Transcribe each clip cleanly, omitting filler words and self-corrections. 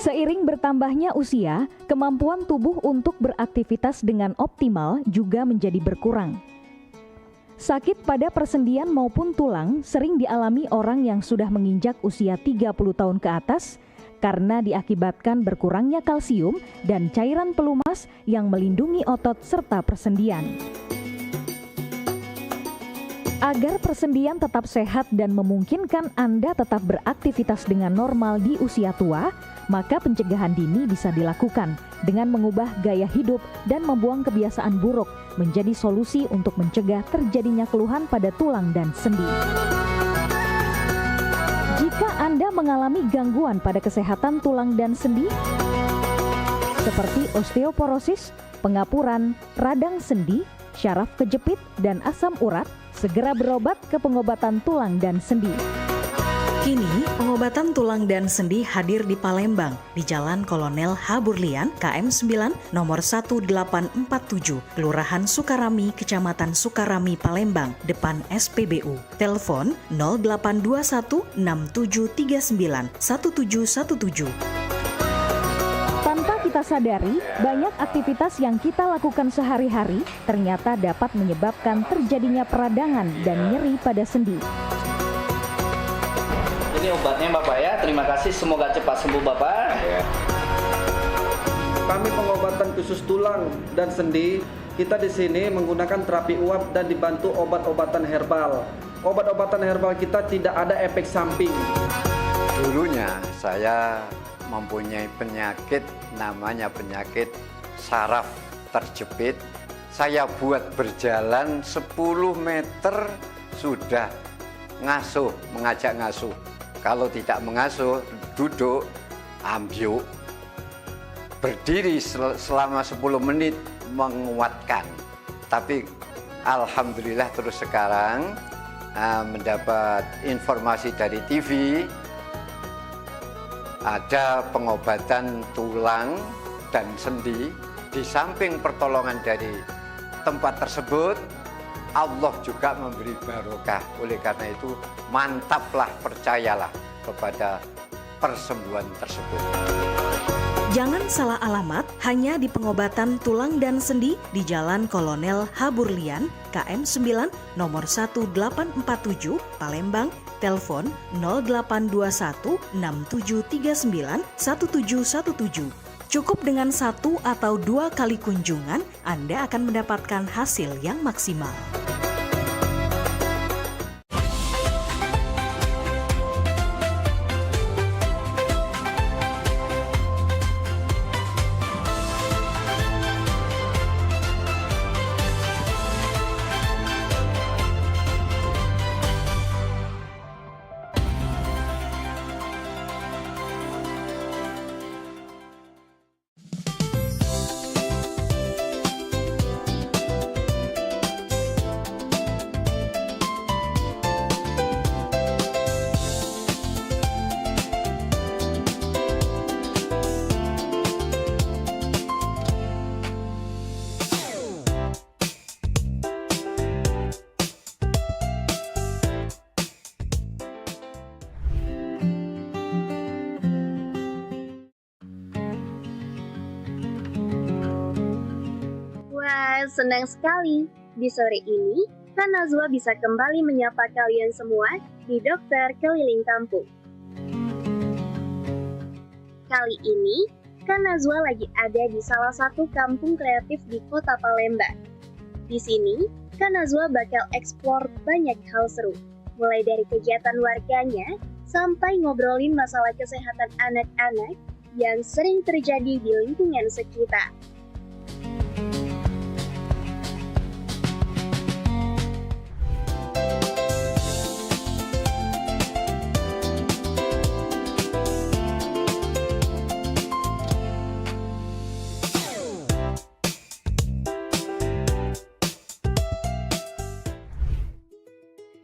Seiring bertambahnya usia, kemampuan tubuh untuk beraktivitas dengan optimal juga menjadi berkurang. Sakit pada persendian maupun tulang sering dialami orang yang sudah menginjak usia 30 tahun ke atas karena diakibatkan berkurangnya kalsium dan cairan pelumas yang melindungi otot serta persendian. Agar persendian tetap sehat dan memungkinkan Anda tetap beraktivitas dengan normal di usia tua, maka pencegahan dini bisa dilakukan dengan mengubah gaya hidup dan membuang kebiasaan buruk menjadi solusi untuk mencegah terjadinya keluhan pada tulang dan sendi. Jika Anda mengalami gangguan pada kesehatan tulang dan sendi, seperti osteoporosis, pengapuran, radang sendi, syaraf kejepit, dan asam urat, segera berobat ke pengobatan tulang dan sendi. Kini, pengobatan tulang dan sendi hadir di Palembang, di Jalan Kolonel H. Burlian, KM 9, nomor 1847, Kelurahan Sukarami, Kecamatan Sukarami, Palembang, depan SPBU. Telepon 0821 6739 1717. Tanpa kita sadari, banyak aktivitas yang kita lakukan sehari-hari ternyata dapat menyebabkan terjadinya peradangan dan nyeri pada sendi. Ini obatnya Bapak ya, terima kasih, semoga cepat sembuh Bapak. Kami pengobatan khusus tulang dan sendi, kita di sini menggunakan terapi uap dan dibantu obat-obatan herbal. Obat-obatan herbal kita tidak ada efek samping. Dulunya saya mempunyai penyakit namanya penyakit saraf terjepit. Saya buat berjalan 10 meter sudah ngasuh, mengajak ngasuh. Kalau tidak mengasuh, duduk, ambyuk, berdiri selama 10 menit menguatkan. Tapi alhamdulillah terus sekarang mendapat informasi dari TV, ada pengobatan tulang dan sendi. Di samping pertolongan dari tempat tersebut, Allah juga memberi barokah. Oleh karena itu, mantaplah, percayalah kepada persembuhan tersebut. Jangan salah alamat hanya di pengobatan tulang dan sendi di Jalan Kolonel H. Burlian, KM 9, nomor 1847, Palembang, telepon 0821 6739 1717. Cukup dengan 1 atau 2 kali kunjungan, Anda akan mendapatkan hasil yang maksimal. Senang sekali, di sore ini, Kak Nazwa bisa kembali menyapa kalian semua di Dokter Keliling Kampung. Kali ini, Kak Nazwa lagi ada di salah satu kampung kreatif di Kota Palembang. Di sini, Kak Nazwa bakal eksplor banyak hal seru, mulai dari kegiatan warganya, sampai ngobrolin masalah kesehatan anak-anak yang sering terjadi di lingkungan sekitar.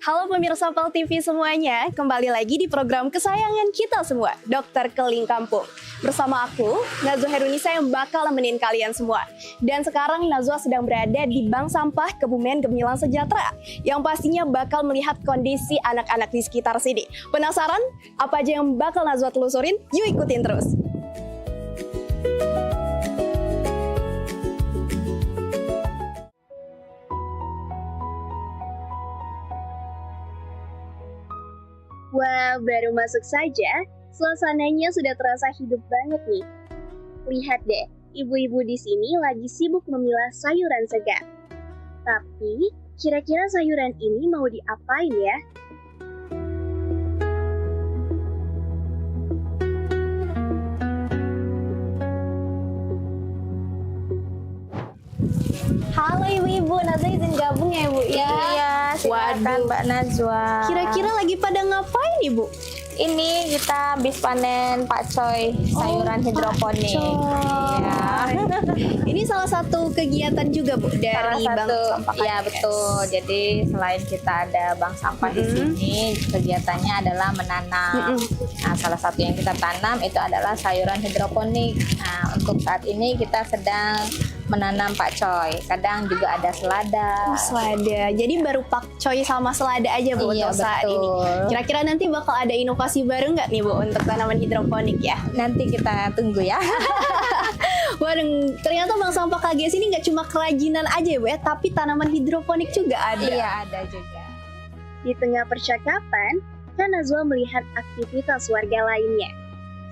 Halo pemirsa PAL TV semuanya, kembali lagi di program kesayangan kita semua, Dokter Keliling Kampung. Bersama aku, Nazwa Herunisa yang bakal nemenin kalian semua. Dan sekarang Nazwa sedang berada di Bank Sampah Kebumen Gemilang Sejahtera, yang pastinya bakal melihat kondisi anak-anak di sekitar sini. Penasaran? Apa aja yang bakal Nazwa telusurin? Yuk ikutin terus! Wah, baru masuk saja, suasananya sudah terasa hidup banget nih. Lihat deh, ibu-ibu di sini lagi sibuk memilah sayuran segar. Tapi, kira-kira sayuran ini mau diapain ya? Halo ibu-ibu, Najwa izin gabung ya ibu ya? Iya, silakan Mbak Najwa. Kira-kira lagi pada ngapain ibu? Ini kita habis panen pakcoy, sayuran hidroponik. Iya. Ini salah satu kegiatan juga bu dari Bank Sampah Iya KDS. betul. Jadi selain kita ada bank sampah di sini, kegiatannya adalah menanam. Nah, salah satu yang kita tanam itu adalah sayuran hidroponik. Nah, untuk saat ini kita sedang menanam pakcoy. Kadang juga ada selada. Selada. Jadi baru pakcoy sama selada aja bu Iya, untuk saat betul. ini. Kira-kira nanti bakal ada inovasi baru nggak nih bu untuk tanaman hidroponik ya? Nanti kita tunggu ya. Waduh, ternyata Bank Sampah KGS ini nggak cuma kerajinan aja ya bu ya, tapi tanaman hidroponik juga ada. Iya, ada juga. Di tengah percakapan, Kak Najwa melihat aktivitas warga lainnya.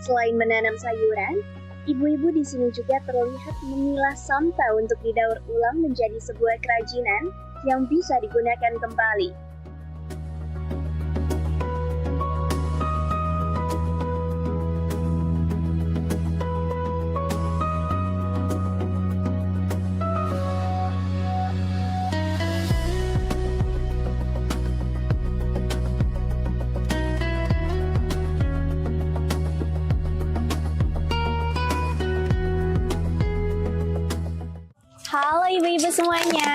Selain menanam sayuran, ibu-ibu di sini juga terlihat memilah sampah untuk didaur ulang menjadi sebuah kerajinan yang bisa digunakan kembali. Halo ibu-ibu semuanya.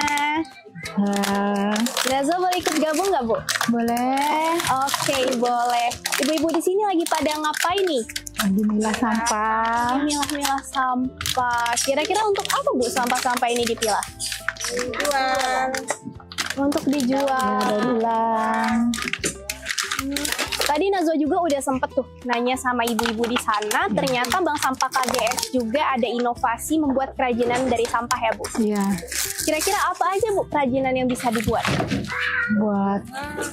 Najwa boleh ikut gabung nggak bu? Boleh. Oke, boleh. Ibu-ibu di sini lagi pada ngapain nih? Lagi milah sampah. Milah-milah sampah. Kira-kira untuk apa bu sampah-sampah ini dipilah? Jual. Untuk dijual. Ulang. Tadi Najwa juga udah sempet tuh nanya sama ibu-ibu di sana. Ternyata Bank Sampah KGS juga ada inovasi membuat kerajinan dari sampah ya bu. Iya. Kira-kira apa aja bu kerajinan yang bisa dibuat? Buat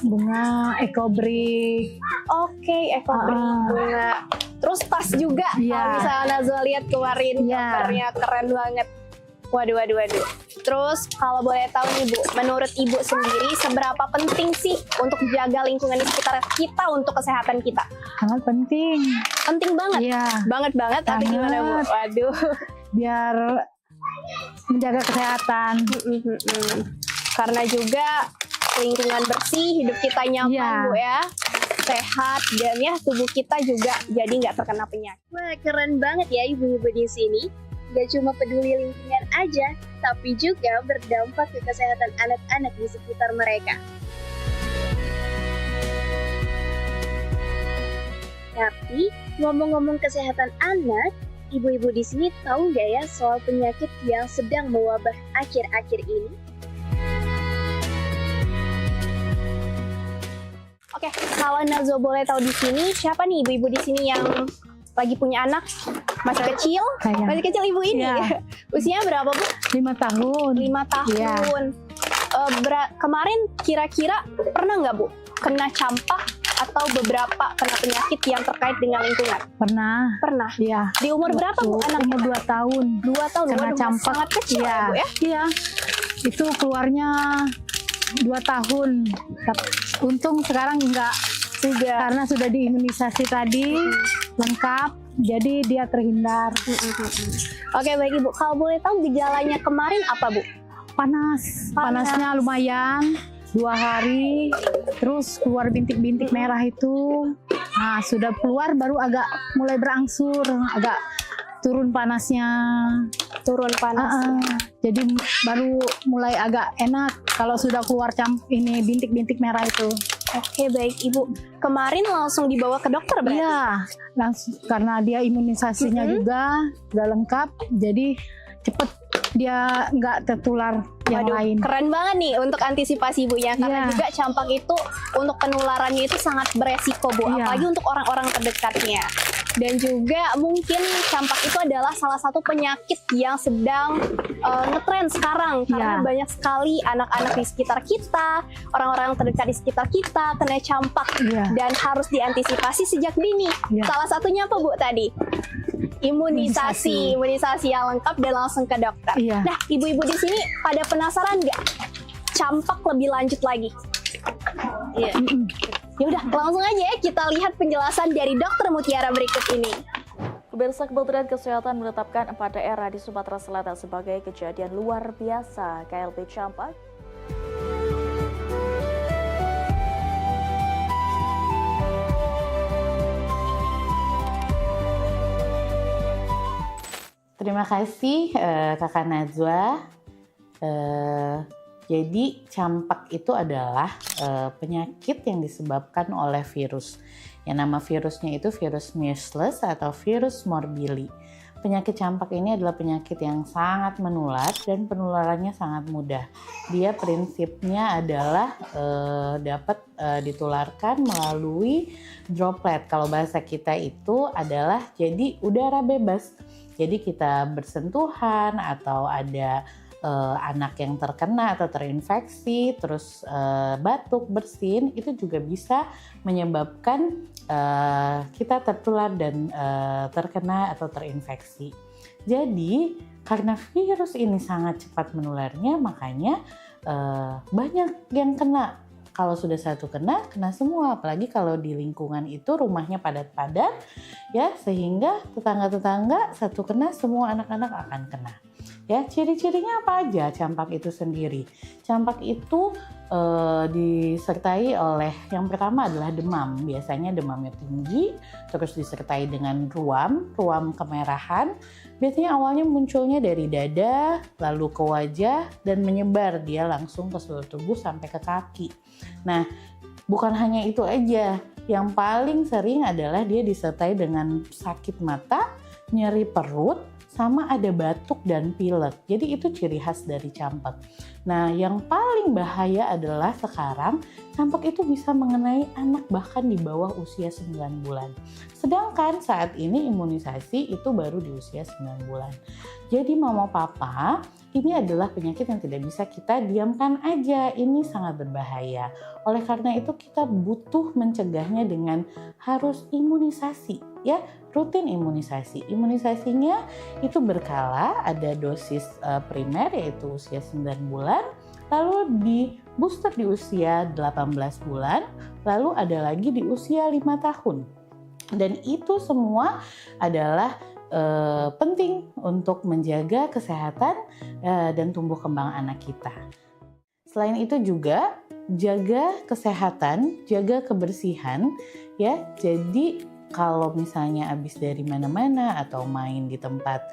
bunga, ekobrik. Oke, ekobrik bunga. Terus tas juga. Iya. Kalau misalnya Najwa lihat kemarin Iya. gambarnya keren banget. Waduh. Terus kalau boleh tahu nih Bu, menurut Ibu sendiri seberapa penting sih untuk jaga lingkungan di sekitar kita untuk kesehatan kita? Sangat penting. Penting banget. Iya. Banget. Tapi Banget. gimana Bu? Waduh. Biar menjaga kesehatan. Karena juga lingkungan bersih, hidup kita nyaman Iya. Bu ya. Sehat dan ya tubuh kita juga jadi nggak terkena penyakit. Wah, keren banget ya ibu-ibu di sini. Gak cuma peduli lingkungan aja, tapi juga berdampak ke kesehatan anak-anak di sekitar mereka. Tapi, ngomong-ngomong kesehatan anak, ibu-ibu di sini tahu nggak ya soal penyakit yang sedang mewabah akhir-akhir ini? Oke, kalau Najwa boleh tahu di sini, siapa nih ibu-ibu di sini yang lagi punya anak masih kecil? Saya. Masih kecil ibu ini. Iya. Usianya berapa Bu? 5 tahun. 5 tahun. Kemarin kira-kira pernah nggak Bu kena campak atau beberapa kena penyakit yang terkait dengan lingkungan? Pernah. Pernah. Iya. Di umur berapa Bu Waktu anaknya? Umur 2 tahun. 2 tahun. Kena Waduh, campak. sangat kecil Iya. ya Bu ya? Iya. Itu keluarnya 2 tahun. Untung sekarang enggak. Karena sudah diimunisasi tadi lengkap, jadi dia terhindar. Oke baik Ibu, kalau boleh tahu gejalanya kemarin apa Bu? Panasnya lumayan 2 hari, terus keluar bintik-bintik merah itu. Nah sudah keluar baru agak mulai berangsur, agak turun panasnya. Turun panas. Jadi baru mulai agak enak kalau sudah keluar ini bintik-bintik merah itu. Oke baik Ibu, kemarin langsung dibawa ke dokter berarti? Iya, langsung karena dia imunisasinya juga udah lengkap, jadi cepet dia nggak tertular yang Waduh, lain. keren banget nih untuk antisipasi Bu ya, karena Iya. juga campak itu untuk penularannya itu sangat beresiko Bu, Iya. apalagi untuk orang-orang terdekatnya. Dan juga mungkin campak itu adalah salah satu penyakit yang sedang ngetren sekarang karena banyak sekali anak-anak di sekitar kita, orang-orang terdekat di sekitar kita kena campak dan harus diantisipasi sejak dini. Salah satunya apa Bu tadi? Imunisasi yang lengkap dan langsung ke dokter. Nah, ibu-ibu di sini pada penasaran nggak campak lebih lanjut lagi? Ya udah, langsung aja ya kita lihat penjelasan dari Dokter Mutiara berikut ini. Pemirsa, Kementerian Kesehatan menetapkan 4 daerah di Sumatera Selatan sebagai kejadian luar biasa KLB campak. Terima kasih Kakak Najwa. Jadi campak itu adalah penyakit yang disebabkan oleh virus. Yang nama virusnya itu virus measles atau virus morbili. Penyakit campak ini adalah penyakit yang sangat menular dan penularannya sangat mudah. Dia prinsipnya adalah dapat ditularkan melalui droplet. Kalau bahasa kita itu adalah jadi udara bebas. Jadi kita bersentuhan atau ada anak yang terkena atau terinfeksi, terus batuk, bersin, itu juga bisa menyebabkan kita tertular dan terkena atau terinfeksi. Jadi karena virus ini sangat cepat menularnya, makanya banyak yang kena. Kalau sudah satu kena semua. Apalagi kalau di lingkungan itu rumahnya padat-padat, ya, sehingga tetangga-tetangga satu kena, semua anak-anak akan kena. Ya, ciri-cirinya apa aja campak itu sendiri? Campak itu disertai oleh, yang pertama adalah demam. Biasanya demamnya tinggi, terus disertai dengan ruam kemerahan. Biasanya awalnya munculnya dari dada, lalu ke wajah, dan menyebar dia langsung ke seluruh tubuh sampai ke kaki. Nah, bukan hanya itu aja. Yang paling sering adalah dia disertai dengan sakit mata, nyeri perut, sama ada batuk dan pilek. Jadi itu ciri khas dari campak. Nah, yang paling bahaya adalah sekarang campak itu bisa mengenai anak bahkan di bawah usia 9 bulan. Sedangkan saat ini imunisasi itu baru di usia 9 bulan. Jadi mama papa, ini adalah penyakit yang tidak bisa kita diamkan aja. Ini sangat berbahaya. Oleh karena itu kita butuh mencegahnya dengan harus imunisasi, ya, rutin imunisasi. Imunisasinya itu berkala, ada dosis primer yaitu usia 9 bulan, lalu di booster di usia 18 bulan, lalu ada lagi di usia 5 tahun. Dan itu semua adalah penting untuk menjaga kesehatan dan tumbuh kembang anak kita. Selain itu juga jaga kesehatan, jaga kebersihan, ya. Jadi kalau misalnya habis dari mana-mana atau main di tempat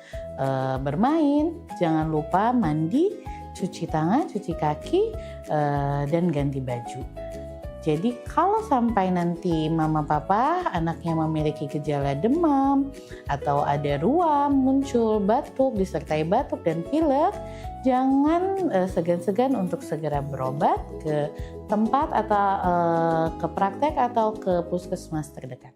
bermain, jangan lupa mandi, cuci tangan, cuci kaki, dan ganti baju. Jadi kalau sampai nanti mama papa anaknya memiliki gejala demam atau ada ruam, muncul batuk, disertai batuk dan pilek, jangan segan-segan untuk segera berobat ke tempat atau ke praktek atau ke puskesmas terdekat.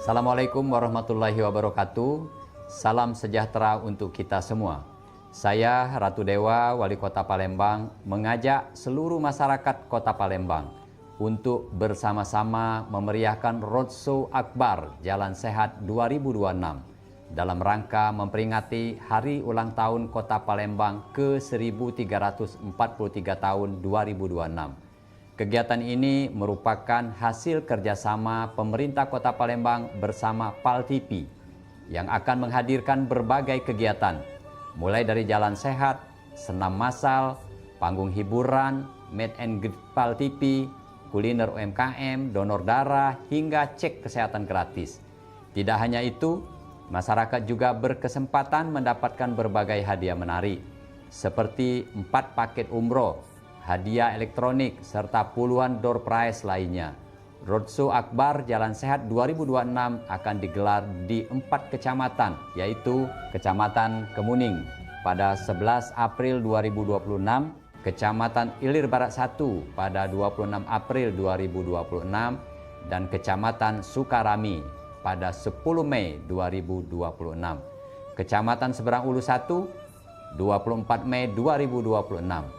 Assalamualaikum warahmatullahi wabarakatuh. Salam sejahtera untuk kita semua. Saya Ratu Dewa, Wali Kota Palembang, mengajak seluruh masyarakat Kota Palembang untuk bersama-sama memeriahkan Roadshow Akbar Jalan Sehat 2026 dalam rangka memperingati Hari Ulang Tahun Kota Palembang ke-1343 tahun 2026. Kegiatan ini merupakan hasil kerjasama pemerintah Kota Palembang bersama PAL TV yang akan menghadirkan berbagai kegiatan, mulai dari jalan sehat, senam massal, panggung hiburan, meet and greet PAL TV, kuliner UMKM, donor darah, hingga cek kesehatan gratis. Tidak hanya itu, masyarakat juga berkesempatan mendapatkan berbagai hadiah menarik, seperti 4 paket umroh, hadiah elektronik, serta puluhan door prize lainnya. Roadshow Akbar Jalan Sehat 2026 akan digelar di 4 kecamatan, yaitu Kecamatan Kemuning pada 11 April 2026, Kecamatan Ilir Barat 1 pada 26 April 2026, dan Kecamatan Sukarami pada 10 Mei 2026. Kecamatan Seberang Ulu 1, 24 Mei 2026.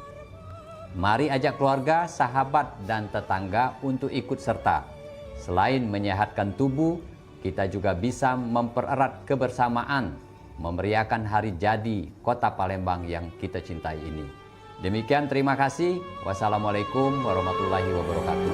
Mari ajak keluarga, sahabat, dan tetangga untuk ikut serta. Selain menyehatkan tubuh, kita juga bisa mempererat kebersamaan, memeriahkan hari jadi Kota Palembang yang kita cintai ini. Demikian, terima kasih. Wassalamualaikum warahmatullahi wabarakatuh.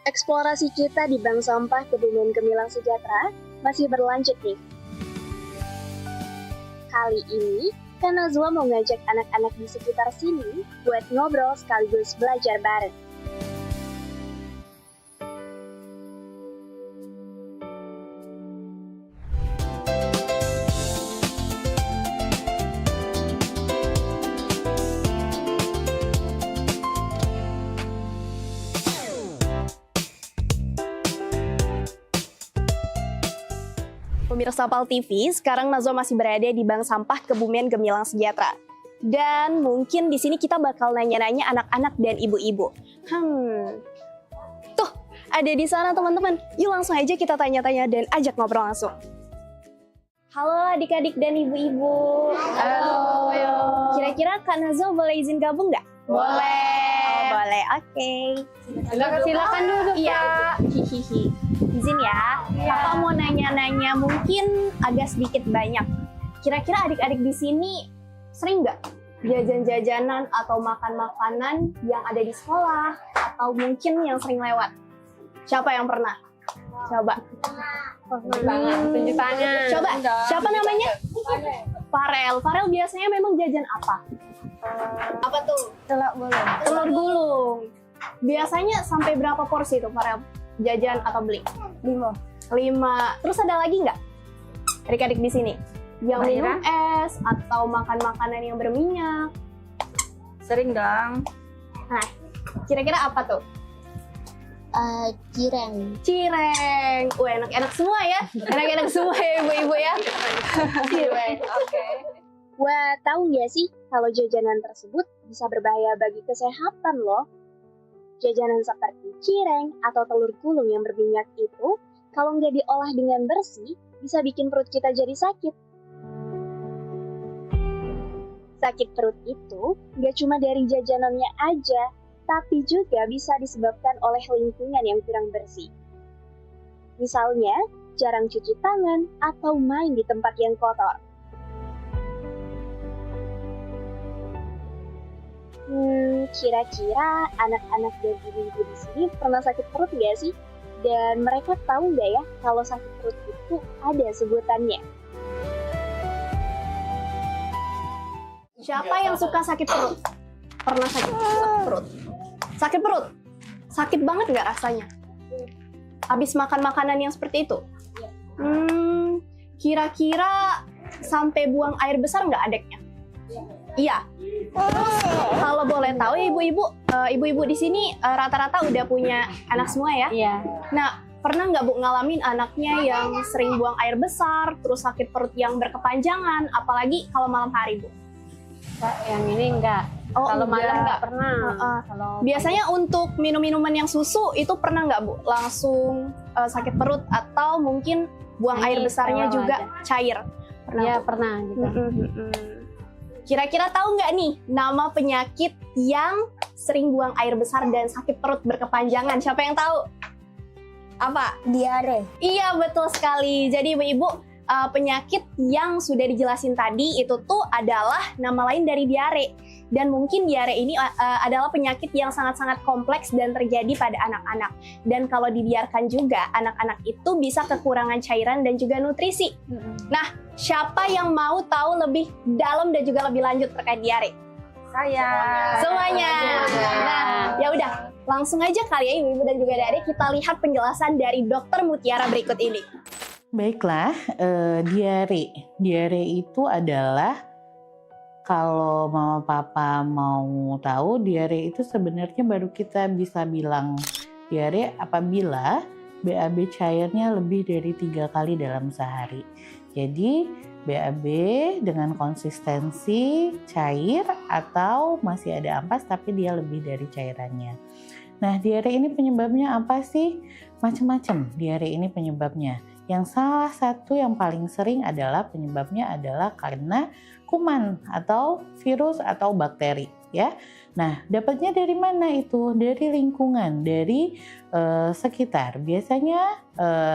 Eksplorasi kita di Bank Sampah Kebumen Gemilang Sejahtera masih berlanjut nih. Kali ini, Kak Nazwa mau ngajak anak-anak di sekitar sini buat ngobrol sekaligus belajar bareng. Pemirsa PAL TV, sekarang Nazwa masih berada di Bank Sampah Kebumen Gemilang Sejahtera. Dan mungkin di sini kita bakal nanya-nanya anak-anak dan ibu-ibu. Tuh, ada di sana teman-teman. Yuk langsung aja kita tanya-tanya dan ajak ngobrol langsung. Halo adik-adik dan ibu-ibu. Halo. Kira-kira Kak Nazwa boleh izin gabung nggak? Boleh. Oh, boleh, oke. Silakan duduk, Iya, hihihi. Izin ya, Kakak mau nanya-nanya mungkin agak sedikit banyak. Kira-kira adik-adik di sini sering nggak jajan-jajanan atau makan makanan yang ada di sekolah atau mungkin yang sering lewat? Siapa yang pernah? Coba. Tunjuk tangan. Coba. Siapa namanya? Farel. Farel biasanya memang jajan apa? Apa tuh? Telur gulung. Telur gulung. Biasanya sampai berapa porsi tuh Farel? Jajan atau beli? 5. Terus ada lagi nggak adik-adik di sini yang minum es atau makan makanan yang berminyak? Sering dong. Nah, kira-kira apa tuh? Cireng. Enak-enak semua ya. Enak-enak semua ya ibu-ibu ya. Cireng. Oke. Wah, tahu nggak sih kalau jajanan tersebut bisa berbahaya bagi kesehatan loh. Jajanan seperti cireng atau telur gulung yang berminyak itu, kalau nggak diolah dengan bersih, bisa bikin perut kita jadi sakit. Sakit perut itu nggak cuma dari jajanannya aja, tapi juga bisa disebabkan oleh lingkungan yang kurang bersih. Misalnya, jarang cuci tangan atau main di tempat yang kotor. Kira-kira anak-anak dan ibu-ibu di sini pernah sakit perut nggak sih? Dan mereka tahu nggak ya kalau sakit perut itu ada sebutannya? Siapa yang suka sakit perut? Pernah sakit perut? Sakit perut? Sakit banget nggak rasanya? Habis makan makanan yang seperti itu? Kira-kira sampai buang air besar nggak adeknya? Iya. Kalau boleh tahu ibu-ibu di sini rata-rata udah punya anak semua ya? Iya. Nah, pernah nggak Bu ngalamin anaknya yang sering buang air besar, terus sakit perut yang berkepanjangan, apalagi kalau malam hari, Bu? Yang ini enggak. Kalau malam enggak pernah. Biasanya untuk minum-minuman yang susu itu pernah nggak Bu? Langsung sakit perut atau mungkin buang air besarnya juga cair? Iya, pernah gitu. Kira-kira tahu nggak nih nama penyakit yang sering buang air besar dan sakit perut berkepanjangan? Siapa yang tahu? Apa? Diare. Iya, betul sekali. Jadi ibu-ibu, penyakit yang sudah dijelasin tadi itu tuh adalah nama lain dari diare. Dan mungkin diare ini adalah penyakit yang sangat-sangat kompleks dan terjadi pada anak-anak. Dan kalau dibiarkan juga, anak-anak itu bisa kekurangan cairan dan juga nutrisi. Nah, siapa yang mau tahu lebih dalam dan juga lebih lanjut terkait diare? Saya. Semuanya. Nah, ya udah, langsung aja kali ya ibu-ibu dan juga adik-adik kita lihat penjelasan dari Dokter Mutiara berikut ini. Baiklah, diare. Diare itu adalah, kalau mama papa mau tahu, diare itu sebenarnya baru kita bisa bilang diare apabila BAB cairnya lebih dari 3 kali dalam sehari. Jadi BAB dengan konsistensi cair atau masih ada ampas tapi dia lebih dari cairannya. Nah, diare ini penyebabnya apa sih? Macam-macam diare ini penyebabnya. Yang salah satu yang paling sering adalah penyebabnya adalah karena kuman atau virus atau bakteri ya. Nah, dapatnya dari mana itu? Dari lingkungan, dari sekitar. Biasanya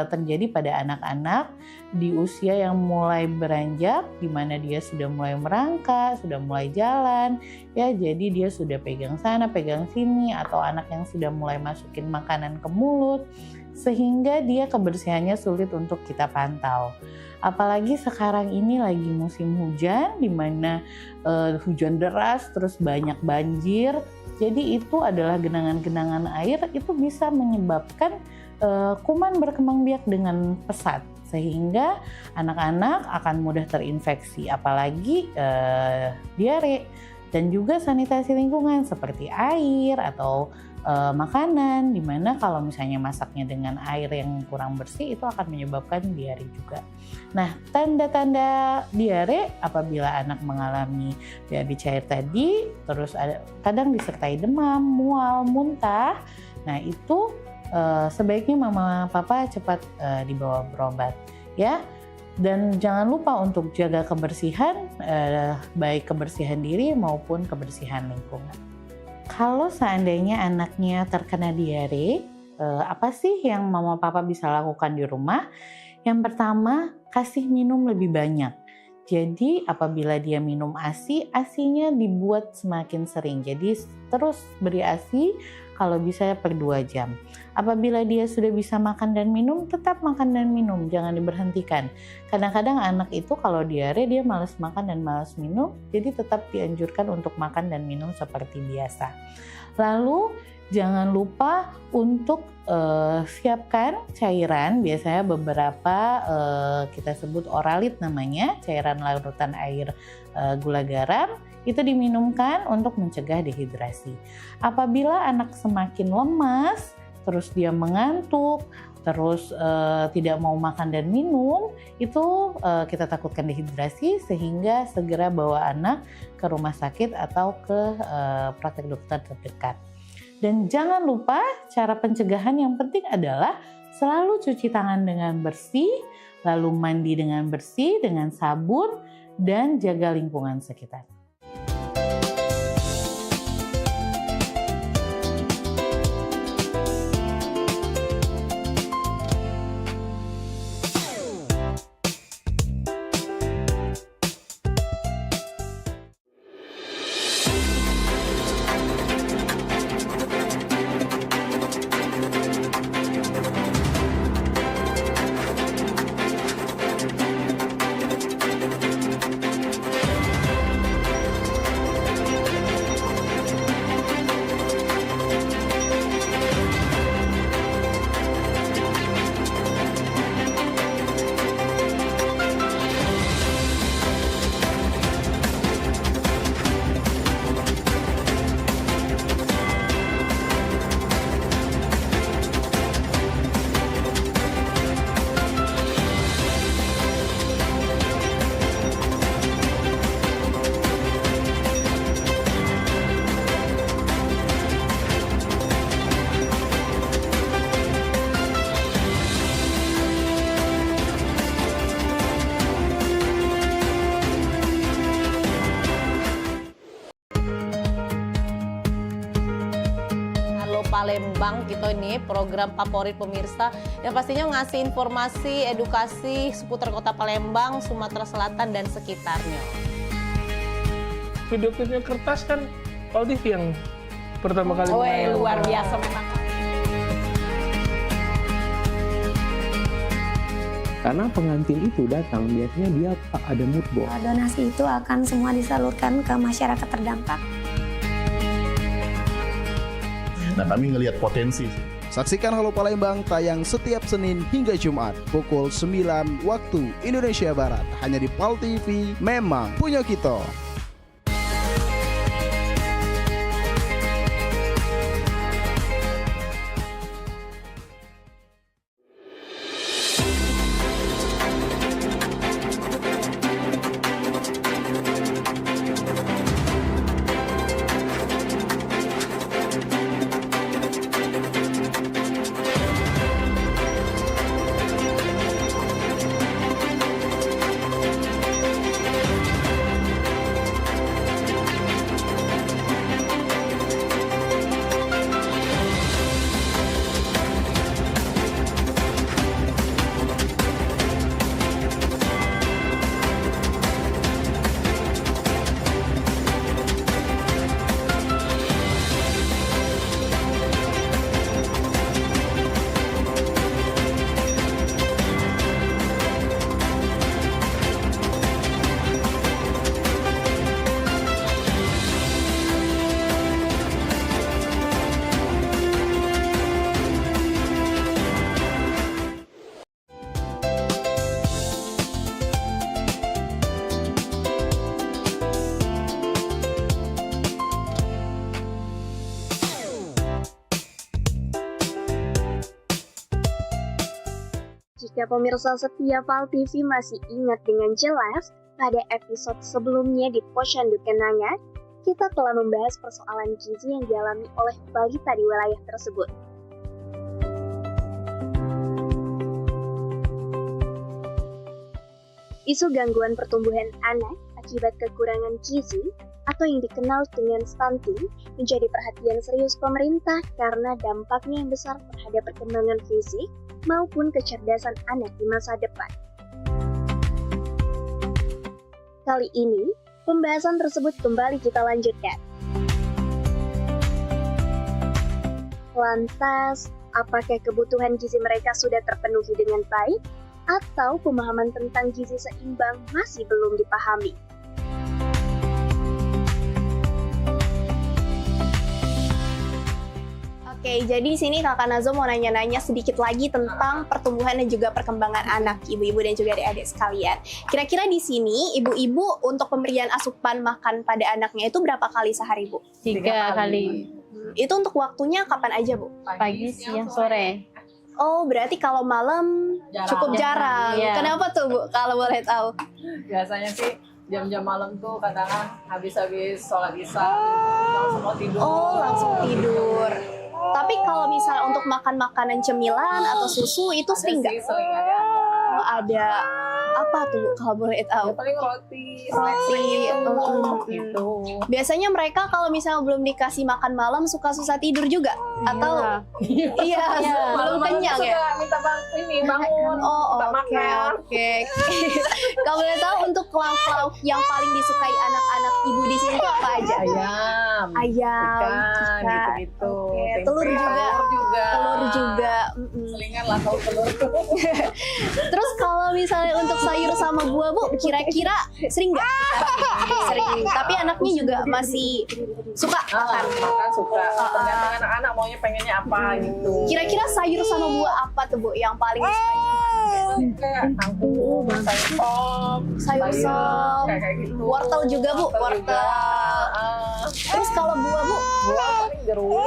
terjadi pada anak-anak di usia yang mulai beranjak, di mana dia sudah mulai merangkak, sudah mulai jalan, ya. Jadi dia sudah pegang sana, pegang sini, atau anak yang sudah mulai masukin makanan ke mulut, sehingga dia kebersihannya sulit untuk kita pantau. Apalagi sekarang ini lagi musim hujan, di mana hujan deras, terus banyak banjir. Jadi itu adalah genangan-genangan air, itu bisa menyebabkan kuman berkembang biak dengan pesat, sehingga anak-anak akan mudah terinfeksi, apalagi diare. Dan juga sanitasi lingkungan seperti air atau makanan, dimana kalau misalnya masaknya dengan air yang kurang bersih itu akan menyebabkan diare juga. Nah, tanda-tanda diare apabila anak mengalami BAB cair tadi, terus kadang disertai demam, mual, muntah. Nah, itu sebaiknya mama papa cepat dibawa berobat ya. Dan jangan lupa untuk jaga kebersihan, baik kebersihan diri maupun kebersihan lingkungan. Kalau seandainya anaknya terkena diare, apa sih yang mama papa bisa lakukan di rumah? Yang pertama, kasih minum lebih banyak. Jadi apabila dia minum ASI, ASINya dibuat semakin sering. Jadi terus beri ASI kalau bisa per 2 jam. Apabila dia sudah bisa makan dan minum, tetap makan dan minum, jangan diberhentikan. Kadang-kadang anak itu kalau diare dia malas makan dan malas minum, jadi tetap dianjurkan untuk makan dan minum seperti biasa. Lalu jangan lupa untuk siapkan cairan, biasanya beberapa kita sebut oralit namanya, cairan larutan air gula garam, itu diminumkan untuk mencegah dehidrasi. Apabila anak semakin lemas, terus dia mengantuk, terus tidak mau makan dan minum, itu kita takutkan dehidrasi, sehingga segera bawa anak ke rumah sakit atau ke praktek dokter terdekat. Dan jangan lupa cara pencegahan yang penting adalah selalu cuci tangan dengan bersih, lalu mandi dengan bersih, dengan sabun, dan jaga lingkungan sekitar. Palembang gitu, ini program favorit pemirsa yang pastinya ngasih informasi, edukasi seputar kota Palembang, Sumatera Selatan dan sekitarnya. Video klipnya Kertas kan Pal TV yang pertama kali. Luar biasa memang. Karena pengantin itu datang biasanya dia ada mood board. Donasi itu akan semua disalurkan ke masyarakat terdampak. Nah, kami ngelihat potensi. Saksikan Halo Palembang tayang setiap Senin hingga Jumat pukul 9 waktu Indonesia Barat hanya di PAL TV. Memang punya kita. Jika pemirsa setia PAL TV masih ingat dengan jelas, pada episode sebelumnya di Posyandu Kenanga, kita telah membahas persoalan gizi yang dialami oleh balita di wilayah tersebut. Isu gangguan pertumbuhan anak akibat kekurangan gizi atau yang dikenal dengan stunting menjadi perhatian serius pemerintah karena dampaknya yang besar terhadap perkembangan fisik maupun kecerdasan anak di masa depan. Kali ini, pembahasan tersebut kembali kita lanjutkan. Lantas, apakah kebutuhan gizi mereka sudah terpenuhi dengan baik? Atau pemahaman tentang gizi seimbang masih belum dipahami? Oke, jadi di sini Kakak Nazo mau nanya-nanya sedikit lagi tentang pertumbuhan dan juga perkembangan anak ibu-ibu dan juga adik-adik sekalian. Kira-kira di sini ibu-ibu untuk pemberian asupan makan pada anaknya itu berapa kali sehari, Bu? 3 kali. Itu untuk waktunya kapan aja, Bu? Pagi, siang, sore. Oh, berarti kalau malam cukup jarang. Iya. Kenapa tuh, Bu? Kalau boleh tahu? Biasanya sih jam-jam malam tuh kadang habis sholat isya langsung mau tidur. Oh, langsung tidur. Tapi kalau misalnya untuk makan makanan cemilan atau susu itu sering nggak? Sering ada. Oh, ada. Apa tuh, Bu, kalau boleh tahu? Paling roti, gitu. Biasanya mereka kalau misalnya belum dikasih makan malam suka susah tidur juga, atau iya belum kenyang ya. Minta bangun. Oh, oke. Kalau boleh tahu untuk lauk-lauk yang paling disukai anak-anak ibu di sini itu apa aja? Ayam, ikan, gitu-gitu. Telur juga. Selingan lah kalau telur. Terus kalau misalnya untuk sayur sama buah, Bu, kira-kira sering nggak? Sering. Tapi anaknya juga masih suka makan. Makan suka. Tergantung anak-anak maunya pengennya apa gitu. Kira-kira sayur sama buah apa tuh, Bu, yang paling disukai? Kayak kangkung, sayur sop, kayak gitu. wortel juga, Bu, wortel. Terus kalau buah, Bu? Buah paling jeruk,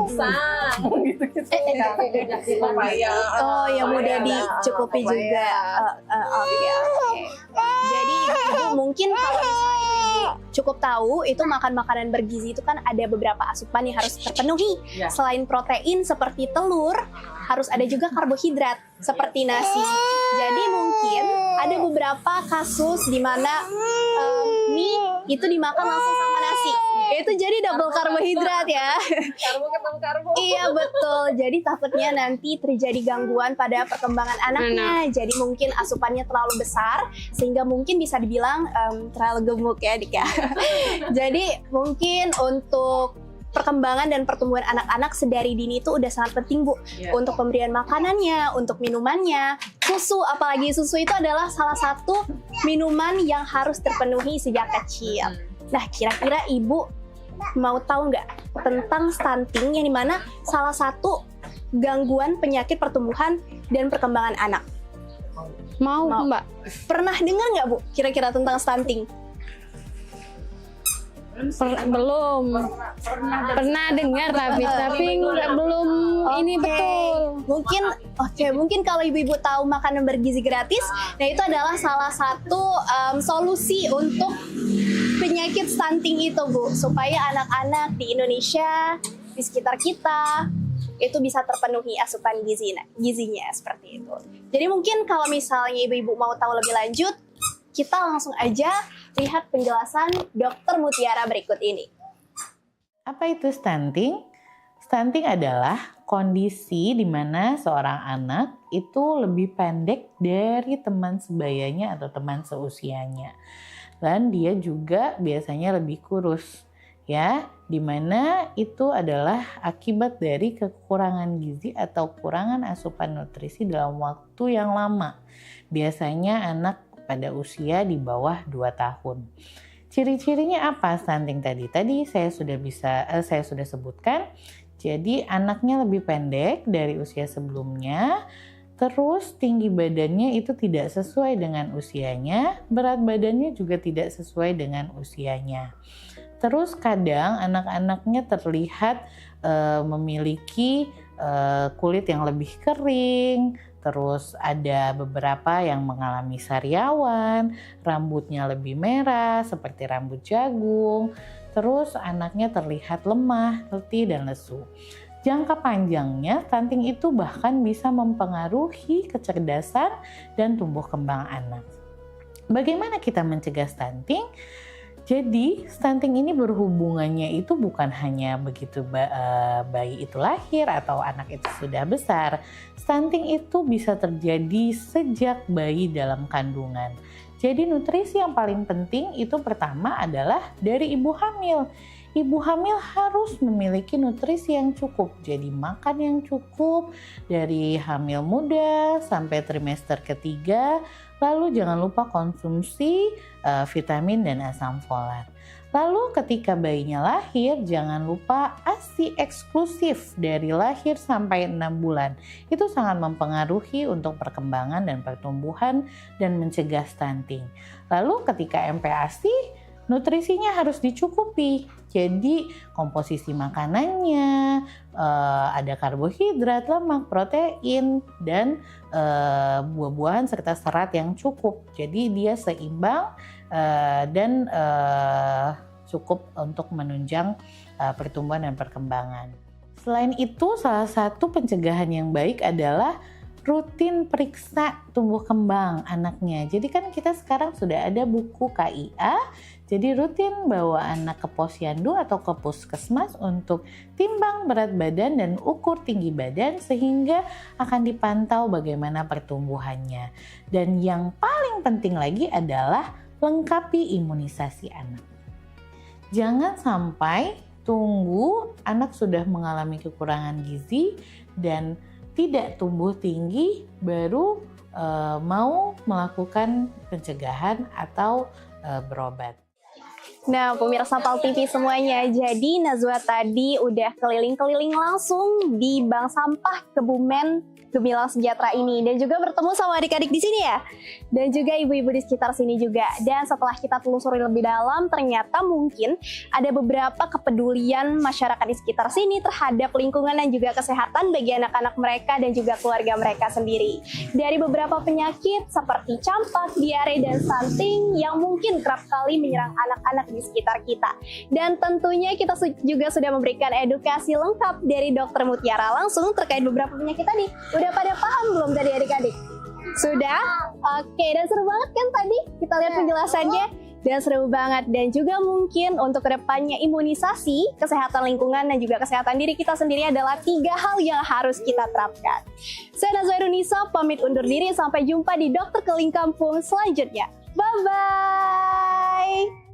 pisang, gitu-gitu. Papaya. Oh, yang mudah dicukupi juga. Oke. Jadi Ibu mungkin kalau misalnya Ibu cukup tahu itu makan makanan bergizi itu kan ada beberapa asupan yang harus terpenuhi. Selain protein seperti telur, harus ada juga karbohidrat seperti nasi. Jadi mungkin ada beberapa kasus di mana mie itu dimakan langsung sama nasi. Itu jadi double karbohidrat ya. Karbo ketemu karbo. Iya betul. Jadi takutnya nanti terjadi gangguan pada perkembangan anaknya. Jadi mungkin asupannya terlalu besar sehingga mungkin bisa dibilang terlalu gemuk ya, Dik ya. Jadi mungkin untuk perkembangan dan pertumbuhan anak-anak sedari dini itu udah sangat penting, Bu. Untuk pemberian makanannya, untuk minumannya, susu, apalagi susu itu adalah salah satu minuman yang harus terpenuhi sejak kecil. Nah, kira-kira Ibu mau tahu nggak tentang stunting yang dimana salah satu gangguan penyakit pertumbuhan dan perkembangan anak? Mau. Mbak. Pernah dengar nggak, Bu, kira-kira tentang stunting? Belum. Pernah dengar tapi belum ini betul. Mungkin kalau ibu-ibu tahu makanan bergizi gratis, nah itu adalah salah satu solusi untuk penyakit stunting itu, Bu, supaya anak-anak di Indonesia, di sekitar kita itu bisa terpenuhi asupan gizinya seperti itu. Jadi mungkin kalau misalnya ibu-ibu mau tahu lebih lanjut, kita langsung aja lihat penjelasan Dr. Mutiara berikut ini. Apa itu stunting? Stunting adalah kondisi di mana seorang anak itu lebih pendek dari teman sebayanya atau teman seusianya. Dan dia juga biasanya lebih kurus, ya, di mana itu adalah akibat dari kekurangan gizi atau kekurangan asupan nutrisi dalam waktu yang lama. Biasanya anak pada usia di bawah 2 tahun. Ciri-cirinya apa stunting tadi? Tadi saya sudah sebutkan. Jadi anaknya lebih pendek dari usia sebelumnya. Terus tinggi badannya itu tidak sesuai dengan usianya, berat badannya juga tidak sesuai dengan usianya. Terus kadang anak-anaknya terlihat memiliki kulit yang lebih kering, terus ada beberapa yang mengalami sariawan, rambutnya lebih merah seperti rambut jagung, terus anaknya terlihat lemah, letih, dan lesu. Jangka panjangnya, stunting itu bahkan bisa mempengaruhi kecerdasan dan tumbuh kembang anak. Bagaimana kita mencegah stunting? Jadi, stunting ini berhubungannya itu bukan hanya begitu bayi itu lahir atau anak itu sudah besar. Stunting itu bisa terjadi sejak bayi dalam kandungan. Jadi, nutrisi yang paling penting itu pertama adalah dari ibu hamil. Ibu hamil harus memiliki nutrisi yang cukup, jadi makan yang cukup dari hamil muda sampai trimester ketiga. Lalu jangan lupa konsumsi vitamin dan asam folat. Lalu ketika bayinya lahir, jangan lupa ASI eksklusif dari lahir sampai 6 bulan. Itu sangat mempengaruhi untuk perkembangan dan pertumbuhan dan mencegah stunting. Lalu ketika MPASI, nutrisinya harus dicukupi. Jadi komposisi makanannya ada karbohidrat, lemak, protein, dan buah-buahan serta serat yang cukup. Jadi dia seimbang dan cukup untuk menunjang pertumbuhan dan perkembangan. Selain itu, salah satu pencegahan yang baik adalah rutin periksa tumbuh kembang anaknya. Jadi kan kita sekarang sudah ada buku KIA, jadi rutin bawa anak ke posyandu atau ke puskesmas untuk timbang berat badan dan ukur tinggi badan sehingga akan dipantau bagaimana pertumbuhannya. Dan yang paling penting lagi adalah lengkapi imunisasi anak. Jangan sampai tunggu anak sudah mengalami kekurangan gizi dan tidak tumbuh tinggi baru mau melakukan pencegahan atau berobat. Nah, pemirsa PAL TV semuanya, jadi Nazwa tadi udah keliling-keliling langsung di Bank Sampah Kebumen Gemilang Sejahtera ini dan juga bertemu sama adik-adik di sini ya, dan juga ibu-ibu di sekitar sini juga. Dan setelah kita telusuri lebih dalam, ternyata mungkin ada beberapa kepedulian masyarakat di sekitar sini terhadap lingkungan dan juga kesehatan bagi anak-anak mereka dan juga keluarga mereka sendiri. Dari beberapa penyakit seperti campak, diare, dan stunting yang mungkin kerap kali menyerang anak-anak di sekitar kita. Dan tentunya kita juga sudah memberikan edukasi lengkap dari Dr. Mutiara langsung terkait beberapa penyakit tadi. Udah pada paham belum tadi adik-adik? Sudah? Oke, dan seru banget kan tadi kita lihat penjelasannya? Dan seru banget. Dan juga mungkin untuk kedepannya imunisasi, kesehatan lingkungan, dan juga kesehatan diri kita sendiri adalah 3 hal yang harus kita terapkan. Saya Nazwa Herunisa, pamit undur diri. Sampai jumpa di Dokter Keling Kampung selanjutnya. Bye-bye!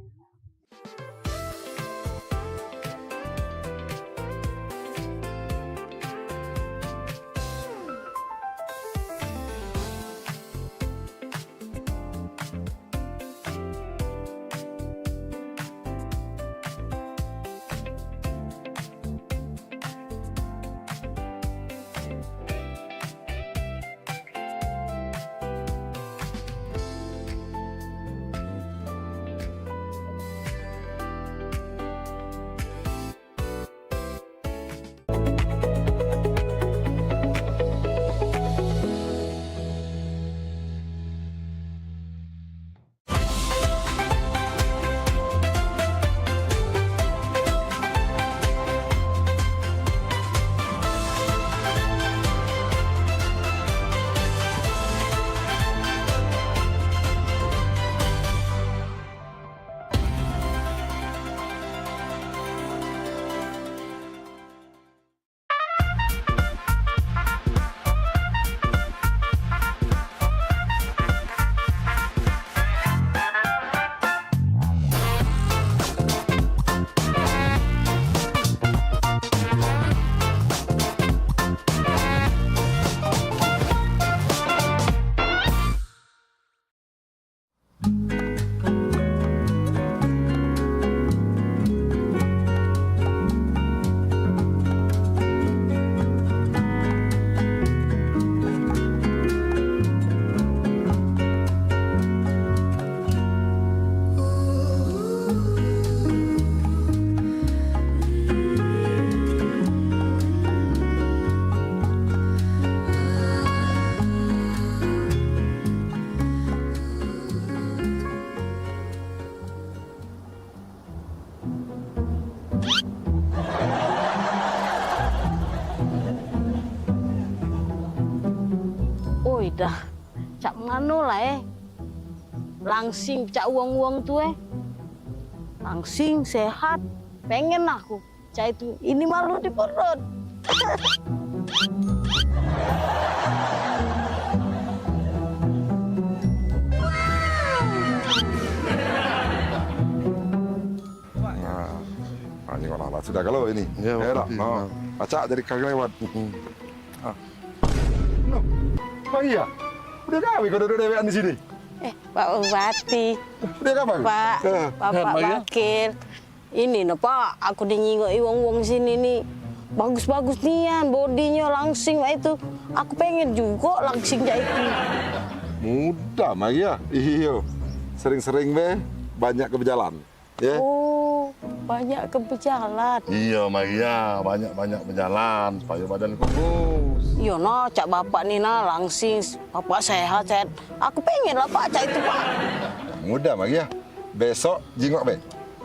Dah cak mano lah langsing cak uang tuh langsing sehat pengen aku cak itu ini malu di perut. Nah, ini kalau sudah kalau ini ya acak dari kaki lewat. Iya, udah kawin kau duduk dewean di sini. Pak Bupati. Udah kapan? Pak, Bapak Wakil. Ini no Pak, aku dinyingoi wong-wong sini nih. Bagus-bagus nian, bodinya langsing itu. Aku pengen juga langsing kayak itu. Mudah mah ya. Iyo. Sering-sering be banyak ke berjalan. Ya. Oh, banyak ke berjalan. Iya, Maria, banyak-banyak berjalan supaya badan kurus. Iya, no, cak bapak ni na langsing, bapak sehat. Aku pengen lah pak, cak itu pak. Mudah, Maria. Besok jingok be,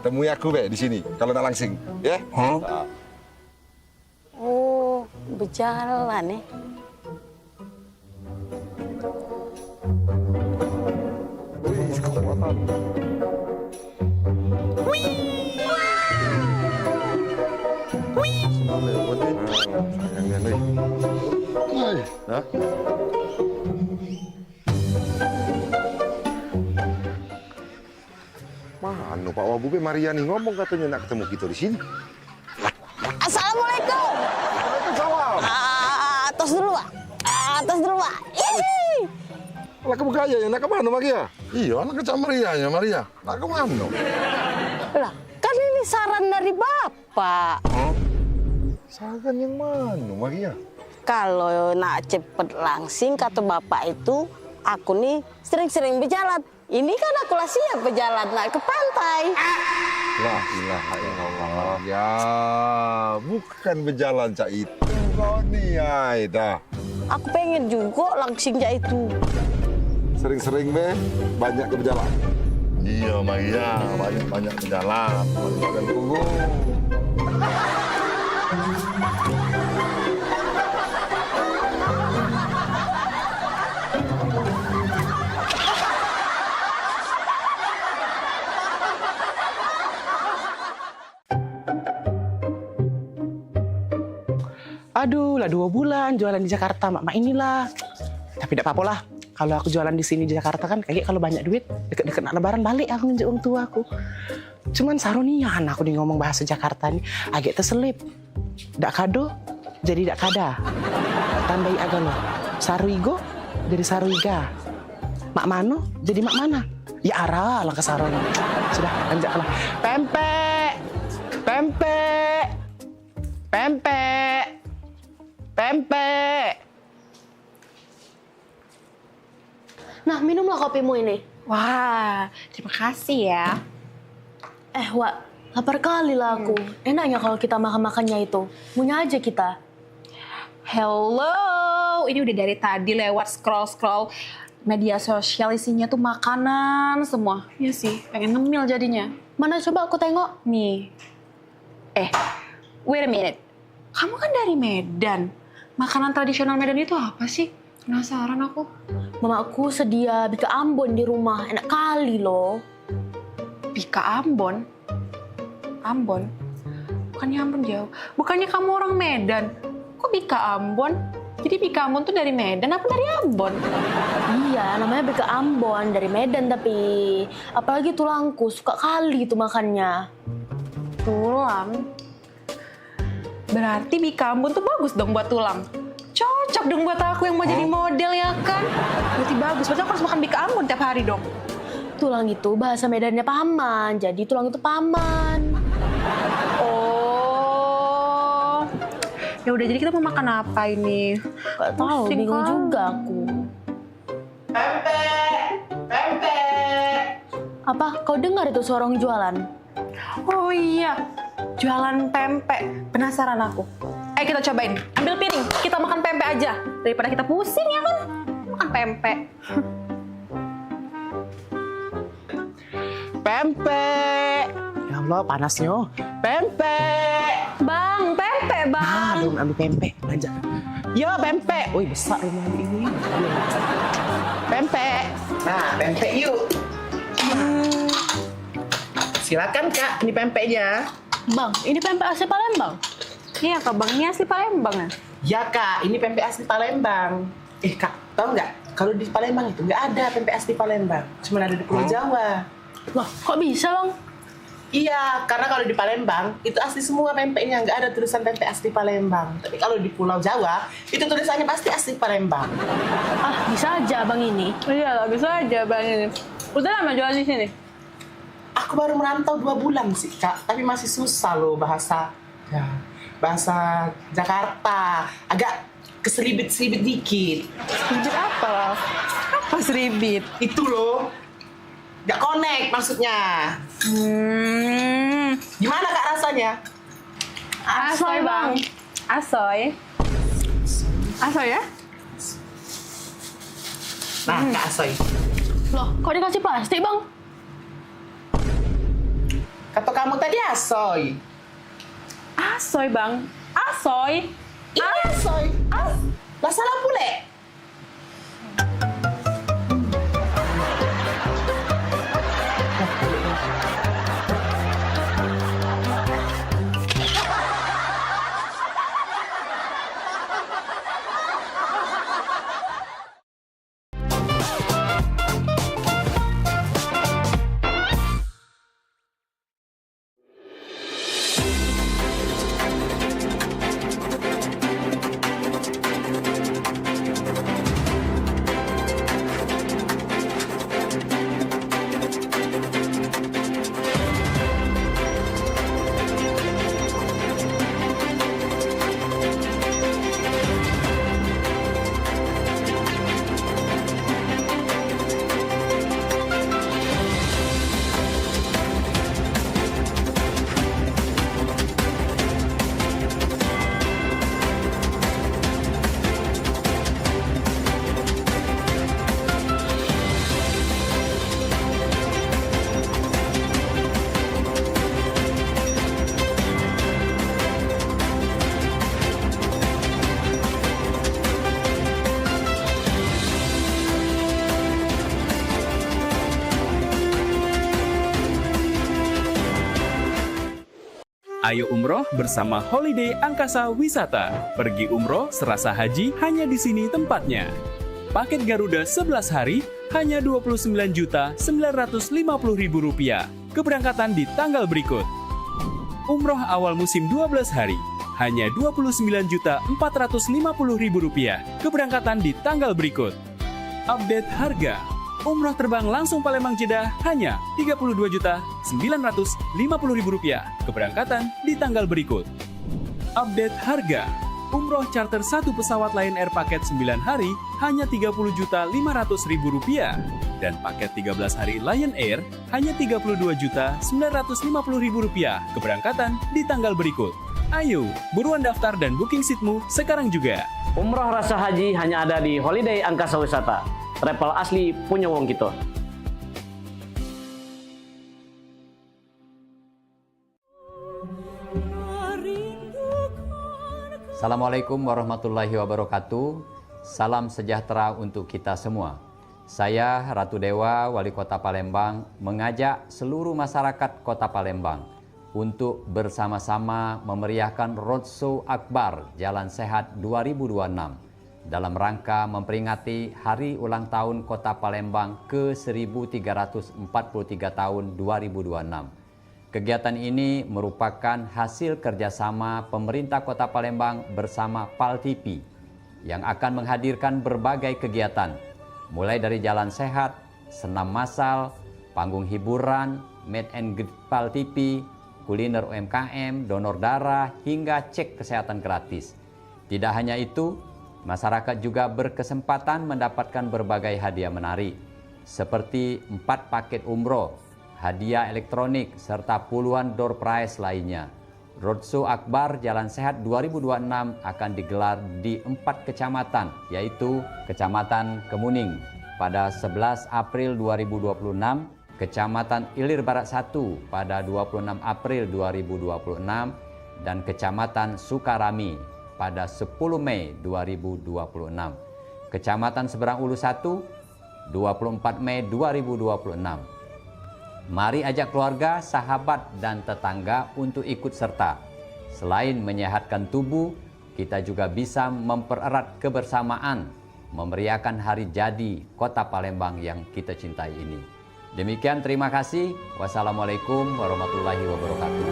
temui aku be di sini kalau nak langsing, ya? Oh, berjalan eh. Mana Pak Wabube Mariani ngomong katanya nak ketemu kita di sini. Assalamualaikum. Waalaikumsalam. Atas dulu pak. Atas dulu pak. Lah kamu kaya ya, nak kemana Maria? Iya, anak kecak Maria ya Maria. Nak kemana? Lah, kan ini saran dari bapak. Saran yang mana Maria? Kalau nak cepet langsing kata bapak itu, aku nih sering-sering berjalan. Ini kan aku lah siap berjalan nak ke pantai. La ilaha illallah. Ya, bukan berjalan cak itu. Kau nih dah. Aku pengen juga langsing cak itu. Sering-sering be, banyak ke berjalan. Iya Maria, banyak-banyak berjalan. Badan kurus. Aduh, lah 2 bulan jualan di Jakarta, mak inilah. Tapi tidak apa-apa lah. Kalau aku jualan di sini di Jakarta kan, kayak kalau banyak duit, deket-deket nak lebaran balik aku nginjek orang tua aku. Cuman sarunian aku nih ngomong bahasa Jakarta nih, agak terselip. Dak kado, jadi dak kada. Tambahi agak lo. Saruigo, jadi saruiga. Mak mano, jadi mak mana. Ya arah lah ke sarong. Sudah, lanjutlah. Pempek, pempek, pempek, pempek. Nah, minumlah kopimu ini. Wah, terima kasih ya. Wak, lapar kali lah aku. Enaknya kalau kita makan-makannya itu. Punya aja kita. Hello, ini udah dari tadi lewat scroll-scroll media sosial, isinya tuh makanan semua. Iya sih, pengen ngemil jadinya. Mana coba aku tengok. Nih. Wait a minute. Kamu kan dari Medan. Makanan tradisional Medan itu apa sih? Penasaran aku. Mamaku sedia bika Ambon di rumah. Enak kali loh. Bika Ambon? Ambon? Bukannya Ambon jauh. Bukannya kamu orang Medan. Kok Bika Ambon? Jadi Bika Ambon tuh dari Medan apa dari Ambon? Iya, namanya Bika Ambon. Dari Medan tapi. Apalagi tulangku. Suka kali itu makannya. Tulang? Berarti Bika Ambon tuh bagus dong buat tulang. Cocok dong buat aku yang mau jadi model ya kan? Berarti bagus, berarti aku harus makan Bika Ambon tiap hari dong. Tulang itu bahasa Medannya paman, jadi tulang itu paman. Oh, ya udah, jadi kita mau makan apa ini? Gak tahu, bingung juga aku. Pempek, pempek. Apa? Kau dengar itu suara orang jualan? Oh iya, jualan pempek. Penasaran aku. Kita cobain. Ambil piring, kita makan pempek aja. Daripada kita pusing ya kan? Makan pempek. Pempek. Ya Allah, panasnya. Pempek. Bang, pempek bang. Belum ambil pempek, belanja. Yo, pempek. Wih, besar rumah ini. Pempek. Nah, pempek yuk. Silakan Kak, ini pempeknya. Bang, ini pempek asli Palembang. Iya Kak, Bang, ini asli Palembang ya? Ya Kak, ini pempek asli Palembang. Kak, tahu nggak? Kalau di Palembang itu nggak ada pempek asli Palembang. Cuma ada di Pulau Jawa. Wah, kok bisa Bang? Iya, karena kalau di Palembang, itu asli semua pempeknya. Nggak ada tulisan pempek asli Palembang. Tapi kalau di Pulau Jawa, itu tulisannya pasti asli Palembang. Ah, bisa aja Bang ini. Iya, bisa aja Bang ini. Udah lama jualan di sini? Aku baru merantau 2 bulan sih Kak, tapi masih susah loh bahasa Jakarta, agak keseribit-seribit dikit. Seribit apa? Apa seribit? Itu loh, Nggak connect maksudnya. Gimana Kak rasanya? Asoy bang. Asoy. Asoy ya? Nah, Kak Asoy. Loh, kok dikasih plastik bang? Kata kamu tadi Asoy. Asoy bang. Asoy. Ini Asoy. Lah salah pule. Ayo umroh bersama Holiday Angkasa Wisata. Pergi umroh serasa haji hanya di sini tempatnya. Paket Garuda 11 hari hanya Rp29.950.000. Keberangkatan di tanggal berikut. Umroh awal musim 12 hari hanya Rp29.450.000. Keberangkatan di tanggal berikut. Update harga. Umroh terbang langsung Palembang Jeddah hanya Rp32.950.000. Keberangkatan di tanggal berikut. Update harga. Umroh charter 1 pesawat Lion Air paket 9 hari hanya Rp30.500.000. Dan paket 13 hari Lion Air hanya Rp32.950.000. Keberangkatan di tanggal berikut. Ayo, buruan daftar dan booking seatmu sekarang juga. Umroh rasa haji hanya ada di Holiday Angkasa Wisata. Travel asli punya wong kita. Assalamualaikum warahmatullahi wabarakatuh. Salam sejahtera untuk kita semua. Saya Ratu Dewa, Wali Kota Palembang, mengajak seluruh masyarakat Kota Palembang untuk bersama-sama memeriahkan Roadshow Akbar Jalan Sehat 2026 dalam rangka memperingati Hari Ulang Tahun Kota Palembang ke-1343 tahun 2026. Kegiatan ini merupakan hasil kerjasama pemerintah Kota Palembang bersama PAL TV yang akan menghadirkan berbagai kegiatan, mulai dari jalan sehat, senam massal, panggung hiburan, meet and greet PAL TV, kuliner UMKM, donor darah, hingga cek kesehatan gratis. Tidak hanya itu, masyarakat juga berkesempatan mendapatkan berbagai hadiah menarik, seperti 4 paket umroh, hadiah elektronik, serta puluhan door prize lainnya. Roadshow Akbar Jalan Sehat 2026 akan digelar di 4 kecamatan, yaitu Kecamatan Kemuning pada 11 April 2026, Kecamatan Ilir Barat 1 pada 26 April 2026, dan Kecamatan Sukarami pada 10 Mei 2026. Kecamatan Seberang Ulu 1, 24 Mei 2026. Mari ajak keluarga, sahabat, dan tetangga untuk ikut serta. Selain menyehatkan tubuh, kita juga bisa mempererat kebersamaan, memeriahkan hari jadi Kota Palembang yang kita cintai ini. Demikian, terima kasih. Wassalamualaikum warahmatullahi wabarakatuh.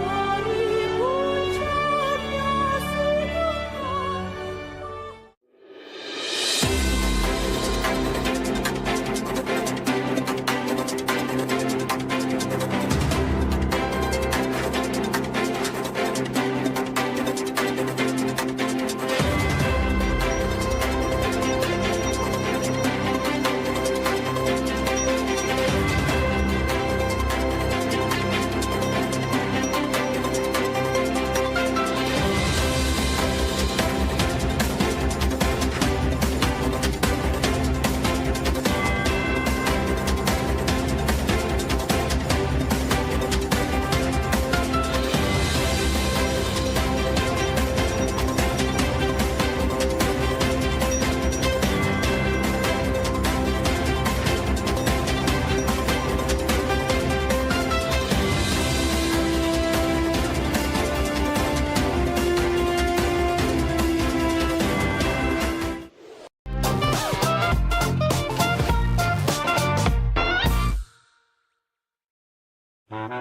Jadi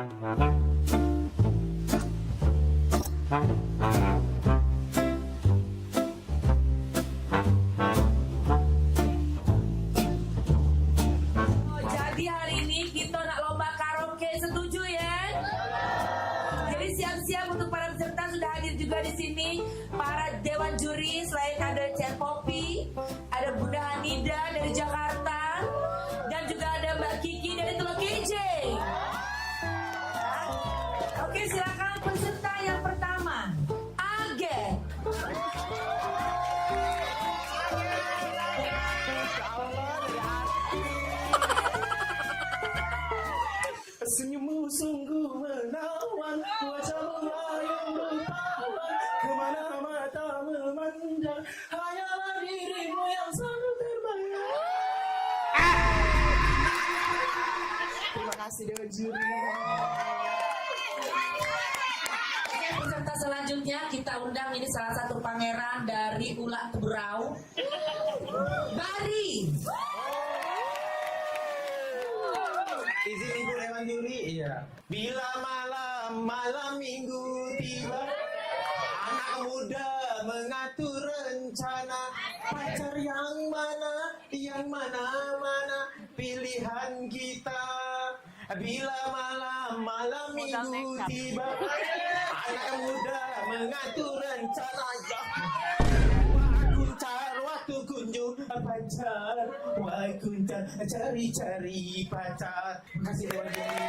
hari ini kita nak lomba karaoke, setuju ya? Jadi siap-siap untuk para peserta sudah hadir juga di sini para dewan juri. Selain ada Cek Popi, ada Bunda Hanida dari Jakarta, dan juga ada Mbak Kiki dari Teluk KJ. Oke, silakan peserta yang pertama, Age. Senyummu sungguh menawan, wajahmu yang rupawan, kemana mata memandang, hanyalah dirimu yang selalu terbayang. Terima kasih Dewan Juri. Oke, peserta selanjutnya kita undang, ini salah satu pangeran dari Ulak Teberau, Bari. Izin Ibu Dewan Juri, iya. Bila malam minggu tiba, anak muda mengatur rencana, pacar yang mana pilihan kita. Bila malam minggu tiba, anak muda mengatur rencana. Waktu kunjung pacar, wah kunjung cari pacar. Terima kasih Dewan Juri.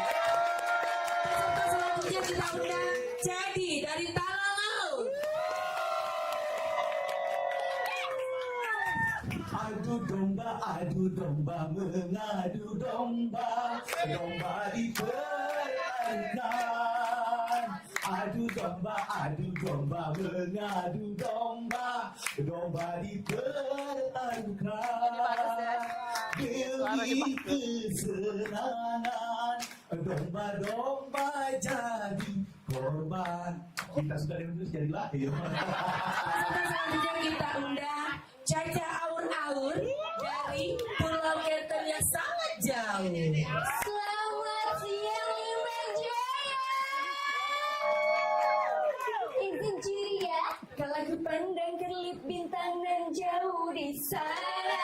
Peserta selanjutnya kita undang Jadi dari Tanah Laut. Adu domba, mengadu domba, domba di perairan. Adu domba, mengadu domba, domba di perairan. Demi kesenangan, domba-domba jadi korban. Kita sudah lulus jadi lahir. Peserta selanjutnya kita undang Caca Aur-Aur dari Pulau Keten yang sangat jauh. Selamat siang Limbang Jaya. Izin juri ya, kalau aku pandang kerlip bintang dan jauh di sana.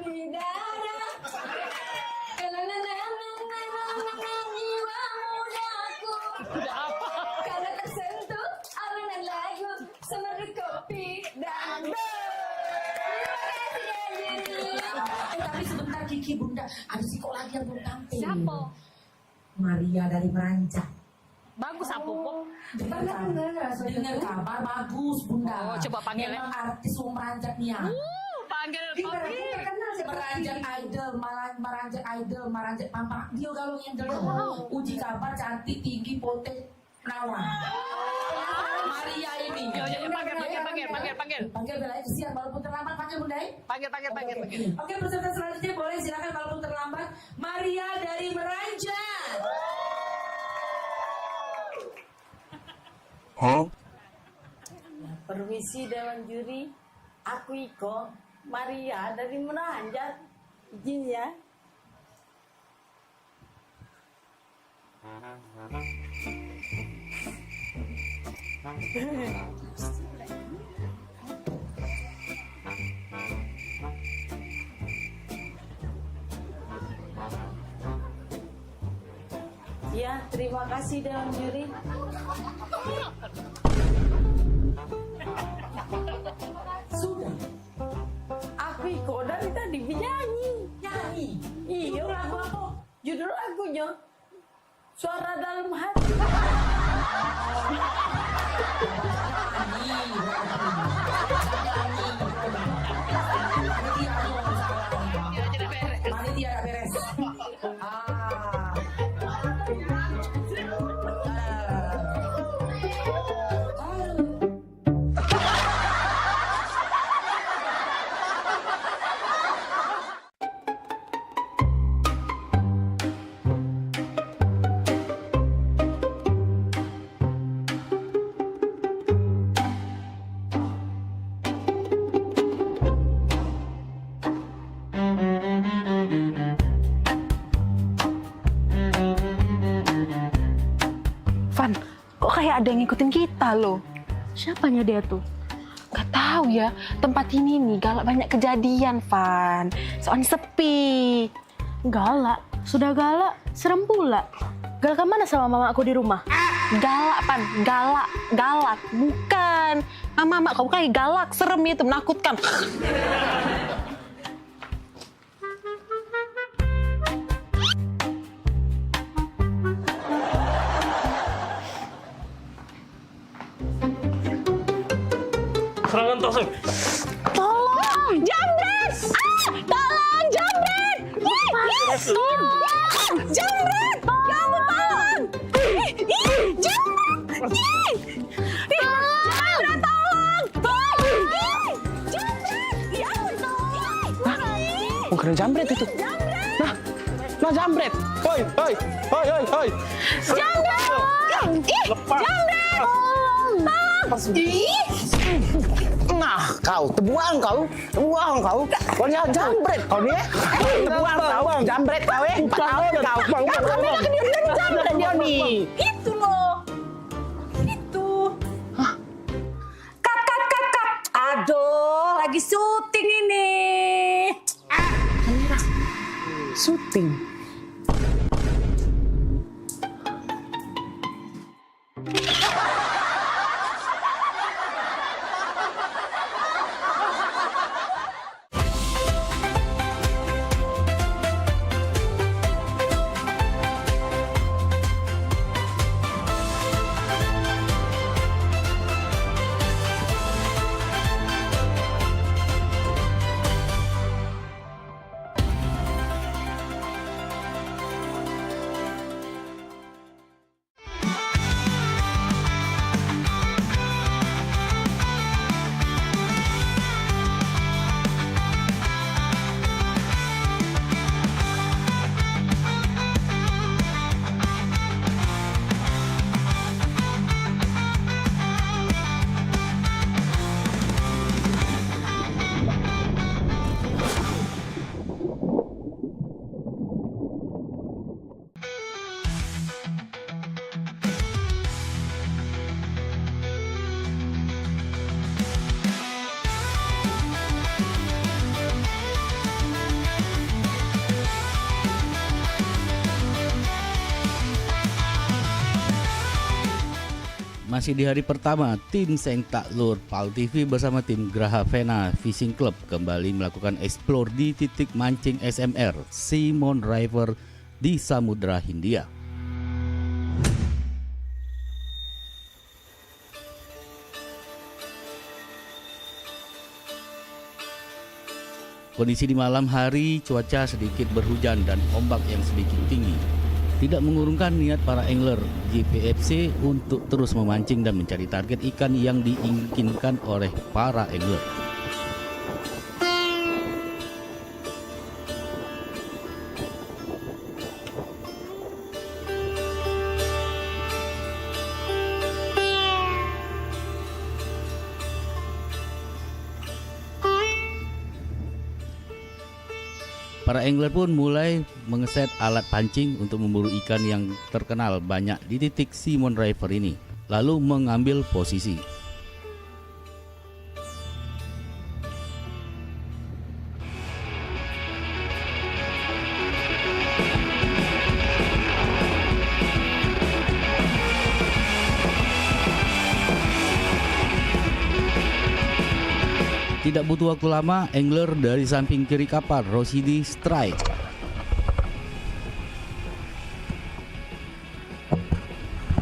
Di dada. Jiwa mudaku. Karena tersentuh alunan lagu semeru kopi dan Tapi sebentar Kiki Bunda, ada si kok lagi yang belum tampil. Siapa? Maria dari Meranjak. Bagus apa kok? Dengar kabar bagus Bunda. Oh, coba panggil ya. Memang artis wong Meranjak nih ya. Panggil Meranjak idol, Meranjak pampak. Dia kalau yang uji kabar cantik, tinggi, poten, perawan. Maria ini. Panggil. Panggil belai kesian walaupun terlambat, panggil Bunda. Panggil. Oke, peserta selanjutnya boleh silakan walaupun terlambat. Maria dari Meranjak. Permisi Dewan Juri, aku Iko, Maria dari Meranjak. Izin ya. Ya, terima kasih Dewan Juri. Sudah. Aku Iko dari tadi nyanyi. Iya. Judul lagu apa? Judul lagunya Suara Dalam Hati. Panitia ada beres. ada yang ngikutin kita loh. Siapanya dia tuh? Gak tahu ya, tempat ini nih galak banyak kejadian, Van. Soalnya sepi. Galak? Sudah galak, serem pula. Galak mana sama mama aku di rumah? Galak, Pan. Galak. Bukan. Mama kamu kan galak, serem itu, menakutkan. Serangan tosuk. Tolong, jambret! Tolong, jambret! Tolong, jambret! Ya ampun, tolong! Jambret! Jambret, tolong! Jambret! Ya ampun, tolong! Bukan jambret itu. Nah jambret. Hoi. Jambret! Lepas. Jambret! Nah, kau tebuang kau. Kau ni jambret kau ni. Tebuang kau, jambret kau 4 tahun kau. Kau ni jambret dia ni. Itu loh. Itu. Kat. Aduh, lagi syuting ini. Syuting. Masih di hari pertama, tim Seng Taklur PAL TV bersama tim Graha Vena Fishing Club kembali melakukan explore di titik mancing SMR Simon River di Samudra Hindia. Kondisi di malam hari, cuaca sedikit berhujan dan ombak yang sedikit tinggi tidak mengurungkan niat para angler GPFC untuk terus memancing dan mencari target ikan yang diinginkan oleh para angler. Para angler pun mulai mengeset alat pancing untuk memburu ikan yang terkenal banyak di titik Simon River ini, lalu mengambil posisi. Tidak butuh waktu lama, angler dari samping kiri kapal Rosidi strike.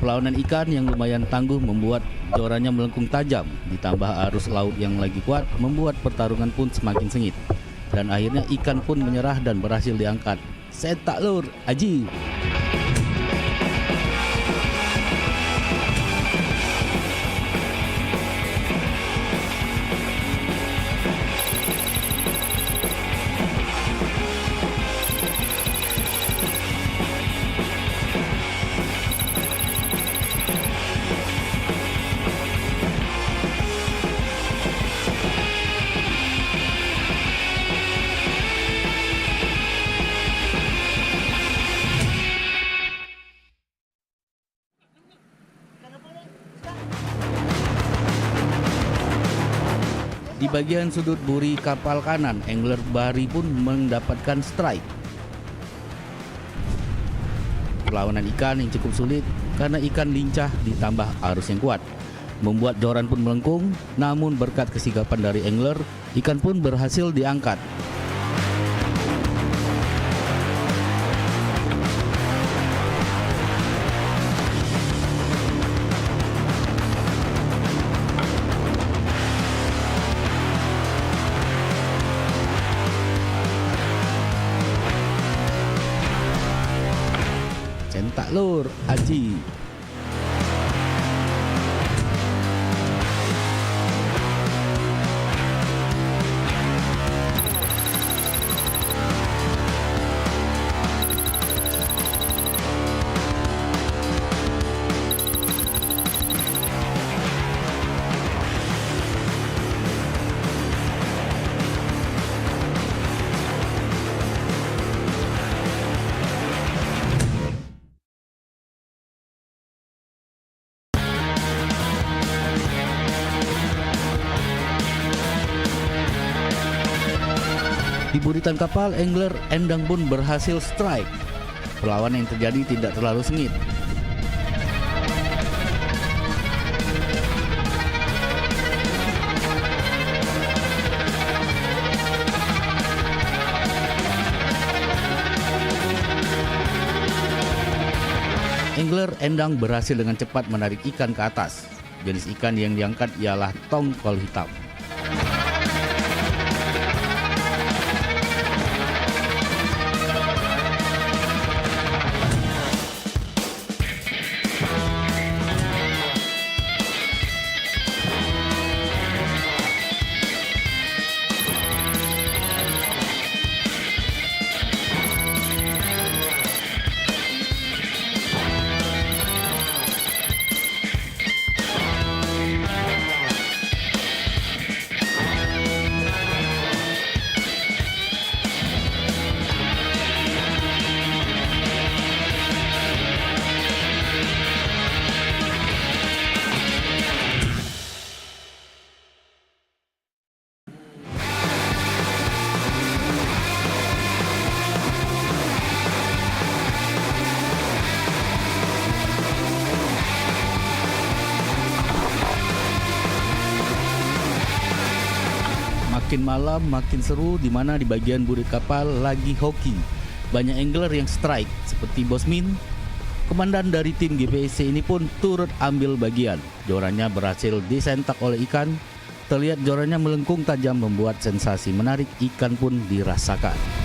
Perlawanan ikan yang lumayan tangguh membuat jorannya melengkung tajam, ditambah arus laut yang lagi kuat membuat pertarungan pun semakin sengit. Dan akhirnya ikan pun menyerah dan berhasil diangkat. Seng Taklur, Aji. Di bagian sudut buri kapal kanan, angler Bahri pun mendapatkan strike. Perlawanan ikan yang cukup sulit karena ikan lincah ditambah arus yang kuat, membuat joran pun melengkung. Namun berkat kesigapan dari angler, ikan pun berhasil diangkat. Centak lur, Aji. Di buritan kapal, angler Endang pun berhasil strike. Perlawanan yang terjadi tidak terlalu sengit. Angler Endang berhasil dengan cepat menarik ikan ke atas. Jenis ikan yang diangkat ialah tongkol hitam. Makin malam makin seru, di mana di bagian burit kapal lagi hoki. Banyak angler yang strike seperti Bosmin. Komandan dari tim GPSC ini pun turut ambil bagian. Jorannya berhasil disentak oleh ikan. Terlihat jorannya melengkung tajam membuat sensasi menarik ikan pun dirasakan.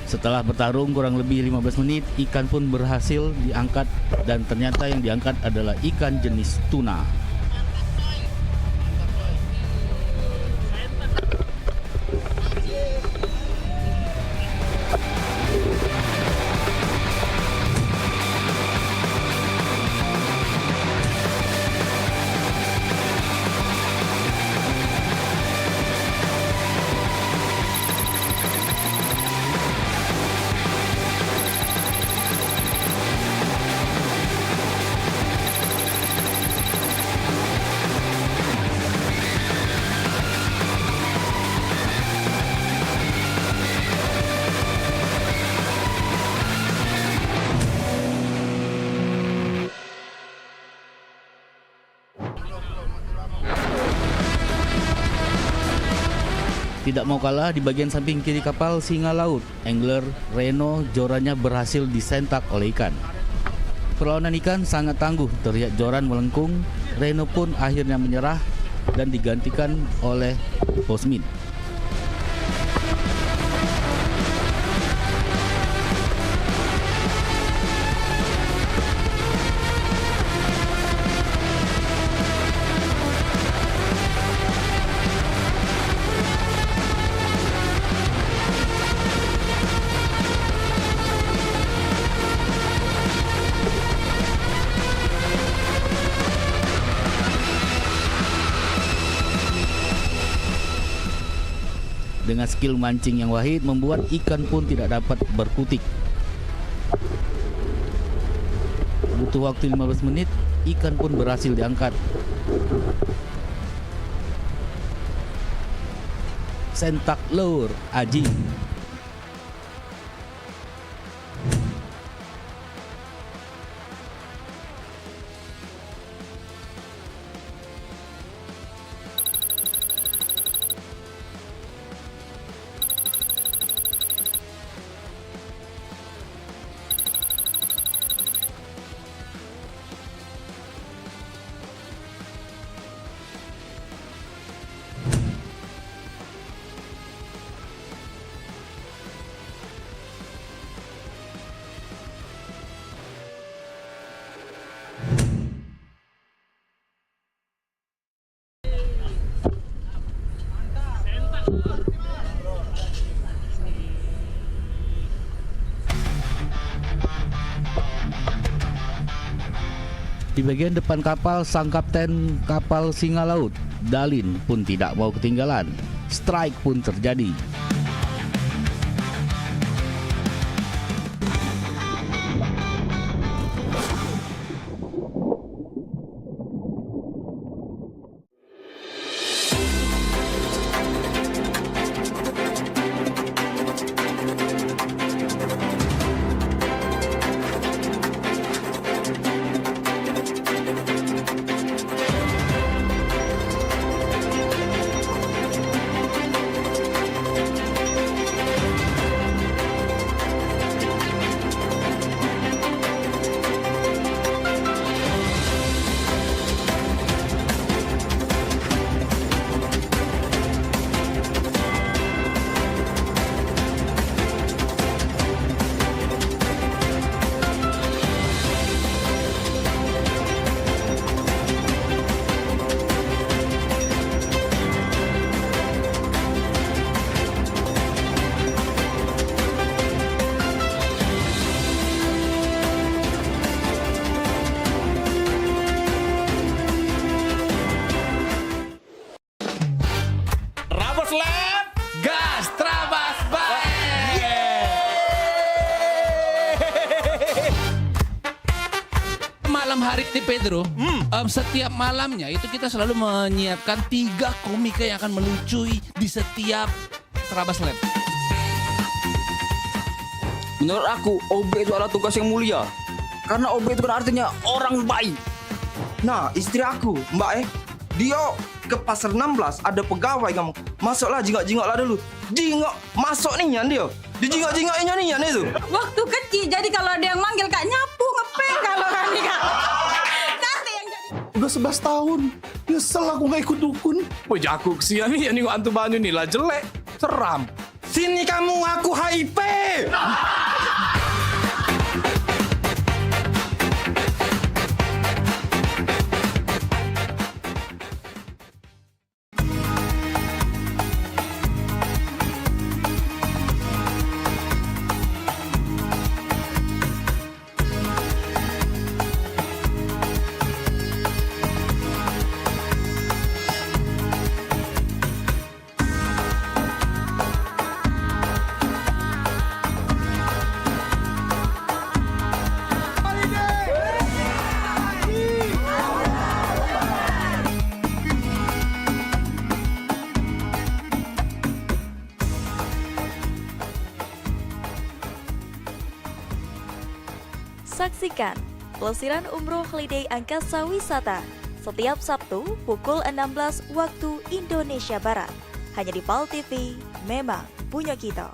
Setelah bertarung kurang lebih 15 menit, ikan pun berhasil diangkat dan ternyata yang diangkat adalah ikan jenis tuna. Tidak mau kalah di bagian samping kiri kapal Singa Laut, angler Reno jorannya berhasil disentak oleh ikan. Perlawanan ikan sangat tangguh, terlihat joran melengkung. Reno pun akhirnya menyerah dan digantikan oleh Bosmin. Dengan skill mancing yang Wahid membuat ikan pun tidak dapat berkutik. Butuh waktu 15 menit, ikan pun berhasil diangkat. Sentak lur Aji. Di bagian depan kapal, sang kapten kapal Singa Laut, Dalin, pun tidak mau ketinggalan. Strike pun terjadi. Malam hari ini Pedro, setiap malamnya itu kita selalu menyiapkan 3 komika yang akan melucui di setiap Terabas Lab. Menurut aku, OB itu adalah tugas yang mulia. Karena OB itu kan artinya orang baik. Nah, istri aku, Mbak dia ke pasar 16 ada pegawai kamu. Masuklah jingok-jingok lah dulu. Jingok masuk nih Yan dia. Dijingok-jingoknya nih Yan itu. Waktu kecil jadi kalau ada yang manggil Kak nyapu ngepek kalau kami Kak. Nanti yang jadi. Udah 11 tahun. Nyesel aku gak ikut dukun. Woi aku kesian nih yang antu banyu nih lah jelek. Seram. Sini kamu aku HIP. Saksikan pelesiran umroh Holiday Angkasa Wisata setiap Sabtu pukul 16 waktu Indonesia Barat. Hanya di PAL TV, memang punya kita.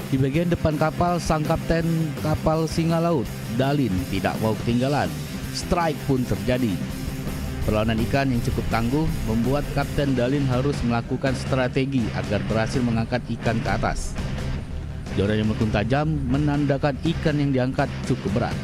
Di bagian depan kapal, sang kapten kapal Singa Laut, Dalin, tidak mau ketinggalan. Strike pun terjadi. Perlawanan ikan yang cukup tangguh membuat Kapten Dalin harus melakukan strategi agar berhasil mengangkat ikan ke atas. Joran yang melengkung tajam menandakan ikan yang diangkat cukup berat.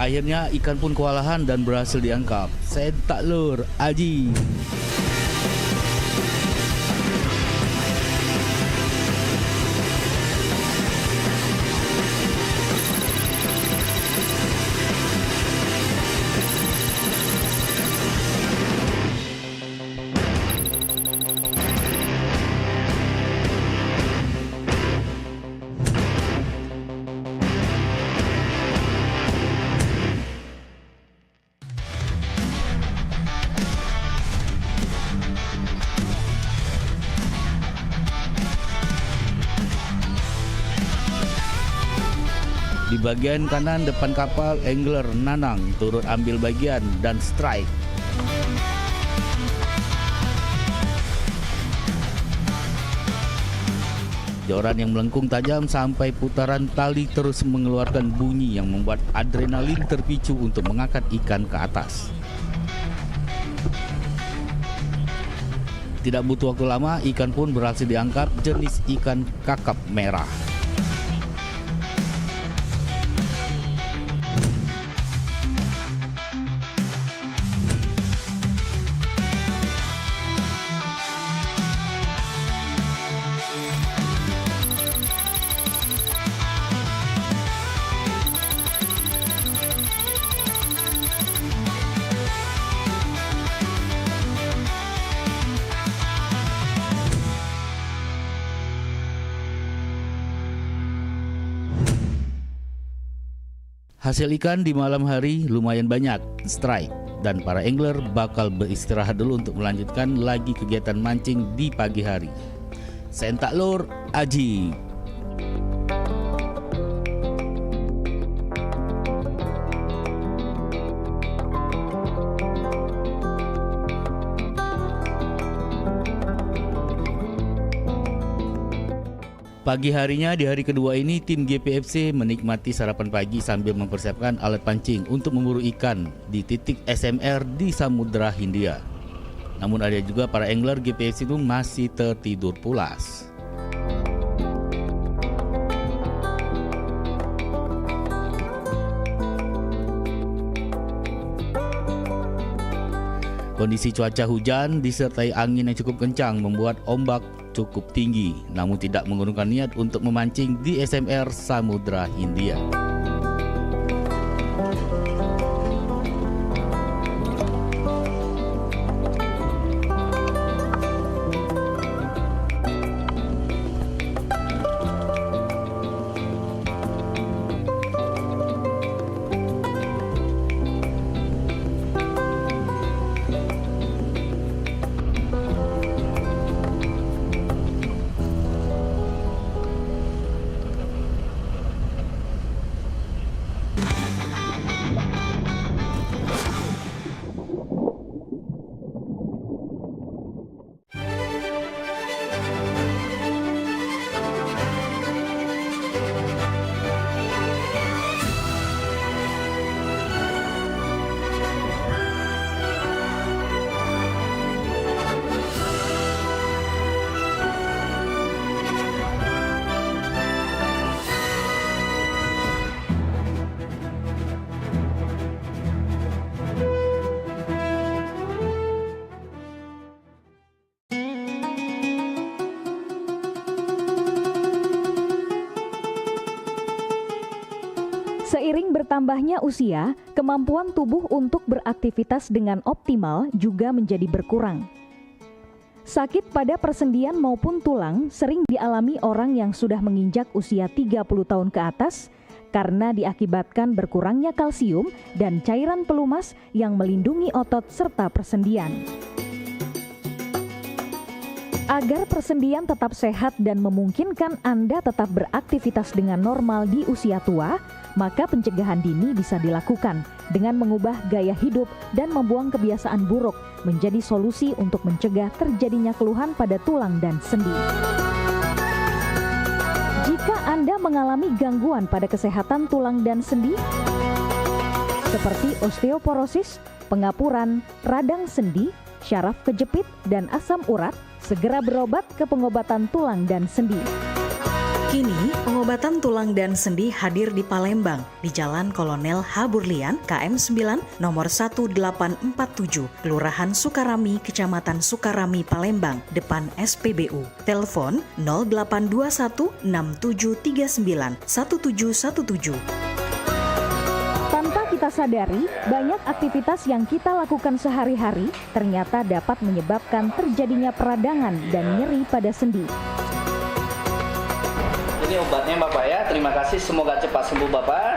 Akhirnya ikan pun kewalahan dan berhasil diangkat. Sentak lur, Aji. Di bagian kanan depan kapal, angler Nanang turut ambil bagian dan strike. Joran yang melengkung tajam sampai putaran tali terus mengeluarkan bunyi yang membuat adrenalin terpicu untuk mengangkat ikan ke atas. Tidak butuh waktu lama, ikan pun berhasil diangkat, jenis ikan kakap merah. Hasil ikan di malam hari lumayan banyak, strike, dan para angler bakal beristirahat dulu untuk melanjutkan lagi kegiatan mancing di pagi hari. Sentak lur, Aji. Pagi harinya di hari kedua ini tim GPFC menikmati sarapan pagi sambil mempersiapkan alat pancing untuk memburu ikan di titik SMR di Samudra Hindia. Namun ada juga para angler GPFC itu masih tertidur pulas. Kondisi cuaca hujan disertai angin yang cukup kencang membuat ombak cukup tinggi, namun tidak mengurungkan niat untuk memancing di SMR Samudra Hindia. Seiring bertambahnya usia, kemampuan tubuh untuk beraktivitas dengan optimal juga menjadi berkurang. Sakit pada persendian maupun tulang sering dialami orang yang sudah menginjak usia 30 tahun ke atas karena diakibatkan berkurangnya kalsium dan cairan pelumas yang melindungi otot serta persendian. Agar persendian tetap sehat dan memungkinkan Anda tetap beraktivitas dengan normal di usia tua, maka pencegahan dini bisa dilakukan dengan mengubah gaya hidup dan membuang kebiasaan buruk menjadi solusi untuk mencegah terjadinya keluhan pada tulang dan sendi. Jika Anda mengalami gangguan pada kesehatan tulang dan sendi, seperti osteoporosis, pengapuran, radang sendi, syaraf kejepit, dan asam urat, segera berobat ke pengobatan tulang dan sendi. Kini, pengobatan tulang dan sendi hadir di Palembang, di Jalan Kolonel H. Burlian, KM 9, nomor 1847, Kelurahan Sukarami, Kecamatan Sukarami, Palembang, depan SPBU. Telepon 0821 6739 1717. Tanpa kita sadari, banyak aktivitas yang kita lakukan sehari-hari ternyata dapat menyebabkan terjadinya peradangan dan nyeri pada sendi. Ini obatnya Bapak ya, terima kasih, semoga cepat sembuh Bapak.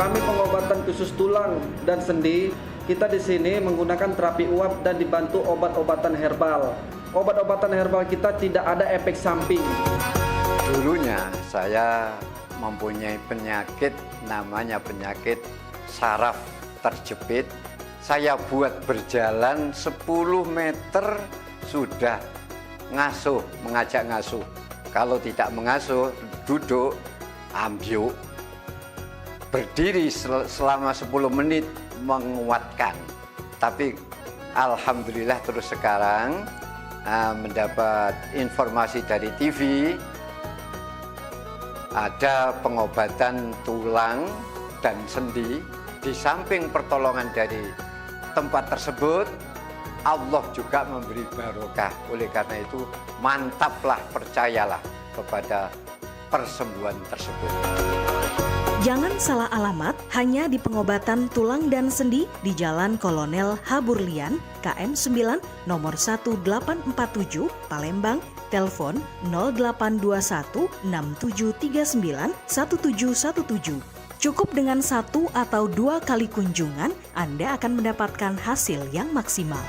Kami pengobatan khusus tulang dan sendi, kita di sini menggunakan terapi uap dan dibantu obat-obatan herbal. Obat-obatan herbal kita tidak ada efek samping. Dulunya saya mempunyai penyakit namanya penyakit saraf terjepit. Saya buat berjalan 10 meter sudah ngasuh, mengajak ngasuh. Kalau tidak mengasuh, duduk, ambyuk, berdiri selama 10 menit menguatkan. Tapi alhamdulillah terus sekarang mendapat informasi dari TV, ada pengobatan tulang dan sendi. Di samping pertolongan dari tempat tersebut, Allah juga memberi barokah. Oleh karena itu, mantaplah, percayalah kepada persembuhan tersebut. Jangan salah alamat, hanya di pengobatan tulang dan sendi di Jalan Kolonel H. Burlian, KM 9, nomor 1847, Palembang. Telepon 0821 6739 1717. Cukup dengan 1 atau 2 kali kunjungan, Anda akan mendapatkan hasil yang maksimal.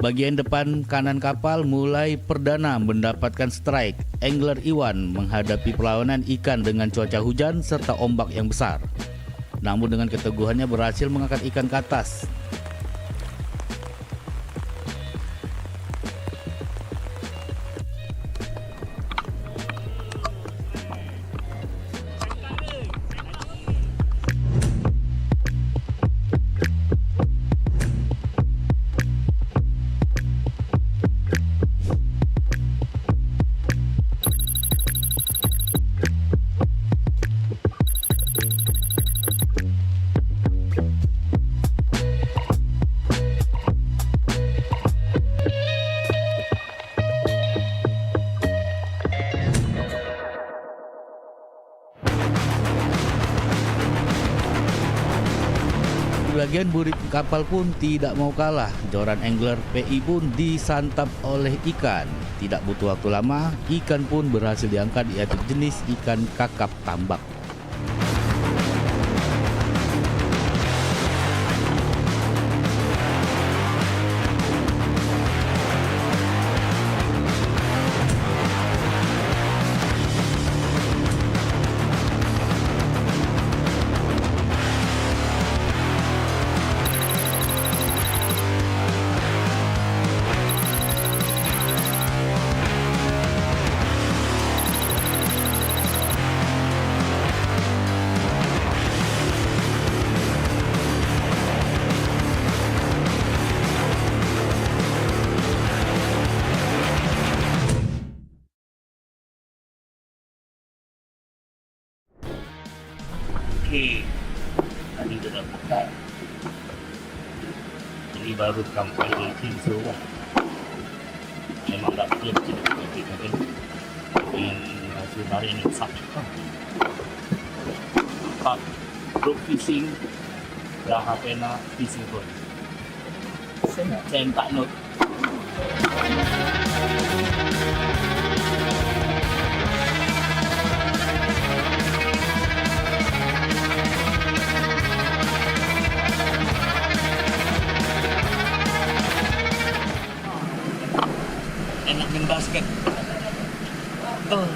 Bagian depan kanan kapal mulai perdana mendapatkan strike. Angler Iwan menghadapi perlawanan ikan dengan cuaca hujan serta ombak yang besar. Namun dengan keteguhannya berhasil mengangkat ikan ke atas. Bagian burit kapal pun tidak mau kalah. Joran angler PI pun disantap oleh ikan. Tidak butuh waktu lama, ikan pun berhasil diangkat, yaitu jenis ikan kakap tambak. Okey. Tadi dah buka. Ini baru kampai mungkin semua. Memang tak betul macam tu kan. Hasil hari ini sakit kan. Pak, group fishing dah pernah fishing pun. Saya tak note. Enak main basket. Betul.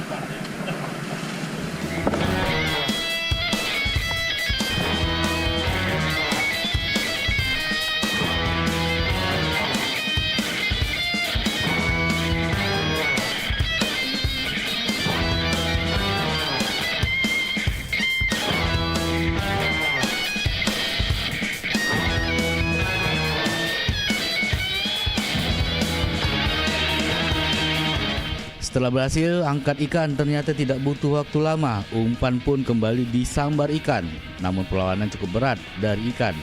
Setelah berhasil angkat ikan, ternyata tidak butuh waktu lama. Umpan pun kembali disambar ikan. Namun perlawanan cukup berat dari ikan.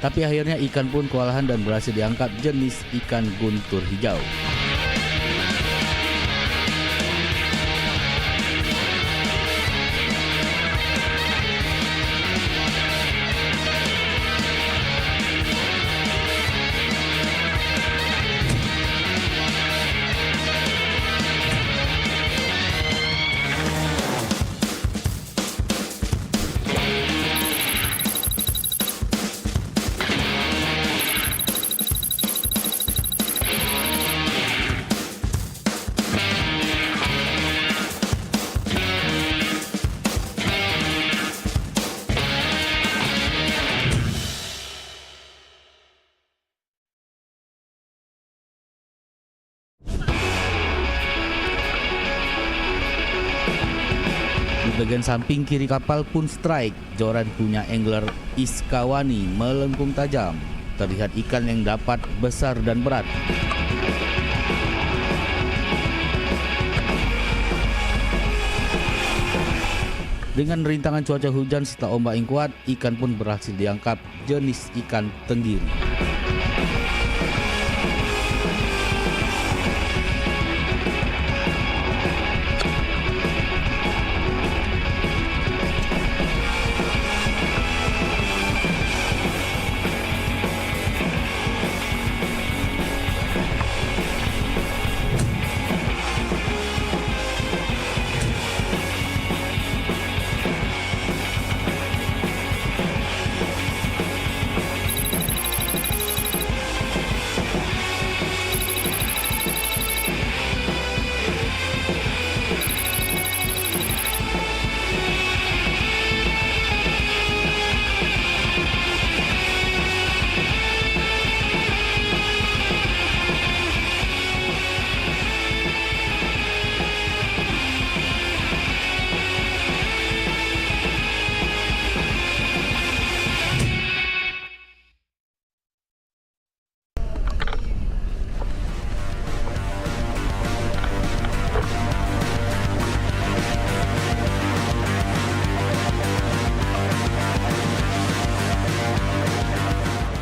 Tapi akhirnya ikan pun kewalahan dan berhasil diangkat, jenis ikan guntur hijau. Bagian samping kiri kapal pun strike. Joran punya angler Iskawani melengkung tajam. Terlihat ikan yang dapat besar dan berat. Dengan rintangan cuaca hujan serta ombak yang kuat, ikan pun berhasil diangkat, jenis ikan tenggiri.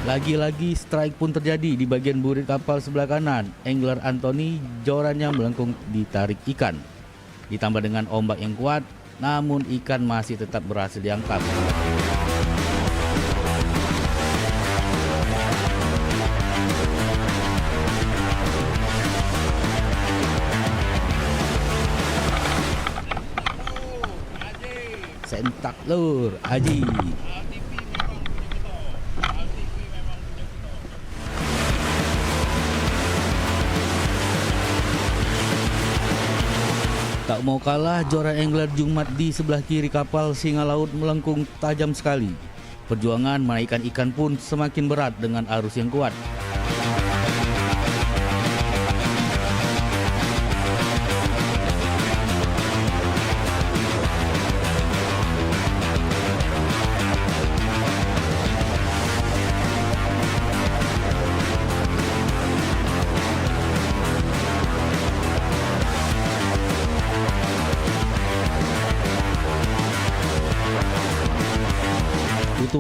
Lagi-lagi strike pun terjadi di bagian burit kapal sebelah kanan. Angler Anthony jorannya melengkung ditarik ikan. Ditambah dengan ombak yang kuat, namun ikan masih tetap berhasil diangkat. Sentak lur, Haji. Tak mau kalah, joran angler Jumat di sebelah kiri kapal singa laut melengkung tajam sekali. Perjuangan menaikkan ikan pun semakin berat dengan arus yang kuat.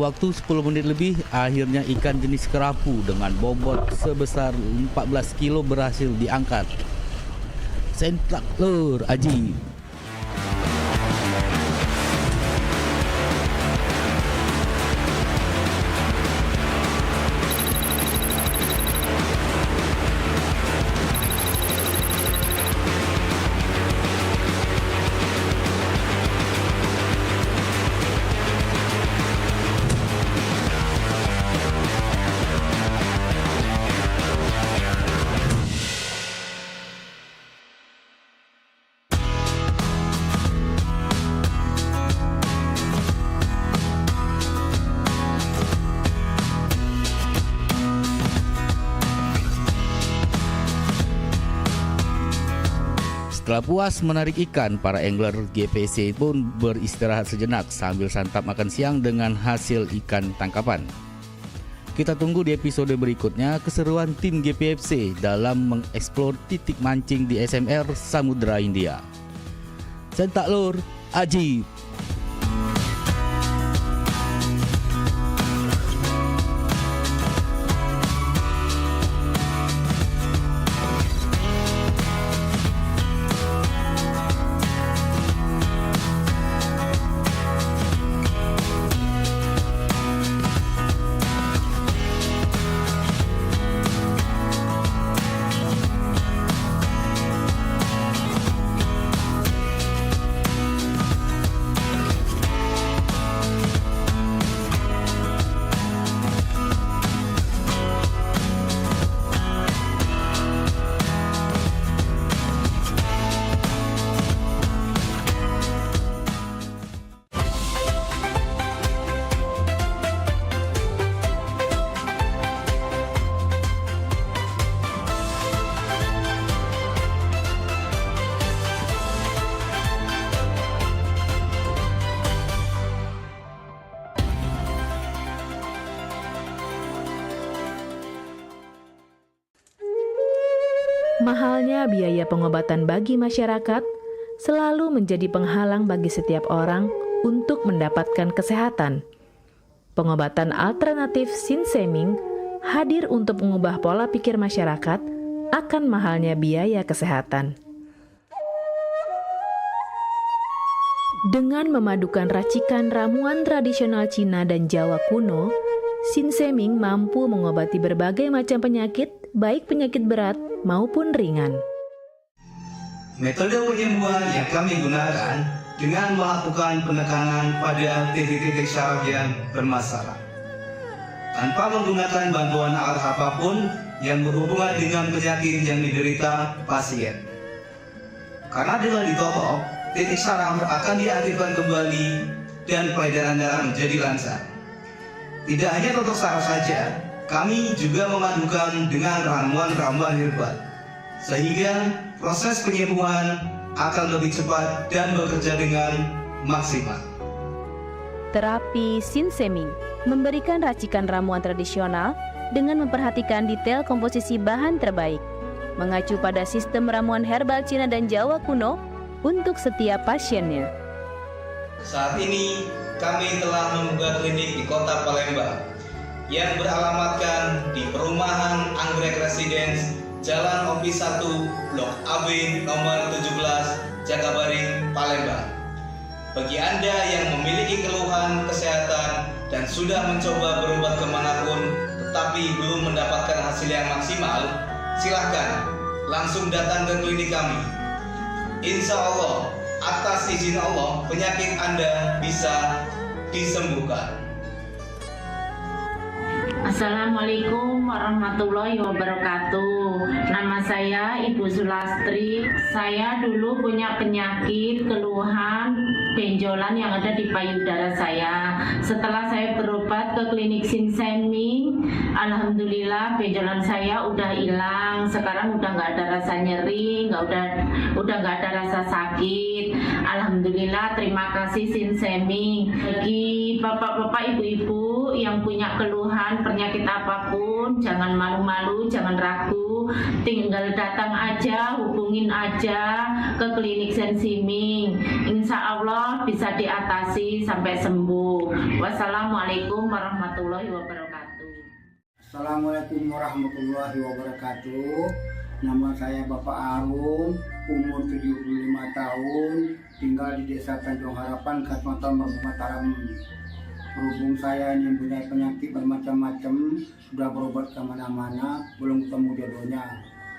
Butuh waktu 10 menit lebih, akhirnya ikan jenis kerapu dengan bobot sebesar 14 kilo berhasil diangkat. Sentak lur, Aji. Setelah puas menarik ikan, para angler GPC pun beristirahat sejenak sambil santap makan siang dengan hasil ikan tangkapan. Kita tunggu di episode berikutnya keseruan tim GPFC dalam mengeksplor titik mancing di SMR Samudra Hindia. Sentak lur, Aji. Mahalnya biaya pengobatan bagi masyarakat selalu menjadi penghalang bagi setiap orang untuk mendapatkan kesehatan. Pengobatan alternatif Sinseming hadir untuk mengubah pola pikir masyarakat akan mahalnya biaya kesehatan. Dengan memadukan racikan ramuan tradisional Cina dan Jawa kuno, Sinseming mampu mengobati berbagai macam penyakit, baik penyakit berat maupun ringan. Metode penyembuhan yang kami gunakan dengan melakukan penekanan pada titik-titik syaraf yang bermasalah, tanpa menggunakan bantuan alat apapun yang berhubungan dengan penyakit yang diderita pasien. Karena dengan ditotok, titik syaraf akan diaktifkan kembali dan peredaran darah menjadi lancar. Tidak hanya totok syaraf saja, kami juga memadukan dengan ramuan-ramuan herbal, sehingga proses penyembuhan akan lebih cepat dan bekerja dengan maksimal. Terapi Sinseming memberikan racikan ramuan tradisional dengan memperhatikan detail komposisi bahan terbaik, mengacu pada sistem ramuan herbal Cina dan Jawa kuno untuk setiap pasiennya. Saat ini kami telah membuka klinik di Kota Palembang yang beralamatkan di Perumahan Anggrek Residence, Jalan Opi 1, Blok AB nomor 17, Jakabaring, Palembang. Bagi Anda yang memiliki keluhan kesehatan dan sudah mencoba berobat kemanapun tetapi belum mendapatkan hasil yang maksimal, silahkan langsung datang ke klinik kami. Insya Allah, atas izin Allah, penyakit Anda bisa disembuhkan. Assalamualaikum warahmatullahi wabarakatuh. Nama saya Ibu Sulastri. Saya dulu punya penyakit keluhan benjolan yang ada di payudara saya. Setelah saya berobat ke klinik Sinseming, alhamdulillah benjolan saya udah hilang. Sekarang udah nggak ada rasa nyeri, udah nggak ada rasa sakit. Alhamdulillah, terima kasih Sinseming. Bagi bapak-bapak, ibu-ibu Ibu yang punya keluhan penyakit apapun, jangan malu-malu, jangan ragu, tinggal datang aja, hubungin aja ke klinik Sensiming. Insya Allah bisa diatasi sampai sembuh. Wassalamualaikum warahmatullahi wabarakatuh. Assalamualaikum warahmatullahi wabarakatuh. Nama saya Bapak Arun, umur 75 tahun, tinggal di Desa Tanjung Harapan, Kecamatan Mataram. Berhubung saya ini mempunyai penyakit bermacam-macam, sudah berobat kemana-mana, belum ketemu jodohnya.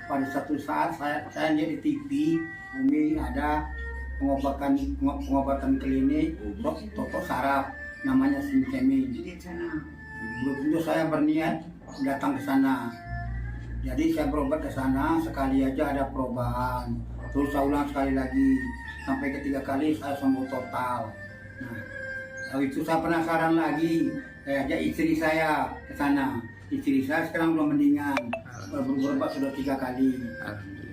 Pada satu saat saya lihat di TV, Umi ada pengobatan klinik, toko saraf, namanya Sinseming. Belum tentu saya berniat datang ke sana. Jadi saya berobat ke sana, sekali aja ada perubahan. Terus saya ulang sekali lagi, sampai ketiga kali saya sembuh total. Nah, kalau itu saya penasaran lagi, saya ajak istri saya ke sana. Istri saya sekarang belum mendingan, berobat sudah 3 kali.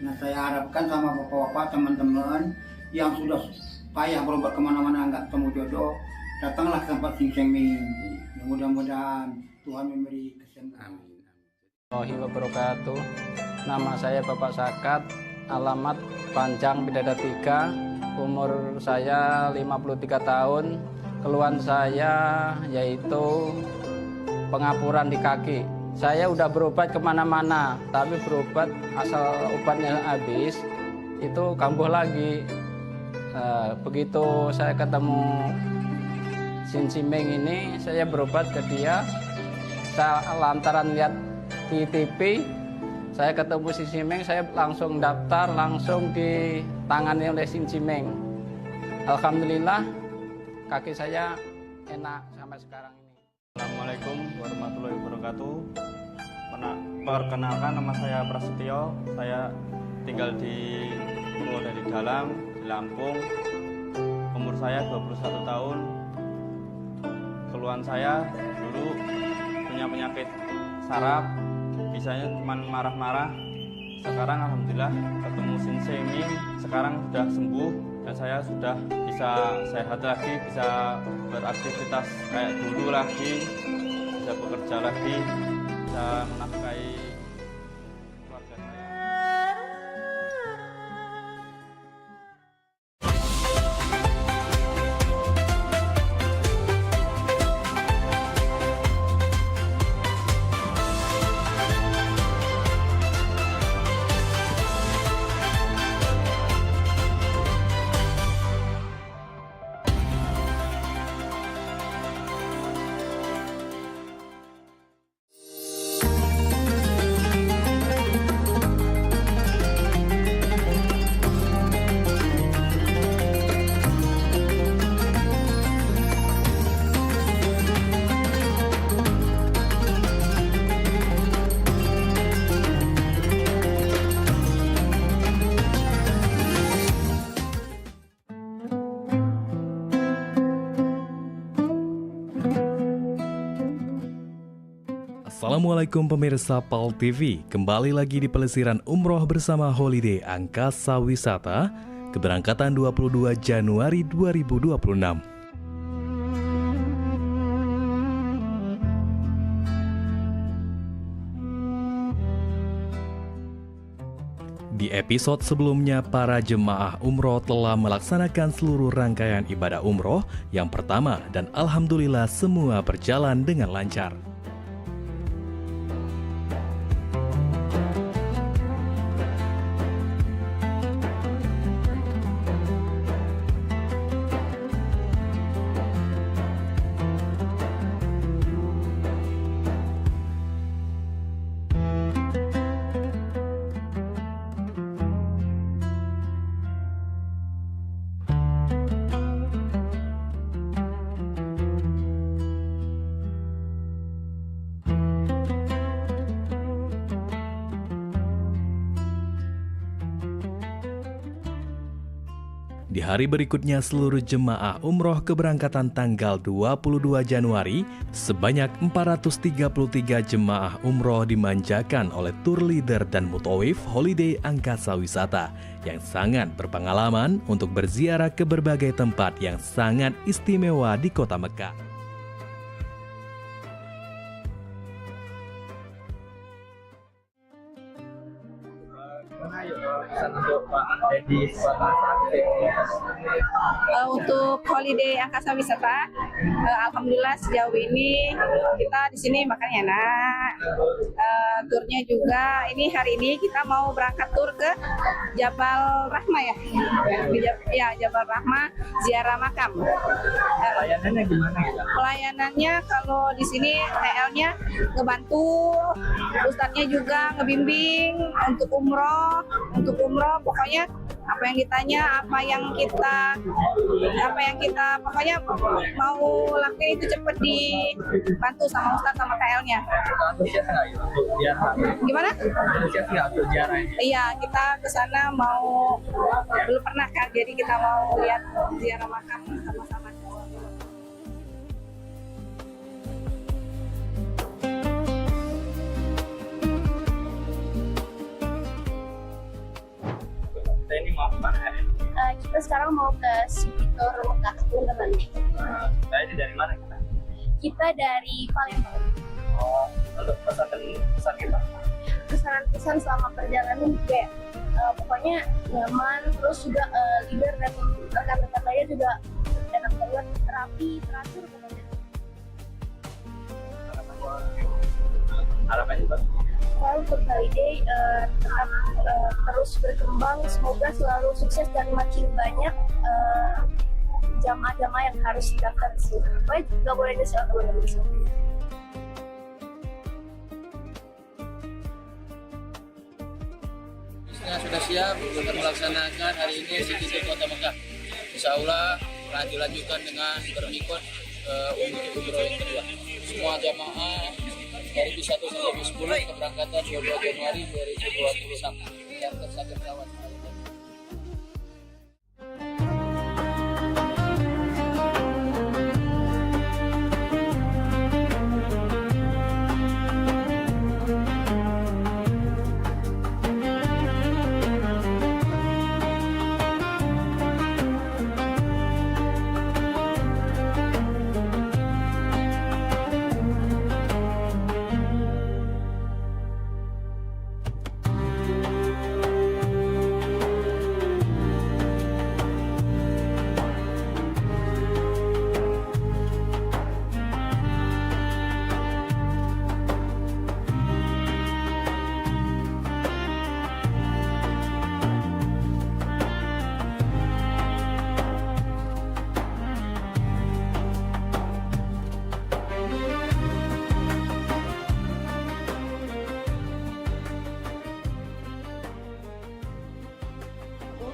Nah, saya harapkan sama bapak-bapak, teman-teman yang sudah payah berobat kemana-mana nggak ketemu jodoh, datanglah ke tempat Sinseming. Mudah-mudahan Tuhan memberi kesembuhan. Wabarakatuh. Nama saya Bapak Sakat, alamat Panjang Bidada 3, umur saya 53 tahun. Keluhan saya yaitu pengapuran di kaki. Saya udah berobat kemana-mana, tapi berobat asal obatnya habis, itu kambuh lagi. Begitu saya ketemu Sinseming ini, saya berobat ke dia. Saya lantaran lihat di TV, saya ketemu Sinseming, saya langsung daftar, langsung ditangani oleh Sinseming. Alhamdulillah, kaki saya enak sampai sekarang ini. Assalamualaikum warahmatullahi wabarakatuh. Perkenalkan, nama saya Prasetyo, saya tinggal di Purwodadi Dalam, di Lampung. Umur saya 21 tahun. Keluhan saya dulu punya penyakit saraf, bisanya cuma marah-marah. Sekarang alhamdulillah ketemu Sinseming, sekarang sudah sembuh dan saya sudah bisa sehat lagi, bisa beraktivitas kayak dulu lagi, bisa bekerja lagi, bisa menafkahi keluarga saya. Assalamualaikum pemirsa PAL TV, kembali lagi di pelesiran umroh bersama Holiday Angkasa Wisata, keberangkatan 22 Januari 2026. Di episode sebelumnya, para jemaah umroh telah melaksanakan seluruh rangkaian ibadah umroh yang pertama dan alhamdulillah semua berjalan dengan lancar. Di hari berikutnya seluruh jemaah umroh keberangkatan tanggal 22 Januari, sebanyak 433 jemaah umroh dimanjakan oleh tour leader dan mutawif Holiday Angkasa Wisata yang sangat berpengalaman untuk berziarah ke berbagai tempat yang sangat istimewa di kota Mekah. gimana yuk pesan untuk Pak Dedi Untuk holiday Angkasa Wisata, alhamdulillah sejauh ini kita di sini makannya enak. Turnya juga hari ini kita mau berangkat tur ke Jabal Rahma ya. Ya, Jabal Rahma ziarah makam. Pelayanannya gimana ya? Pelayanannya kalau di sini TL-nya ngebantu, ustadznya juga ngebimbing untuk umroh pokoknya apa yang ditanya, apa yang kita pokoknya mau lakuin itu cepet dibantu sama ustadz sama TL-nya. Antusias nggak untuk ziarah? Gimana? Antusias nggak untuk ziarah ini? Iya, kita kesana belum pernah kan, jadi kita mau lihat ziarah makam sama-sama. Ini mau kemana hari ini? Kita sekarang mau ke City Tour Mekah, teman-teman. Saya dari mana kita? Kita dari Palembang. Oh, untuk pesan kita? Pesan selama perjalanan kayak pokoknya nyaman, terus juga leader dan rekan-rekan lainnya juga enak banget, rapi, teratur pokoknya. Harapannya juga? Untuk holiday tetap terus berkembang, semoga selalu sukses dan makin banyak jamaah-jamaah yang harus daftar di sini. Pokoknya nggak boleh nyesel teman-teman. Sudah siap untuk melaksanakan hari ini City Tour Kota Mekah. Insya Allah lanjutkan dengan bermikot umroh yang kedua. Semua jamaah dari B1 sampai B10 keberangkatan 22 Januari 2021 yang tersakit kawan.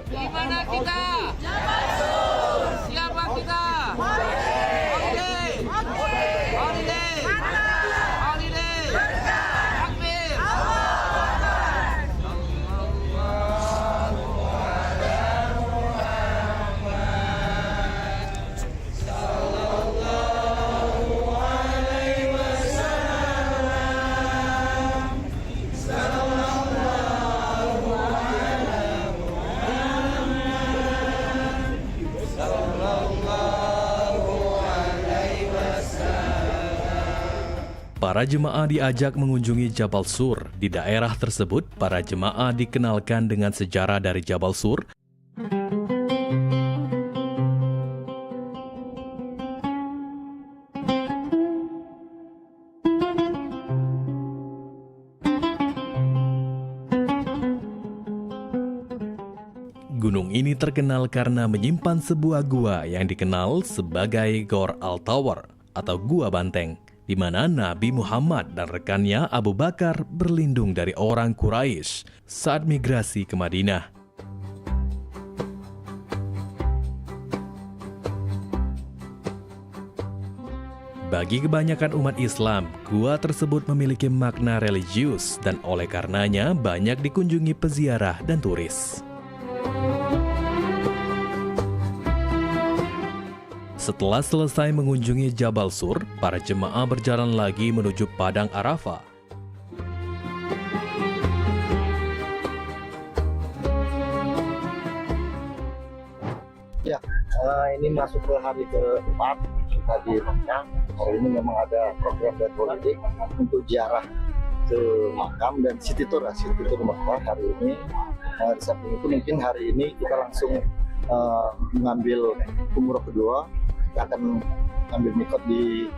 Gimana kita? Siapa kita? Holiday! Holiday! Holiday! Takbir! Para jemaah diajak mengunjungi Jabal Sur. Di daerah tersebut, para jemaah dikenalkan dengan sejarah dari Jabal Sur. Gunung ini terkenal karena menyimpan sebuah gua yang dikenal sebagai Gor Al-Tawar atau Gua Banteng, di mana Nabi Muhammad dan rekannya Abu Bakar berlindung dari orang Quraisy saat migrasi ke Madinah. Bagi kebanyakan umat Islam, gua tersebut memiliki makna religius dan oleh karenanya banyak dikunjungi peziarah dan turis. Setelah selesai mengunjungi Jabal Sur, para jemaah berjalan lagi menuju Padang Arafah. Ya, ini masuk ke hari keempat kita di Mekah. Hari ini memang ada program dan politik untuk ziarah ke makam dan City Tour Mekah hari ini Di samping itu mungkin hari ini kita langsung mengambil umroh kedua. Kita akan ambil mikot di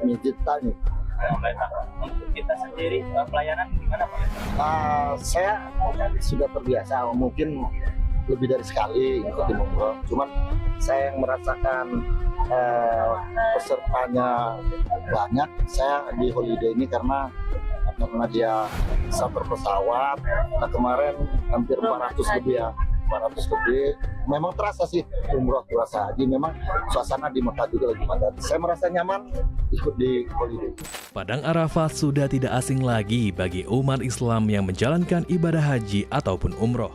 Mijita nih. Untuk kita sendiri pelayanan gimana Pak? Saya sudah terbiasa, mungkin lebih dari sekali ikuti umroh. Cuman saya yang merasakan pesertanya banyak. Saya di holiday ini karena dia charter pesawat. Nah, kemarin hampir 400 lebih ya. 400 lebih. Memang terasa sih umroh terasa. Jadi memang suasana di Mekah juga lagi padat. Saya merasa nyaman ikut di holiday. Padang Arafah sudah tidak asing lagi bagi umat Islam yang menjalankan ibadah haji ataupun umroh.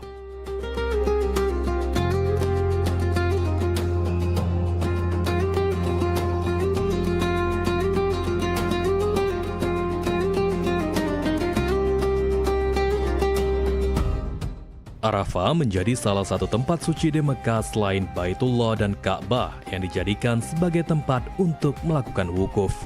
Arafah menjadi salah satu tempat suci di Mekah selain Baitullah dan Ka'bah yang dijadikan sebagai tempat untuk melakukan wukuf.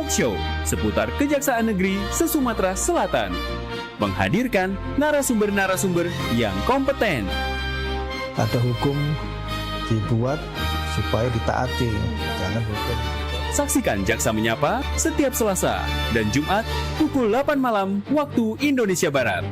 Show seputar Kejaksaan Negeri se-Sumatera Selatan menghadirkan narasumber-narasumber yang kompeten. Ada hukum dibuat supaya ditaati, jangan hukum. Saksikan Jaksa Menyapa setiap Selasa dan Jumat pukul 8 malam waktu Indonesia Barat.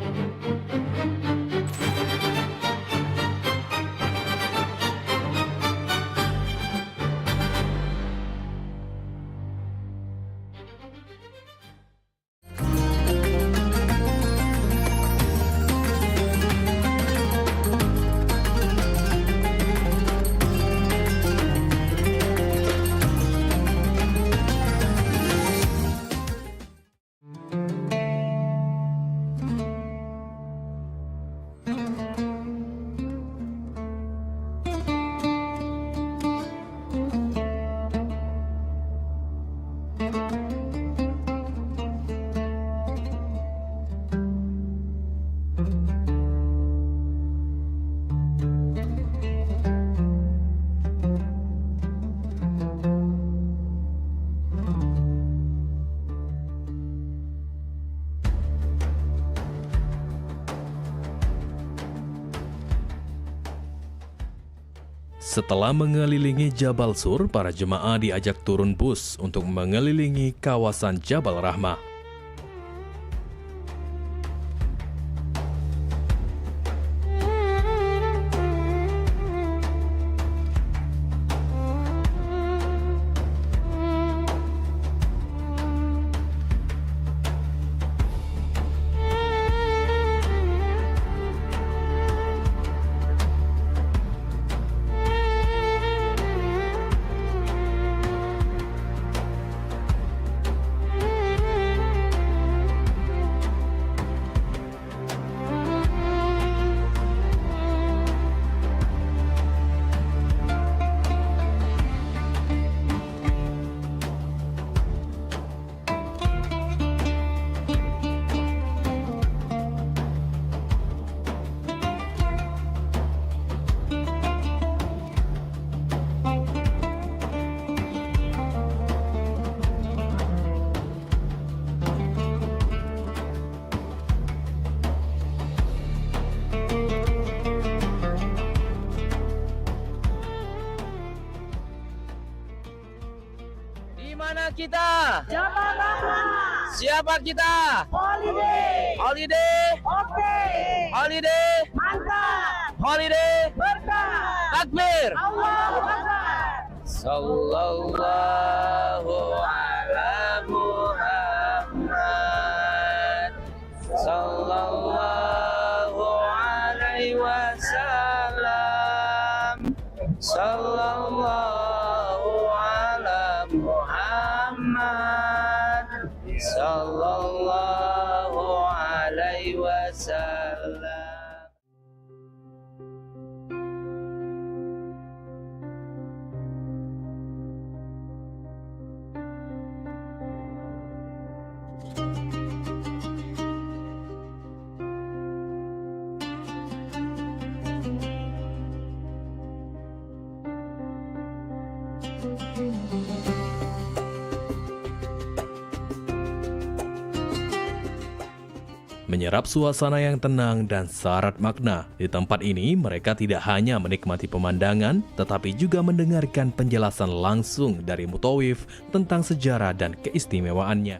Setelah mengelilingi Jabal Sur, para jemaah diajak turun bus untuk mengelilingi kawasan Jabal Rahmah. Di mana kita? Jabal Rahmah. Siapa kita? Holiday. Holiday. Oke. Holiday. Mantap. Holiday. Berkah. Takbir. Allahu Akbar. Sallallahu ala Muhammad. Sallallahu alaihi wasallam. Sallallahu ala Muhammad. Sallallahu alaihi wasallam. Menyerap suasana yang tenang dan syarat makna, di tempat ini mereka tidak hanya menikmati pemandangan, tetapi juga mendengarkan penjelasan langsung dari mutawif tentang sejarah dan keistimewaannya.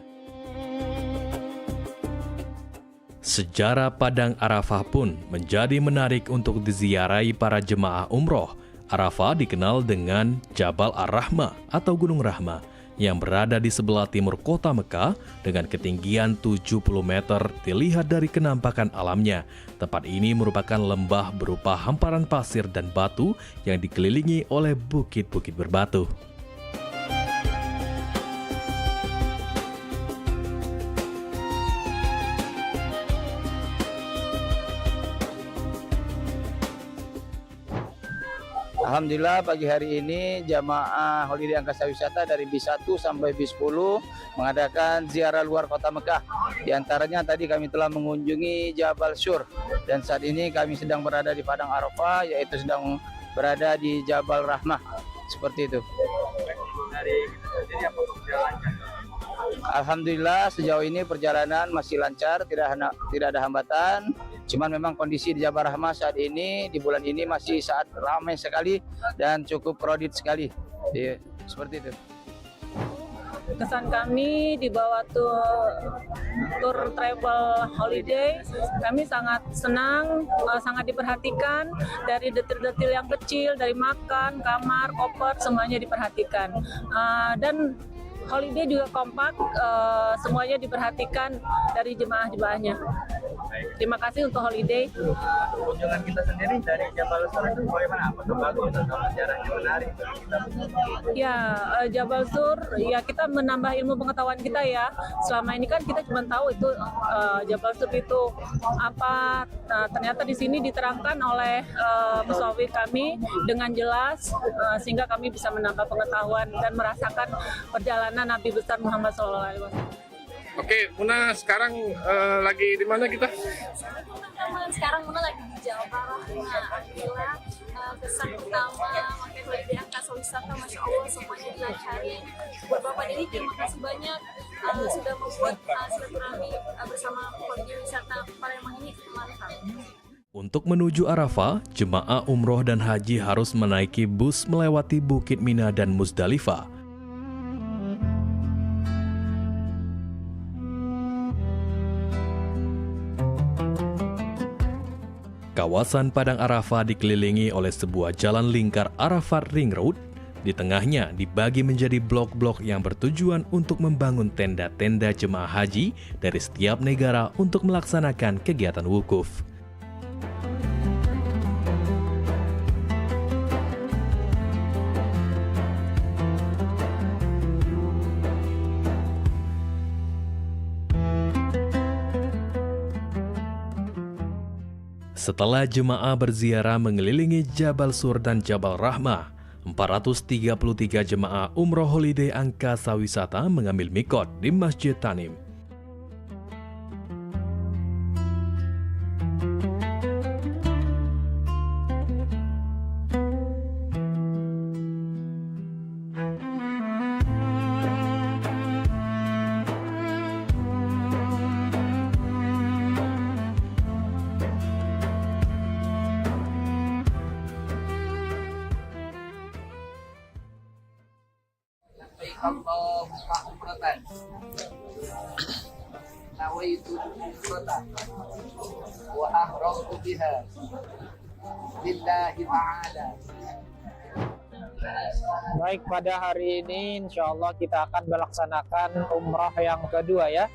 Sejarah Padang Arafah pun menjadi menarik untuk diziarahi para jemaah umroh. Arafah dikenal dengan Jabal Ar-Rahmah atau Gunung Rahmah, yang berada di sebelah timur kota Mekah dengan ketinggian 70 meter dilihat dari kenampakan alamnya. Tempat ini merupakan lembah berupa hamparan pasir dan batu yang dikelilingi oleh bukit-bukit berbatu. Alhamdulillah pagi hari ini jamaah Holiday Angkasa Wisata dari bis 1 sampai bis 10 mengadakan ziarah luar kota Mekah. Di antaranya tadi kami telah mengunjungi Jabal Sur dan saat ini kami sedang berada di Padang Arafah, yaitu sedang berada di Jabal Rahmah. Seperti itu. Alhamdulillah sejauh ini perjalanan masih lancar, tidak ada hambatan. Cuman memang kondisi di Jabal Rahmah saat ini, di bulan ini masih saat ramai sekali dan cukup crowded sekali. Seperti itu. Kesan kami di bawah tour travel holiday, kami sangat senang, sangat diperhatikan dari detil-detil yang kecil, dari makan, kamar, koper, semuanya diperhatikan. Dan holiday juga kompak, semuanya diperhatikan dari jemaah-jemaahnya. Terima kasih untuk holiday. Kunjungan kita sendiri dari Jabal Sur itu bagaimana? Apakah bagus atau sejarahnya menarik? Ya, Jabal Sur, ya kita menambah ilmu pengetahuan kita ya. Selama ini kan kita cuma tahu itu Jabal Sur itu apa. Nah, ternyata di sini diterangkan oleh musawir kami dengan jelas, sehingga kami bisa menambah pengetahuan dan merasakan perjalanan Nabi besar Muhammad SAW. Oke, Muna sekarang lagi di mana kita? Sekarang Muna lagi di Jabal Rahmah. Alhamdulillah kesan pertama pakai Holiday Angkasa Wisata, Masya Allah semuanya dilancarin. Buat Bapak Dedi terima kasih banyak sudah membuat silaturahmi bersama Holiday Wisata Palembang ini mantap. Untuk menuju Arafah, jemaah umroh dan haji harus menaiki bus melewati Bukit Mina dan Muzdalifah. Kawasan Padang Arafah dikelilingi oleh sebuah jalan lingkar Arafat Ring Road. Di tengahnya dibagi menjadi blok-blok yang bertujuan untuk membangun tenda-tenda jemaah haji dari setiap negara untuk melaksanakan kegiatan wukuf. Setelah jemaah berziarah mengelilingi Jabal Sur dan Jabal Rahmah, 433 jemaah umroh Holiday Angkasa Wisata mengambil mikot di Masjid Tanim. Allahumma umratan. Nawaitu umratan wa ahramtu biha lillahi ta'ala. Baik, pada hari ini insya Allah kita akan melaksanakan umroh yang kedua ya,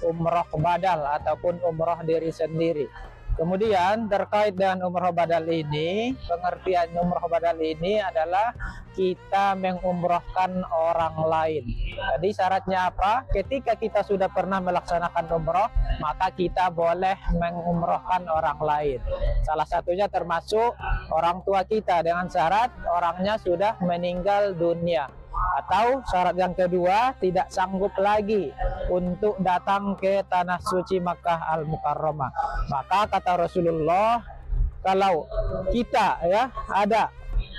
umroh badal ataupun umroh diri sendiri. Kemudian terkait dengan umroh badal ini, pengertian umroh badal ini adalah kita mengumrohkan orang lain. Jadi syaratnya apa? Ketika kita sudah pernah melaksanakan umroh, maka kita boleh mengumrohkan orang lain. Salah satunya termasuk orang tua kita dengan syarat orangnya sudah meninggal dunia. Atau syarat yang kedua, tidak sanggup lagi untuk datang ke tanah suci Makkah Al-Mukarramah. Maka kata Rasulullah, kalau kita ya ada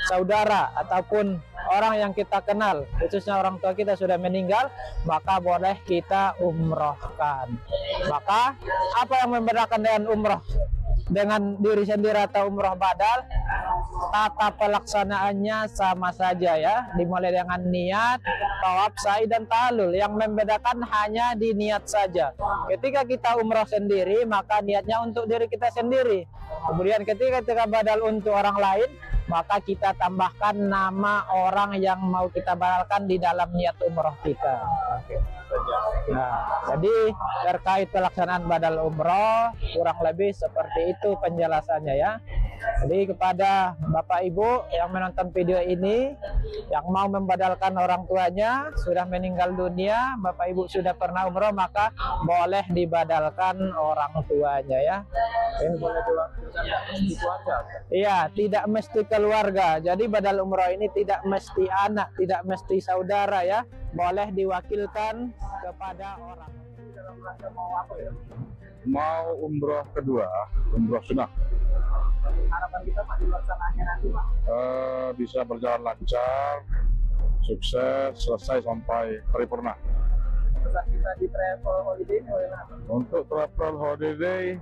saudara ataupun orang yang kita kenal, khususnya orang tua kita sudah meninggal, maka boleh kita umrohkan. Maka apa yang membedakan dengan umroh dengan diri sendiri atau umroh badal? Tata pelaksanaannya sama saja ya, dimulai dengan niat, tawaf, sa'i dan ta'allul. Yang membedakan hanya di niat saja. Ketika kita umroh sendiri, maka niatnya untuk diri kita sendiri. Kemudian ketika badal untuk orang lain, maka kita tambahkan nama orang yang mau kita badalkan di dalam niat umroh kita. Nah, jadi terkait pelaksanaan badal umroh kurang lebih seperti itu penjelasannya ya. Jadi kepada Bapak Ibu yang menonton video ini, yang mau membadalkan orang tuanya sudah meninggal dunia, Bapak Ibu sudah pernah umroh, maka boleh dibadalkan orang tuanya ya. Iya, tidak mesti keluarga. Jadi badal umroh ini tidak mesti anak, tidak mesti saudara ya. Boleh diwakilkan kepada orang. Mau umroh kedua, umroh sunnah. Harapan kita Pak dilaksanakannya nanti Pak? Bisa berjalan lancar, sukses, selesai sampai paripurna. Pesan kita di travel holiday ini bagaimana? Untuk travel holiday,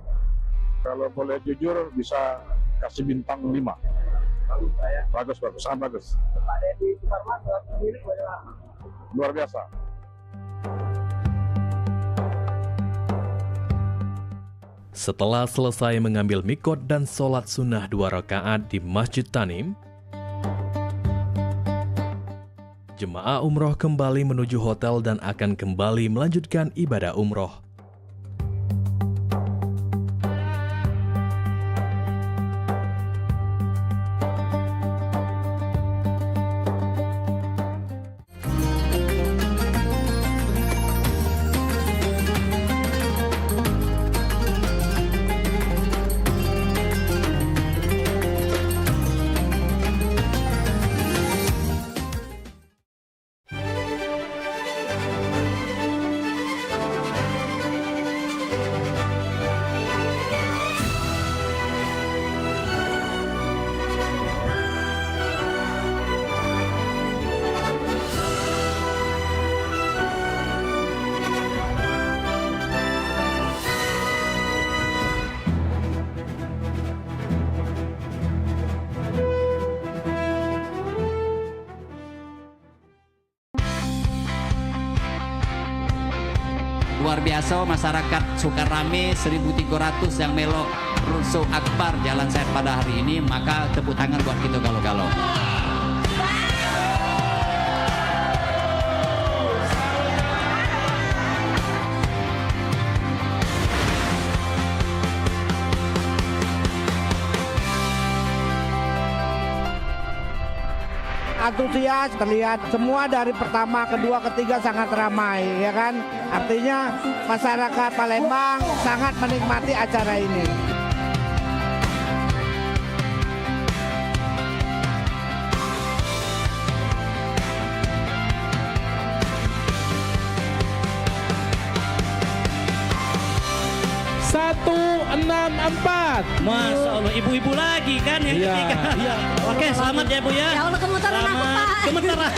kalau boleh jujur bisa kasih bintang 5. Bagus Pak ya? Bagus, sangat bagus. Pak Deddy Suparman sendiri bagaimana? Luar biasa. Setelah selesai mengambil mikot dan sholat sunnah 2 rakaat di Masjid Tanim, jemaah umroh kembali menuju hotel dan akan kembali melanjutkan ibadah umroh. Luar biasa, masyarakat Sukarame 1.300 yang melok Rusuh Akbar Jalan Sehat pada hari ini, maka tepuk tangan buat kita kalau-kalau. Antusias, terlihat semua dari pertama, kedua, ketiga sangat ramai, ya kan? Artinya masyarakat Palembang sangat menikmati acara ini. Masya Allah, ibu-ibu lagi kan yang ketiga. Iya. Oke, selamat ya Bu ya. Ya Allah, gemetaran aku Pak. Gemetaran.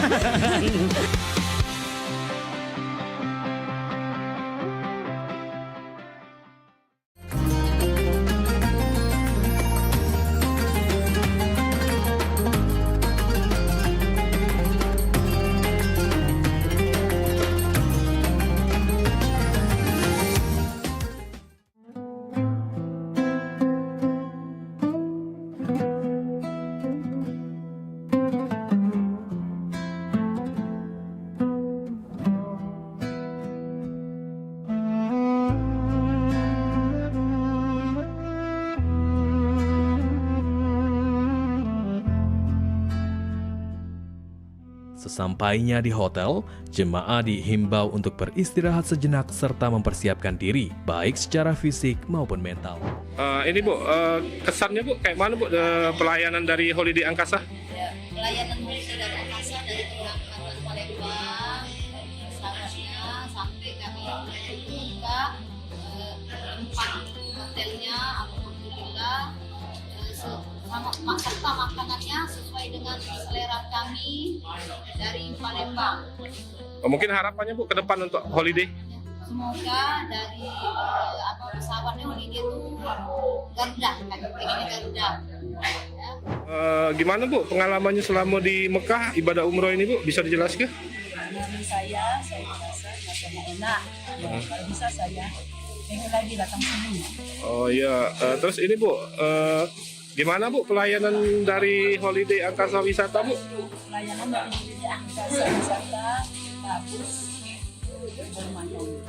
Sesampainya di hotel, jemaah dihimbau untuk beristirahat sejenak serta mempersiapkan diri, baik secara fisik maupun mental. Ini Bu, kesannya Bu, kayak mana Bu pelayanan dari Holiday Angkasa? Ya, pelayanan Holiday dari Angkasa dari keberangkatan Palembang, pesawatnya sampai kami buka tempat hotelnya, alhamdulillah, serta makanannya sesuai dengan selera kami dari Palembang. Mungkin harapannya Bu ke depan untuk Holiday? Semoga dari pesawatnya Holiday itu Garuda, pengennya Garuda. Ya. Gimana Bu pengalamannya selama di Mekah ibadah umroh ini Bu, bisa dijelaskan? Dari saya merasa rasanya enak. Kalau bisa saya pengen lagi datang sini. Oh iya, terus ini Bu, gimana Bu pelayanan dari Holiday Angkasa Wisata Bu? Pelayanan dari Holiday Angkasa Wisata bagus, bermanfaat.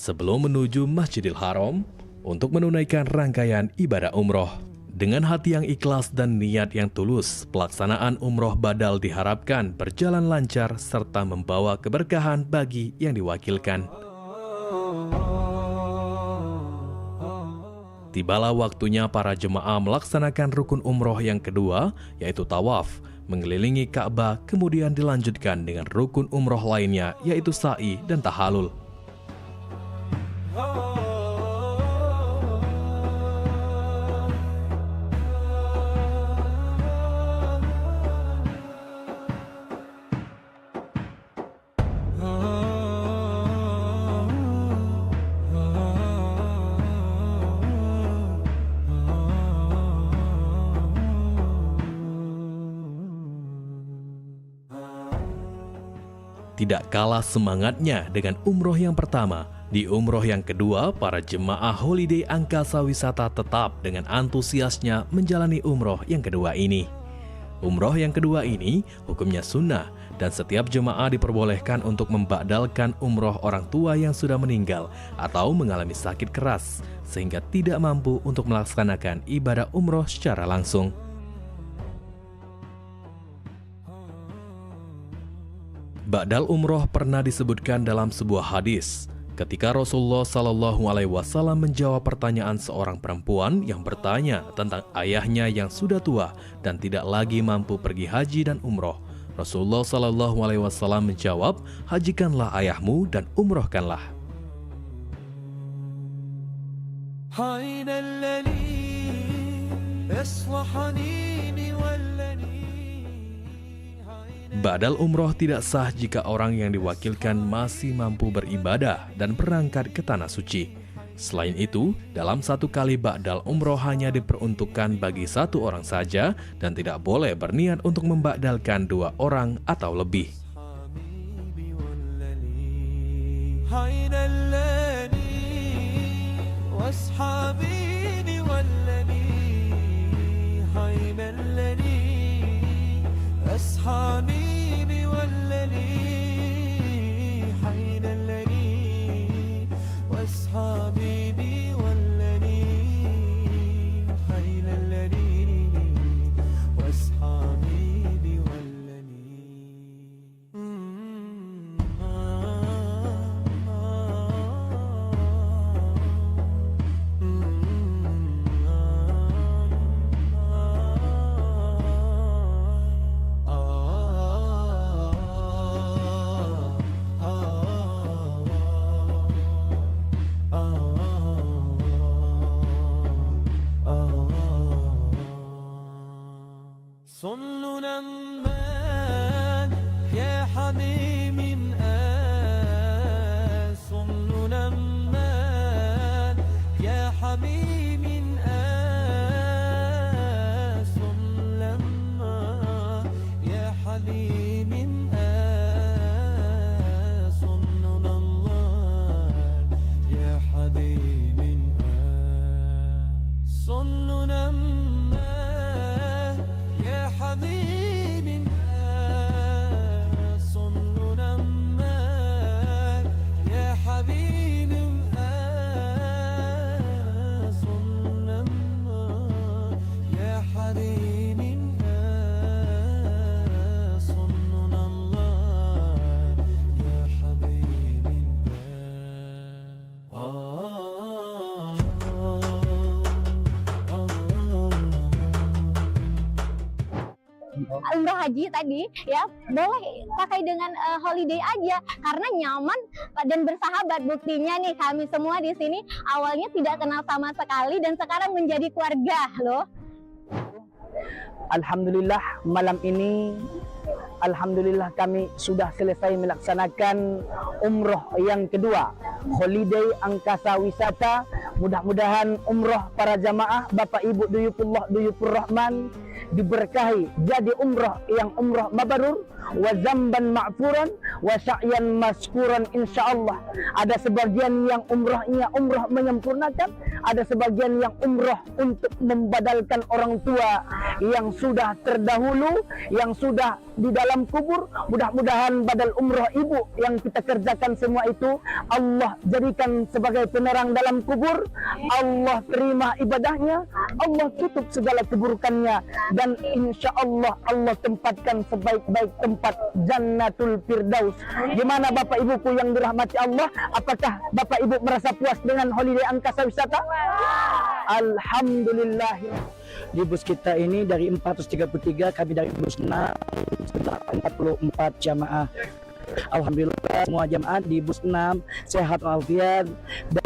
Sebelum menuju Masjidil Haram untuk menunaikan rangkaian ibadah umroh, dengan hati yang ikhlas dan niat yang tulus, pelaksanaan umroh badal diharapkan berjalan lancar serta membawa keberkahan bagi yang diwakilkan. Tibalah waktunya para jemaah melaksanakan rukun umroh yang kedua, yaitu tawaf, mengelilingi Ka'bah, kemudian dilanjutkan dengan rukun umroh lainnya, yaitu sa'i dan tahalul. Tidak kalah semangatnya dengan umroh yang pertama, di umroh yang kedua, para jemaah Holiday Angkasa Wisata tetap dengan antusiasnya menjalani umroh yang kedua ini. Umroh yang kedua ini hukumnya sunnah, dan setiap jemaah diperbolehkan untuk membadalkan umroh orang tua yang sudah meninggal atau mengalami sakit keras, sehingga tidak mampu untuk melaksanakan ibadah umroh secara langsung. Ba'dal umroh pernah disebutkan dalam sebuah hadis ketika Rasulullah SAW menjawab pertanyaan seorang perempuan yang bertanya tentang ayahnya yang sudah tua dan tidak lagi mampu pergi haji dan umroh. Rasulullah SAW menjawab, hajikanlah ayahmu dan umrohkanlah. Ba'dal umroh tidak sah jika orang yang diwakilkan masih mampu beribadah dan berangkat ke tanah suci. Selain itu, dalam satu kali ba'dal umroh hanya diperuntukkan bagi satu orang saja dan tidak boleh berniat untuk memba'dalkan dua orang atau lebih. أصحابي بولني حين الذي وأصحابي بولني حين الذي وأصحابي بولني umroh haji tadi ya, boleh pakai dengan holiday aja karena nyaman dan bersahabat. Buktinya nih kami semua di sini awalnya tidak kenal sama sekali dan sekarang menjadi keluarga loh. Alhamdulillah malam ini alhamdulillah kami sudah selesai melaksanakan umroh yang kedua, holiday angkasa wisata. Mudah-mudahan umroh para jamaah Bapak Ibu Duyufullah Duyufur Rahman diberkahi jadi umroh yang umroh mabrur wa zamban ma'furan wa sa'yan maskuran insyaallah. Ada sebagian yang umrohnya umroh menyempurnakan, ada sebagian yang umroh untuk membadalkan orang tua yang sudah terdahulu, yang sudah di dalam kubur. Mudah-mudahan badal umroh ibu yang kita kerjakan semua itu Allah jadikan sebagai penerang dalam kubur. Allah terima ibadahnya, Allah tutup segala keburukannya, dan insya Allah Allah tempatkan sebaik-baik tempat Jannatul Firdaus. Gimana Bapak Ibuku yang dirahmati Allah? Apakah Bapak Ibu merasa puas dengan holiday angkasa wisata? Alhamdulillah. Di bus kita ini dari 433, kami dari bus 6 44 jamaah. Alhamdulillah semua jamaah di bus 6 sehat walafiat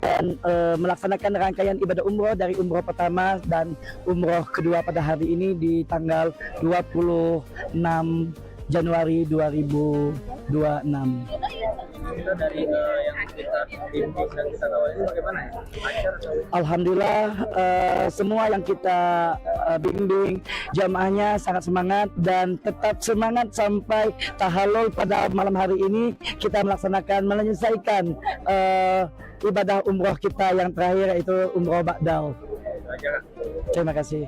dan melaksanakan rangkaian ibadah umroh dari umroh pertama dan umroh kedua pada hari ini di tanggal 26 Januari 2026. Itu dari yang kita bimbing dan kita tahu ini bagaimana ya? Alhamdulillah semua yang kita bimbing jamaahnya sangat semangat dan tetap semangat sampai tahalul pada malam hari ini kita melaksanakan menyelesaikan ibadah umroh kita yang terakhir yaitu umroh ba'dal. Terima kasih.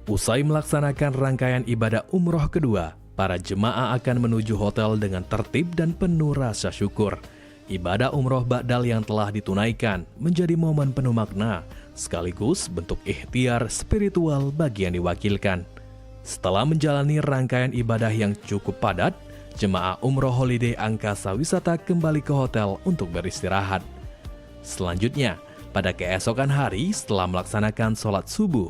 Usai melaksanakan rangkaian ibadah umroh kedua, para jemaah akan menuju hotel dengan tertib dan penuh rasa syukur. Ibadah umroh ba'dal yang telah ditunaikan menjadi momen penuh makna, sekaligus bentuk ikhtiar spiritual bagi yang diwakilkan. Setelah menjalani rangkaian ibadah yang cukup padat, jemaah umroh holiday angkasa wisata kembali ke hotel untuk beristirahat. Selanjutnya, pada keesokan hari setelah melaksanakan sholat subuh,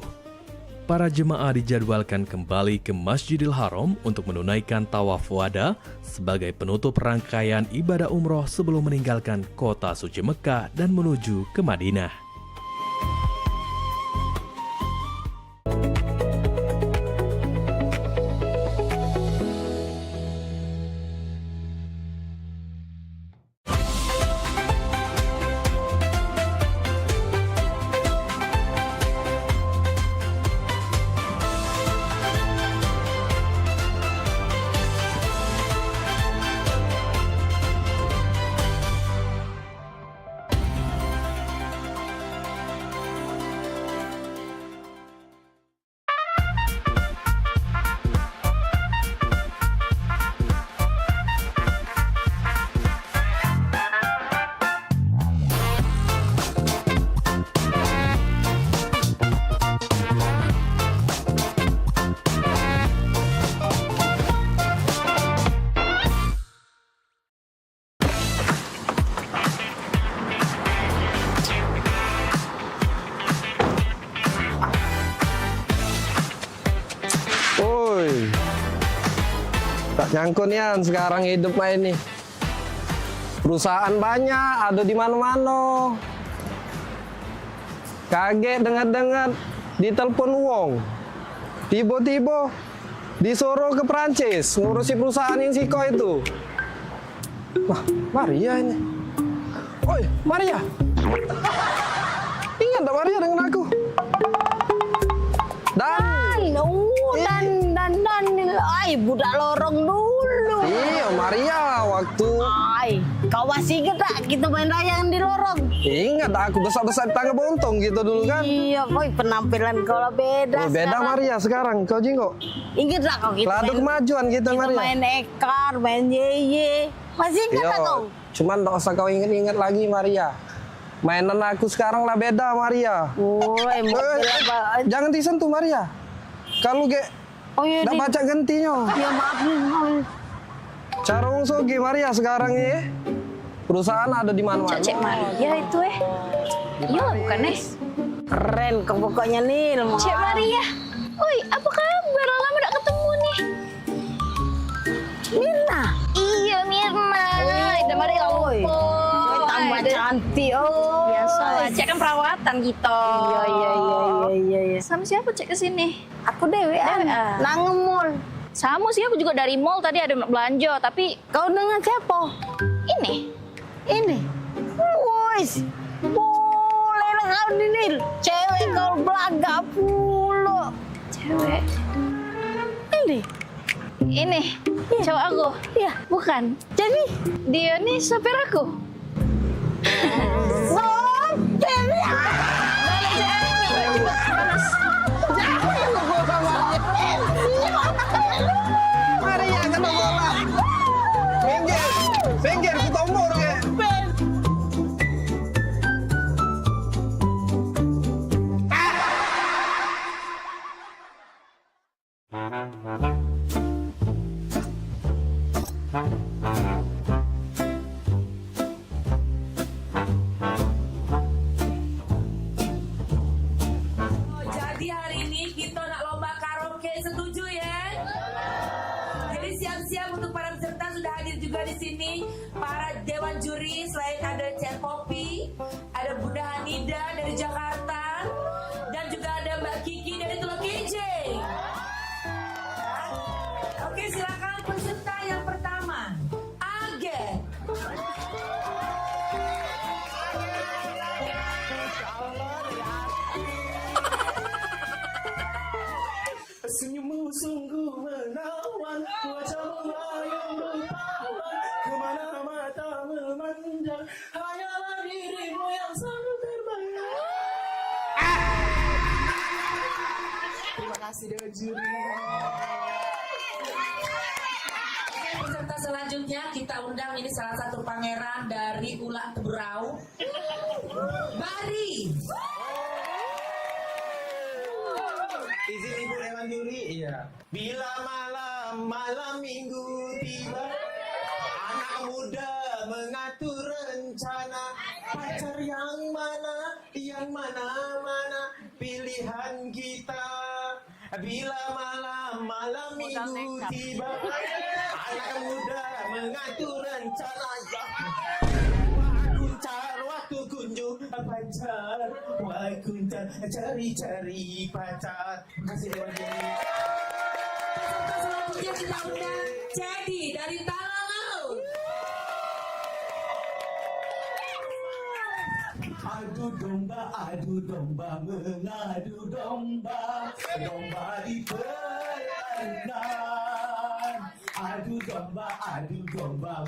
para jemaah dijadwalkan kembali ke Masjidil Haram untuk menunaikan tawaf wada sebagai penutup rangkaian ibadah umroh sebelum meninggalkan kota suci Mekah dan menuju ke Madinah. Tak nyangkut nian sekarang hidup mah ini. Perusahaan banyak, ada di mana-mana. Kaget dengar-dengar ditelepon wong. Tiba-tiba disuruh ke Perancis ngurusi perusahaan yang Siko itu. Wah, Maria ini. Oi, Maria. Ingat tak Maria dengan aku? Ay, budak lorong dulu. Iya, Maria waktu. Ay, kau masih ingat tak kita main layang di lorong? Ingat aku besar-besar di tangga bontong gitu dulu kan? Iya, boy penampilan kau lah beda. Oh, beda sekarang. Maria sekarang, kau Jinggo. Ingat tak kau kita Ladu kemajuan kita Maria. Main ekar, main yeye. Masih ingat tak kau? Cuman tak usah kau ingat-ingat lagi Maria. Mainan aku sekarang lah beda Maria. Jangan disentuh Maria. Kalau nggak baca gantinya. Ya maaf. Cara wong sogi Maria sekarang ini perusahaan ada di mana-mana. Cek Maria itu Iya bukan Nes. Keren kau pokoknya nih. Cek Maria. Oi, apa kabar? Lama gak ketemu nih. Mirna. Iya Mirna. Udah mari ampun. Tambah cantik. Oh. Biasa lah, cek kan perawatan gitu. Iya. Sama siapa cek ke sini? Aku Dewi. Nang mall. Sama sih, aku juga dari mall tadi ada belanja, tapi kau dengan siapa? Ini. Wis. Boleh lah kau ini. Cewek kau belaga pula. Cewek. Ini. Cowok aku. Iya. Bukan. Jadi dia nih sopir aku. Sopir. Maria kena bola. Minggir, kita umur ya. Jadi hari ini kita nak lomba karaoke, setuju ya? Jadi siap-siap untuk para peserta sudah hadir juga di sini para dewan juri. Selain ada Cek Popi, ada Bunda Hanida dari Jakarta, dan juga ada Mbak Kiki dari Tulung Kijing. Oke, silakan peserta yang pertama, Age. Senyummu sungguh menawan, wajahmu yang rupawan, kemana mata memandang, hanyalah dirimu yang selalu terbayang. Terima kasih Dewan Juri. Peserta selanjutnya kita undang, ini salah satu pangeran dari Ulak Teberau, Bari. Izin Ibu Dewan Juri, iya. Bila malam minggu tiba, anak muda mengatur rencana, pacar yang mana pilihan kita. Bila malam minggu tiba, anak muda mengatur rencana. Waktu kunjung pacar, waktu cari pacar. Terima kasih Dewan Juri. Peserta selanjutnya kita undang Jadi dari Talangaut. Adu domba, mengadu domba, domba di perairan. Adu domba,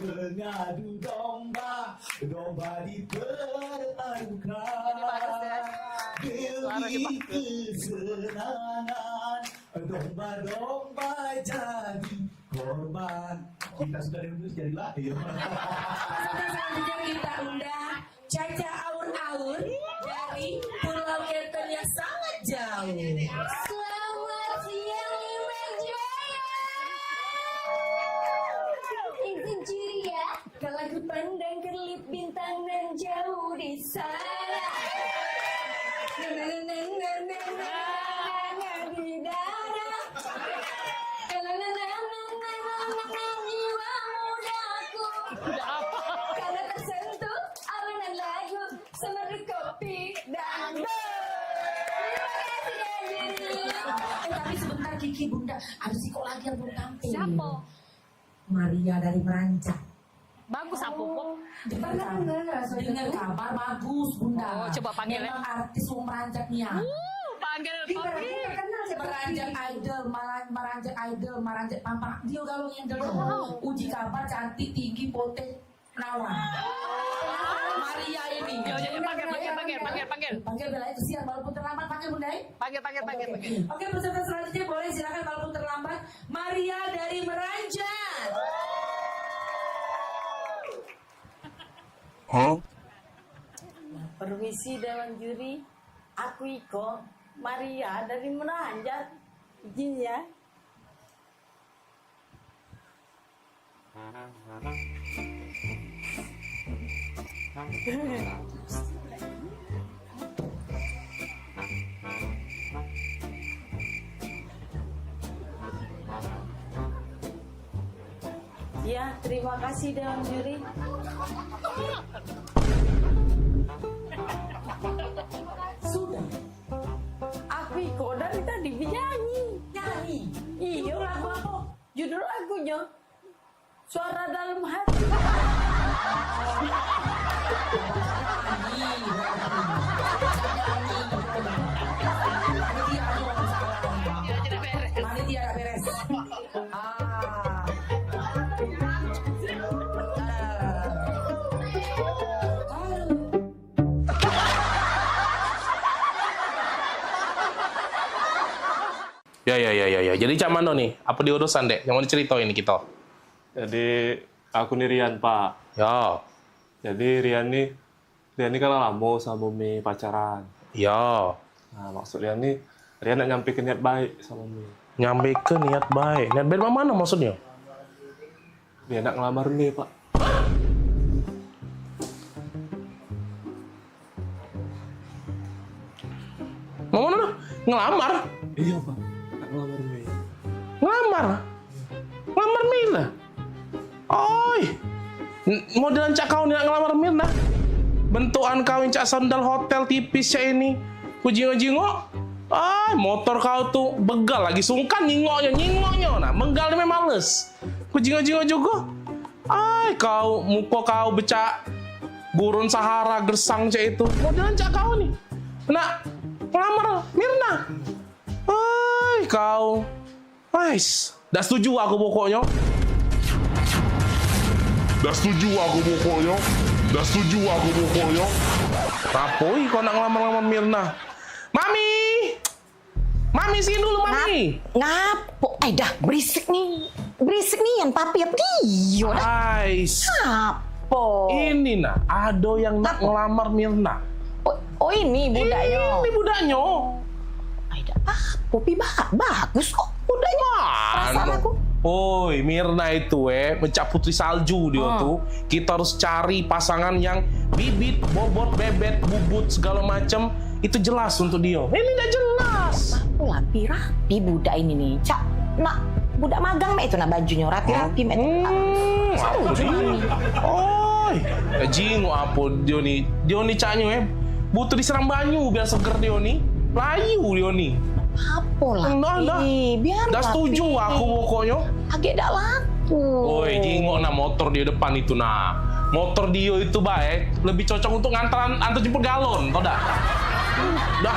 mengadu domba, domba di perairan. Demi kesenangan, domba-domba jadi korban. Kita sudah lulus jadi lahir. Peserta selanjutnya kita undang Caca Aur-Aur dari Pulau Keten yang sangat jauh. Selamat siang Imam Jaya. Izin juri ya, kalau aku pandang kelip bintang dan jauh di sana. Di dada. Jiwa mudaku. Karena tersentuh alunan lagu semeru kopi dan Tapi sebentar Kiki Bunda, ada si kok lagi yang belum tampil. Siapa? Maria dari Meranjak. Bagus apa kok? Dengar kabar bagus Bunda. Oh, coba panggil ya. Memang artis wong Meranjak nih ya. Panggil Meranjak idol, Meranjak pampang. Dia kalau ngedel uji kabar cantik tinggi potek rawan. Maria ini. Panggil Bella itu siap walaupun terlambat, panggil Bunda. Panggil. Oke, peserta selanjutnya boleh silakan walaupun terlambat. Maria dari Meranjak. Permisi Dewan Juri, aku Iko, Maria dari Meranjak. Izin ya. Ya, terima kasih Dewan Juri. Sudah. Aku kok dari tadi nyanyi. Nyanyi? Iya, lagu apa? Judul lagunya Suara Dalam Hati. Panitia nggak beres. Ya. Jadi Cak Mano nih, apa diurusan dek? Yang mau diceritain ini kita? Jadi aku nih Rian Pak. Ya. Jadi Rian ini kan lama sama Mimi pacaran. Ya. Nah maksud Rian nak nyampe ke niat baik sama Mimi. Nyampe ke niat baik. Niat baik mana maksudnya? Dia nak ngelamar Mimi Pak. Mau mana? Ngelamar? Iya Pak. Nak ngelamar Mimi. Ngelamar? Ngelamar Mirna? Oi, modelan Cak kau nih nak ngelamar Mirna? Bentukan kau yang Cak sandal hotel tipis Cak ini. Ku jingok-jingok. Motor kau tuh begal lagi sungkan nyingoknya. Nah, menggal memang males. Ku jingok-jingok juga. Kau muka kau becak gurun Sahara gersang Cak itu. Modelan Cak kau nih. Nak ngelamar Mirna. Kau. Dah setuju aku pokoknya. Rapoi kau nak ngelamar Mirna. Mami sini dulu Mami. Ngapo? Dah berisik nih yang papi apa dia? Ngapo? Ini nah, ada yang nak ngelamar Mirna. Oh ini budaknya. Ini budaknya. Popi bagus kok budaknya. Perasaan aku. Oi, Mirna itu mencak putri salju dia tuh. Kita harus cari pasangan yang bibit, bobot, bebet, bubut segala macam itu jelas untuk dia. Ini udah jelas. Aku rapi budak ini nih. Cak, nak budak magang mek itu nak bajunya rapi-rapi mek. Oi, jingok apa dia nih caknya butuh disiram banyu biar seger dia nih. Layu dia nih. Apa lah? Biar dah setuju aku pokoknya. Agak dak laku. Woi, jingok nah motor di depan itu nah. Motor dia itu baik, lebih cocok untuk antar jemput galon, tau dah? Dah.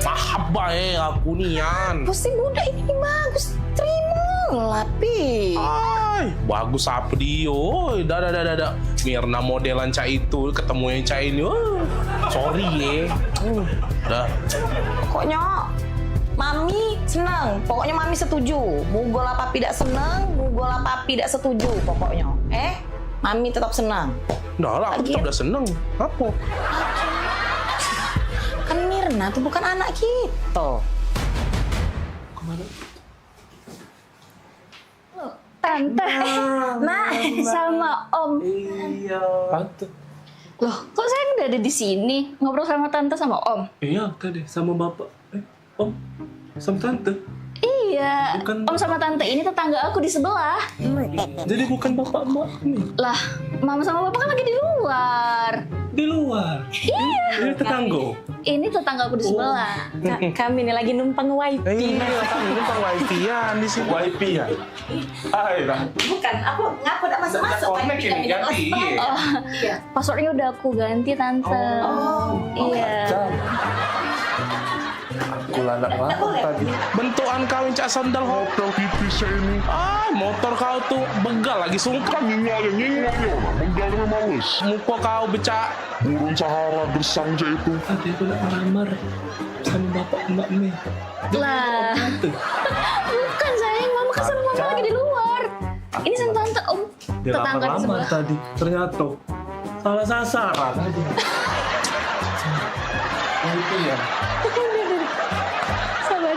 Mahab baik aku nian. Pusing budak ini bagus. Terima lah, Pi. Bagus apa dia? Dah. Mirna modelan Cak itu ketemu yang Cak ini. Sorry Dah. Pokoknya Mami senang, pokoknya Mami setuju. Mugola papi tidak senang, mugola papi tidak setuju pokoknya. Mami tetap senang. Dah lah, aku tetap udah senang. Apa? Kan Mirna tuh bukan anak kita. Kemana? Tante, Mak, sama Om. Iya. Tante. Loh, kok saya udah ada di sini ngobrol sama Tante sama Om? Iya, tadi sama bapak. Om, sama tante. Iya, Om sama Tante ini tetangga aku di sebelah. Jadi bukan bapak mbak nih. Lah, Mama sama Papa kan lagi di luar. Di luar? Iya. Ini tetangga? Ini tetangga aku di sebelah. Kami ini lagi numpang wifi. Numpang wifi-an di sini. Wifi-an? Bukan, aku ngaku udah masuk-masuk. Iya. Passwordnya udah aku ganti, Tante. Iya. Aku lanak tadi. Bentukan kau yang Cak sandal hotel tipis ini. Motor kau tuh begal lagi sungkan nyingoknya. Menggal males. Muka kau becak gurun Sahara gersang Cak itu. Tadi aku nak melamar sama bapak mbak Mei. Lah. Bukan sayang, Mama kan sama Mama lagi di luar. Ini sama Tante Om. Tetangga di sebelah. Tadi ternyata salah sasaran tadi. Itu ya. Sabar.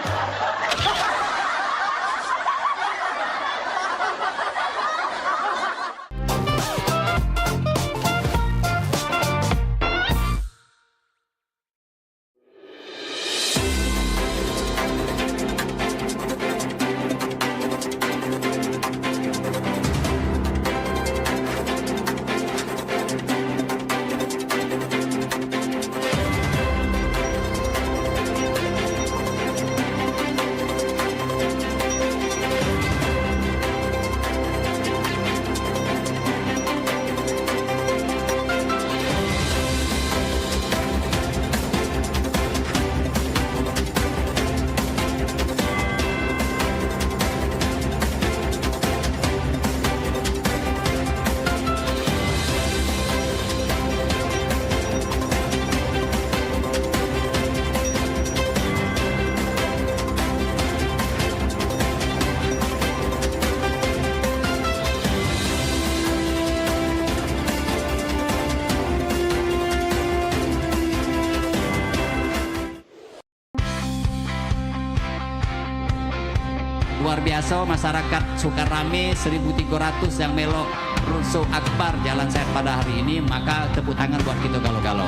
biasa masyarakat Sukarame 1.300 yang melok Rusuh Akbar Jalan Sehat pada hari ini, maka tepuk tangan buat kita galau-galau.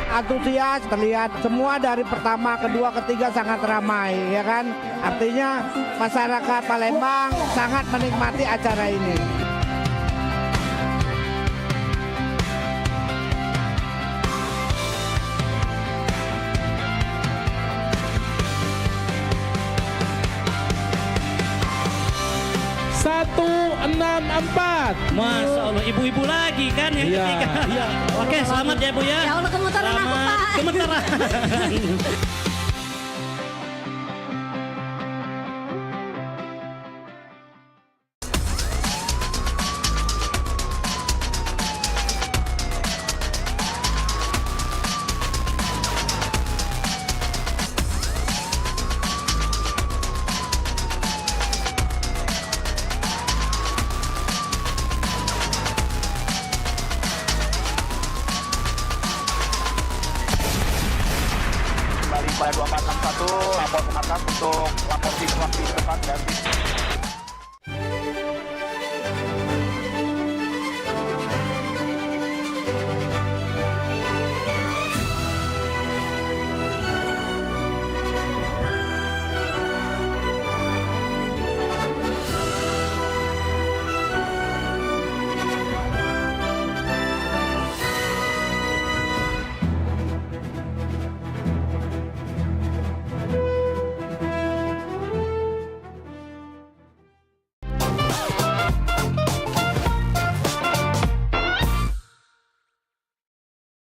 Antusias terlihat semua dari pertama, kedua, ketiga sangat ramai, ya kan? Artinya masyarakat Palembang sangat menikmati acara ini. Satu 6-4. Masya Allah, ibu-ibu lagi kan yang ketiga. Iya. Oke, selamat ya Bu ya. Ya Allah, gemetaran aku, Pak. Gemetaran. Pada 2461 lapor ke atas untuk lapor situasi depan dan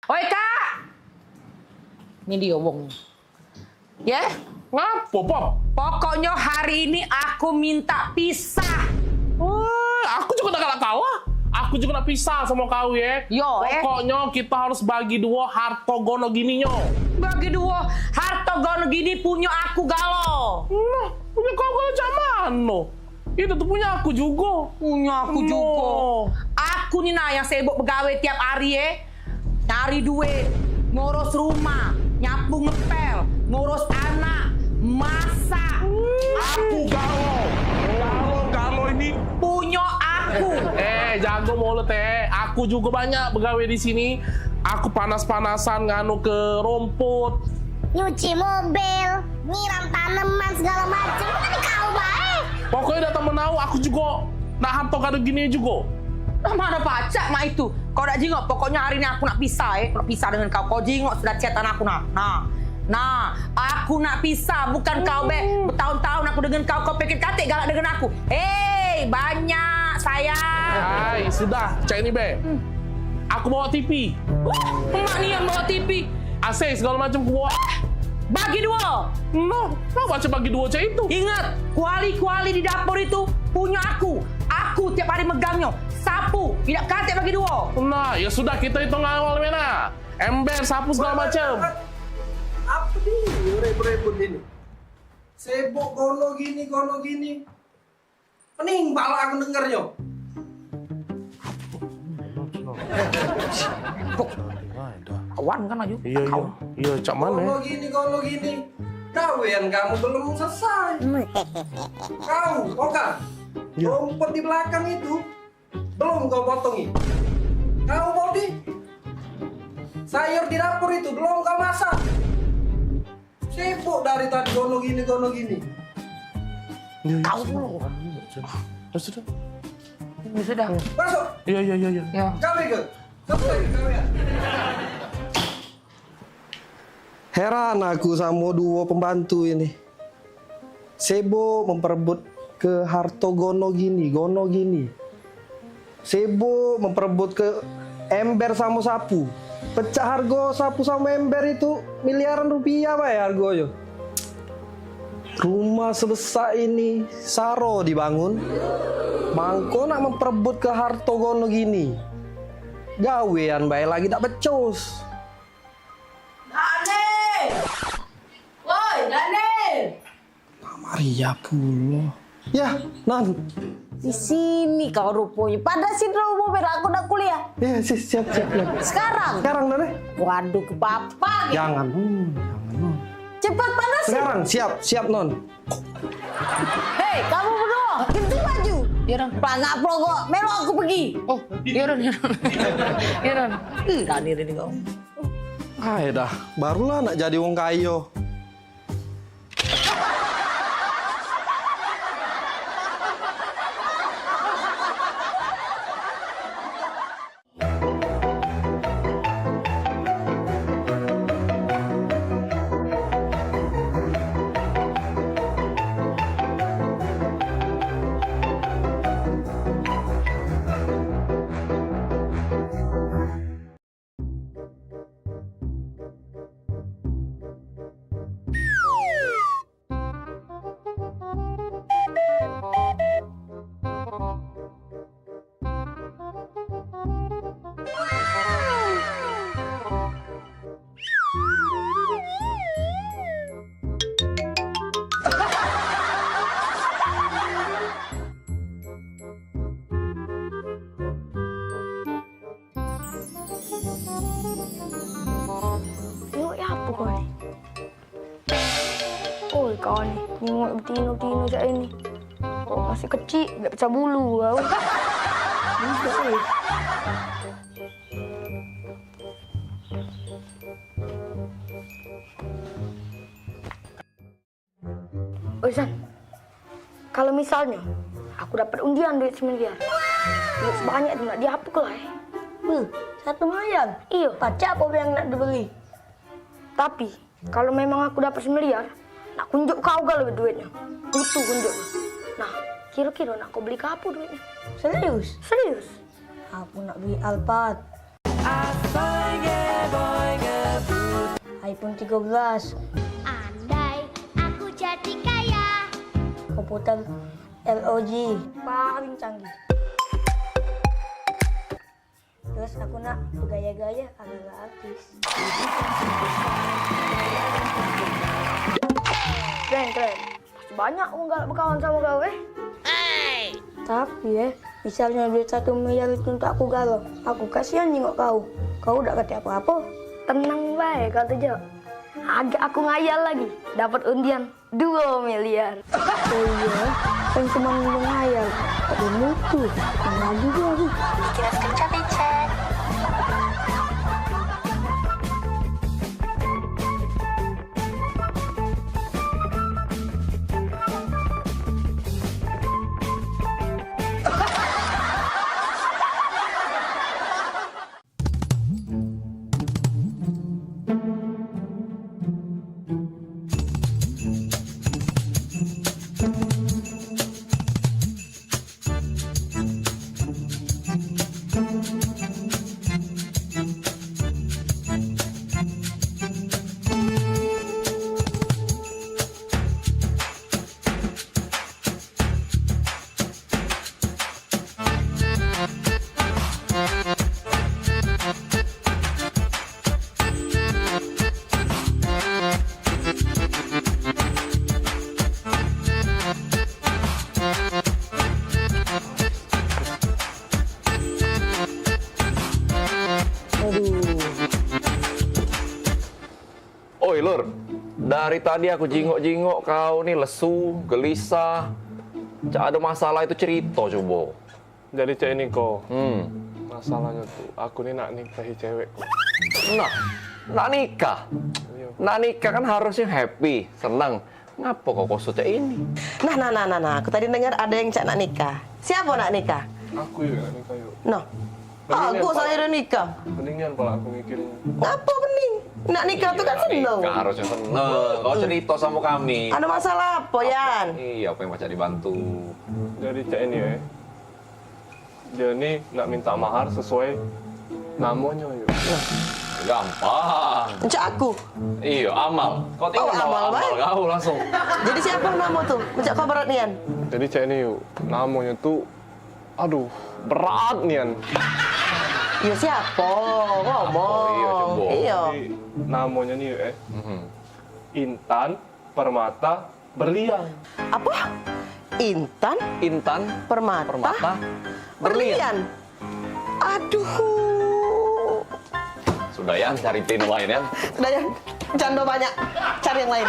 Oi Kak. Ini dia wong. Ya? Ngapo, Pop? Pokoknya hari ini aku minta pisah. Aku juga gak kalah. Aku juga nak pisah sama kau ya. Pokoknya kita harus bagi dua harta gono gininya. Bagi dua harta gono gini punya aku galo. Nah, punya kau galo mana? Itu tuh punya aku juga. Punya aku juga. Aku nih nah yang sibuk begawe tiap hari ya. Cari duit, ngurus rumah, nyapu ngepel, ngurus anak, masak. Aku galo ini punya aku. Jago mulut aku juga banyak begawe di sini. Aku panas-panasan nganu ke rumput, Nyuci mobil, nyiram tanaman segala macam. Tadi kau baik. Pokoknya datang menau aku juga nak harta kado gini juga. Mana pacak mak itu? Kau nak jingok, pokoknya hari ini aku nak pisah Aku nak pisah dengan kau. Kau jingok sudah chatan aku Nah, aku nak pisah, bukan kau bertahun-tahun aku dengan kau pikir katik galak dengan aku. Banyak sayang. Hai, sudah, cek ini be. Aku bawa TV. Emak nih yang bawa TV. AC segala macam aku bawa. Bagi dua. Nah, baca bagi dua cek itu. Ingat, kuali-kuali di dapur itu punya aku. Aku tiap hari megangnya. Sapu, tidak katik bagi dua. Nah, ya sudah kita hitung awal mana. Ember, sapu segala macam. Apa nih repot-repot ini? Sibuk gono gini. Pening pala aku dengernya. Kawan kan aja. Iya, cak mana? Gono gini. Kawian kamu belum selesai. Kau, Oka. Rumput di belakang itu belum kau potongi. Kau Bodi. Sayur di dapur itu belum kau masak. Sibuk dari tadi gono gini. Kau dulu. Sudah. Sudah. Masuk. Iya. Kau ikut. Heran aku sama dua pembantu ini. Sibuk memperebut ke harto gono gini. Sibuk memperebut ke ember sama sapu. Pecah harga sapu sama ember itu miliaran rupiah Pak ya harganya. Rumah sebesar ini saro dibangun. Mangko nak memperebut ke harto gono gini. Gawean bae lagi tak becus. Dane! Woi, Dane! Iya pula. Ya, Non. Di sini kau rupanya. Pada sini mobil aku udah kuliah. Iya, siap. Non. Sekarang? Sekarang, Non. Waduh, ke papa. Jangan, Non. Cepat panasin. Sekarang, siap, Non. Hei, kamu berdua, ganti baju. Yaran. Pelangak pelongo, melo aku pergi. Oh, Yaran. Dani ini kau. Ay dah, barulah nak jadi wong kayo. Kau nih, nengok betina-betina macam ini. Oh, masih kecil, nggak pecah bulu. Oh, San, kalau misalnya aku dapat undian duit 1 miliar, duit sebanyak itu nak diapuk lah. 1 miliar? Iya. Pacar apa yang nak dibeli? Tapi kalau memang aku dapat 1 miliar, nak kunjuk kau gak lebih duitnya. Butuh kunjuk. Nah, kira-kira nak kau beli ke apa duitnya? Serius? Serius. Aku nak beli Alphard. iPhone 13. Andai aku jadi kaya. Komputer LOG paling canggih. Terus aku nak bergaya-gaya ala artis. Keren. Pasti banyak aku nggak berkawan sama kau, Tapi misalnya duit 1 miliar itu untuk aku galau, aku kasihan nengok kau. Kau udah kata apa-apa. Tenang baik kata Jo. Agak aku ngayal lagi, dapat undian 2 miliar. Oh iya, kan cuma ngayal. Tapi mutu, lagi lagi. Kira sekejap dicek. Oi Lur, dari tadi aku jingok-jingok kau nih lesu, gelisah. Cak ada masalah itu cerita coba. Jadi cak ini kok. Masalahnya tuh, aku nih nak nikahi cewek kok. Nah, nak nikah. Nak nikah kan harusnya happy, senang. Ngapa kok kosong cak ini? Nah, aku tadi dengar ada yang cak nak nikah. Siapa nak nikah? Aku yuk nak nikah yuk. Noh, aku saya udah nikah. Mendingan kalau aku mikirin. Ngapa bening? Nak nikah tuh kan seneng. Nikah harusnya seneng. Kau cerita sama kami. Ada masalah apa, Yan? Iya, apa yang macam dibantu? Jadi cak ini dia nih nak minta mahar sesuai namanya yuk. Gampang. Cak aku? Iya, Amal. Kau tinggal Amal kau langsung. Jadi siapa nama tuh? Mencak kau berat Nian? Jadi cak ini yuk, namanya tuh, aduh, berat Nian. Ya siapa? Ngomong. Iya. Jadi, namanya nih Intan Permata Berlian. Apa? Intan? Intan. Permata? Permata. Berlian. Aduh. Sudah ya, cari pin lain ya. Udah ya, jangan banyak. Cari yang lain.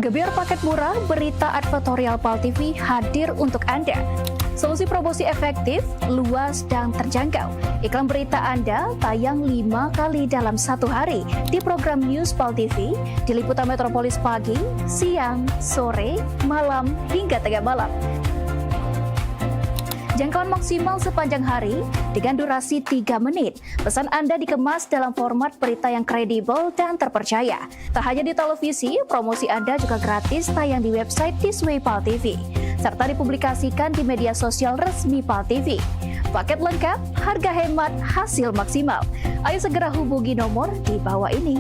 Gebyar paket murah, berita advertorial PAL TV hadir untuk Anda. Solusi promosi efektif, luas, dan terjangkau. Iklan berita Anda tayang 5 kali dalam 1 hari di program News PAL TV, di liputan Metropolis pagi, siang, sore, malam, hingga tengah malam. Jangkauan maksimal sepanjang hari dengan durasi 3 menit. Pesan Anda dikemas dalam format berita yang kredibel dan terpercaya. Tak hanya di televisi, promosi Anda juga gratis tayang di website Thisway PAL TV, serta dipublikasikan di media sosial resmi PAL TV. Paket lengkap, harga hemat, hasil maksimal. Ayo segera hubungi nomor di bawah ini.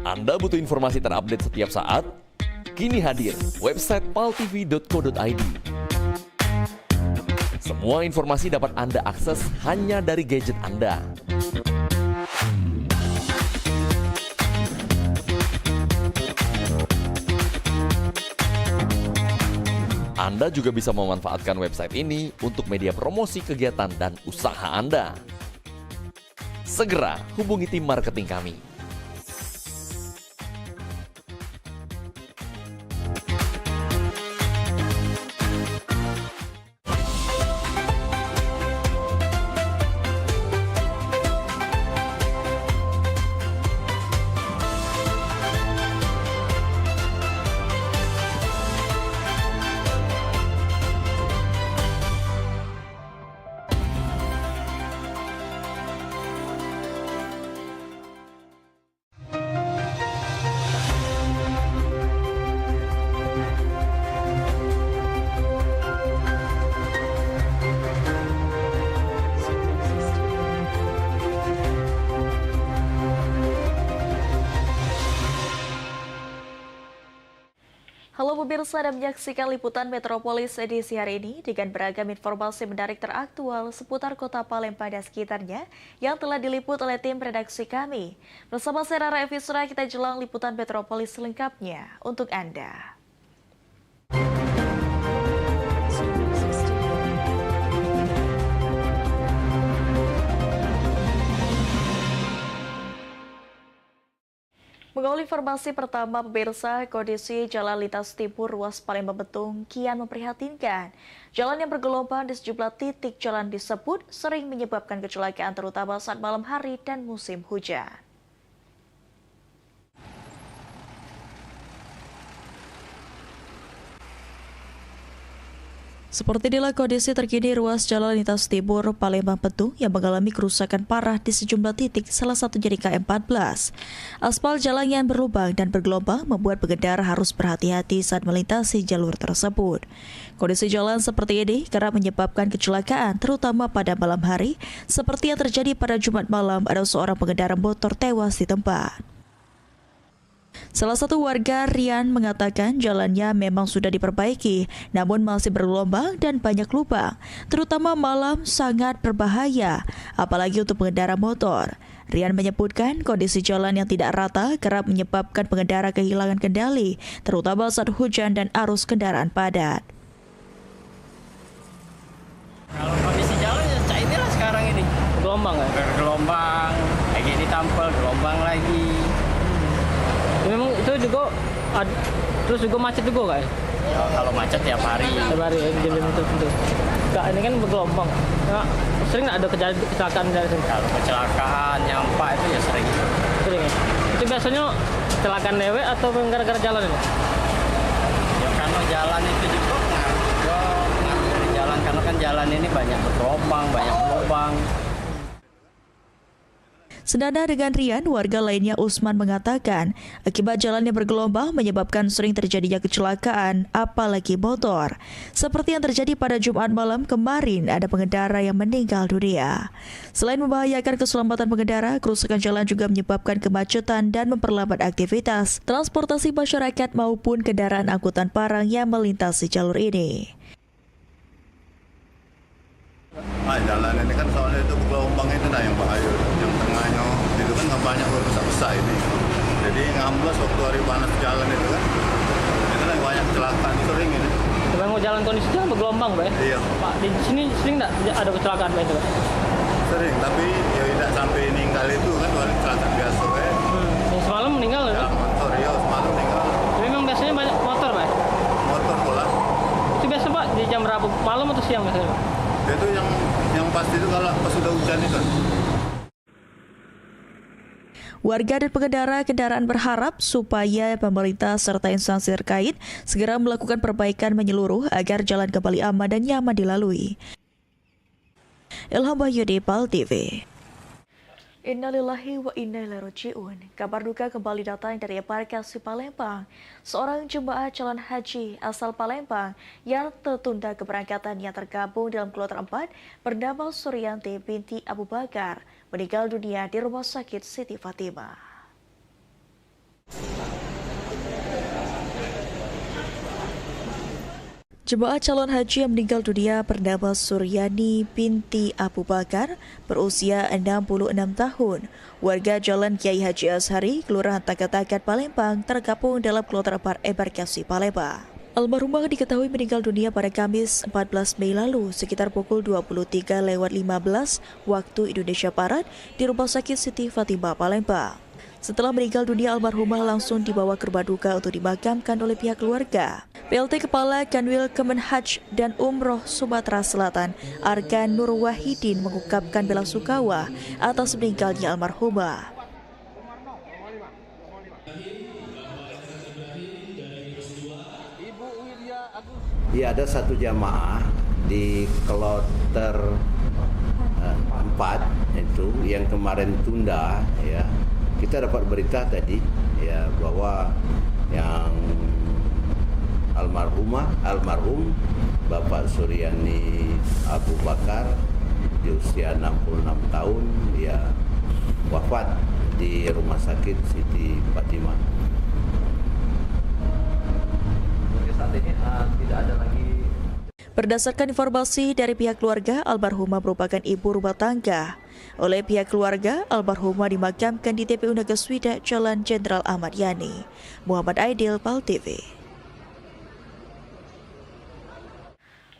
Anda butuh informasi terupdate setiap saat? Kini hadir website paltv.co.id. Semua informasi dapat Anda akses hanya dari gadget Anda. Anda juga bisa memanfaatkan website ini untuk media promosi kegiatan dan usaha Anda. Segera hubungi tim marketing kami. Halo pemirsa, Anda menyaksikan liputan Metropolis edisi hari ini dengan beragam informasi menarik teraktual seputar kota Palembang dan sekitarnya yang telah diliput oleh tim redaksi kami. Bersama saya Rara Evisra, kita jelang liputan Metropolis selengkapnya untuk Anda. Mengawali informasi pertama, pemirsa, kondisi jalan lintas timur ruas Palembang Betung kian memprihatinkan. Jalan yang bergelombang di sejumlah titik jalan disebut sering menyebabkan kecelakaan terutama saat malam hari dan musim hujan. Seperti inilah kondisi terkini ruas jalan lintas timur Palembang Betung yang mengalami kerusakan parah di sejumlah titik, salah satunya di KM14. Aspal jalan yang berlubang dan bergelombang membuat pengendara harus berhati-hati saat melintasi jalur tersebut. Kondisi jalan seperti ini kerap menyebabkan kecelakaan, terutama pada malam hari, seperti yang terjadi pada Jumat malam ada seorang pengendara motor tewas di tempat. Salah satu warga, Rian, mengatakan jalannya memang sudah diperbaiki, namun masih bergelombang dan banyak lubang. Terutama malam sangat berbahaya, apalagi untuk pengendara motor. Rian menyebutkan kondisi jalan yang tidak rata kerap menyebabkan pengendara kehilangan kendali, terutama saat hujan dan arus kendaraan padat. Kalau kondisi jalan ya kayak inilah sekarang ini. Bergelombang ya? Bergelombang, lagi ditampel, gelombang lagi. Memang itu juga terus juga macet juga kan? Ya, kalau macet tiap hari. Tiap hari ya, jadi itu. Enggak, ini kan bergelombang. Nah, sering ada kecelakaan dari sini. Kalau kecelakaan nyampak itu ya sering. Sering ya? Itu biasanya kecelakaan lewat atau gara-gara jalan ini? Ya karena jalan itu juga pengaruh dari jalan, karena kan jalan ini banyak bergelombang, banyak lubang. Senada dengan Rian, warga lainnya Usman mengatakan akibat jalan yang bergelombang menyebabkan sering terjadinya kecelakaan, apalagi motor. Seperti yang terjadi pada Jumat malam kemarin, ada pengendara yang meninggal dunia. Selain membahayakan keselamatan pengendara, kerusakan jalan juga menyebabkan kemacetan dan memperlambat aktivitas transportasi masyarakat maupun kendaraan angkutan barang yang melintasi jalur ini. Jalan ini kan soalnya itu gelombang itu yang bahaya, yang tengahnya itu kan nggak banyak besar ini, jadi ngamblas waktu hari panas jalan itu kan banyak kecelakaan sering ini. Memang jalan kondisi jalan bergelombang, Pak. Iya. Pak, di sini sering nggak ada kecelakaan, Pak, itu, Pak? Sering, tapi ya tidak sampai meninggal itu kan kecelakaan biasa. Yang semalam meninggal, ya? Motor, ya semalam meninggal. Memang biasanya banyak motor, Pak? Motor pula. Itu biasa, Pak, di jam berapa? Malam atau siang biasanya, Pak? Itu yang pasti itu kalau pas sudah hujan itu. Warga dan pengendara kendaraan berharap supaya pemerintah serta instansi terkait segera melakukan perbaikan menyeluruh agar jalan kembali aman dan nyaman dilalui. Ilham Wahyudi, PAL TV. Innalillahi wa inna ilaihi raji'un. Kabar duka kembali datang dari embarkasi Palembang. Seorang jemaah calon haji asal Palembang yang tertunda keberangkatannya tergabung dalam kloter 4 bernama Suryanti binti Abu Bakar meninggal dunia di Rumah Sakit Siti Fatimah. Jemaah calon haji yang meninggal dunia bernama Suryani binti Abu Bakar berusia 66 tahun. Warga Jalan Kiai Haji Azhari, Kelurahan Tagatagat, Palembang tergabung dalam kloter 4 embarkasi Palembang. Almarhumah diketahui meninggal dunia pada Kamis 14 Mei lalu sekitar pukul 23:15 waktu Indonesia Barat di Rumah Sakit Siti Fatimah, Palembang. Setelah meninggal dunia, almarhumah langsung dibawa ke rumah duka untuk dimakamkan oleh pihak keluarga. PLT Kepala Kanwil Kemenhaj dan Umroh Sumatera Selatan, Arkan Nur Wahidin, mengungkapkan bela sungkawa atas meninggalnya almarhumah. Ya, ada satu jamaah di kloter 4 itu yang kemarin tunda, ya. Kita dapat berita tadi ya bahwa yang almarhum Bapak Suryani Abu Bakar di usia 66 tahun ya wafat di Rumah Sakit Siti Fatimah. Saat ini tidak ada lagi. Berdasarkan informasi dari pihak keluarga, almarhumah merupakan ibu rumah tangga. Oleh pihak keluarga, almarhumah dimakamkan di TPU Nagaswida, Jalan Jenderal Ahmad Yani. Muhammad Aidil, PAL TV.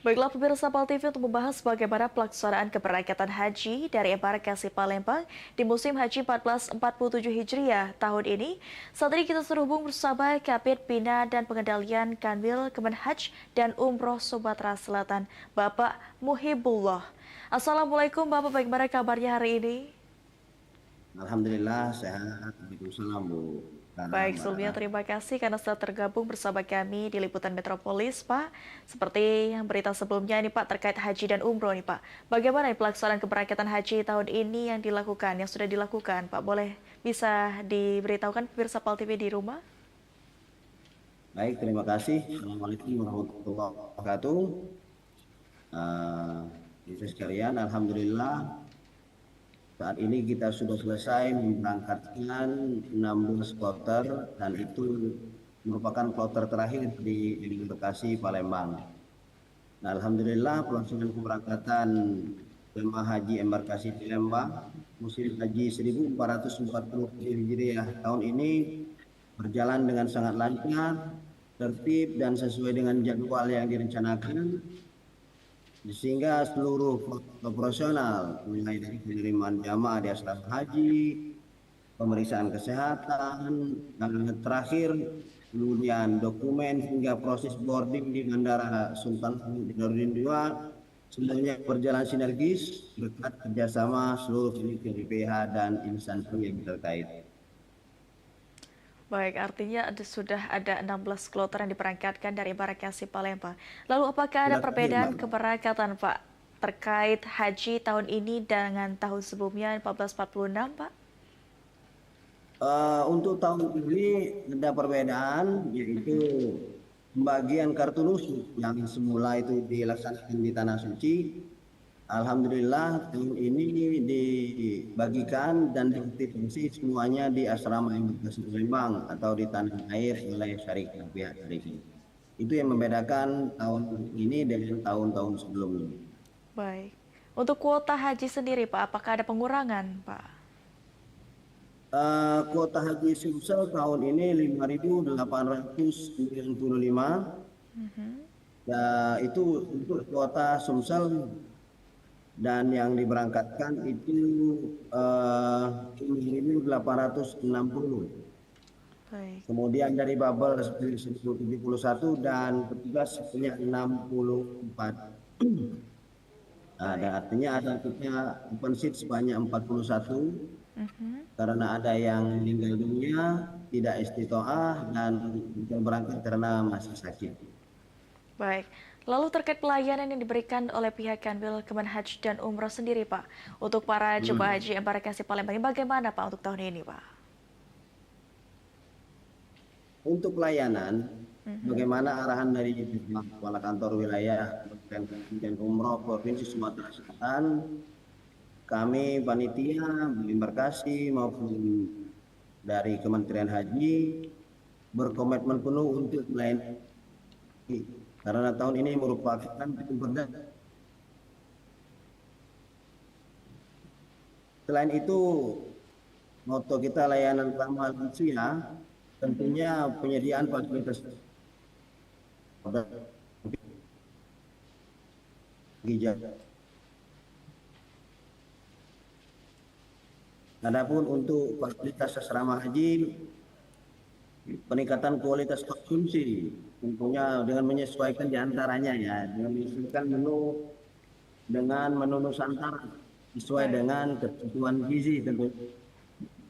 Baiklah pemirsa PAL TV untuk membahas bagaimana pelaksanaan keberangkatan haji dari embarkasi Palembang di musim haji 1447 Hijriah tahun ini. Saat ini kita terhubung bersama Kabid Bina dan Pengendalian Kanwil Kemenhaj dan Umroh Sumatera Selatan, Bapak Muhibullah. Assalamualaikum Bapak, bagaimana kabarnya hari ini? Alhamdulillah sehat. Waalaikumsalam Bu. Baik, sebelumnya terima kasih karena sudah tergabung bersama kami di Liputan Metropolis, Pak. Seperti yang berita sebelumnya ini Pak terkait haji dan umroh nih Pak. Bagaimana pelaksanaan keberangkatan haji tahun ini yang sudah dilakukan Pak? Boleh bisa diberitahukan pemirsa PAL TV di rumah? Baik, terima kasih. Assalamualaikum warahmatullahi wabarakatuh. Sekalian, alhamdulillah. Saat ini kita sudah selesai memberangkatkan 16 kloter dan itu merupakan kloter terakhir di embarkasi Palembang. Nah, alhamdulillah pelaksanaan keberangkatan jemaah haji embarkasi Palembang musim haji 1440 Hijriah tahun ini berjalan dengan sangat lancar, tertib dan sesuai dengan jadwal yang direncanakan. Sehingga seluruh operasional mulai dari penerimaan jamaah di asrama haji, pemeriksaan kesehatan, dan terakhir kemudian dokumen hingga proses boarding di Bandara Sultan Hasanuddin II semuanya berjalan sinergis berkat kerjasama seluruh unit BPH dan instansi yang terkait. Baik, artinya sudah ada 16 kloter yang diberangkatkan dari embarkasi Palembang. Lalu apakah ada perbedaan keberangkatan Pak terkait haji tahun ini dengan tahun sebelumnya 1446 Pak? Untuk tahun ini ada perbedaan, yaitu pembagian kartu nusuk yang semula itu dilaksanakan di Tanah Suci. Alhamdulillah tahun ini dibagikan dan diaktifasi semuanya di asrama embarkasi Palembang atau di tanah air oleh syarikat pihak syarikat. Itu yang membedakan tahun ini dengan tahun-tahun sebelumnya. Baik. Untuk kuota haji sendiri Pak, apakah ada pengurangan Pak? Kuota haji Sumsel tahun ini 5.895. Itu untuk kuota Sumsel dan yang diberangkatkan itu 1.860. Baik. Kemudian dari Babel 171 dan petugas sebanyak 64. Nah, dan artinya ada open seat sebanyak 41 karena ada yang meninggal dunia, tidak istitoah dan berangkat karena masih sakit. Baik. Lalu terkait pelayanan yang diberikan oleh pihak Kanwil Kemenhaj dan Umroh sendiri, Pak, untuk para jemaah haji embarkasi Palembang ini bagaimana, Pak, untuk tahun ini, Pak? Untuk pelayanan, bagaimana arahan dari Kepala Kantor Wilayah dan Umroh Provinsi Sumatera Selatan, kami panitia embarkasi maupun dari Kementerian Haji berkomitmen penuh untuk melayani. Karena tahun ini merupakan perdana. Selain itu, moto kita layanan ramah lansia, tentunya penyediaan fasilitas hijab. Adapun untuk fasilitas asrama haji, peningkatan kualitas konsumsi tentunya dengan menyesuaikan diantaranya ya, dengan menyesuaikan menu dengan menu Nusantara sesuai dengan kebutuhan gizi tentu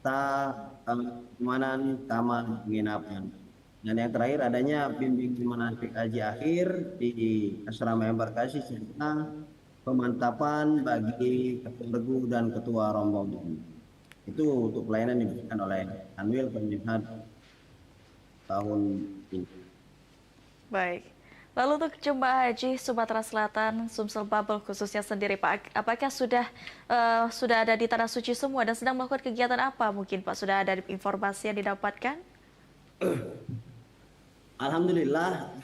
keamanan kamar penginapan. Dan yang terakhir adanya bimbingan manasik haji akhir di asrama embarkasi serta pemantapan bagi ketua regu dan ketua rombongan. Itu untuk pelayanan yang diberikan oleh Kanwil Kemenhaj tahun ini. Baik. Lalu untuk jemaah haji Sumatera Selatan, Sumsel Babel khususnya sendiri, Pak, apakah sudah ada di Tanah Suci semua dan sedang melakukan kegiatan apa mungkin, Pak? Sudah ada informasi yang didapatkan? Alhamdulillah,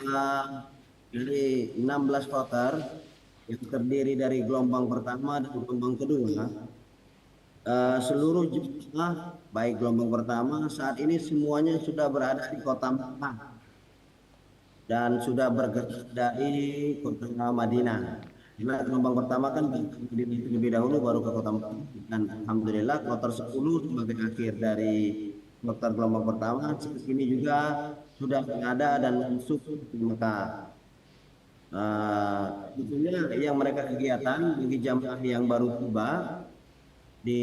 dari 16 kloter yang terdiri dari gelombang pertama dan gelombang kedua, seluruh jemaah baik gelombang pertama saat ini semuanya sudah berada di Kota Mekah dan sudah bergerak dari Kota Madinah. Karena gelombang pertama kan lebih dahulu baru ke Kota Mekah. Dan alhamdulillah kloter 10 sebagai akhir dari kloter gelombang pertama ini juga sudah ada dan masuk ke Mekah. Tentunya yang mereka kegiatan bagi jamaah yang baru tiba di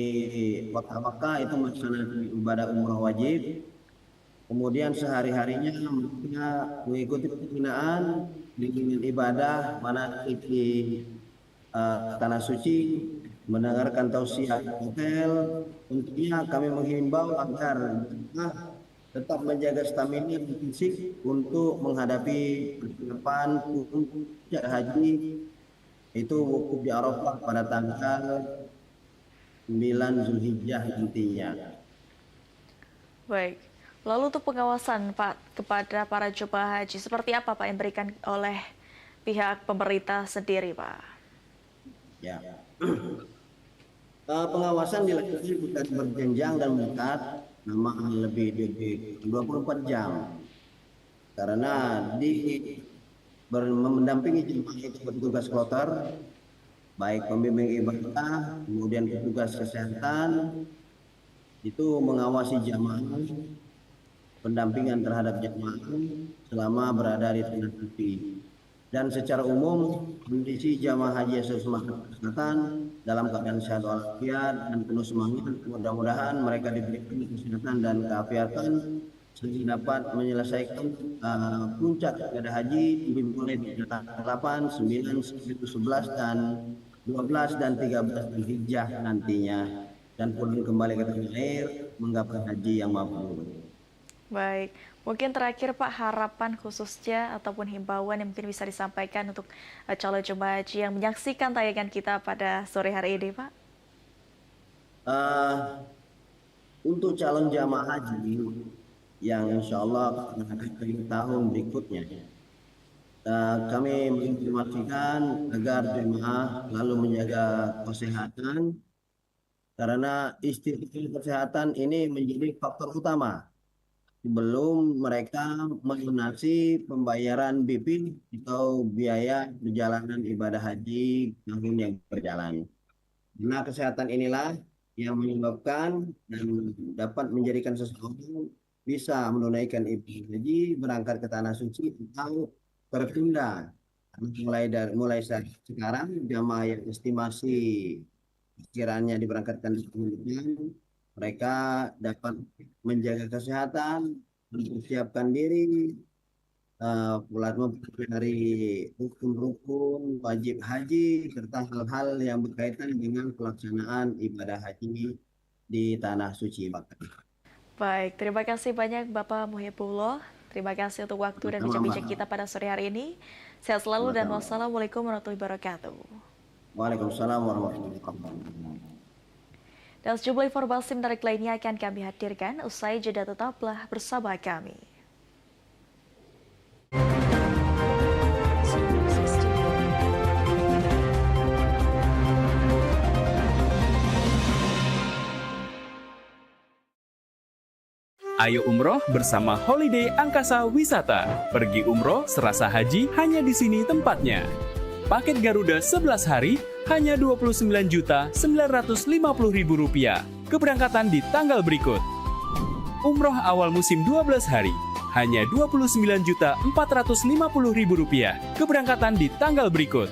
Kota Mekah itu melaksanakan ibadah umrah wajib. Kemudian sehari-harinya mereka mengikuti pembinaan dengan ibadah manasik di Tanah Suci, mendengarkan tausiah hotel. Tentunya kami menghimbau agar tetap menjaga stamina fisik untuk menghadapi persiapan puncak haji itu wukuf di Arafah pada tanggal 9 Zulhijjah nantinya. Baik. Lalu untuk pengawasan, Pak, kepada para jemaah haji, seperti apa, Pak, yang diberikan oleh pihak pemerintah sendiri, Pak? Ya. Pengawasan dilakukan bukan berjenjang dan mengikat, memang lebih 24 jam. Karena mendampingi jemaah itu petugas kloter, baik pembimbing ibadah, kemudian petugas kesehatan, itu mengawasi jamaah, pendampingan terhadap jemaah selama berada di Tanah Suci. Dan secara umum kondisi jamaah haji asal Sumatera Selatan dalam keadaan sehat walafiat dan penuh semangat. Mudah-mudahan mereka diberikan kesehatan dan keafiatan sehingga dapat menyelesaikan puncak ibadah haji dimulai di 8, 9, 10, 11 dan 12 dan 13 Zulhijjah nantinya dan pulang kembali ke tanah air menggapai haji yang mabrur. Baik, mungkin terakhir Pak, harapan khususnya ataupun himbauan yang mungkin bisa disampaikan untuk calon jemaah haji yang menyaksikan tayangan kita pada sore hari ini, Pak. Untuk calon jamaah haji yang insya Allah akan hadir tahun berikutnya, kami menginformasikan agar jemaah lalu menjaga kesehatan karena istilah kesehatan ini menjadi faktor utama sebelum mereka melunasi pembayaran BP atau biaya perjalanan ibadah haji tahun yang berjalan. Karena kesehatan inilah yang menyebabkan dan dapat menjadikan seseorang bisa menunaikan ibadah haji, berangkat ke tanah suci atau tertunda. Mulai sekarang jamaah yang estimasi kiranya diberangkatkan di tahun depan, mereka dapat menjaga kesehatan, mempersiapkan diri, mempelajari rukun-rukun wajib haji serta hal-hal yang berkaitan dengan pelaksanaan ibadah haji di tanah suci Makkah. Baik, terima kasih banyak Bapak Muhibullah. Terima kasih untuk waktu dan bincang-bincang kita pada sore hari ini. Sehat selalu dan wassalamualaikum warahmatullahi wabarakatuh. Waalaikumsalam warahmatullahi wabarakatuh. Dan sejumlah informasi menarik lainnya akan kami hadirkan usai jeda, tetaplah bersama kami. Ayo umroh bersama Holiday Angkasa Wisata. Pergi umroh serasa haji hanya di sini tempatnya. Paket Garuda 11 hari hanya Rp29.950.000. Keberangkatan di tanggal berikut. Umroh awal musim 12 hari hanya Rp29.450.000. Keberangkatan di tanggal berikut.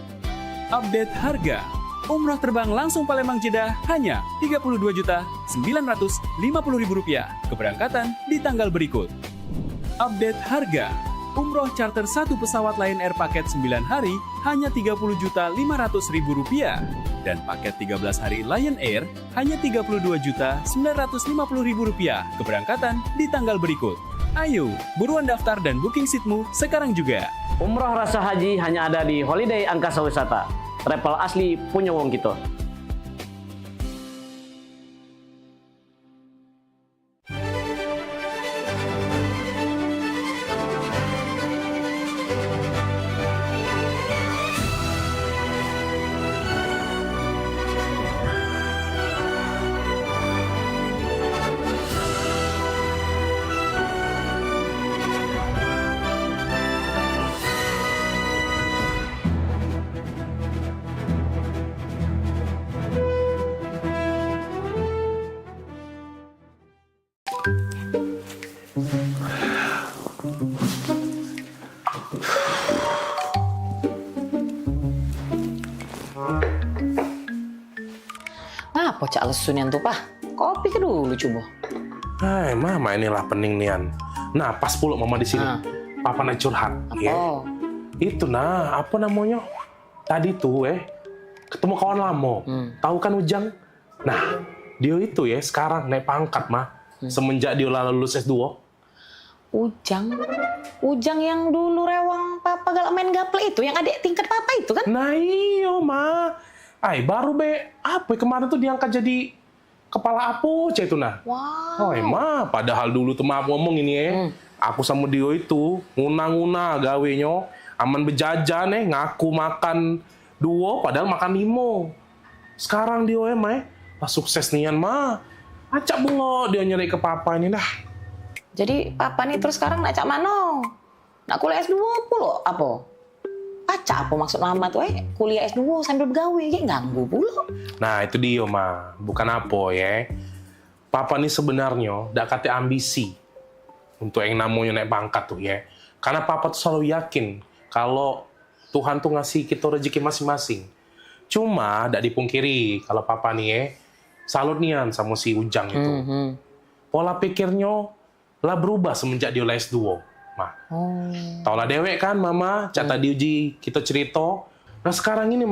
Update harga. Umroh terbang langsung Palembang Jeddah hanya Rp32.950.000. Keberangkatan di tanggal berikut. Update harga. Umroh charter 1 pesawat Lion Air paket 9 hari hanya Rp30.500.000. Dan paket 13 hari Lion Air hanya Rp32.950.000. Keberangkatan di tanggal berikut. Ayo, buruan daftar dan booking seatmu sekarang juga. Umroh rasa haji hanya ada di Holiday Angkasa Wisata. Travel asli punya wong kita. Apa cak lesunian tuh, Pak? Kopi ke dulu coba. Hai, mama inilah pening nian. Nah, pas pula mama di sini. Papa nak curhat. Apa? Ya. Itu nah, apa namanya? Tadi tuh ketemu kawan lama. Tahu kan Ujang? Nah, dia itu sekarang naik pangkat mah. Semenjak dia lulus S2. Ujang yang dulu rewang Papa galak main gaple itu, yang adik tingkat Papa itu kan? Nah iyo ma. Baru apa kemarin tuh diangkat jadi kepala Apoca itu nah. Wow. Ma, padahal dulu tuh maaf ngomong ini aku sama dia itu nguna-nguna gawenya, aman bejajan ngaku makan 2 padahal makan 5. Sekarang dia pas sukses nian ma. Acak bungo dia nyari ke Papa ini dah. Jadi Papa nih terus sekarang nak cak mano? Nak kuliah S2 pula apa? Acak apa maksud mama tuh kuliah S2 sambil bergawe, ganggu pula. Nah itu dia ma, bukan apa Papa nih sebenarnya dak kate ambisi untuk yang namanya naik pangkat tuh Karena Papa tuh selalu yakin kalau Tuhan tuh ngasih kita rezeki masing-masing. Cuma dak dipungkiri kalau Papa nih salut nian sama si Ujang itu. Pola pikirnya lah berubah semenjak dia S2. Tau lah dewek kan mama, cata diuji kita cerita. Nah sekarang ini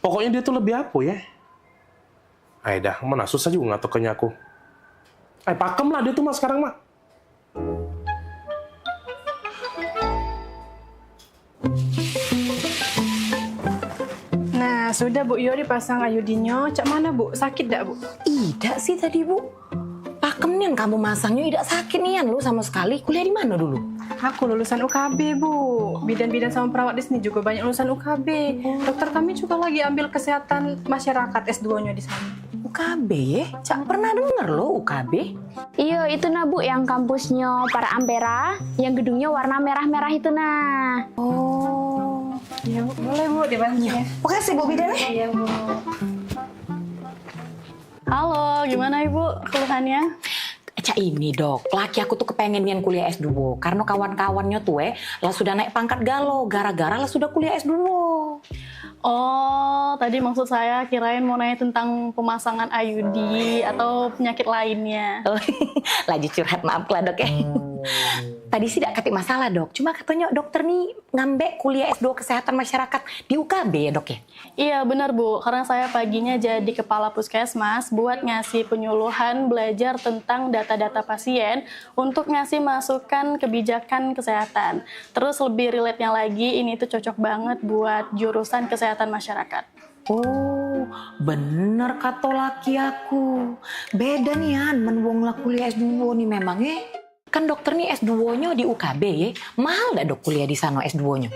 pokoknya dia tuh lebih apa dah, mana susah juga ngatokannya aku. Pakem lah dia tuh sekarang mah. Nah sudah Bu Yo dipasang ayudinyo. Cak mana Bu? Sakit dak Bu? Tidak sih tadi Bu. Pakem nian kamu masangnya tidak sakit nian lu sama sekali. Kuliah di mana dulu? Aku lulusan UKB Bu. Bidan-bidan sama perawat di sini juga banyak lulusan UKB. Dokter kami juga lagi ambil kesehatan masyarakat S2-nya di sana. UKB ya? Cak pernah denger loh UKB. Iya, itu nah Bu, yang kampusnya para Ampera, yang gedungnya warna merah-merah itu nah. Oh, ya Bu, boleh Bu dibantu ya. Makasih Bu Bidan. Iya Bu. Halo, gimana Ibu keluhannya? Cak ini dok, laki aku tuh kepengen nian kuliah S2 karena kawan-kawannya tuh lah sudah naik pangkat galau gara-gara lah sudah kuliah S2. Oh, tadi maksud saya kirain mau nanya tentang pemasangan IUD atau penyakit lainnya. Oh, lagi curhat, maaf lah dok ya. Tadi sih tidak katik masalah dok, cuma katanya dokter nih ngambek kuliah S2 Kesehatan Masyarakat di UKB ya dok ya? Iya benar Bu, karena saya paginya jadi kepala puskesmas buat ngasih penyuluhan belajar tentang data-data pasien untuk ngasih masukan kebijakan kesehatan. Terus lebih relate-nya lagi, ini tuh cocok banget buat jurusan kesehatan masyarakat. Oh, bener kata laki aku. Beda nih Yan, menwong lah kuliah S2 nih memangnya. Kan dokter nih S2-nya di UKB ya, mahal gak dok kuliah di sana S2-nya?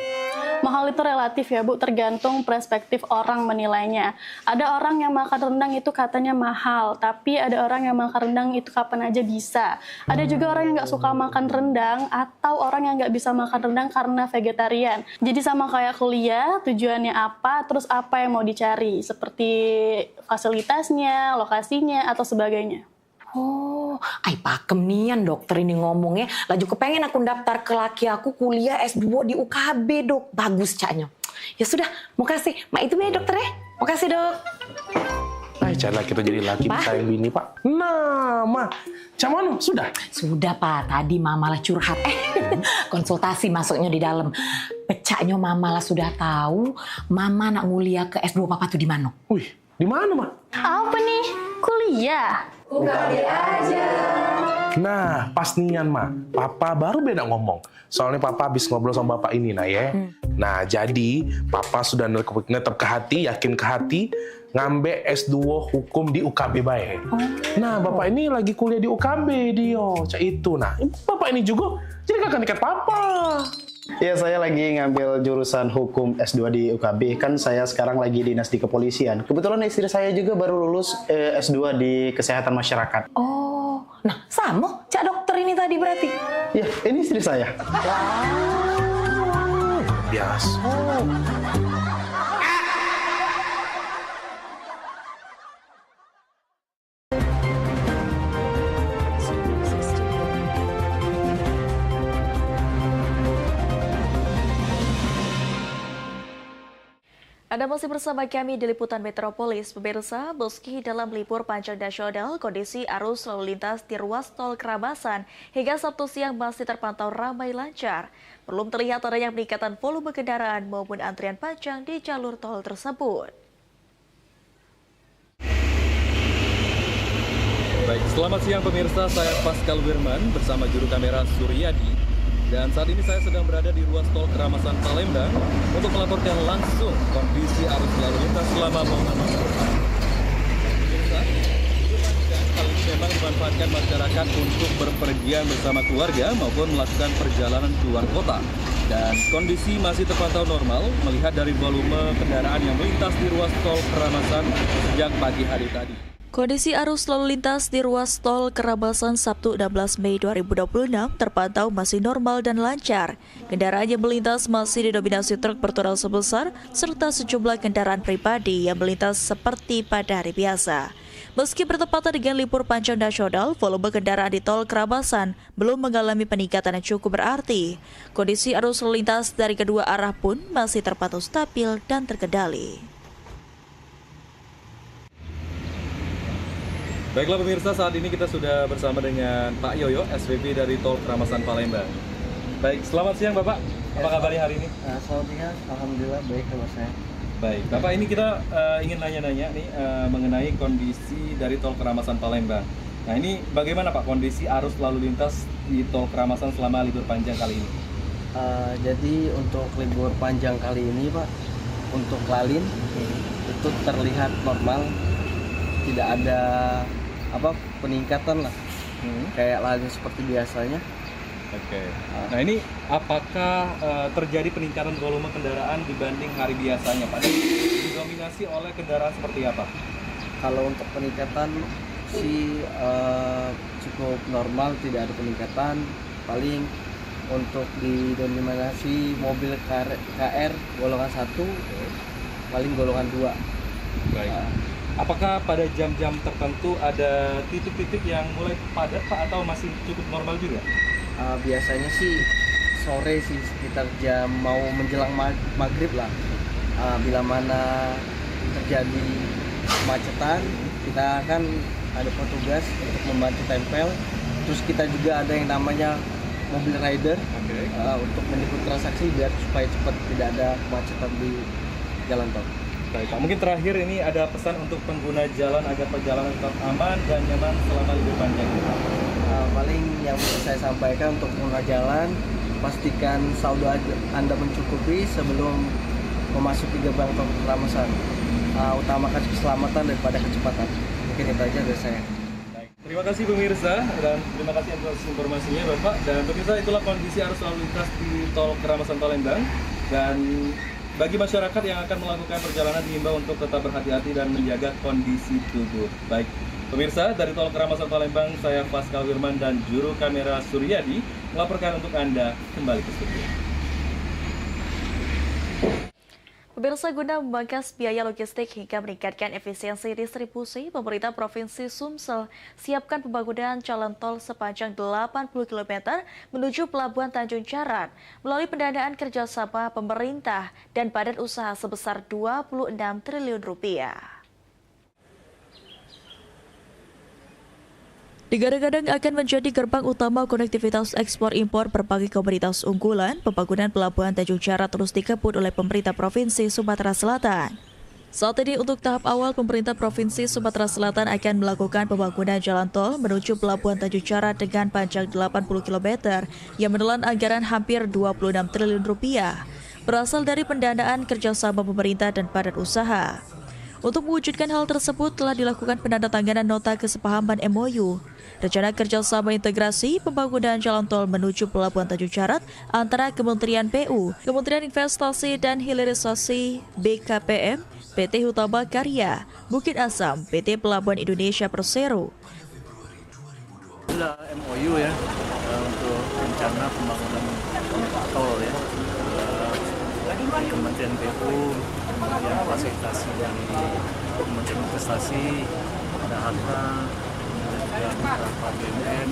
Mahal itu relatif ya Bu, tergantung perspektif orang menilainya. Ada orang yang makan rendang itu katanya mahal, tapi ada orang yang makan rendang itu kapan aja bisa. Ada juga orang yang nggak suka makan rendang, atau orang yang nggak bisa makan rendang karena vegetarian. Jadi sama kayak kuliah, tujuannya apa, terus apa yang mau dicari, seperti fasilitasnya, lokasinya, atau sebagainya. Oh, ay pakem nian dokter ini ngomongnya. Laju kepengen aku daftar ke laki aku kuliah S2 di UKB dok. Bagus caknya. Ya sudah, makasih. Itu ya dokter ya. Makasih dok. Ay, cara kita jadi laki sayang bini pak. Nah, Ma, cuman sudah? Sudah pak. Tadi mama lah curhat. Konsultasi masuknya di dalam. Pecahnya mama lah sudah tahu. Mama nak nguliah ke S2 papa tuh di mana? Wih, di mana Ma? Apa nih? Kuliah? UKB aja. Nah, pas nian Ma, papa baru beda ngomong. Soalnya papa habis ngobrol sama bapak ini nah ya. Nah, jadi papa sudah netep ke hati, yakin ke hati, ngambil S2 hukum di UKB bae. Nah, bapak ini lagi kuliah di UKB dia, cak itu. Nah, bapak ini juga jadi kakak tingkat papa. Iya, saya lagi ngambil jurusan hukum S2 di UKB. Kan saya sekarang lagi dinas di kepolisian. Kebetulan istri saya juga baru lulus S2 di Kesehatan Masyarakat. Oh, nah sama cak dokter ini tadi berarti? Iya, ini istri saya. Wow. Biasa. Anda masih bersama kami di Liputan Metropolis. Pemirsa, meski dalam libur panjang nasional, kondisi arus lalu lintas di ruas tol Kerabasan hingga Sabtu siang masih terpantau ramai lancar. Belum terlihat adanya peningkatan volume kendaraan maupun antrian panjang di jalur tol tersebut. Baik, selamat siang pemirsa, saya Pascal Wirman bersama juru kamera Suryadi. Dan saat ini saya sedang berada di ruas tol Keramasan Palembang untuk melaporkan langsung kondisi arus lalu lintas selama momen libur. Pemirsa, libur panjang kali ini memang dimanfaatkan masyarakat untuk berpergian bersama keluarga maupun melakukan perjalanan keluar kota. Dan kondisi masih terpantau normal melihat dari volume kendaraan yang melintas di ruas tol Keramasan sejak pagi hari tadi. Kondisi arus lalu lintas di ruas tol Kerabasan Sabtu 16 Mei 2026 terpantau masih normal dan lancar. Kendaraan yang melintas masih didominasi truk bertolak sebesar serta sejumlah kendaraan pribadi yang melintas seperti pada hari biasa. Meski bertepatan dengan libur panjang nasional, volume kendaraan di tol Kerabasan belum mengalami peningkatan yang cukup berarti. Kondisi arus lalu lintas dari kedua arah pun masih terpantau stabil dan terkendali. Baiklah pemirsa, saat ini kita sudah bersama dengan Pak Yoyo, SVP dari Tol Keramasan Palembang. Baik, selamat siang Bapak. Apa kabarnya hari ini? Selamat siang, alhamdulillah baik kabar saya. Baik, Bapak ini kita ingin nanya-nanya nih mengenai kondisi dari Tol Keramasan Palembang. Nah ini bagaimana Pak kondisi arus lalu lintas di Tol Keramasan selama libur panjang kali ini? Jadi untuk libur panjang kali ini Pak, untuk Lalin itu terlihat normal, tidak ada peningkatan lah, kayak Lalin seperti biasanya. Oke. Nah ini apakah terjadi peningkatan volume kendaraan dibanding hari biasanya Pak? Didominasi oleh kendaraan seperti apa? Kalau untuk peningkatan sih cukup normal, tidak ada peningkatan. Paling untuk didominasi mobil KR golongan 1, paling golongan 2. Baik. Apakah pada jam-jam tertentu ada titik-titik yang mulai padat Pak atau masih cukup normal juga? Biasanya sih sore sih, sekitar jam mau menjelang maghrib lah. Bila mana terjadi kemacetan, kita kan ada petugas untuk membantu tempel. Terus kita juga ada yang namanya mobil rider untuk menjemput transaksi biar supaya cepat, tidak ada kemacetan di jalan tol. Baik Pak, mungkin terakhir ini ada pesan untuk pengguna jalan agar perjalanan tetap aman dan nyaman selama libur panjang ini Pak. Paling yang bisa saya sampaikan untuk pengguna jalan, pastikan saldo Anda mencukupi sebelum memasuki gerbang tol Keramasan. Utamakan keselamatan daripada kecepatan. Mungkin itu aja dari saya. Terima kasih pemirsa dan terima kasih atas informasinya Bapak. Dan pemirsa, itulah kondisi arus lalu lintas di tol Keramasan Palembang. Dan bagi masyarakat yang akan melakukan perjalanan diimbau untuk tetap berhati-hati dan menjaga kondisi tubuh. Baik, pemirsa, dari tol Keramasan Palembang, saya Pascal Wirman dan juru kamera Suryadi melaporkan untuk Anda kembali ke studio. Pemirsa, guna memangkas biaya logistik hingga meningkatkan efisiensi distribusi, pemerintah Provinsi Sumsel siapkan pembangunan jalan tol sepanjang 80 km menuju Pelabuhan Tanjung Jarat melalui pendanaan kerjasama pemerintah dan badan usaha sebesar Rp26 triliun. Digadang-gadang akan menjadi gerbang utama konektivitas ekspor-impor berbagai komoditas unggulan, pembangunan Pelabuhan Tanjung Jarat terus dikebut oleh pemerintah Provinsi Sumatera Selatan. Saat ini untuk tahap awal, pemerintah Provinsi Sumatera Selatan akan melakukan pembangunan jalan tol menuju Pelabuhan Tanjung Jarat dengan panjang 80 km yang menelan anggaran hampir Rp26 triliun berasal dari pendanaan kerjasama pemerintah dan badan usaha. Untuk mewujudkan hal tersebut telah dilakukan penandatanganan nota kesepahaman MOU, rencana kerjasama integrasi pembangunan jalan tol menuju Pelabuhan Tanjung Jarat antara Kementerian PU, Kementerian Investasi dan Hilirisasi BKPM, PT Hutama Karya, Bukit Asam, PT Pelabuhan Indonesia Persero. Sudah MOU ya untuk rencana pembangunan tol ya. Kementerian PU, kemudian fasilitasi dari Kementerian Investasi, ada Harta, juga beberapa BUMN,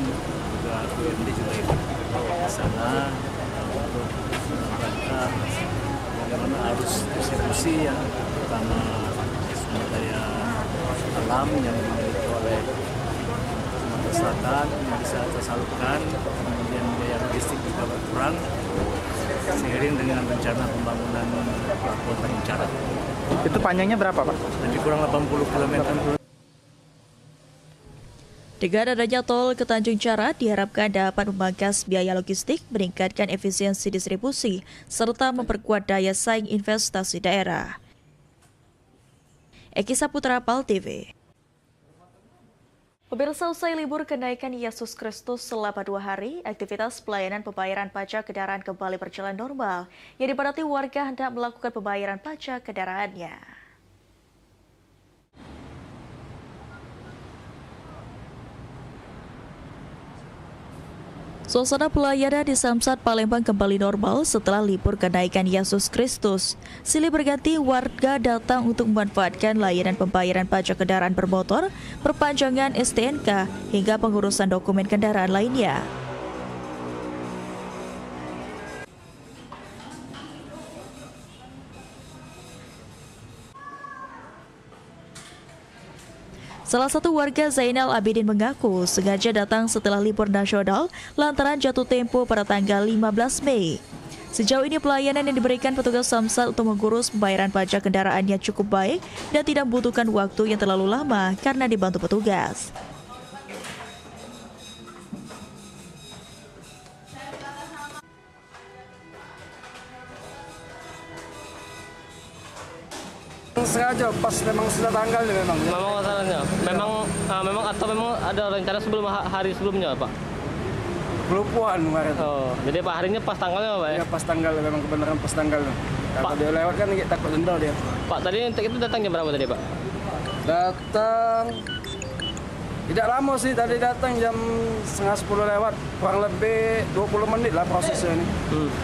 juga BUMD juga ikut di sana untuk membantu bagaimana arus distribusi yang terutama sumber daya alam yang dimiliki oleh Sumatera Selatan yang bisa tersalurkan, kemudian biaya logistik juga berkurang seiring dengan rencana pembangunan Pelabuhan Tanjung Jarat. Itu panjangnya berapa Pak? Lebih kurang 80 km. Dengan adanya tol ke Tanjung Jarat diharapkan dapat memangkas biaya logistik, meningkatkan efisiensi distribusi, serta memperkuat daya saing investasi daerah. Eki Saputra, PAL TV. Pemirsa, usai libur kenaikan Yesus Kristus selama 2 hari, aktivitas pelayanan pembayaran pajak kendaraan kembali berjalan normal, yang dipadati warga hendak melakukan pembayaran pajak kendaraannya. Suasana pelayanan di Samsat Palembang kembali normal setelah libur kenaikan Yesus Kristus. Silih berganti warga datang untuk memanfaatkan layanan pembayaran pajak kendaraan bermotor, perpanjangan STNK, hingga pengurusan dokumen kendaraan lainnya. Salah satu warga Zainal Abidin mengaku sengaja datang setelah libur nasional lantaran jatuh tempo pada tanggal 15 Mei. Sejauh ini pelayanan yang diberikan petugas Samsat untuk mengurus pembayaran pajak kendaraannya cukup baik dan tidak membutuhkan waktu yang terlalu lama karena dibantu petugas. Sengaja pas memang sudah tanggal nih memang masalahnya memang atau memang ada rencana sebelum hari sebelumnya Pak? Kelumpuhan kemarin. Oh, jadi Pak harinya pas tanggalnya Pak ya? Iya pas tanggal, memang kebenaran pas tanggal. Kalau dia lewat kan takut denda dia. Pak tadi itu datang jam berapa tadi Pak? Datang tidak lama sih, tadi datang jam 9:30 lewat, kurang lebih 20 menit lah prosesnya ini.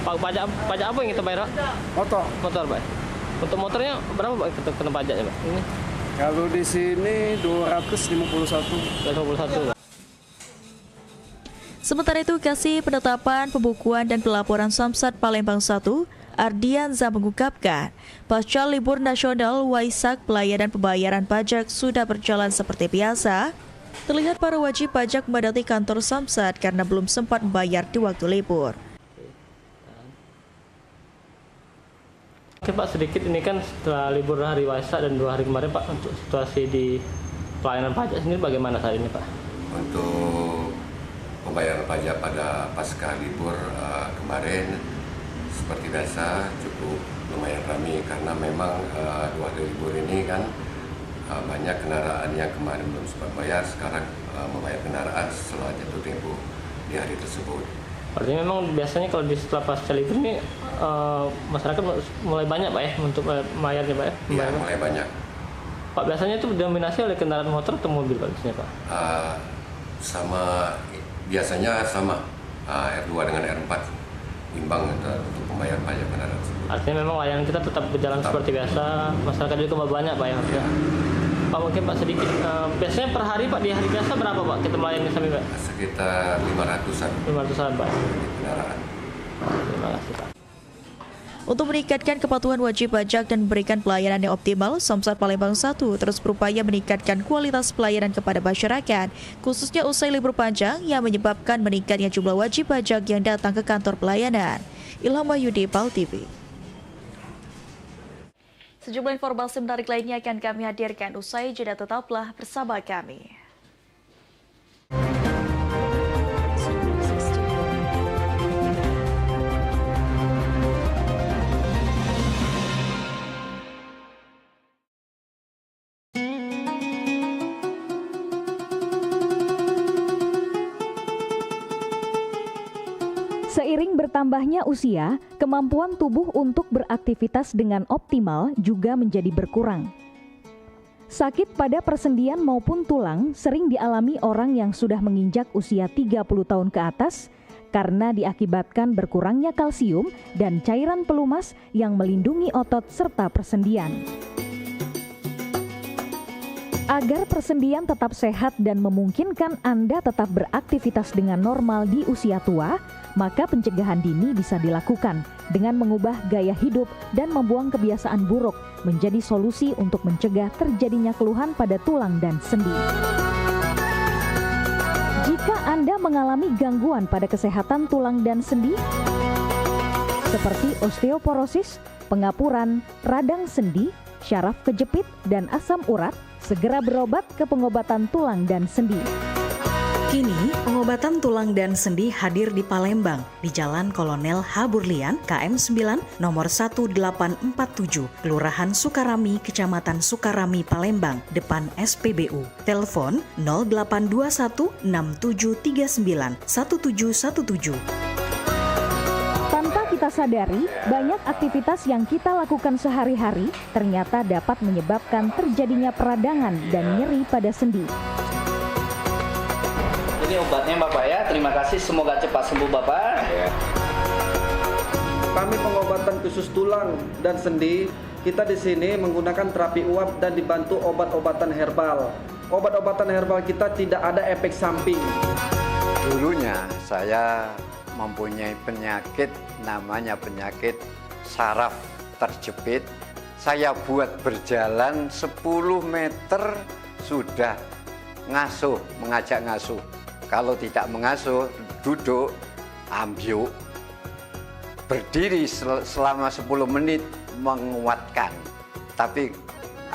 Pajak apa yang kita bayar, Pak? Motor, Pak. Untuk motornya berapa, Pak, kita kena pajaknya, Pak? Ini. Kalau di sini 251. Sementara itu, Kasih Penetapan, Pembukuan dan Pelaporan Samsat Palembang 1, Ardianza mengungkapkan, pasca libur nasional Waisak, pelayanan pembayaran pajak sudah berjalan seperti biasa. Terlihat para wajib pajak memadati kantor Samsat karena belum sempat membayar di waktu libur. Oke Pak, sedikit ini kan setelah libur hari Waisak dan 2 hari kemarin Pak, untuk situasi di pelayanan pajak sendiri bagaimana saat ini Pak? Untuk pembayaran pajak pada pasca libur kemarin seperti biasa cukup lumayan ramai karena memang 2 hari libur ini kan banyak kendaraan yang kemarin belum sempat bayar, sekarang membayar kendaraan setelah jatuh tempo di hari tersebut. Artinya memang biasanya kalau di setelah pasca libur ini masyarakat mulai banyak Pak ya untuk bayarnya Pak ya? Iya, mulai banyak. Pak, biasanya itu didominasi oleh kendaraan motor atau mobil Pak biasanya Pak? Biasanya sama R2 dengan R4 imbang untuk pembayar pajak kendaraan tersebut. Artinya memang layanan kita tetap berjalan seperti biasa, masyarakat juga banyak Pak ya? Pak, mungkin Pak sedikit, biasanya per hari Pak, di hari biasa berapa Pak kita melayani sampai Pak? Sekitar 500-an. 500-an Pak? Kendaraan. Terima kasih Pak. Untuk meningkatkan kepatuhan wajib pajak dan memberikan pelayanan yang optimal, Samsat Palembang 1 terus berupaya meningkatkan kualitas pelayanan kepada masyarakat, khususnya usai libur panjang yang menyebabkan meningkatnya jumlah wajib pajak yang datang ke kantor pelayanan. Ilham Wahyudi, PAL TV. Sejumlah informasi menarik lainnya akan kami hadirkan usai jeda, tetaplah bersama kami. Seiring bertambahnya usia, kemampuan tubuh untuk beraktivitas dengan optimal juga menjadi berkurang. Sakit pada persendian maupun tulang sering dialami orang yang sudah menginjak usia 30 tahun ke atas karena diakibatkan berkurangnya kalsium dan cairan pelumas yang melindungi otot serta persendian. Agar persendian tetap sehat dan memungkinkan Anda tetap beraktivitas dengan normal di usia tua, maka pencegahan dini bisa dilakukan dengan mengubah gaya hidup dan membuang kebiasaan buruk menjadi solusi untuk mencegah terjadinya keluhan pada tulang dan sendi. Jika Anda mengalami gangguan pada kesehatan tulang dan sendi, seperti osteoporosis, pengapuran, radang sendi, syaraf kejepit, dan asam urat, segera berobat ke pengobatan tulang dan sendi. Kini, pengobatan tulang dan sendi hadir di Palembang, di Jalan Kolonel H. Burlian, KM 9, nomor 1847, Kelurahan Sukarami, Kecamatan Sukarami, Palembang, depan SPBU. Telepon 0821 6739 1717. Tanpa kita sadari, banyak aktivitas yang kita lakukan sehari-hari ternyata dapat menyebabkan terjadinya peradangan dan nyeri pada sendi. Ini obatnya Bapak ya, terima kasih, semoga cepat sembuh Bapak. Kami pengobatan khusus tulang dan sendi, kita di sini menggunakan terapi uap dan dibantu obat-obatan herbal. Obat-obatan herbal kita tidak ada efek samping. Dulunya saya mempunyai penyakit namanya penyakit saraf terjepit. Saya buat berjalan 10 meter sudah ngasuh, mengajak ngasuh. Kalau tidak mengasuh, duduk, ambyuk, berdiri selama 10 menit menguatkan. Tapi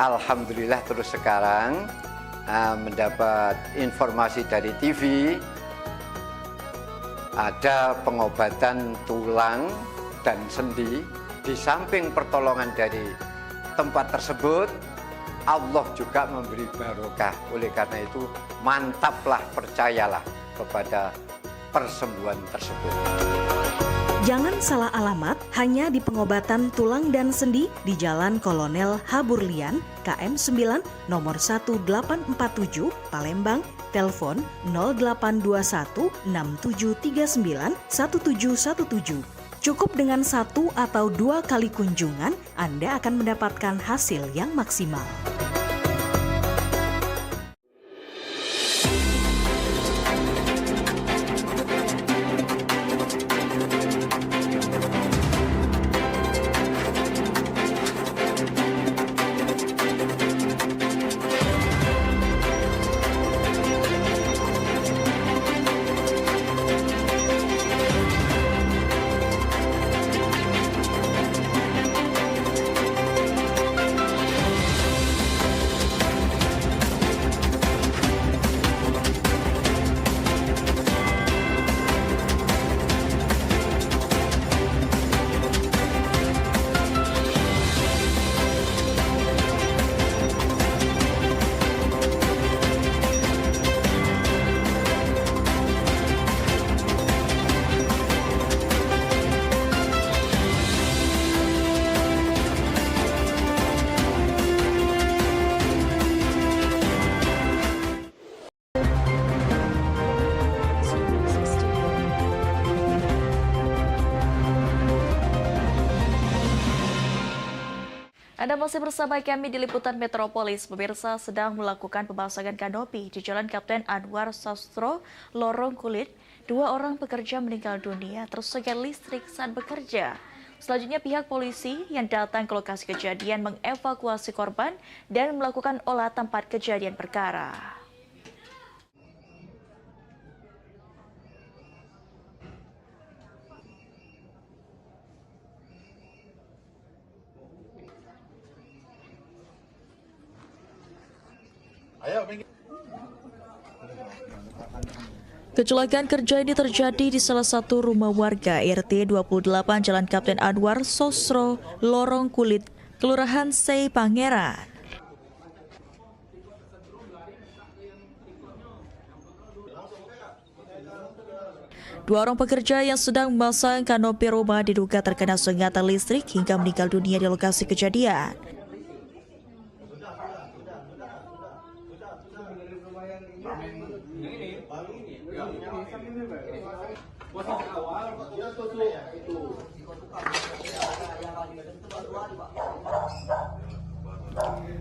alhamdulillah terus sekarang mendapat informasi dari TV, ada pengobatan tulang dan sendi. Di samping pertolongan dari tempat tersebut, Allah juga memberi barokah. Oleh karena itu, mantaplah, percayalah kepada persembuhan tersebut. Jangan salah alamat hanya di pengobatan tulang dan sendi di Jalan Kolonel Haburlian, KM 9, nomor 1847, Palembang, telepon 0821 6739 1717. Cukup dengan 1 atau 2 kali kunjungan, Anda akan mendapatkan hasil yang maksimal. Anda masih bersama kami di Liputan Metropolis. Pemirsa sedang melakukan pemasangan kanopi di Jalan Kapten Anwar Sastro, Lorong Kulit. 2 orang pekerja meninggal dunia tersengat listrik saat bekerja. Selanjutnya pihak polisi yang datang ke lokasi kejadian mengevakuasi korban dan melakukan olah tempat kejadian perkara. Kecelakaan kerja ini terjadi di salah satu rumah warga RT 28 Jalan Kapten Anwar Sastro, Lorong Kulit, Kelurahan Sei Pangeran. Dua orang pekerja yang sedang memasang kanopi rumah diduga terkena sengatan listrik hingga meninggal dunia di lokasi kejadian.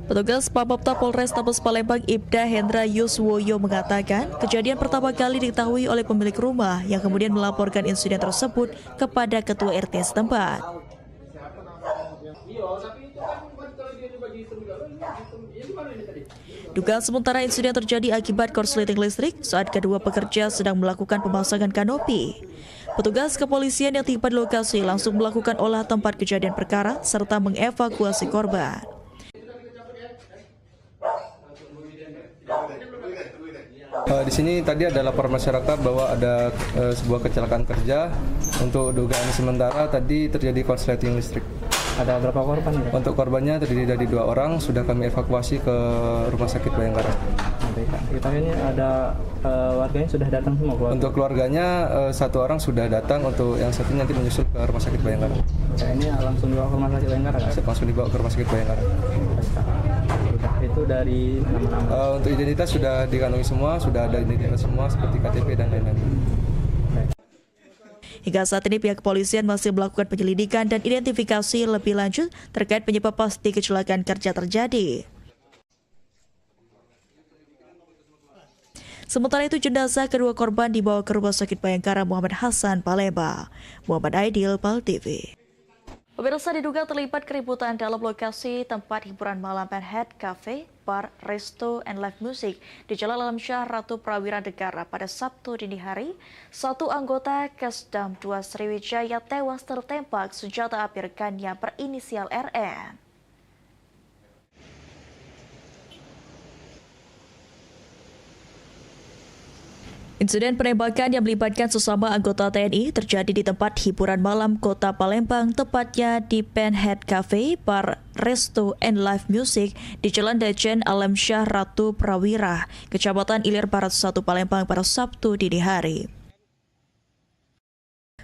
Petugas Pamopta Polrestabes Palembang Ibda Hendra Yuswoyo mengatakan kejadian pertama kali diketahui oleh pemilik rumah yang kemudian melaporkan insiden tersebut kepada ketua RT setempat. Dugaan sementara insiden terjadi akibat korsleting listrik saat kedua pekerja sedang melakukan pemasangan kanopi. Petugas kepolisian yang tiba di lokasi langsung melakukan olah tempat kejadian perkara serta mengevakuasi korban. Di sini tadi ada laporan masyarakat bahwa ada sebuah kecelakaan kerja. Untuk dugaan sementara tadi terjadi korsleting listrik. Ada berapa korban? Ya? Untuk korbannya terdiri dari 2 orang, sudah kami evakuasi ke Rumah Sakit Bayangkara. Kita ini ada warganya sudah datang semua? Keluarga? Untuk keluarganya 1 orang sudah datang, untuk yang satunya nanti menyusul ke Rumah Sakit Bayangkara. Ini langsung dibawa ke Rumah Sakit Bayangkara? Langsung dibawa ke Rumah Sakit Bayangkara. Itu dari nama-nama? Untuk identitas sudah dikandungi semua, sudah ada identitas semua seperti KTP dan lain-lain. Hingga saat ini pihak kepolisian masih melakukan penyelidikan dan identifikasi lebih lanjut terkait penyebab pasti kecelakaan kerja terjadi. Sementara itu jenazah kedua korban dibawa ke Rumah Sakit Bayangkara Muhammad Hasan Palembang. Muhammad Aidil, PAL TV. Pemirsa diduga terlibat keributan dalam lokasi tempat hiburan malam Penhead Cafe, Bar, Resto, and Live Music di Jalan Alamsyah Ratu Prawira Negara pada Sabtu dini hari. 1 anggota Kasdam 2 Sriwijaya tewas tertembak senjata api rekannya berinisial RN. Insiden penembakan yang melibatkan sesama anggota TNI terjadi di tempat hiburan malam Kota Palembang, tepatnya di Penhead Cafe, Bar, Resto, and Live Music di Jalan Dejen Alamsyah Ratu Prawira, Kecamatan Ilir Barat 1 Palembang pada Sabtu dini hari.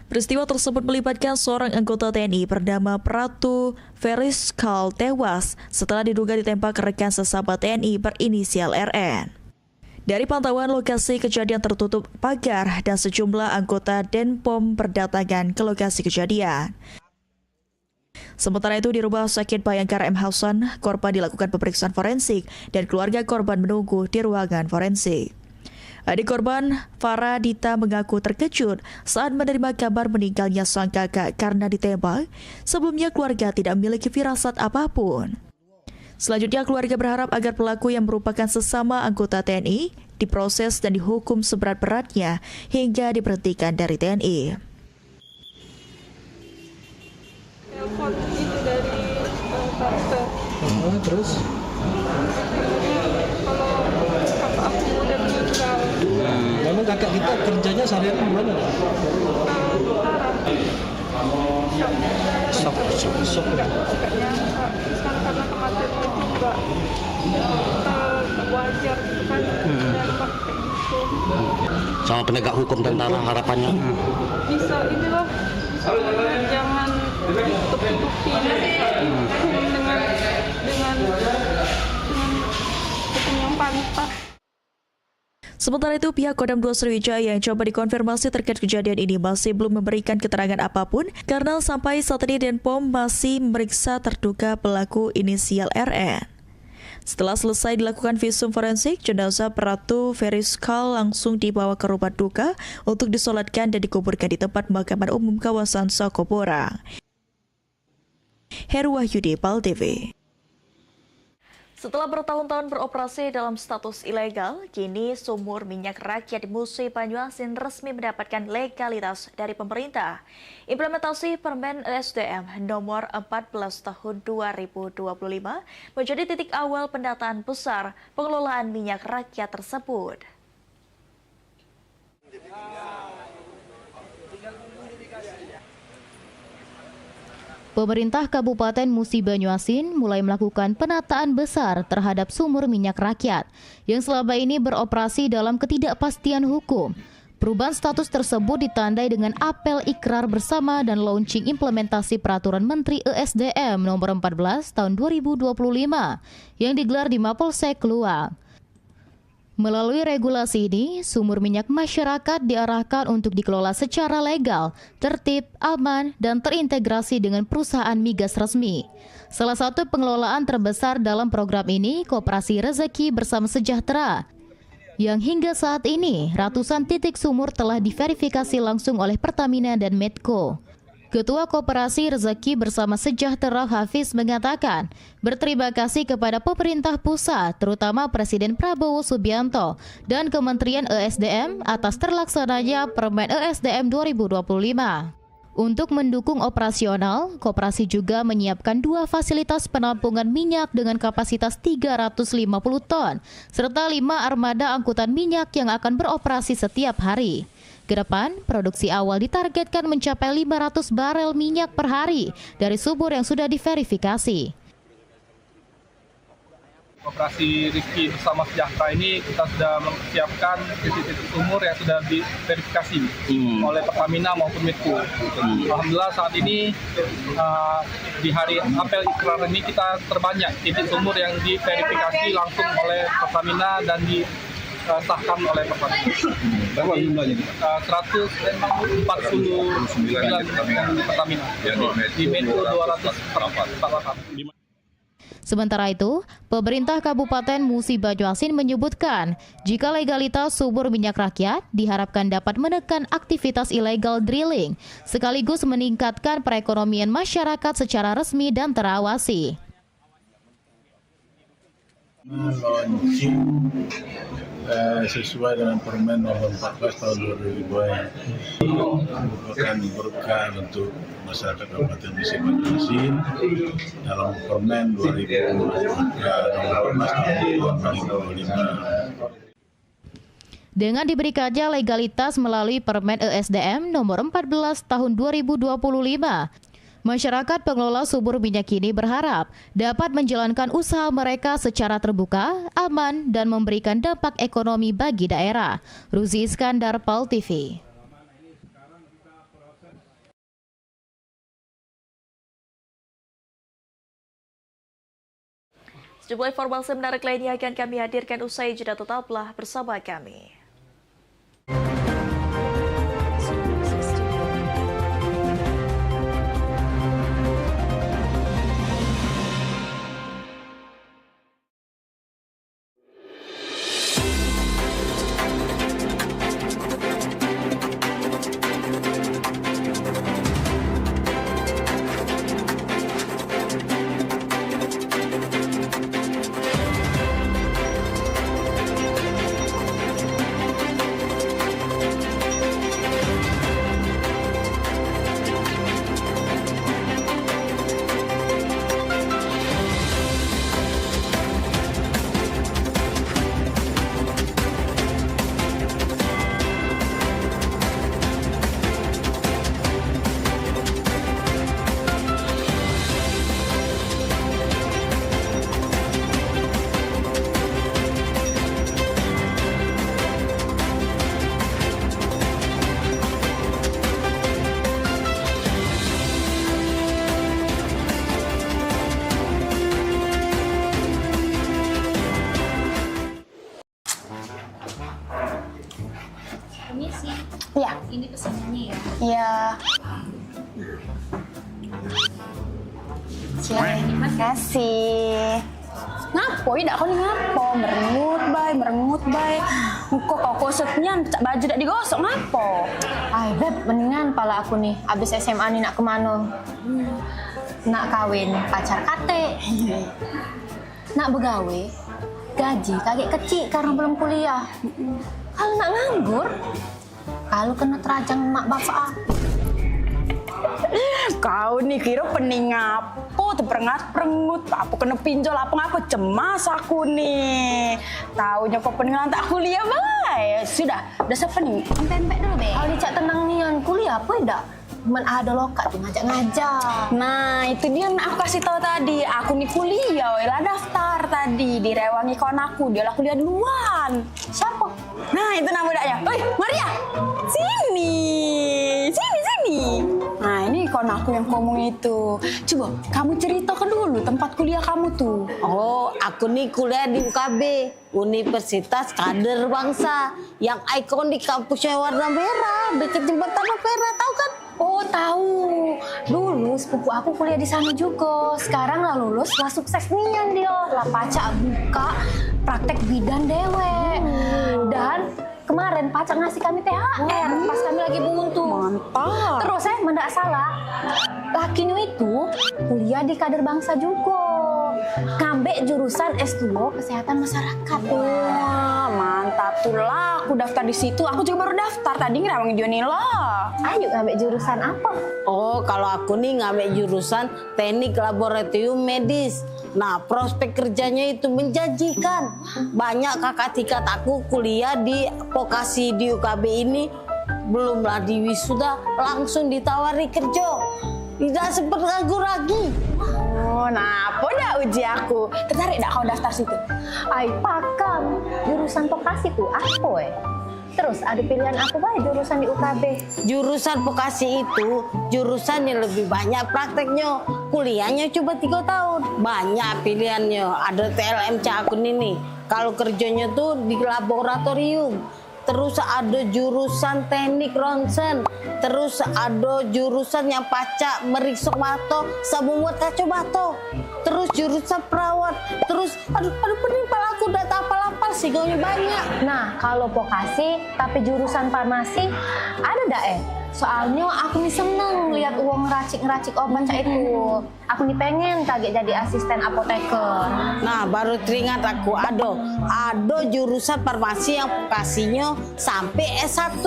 Peristiwa tersebut melibatkan seorang anggota TNI bernama Pratu Veriskal tewas setelah diduga ditembak rekan sesama TNI berinisial RN. Dari pantauan lokasi kejadian tertutup pagar dan sejumlah anggota Denpom berdatangan ke lokasi kejadian. Sementara itu di Rumah Sakit Bayangkara M. Hasan, korban dilakukan pemeriksaan forensik dan keluarga korban menunggu di ruangan forensik. Adik korban, Farah Dita, mengaku terkejut saat menerima kabar meninggalnya sang kakak karena ditembak. Sebelumnya keluarga tidak memiliki firasat apapun. Selanjutnya keluarga berharap agar pelaku yang merupakan sesama anggota TNI diproses dan dihukum seberat-beratnya hingga diberhentikan dari TNI. Telepon itu dari tante. Terus? Kalau kakak aku udah meninggal. Memang kakak kita kerjanya sehari-hari di mana? Sok. Kakaknya karena kematian itu juga wajar kan dari pakai itu. Sama penegak hukum tentara harapannya? Bisa inilah, jangan tutup-tutupi hukum dengan hukum yang pantas. Sementara itu, pihak Kodam 2 Sriwijaya yang coba dikonfirmasi terkait kejadian ini masih belum memberikan keterangan apapun karena sampai saat ini Denpom masih memeriksa terduga pelaku inisial RN. Setelah selesai dilakukan visum forensik, jenazah Pratu Veriskal langsung dibawa ke rumah duka untuk disolatkan dan dikuburkan di tempat pemakaman umum kawasan Sakoborang. Heru Wahyudi, PAL TV. Setelah bertahun-tahun beroperasi dalam status ilegal, kini sumur minyak rakyat di Musi Banyuasin resmi mendapatkan legalitas dari pemerintah. Implementasi Permen ESDM nomor 14 tahun 2025 menjadi titik awal pendataan besar pengelolaan minyak rakyat tersebut. Pemerintah Kabupaten Musi Banyuasin mulai melakukan penataan besar terhadap sumur minyak rakyat yang selama ini beroperasi dalam ketidakpastian hukum. Perubahan status tersebut ditandai dengan apel ikrar bersama dan launching implementasi Peraturan Menteri ESDM nomor 14 tahun 2025 yang digelar di Mapolsek Luang. Melalui regulasi ini, sumur minyak masyarakat diarahkan untuk dikelola secara legal, tertib, aman, dan terintegrasi dengan perusahaan migas resmi. Salah satu pengelolaan terbesar dalam program ini, Koperasi Rezeki Bersama Sejahtera, yang hingga saat ini ratusan titik sumur telah diverifikasi langsung oleh Pertamina dan Medco. Ketua Koperasi Rezeki Bersama Sejahtera Hafiz mengatakan, berterima kasih kepada pemerintah pusat, terutama Presiden Prabowo Subianto dan Kementerian ESDM atas terlaksananya Permen ESDM 2025. Untuk mendukung operasional, koperasi juga menyiapkan 2 fasilitas penampungan minyak dengan kapasitas 350 ton, serta 5 armada angkutan minyak yang akan beroperasi setiap hari. Ke depan, produksi awal ditargetkan mencapai 500 barel minyak per hari dari sumur yang sudah diverifikasi. Operasi Rizki Bersama Sejahtera ini kita sudah mempersiapkan titik-titik sumur yang sudah diverifikasi oleh Pertamina maupun Medco. Alhamdulillah saat ini di hari apel ikrar ini kita terbanyak titik sumur yang diverifikasi langsung oleh Pertamina dan disahkan oleh Pertamina. Berapa jumlahnya? 149 Pertamina. Di Medco 244. Sementara itu, pemerintah Kabupaten Musi Banyuasin menyebutkan jika legalitas sumur minyak rakyat diharapkan dapat menekan aktivitas ilegal drilling, sekaligus meningkatkan perekonomian masyarakat secara resmi dan terawasi. Launching sesuai dengan Permen nomor 14 tahun 2002 merupakan berkah untuk masyarakat Kabupaten Musi Banyuasin dalam Permen 2014 tahun 2025. Dengan diberikannya legalitas melalui Permen ESDM nomor 14 tahun 2025, masyarakat pengelola sumur minyak ini berharap dapat menjalankan usaha mereka secara terbuka, aman, dan memberikan dampak ekonomi bagi daerah. Ruzi Iskandar, PAL TV. Sejumlah informasi menarik lainnya akan kami hadirkan usai jeda. Tetaplah bersama kami. Permisi. Iya. Ini pesanannya ya. Iya. Silakan. Terima kasih. Ngapo tidak kau ni ngapo? Merengut bay. Muka kau kosetnya baju tak digosok ngapo? Ay, Beb, mendingan pala aku nih. Abis SMA nih nak kemana? Nak kawin pacar kate. Nak begawe, gaji kagak kecil karena belum kuliah. Kalau nak nganggur, kalau kena terajang mak bapak. Kau nih kira pening ngapo? Terperengat-perengut. Apa kena pinjol apa cemas aku nih. Taunya kau peningan tak kuliah bay. Sudah sepening. Empek-empek dulu be. Kalau dicak tenang nian kuliah apa tidak? Cuman ada lokat tuh ngajak-ngajak. Nah itu dia yang aku kasih tahu tadi. Aku nih kuliah, lah daftar tadi direwangi kawan aku. Dia lah kuliah duluan. Siapa? Nah itu nama budaknya. Oi Maria, sini. Nah ini kawan aku yang ngomong itu. Coba kamu ceritakan dulu tempat kuliah kamu tuh. Oh, aku nih kuliah di UKB, Universitas Kader Bangsa, yang ikon di kampusnya warna merah, dekat jembatan Ampera, tahu kan? Oh tahu. Dulu sepupu aku kuliah di sana juga. Sekarang lah lulus, lah sukses nian dia. Lah pacak buka praktek bidan dewe. Dan kemarin pacak ngasih kami THR pas kami lagi buntu. Mantap. Terus mendak salah, lakinya itu kuliah di Kader Bangsa juga. Ngambil jurusan S2 Kesehatan Masyarakat. Wah, mantap tuh lah. Aku daftar di situ. Aku juga baru daftar tadi ngerawang Joni lah. Ayo ngambil jurusan apa? Oh, kalau aku nih ngambil jurusan Teknik Laboratorium Medis. Nah, prospek kerjanya itu menjanjikan. Banyak kakak tingkat aku kuliah di vokasi di UKB ini, belumlah di wisuda langsung ditawari kerja. Tidak sempat nganggur lagi. Oh, nah apa dah uji aku? Tertarik dah kau daftar situ? Ay pakam, jurusan vokasi tuh apa Terus ada pilihan apa baik jurusan di UKB? Jurusan vokasi itu jurusan yang lebih banyak prakteknya. Kuliahnya cuma 3 tahun. Banyak pilihannya. Ada TLMC akun ini. Kalau kerjanya tuh di laboratorium. Terus ada jurusan teknik ronsen. Terus ada jurusan yang pacak meriksa bato sama buat kaca bato. Terus jurusan perawat. Terus aduh pening pala aku udah tapal-apal sih gaunya banyak. Nah kalau vokasi tapi jurusan farmasi ada dak Soalnya aku nih seneng lihat uang ngeracik obat itu. Aku nih pengen kaget jadi asisten apoteker. Nah baru teringat aku ada jurusan farmasi yang vokasinya sampai S1.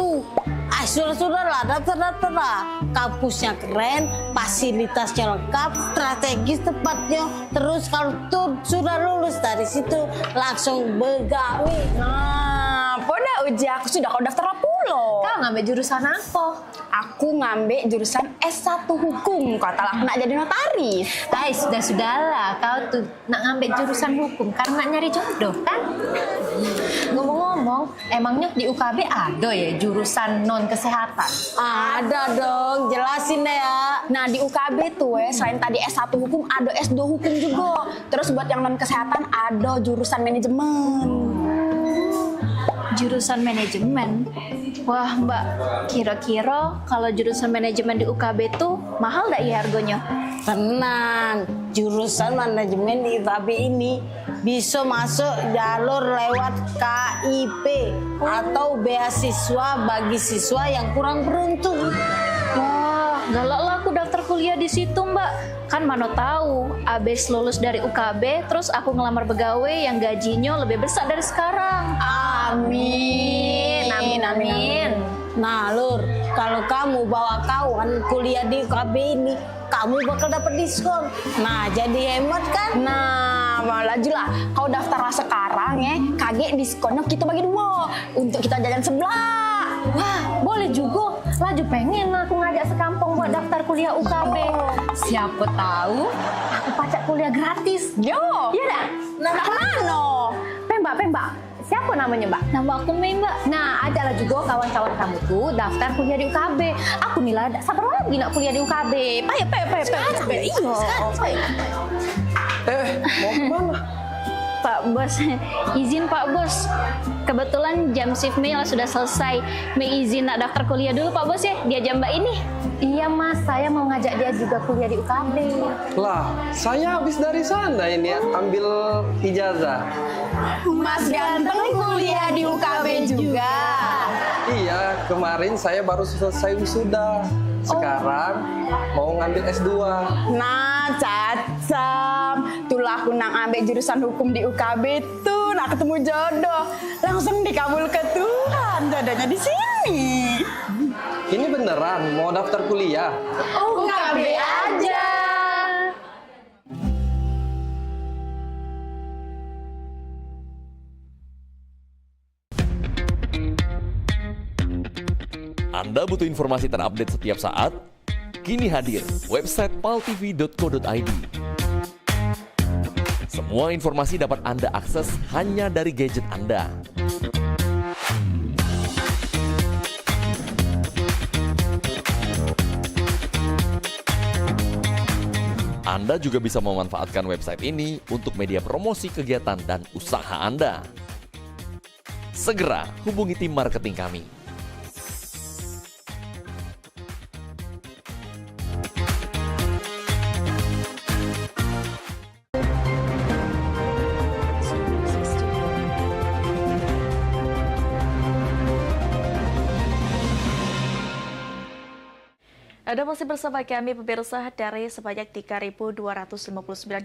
Sudah lah, daftar lah. Kampusnya keren, fasilitasnya lengkap, strategis tempatnya. Terus kalau tuh sudah lulus dari situ langsung begawi. Nah, pada uji aku sudah kau daftar pulo. Kau ngambil jurusan apa? Aku ngambil jurusan S1 hukum. Kata aku nak jadi notaris. Sudahlah, kau tuh nak ngambil jurusan hukum karena nak nyari jodoh kan? Ngomong-ngomong, emangnya di UKB ada ya jurusan non kesehatan? Ada dong, jelasin deh ya. Nah di UKB tuh selain tadi S1 hukum ada S2 hukum juga. Terus buat yang non kesehatan ada jurusan manajemen. Jurusan manajemen? Wah Mbak, kira-kira kalau jurusan manajemen di UKB tuh mahal gak ya harganya? Tenang, jurusan manajemen di UKB ini bisa masuk jalur lewat KIP atau beasiswa bagi siswa yang kurang beruntung. Wah, galak lah aku daftar kuliah di situ Mbak. Kan mana tahu, abis lulus dari UKB, terus aku ngelamar pegawai yang gajinya lebih besar dari sekarang. Amin. Nah Lur, kalau kamu bawa kawan kuliah di UKB ini, kamu bakal dapat diskon. Nah, jadi hemat kan? Nah, laju lah. Kau daftarlah sekarang kaget diskonnya kita bagi 2 untuk kita jajan sebelah. Wah, boleh juga. Laju pengen aku ngajak sekampung buat daftar kuliah UKB. Siapa tahu aku pacak kuliah gratis. Yo. Iya dah. Nah, mana? Pembak. Siapa namanya Mbak? Nama aku Mei Mbak. Nah, ajalah juga kawan-kawan kamu tuh daftar kuliah di UKB. Aku nih lah, sabar lagi nak kuliah di UKB. Payah. Iya. Mau kemana? Pak Bos, izin Pak Bos. Kebetulan jam shift Mei sudah selesai. Mei izin nak daftar kuliah dulu Pak Bos ya, dia jam Mbak ini. Iya Mas, saya mau ngajak dia juga kuliah di UKB. Lah, saya habis dari sana ini ambil ijazah. Mas ganteng kuliah di UKB juga. Iya, kemarin saya baru selesai wisuda. Sekarang mau ngambil S2. Nah, Cacam, tulah aku nak ambil jurusan hukum di UKB tuh, nak ketemu jodoh. Langsung dikabul ke Tuhan, jodohnya di sini. Ini beneran mau daftar kuliah? UKB aja. Anda butuh informasi terupdate setiap saat? Kini hadir website paltv.co.id. Semua informasi dapat Anda akses hanya dari gadget Anda. Anda juga bisa memanfaatkan website ini untuk media promosi kegiatan dan usaha Anda. Segera hubungi tim marketing kami. Anda masih bersama kami pemirsa, dari sebanyak 3.259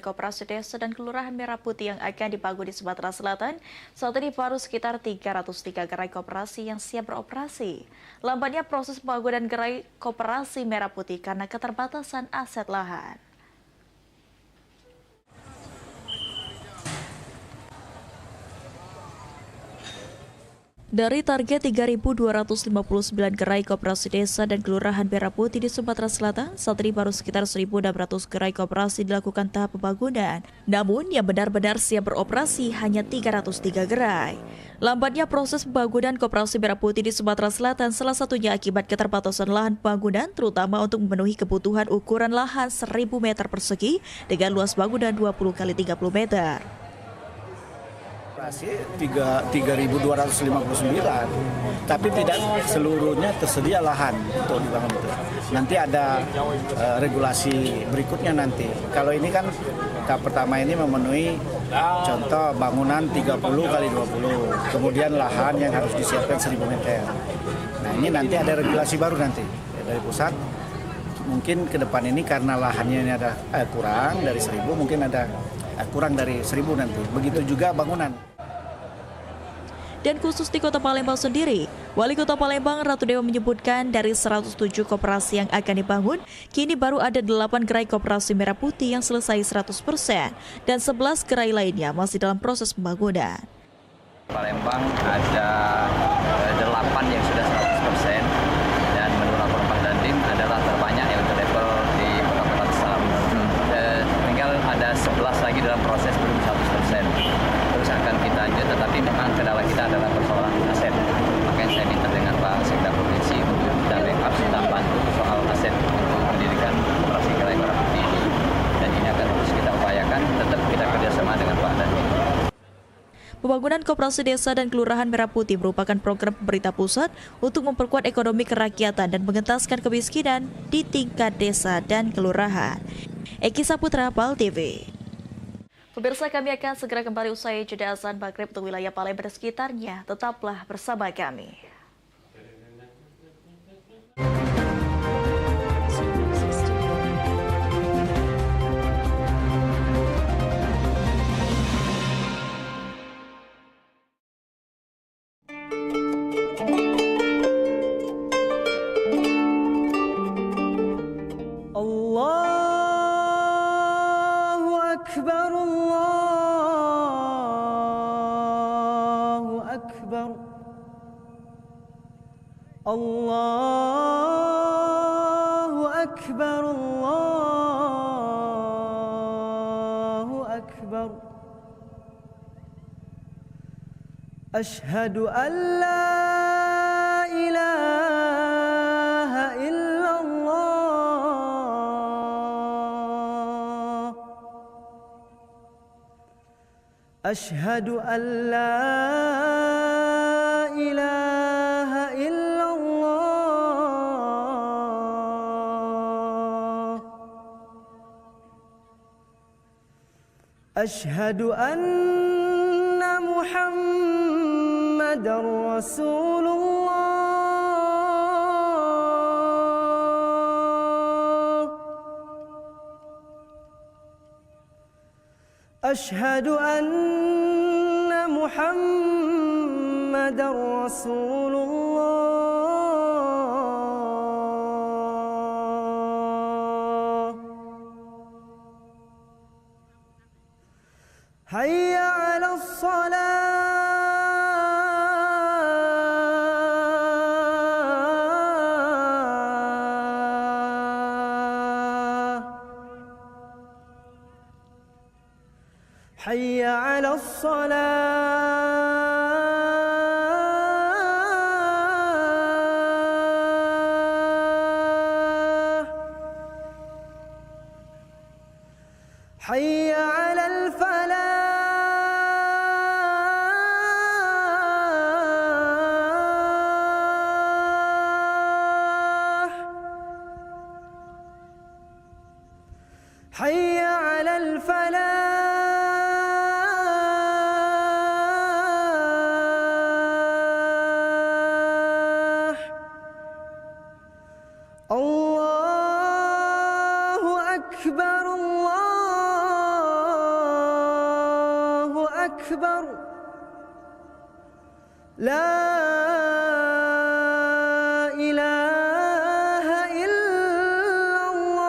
koperasi desa dan kelurahan Merah Putih yang akan dibangun di Sumatera Selatan, saat ini baru sekitar 303 gerai koperasi yang siap beroperasi. Lambatnya proses pembangunan gerai koperasi Merah Putih karena keterbatasan aset lahan. Dari target 3.259 gerai koperasi desa dan kelurahan Merah Putih di Sumatera Selatan, saat ini baru sekitar 1.600 gerai koperasi dilakukan tahap pembangunan. Namun, yang benar-benar siap beroperasi hanya 303 gerai. Lambatnya proses pembangunan koperasi Merah Putih di Sumatera Selatan salah satunya akibat keterbatasan lahan pembangunan, terutama untuk memenuhi kebutuhan ukuran lahan 1.000 meter persegi dengan luas bangunan 20 x 30 meter. 3.259, tapi tidak seluruhnya tersedia lahan untuk dibangun itu. Nanti ada regulasi berikutnya nanti. Kalau ini kan tahap pertama ini memenuhi contoh bangunan 30 x 20, kemudian lahan yang harus disiapkan 1.000 meter. Nah ini nanti ada regulasi baru nanti dari pusat. Mungkin ke depan ini karena lahannya ini ada kurang dari 1.000, mungkin ada kurang dari 1.000 nanti. Begitu juga bangunan. Dan khusus di Kota Palembang sendiri, Wali Kota Palembang Ratu Dewa menyebutkan dari 107 koperasi yang akan dibangun, kini baru ada 8 gerai koperasi Merah Putih yang selesai 100% dan 11 gerai lainnya masih dalam proses pembangunan. Palembang ada 8 yang sudah 100%. dalam proses belum 100%. Terus akan kita lanjut, tetapi memang kendala kita adalah persoalan aset. Makanya saya minta dengan Pak Sekda Provinsi untuk kita backup, kita bantu soal aset untuk mendirikan operasi gerai merah putih ini. Dan ini akan terus kita upayakan, tetap kita kerjasama dengan Pak Dandim. Pembangunan Koperasi Desa dan Kelurahan Merah Putih merupakan program pemerintah pusat untuk memperkuat ekonomi kerakyatan dan mengentaskan kemiskinan di tingkat desa dan kelurahan. Eki Saputra, PAL TV. Pemirsa, kami akan segera kembali usai jeda azan maghrib untuk wilayah Palembang dan sekitarnya. Tetaplah bersama kami. Allahu Akbar, Allahu Akbar, Allahu Akbar, Allahu Akbar. Ashhadu an la ilaha illallah. Ashhadu an la ilaha illallah. Ashhadu anna Muhammadar Rasulullah. Ashhadu anna Muhammadar Rasulullah. Hayya 'alas salah. Hayya 'alas salah. Hayya 'alal falah. Hayya 'alal falah. Allahu Akbar, Allahu Akbar. La ilaha illallah.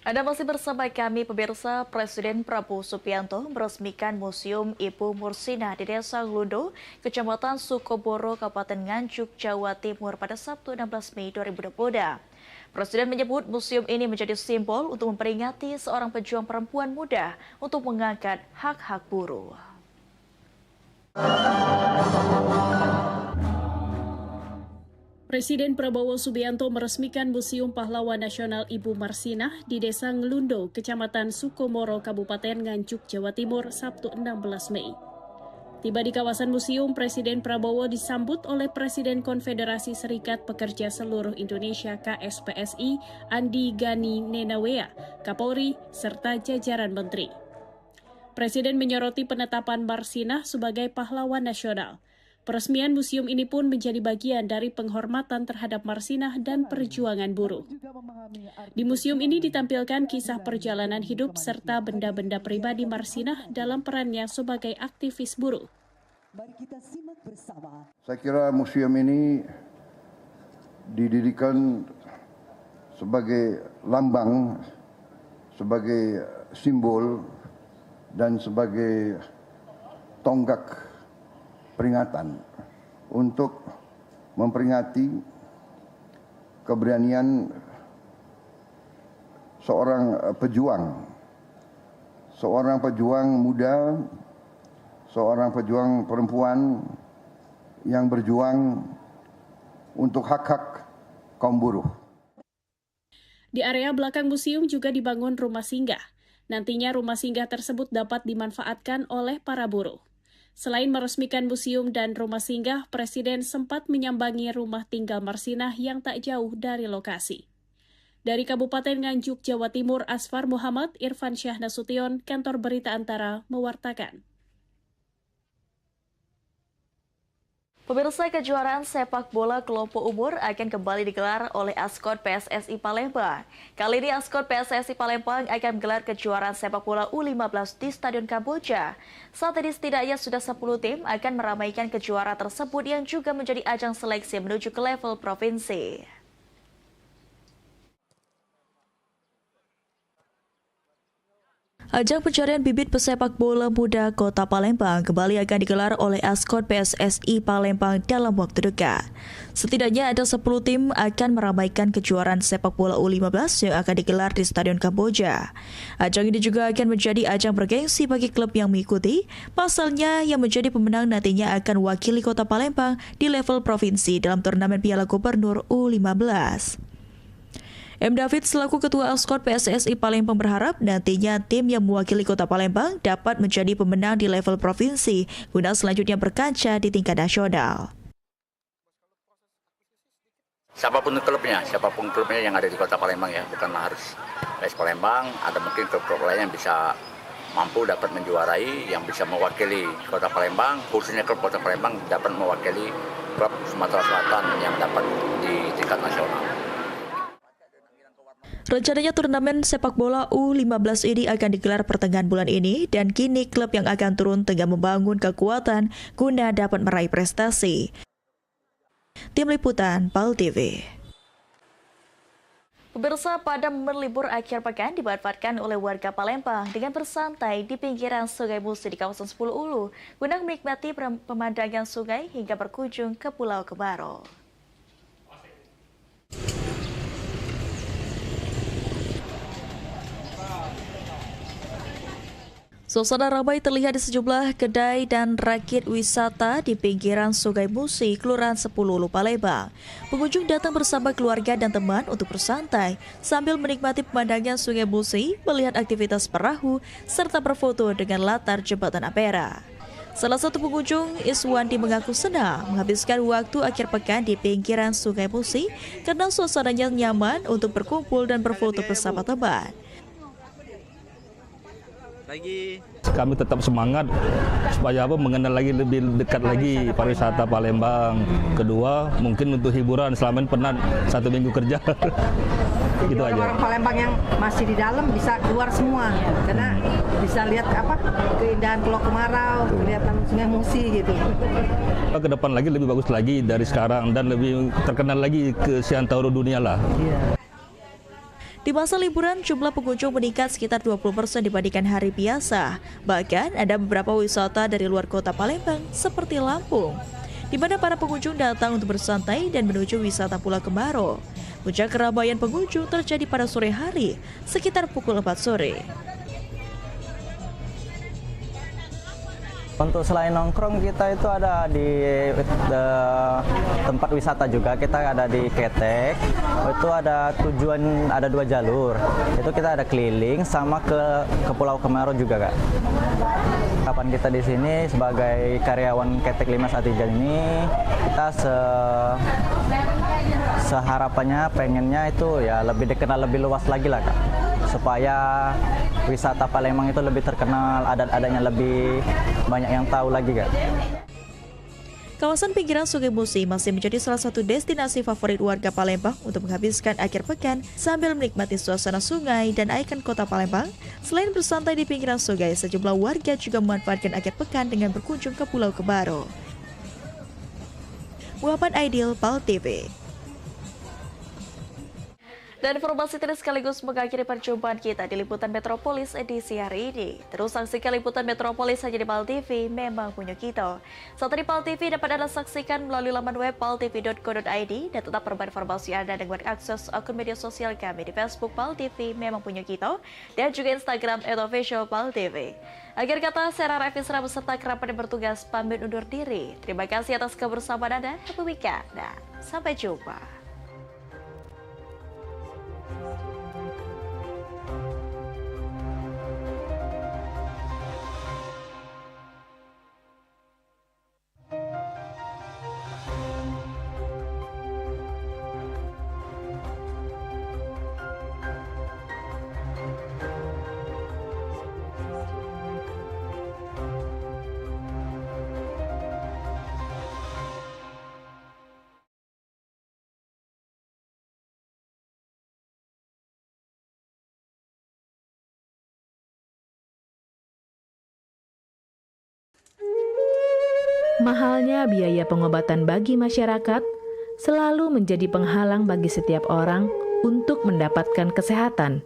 Anda masih bersama kami, pemirsa. Presiden Prabowo Subianto meresmikan Museum Ibu Mursinah di Desa Nglundo, Kecamatan Sukoboro, Kabupaten Nganjuk, Jawa Timur pada Sabtu 16 Mei 2022. Presiden menyebut museum ini menjadi simbol untuk memperingati seorang pejuang perempuan muda untuk mengangkat hak-hak buruh. Presiden Prabowo Subianto meresmikan Museum Pahlawan Nasional Ibu Marsinah di Desa Nglundo, Kecamatan Sukomoro, Kabupaten Nganjuk, Jawa Timur, Sabtu 16 Mei. Tiba di kawasan museum, Presiden Prabowo disambut oleh Presiden Konfederasi Serikat Pekerja Seluruh Indonesia KSPSI, Andi Gani Nenawea, Kapolri, serta jajaran menteri. Presiden menyoroti penetapan Marsinah sebagai pahlawan nasional. Peresmian museum ini pun menjadi bagian dari penghormatan terhadap Marsinah dan perjuangan buruh. Di museum ini ditampilkan kisah perjalanan hidup serta benda-benda pribadi Marsinah dalam perannya sebagai aktivis buruh. Mari kita simak bersama. Saya kira museum ini didirikan sebagai lambang, sebagai simbol, dan sebagai tonggak peringatan untuk memperingati keberanian seorang pejuang muda, seorang pejuang perempuan yang berjuang untuk hak-hak kaum buruh. Di area belakang museum juga dibangun rumah singgah. Nantinya rumah singgah tersebut dapat dimanfaatkan oleh para buruh. Selain meresmikan museum dan rumah singgah, Presiden sempat menyambangi rumah tinggal Marsinah yang tak jauh dari lokasi. Dari Kabupaten Nganjuk, Jawa Timur, Asfar Muhammad, Irfan Syah Nasution, Kantor Berita Antara, mewartakan. Pemirsa, kejuaraan sepak bola kelompok umur akan kembali digelar oleh Askot PSSI Palembang. Kali ini Askot PSSI Palembang akan menggelar kejuaraan sepak bola U15 di Stadion Kamboja. Saat ini setidaknya sudah 10 tim akan meramaikan kejuaraan tersebut yang juga menjadi ajang seleksi menuju ke level provinsi. Ajang pencarian bibit pesepak bola muda Kota Palembang kembali akan digelar oleh Askot PSSI Palembang dalam waktu dekat. Setidaknya ada 10 tim akan meramaikan kejuaraan sepak bola U15 yang akan digelar di Stadion Kamboja. Ajang ini juga akan menjadi ajang bergengsi bagi klub yang mengikuti. Pasalnya, yang menjadi pemenang nantinya akan wakili Kota Palembang di level provinsi dalam turnamen Piala Gubernur U15. M. David selaku Ketua Askot PSSI Palembang berharap nantinya tim yang mewakili Kota Palembang dapat menjadi pemenang di level provinsi guna selanjutnya berkaca di tingkat nasional. Siapapun klubnya yang ada di Kota Palembang ya, bukanlah harus PS Palembang, ada mungkin klub-klub lain yang bisa mampu dapat menjuarai, yang bisa mewakili Kota Palembang, khususnya klub Kota Palembang dapat mewakili klub Sumatera Selatan yang dapat di tingkat nasional. Rencananya turnamen sepak bola U15 ini akan digelar pertengahan bulan ini dan kini klub yang akan turun tengah membangun kekuatan guna dapat meraih prestasi. Tim Liputan PAL TV. Pemirsa, pada momen libur akhir pekan dimanfaatkan oleh warga Palembang dengan bersantai di pinggiran Sungai Musi di kawasan 10 Ulu guna menikmati pemandangan sungai hingga berkunjung ke Pulau Kemaro. Suasana ramai terlihat di sejumlah kedai dan rakit wisata di pinggiran Sungai Musi, Kelurahan 10 Ulu, Palembang. Pengunjung datang bersama keluarga dan teman untuk bersantai sambil menikmati pemandangan Sungai Musi, melihat aktivitas perahu, serta berfoto dengan latar jembatan Ampera. Salah satu pengunjung, Iswandi, mengaku senang menghabiskan waktu akhir pekan di pinggiran Sungai Musi karena suasananya nyaman untuk berkumpul dan berfoto bersama teman. Kami tetap semangat supaya mengenal lagi lebih dekat lagi pariwisata Palembang. Kedua, mungkin untuk hiburan, selama ini penat 1 minggu kerja. Gitu aja. Orang Palembang yang masih di dalam bisa keluar semua karena bisa lihat keindahan Pulau Kemarau, kelihatan Sungai Musi gitu. Ke depan lagi lebih bagus lagi dari sekarang dan lebih terkenal lagi ke seantero dunia lah. Di masa liburan, jumlah pengunjung meningkat sekitar 20% dibandingkan hari biasa. Bahkan ada beberapa wisata dari luar kota Palembang seperti Lampung, di mana para pengunjung datang untuk bersantai dan menuju wisata Pulau Kemaro. Puncak keramaian pengunjung terjadi pada sore hari, sekitar pukul 4 sore. Untuk selain nongkrong, kita itu ada di tempat wisata juga. Kita ada di Ketek. Itu ada tujuan, ada 2 jalur. Itu kita ada keliling sama ke Pulau Kemaro juga, Kak. Kapan kita di sini sebagai karyawan Ketek 5 Atijan ini, kita seharapannya pengennya itu ya lebih dikenal lebih luas lagi lah, Kak. Supaya wisata Palembang itu lebih terkenal, adat-adatnya lebih banyak yang tahu lagi, Kak. Kawasan pinggiran Sungai Musi masih menjadi salah satu destinasi favorit warga Palembang untuk menghabiskan akhir pekan sambil menikmati suasana sungai dan ikon kota Palembang. Selain bersantai di pinggiran sungai, sejumlah warga juga memanfaatkan akhir pekan dengan berkunjung ke Pulau Kebaro. Muhammad Aidil, PAL TV. Dan informasi tadi sekaligus mengakhiri perjumpaan kita di Liputan Metropolis edisi hari ini. Terus saksikan Liputan Metropolis hanya di PAL TV, memang punya kita. Saat ini PAL TV dapat Anda saksikan melalui laman web paltv.co.id dan tetap berbagai informasi Anda dengan akses akun media sosial kami di Facebook PAL TV, memang punya kita, dan juga Instagram @official PAL TV. Akhir kata, saya Rara Fisra beserta kerabat yang bertugas pamit undur diri. Terima kasih atas kebersamaan Anda. Happy weekend. Nah, sampai jumpa. Mahalnya biaya pengobatan bagi masyarakat selalu menjadi penghalang bagi setiap orang untuk mendapatkan kesehatan.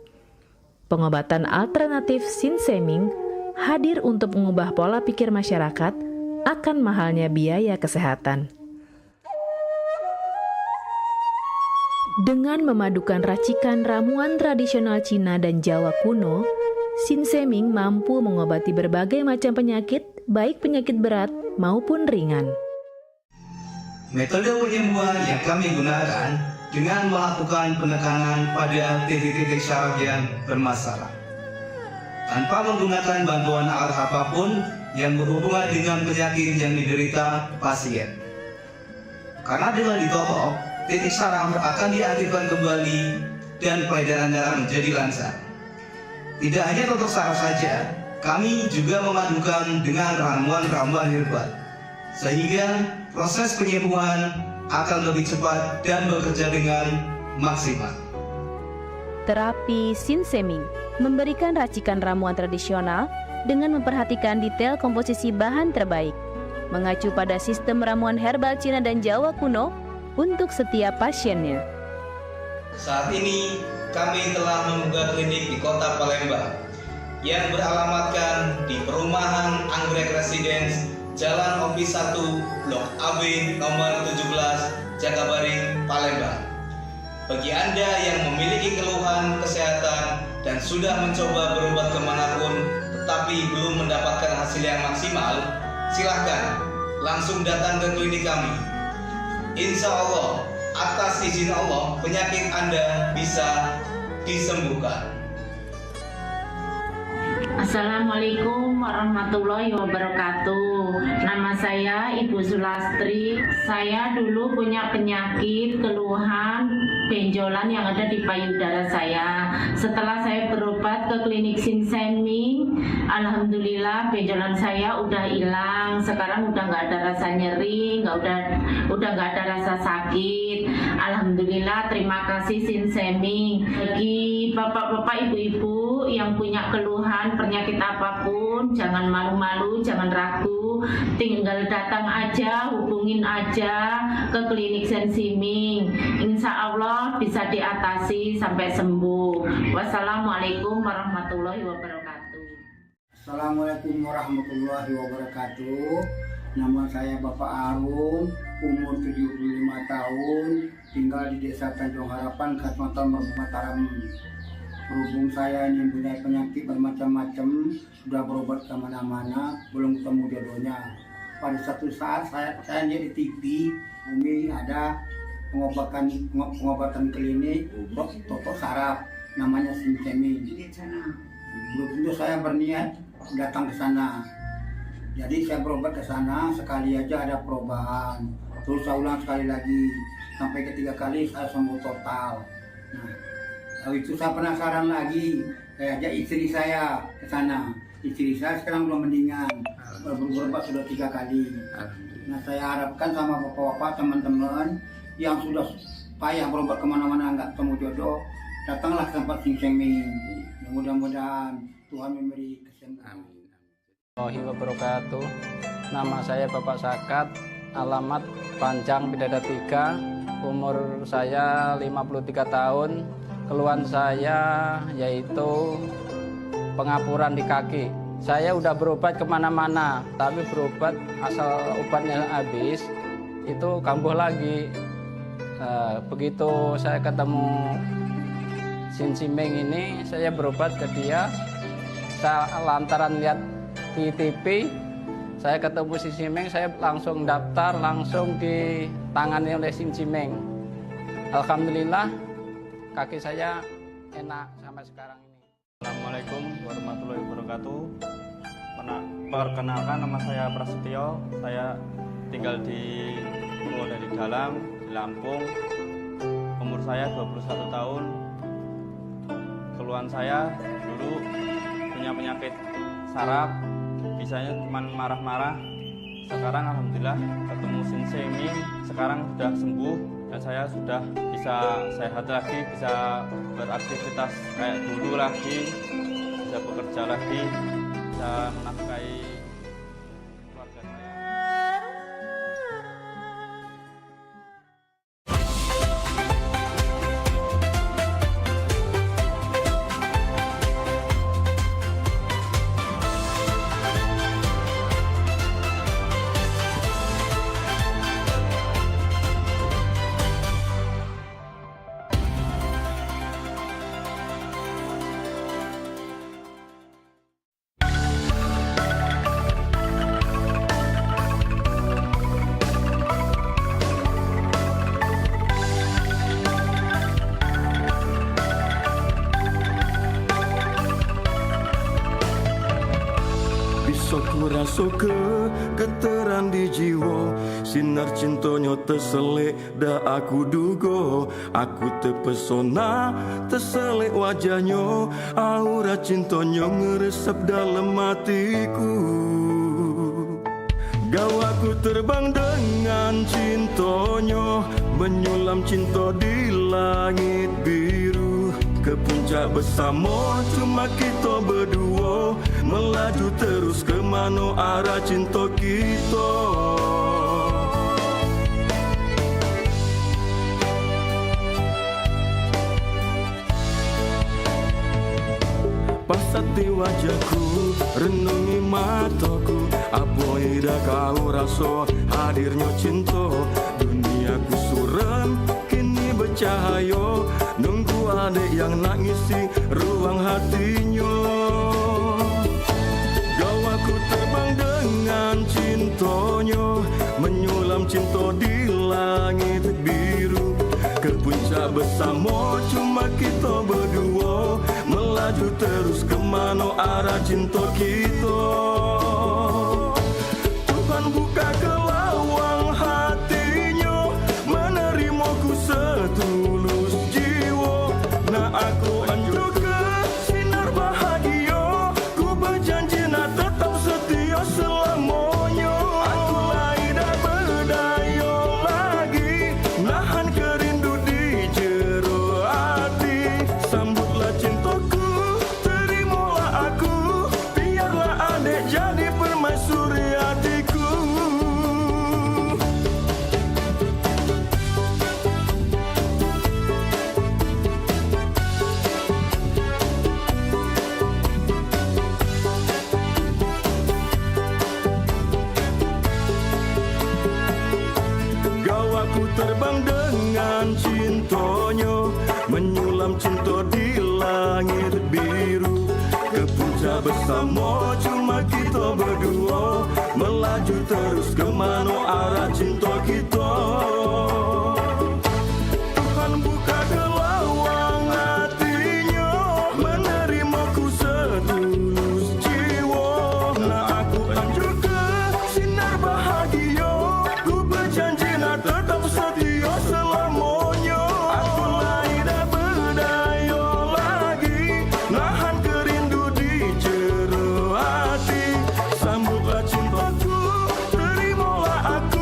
Pengobatan alternatif Sinseming hadir untuk mengubah pola pikir masyarakat akan mahalnya biaya kesehatan. Dengan memadukan racikan ramuan tradisional Cina dan Jawa kuno, Sinseming mampu mengobati berbagai macam penyakit, baik penyakit berat maupun ringan. Metode penyembuhan yang kami gunakan dengan melakukan penekanan pada titik-titik syaraf yang bermasalah, tanpa menggunakan bantuan alat apapun yang berhubungan dengan penyakit yang diderita pasien. Karena dengan ditopok, titik syaraf akan diaktifkan kembali dan peredaran darah menjadi lancar. Tidak hanya untuk saraf saja, kami juga memadukan dengan ramuan-ramuan herbal, sehingga proses penyembuhan akan lebih cepat dan bekerja dengan maksimal. Terapi Sinseming memberikan racikan ramuan tradisional dengan memperhatikan detail komposisi bahan terbaik, mengacu pada sistem ramuan herbal Cina dan Jawa kuno untuk setiap pasiennya. Saat ini kami telah membuka klinik di Kota Palembang yang beralamatkan di Perumahan Anggrek Residence, Jalan Opi 1, Blok AB nomor 17, Jakabaring, Palembang. Bagi Anda yang memiliki keluhan kesehatan dan sudah mencoba berobat kemanapun tetapi belum mendapatkan hasil yang maksimal, silahkan langsung datang ke klinik kami. Insya Allah, atas izin Allah, penyakit Anda bisa disembuhkan. Assalamualaikum warahmatullahi wabarakatuh. Nama saya Ibu Sulastri. Saya dulu punya penyakit keluhan benjolan yang ada di payudara saya. Setelah saya berobat ke klinik Sinseming, alhamdulillah benjolan saya udah hilang. Sekarang udah nggak ada rasa nyeri, udah nggak ada rasa sakit. Alhamdulillah, terima kasih Sinseming. Bagi bapak-bapak, ibu-ibu yang punya keluhan penyakit apapun, jangan malu-malu, jangan ragu, tinggal datang aja, hubungin aja ke klinik Sinseming. Insya Allah bisa diatasi sampai sembuh. Wassalamualaikum warahmatullahi wabarakatuh. Assalamualaikum warahmatullahi wabarakatuh. Nama saya Bapak Arun, umur 75 tahun, tinggal di Desa Tanjung Harapan, Kecamatan Mataram. Berhubung saya ini punya penyakit bermacam-macam, sudah berobat kemana-mana, belum ketemu jodohnya. Pada satu saat saya lihat di TV, Umi ada pengobatan klinik, totok saraf, namanya Sinseming. Belum tentu saya berniat datang ke sana. Jadi saya berobat ke sana, sekali aja ada perubahan. Terus saya ulang sekali lagi, sampai ketiga kali saya sembuh total. Nah, lalu itu saya penasaran lagi, saya ajak istri saya ke sana. Istri saya sekarang belum mendingan, berobat sudah 3 kali. Nah, saya harapkan sama bapak-bapak, teman-teman yang sudah payah berobat kemana-mana nggak temu jodoh, datanglah ke tempat Sing Seming. Mudah-mudahan Tuhan memberi kesembuhan. Warahmatullahi wabarakatuh. Nama saya Bapak Sakat, alamat Panjang Bidada 3, umur saya 53 tahun. Keluhan saya yaitu pengapuran di kaki. Saya udah berobat kemana-mana, tapi berobat asal obatnya habis, itu kambuh lagi. Begitu saya ketemu Sing Seming ini, saya berobat ke dia. Saya lantaran lihat di TV, saya ketemu Sing Seming, saya langsung daftar, langsung ditangani oleh Sing Seming. Alhamdulillah, kaki saya enak sampai sekarang ini. Assalamualaikum warahmatullahi wabarakatuh. Perkenalkan, nama saya Prasetyo. Saya tinggal di Pulau Dari Dalam, di Lampung. Umur saya 21 tahun. Keluhan saya dulu punya penyakit saraf, bisanya cuma marah-marah. Sekarang alhamdulillah ketemu Sing Seming, sekarang sudah sembuh dan saya sudah bisa sehat lagi, bisa beraktivitas kayak dulu lagi, bisa bekerja lagi, bisa menafkahi keluarga saya. Ku rasa keteran di jiwa, sinar cintonyo terselek dah aku dugo. Aku terpesona terselek wajahnya, aura cintonyo ngeresap dalam hatiku. Gau aku terbang dengan cintonyo, menyulam cinta di langit biru. Ke puncak bersama cuma kita berdua, melaju terus ke mana arah cinta kita. Pasati wajahku, renungi mataku, apa ida kau rasa hadirnya cinta. Duniaku suram kini bercahaya, nunggu adik yang nak ngisi ruang hatinya. Gau aku terbang dengan cintonya, menyulam cinta di langit biru. Ke puncak bersama cuma kita berdua, melaju terus kemana arah cinta kita. Tuhan buka ke lawang hatinya, menerimaku setulus jiwa. Nah aku anjur ke sinar bahagia, ku berjanji nak tetap setia selamanya. Aku lain dah berdaya lagi, nahan kerindu di jero hati. Sambutlah cintaku, terimalah aku, biarlah adik jadi permaisuri hatiku. Gau aku terbang dengan cintonya, menyulam cinta di langit biru. Ke puncak bersama cuma kita berdua, melaju terus kemana arah cinta kita. Tuhan buka ke lawang hatinya, menerimaku setulus jiwa. Nah aku anjur ke sinar bahagia, ku berjanji nak tetap setia selamanya. Aku lain dah berdaya lagi, nahan kerindu di jero hati. Sambutlah cintaku, terimalah aku,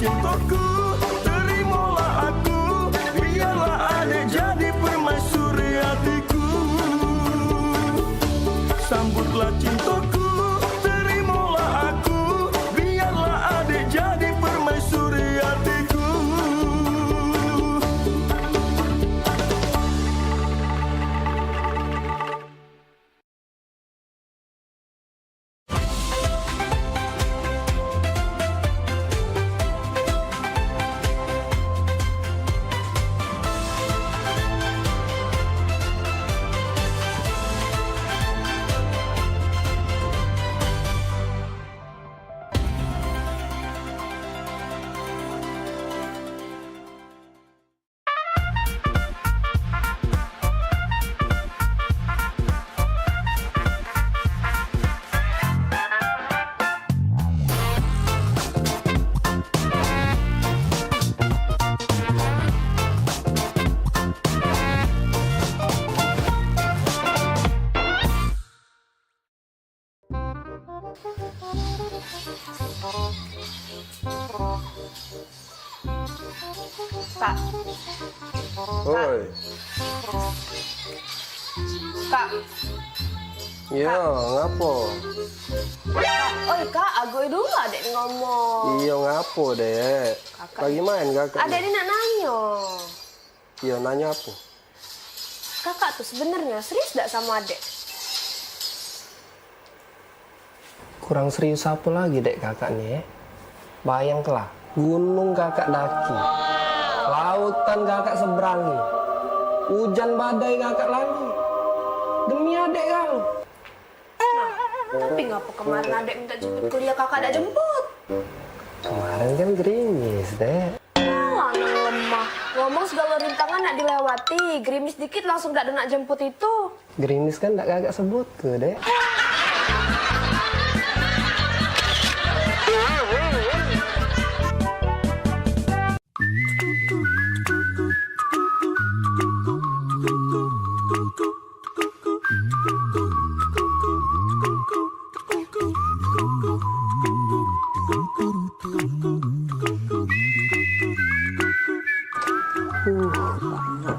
cintaku, terimalah aku, biarlah adik jadi permaisuri hatiku. Sambutlah cintaku, terimalah aku, biarlah adik jadi permaisuri hatiku. Kak. Oi. Kak. Iya, ngapo? Oi kak, agoy dulu adek ngomong. Iya, ngapo dek? Lagi main kakak? Adek ini nak nanya. Iya, nanya apa? Kakak tuh sebenarnya serius gak sama adek? Kurang serius apa lagi dek kakak nih? Bayanglah, gunung kakak daki, lautan kakak seberangi, hujan badai kakak lagi. Demi adek kau. Tapi ngapa kemarin adek minta jemput kuliah kakak ada jemput? Kemarin kan gerimis dek. Alah, lemah. Ngomong segala rintangan nak dilewati, gerimis dikit langsung gak ada nak jemput itu. Gerimis kan tak kakak sebut ke dek.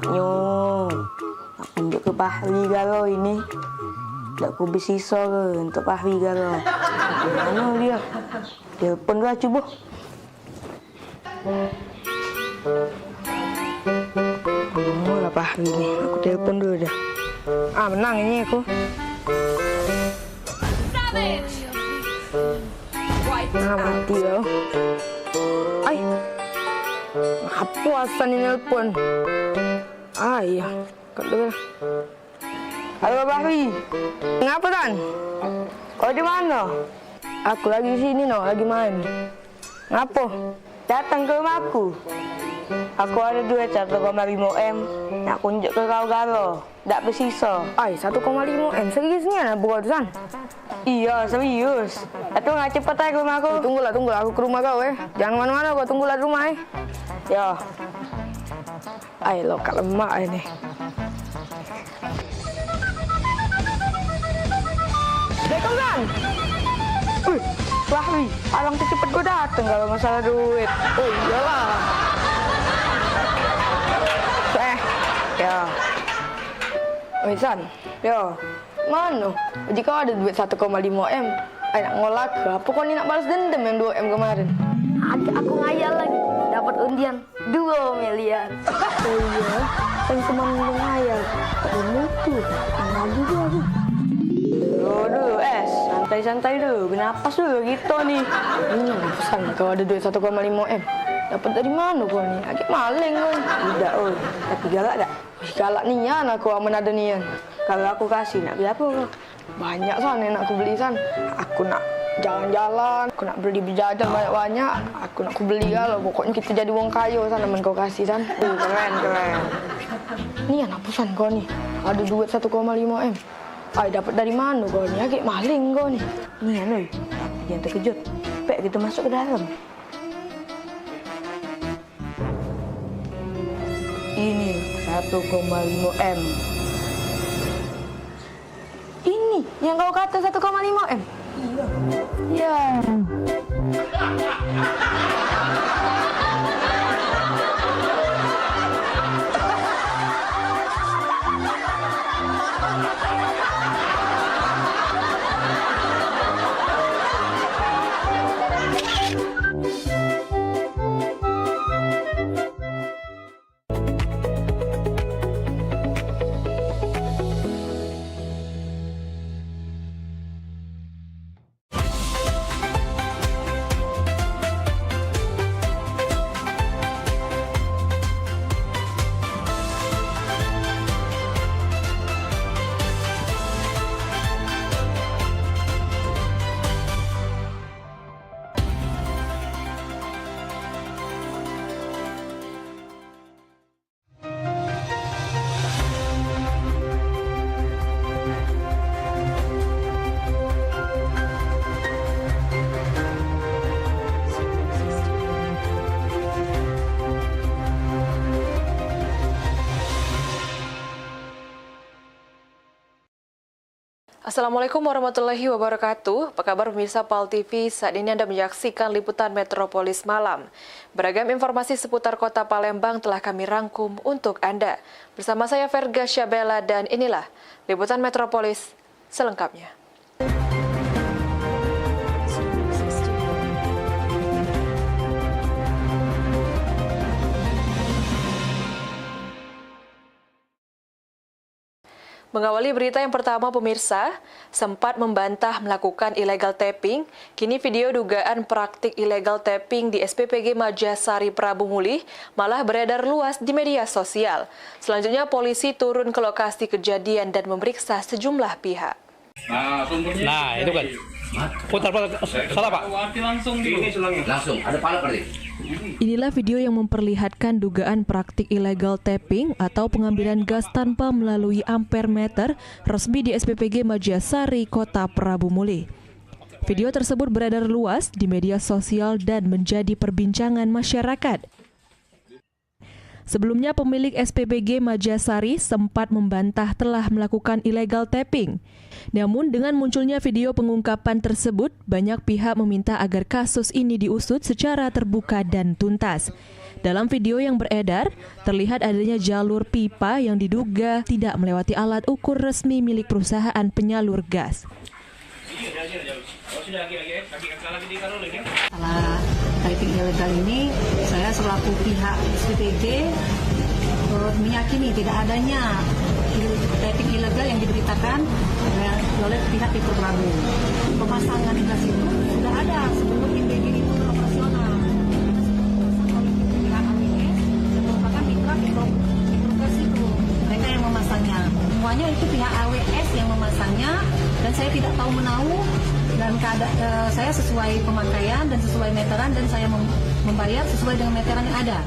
Nyong, nak tunjuk ke Pahri galo ini. Tak ku bersisa ke untuk Pahri galo. Mana dia? Telepon gua cuba. Oh lah Pahri ni, aku telepon dulu dah. Ah menang ini aku. Ah mati kau. Ay. Apa asal ni nelpon? Iya, kat dengar. Halo Bahri. Ngapa Tan? Kau di mana? Aku lagi di sini no, lagi main. Ngapa? Datang ke rumahku. Aku ada duit 1,5 M. Nak kunjuk ke kau galo. Tak bersisa. Ay, 1,5 M. Seriusnya nak buat Tan? Iya, serius. Atau nggak cepat aja ke rumahku? Tunggulah, aku ke rumah kau Jangan mana-mana kau, tunggulah di rumah Ya. Ayo lo kak lemak ini. Dekong kan? Bahri, alang tuh cepet gue dateng kalau masalah duit. Oh iyalah. Ya. San, ya. Mana? Jika ada duit 1,5 M, nak ngolak ke? Apa kau ni nak balas dendam yang 2 M kemarin? Ada aku ngayal lagi, dapat undian 2 miliar. Oh iya, kan cuma ngayal. Ini tuh, lagi dia aku. Aduh, santai-santai dulu, bernapas dulu gitu nih. Ini pesan kalau ada duit 1,5 M. Dapat dari mana kau nih? Agak maling kau. Tidak, tapi galak tak? Galak nian aku aman ada nian. Kalau aku kasih, nak beli apa kau? Banyak san yang nak aku beli san. Aku nak jalan-jalan, aku nak beli jajan banyak-banyak. Aku nak aku beli kalau pokoknya kita jadi wong kaya san, aman kau kasih san. Keren. Nian apa san kau nih? Ada duit 1,5 M. Ay, dapat dari mana kau ni? Agak maling kau ni. Nian oi, jangan terkejut. Pek kita masuk ke dalam. Ini 1,5 M. Ini yang kau kata 1,5 M. Iya. Ya. Assalamualaikum warahmatullahi wabarakatuh. Apa kabar pemirsa PAL TV? Saat ini Anda menyaksikan liputan Metropolis Malam. Beragam informasi seputar kota Palembang telah kami rangkum untuk Anda. Bersama saya Verga Syabela dan inilah liputan Metropolis selengkapnya. Mengawali berita yang pertama, pemirsa, sempat membantah melakukan illegal tapping, kini video dugaan praktik illegal tapping di SPPG Majasari Prabu Mulih malah beredar luas di media sosial. Selanjutnya, polisi turun ke lokasi kejadian dan memeriksa sejumlah pihak. Nah, itu kan. Putar, salah Pak. Langsung, ada pala berarti. Inilah video yang memperlihatkan dugaan praktik illegal tapping atau pengambilan gas tanpa melalui ampermeter resmi di SPPG Majasari, Kota Prabu Mulih. Video tersebut beredar luas di media sosial dan menjadi perbincangan masyarakat. Sebelumnya pemilik SPPG Majasari sempat membantah telah melakukan illegal tapping. Namun dengan munculnya video pengungkapan tersebut, banyak pihak meminta agar kasus ini diusut secara terbuka dan tuntas. Dalam video yang beredar, terlihat adanya jalur pipa yang diduga tidak melewati alat ukur resmi milik perusahaan penyalur gas. Salah tapping ilegal ini, saya selaku pihak SPPG meyakini tidak adanya tapping ilegal yang diberitakan oleh pihak itu Prabu. Pemasangan gas itu sudah ada sebelum IPG itu operasional. Pihak AWS yang merupakan mitra gas itu, mereka yang memasangnya. Semuanya itu pihak AWS yang memasangnya dan saya tidak tahu menahu. Dan saya sesuai pemakaian dan sesuai meteran dan saya membayar sesuai dengan meteran yang ada.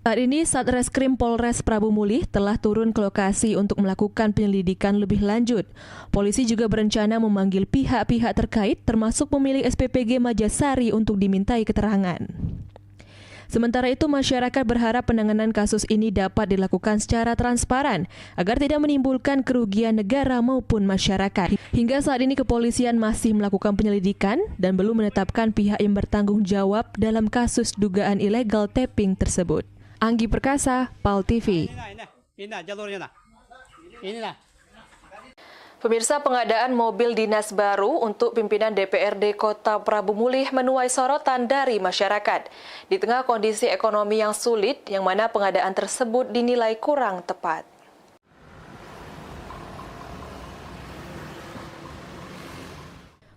Saat ini Satreskrim Polres Prabu Mulih telah turun ke lokasi untuk melakukan penyelidikan lebih lanjut. Polisi juga berencana memanggil pihak-pihak terkait termasuk pemilik SPPG Majasari untuk dimintai keterangan. Sementara itu, masyarakat berharap penanganan kasus ini dapat dilakukan secara transparan agar tidak menimbulkan kerugian negara maupun masyarakat. Hingga saat ini kepolisian masih melakukan penyelidikan dan belum menetapkan pihak yang bertanggung jawab dalam kasus dugaan illegal tapping tersebut. Anggi Perkasa, PAL TV. Ini jalurnya. Inilah. Pemirsa, pengadaan mobil dinas baru untuk pimpinan DPRD Kota Prabu Mulih menuai sorotan dari masyarakat. Di tengah kondisi ekonomi yang sulit, yang mana pengadaan tersebut dinilai kurang tepat.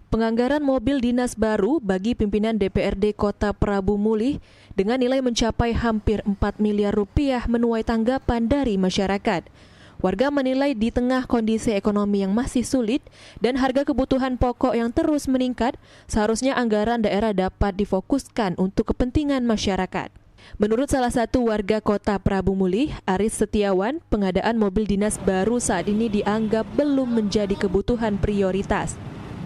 Penganggaran mobil dinas baru bagi pimpinan DPRD Kota Prabu Mulih dengan nilai mencapai hampir 4 miliar rupiah menuai tanggapan dari masyarakat. Warga menilai di tengah kondisi ekonomi yang masih sulit dan harga kebutuhan pokok yang terus meningkat, seharusnya anggaran daerah dapat difokuskan untuk kepentingan masyarakat. Menurut salah satu warga Kota Prabu Mulih, Aris Setiawan, pengadaan mobil dinas baru saat ini dianggap belum menjadi kebutuhan prioritas.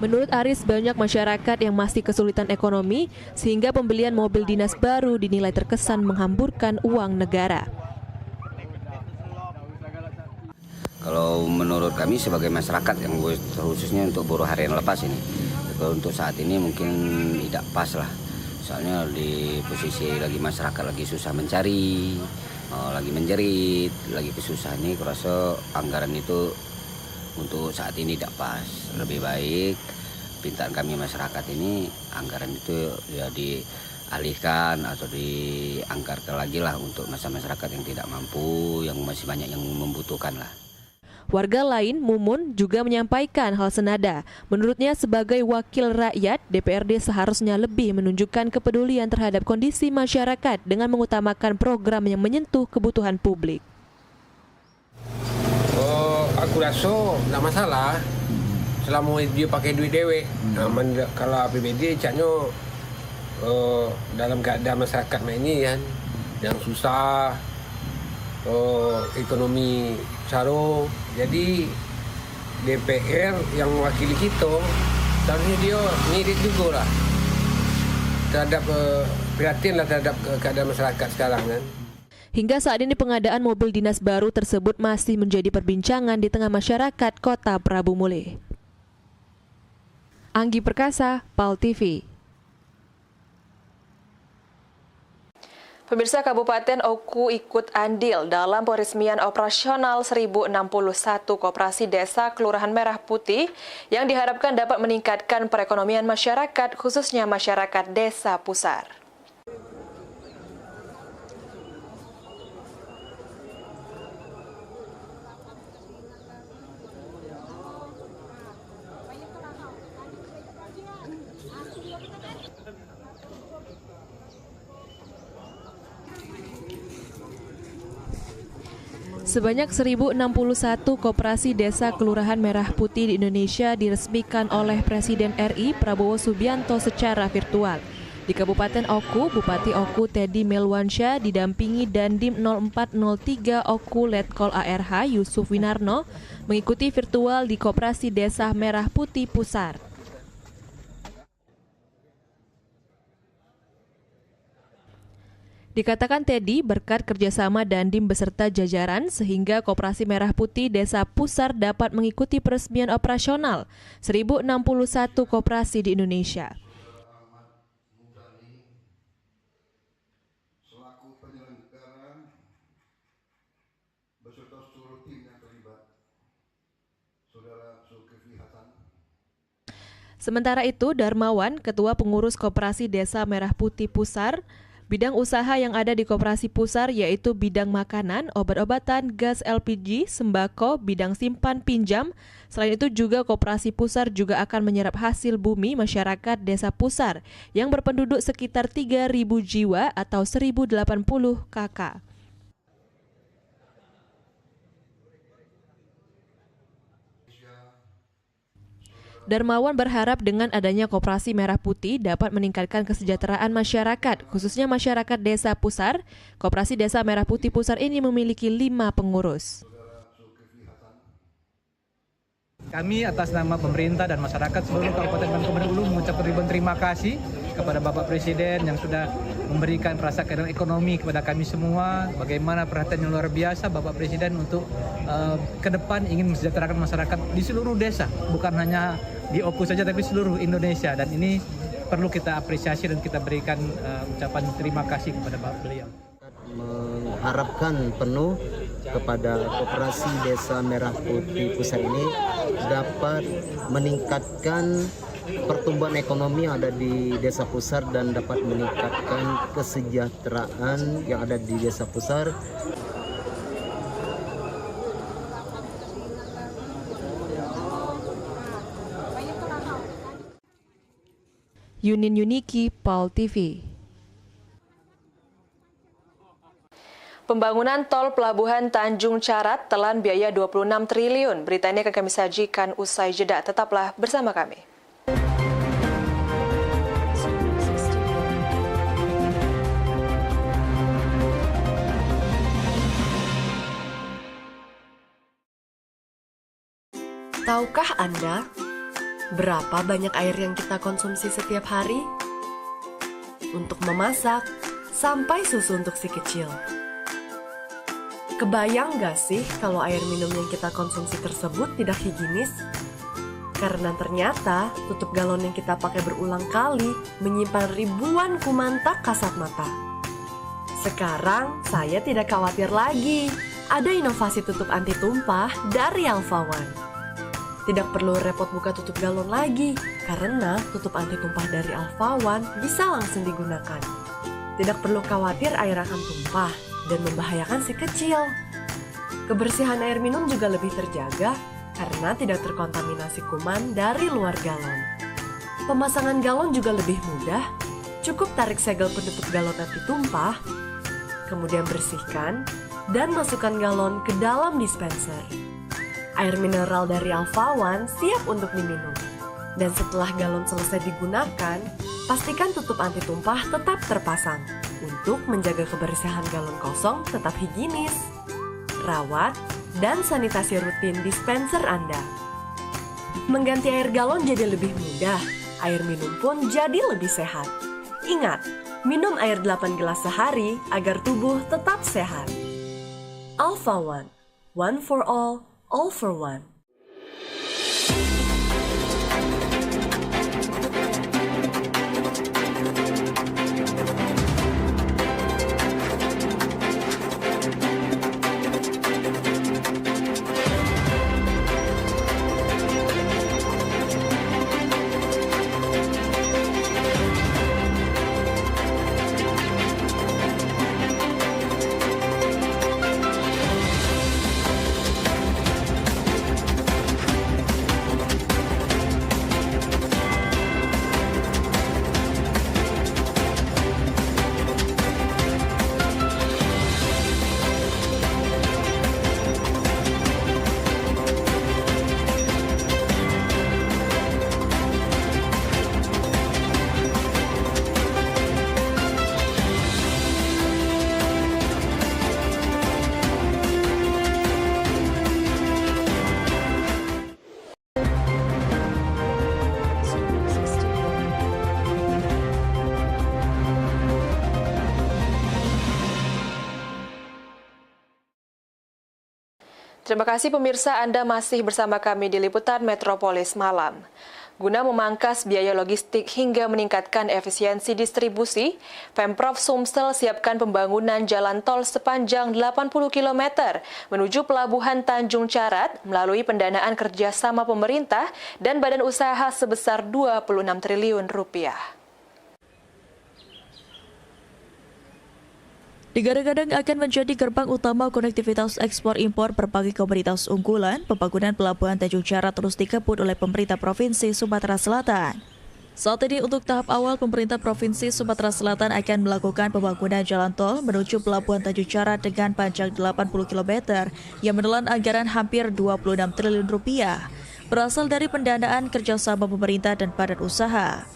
Menurut Aris, banyak masyarakat yang masih kesulitan ekonomi sehingga pembelian mobil dinas baru dinilai terkesan menghamburkan uang negara. Kalau menurut kami sebagai masyarakat yang khususnya untuk buruh harian lepas ini, kalau untuk saat ini mungkin tidak pas lah. Soalnya di posisi lagi masyarakat lagi susah mencari, lagi menjerit, lagi kesusahan ini, kurasa anggaran itu untuk saat ini tidak pas. Lebih baik pintaan kami masyarakat ini anggaran itu ya dialihkan atau dianggarkan lagi lah untuk masyarakat yang tidak mampu, yang masih banyak yang membutuhkan lah. Warga lain, Mumun, juga menyampaikan hal senada. Menurutnya sebagai wakil rakyat, DPRD seharusnya lebih menunjukkan kepedulian terhadap kondisi masyarakat dengan mengutamakan program yang menyentuh kebutuhan publik. Aku rasa tak masalah selama dia pakai duit dewe. Kalau APBD caknya dalam keadaan masyarakat ini kan yang susah, ekonomi caro, jadi DPR yang mewakili kita seharusnya dia mirip juga lah terhadap prihatin lah terhadap keadaan masyarakat sekarang kan. Hingga saat ini pengadaan mobil dinas baru tersebut masih menjadi perbincangan di tengah masyarakat Kota Prabu Mulih. Anggi Perkasa, PAL TV. Pemirsa, Kabupaten Oku ikut andil dalam peresmian operasional 1061 Koperasi Desa Kelurahan Merah Putih yang diharapkan dapat meningkatkan perekonomian masyarakat, khususnya masyarakat Desa Pusar. Sebanyak 1061 koperasi desa Kelurahan Merah Putih di Indonesia diresmikan oleh Presiden RI Prabowo Subianto secara virtual. Di Kabupaten Oku, Bupati Oku Teddy Melwansyah didampingi Dandim 0403 Oku Letkol ARH Yusuf Winarno mengikuti virtual di Koperasi Desa Merah Putih Pusar. Dikatakan Teddy berkat kerjasama Dandim beserta jajaran sehingga Koperasi Merah Putih Desa Pusar dapat mengikuti peresmian operasional 1061 koperasi di Indonesia. Selaku penyelenggara beserta seluruh tim yang terlibat, Saudara Zulkifli Hasan. Sementara itu, Darmawan, Ketua Pengurus Koperasi Desa Merah Putih Pusar, bidang usaha yang ada di Koperasi Pusar yaitu bidang makanan, obat-obatan, gas LPG, sembako, bidang simpan pinjam. Selain itu juga Koperasi Pusar juga akan menyerap hasil bumi masyarakat Desa Pusar yang berpenduduk sekitar 3.000 jiwa atau 1.080 KK. Darmawan berharap dengan adanya Koperasi Merah Putih dapat meningkatkan kesejahteraan masyarakat, khususnya masyarakat Desa Pusar. Koperasi Desa Merah Putih Pusar ini memiliki 5 pengurus. Kami atas nama pemerintah dan masyarakat seluruh Kabupaten Bangka Belitung mengucapkan ribuan terima kasih kepada Bapak Presiden yang sudah memberikan rasa keadilan ekonomi kepada kami semua. Bagaimana perhatian yang luar biasa Bapak Presiden untuk ke depan ingin mensejahterakan masyarakat di seluruh desa, bukan hanya di Oku saja tapi seluruh Indonesia, dan ini perlu kita apresiasi dan kita berikan ucapan terima kasih kepada Bapak beliau. Mengharapkan penuh kepada Koperasi Desa Merah Putih Pusar ini dapat meningkatkan pertumbuhan ekonomi yang ada di Desa Pusar dan dapat meningkatkan kesejahteraan yang ada di Desa Pusar. Yunin Yuniki, PAL TV. Pembangunan tol Pelabuhan Tanjung Carat telan biaya 26 triliun. Berita ini akan kami sajikan usai jeda. Tetaplah bersama kami. Tahukah Anda berapa banyak air yang kita konsumsi setiap hari? Untuk memasak, sampai susu untuk si kecil. Kebayang gak sih kalau air minum yang kita konsumsi tersebut tidak higienis? Karena ternyata tutup galon yang kita pakai berulang kali menyimpan ribuan kuman tak kasat mata. Sekarang saya tidak khawatir lagi. Ada inovasi tutup anti tumpah dari Alpha One. Tidak perlu repot buka tutup galon lagi, karena tutup anti tumpah dari Alpha One bisa langsung digunakan. Tidak perlu khawatir air akan tumpah dan membahayakan si kecil. Kebersihan air minum juga lebih terjaga karena tidak terkontaminasi kuman dari luar galon. Pemasangan galon juga lebih mudah, cukup tarik segel penutup galon anti tumpah, kemudian bersihkan dan masukkan galon ke dalam dispenser. Air mineral dari Alpha One siap untuk diminum. Dan setelah galon selesai digunakan, pastikan tutup anti tumpah tetap terpasang untuk menjaga kebersihan galon kosong tetap higienis. Rawat dan sanitasi rutin dispenser Anda. Mengganti air galon jadi lebih mudah, air minum pun jadi lebih sehat. Ingat, Minum air 8 gelas sehari agar tubuh tetap sehat. Alpha One, one for all for one. Terima kasih pemirsa, Anda masih bersama kami di Liputan Metropolis Malam. Guna memangkas biaya logistik hingga meningkatkan efisiensi distribusi, Pemprov Sumsel siapkan pembangunan jalan tol sepanjang 80 km menuju Pelabuhan Tanjung Carat melalui pendanaan kerjasama pemerintah dan badan usaha sebesar 26 triliun rupiah. Digadang-gadang akan menjadi gerbang utama konektivitas ekspor-impor berbagai komoditas unggulan, pembangunan Pelabuhan Tanjung Carat terus dikebut oleh pemerintah Provinsi Sumatera Selatan. Saat ini untuk tahap awal, pemerintah Provinsi Sumatera Selatan akan melakukan pembangunan jalan tol menuju Pelabuhan Tanjung Carat dengan panjang 80 km yang menelan anggaran hampir 26 triliun rupiah, berasal dari pendanaan kerjasama pemerintah dan badan usaha.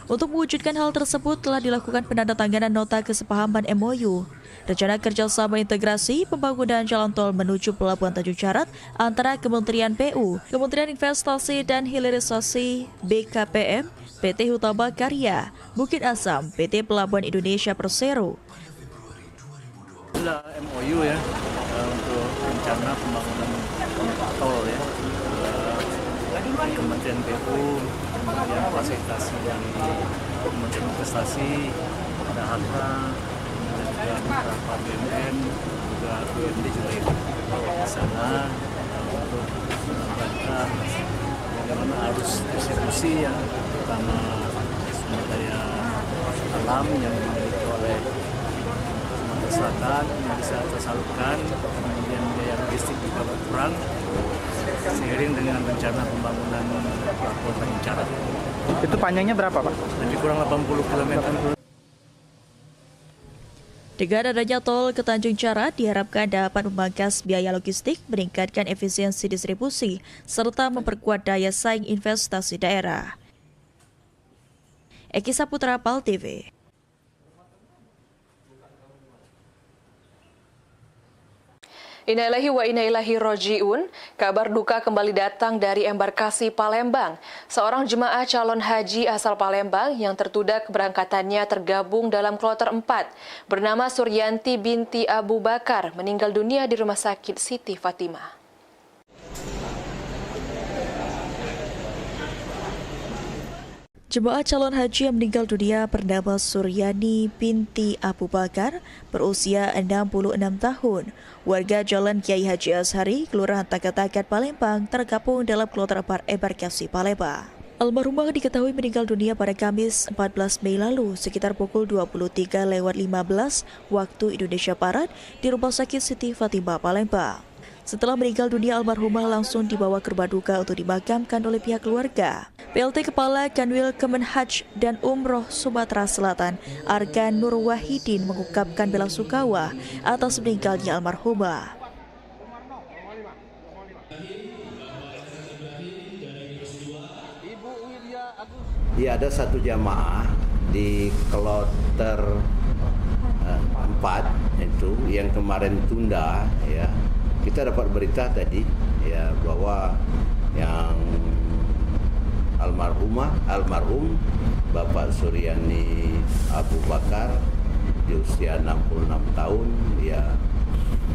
Untuk mewujudkan hal tersebut telah dilakukan penandatanganan nota kesepahaman MOU, rencana kerjasama integrasi pembangunan jalan tol menuju Pelabuhan Tanjung Carat antara Kementerian PU, Kementerian Investasi dan Hilirisasi BKPM, PT Hutama Karya, Bukit Asam, PT Pelabuhan Indonesia Persero. MOU ya untuk rencana pembangunan tol ya. Kementerian PU, kemudian fasilitasi dari Kementerian Investasi, ada Harta, dan beberapa BUMN, juga BUMD juga ikut di sana untuk memberikan bagaimana arus distribusi yang terutama sumber daya alam yang dimiliki oleh Sumatera Selatan yang bisa tersalurkan, kemudian biaya logistik juga berkurang seiring dengan rencana pembangunan Pelabuhan Tanjung Carat. Itu panjangnya berapa, Pak? Lebih kurang 80 km. Dengan adanya tol ke Tanjung Carat diharapkan dapat memangkas biaya logistik, meningkatkan efisiensi distribusi, serta memperkuat daya saing investasi daerah. Eki Saputra, PAL TV. Innalillahi wa inna ilaihi roji'un, kabar duka kembali datang dari embarkasi Palembang. Seorang jemaah calon haji asal Palembang yang tertunda keberangkatannya tergabung dalam kloter 4 bernama Suryanti binti Abu Bakar meninggal dunia di Rumah Sakit Siti Fatimah. Jemaah calon haji yang meninggal dunia bernama Suryani binti Abu Bakar berusia 66 tahun, warga Jalan Kiai Haji Azhari, Kelurahan Takatakan, Palembang, tergabung dalam kloter 4 embarkasi Palembang. Almarhumah diketahui meninggal dunia pada Kamis 14 Mei lalu sekitar pukul 23:15 waktu Indonesia Barat di Rumah Sakit Siti Fatimah, Palembang. Setelah meninggal dunia, almarhumah langsung dibawa ke rumah duka untuk dimakamkan oleh pihak keluarga. PLT Kepala Kanwil Kemenhaj dan Umroh Sumatera Selatan, Arkan Nur Wahidin, mengungkapkan bela sungkawa atas meninggalnya almarhumah. Ya, ada satu jamaah di kloter 4 itu yang kemarin tunda ya. Kita dapat berita tadi ya bahwa yang almarhum Bapak Suryani Abu Bakar di usia 66 tahun, dia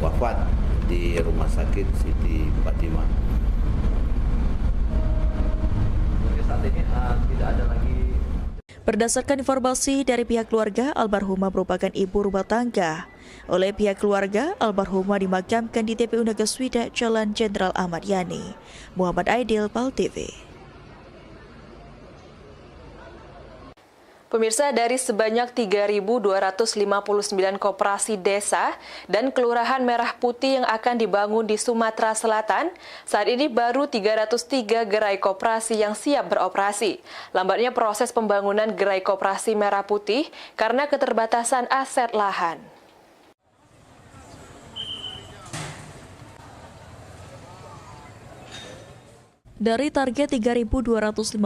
wafat di Rumah Sakit Siti Fatimah. Saat ini tidak ada lagi. Berdasarkan informasi dari pihak keluarga, almarhumah merupakan ibu rumah tangga. Oleh pihak keluarga, almarhumah dimakamkan di TPU Nagaswida, Jalan Jenderal Ahmad Yani. Muhammad Aidil, PAL TV. Pemirsa, dari sebanyak 3.259 koperasi desa dan kelurahan Merah Putih yang akan dibangun di Sumatera Selatan, saat ini baru 303 gerai koperasi yang siap beroperasi. Lambatnya proses pembangunan gerai koperasi Merah Putih karena keterbatasan aset lahan. Dari target 3.259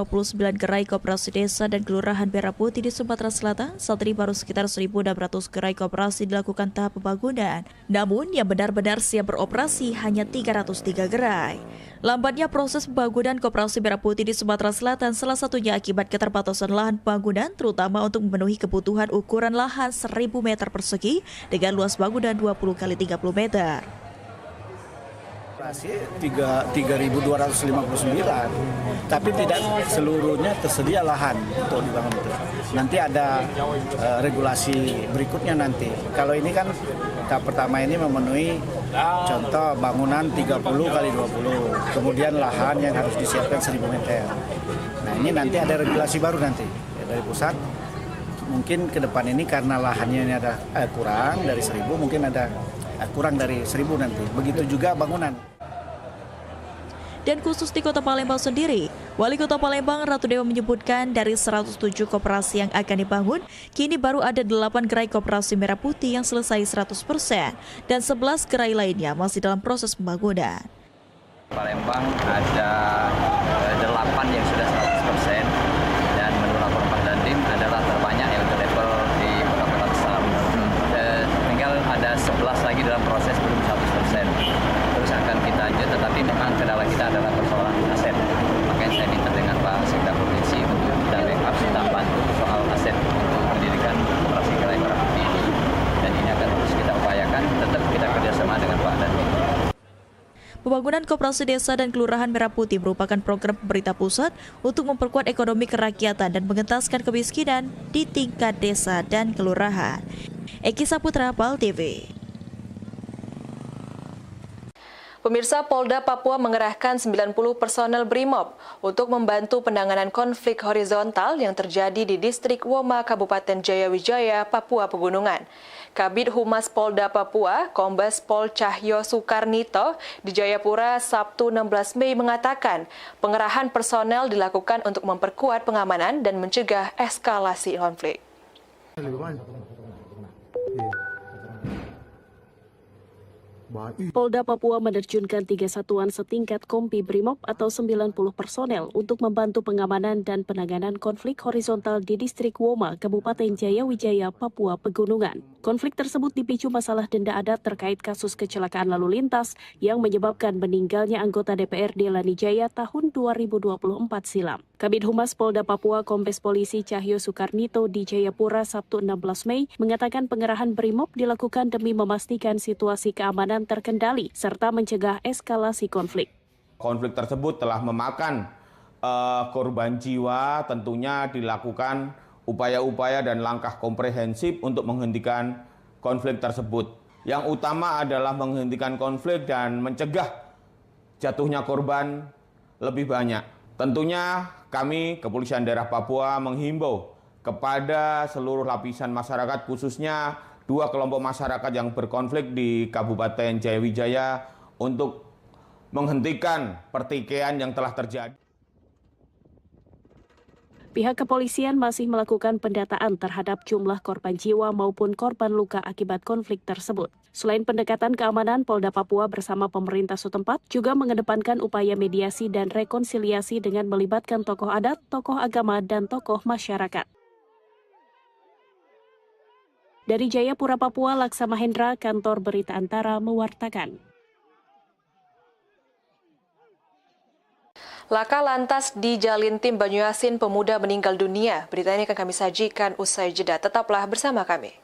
gerai koperasi desa dan kelurahan Merah Putih di Sumatera Selatan, saat ini baru sekitar 1.600 gerai koperasi dilakukan tahap pembangunan. Namun, yang benar-benar siap beroperasi hanya 303 gerai. Lambatnya proses pembangunan koperasi Merah Putih di Sumatera Selatan salah satunya akibat keterbatasan lahan pembangunan, terutama untuk memenuhi kebutuhan ukuran lahan 1.000 meter persegi dengan luas bangunan 20 x 30 meter. 3.259, tapi tidak seluruhnya tersedia lahan untuk dibangun itu. Nanti ada regulasi berikutnya nanti. Kalau ini kan tahap pertama ini memenuhi contoh bangunan 30 x 20, kemudian lahan yang harus disiapkan 1.000 meter. Nah ini nanti ada regulasi baru nanti dari pusat. Mungkin ke depan ini karena lahannya ini ada kurang dari 1.000, mungkin ada kurang dari 1.000 nanti. Begitu juga bangunan. Dan khusus di Kota Palembang sendiri, Wali Kota Palembang Ratu Dewa menyebutkan dari 107 koperasi yang akan dibangun, kini baru ada 8 gerai koperasi Merah Putih yang selesai 100% dan 11 gerai lainnya masih dalam proses pembangunan. Palembang ada 8 yang sudah 100% dan menurut laporan Pak Dandim adalah terbanyak yang untuk level di kota-kota besar. Tinggal ada 11 lagi dalam proses belum 100%. Terus akan kita lanjut, tetapi memang kendala kita adalah persoalan aset. Makanya saya minta dengan Pak Sekda Provinsi untuk kita backup, kita bantu soal aset untuk mendirikan koperasi gerai Merah Putih ini. Dan ini akan terus kita upayakan, tetap kita kerjasama dengan Pak Dandim. Pembangunan koperasi desa dan kelurahan Merah Putih merupakan program pemerintah pusat untuk memperkuat ekonomi kerakyatan dan mengentaskan kemiskinan di tingkat desa dan kelurahan. Eki Saputra, PAL TV. Pemirsa, Polda Papua mengerahkan 90 personel BRIMOB untuk membantu penanganan konflik horizontal yang terjadi di distrik Woma, Kabupaten Jayawijaya, Papua Pegunungan. Kabid Humas Polda Papua, Kombes Pol Cahyo Sukarnito di Jayapura Sabtu 16 Mei mengatakan pengerahan personel dilakukan untuk memperkuat pengamanan dan mencegah eskalasi konflik. Polda Papua menerjunkan 3 satuan setingkat Kompi Brimob atau 90 personel untuk membantu pengamanan dan penanganan konflik horizontal di distrik Woma, Kabupaten Jayawijaya, Papua Pegunungan. Konflik tersebut dipicu masalah denda adat terkait kasus kecelakaan lalu lintas yang menyebabkan meninggalnya anggota DPRD Lanijaya tahun 2024 silam. Kabid Humas Polda Papua Kombes Polisi Cahyo Sukarnito di Jayapura Sabtu 16 Mei mengatakan pengerahan Brimob dilakukan demi memastikan situasi keamanan terkendali serta mencegah eskalasi konflik. Konflik tersebut telah memakan korban jiwa, tentunya dilakukan upaya-upaya dan langkah komprehensif untuk menghentikan konflik tersebut. Yang utama adalah menghentikan konflik dan mencegah jatuhnya korban lebih banyak. Tentunya kami, Kepolisian Daerah Papua, menghimbau kepada seluruh lapisan masyarakat, khususnya 2 kelompok masyarakat yang berkonflik di Kabupaten Jayawijaya untuk menghentikan pertikaian yang telah terjadi. Pihak kepolisian masih melakukan pendataan terhadap jumlah korban jiwa maupun korban luka akibat konflik tersebut. Selain pendekatan keamanan, Polda Papua bersama pemerintah setempat juga mengedepankan upaya mediasi dan rekonsiliasi dengan melibatkan tokoh adat, tokoh agama, dan tokoh masyarakat. Dari Jayapura, Papua, Laksa Mahendra, Kantor Berita Antara, mewartakan. Laka lantas dijalin tim Banyuasin, pemuda meninggal dunia. Berita ini akan kami sajikan usai jeda. Tetaplah bersama kami.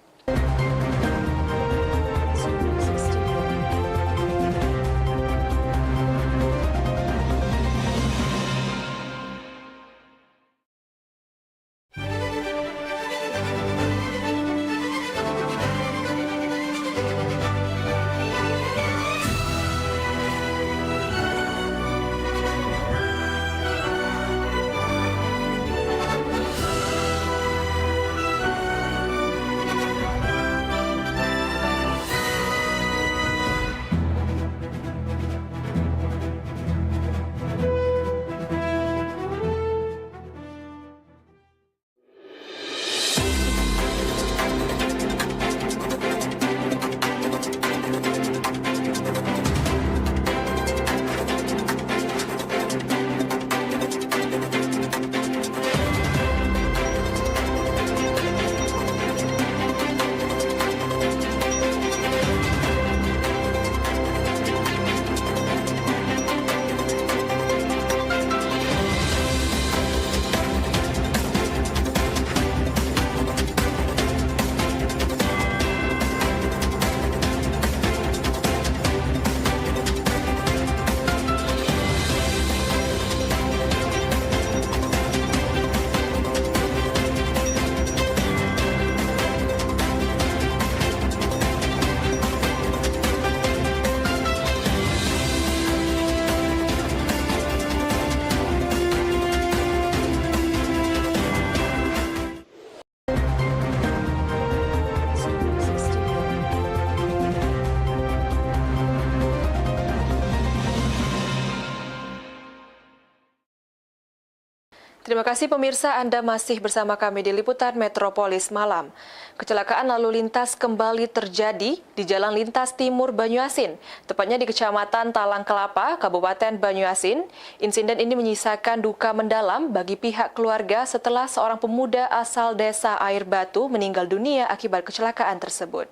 Terima kasih pemirsa, Anda masih bersama kami di Liputan Metropolis Malam. Kecelakaan lalu lintas kembali terjadi di Jalan Lintas Timur Banyuasin, tepatnya di Kecamatan Talang Kelapa, Kabupaten Banyuasin. Insiden ini menyisakan duka mendalam bagi pihak keluarga setelah seorang pemuda asal desa Air Batu meninggal dunia akibat kecelakaan tersebut.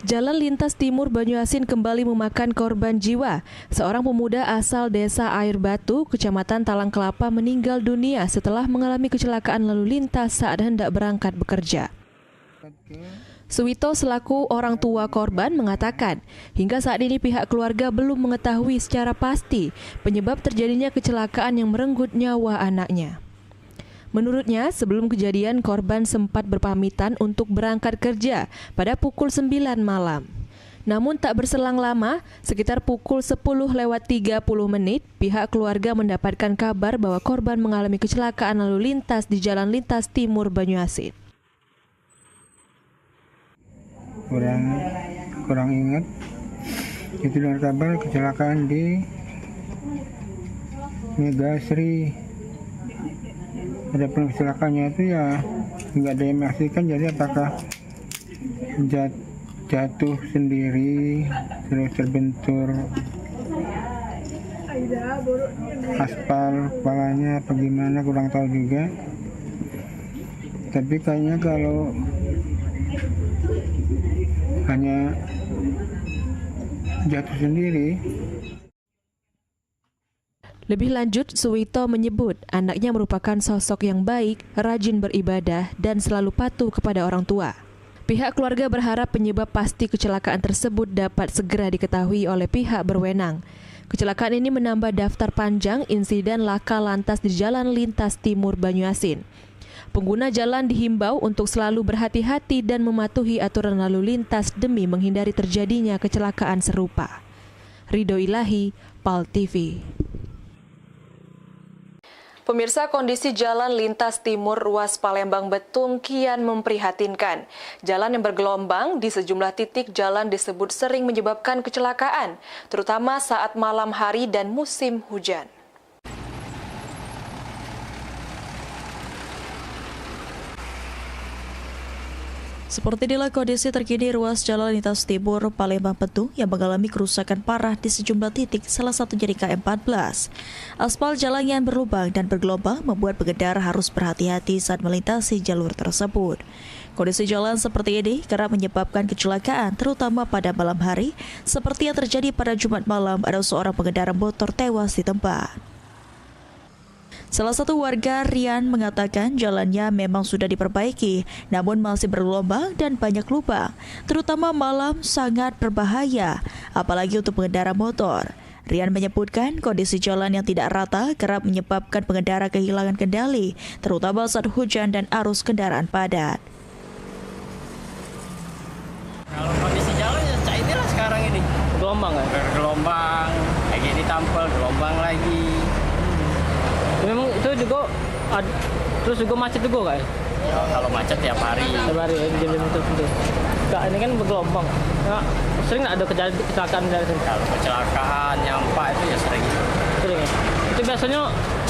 Jalan Lintas Timur Banyuasin kembali memakan korban jiwa. Seorang pemuda asal desa Air Batu, Kecamatan Talang Kelapa meninggal dunia setelah mengalami kecelakaan lalu lintas saat hendak berangkat bekerja. Suwito selaku orang tua korban mengatakan, hingga saat ini pihak keluarga belum mengetahui secara pasti penyebab terjadinya kecelakaan yang merenggut nyawa anaknya. Menurutnya, sebelum kejadian korban sempat berpamitan untuk berangkat kerja pada pukul 9 malam. Namun tak berselang lama, sekitar pukul 10:30 pihak keluarga mendapatkan kabar bahwa korban mengalami kecelakaan lalu lintas di Jalan Lintas Timur Banyuasin. Kurang ingat, itu dengar kabar kecelakaan di Megasri. Ada kecelakaannya itu ya nggak ada yang menyaksikan, jadi apakah jatuh sendiri terus terbentur aspal kepalanya apa gimana, kurang tahu juga. Tapi kayaknya kalau hanya jatuh sendiri. Lebih lanjut, Suwito menyebut anaknya merupakan sosok yang baik, rajin beribadah, dan selalu patuh kepada orang tua. Pihak keluarga berharap penyebab pasti kecelakaan tersebut dapat segera diketahui oleh pihak berwenang. Kecelakaan ini menambah daftar panjang insiden laka lantas di Jalan Lintas Timur Banyuasin. Pengguna jalan dihimbau untuk selalu berhati-hati dan mematuhi aturan lalu lintas demi menghindari terjadinya kecelakaan serupa. Ridho Ilahi, PAL TV. Pemirsa, kondisi Jalan Lintas Timur ruas Palembang Betung kian memprihatinkan. Jalan yang bergelombang di sejumlah titik jalan disebut sering menyebabkan kecelakaan, terutama saat malam hari dan musim hujan. Seperti inilah kondisi terkini ruas Jalan Lintas Timur Palembang Betung yang mengalami kerusakan parah di sejumlah titik, salah satunya di KM14. Aspal jalan yang berlubang dan bergelombang membuat pengendara harus berhati-hati saat melintasi jalur tersebut. Kondisi jalan seperti ini kerap menyebabkan kecelakaan, terutama pada malam hari, seperti yang terjadi pada Jumat malam, ada seorang pengendara motor tewas di tempat. Salah satu warga, Rian, mengatakan jalannya memang sudah diperbaiki, namun masih bergelombang dan banyak lubang, terutama malam sangat berbahaya, apalagi untuk pengendara motor. Rian menyebutkan kondisi jalan yang tidak rata kerap menyebabkan pengendara kehilangan kendali, terutama saat hujan dan arus kendaraan padat. Kalau kondisi jalan ya kayak inilah sekarang ini. Gelombang kan? Bergelombang, kayak gini tampil, gelombang lagi. Memang itu juga, terus juga macet juga kan? Ya, kalau macet tiap hari. Tiap hari, jadi betul-betul. Enggak, ini kan bergelombang. Nah, sering nggak ada kecelakaan dari sini? Kalau kecelakaan nyampak itu ya sering. Sering ya? Itu biasanya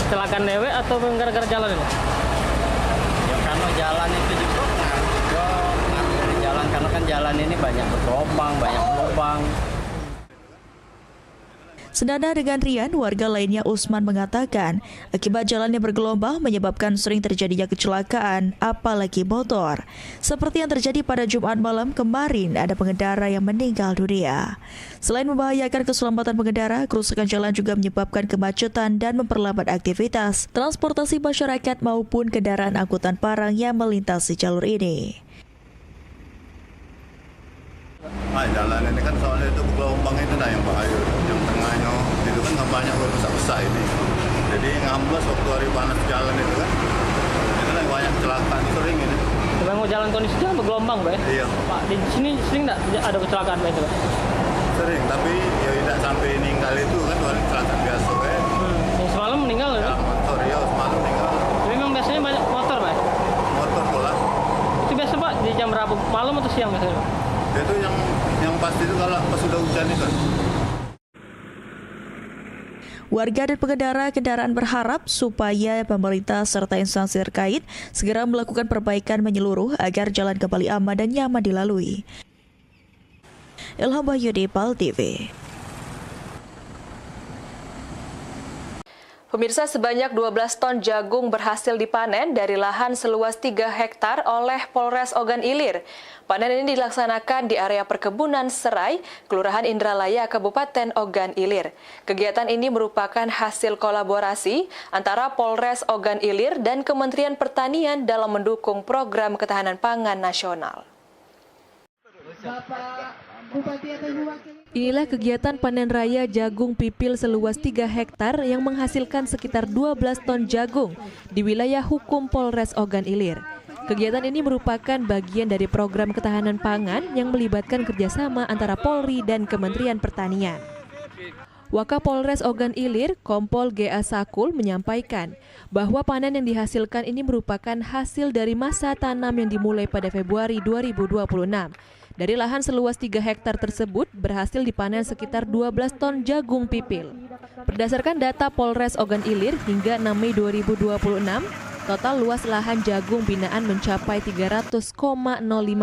kecelakaan dewek atau gara-gara jalan ini? Ya karena jalan itu juga ngaruh dari jalan, karena kan jalan ini banyak bergelombang, banyak lubang. Senada dengan Rian, warga lainnya Usman mengatakan akibat jalannya bergelombang menyebabkan sering terjadinya kecelakaan, apalagi motor. Seperti yang terjadi pada Jumat malam kemarin, ada pengendara yang meninggal dunia. Selain membahayakan keselamatan pengendara, kerusakan jalan juga menyebabkan kemacetan dan memperlambat aktivitas transportasi masyarakat maupun kendaraan angkutan barang yang melintasi jalur ini. Jalan ini kan soalnya itu bergelombang itu yang bahaya. Yang tengahnya itu kan banyak besar-besar ini. Jadi ngamblas waktu hari panas jalan itu kan. Itu kan banyak kecelakaan sering ini. Memang jalan kondisi jalan bergelombang, Pak? Iya. Pak, di sini sering nggak ada kecelakaan Pak itu? Sering, tapi ya tidak sampai meninggal itu kan paling kecelakaan biasa. Yang semalam meninggal ya? Motor, ya semalam meninggal. Tapi memang biasanya banyak motor, Pak? Motor pula. Itu biasa Pak di jam berapa? Malam atau siang biasanya, Pak? Itu yang pasti itu kalau pas sudah hujan itu. Warga dan pengendara kendaraan berharap supaya pemerintah serta instansi terkait segera melakukan perbaikan menyeluruh agar jalan kembali aman dan nyaman dilalui. Ilham Wahyudi, PAL TV. Pemirsa, sebanyak 12 ton jagung berhasil dipanen dari lahan seluas 3 hektar oleh Polres Ogan Ilir. Panen ini dilaksanakan di area perkebunan Serai, Kelurahan Indralaya, Kabupaten Ogan Ilir. Kegiatan ini merupakan hasil kolaborasi antara Polres Ogan Ilir dan Kementerian Pertanian dalam mendukung program ketahanan pangan nasional. Inilah kegiatan panen raya jagung pipil seluas 3 hektar yang menghasilkan sekitar 12 ton jagung di wilayah hukum Polres Ogan Ilir. Kegiatan ini merupakan bagian dari program ketahanan pangan yang melibatkan kerjasama antara Polri dan Kementerian Pertanian. Wakapolres Ogan Ilir, Kompol G.A. Sakul, menyampaikan bahwa panen yang dihasilkan ini merupakan hasil dari masa tanam yang dimulai pada Februari 2026. Dari lahan seluas 3 hektar tersebut berhasil dipanen sekitar 12 ton jagung pipil. Berdasarkan data Polres Ogan Ilir hingga 6 Mei 2026, total luas lahan jagung binaan mencapai 300,05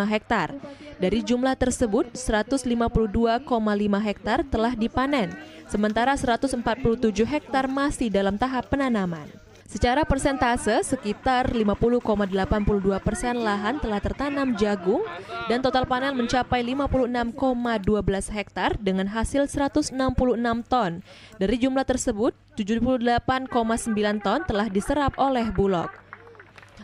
hektar. Dari jumlah tersebut, 152,5 hektar telah dipanen, sementara 147 hektar masih dalam tahap penanaman. Secara persentase, sekitar 50,82% lahan telah tertanam jagung dan total panen mencapai 56,12 hektar dengan hasil 166 ton. Dari jumlah tersebut, 78,9 ton telah diserap oleh Bulog.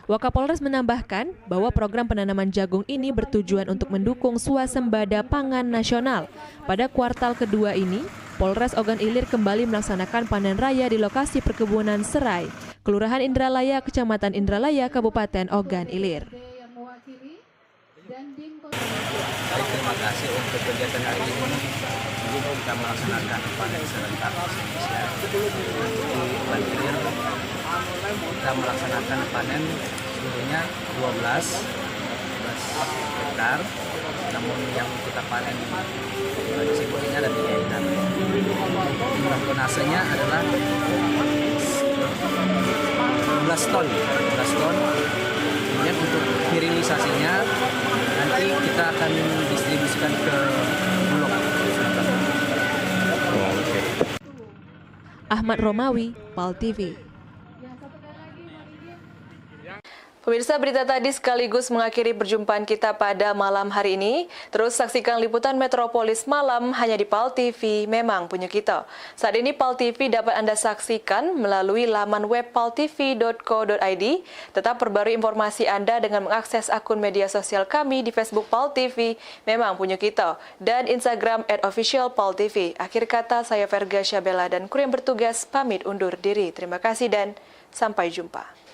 Wakapolres menambahkan bahwa program penanaman jagung ini bertujuan untuk mendukung swasembada pangan nasional. Pada kuartal kedua ini, Polres Ogan Ilir kembali melaksanakan panen raya di lokasi perkebunan Serai, Kelurahan Indralaya, Kecamatan Indralaya, Kabupaten Ogan Ilir. Terima kasih untuk kegiatan hari ini. Kita melaksanakan panen serentak Indonesia. Di Ogan Ilir kita melaksanakan panen seluruhnya 12 hektar. Namun yang kita panen di sini ada 3 hektar. Jumlah tonasenya adalah 12 ton. Kemudian untuk sterilisasinya nanti kita akan distribusikan ke Bulog. Ahmad Romawi, PAL TV. Pemirsa, berita tadi sekaligus mengakhiri perjumpaan kita pada malam hari ini. Terus saksikan liputan Metropolis Malam hanya di PAL TV, memang punya kita. Saat ini PAL TV dapat Anda saksikan melalui laman web paltv.co.id. Tetap perbarui informasi Anda dengan mengakses akun media sosial kami di Facebook PAL TV, memang punya kita, dan Instagram @officialpaltv. Akhir kata, saya Verga Syabela dan kru yang bertugas pamit undur diri. Terima kasih dan sampai jumpa.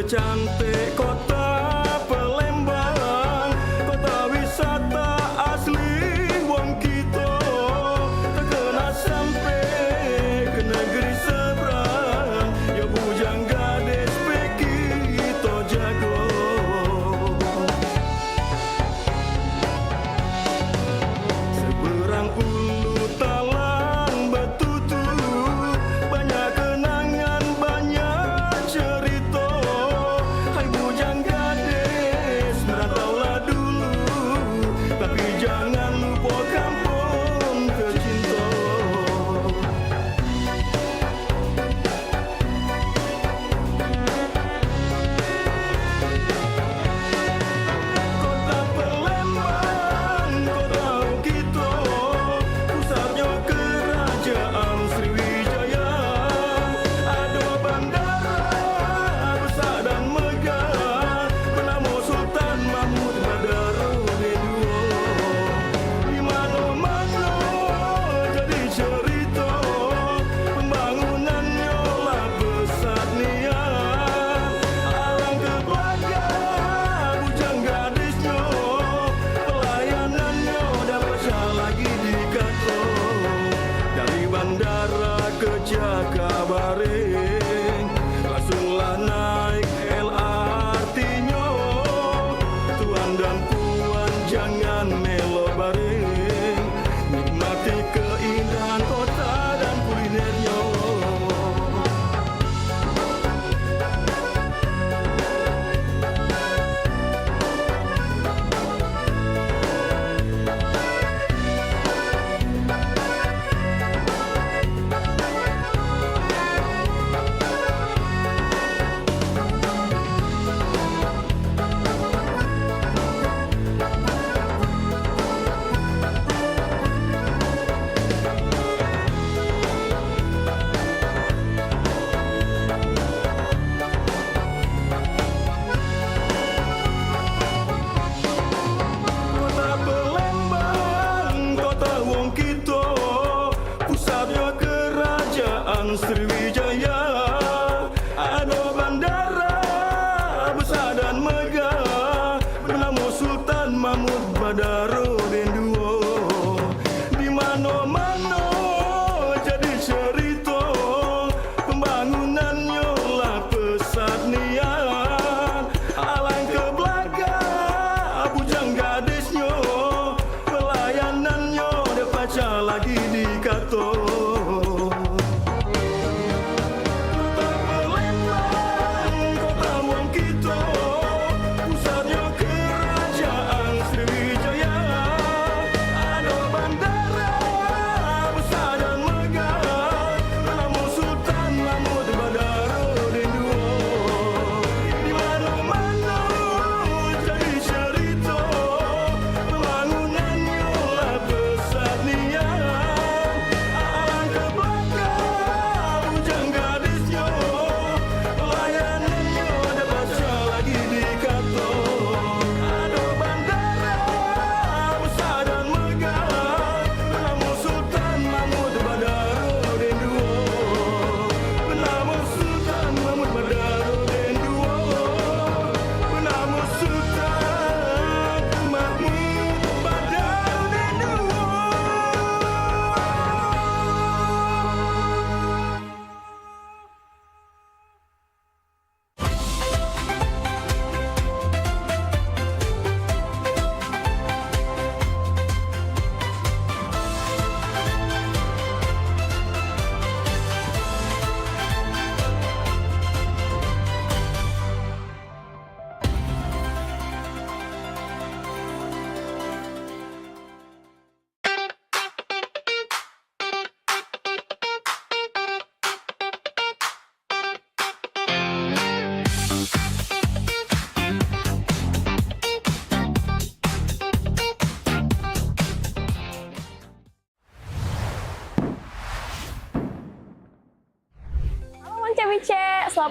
Cantik kota Palembang, kota wisata asli wong kita, terkenal sampai ke negeri seberang, ya bujang gadis kita jago. Seberang ulu talang betutu, banyak kenangan, banyak cerita. Bujang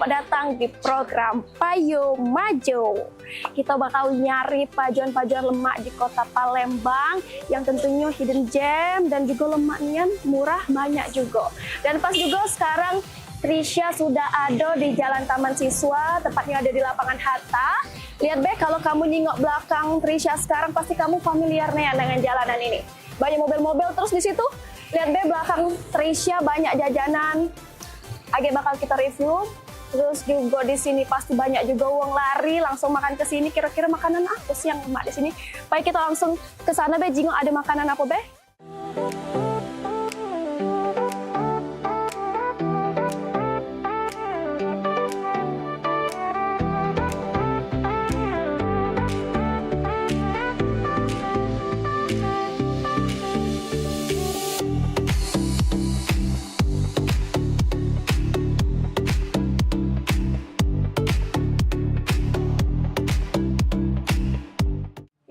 selamat datang di program Payo Maju. Kita bakal nyari pajuan-pajuan lemak di kota Palembang yang tentunya hidden gem dan juga lemaknya murah banyak juga. Dan pas juga sekarang Trisha sudah ada di Jalan Taman Siswa, tepatnya ada di lapangan Hatta. Lihat be, kalau kamu nyingok belakang Trisha sekarang pasti kamu familiar nih dengan jalanan ini. Banyak mobil-mobil terus di situ. Lihat be, belakang Trisha banyak jajanan. Agak bakal kita review. Terus juga di sini pasti banyak juga uang lari langsung makan ke sini. Kira-kira makanan apa sih yang lemak di sini? Baik, kita langsung ke sana be. Jingok ada makanan apa be?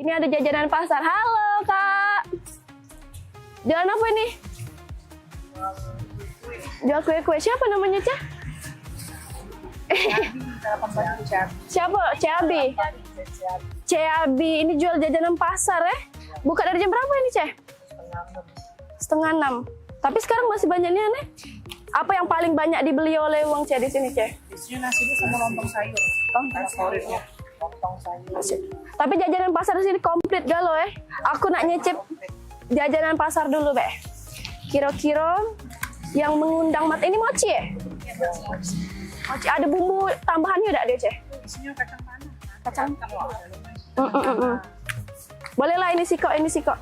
Ini ada jajanan pasar. Halo Kak. Jualan apa ini? Jual kue-kue. Siapa namanya Cah? Siapa? Ceabi. Ceabi. Ini jual jajanan pasar ya? Buka dari jam berapa ini Cah? Setengah 6. Tapi sekarang masih banyak nih aneh. Apa yang paling banyak dibeli oleh uang Cah di sini Cah? Di sini nasinya sama lontong sayur. Favoritnya. Tapi jajanan pasar di sini komplit galau ya. Aku nak nyecip jajanan pasar dulu be. Kira-kira yang mengundang mata ini mochi ya? Mochi. Ada bumbu tambahannya udah ada Ceh? Isinya kacang tanah. Kacang. Boleh lah ini sih kok.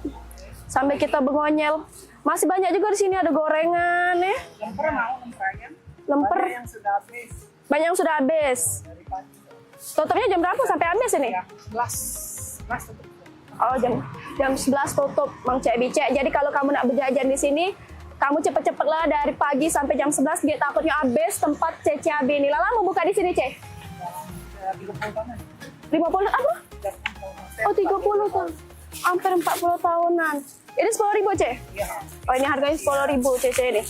Sampai kita bengonyel. Masih banyak juga di sini ada gorengan ya. Lemper mau lemper ayam. Lemper. Banyak yang sudah habis. Banyak yang sudah habis. Tutupnya jam berapa sampai habis ini? 11 tutup. Oh, jam 11 tutup, Mang Cebi Cek. Jadi kalau kamu nak berjajan di sini, kamu cepet-cepet lah dari pagi sampai jam 11, dia takutnya habis tempat Cece Abi ini. Lama buka di sini, Cek? 30 tahunan. 50 apa? Oh, 30 tahun. Hampir 40 tahunan. Ini 10.000, Cek? Iya. Oh, ini harganya 10.000, Cece ini.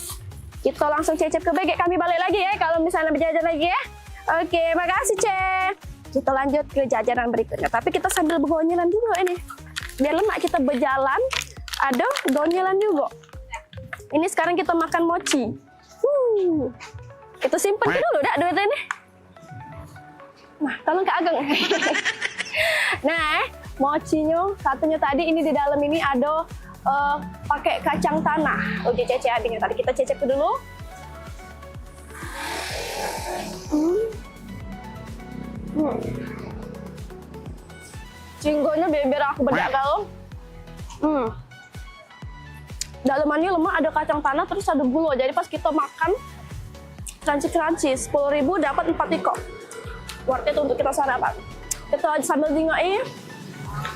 Kita langsung cecep ke BG, kami balik lagi ya kalau misalnya berjajan lagi ya. Oke, makasih Cek. Kita lanjut ke jajanan berikutnya. Tapi kita sambil bergonyelan dulu ini. Biar lemak kita berjalan, ada gonyelan juga. Ini sekarang kita makan mochi. Kita simpen dulu dah duitnya ini. Nah, tolong Kak Ageng. Nah, mochinya satunya tadi ini di dalam ini ada pakai kacang tanah. Uji Cece Abinya tadi kita cecep dulu. Cinggonya biar aku bedak kalau. Dalamannya lemak, ada kacang tanah, terus ada gula. Jadi pas kita makan crunchy, 10.000 dapat 4 iko. Worth it untuk kita sarapan. Kita sambil jingoin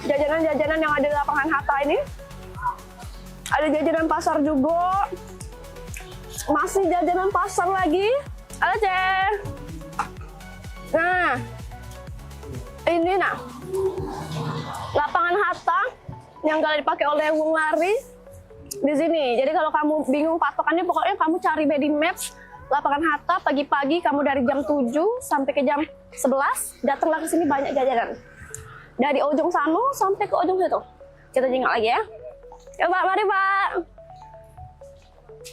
jajanan-jajanan yang ada di lapangan Hatta ini. Ada jajanan pasar juga. Masih jajanan pasar lagi. Halo Cek. Nah, ini lapangan Hatta yang gak dipakai oleh wong lari di sini. Jadi kalau kamu bingung patokannya, pokoknya kamu cari di Maps lapangan Hatta pagi-pagi, kamu dari jam 7 sampai ke jam 11 datanglah ke sini, banyak jajanan. Dari ujung sana sampai ke ujung situ. Kita jengok lagi ya. Ya Pak, mari Pak.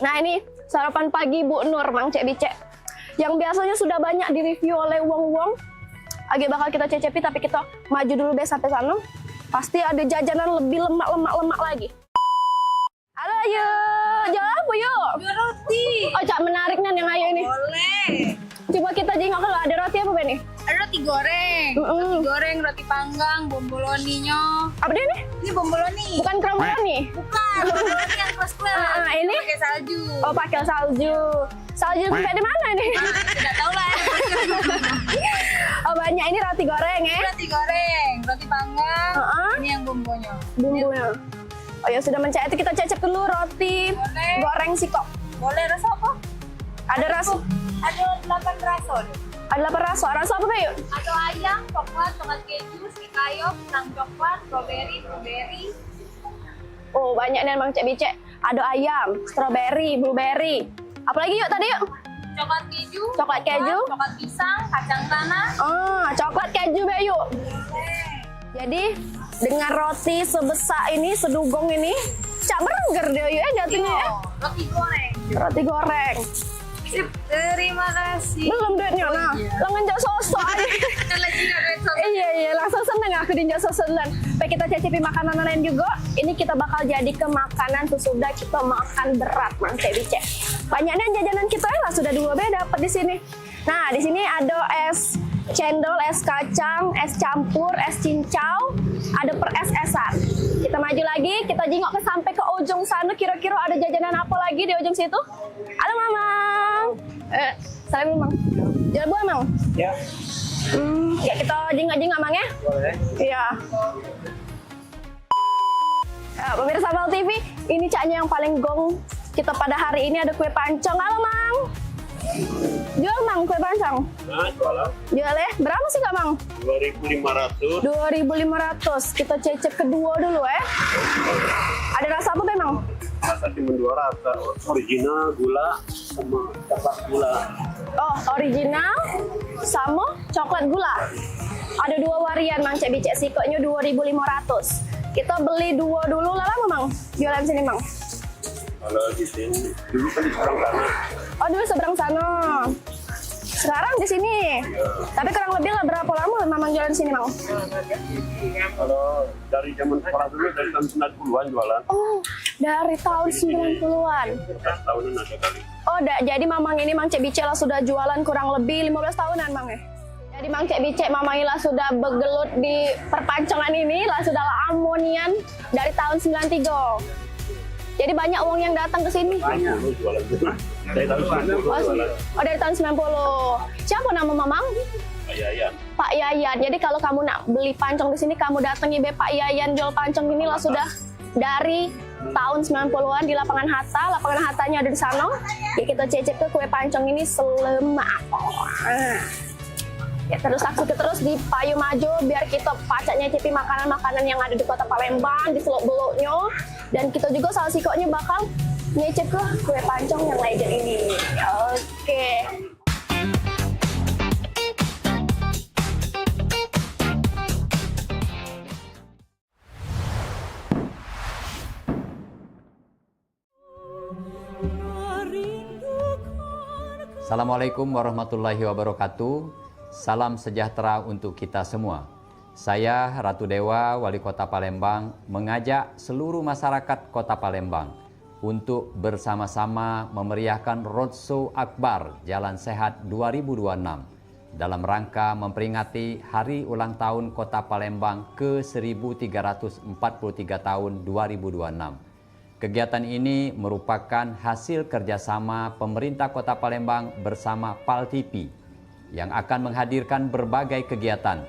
Nah ini sarapan pagi Bu Nur, Mang Cek Bicek. Yang biasanya sudah banyak direview oleh wong-wong. Agak bakal kita cecepi, tapi kita maju dulu deh sampai sana. Pasti ada jajanan lebih lemak lagi. Halo, yuk. Jual apa yuk? Jual roti. Oh, Cak menarik nih yang ayo ini. Boleh. Coba kita jengok kalau ada roti apa Beni? Ada roti goreng. Roti goreng, roti panggang, bomboloninya. Apa dia nih? Ini bomboloni. Bukan kromboloni? Bukan, bomboloni yang keras-keras. Ini? Pakai salju. Oh, pakai salju. Salju sampai di mana nih? Tidak tahu lah. Oh, banyak. Ini roti goreng ya? Roti goreng, roti panggang. Ini yang bumbunya. Bumbunya. Oh ya sudah mencet, kita cecep dulu roti goreng sikok. Boleh rasa apa? Ada rasa? Ada 8 rasa. Ada 8 rasa. Rasa apa Bayu? Ada ayam, coklat, coklat keju, sikayo, pisang coklat, strawberry, blueberry. Oh banyak nih Mang Cek Bicek. Ada ayam, strawberry, blueberry. Apalagi yuk tadi yuk? Coklat keju. Coklat keju. Coklat pisang, kacang tanah. Coklat keju Bayu. Jadi dengan roti sebesar ini, sedugong ini, cak burger deh ya jatuhnya ya. Roti goreng. Roti goreng. Sip, terima kasih. Belum duitnya, nah. Lengan jak sosok aja. Iya, langsung seneng aku dinjak sosok dan. Baik, kita cicipi makanan lain juga. Ini kita bakal jadi ke makanan sesudah kita makan berat, Mang Cebice. Banyaknya jajanan kita lah sudah 2B dapat di sini. Nah, di sini ada es cendol, es kacang, es campur, es cincau, ada per es-esan. Kita maju lagi, kita jengok ke sampai ke ujung sana, kira-kira ada jajanan apa lagi di ujung situ? Halo Mamang. Salam Mang. Jalan buah Mang? Ya. Ya kita jengok-jengok Mang ya? Boleh. Iya. Pemirsa Bal TV, ini caknya yang paling gong kita pada hari ini ada kue pancong. Halo Mang. Jual Mang kue pancong? Nah, jualan. Jual ya? Berapa sih Kak Mang? 2.500. 2.500. Kita cecep kedua dulu ya. Ada rasa apa Bang? Rasa cuma 2 rasa. Original, gula, sama coklat gula. Oh, original sama coklat gula. Ada 2 varian Mang Cek Bicek, sikoknya 2.500. Kita beli 2 dulu lah lama Mang. Jualan sini Mang. Kalau di sini dulu kan di seberang sana. Oh, dulu seberang sana. Sekarang di sini. Tapi kurang lebih lah berapa lama Mamang jualan di sini, Mang? Kalau dari zaman sekolah dulu dari tahun 90-an jualan. Oh, dari tahun 90-an. Tahunan ada kali. Oh, jadi Mamang ini Mang Cek Bicek lah sudah jualan kurang lebih 15 tahunan, Mang ya? Jadi Mang Cek Bicek Mamang lah sudah bergelut di perpancongan ini lah sudah amonian dari tahun 93. Jadi banyak uang yang datang ke sini. Banyak jualan juga. Dari tahun 90 jualan. Oh, dari tahun 90. Siapa nama Mamang? Pak Yayan. Pak Yayan. Jadi kalau kamu nak beli pancong di sini, kamu datangi Pak Yayan jual pancong ini lah sudah dari tahun 90-an di lapangan Hatta. Lapangan Hattanya ada di sana. Ya kita cecep ke kue pancong ini selemak. Ya terus saksikan terus di Payu Maju biar kita pacak nyicipi makanan-makanan yang ada di Kota Palembang, di seluk-beluknya. Dan kita juga salah sikoknya bakal nyicip ke kue pancong yang legend ini. Oke. Assalamualaikum warahmatullahi wabarakatuh. Salam sejahtera untuk kita semua. Saya Ratu Dewa, Wali Kota Palembang, mengajak seluruh masyarakat Kota Palembang untuk bersama-sama memeriahkan Roadshow Akbar Jalan Sehat 2026 dalam rangka memperingati Hari Ulang Tahun Kota Palembang ke-1343 tahun 2026. Kegiatan ini merupakan hasil kerjasama pemerintah Kota Palembang bersama PAL TV yang akan menghadirkan berbagai kegiatan,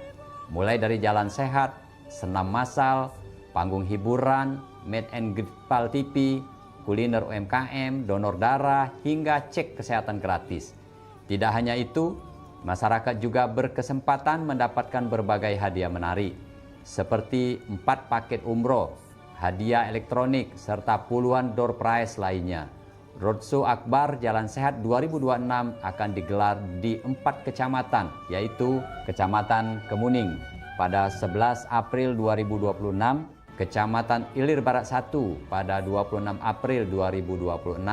mulai dari jalan sehat, senam massal, panggung hiburan, meet and greet PAL TV, kuliner UMKM, donor darah, hingga cek kesehatan gratis. Tidak hanya itu, masyarakat juga berkesempatan mendapatkan berbagai hadiah menarik, seperti 4 paket umroh, hadiah elektronik, serta puluhan door prize lainnya. Roadshow Akbar Jalan Sehat 2026 akan digelar di 4 kecamatan, yaitu Kecamatan Kemuning pada 11 April 2026, Kecamatan Ilir Barat 1 pada 26 April 2026,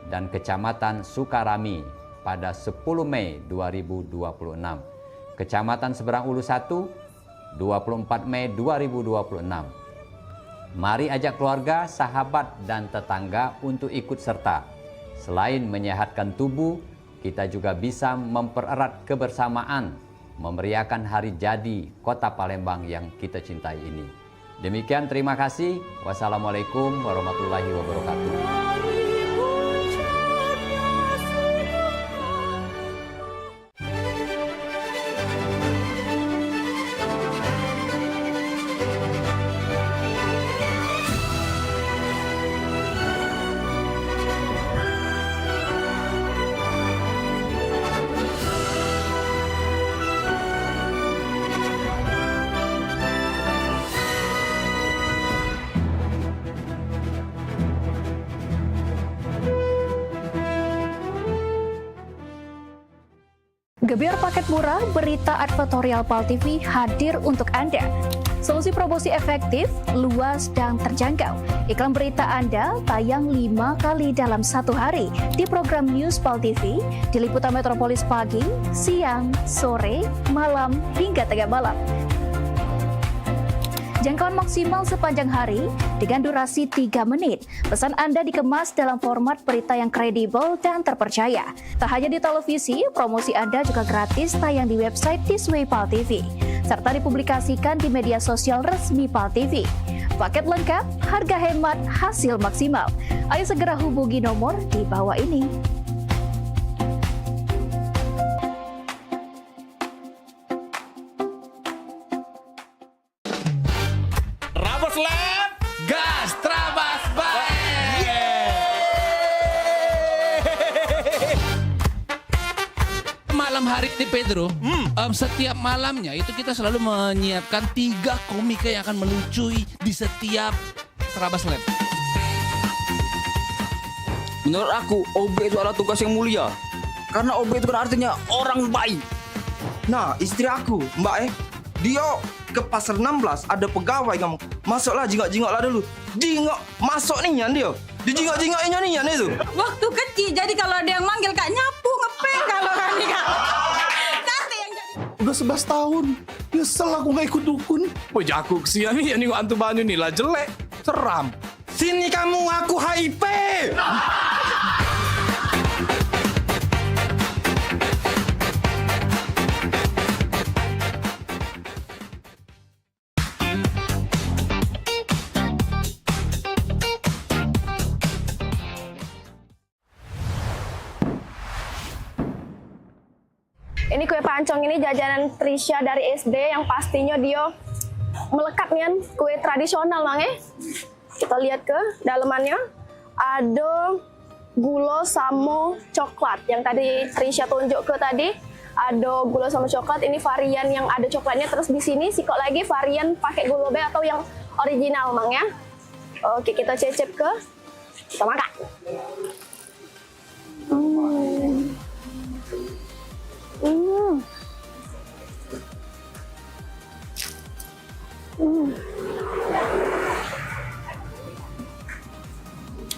dan Kecamatan Sukarami pada 10 Mei 2026. Kecamatan Seberang Ulu 1, 24 Mei 2026. Mari ajak keluarga, sahabat, dan tetangga untuk ikut serta. Selain menyehatkan tubuh, kita juga bisa mempererat kebersamaan, memeriahkan hari jadi Kota Palembang yang kita cintai ini. Demikian, terima kasih. Wassalamualaikum warahmatullahi wabarakatuh. Gebyar paket murah, berita advertorial PAL TV hadir untuk Anda. Solusi promosi efektif, luas, dan terjangkau. Iklan berita Anda tayang 5 kali dalam 1 hari di program News PAL TV, di liputan Metropolis pagi, siang, sore, malam, hingga tengah malam. Jangkauan maksimal sepanjang hari dengan durasi 3 menit. Pesan Anda dikemas dalam format berita yang kredibel dan terpercaya. Tak hanya di televisi, promosi Anda juga gratis tayang di website Tisway PAL TV, serta dipublikasikan di media sosial resmi PAL TV. Paket lengkap, harga hemat, hasil maksimal. Ayo segera hubungi nomor di bawah ini. Trabas Lab, gas Trabas baik. Malam hari ini Pedro, setiap malamnya itu kita selalu menyiapkan 3 komika yang akan melucui di setiap Trabas Lab. Menurut aku, OB itu adalah tugas yang mulia. Karena OB itu kan artinya orang baik. Nah, istri aku, Mbak dia ke pasar 16 ada pegawai kamu. Masuklah jingok-jingoklah dulu. Jingok masuk nih dia. Dijingok-jingoknya nih itu. Waktu kecil jadi kalau ada yang manggil Kak nyapu ngepeng kalau kan Kak. Nanti yang jadi. Udah 11 tahun. Nyesel aku gak ikut dukun. Wah, aku kesian nih nengok antu banyu nih lah jelek. Seram. Sini kamu, aku HIP. Ini kue pancong ini jajanan Trisha dari SD yang pastinya dia melekat dengan kue tradisional, Bang. Kita lihat ke dalemannya. Ada gula sama coklat yang tadi Trisha tunjuk ke tadi. Ada gula sama coklat, ini varian yang ada coklatnya. Terus di sini sikok lagi varian pakai gula be atau yang original, Bang ya. Oke, kita cecep ke. Kita makan.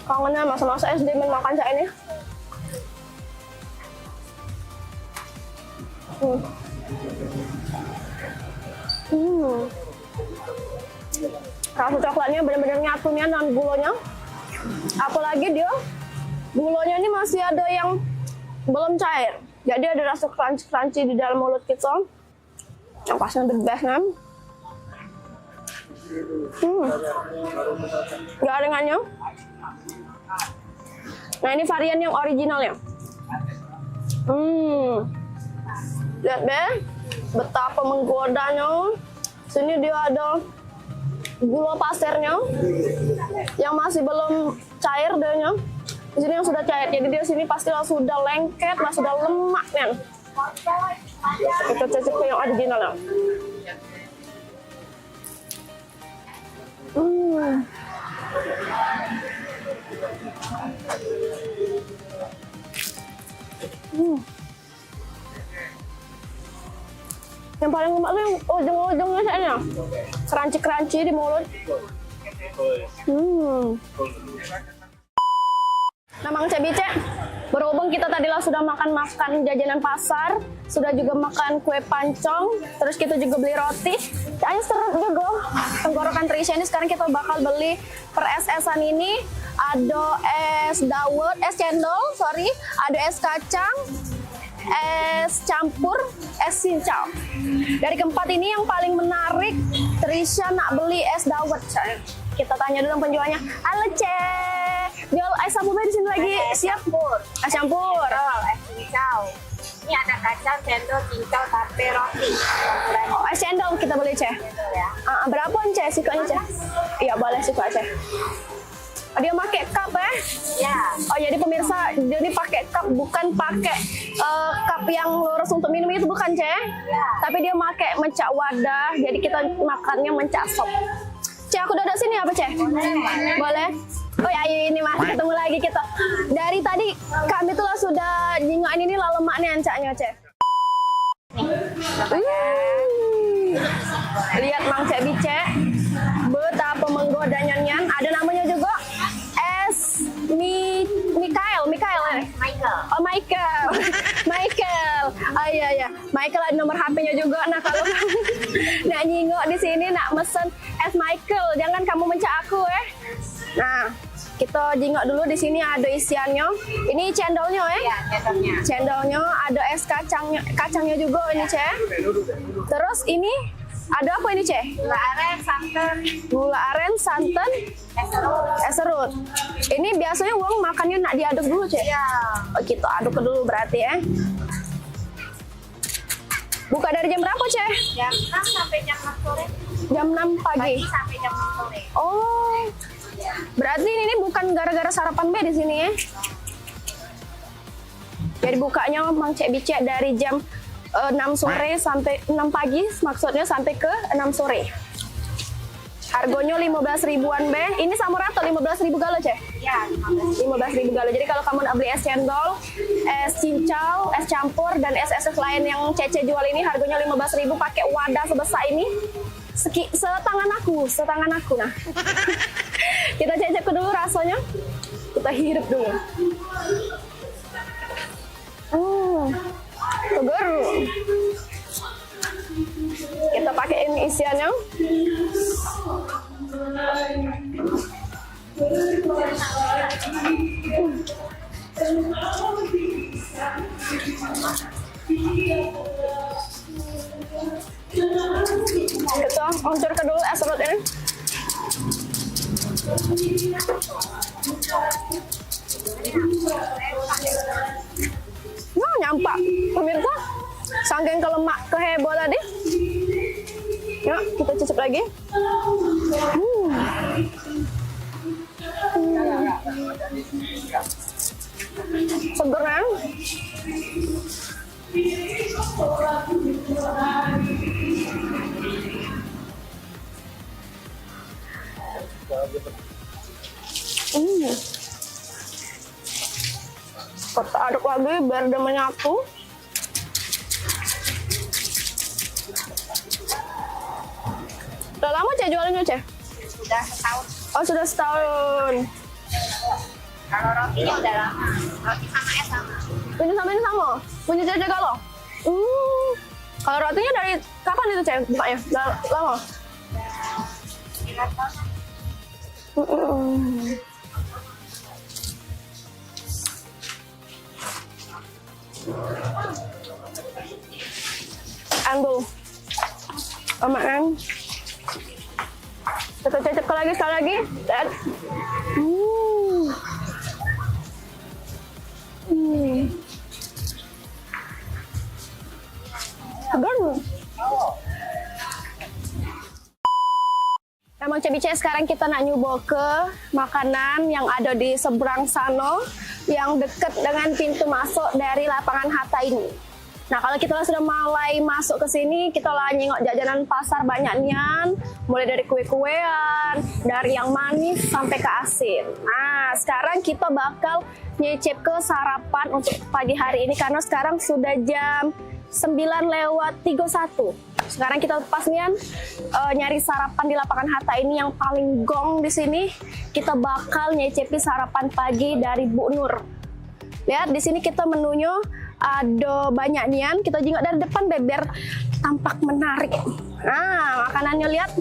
Kangennya masa-masa SD makan cak ini. Rasa coklatnya benar-benar nyatunya dengan gulanya. Apalagi dia gulanya ini masih ada yang belum cair. Jadi ada rasa crunchy di dalam mulut kita. Yang pastinya the best, kan? Gak dengannya. Nah, ini varian yang originalnya. Lihat deh, betapa menggodanya. Sini dia ada gula pasirnya yang masih belum cair dehnya. Di sini yang sudah cair, jadi dia sini pasti sudah lengket, sudah lemak kan. Kita cecep ke yang originalnya. Yang paling lemak tuh yang ujung-ujungnya kayaknya. Crunchy-crunchy di mulut. Nah, Mang Cebice, berhubung kita tadilah sudah makan jajanan pasar, sudah juga makan kue pancong, terus kita juga beli roti. Kayaknya seret juga tenggorokan Trisha ini. Sekarang kita bakal beli per es-esan ini. Ada es dawet, es cendol, ada es kacang, es campur, es cincau. Dari keempat ini yang paling menarik, Trisha nak beli es dawet. Kita tanya dulu penjualnya. Halo, Cek. Jual es apa di sini lagi? Siap? Es campur. Es cincau. Ini ada kacang, cendol, cincau, tape, roti. Oh, es cendol kita beli, Cek. Ya. Berapa, Cek? Sikoknya, Cek? Iya, boleh sikok, Cek. Oh, dia pakai cup ya? Ya. Oh, jadi pemirsa, jadi pakai cup, bukan pakai cup yang lurus untuk minum itu, bukan, Cek? Ya. Tapi dia pakai mencak wadah, jadi kita makannya mencak sop. Cek, aku duduk sini apa, Cek? Boleh? Oh ya, ini Mas, ketemu lagi kita. Dari tadi kami tuh sudah jingok ini lah lemaknya, Caknya, Cek. Lihat Mang Cek Bicek, betapa menggodanya nyan. Ada namanya juga Michael. Oh Michael. Oh iya. Michael ada nomor HP-nya juga. Nah kalau kamu nak nyingok di sini nak mesen es Michael, jangan kamu mencak aku Nah, kita jingok dulu di sini ada isiannya. Ini cendolnya Iya, cendolnya. Cendolnya ada es kacangnya juga ini Cek. Terus ini ada apa ini Cek? Gula aren, santan, es serut. Ini biasanya uang makannya nak diaduk dulu Cek? Iya. Oh, kita aduk dulu berarti Buka dari jam berapa Cek? Jam 6 sampai jam 6 sore. Jam 6 pagi. Sampai jam 6 sore. Oh. Berarti ini bukan gara-gara sarapan di sini Jadi bukanya Mang Cek Bicek dari jam 6 sore sampai 6 pagi, maksudnya sampai ke 6 sore. Harganya 15 ribuan Ini sama rata 15 ribu galo Cek? Iya, 15 ribu galo. Jadi kalau kamu nak beli es cendol, es cincau, es campur, dan es lain yang Cece jual ini harganya 15 ribu pakai wadah sebesar ini. Setangan aku nah. Kita cecep dulu rasanya. Kita hirup dulu. Seger. Kita pakai ini isiannya. Kita hancurkan dulu es serut ini. Nah, nyampak pemirsa, saking kelemak keheboh tadi. Yuk, kita cicip lagi. Seger kan? Kita aduk lagi biar dia menyatu. Udah lama Cek jualannya Cek? Sudah setahun. Oh sudah setahun. Kalau rotinya udah lama. Roti sama es sama. Ini sama? Punya Cece kalau? Kalau rotinya dari kapan itu Cek bukanya? Udah lama? 9 tahun. Ambil makan. Kita cecep sekali lagi. Segar. Emang Cek Bicek sekarang kita nak nyoba ke makanan yang ada di seberang sana yang dekat dengan pintu masuk dari lapangan Hatta ini. Nah kalau kita sudah mulai masuk ke sini, kita lah nyengok jajanan pasar banyak nian, mulai dari kue-kuean, dari yang manis sampai ke asin. Nah sekarang kita bakal nyicip ke sarapan untuk pagi hari ini karena sekarang sudah jam 9:31. Sekarang kita pas nian nyari sarapan di lapangan Hatta ini yang paling gong di sini. Kita bakal nyicipi sarapan pagi dari Bu Nur. Lihat di sini kita menunya ada banyak nian. Kita jengok dari depan biar tampak menarik. Nah makanannya lihat.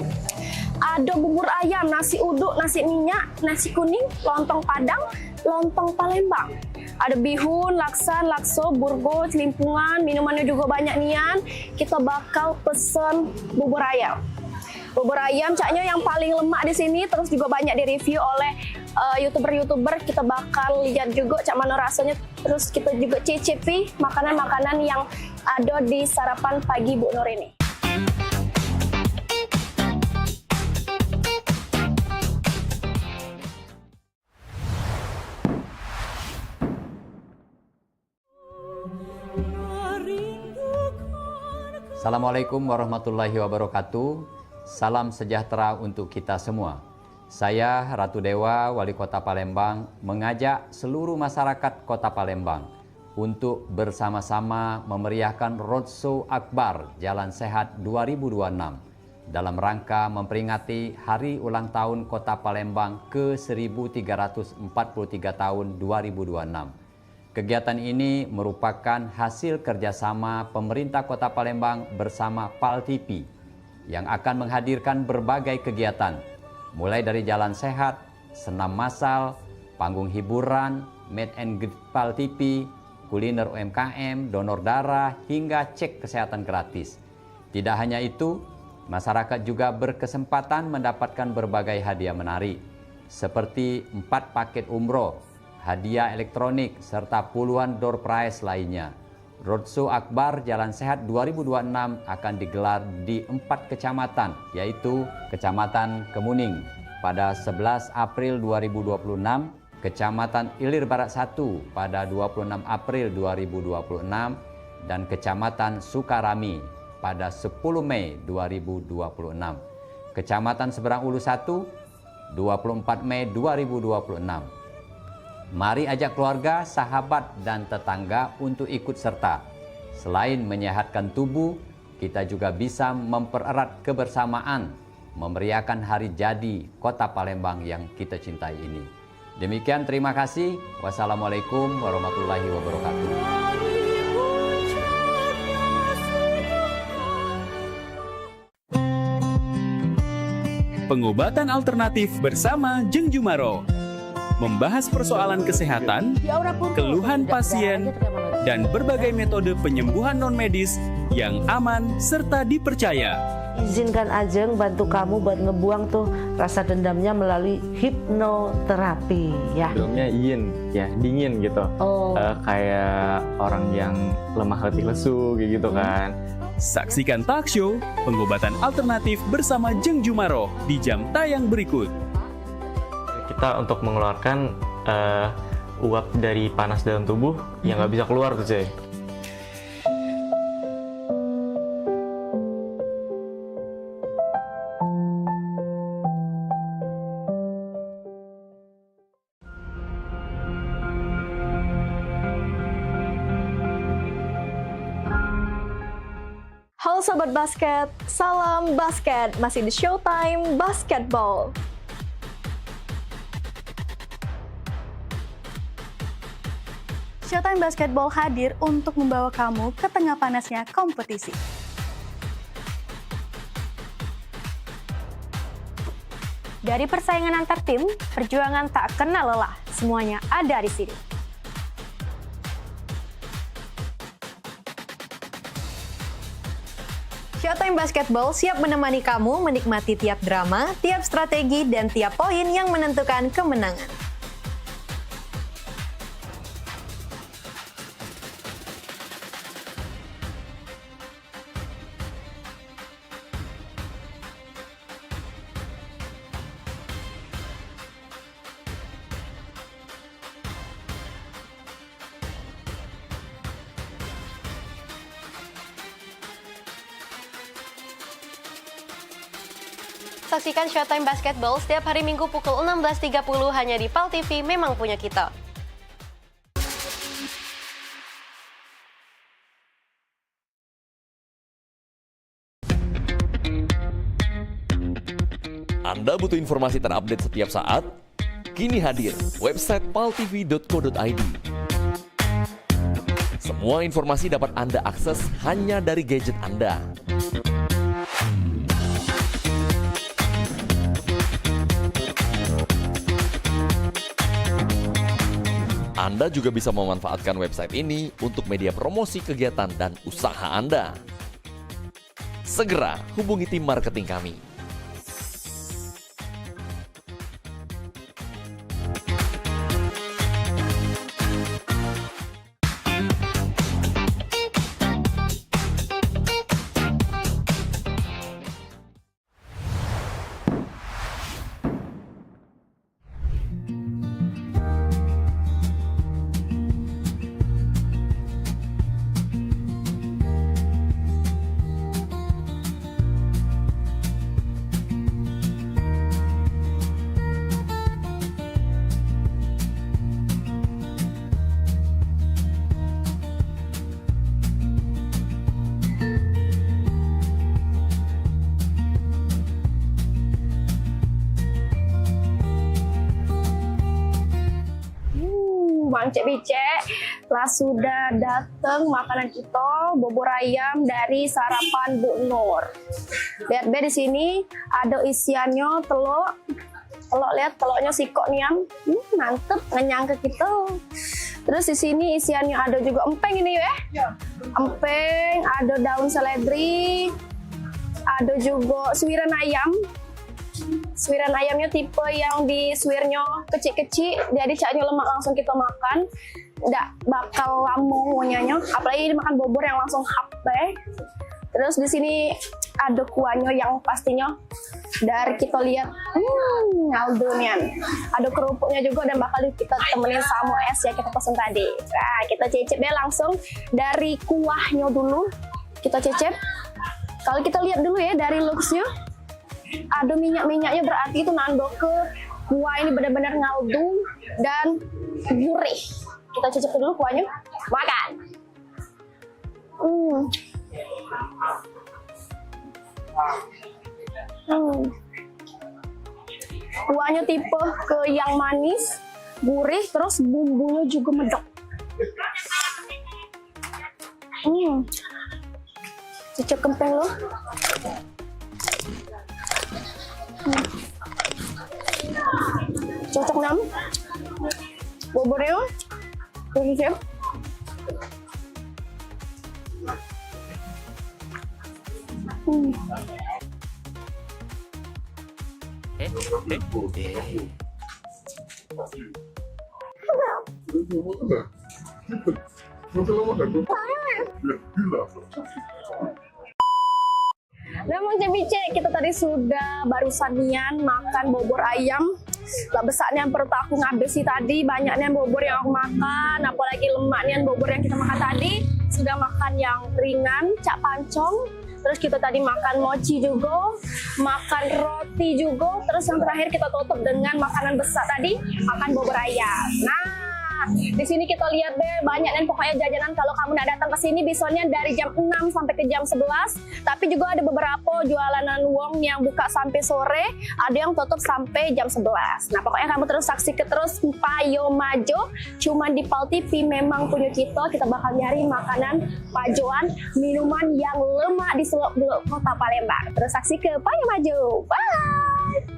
Ada bubur ayam, nasi uduk, nasi minyak, nasi kuning, lontong Padang, lontong Palembang. Ada bihun, laksan, lakso, burgo, celimpungan, minumannya juga banyak nian. Kita bakal pesen bubur ayam. Bubur ayam caknya yang paling lemak di sini, terus juga banyak direview oleh youtuber-youtuber. Kita bakal lihat juga cak mana rasanya. Terus kita juga cicipi makanan-makanan yang ada di sarapan pagi Bu Nur ini. Assalamualaikum warahmatullahi wabarakatuh. Salam sejahtera untuk kita semua. Saya Ratu Dewa, Wali Kota Palembang, mengajak seluruh masyarakat Kota Palembang untuk bersama-sama memeriahkan Roadshow Akbar Jalan Sehat 2026 dalam rangka memperingati Hari Ulang Tahun Kota Palembang ke-1343 tahun 2026. Kegiatan ini merupakan hasil kerjasama pemerintah Kota Palembang bersama PAL TV yang akan menghadirkan berbagai kegiatan, mulai dari jalan sehat, senam massal, panggung hiburan, meet and greet PAL TV, kuliner UMKM, donor darah, hingga cek kesehatan gratis. Tidak hanya itu, masyarakat juga berkesempatan mendapatkan berbagai hadiah menarik, seperti 4 paket umroh, hadiah elektronik, serta puluhan door prize lainnya. Roadshow Akbar Jalan Sehat 2026 akan digelar di 4 kecamatan, yaitu Kecamatan Kemuning pada 11 April 2026, Kecamatan Ilir Barat 1 pada 26 April 2026, dan Kecamatan Sukarami pada 10 Mei 2026. Kecamatan Seberang Ulu 1, 24 Mei 2026. Mari ajak keluarga, sahabat, dan tetangga untuk ikut serta. Selain menyehatkan tubuh, kita juga bisa mempererat kebersamaan, memeriahkan hari jadi Kota Palembang yang kita cintai ini. Demikian, terima kasih. Wassalamualaikum warahmatullahi wabarakatuh. Pengobatan alternatif bersama Jeng Jumaro. Membahas persoalan kesehatan, keluhan pasien, dan berbagai metode penyembuhan non-medis yang aman serta dipercaya. Izinkan Ajeng bantu kamu buat ngebuang tuh rasa dendamnya melalui hipnoterapi ya. Sebelumnya yin ya, dingin gitu. Kayak orang yang lemah letih lesu gitu kan. Saksikan talk show Pengobatan Alternatif bersama Jeng Jumaro di jam tayang berikut. Kita untuk mengeluarkan uap dari panas dalam tubuh yang nggak bisa keluar tuh cuy. Halo Sobat Basket, salam basket, masih di Showtime Basketball. Showtime Basketball hadir untuk membawa kamu ke tengah panasnya kompetisi. Dari persaingan antar tim, perjuangan tak kenal lelah, semuanya ada di sini. Showtime Basketball siap menemani kamu menikmati tiap drama, tiap strategi, dan tiap poin yang menentukan kemenangan. Saksikan Showtime Basketball setiap hari Minggu pukul 16.30 hanya di PAL TV, memang punya kita. Anda butuh informasi terupdate setiap saat? Kini hadir website paltv.co.id. Semua informasi dapat Anda akses hanya dari gadget Anda. Anda juga bisa memanfaatkan website ini untuk media promosi kegiatan dan usaha Anda. Segera hubungi tim marketing kami. Mang Cek Bicek, lah sudah datang makanan kita, bubur ayam dari Sarapan Bu Nur. Lihat be di sini ada isiannya telur. Lihat telurnya sikok niam, mantep, ngenyang ke kita. Terus di sini isiannya ada juga empeng ini ya. Empeng, ada daun seledri, ada juga suiran ayam. Suiran ayamnya tipe yang di suirnya kecil-kecil, jadi caknya lemak langsung kita makan, nggak bakal lama ngunyahnya. Apalagi dimakan bubur yang langsung hape. Terus di sini ada kuahnya yang pastinya dari kita lihat, ngaldunian. Ada kerupuknya juga dan bakal kita temenin sama es ya kita pesen tadi. Nah, kita cicip deh langsung dari kuahnya dulu. Kita cicip. Kalau kita lihat dulu ya dari looks-nya. Ada minyak-minyaknya, berarti itu nando ke kuah ini benar-benar ngaldu dan gurih. Kita cicip dulu kuahnya, makan. Kuahnya tipe ke yang manis, gurih, terus bumbunya juga medok. Cicip kempeng loh. Cocok nam buburnya cicip. Nah, Mang Cek Bicek, kita tadi sudah barusan nian makan bubur ayam. Lah besarnya perut aku ngabisi tadi, banyaknya bubur yang aku makan, apalagi lemaknya bubur yang kita makan tadi. Sudah makan yang ringan, cak pancong. Terus kita tadi makan mochi juga, makan roti juga. Terus yang terakhir kita tutup dengan makanan besar tadi, makan bubur ayam. Nah, di sini kita lihat deh banyak dan pokoknya jajanan kalau kamu nak datang ke sini bisanya dari jam 6 sampai ke jam 11. Tapi juga ada beberapa jualanan wong yang buka sampai sore, ada yang tutup sampai jam 11. Nah, pokoknya kamu terus saksikan terus Payo Majo. Cuma di Pal TV memang punya kita bakal nyari makanan pajoan, minuman yang lemak di seluruh kota Palembang. Terus saksikan Payo Majo. Bye.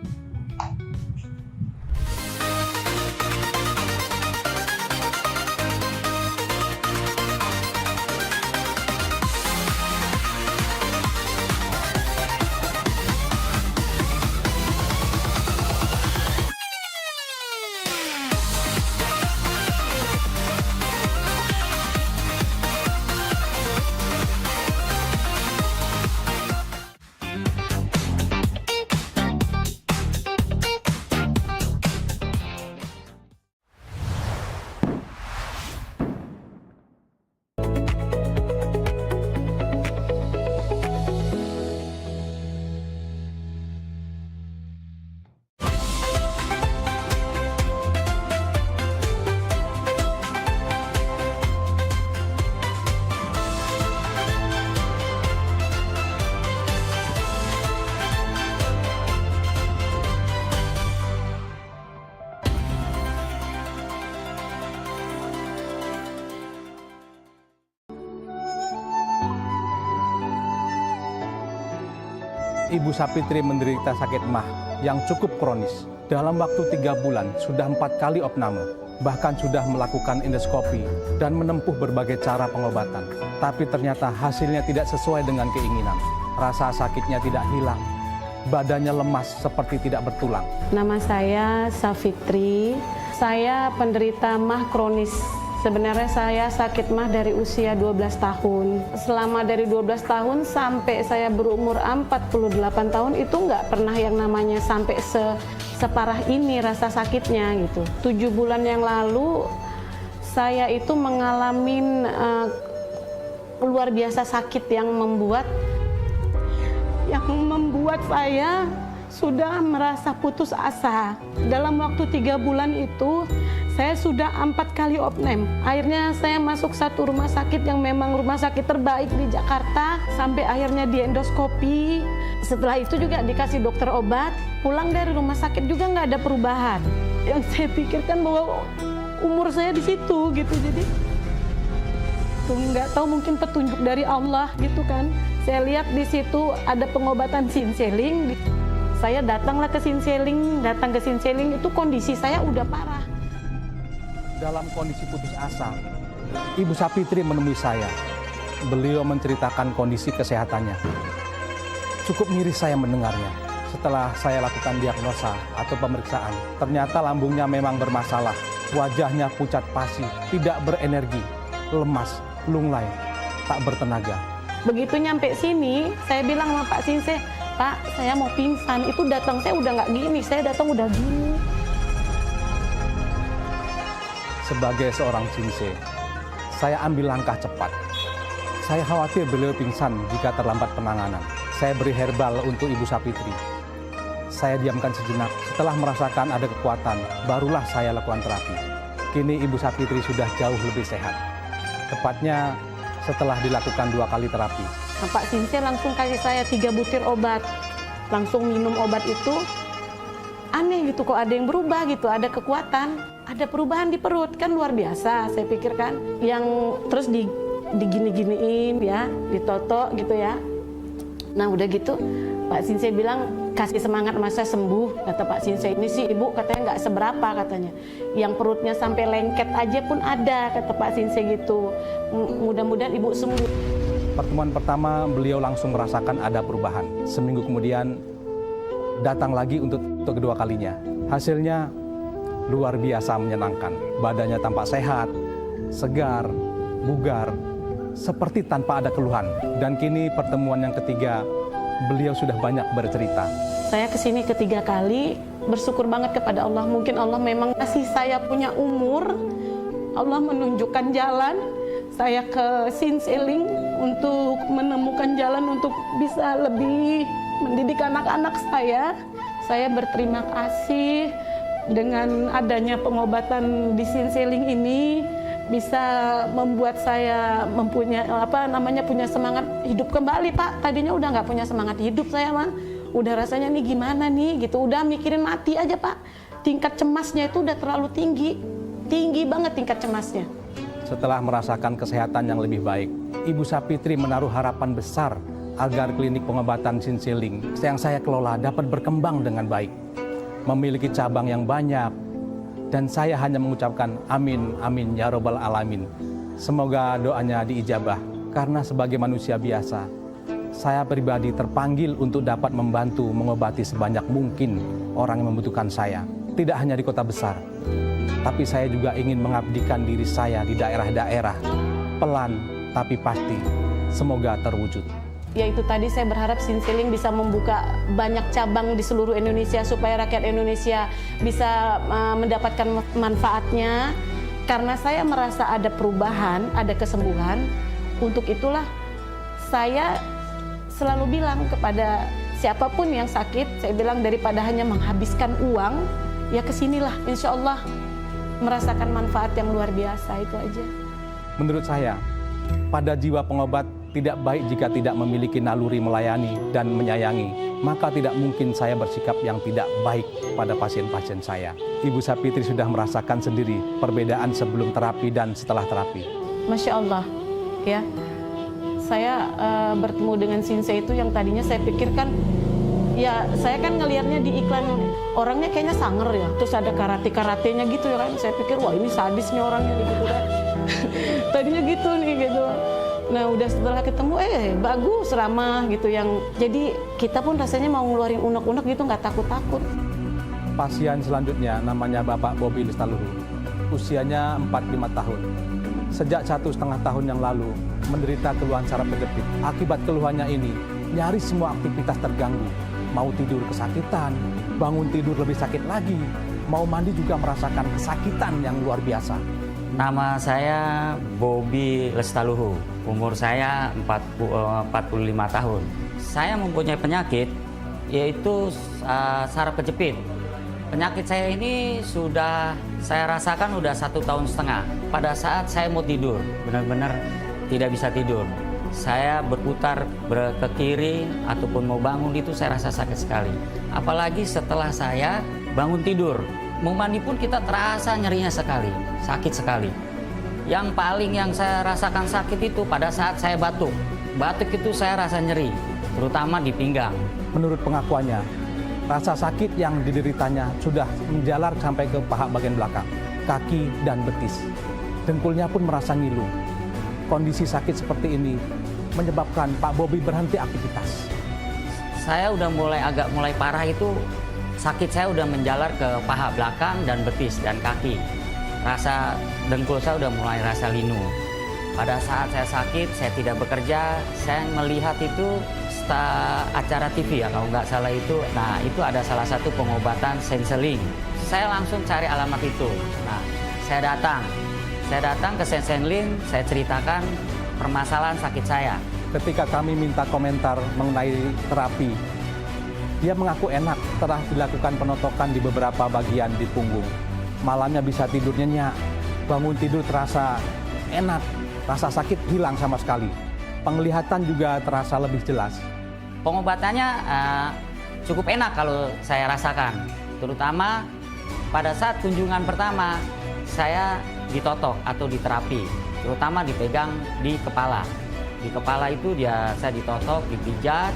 Ibu Sapitri menderita sakit MAH yang cukup kronis. Dalam waktu 3 bulan, sudah 4 kali opname, bahkan sudah melakukan endoskopi dan menempuh berbagai cara pengobatan. Tapi ternyata hasilnya tidak sesuai dengan keinginan. Rasa sakitnya tidak hilang, badannya lemas seperti tidak bertulang. Nama saya Sapitri, saya penderita MAH kronis. Sebenarnya saya sakit MAH dari usia 12 tahun. Selama dari 12 tahun sampai saya berumur 48 tahun itu nggak pernah yang namanya sampai separah ini rasa sakitnya gitu. 7 bulan yang lalu saya itu mengalami luar biasa sakit yang membuat saya sudah merasa putus asa. Dalam waktu 3 bulan itu saya sudah 4 kali opname. Akhirnya saya masuk satu rumah sakit yang memang rumah sakit terbaik di Jakarta. Sampai akhirnya di endoskopi. Setelah itu juga dikasih dokter obat. Pulang dari rumah sakit juga nggak ada perubahan. Yang saya pikirkan bahwa umur saya di situ gitu. Jadi tuh nggak tahu, mungkin petunjuk dari Allah gitu kan. Saya lihat di situ ada pengobatan Sinseling. Saya datanglah ke Sinseling, itu kondisi saya udah parah. Dalam kondisi putus asa, Ibu Sapitri menemui saya. Beliau menceritakan kondisi kesehatannya. Cukup miris saya mendengarnya. Setelah saya lakukan diagnosa atau pemeriksaan, ternyata lambungnya memang bermasalah. Wajahnya pucat pasi, tidak berenergi, lemas, lunglai, tak bertenaga. Begitu nyampe sini, saya bilang sama Pak Sinse, Pak, saya mau pingsan. Itu datang saya udah nggak gini, saya datang udah gini. Sebagai seorang Sinse, saya ambil langkah cepat. Saya khawatir beliau pingsan jika terlambat penanganan. Saya beri herbal untuk Ibu Sapitri. Saya diamkan sejenak. Setelah merasakan ada kekuatan, barulah saya lakukan terapi. Kini Ibu Sapitri sudah jauh lebih sehat. Tepatnya setelah dilakukan 2 kali terapi. Nah, Pak Sinse langsung kasih saya 3 butir obat. Langsung minum obat itu, aneh gitu, kok ada yang berubah gitu, ada kekuatan, ada perubahan di perut, kan luar biasa saya pikirkan. Yang terus digini-giniin ya, ditoto gitu ya. Nah udah gitu Pak Sinse bilang, kasih semangat masa sembuh, kata Pak Sinse. Ini sih Ibu katanya nggak seberapa katanya. Yang perutnya sampai lengket aja pun ada, kata Pak Sinse gitu. Mudah-mudahan Ibu sembuh. Pertemuan pertama beliau langsung merasakan ada perubahan. Seminggu kemudian datang lagi untuk kedua kalinya. Hasilnya luar biasa menyenangkan. Badannya tampak sehat, segar, bugar, seperti tanpa ada keluhan. Dan kini pertemuan yang ketiga, beliau sudah banyak bercerita. Saya kesini ketiga kali, bersyukur banget kepada Allah. Mungkin Allah memang kasih saya punya umur, Allah menunjukkan jalan. Saya ke Sinseling untuk menemukan jalan untuk bisa lebih mendidik anak-anak saya. Saya berterima kasih dengan adanya pengobatan di Sinseling ini, bisa membuat saya punya semangat hidup kembali, Pak. Tadinya udah nggak punya semangat hidup saya mah. Udah rasanya nih gimana nih gitu, udah mikirin mati aja, Pak. Tingkat cemasnya itu udah terlalu tinggi banget tingkat cemasnya. Setelah merasakan kesehatan yang lebih baik, Ibu Sapitri menaruh harapan besar agar klinik pengobatan Sinseling yang saya kelola dapat berkembang dengan baik, memiliki cabang yang banyak. Dan saya hanya mengucapkan amin, amin, ya robbal alamin. Semoga doanya diijabah. Karena sebagai manusia biasa, saya pribadi terpanggil untuk dapat membantu mengobati sebanyak mungkin orang yang membutuhkan saya. Tidak hanya di kota besar, tapi saya juga ingin mengabdikan diri saya di daerah-daerah. Pelan, tapi pasti. Semoga terwujud. Yaitu tadi saya berharap Sinseling bisa membuka banyak cabang di seluruh Indonesia supaya rakyat Indonesia bisa mendapatkan manfaatnya. Karena saya merasa ada perubahan, ada kesembuhan. Untuk itulah saya selalu bilang kepada siapapun yang sakit, saya bilang daripada hanya menghabiskan uang, ya kesinilah, insya Allah merasakan manfaat yang luar biasa, itu aja. Menurut saya, pada jiwa pengobat tidak baik jika tidak memiliki naluri melayani dan menyayangi. Maka tidak mungkin saya bersikap yang tidak baik pada pasien-pasien saya. Ibu Sapitri sudah merasakan sendiri perbedaan sebelum terapi dan setelah terapi. Masya Allah, ya. Saya bertemu dengan Sinse itu yang tadinya saya pikirkan, ya saya kan ngelihatnya di iklan orangnya kayaknya sangar ya. Terus ada karate-karatenya gitu ya kan. Saya pikir wah ini sadis nih orangnya gitu kan. Tadinya gitu nih gitu. Nah udah setelah ketemu bagus, ramah gitu yang jadi kita pun rasanya mau ngeluarin unek-unek gitu nggak takut-takut. Pasien selanjutnya namanya Bapak Bobi Lestaluhu. Usianya 45 tahun. Sejak 1,5 tahun yang lalu menderita keluhan saraf kejepit. Akibat keluhannya ini nyaris semua aktivitas terganggu. Mau tidur kesakitan, bangun tidur lebih sakit lagi. Mau mandi juga merasakan kesakitan yang luar biasa. Nama saya Bobi Lestaluhu, umur saya 45 tahun. Saya mempunyai penyakit yaitu saraf kejepit. Penyakit saya ini sudah saya rasakan udah 1,5 tahun. Pada saat saya mau tidur, benar-benar tidak bisa tidur. Saya berputar ke kiri ataupun mau bangun itu saya rasa sakit sekali. Apalagi setelah saya bangun tidur. Mau mandi pun kita terasa nyerinya sekali, sakit sekali. Yang paling yang saya rasakan sakit itu pada saat saya batuk. Batuk itu saya rasa nyeri, terutama di pinggang. Menurut pengakuannya, rasa sakit yang dideritanya sudah menjalar sampai ke paha bagian belakang, kaki dan betis. Dengkulnya pun merasa ngilu. Kondisi sakit seperti ini menyebabkan Pak Bobi berhenti aktivitas. Saya udah agak mulai parah itu, sakit saya udah menjalar ke paha belakang dan betis dan kaki. Rasa dengkul saya udah mulai rasa linu. Pada saat saya sakit, saya tidak bekerja, saya melihat itu acara TV ya kalau nggak salah itu. Nah itu ada salah satu pengobatan Senseling. Saya langsung cari alamat itu. Nah saya datang ke Senseling, saya ceritakan permasalahan sakit saya. Ketika kami minta komentar mengenai terapi, dia mengaku enak telah dilakukan penotokan di beberapa bagian di punggung. Malamnya bisa tidur nyenyak, bangun tidur terasa enak, rasa sakit hilang sama sekali. Penglihatan juga terasa lebih jelas. Pengobatannya cukup enak kalau saya rasakan. Terutama pada saat kunjungan pertama, saya ditotok atau diterapi. Terutama dipegang di kepala. Di kepala itu saya ditotok, dipijat,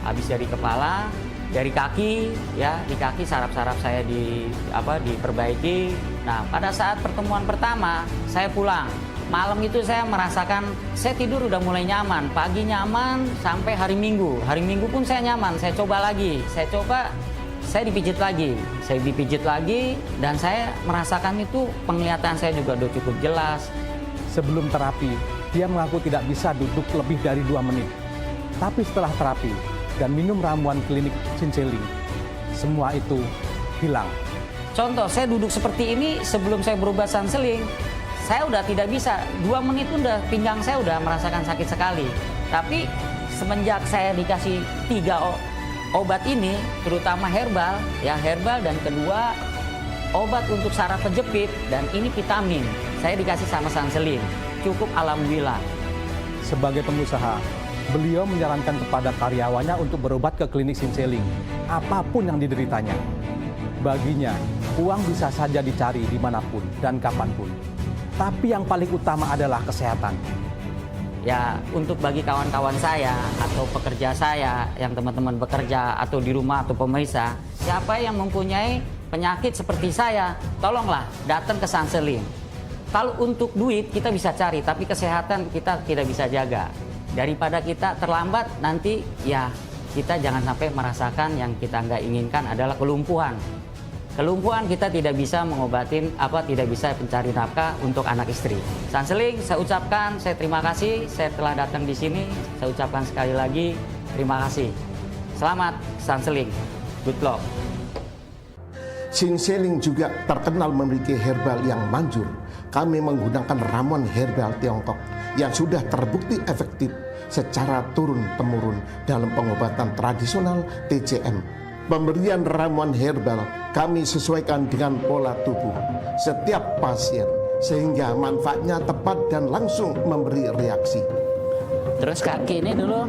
habis dari kepala, dari kaki, ya di kaki saraf-saraf saya diperbaiki. Nah pada saat pertemuan pertama, saya pulang. Malam itu saya merasakan, saya tidur udah mulai nyaman, pagi nyaman sampai hari Minggu. Hari Minggu pun saya nyaman, saya coba lagi. Saya dipijit lagi, dan saya merasakan itu penglihatan saya juga udah cukup jelas. Sebelum terapi, dia mengaku tidak bisa duduk lebih dari 2 menit. Tapi setelah terapi dan minum ramuan klinik Sinseling, semua itu hilang. Contoh, saya duduk seperti ini sebelum saya berubah Sinseling, saya udah tidak bisa, 2 menit pun udah pinggang saya udah merasakan sakit sekali. Tapi semenjak saya dikasih 3 obat ini, terutama herbal dan kedua obat untuk saraf kejepit dan ini vitamin, saya dikasih sama Sinseling. Cukup alhamdulillah. Sebagai pengusaha, beliau menyarankan kepada karyawannya untuk berobat ke klinik Sinseling, apapun yang dideritanya. Baginya, uang bisa saja dicari dimanapun dan kapanpun. Tapi yang paling utama adalah kesehatan. Ya, untuk bagi kawan-kawan saya atau pekerja saya yang teman-teman bekerja atau di rumah atau pemirsa, siapa yang mempunyai penyakit seperti saya, tolonglah datang ke Sinseling. Kalau untuk duit kita bisa cari, tapi kesehatan kita tidak bisa jaga. Daripada kita terlambat nanti, ya kita jangan sampai merasakan yang kita nggak inginkan adalah kelumpuhan. Kelumpuhan kita tidak bisa mengobatin tidak bisa mencari nafkah untuk anak istri. Sinseling, saya ucapkan saya terima kasih, saya telah datang di sini. Saya ucapkan sekali lagi terima kasih. Selamat Sinseling, good luck. Sinseling juga terkenal memiliki herbal yang manjur. Kami menggunakan ramuan herbal Tiongkok yang sudah terbukti efektif secara turun-temurun dalam pengobatan tradisional TCM. Pemberian ramuan herbal kami sesuaikan dengan pola tubuh setiap pasien sehingga manfaatnya tepat dan langsung memberi reaksi. Terus kaki ini dulu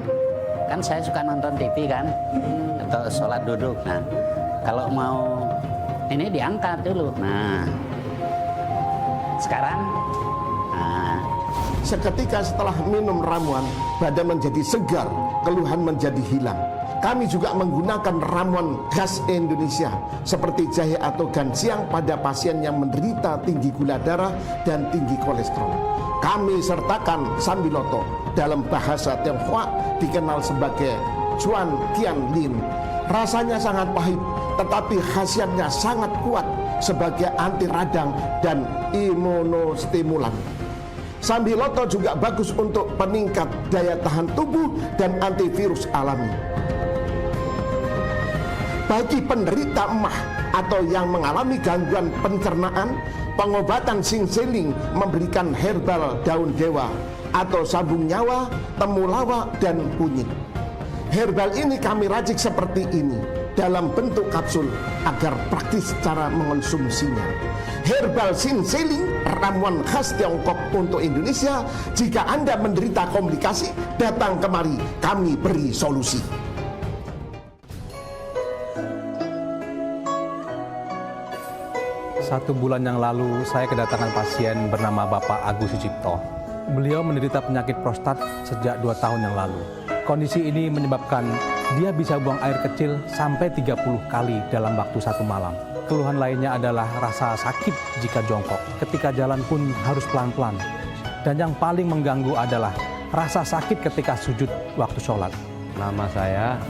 kan saya suka nonton TV kan atau sholat duduk. Nah kalau mau ini diangkat dulu. Nah sekarang seketika setelah minum ramuan badan menjadi segar, keluhan menjadi hilang. Kami juga menggunakan ramuan khas Indonesia seperti jahe atau gansiang pada pasien yang menderita tinggi gula darah dan tinggi kolesterol. Kami sertakan sambiloto, dalam bahasa Tionghoa dikenal sebagai Chuan Qian Lin. Rasanya sangat pahit, tetapi khasiatnya sangat kuat sebagai anti radang dan imunostimulan. Sambiloto juga bagus untuk peningkat daya tahan tubuh dan antivirus alami. Bagi penderita emah atau yang mengalami gangguan pencernaan, pengobatan Sinseling memberikan herbal daun dewa atau sabung nyawa, temulawak, dan kunyit. Herbal ini kami racik seperti ini dalam bentuk kapsul agar praktis cara mengonsumsinya. Herbal Sinseling, ramuan khas Tiongkok untuk Indonesia. Jika Anda menderita komplikasi, datang kemari, kami beri solusi. 1 bulan yang lalu, saya kedatangan pasien bernama Bapak Agus Sucipto. Beliau menderita penyakit prostat sejak 2 tahun yang lalu. Kondisi ini menyebabkan dia bisa buang air kecil sampai 30 kali dalam waktu 1 malam. Keluhan lainnya adalah rasa sakit jika jongkok. Ketika jalan pun harus pelan-pelan. Dan yang paling mengganggu adalah rasa sakit ketika sujud waktu sholat. Nama saya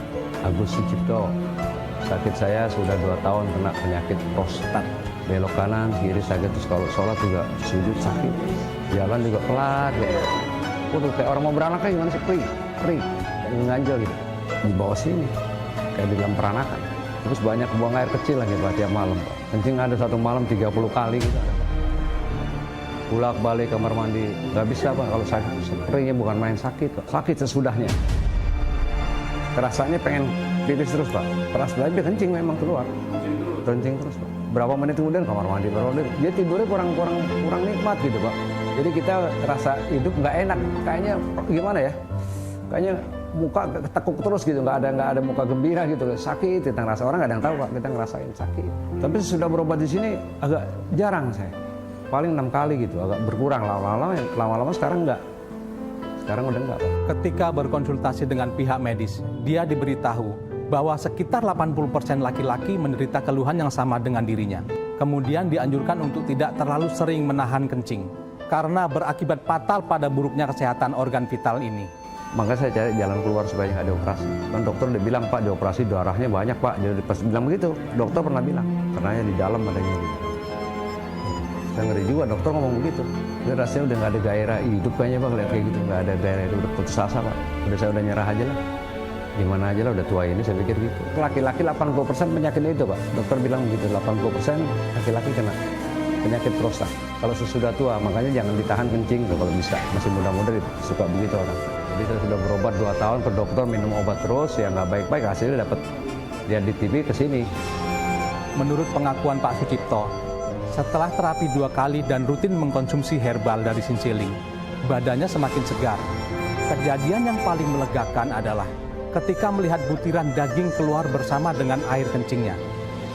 Agus Sucipto. Sakit saya sudah 2 tahun kena penyakit prostat. Belok kanan, kiri sakit, terus kalau sholat juga sujud sakit. Jalan juga pelat. Waduh, kayak orang mau beranak kayak gimana sih? Kayak nganjol gitu. Di bawah sini, kayak di dalam peranakan. Terus banyak buang air kecil lagi Pak tiap malam Pak. Kencing ada 1 malam 30 kali gitu. Pulak balik kamar mandi, nggak bisa Pak kalau sakit. Sepertinya bukan main sakit Pak. Sakit sesudahnya. Kerasanya pengen pipis terus Pak. Keras lagi kencing memang keluar. Kencing terus Pak. Berapa menit kemudian kamar mandi, dia tidurnya kurang nikmat gitu Pak. Jadi kita rasa hidup nggak enak, kayaknya gimana ya? Kayaknya muka ketekuk terus gitu, nggak ada muka gembira gitu, sakit. Kita ngerasa, orang nggak ada yang tahu Pak, kita ngerasain sakit. Tapi sudah berobat di sini agak jarang saya, paling 6 kali gitu, agak berkurang lama-lama sekarang nggak. Sekarang udah nggak Pak. Ketika berkonsultasi dengan pihak medis, dia diberitahu bahwa sekitar 80% laki-laki menderita keluhan yang sama dengan dirinya. Kemudian dianjurkan untuk tidak terlalu sering menahan kencing, karena berakibat fatal pada buruknya kesehatan organ vital ini. Maka saya cari jalan keluar supaya nggak dioperasi. Kan dokter udah bilang, Pak dioperasi darahnya banyak Pak. Dia pas bilang begitu, dokter pernah bilang, karena di dalam adanya gitu. Saya ngeri juga, dokter ngomong begitu. Dia rasanya udah nggak ada gairah hidup kayaknya Pak, lihat kayak gitu. Nggak ada gairah hidup, udah putus asa Pak. Saya udah nyerah aja lah. Gimana aja lah, udah tua ini saya pikir gitu. Laki-laki 80% penyakitnya itu Pak. Dokter bilang begitu, 80% laki-laki kena penyakit prostat. Kalau sesudah tua, makanya jangan ditahan kencing kalau bisa. Masih muda-muda itu suka begitu orang. Jadi saya sudah berobat 2 tahun ke dokter, minum obat terus, ya nggak baik-baik, hasilnya dapat lihat di TV kesini. Menurut pengakuan Pak Sucipto, setelah terapi 2 kali dan rutin mengkonsumsi herbal dari Sinceling, badannya semakin segar. Kejadian yang paling melegakan adalah ketika melihat butiran daging keluar bersama dengan air kencingnya.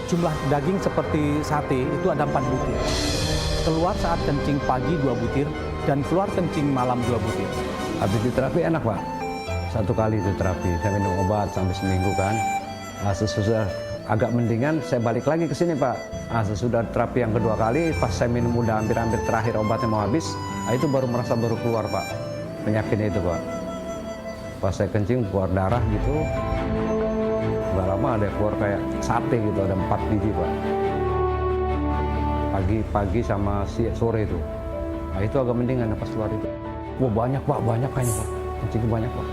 Jumlah daging seperti sate itu ada 4 butir. Keluar saat kencing pagi 2 butir dan keluar kencing malam 2 butir. Habis di terapi enak Pak. 1 kali itu terapi, saya minum obat sampai seminggu kan. Sesudah agak mendingan, saya balik lagi ke sini Pak. Sesudah terapi yang kedua kali, pas saya minum udah hampir terakhir obatnya mau habis, itu baru merasa baru keluar Pak penyakitnya itu Pak. Pas saya kencing keluar darah gitu, nggak lama ada keluar kayak sate gitu, ada 4 biji Pak. Pagi sama sore itu. Nah itu agak mendingan pas keluar itu. Wah banyak Pak, banyak kayaknya Pak. Kencing banyak Pak.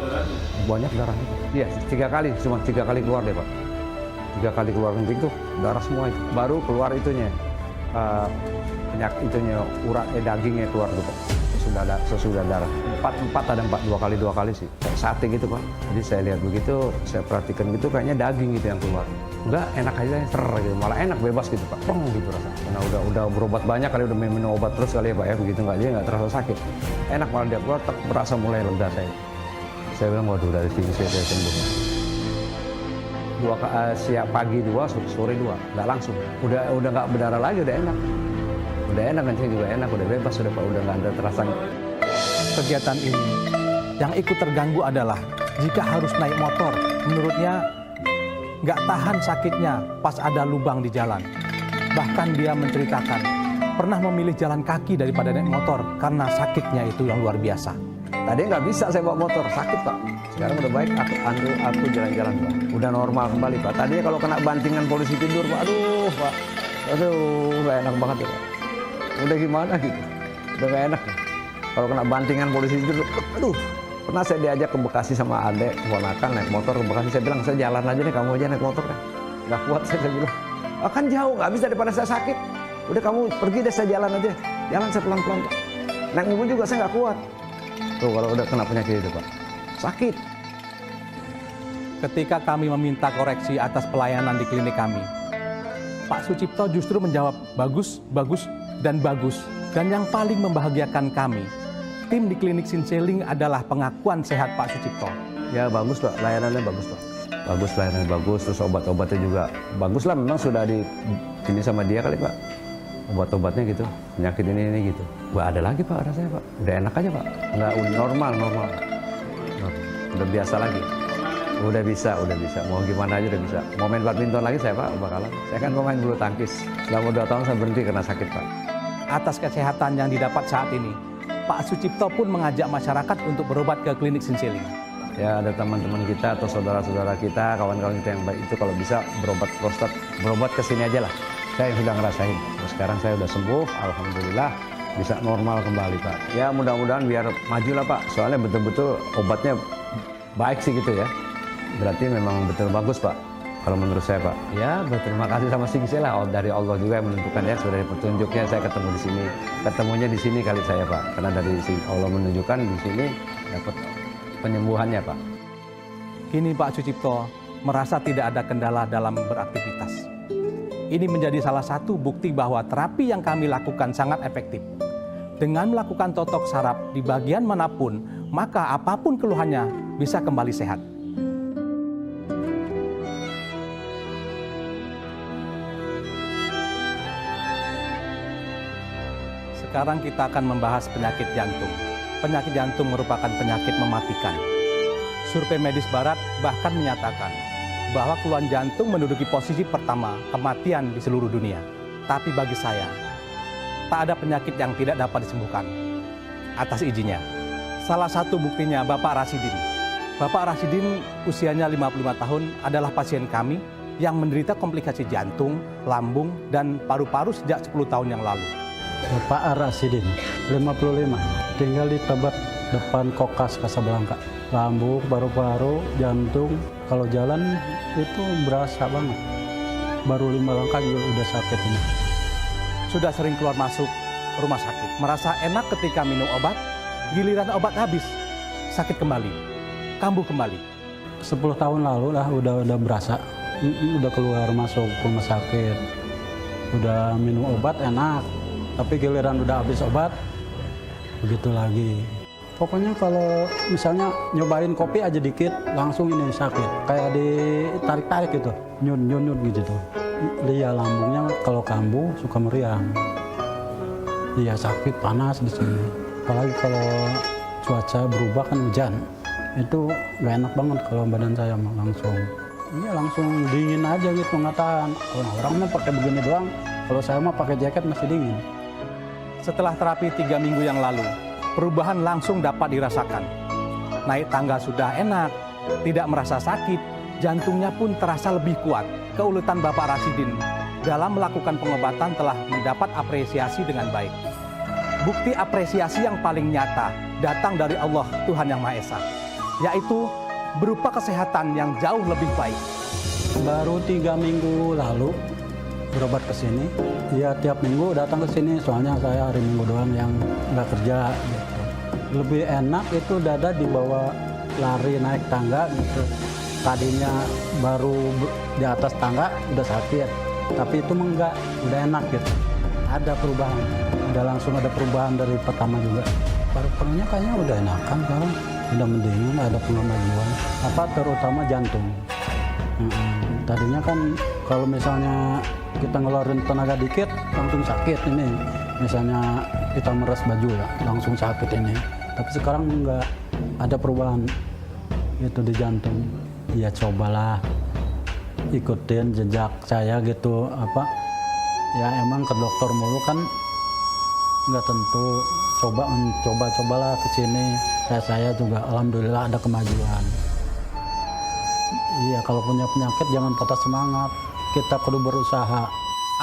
Banyak darahnya Pak. Iya 3 kali, cuma 3 kali keluar deh Pak. 3 kali keluar kencing tuh, darah semua itu. Baru keluar itunya, penyakit itunya, urat dagingnya keluar tuh Pak. Sesudah darah. 4 ada 2 kali sih. Kayak sate gitu Pak. Jadi saya lihat begitu, saya perhatikan gitu kayaknya daging gitu yang keluar. Enggak, enak aja ser gitu. Malah enak bebas gitu Pak. Plong gitu rasanya. Karena udah berobat banyak kali, udah minum obat terus kali ya Pak ya. Begitu nggak terasa sakit. Enak malah dia keluar, berasa mulai lega saya. Saya bilang waduh dari sini saya sembuh. Siang pagi 2, sore 2, nggak langsung. Udah nggak berdarah lagi, udah enak. Udah enak, kencing juga enak, udah bebas, udah nggak ada terasa. Kegiatan ini yang ikut terganggu adalah jika harus naik motor, menurutnya nggak tahan sakitnya pas ada lubang di jalan. Bahkan dia menceritakan pernah memilih jalan kaki daripada naik motor karena sakitnya itu yang luar biasa. Tadi nggak bisa saya bawa motor, sakit Pak. Sekarang udah baik, aku jalan-jalan Pak. Udah normal kembali Pak. Tadinya kalau kena bantingan polisi tidur Pak, aduh Pak. Aduh, nggak enak banget ya Pak. Udah gimana gitu, udah gak enak. Kalau kena bantingan polisi itu, aduh. Pernah saya diajak ke Bekasi sama adek, keponakan naik motor ke Bekasi. Saya bilang, saya jalan aja nih, kamu aja naik motor kan. Gak kuat saya bilang, kan jauh, gak bisa daripada saya sakit. Udah kamu pergi deh, saya jalan aja. Jalan saya pelan-pelan Pak. Naik mobil juga saya gak kuat. Tuh kalau udah kena penyakit itu Pak, sakit. Ketika kami meminta koreksi atas pelayanan di klinik kami, Pak Sucipto justru menjawab bagus, bagus, dan bagus. Dan yang paling membahagiakan kami, tim di klinik Sinceling adalah pengakuan sehat Pak Sucipto. Ya bagus Pak, layanannya bagus Pak. Bagus, layanannya bagus, terus obat-obatnya juga bagus lah. Memang sudah di sini sama dia kali Pak. obat-obatnya gitu, penyakit ini gitu. Wah, ada lagi Pak rasanya Pak, udah enak aja Pak, nggak normal. Udah biasa lagi, udah bisa, mau gimana aja udah bisa. Mau main badminton lagi saya Pak, bakalan. Saya kan pemain bulu tangkis, selama 2 tahun saya berhenti karena sakit Pak. Atas kesehatan yang didapat saat ini, Pak Sucipto pun mengajak masyarakat untuk berobat ke klinik Sinsiling. Ya ada teman-teman kita atau saudara-saudara kita, kawan-kawan kita yang baik itu kalau bisa berobat prostat, berobat ke sini aja lah. Saya yang sudah ngerasain. Terus sekarang saya udah sembuh, alhamdulillah bisa normal kembali Pak. Ya mudah-mudahan biar maju lah Pak. Soalnya betul-betul obatnya baik sih gitu ya. Berarti memang betul bagus Pak. Kalau menurut saya Pak. Ya berterima kasih sama Singsel lah. Dari Allah juga yang menentukan ya. Sudah dari petunjuknya saya ketemu di sini. Ketemunya di sini kali saya Pak. Karena dari Allah menunjukkan di sini dapat penyembuhannya Pak. Kini Pak Sucipto merasa tidak ada kendala dalam beraktivitas. Ini menjadi salah satu bukti bahwa terapi yang kami lakukan sangat efektif. Dengan melakukan totok saraf di bagian manapun, maka apapun keluhannya bisa kembali sehat. Sekarang kita akan membahas penyakit jantung. Penyakit jantung merupakan penyakit mematikan. Survei medis barat bahkan menyatakan bahwa keluhan jantung menduduki posisi pertama kematian di seluruh dunia. Tapi bagi saya, tak ada penyakit yang tidak dapat disembuhkan. Atas izinnya, salah satu buktinya Bapak Rasidin. Bapak Rasidin usianya 55 tahun adalah pasien kami yang menderita komplikasi jantung, lambung, dan paru-paru sejak 10 tahun yang lalu. Bapak Rasidin, 55, tinggal di Tebet, depan Kokas, Kasablanka. Lambung, paru-paru, jantung, kalau jalan itu berasa banget. Baru 5 langkah juga udah sakit ini. Sudah sering keluar masuk rumah sakit, merasa enak ketika minum obat, giliran obat habis, sakit kembali, kambuh kembali. 10 tahun lalu lah udah berasa, udah keluar masuk rumah sakit, udah minum obat enak, tapi giliran udah habis obat, begitu lagi. Pokoknya kalau misalnya nyobain kopi aja dikit, langsung ini sakit. Kayak ditarik-tarik gitu, nyun gitu tuh. Iya lambungnya kalau kambuh suka meriang. Iya sakit, panas di sini. Apalagi kalau cuaca berubah kan hujan. Itu gak enak banget kalau badan saya langsung. Iya langsung dingin aja gitu ngataan. Kalau orang mah pakai begini doang, kalau saya mah pakai jaket masih dingin. Setelah terapi 3 minggu yang lalu, perubahan langsung dapat dirasakan. Naik tangga sudah enak, tidak merasa sakit, jantungnya pun terasa lebih kuat. Keuletan Bapak Rasidin dalam melakukan pengobatan telah mendapat apresiasi dengan baik. Bukti apresiasi yang paling nyata datang dari Allah Tuhan Yang Maha Esa, yaitu berupa kesehatan yang jauh lebih baik. Baru 3 minggu lalu berobat ke sini. Ya tiap minggu datang ke sini, soalnya saya hari Minggu doang yang nggak kerja. Gitu. Lebih enak itu dada dibawa lari naik tangga gitu. Tadinya baru di atas tangga udah sakit, tapi itu enggak, udah enak gitu. Ada perubahan, udah langsung ada perubahan dari pertama juga. Paru-parunya kayaknya udah enakan sekarang, udah mendingan, ada kemajuan. Terutama jantung. Tadinya kan kalau misalnya kita ngeluarin tenaga dikit langsung sakit ini. Misalnya kita meres baju ya langsung sakit ini. Tapi sekarang enggak, ada perubahan itu di jantung. Ya cobalah ikutin jejak saya gitu apa. Ya emang ke dokter mulu kan nggak tentu. Cobalah ke sini. Saya juga alhamdulillah ada kemajuan. Iya, kalau punya penyakit jangan patah semangat. Kita perlu berusaha.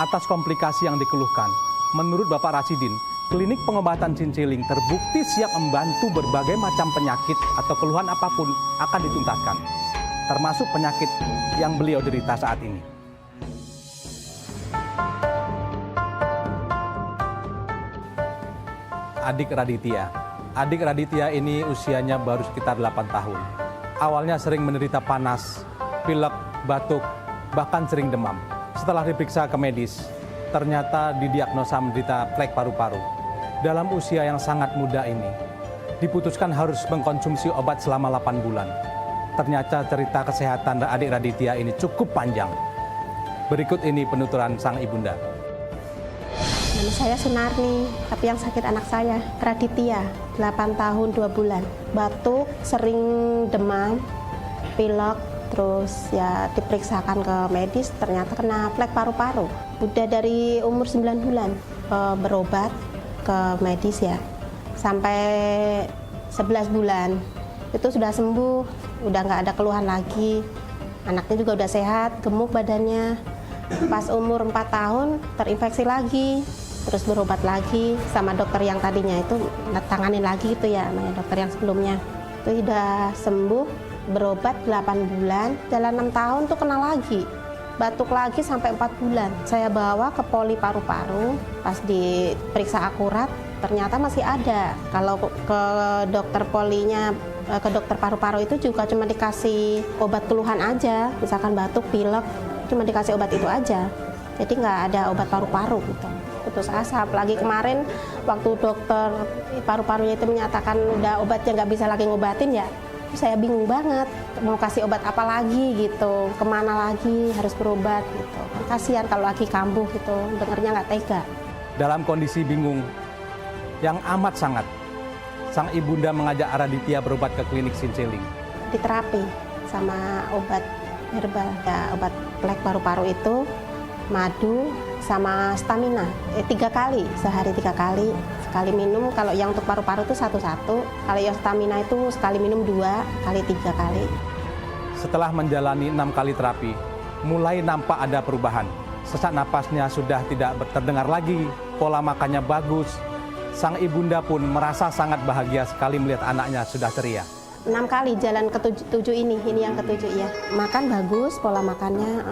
Atas komplikasi yang dikeluhkan, menurut Bapak Rasidin, klinik pengobatan Sinsiling terbukti siap membantu berbagai macam penyakit atau keluhan apapun akan dituntaskan, termasuk penyakit yang beliau derita saat ini. Adik Raditya. Adik Raditya ini usianya baru sekitar 8 tahun. Awalnya sering menderita panas, pilek, batuk, bahkan sering demam. Setelah diperiksa ke medis, ternyata didiagnosa menderita flek paru-paru. Dalam usia yang sangat muda ini, diputuskan harus mengkonsumsi obat selama 8 bulan. Ternyata cerita kesehatan adik Raditya ini cukup panjang. Berikut ini penuturan sang ibunda. Nama saya Sunarni, tapi yang sakit anak saya, Raditya, 8 tahun 2 bulan. Batuk, sering demam, pilek, terus ya diperiksakan ke medis, ternyata kena flek paru-paru. Udah dari umur 9 bulan berobat ke medis ya, sampai 11 bulan. Itu sudah sembuh, udah nggak ada keluhan lagi. Anaknya juga udah sehat, gemuk badannya. Pas umur 4 tahun terinfeksi lagi, terus berobat lagi sama dokter yang tadinya itu tanganin lagi itu ya, dokter yang sebelumnya. Itu udah sembuh, berobat 8 bulan, jalan 6 tahun tuh kena lagi. Batuk lagi sampai 4 bulan. Saya bawa ke poli paru-paru, pas diperiksa akurat ternyata masih ada. Kalau ke dokter polinya, ke dokter paru-paru itu juga cuma dikasih obat keluhan aja, misalkan batuk, pilek, cuma dikasih obat itu aja. Jadi nggak ada obat paru-paru gitu. Putus asa, apalagi kemarin waktu dokter paru-parunya itu menyatakan udah obatnya nggak bisa lagi ngobatin ya, saya bingung banget mau kasih obat apa lagi gitu, kemana lagi harus berobat gitu. Kasihan kalau lagi kambuh gitu, dengernya nggak tega. Dalam kondisi bingung yang amat sangat, sang ibunda mengajak Raditya berobat ke klinik Sinseling. Diterapi sama obat herbal, ya, obat flek paru-paru itu, madu sama stamina. 3 kali, sehari 3 kali. Sekali minum, kalau yang untuk paru-paru itu 1-1. Kalau yang stamina itu sekali minum 2 kali 3 kali. Setelah menjalani 6 kali terapi, mulai nampak ada perubahan. Sesak napasnya sudah tidak terdengar lagi, pola makannya bagus. Sang ibunda pun merasa sangat bahagia sekali melihat anaknya sudah ceria. 6 kali jalan ke 7 ini yang ke-7 ya. Makan bagus, pola makannya.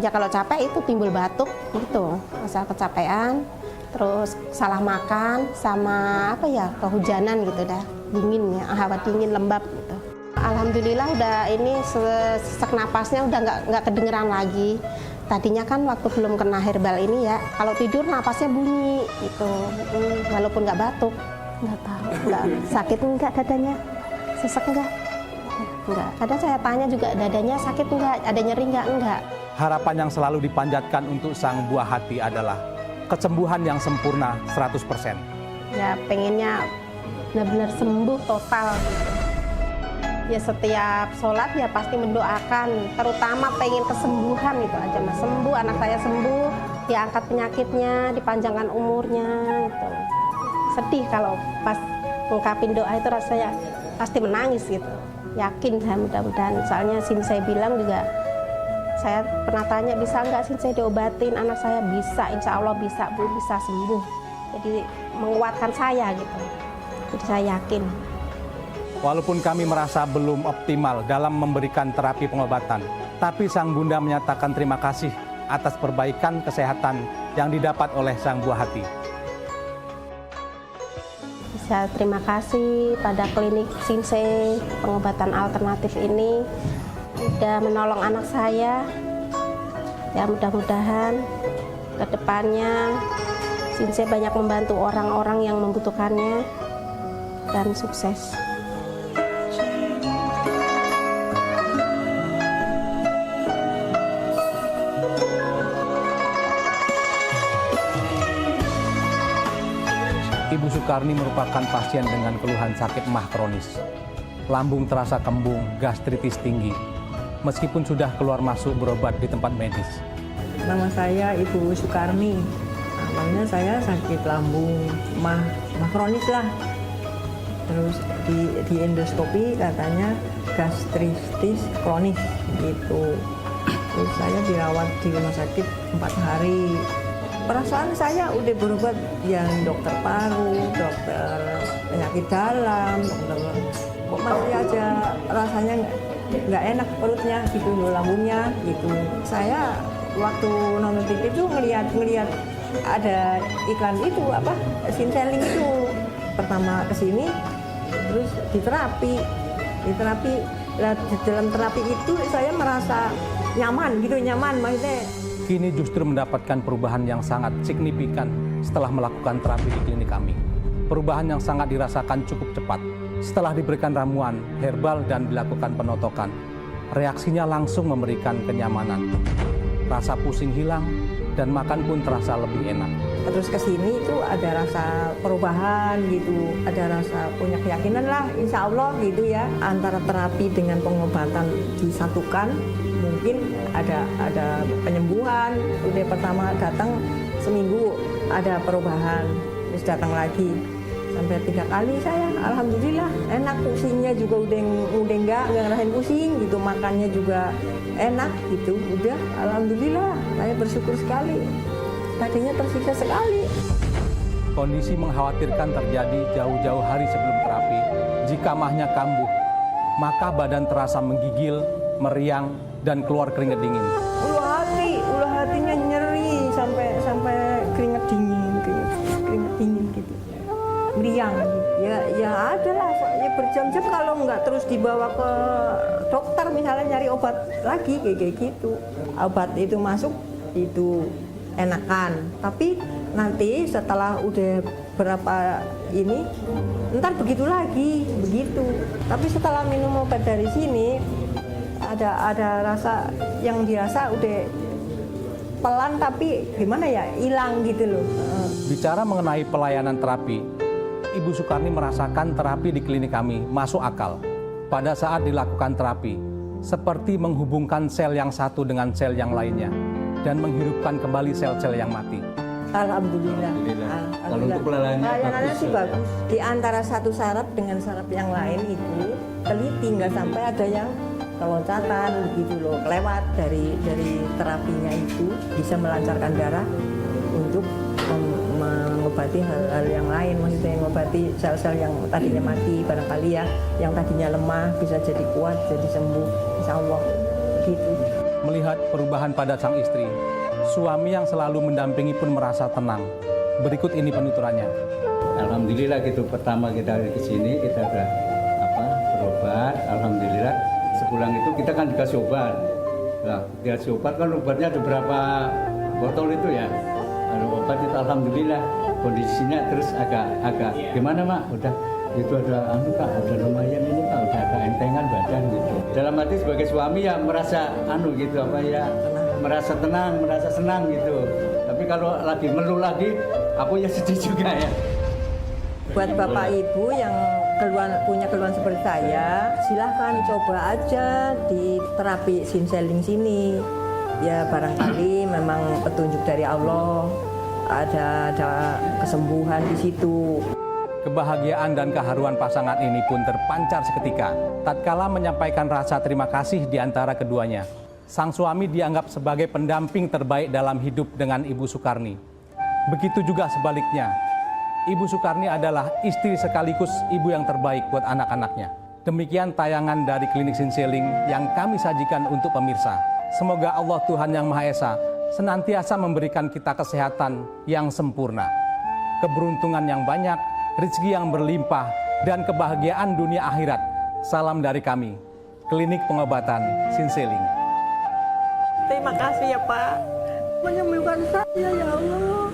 Ya kalau capek itu timbul batuk gitu, asal kecapean, terus salah makan sama apa ya, kehujanan gitu dah, dingin ya, hawa dingin lembab gitu. Alhamdulillah udah ini sesak napasnya udah nggak kedengeran lagi. Tadinya kan waktu belum kena herbal ini ya, kalau tidur napasnya bunyi gitu, walaupun nggak batuk. Nggak tahu, nggak sakit enggak dadanya, sesek enggak? Enggak. Kadang saya tanya juga dadanya sakit enggak, ada nyeri enggak? Harapan yang selalu dipanjatkan untuk sang buah hati adalah kesembuhan yang sempurna 100%. Ya pengennya benar-benar sembuh total gitu. Ya setiap sholat ya pasti mendoakan, terutama pengen kesembuhan itu aja mas, sembuh, anak saya sembuh, diangkat penyakitnya, dipanjangkan umurnya gitu. Sedih kalau pas ngungkapin doa itu rasanya pasti menangis gitu, yakin saya mudah-mudahan. Soalnya Sinsei bilang juga, saya pernah tanya bisa nggak Sinsei diobatin anak saya, bisa, insya Allah bisa Bu, bisa sembuh. Jadi menguatkan saya gitu, jadi saya yakin. Walaupun kami merasa belum optimal dalam memberikan terapi pengobatan, tapi sang bunda menyatakan terima kasih atas perbaikan kesehatan yang didapat oleh sang buah hati. Saya terima kasih pada klinik Sinsei pengobatan alternatif ini sudah menolong anak saya. Ya mudah-mudahan ke depannya Sinsei banyak membantu orang-orang yang membutuhkannya dan sukses. Ibu Sukarni merupakan pasien dengan keluhan sakit mah kronis. Lambung terasa kembung, gastritis tinggi. Meskipun sudah keluar masuk berobat di tempat medis. Nama saya Ibu Sukarni. Awalnya saya sakit lambung mah kronis lah. Terus di endoskopi katanya gastritis kronis gitu. Terus saya dirawat di rumah sakit 4 hari. Perasaan saya udah berobat yang dokter paru, dokter penyakit dalam, kok masih aja rasanya nggak enak perutnya gitu, lambungnya gitu. Saya waktu nonton TV itu ngelihat ada iklan itu apa Sinseling itu. Pertama kesini terus diterapi. Nah, di dalam terapi itu saya merasa nyaman maksudnya. Kini justru mendapatkan perubahan yang sangat signifikan setelah melakukan terapi di klinik kami. Perubahan yang sangat dirasakan cukup cepat. Setelah diberikan ramuan, herbal, dan dilakukan penotokan, reaksinya langsung memberikan kenyamanan. Rasa pusing hilang, dan makan pun terasa lebih enak. terus ke sini itu ada rasa perubahan gitu, ada rasa punya keyakinan lah insya Allah gitu ya, antara terapi dengan pengobatan disatukan, mungkin ada penyembuhan. Udah pertama datang seminggu ada perubahan, terus datang lagi sampai 3 kali saya, alhamdulillah enak, pusingnya juga udah nggak ngerasain pusing gitu, makannya juga enak gitu, udah alhamdulillah saya bersyukur sekali, tadinya tersiksa sekali. Kondisi mengkhawatirkan terjadi jauh-jauh hari sebelum terapi. Jika mahnya kambuh, maka badan terasa menggigil, meriang, dan keluar keringat dingin. Ulu hatinya nyeri sampai keringat dingin gitu. Meriang gitu. Ya ada lah, ya berjam-jam kalau nggak terus dibawa ke dokter misalnya nyari obat lagi kayak gitu. Obat itu masuk itu enakan, tapi nanti setelah udah berapa ini ntar begitu lagi begitu. Tapi setelah minum obat dari sini ada rasa yang dirasa udah pelan tapi gimana ya, hilang gitu loh. Bicara mengenai pelayanan terapi, Ibu Sukarni merasakan terapi di klinik kami masuk akal. Pada saat dilakukan terapi, seperti menghubungkan sel yang satu dengan sel yang lainnya dan menghidupkan kembali sel-sel yang mati. Alhamdulillah. Kalau untuk pelayanannya sih bagus. Di antara satu saraf dengan saraf yang lain itu teliti, nggak sampai ada yang keloncatan gitu loh, kelewat dari terapinya itu bisa melancarkan darah untuk mengobati hal-hal yang lain, maksudnya mengobati sel-sel yang tadinya mati barangkali ya, yang tadinya lemah bisa jadi kuat, jadi sembuh, insya Allah gitu. Melihat perubahan pada sang istri, suami yang selalu mendampingi pun merasa tenang. Berikut ini penuturannya. Alhamdulillah gitu, pertama kita ke sini kita udah berobat, alhamdulillah. Sepulang itu kita kan dikasih obat. Nah, dikasih obat kan obatnya ada berapa botol itu ya. Kalau obat itu alhamdulillah kondisinya terus agak gimana Mak? Udah itu ada Kak, ada lumayan ini Kak, udah agak entengan badan gitu. Dalam hati sebagai suami ya merasa gitu merasa tenang, merasa senang gitu. Tapi kalau lagi meluh lagi, aku ya sedih juga ya. Buat Bapak Ibu yang punya keluhan seperti saya, silahkan coba aja di terapi Sinseling sini. Ya barangkali memang petunjuk dari Allah, ada kesembuhan di situ. Kebahagiaan dan keharuan pasangan ini pun terpancar seketika tatkala menyampaikan rasa terima kasih di antara keduanya. Sang suami dianggap sebagai pendamping terbaik dalam hidup dengan Ibu Sukarni. Begitu juga sebaliknya. Ibu Sukarni adalah istri sekaligus ibu yang terbaik buat anak-anaknya. Demikian tayangan dari Klinik Sinseling yang kami sajikan untuk pemirsa. Semoga Allah Tuhan Yang Maha Esa senantiasa memberikan kita kesehatan yang sempurna, keberuntungan yang banyak, rezeki yang berlimpah, dan kebahagiaan dunia akhirat. Salam dari kami, Klinik Pengobatan Sinseling. Terima kasih ya Pak, menyembuhkan saya ya Allah.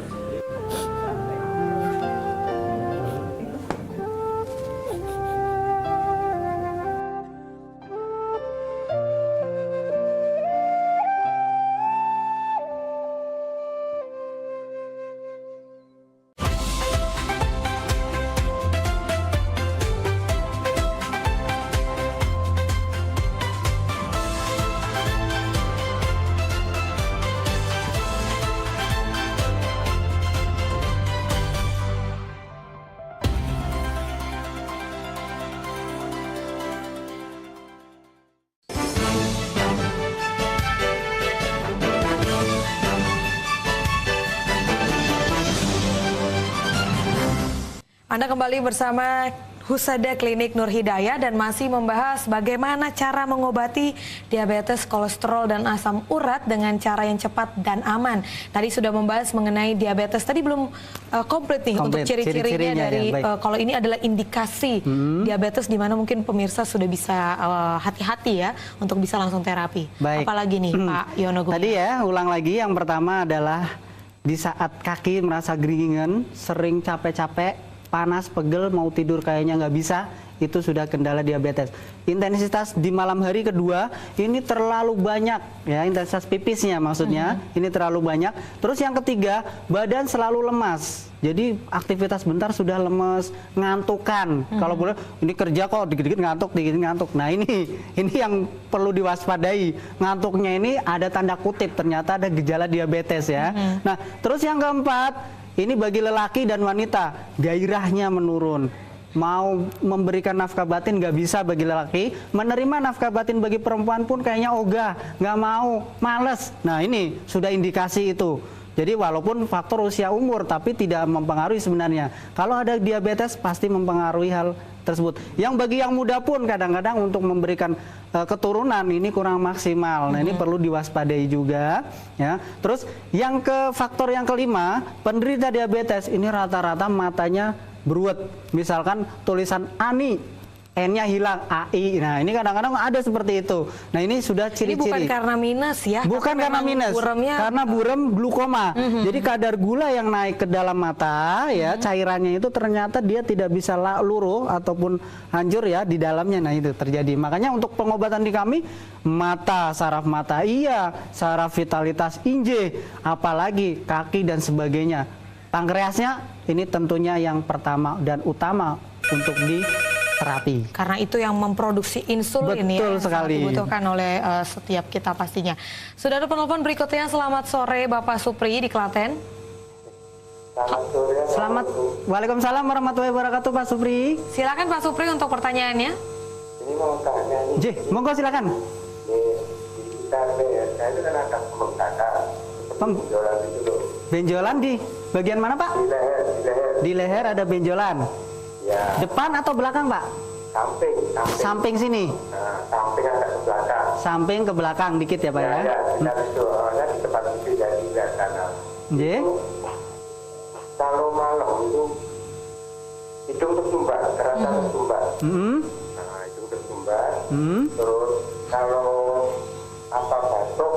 Anda kembali bersama Husada Klinik Nur Hidayah dan masih membahas bagaimana cara mengobati diabetes, kolesterol, dan asam urat dengan cara yang cepat dan aman. Tadi sudah membahas mengenai diabetes. Tadi belum komplit nih untuk ciri-cirinya dari kalau ini adalah indikasi diabetes di mana mungkin pemirsa sudah bisa hati-hati ya untuk bisa langsung terapi. Baik. Apalagi nih Pak Yono Gumila. Tadi ya, ulang lagi yang pertama adalah di saat kaki merasa geringan, sering capek-capek, panas, pegel, mau tidur kayaknya nggak bisa, itu sudah kendala diabetes. Intensitas di malam hari kedua ini terlalu banyak ya, intensitas pipisnya maksudnya ini terlalu banyak. Terus yang ketiga, badan selalu lemas. Jadi aktivitas bentar sudah lemes, ngantukan. Kalau boleh ini kerja kok dikit-dikit ngantuk, dikit-dikit ngantuk. Nah ini yang perlu diwaspadai. Ngantuknya ini ada tanda kutip, ternyata ada gejala diabetes ya. Nah terus yang keempat, ini bagi lelaki dan wanita, gairahnya menurun. Mau memberikan nafkah batin nggak bisa bagi lelaki, menerima nafkah batin bagi perempuan pun kayaknya ogah, nggak mau, males. Nah ini sudah indikasi itu. Jadi walaupun faktor usia umur tapi tidak mempengaruhi sebenarnya. Kalau ada diabetes pasti mempengaruhi hal tersebut. Yang bagi yang muda pun kadang-kadang untuk memberikan keturunan ini kurang maksimal. Nah ini perlu diwaspadai juga ya. Terus faktor yang kelima, penderita diabetes ini rata-rata matanya beruet. Misalkan tulisan ANI, N-nya hilang, AI. Nah, ini kadang-kadang ada seperti itu. Nah, ini sudah ciri-ciri. Ini bukan karena minus ya? Bukan karena minus. Karena buram glukoma. Jadi kadar gula yang naik ke dalam mata, ya, cairannya itu ternyata dia tidak bisa luruh ataupun hancur ya di dalamnya. Nah, itu terjadi. Makanya untuk pengobatan di kami, mata, saraf mata, iya, saraf vitalitas, inje, apalagi kaki dan sebagainya. Pankreasnya ini tentunya yang pertama dan utama untuk terapi. Karena itu yang memproduksi insulin. Betul ya, sekali. yang dibutuhkan oleh setiap kita pastinya. Sudah ada penelpon berikutnya. Selamat sore Bapak Supri di Klaten. Selamat. Waalaikumsalam warahmatullahi wabarakatuh Pak Supri. Silakan Pak Supri untuk pertanyaannya. Ini mau tanya nih. Jih, monggo silakan. Di ya, saya itu kan ada pembengkakan. Benjolan itu loh. Benjolan di bagian mana Pak? Di leher. Di leher ada benjolan. Ya. Depan atau belakang Pak? Samping sini. Nah, samping agak ke belakang. Samping ke belakang dikit ya Pak ya? Ya, itu di tempat itu jadi sebelah kanan. Kalau malam itu hidung tersumbat, terasa tersumbat. Nah, hidung tersumbat. Terus kalau batuk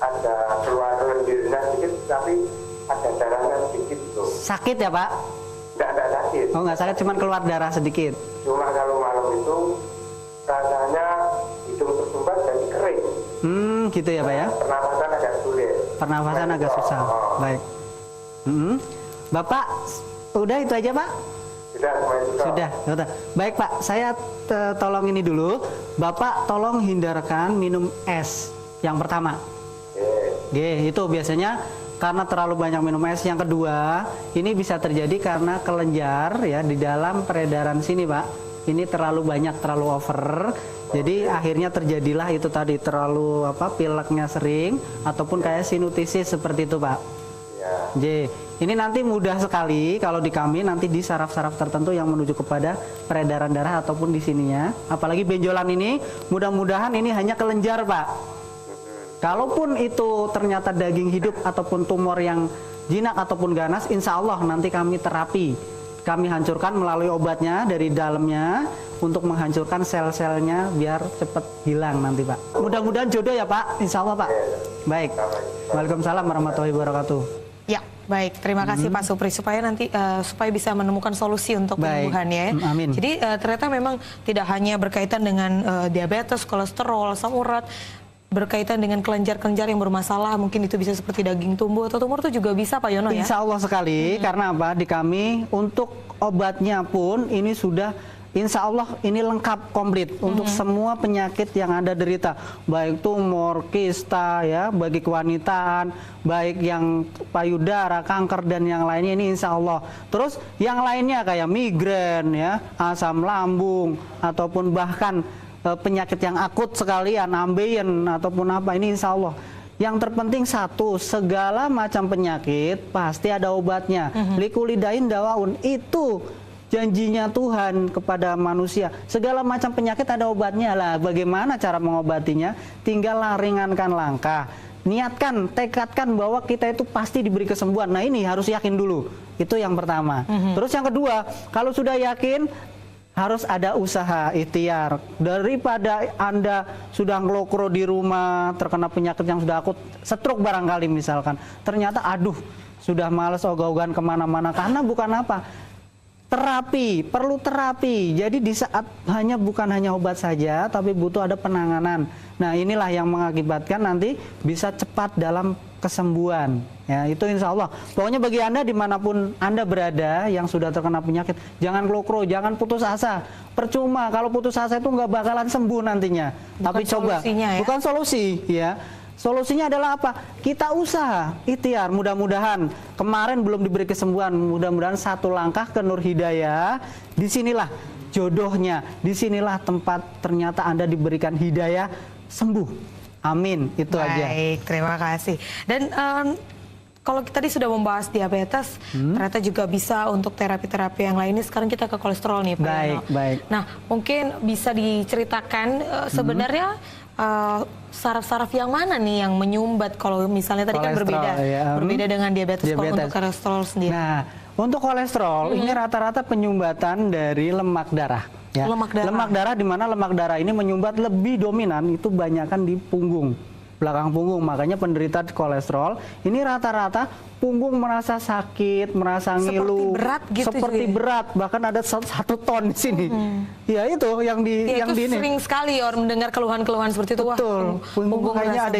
ada keluar lendirnya sedikit, tapi ada darahnya sedikit tuh. Sakit ya Pak? Enggak sakit. Oh nggak sakit, cuma keluar darah sedikit. Cuma kalau malam itu rasanya hidung tersumbat jadi kering. Gitu ya Pak ya? Pernafasan agak sulit. Pernafasan agak susah. Baik. Bapak, udah itu aja Pak? Sudah. Baik Pak, saya tolong ini dulu. Bapak tolong hindarkan minum es yang pertama. Itu biasanya karena terlalu banyak minum es. Yang kedua, ini bisa terjadi karena kelenjar ya di dalam peredaran sini Pak. Ini terlalu banyak, terlalu over. Jadi akhirnya terjadilah itu tadi, terlalu pileknya sering ataupun kayak sinusitis seperti itu Pak. Ini nanti mudah sekali kalau di kami nanti di saraf-saraf tertentu yang menuju kepada peredaran darah ataupun di sininya. Apalagi benjolan ini, mudah-mudahan ini hanya kelenjar Pak. Kalaupun itu ternyata daging hidup ataupun tumor yang jinak ataupun ganas, insya Allah nanti kami terapi. Kami hancurkan melalui obatnya dari dalamnya untuk menghancurkan sel-selnya biar cepat hilang nanti Pak. Mudah-mudahan jodoh ya Pak, insya Allah Pak. Baik. Waalaikumsalam warahmatullahi wabarakatuh. Ya, baik. Terima kasih Pak Supri supaya nanti supaya bisa menemukan solusi untuk penyembuhan ya. Amin. Jadi ternyata memang tidak hanya berkaitan dengan diabetes, kolesterol, asam urat, berkaitan dengan kelenjar-kelenjar yang bermasalah, mungkin itu bisa seperti daging tumbuh atau tumor itu juga bisa Pak Yono ya? Insya Allah sekali, karena apa? Di kami untuk obatnya pun ini sudah insya Allah ini lengkap komplit untuk semua penyakit yang Anda derita, baik tumor, kista ya, bagi kewanitaan, baik yang payudara, kanker dan yang lainnya ini insya Allah. Terus yang lainnya kayak migrain ya, asam lambung ataupun bahkan penyakit yang akut sekalian, ambeien ataupun apa, ini insya Allah. Yang terpenting satu, segala macam penyakit pasti ada obatnya. Likulidain dawaun, itu janjinya Tuhan kepada manusia. Segala macam penyakit ada obatnya lah. Bagaimana cara mengobatinya? Tinggal ringankan langkah. Niatkan, tekadkan bahwa kita itu pasti diberi kesembuhan. Nah ini harus yakin dulu. Itu yang pertama. Terus yang kedua, kalau sudah yakin, harus ada usaha ikhtiar. Daripada Anda sudah ngelokro di rumah, terkena penyakit yang sudah akut, stroke barangkali misalkan, ternyata aduh, sudah males ogah-ogahan kemana-mana, karena bukan apa, perlu terapi. Jadi di saat bukan hanya obat saja, tapi butuh ada penanganan. Nah, inilah yang mengakibatkan nanti bisa cepat dalam kesembuhan. Ya, itu insya Allah. Pokoknya bagi Anda dimanapun Anda berada yang sudah terkena penyakit, jangan klokro, jangan putus asa. Percuma kalau putus asa itu nggak bakalan sembuh nantinya. Tapi coba, bukan solusi, ya. Solusinya adalah apa? Kita usaha, ikhtiar, mudah-mudahan. Kemarin belum diberi kesembuhan, mudah-mudahan satu langkah ke Nur Hidayah. Disinilah jodohnya, disinilah tempat ternyata Anda diberikan hidayah sembuh. Amin, itu aja. Baik, terima kasih. Dan kalau kita tadi sudah membahas diabetes, ternyata juga bisa untuk terapi-terapi yang lainnya. Sekarang kita ke kolesterol nih, Pak Yono. Baik. Nah, mungkin bisa diceritakan sebenarnya saraf-saraf yang mana nih yang menyumbat kalau misalnya tadi kan berbeda dengan diabetes. Kalau untuk kolesterol sendiri. Nah, untuk kolesterol ini rata-rata penyumbatan dari lemak darah. Ya. Lemak darah di mana lemak darah ini menyumbat lebih dominan itu banyakkan di punggung, belakang punggung. Makanya penderita kolesterol ini rata-rata punggung merasa sakit, merasa ngilu, seperti berat, bahkan ada 1 ton di sini. Ya itu yang di itu ini. Sering sekali orang mendengar keluhan-keluhan seperti itu. Betul. Punggung kayaknya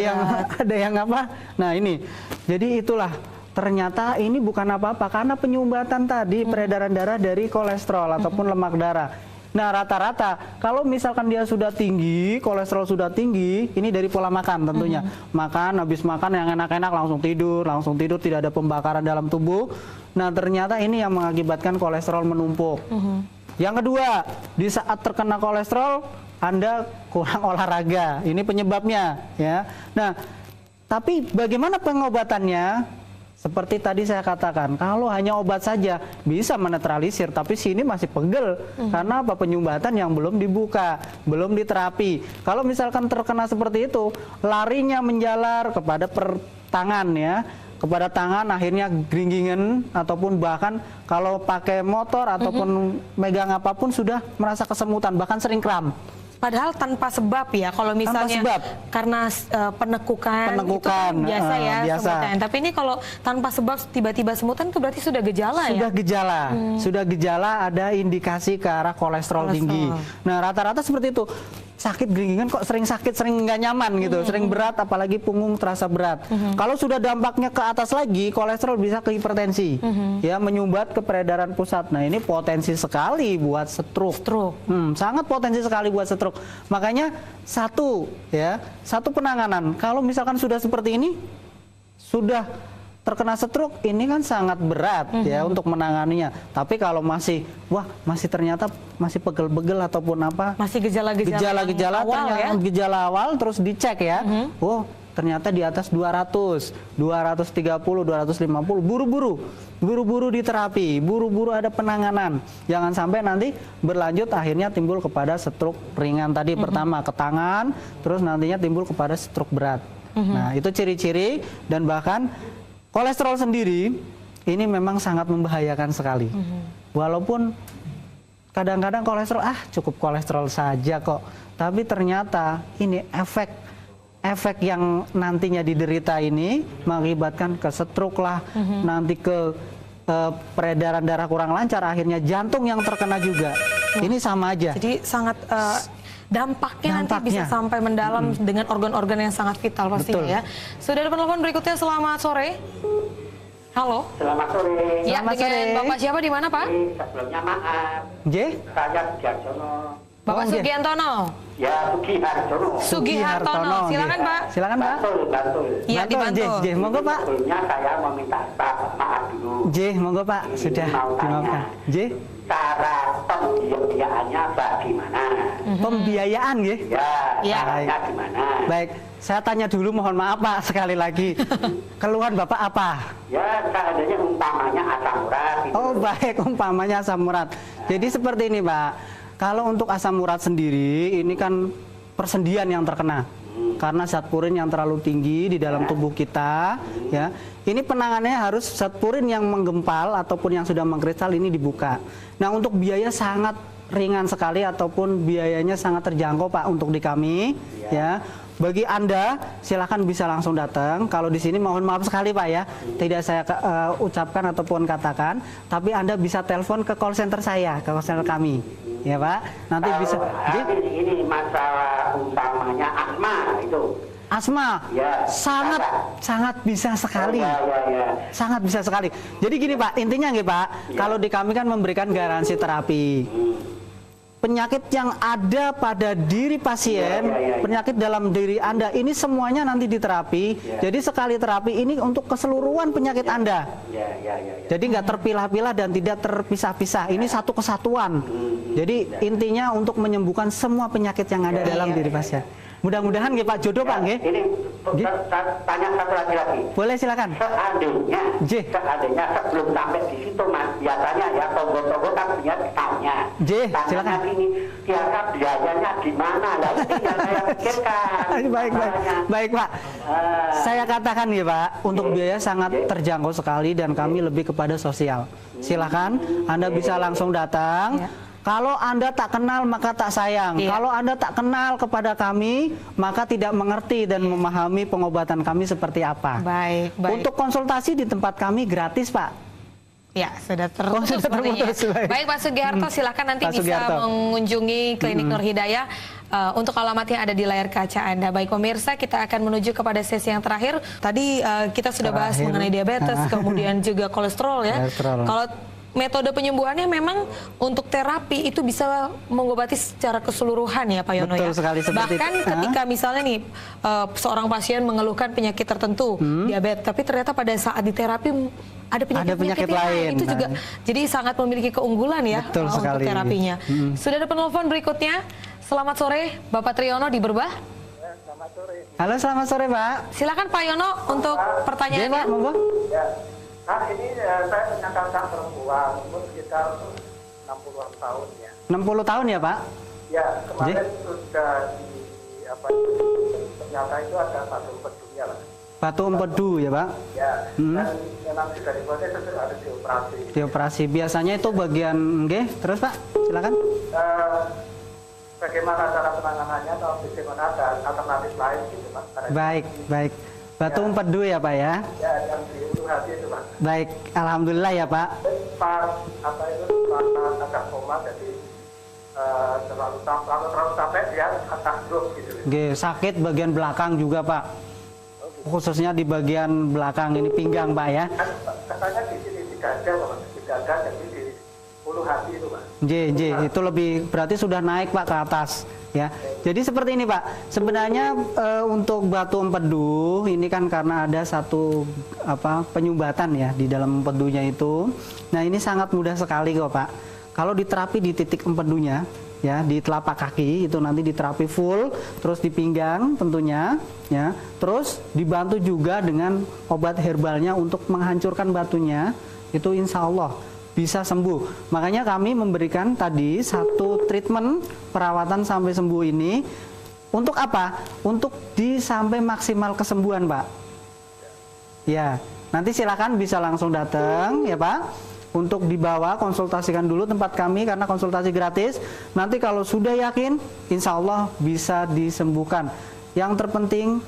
ada yang apa? Nah ini, jadi itulah. Ternyata ini bukan apa-apa karena penyumbatan tadi peredaran darah dari kolesterol ataupun lemak darah. Nah rata-rata kalau misalkan dia sudah tinggi, kolesterol sudah tinggi, ini dari pola makan tentunya. Makan, habis makan yang enak-enak langsung tidur, tidak ada pembakaran dalam tubuh. Nah ternyata ini yang mengakibatkan kolesterol menumpuk. Yang kedua, di saat terkena kolesterol, Anda kurang olahraga. Ini penyebabnya, ya. Nah, tapi bagaimana pengobatannya? Seperti tadi saya katakan, kalau hanya obat saja bisa menetralisir, tapi sini masih pegel. Karena apa? Penyumbatan yang belum dibuka, belum diterapi. Kalau misalkan terkena seperti itu, larinya menjalar kepada tangan ya. Kepada tangan akhirnya gringgingan ataupun bahkan kalau pakai motor ataupun megang apapun sudah merasa kesemutan, bahkan sering kram. Padahal tanpa sebab ya, kalau misalnya karena penekukan itu kan biasa ya semutan. Tapi ini kalau tanpa sebab tiba-tiba semutan itu berarti sudah gejala ya? Sudah gejala ada indikasi ke arah kolesterol tinggi. Nah rata-rata seperti itu. Sakit geringan kok sering sakit, sering nggak nyaman gitu, sering berat, apalagi punggung terasa berat. Kalau sudah dampaknya ke atas lagi, kolesterol bisa ke hipertensi, ya menyumbat ke peredaran pusat. Nah ini potensi sekali buat stroke. Sangat potensi sekali buat stroke. Makanya satu penanganan. Kalau misalkan sudah seperti ini, sudah terkena stroke, ini kan sangat berat ya untuk menanganinya. Tapi kalau masih ternyata masih pegel-pegel ataupun apa, masih gejala-gejala awal terus dicek ya. Ternyata di atas 200, 230, 250, buru-buru diterapi, buru-buru ada penanganan. Jangan sampai nanti berlanjut akhirnya timbul kepada stroke ringan tadi pertama ke tangan, terus nantinya timbul kepada stroke berat. Nah, itu ciri-ciri. Dan bahkan kolesterol sendiri ini memang sangat membahayakan sekali. Walaupun kadang-kadang kolesterol cukup kolesterol saja kok, tapi ternyata ini efek yang nantinya diderita ini mengakibatkan ke stroke lah, nanti ke peredaran darah kurang lancar, akhirnya jantung yang terkena juga. Ini sama aja. Jadi sangat dampaknya nanti bisa sampai mendalam dengan organ-organ yang sangat vital pastinya ya. Sudah ada penelpon berikutnya, selamat sore. Halo. Selamat sore. Ya, dengan Bapak siapa di mana, Pak? Sebelumnya maaf. Saya Sugihartono. Bapak Sugihartono. Ya, Sugihartono. Silakan, Pak. Silakan, Pak. Bantul. Iya, di Bantul. Monggo, Pak. Sebelumnya saya mau minta maaf dulu. Monggo, Pak. Sudah dimaafkan. Cara pembiayaannya bagaimana? Pembiayaan ya? Ya, caranya gimana? Baik, saya tanya dulu, mohon maaf Pak, sekali lagi. Keluhan Bapak apa? Ya, seandainya umpamanya asam urat. Oh baik, umpamanya asam urat. Jadi seperti ini Pak, kalau untuk asam urat sendiri, ini kan persendian yang terkena. Karena zat purin yang terlalu tinggi di dalam tubuh kita, ya. Ini penanganannya harus zat purin yang menggempal ataupun yang sudah mengkristal ini dibuka. Nah, untuk biaya sangat ringan sekali ataupun biayanya sangat terjangkau Pak untuk di kami, ya. bagi Anda silakan bisa langsung datang. Kalau di sini mohon maaf sekali Pak ya, tidak saya ucapkan ataupun katakan, tapi Anda bisa telepon ke call center saya, ke call center kami. Ya Pak, nanti bisa. Ini masalah utamanya asma itu. Asma, ya, sangat bisa sekali, sangat bisa sekali. Jadi gini Pak, intinya nggih Pak, kalau di kami kan memberikan garansi terapi. Penyakit yang ada pada diri pasien, penyakit dalam diri Anda, ini semuanya nanti diterapi. Jadi sekali terapi ini untuk keseluruhan penyakit Anda. Jadi nggak terpilah-pilah dan tidak terpisah-pisah. Ini satu kesatuan. Jadi intinya untuk menyembuhkan semua penyakit yang ada dalam diri pasien. Mudah-mudahan nggih Pak, jodoh Pak nggih. Ini tanya satu lagi. Boleh silakan. Seandainya sebelum sampai di situ Mas, biasanya ya tonggo-tonggo kan punya tanya. Silakan. Ini biasa biayanya di mana? Lah ini yang saya pikirkan. Baik Pak. Saya katakan ya Pak, untuk biaya sangat terjangkau sekali dan kami lebih kepada sosial. Silakan Anda bisa langsung datang. Kalau Anda tak kenal maka tak sayang. Kalau Anda tak kenal kepada kami maka tidak mengerti dan memahami pengobatan kami seperti apa. Baik. Untuk konsultasi di tempat kami gratis Pak. Ya, sudah terputus. Baik Pak Sugiharto, silakan nanti bisa mengunjungi Klinik Nur Hidayah untuk alamatnya ada di layar kaca Anda. Baik pemirsa, kita akan menuju kepada sesi yang terakhir. Tadi kita sudah bahas mengenai diabetes, kemudian juga kolesterol ya. Kalau metode penyembuhannya memang untuk terapi itu bisa mengobati secara keseluruhan ya Pak Yono. Betul sekali, bahkan ketika misalnya nih seorang pasien mengeluhkan penyakit tertentu, diabetes, tapi ternyata pada saat diterapi ada penyakit lain. Itu juga jadi sangat memiliki keunggulan ya untuk terapinya. Sudah ada penelpon berikutnya. Selamat sore Bapak Triyono di Berbah. Selamat sore. Halo, selamat sore Pak. Silakan Pak Yono untuk pertanyaannya. Nah ini saya punya kakak perempuan, umur sekitar 60-an tahun ya. 60 tahun ya Pak? Ya, kemarin sudah ternyata itu ada batu empedunya lah. Batu empedu ya Pak? Ya, dan memang sudah dibuatnya itu harus dioperasi. Dioperasi, biasanya itu bagian terus Pak, silakan. Bagaimana cara penanganannya atau bagaimana ada alternatif lain gitu Pak? Baik. Batu empedu ya Pak ya? Ya, yang di ulu hati itu Pak. Baik, alhamdulillah ya Pak. Agak koma, jadi terlalu capek dia atas drop gitu. Sakit bagian belakang juga Pak. Khususnya di bagian belakang ini pinggang Pak ya. Katanya di sini di dada Pak, di dada jadi di ulu hati itu Pak. Itu lebih berarti sudah naik Pak ke atas. Ya, jadi seperti ini Pak. Sebenarnya untuk batu empedu ini kan karena ada satu penyumbatan ya di dalam empedunya itu. Nah ini sangat mudah sekali kok Pak. Kalau diterapi di titik empedunya, ya di telapak kaki itu nanti diterapi full, terus di pinggang tentunya, ya. Terus dibantu juga dengan obat herbalnya untuk menghancurkan batunya, itu insya Allah bisa sembuh. Makanya kami memberikan tadi satu treatment perawatan sampai sembuh ini untuk apa? Untuk sampai maksimal kesembuhan, Pak. Ya, nanti silakan bisa langsung datang ya, Pak. Untuk dibawa konsultasikan dulu tempat kami karena konsultasi gratis. Nanti kalau sudah yakin, insya Allah bisa disembuhkan. Yang terpenting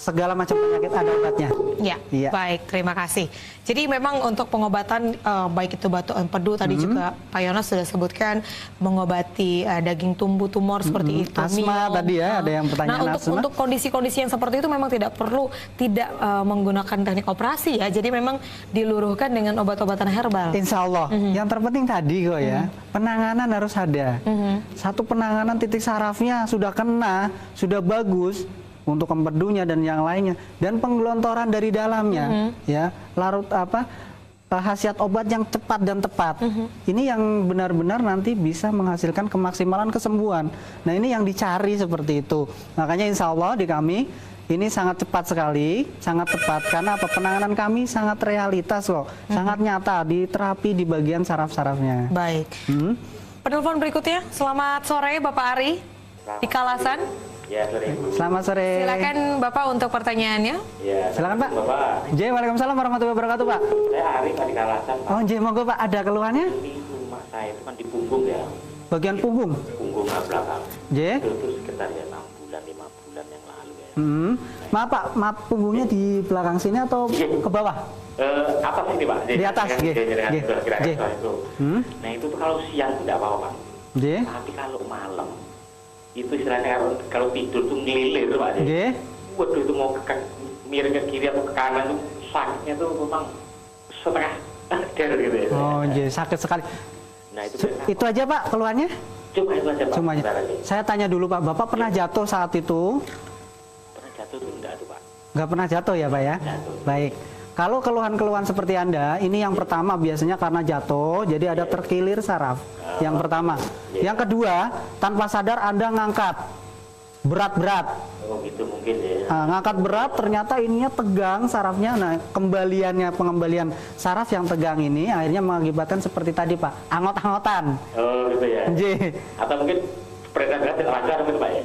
segala macam penyakit ada obatnya. Ya, baik, terima kasih. Jadi memang untuk pengobatan baik itu batu empedu tadi juga Pak Yono sudah sebutkan mengobati daging tumbuh tumor seperti itu. Asma tadi ya, ada yang pertanyaan asma. Untuk kondisi-kondisi yang seperti itu memang tidak perlu menggunakan teknik operasi ya. Jadi memang diluruhkan dengan obat-obatan herbal. Insya Allah. Yang terpenting tadi kok ya, penanganan harus ada. Satu penanganan titik sarafnya sudah kena, sudah bagus. Untuk empedunya dan yang lainnya dan penggelontoran dari dalamnya ya larut khasiat obat yang cepat dan tepat ini yang benar-benar nanti bisa menghasilkan kemaksimalan kesembuhan. Nah ini yang dicari seperti itu, makanya insya Allah di kami ini sangat cepat sekali, sangat tepat karena penanganan kami sangat realitas kok, sangat nyata di terapi di bagian saraf-sarafnya. Baik. Penelpon berikutnya, selamat sore Bapak Ari di Kalasan. Ya, sore. Selamat sore. Silakan Bapak untuk pertanyaannya. Ya. Silakan Pak. Bapak. Waalaikumsalam warahmatullahi wabarakatuh Pak. Saya Ari di Kalasan Pak. Oh monggo Pak, ada keluhannya? Ini rumah saya itu kan di punggung ya. Bagian punggung? Punggung belakang. Itu sekitar ya 6 bulan 5 Maaf Pak, maaf punggungnya di belakang sini atau ke bawah? Atas ini Pak. Di atas, Nah itu kalau siang tidak apa-apa Pak. Tapi kalau malam itu istilahnya kalau tidur tuh ngelilir Pak. Waduh itu mau miring ke kiri atau ke kanan tuh sakitnya tuh memang setengah der gitu ya. Oh, sakit sekali. Nah itu aja Pak keluhannya? Cuma itu aja Pak. Cuma aja. Saya tanya dulu Pak, Bapak pernah jatuh saat itu? Pernah jatuh tuh enggak tuh Pak. Nggak pernah jatuh ya Pak ya? Baik. Kalau keluhan-keluhan seperti Anda, ini yang pertama biasanya karena jatuh, jadi ada terkilir saraf. Yang pertama. Yang kedua, tanpa sadar Anda ngangkat berat-berat. Oh gitu mungkin ya. Nah, ngangkat berat ternyata ininya tegang sarafnya. Nah, pengembalian saraf yang tegang ini akhirnya mengakibatkan seperti tadi Pak, angot-angotan. Oh gitu ya. Atau mungkin peredaran darah lancar gitu Pak ya.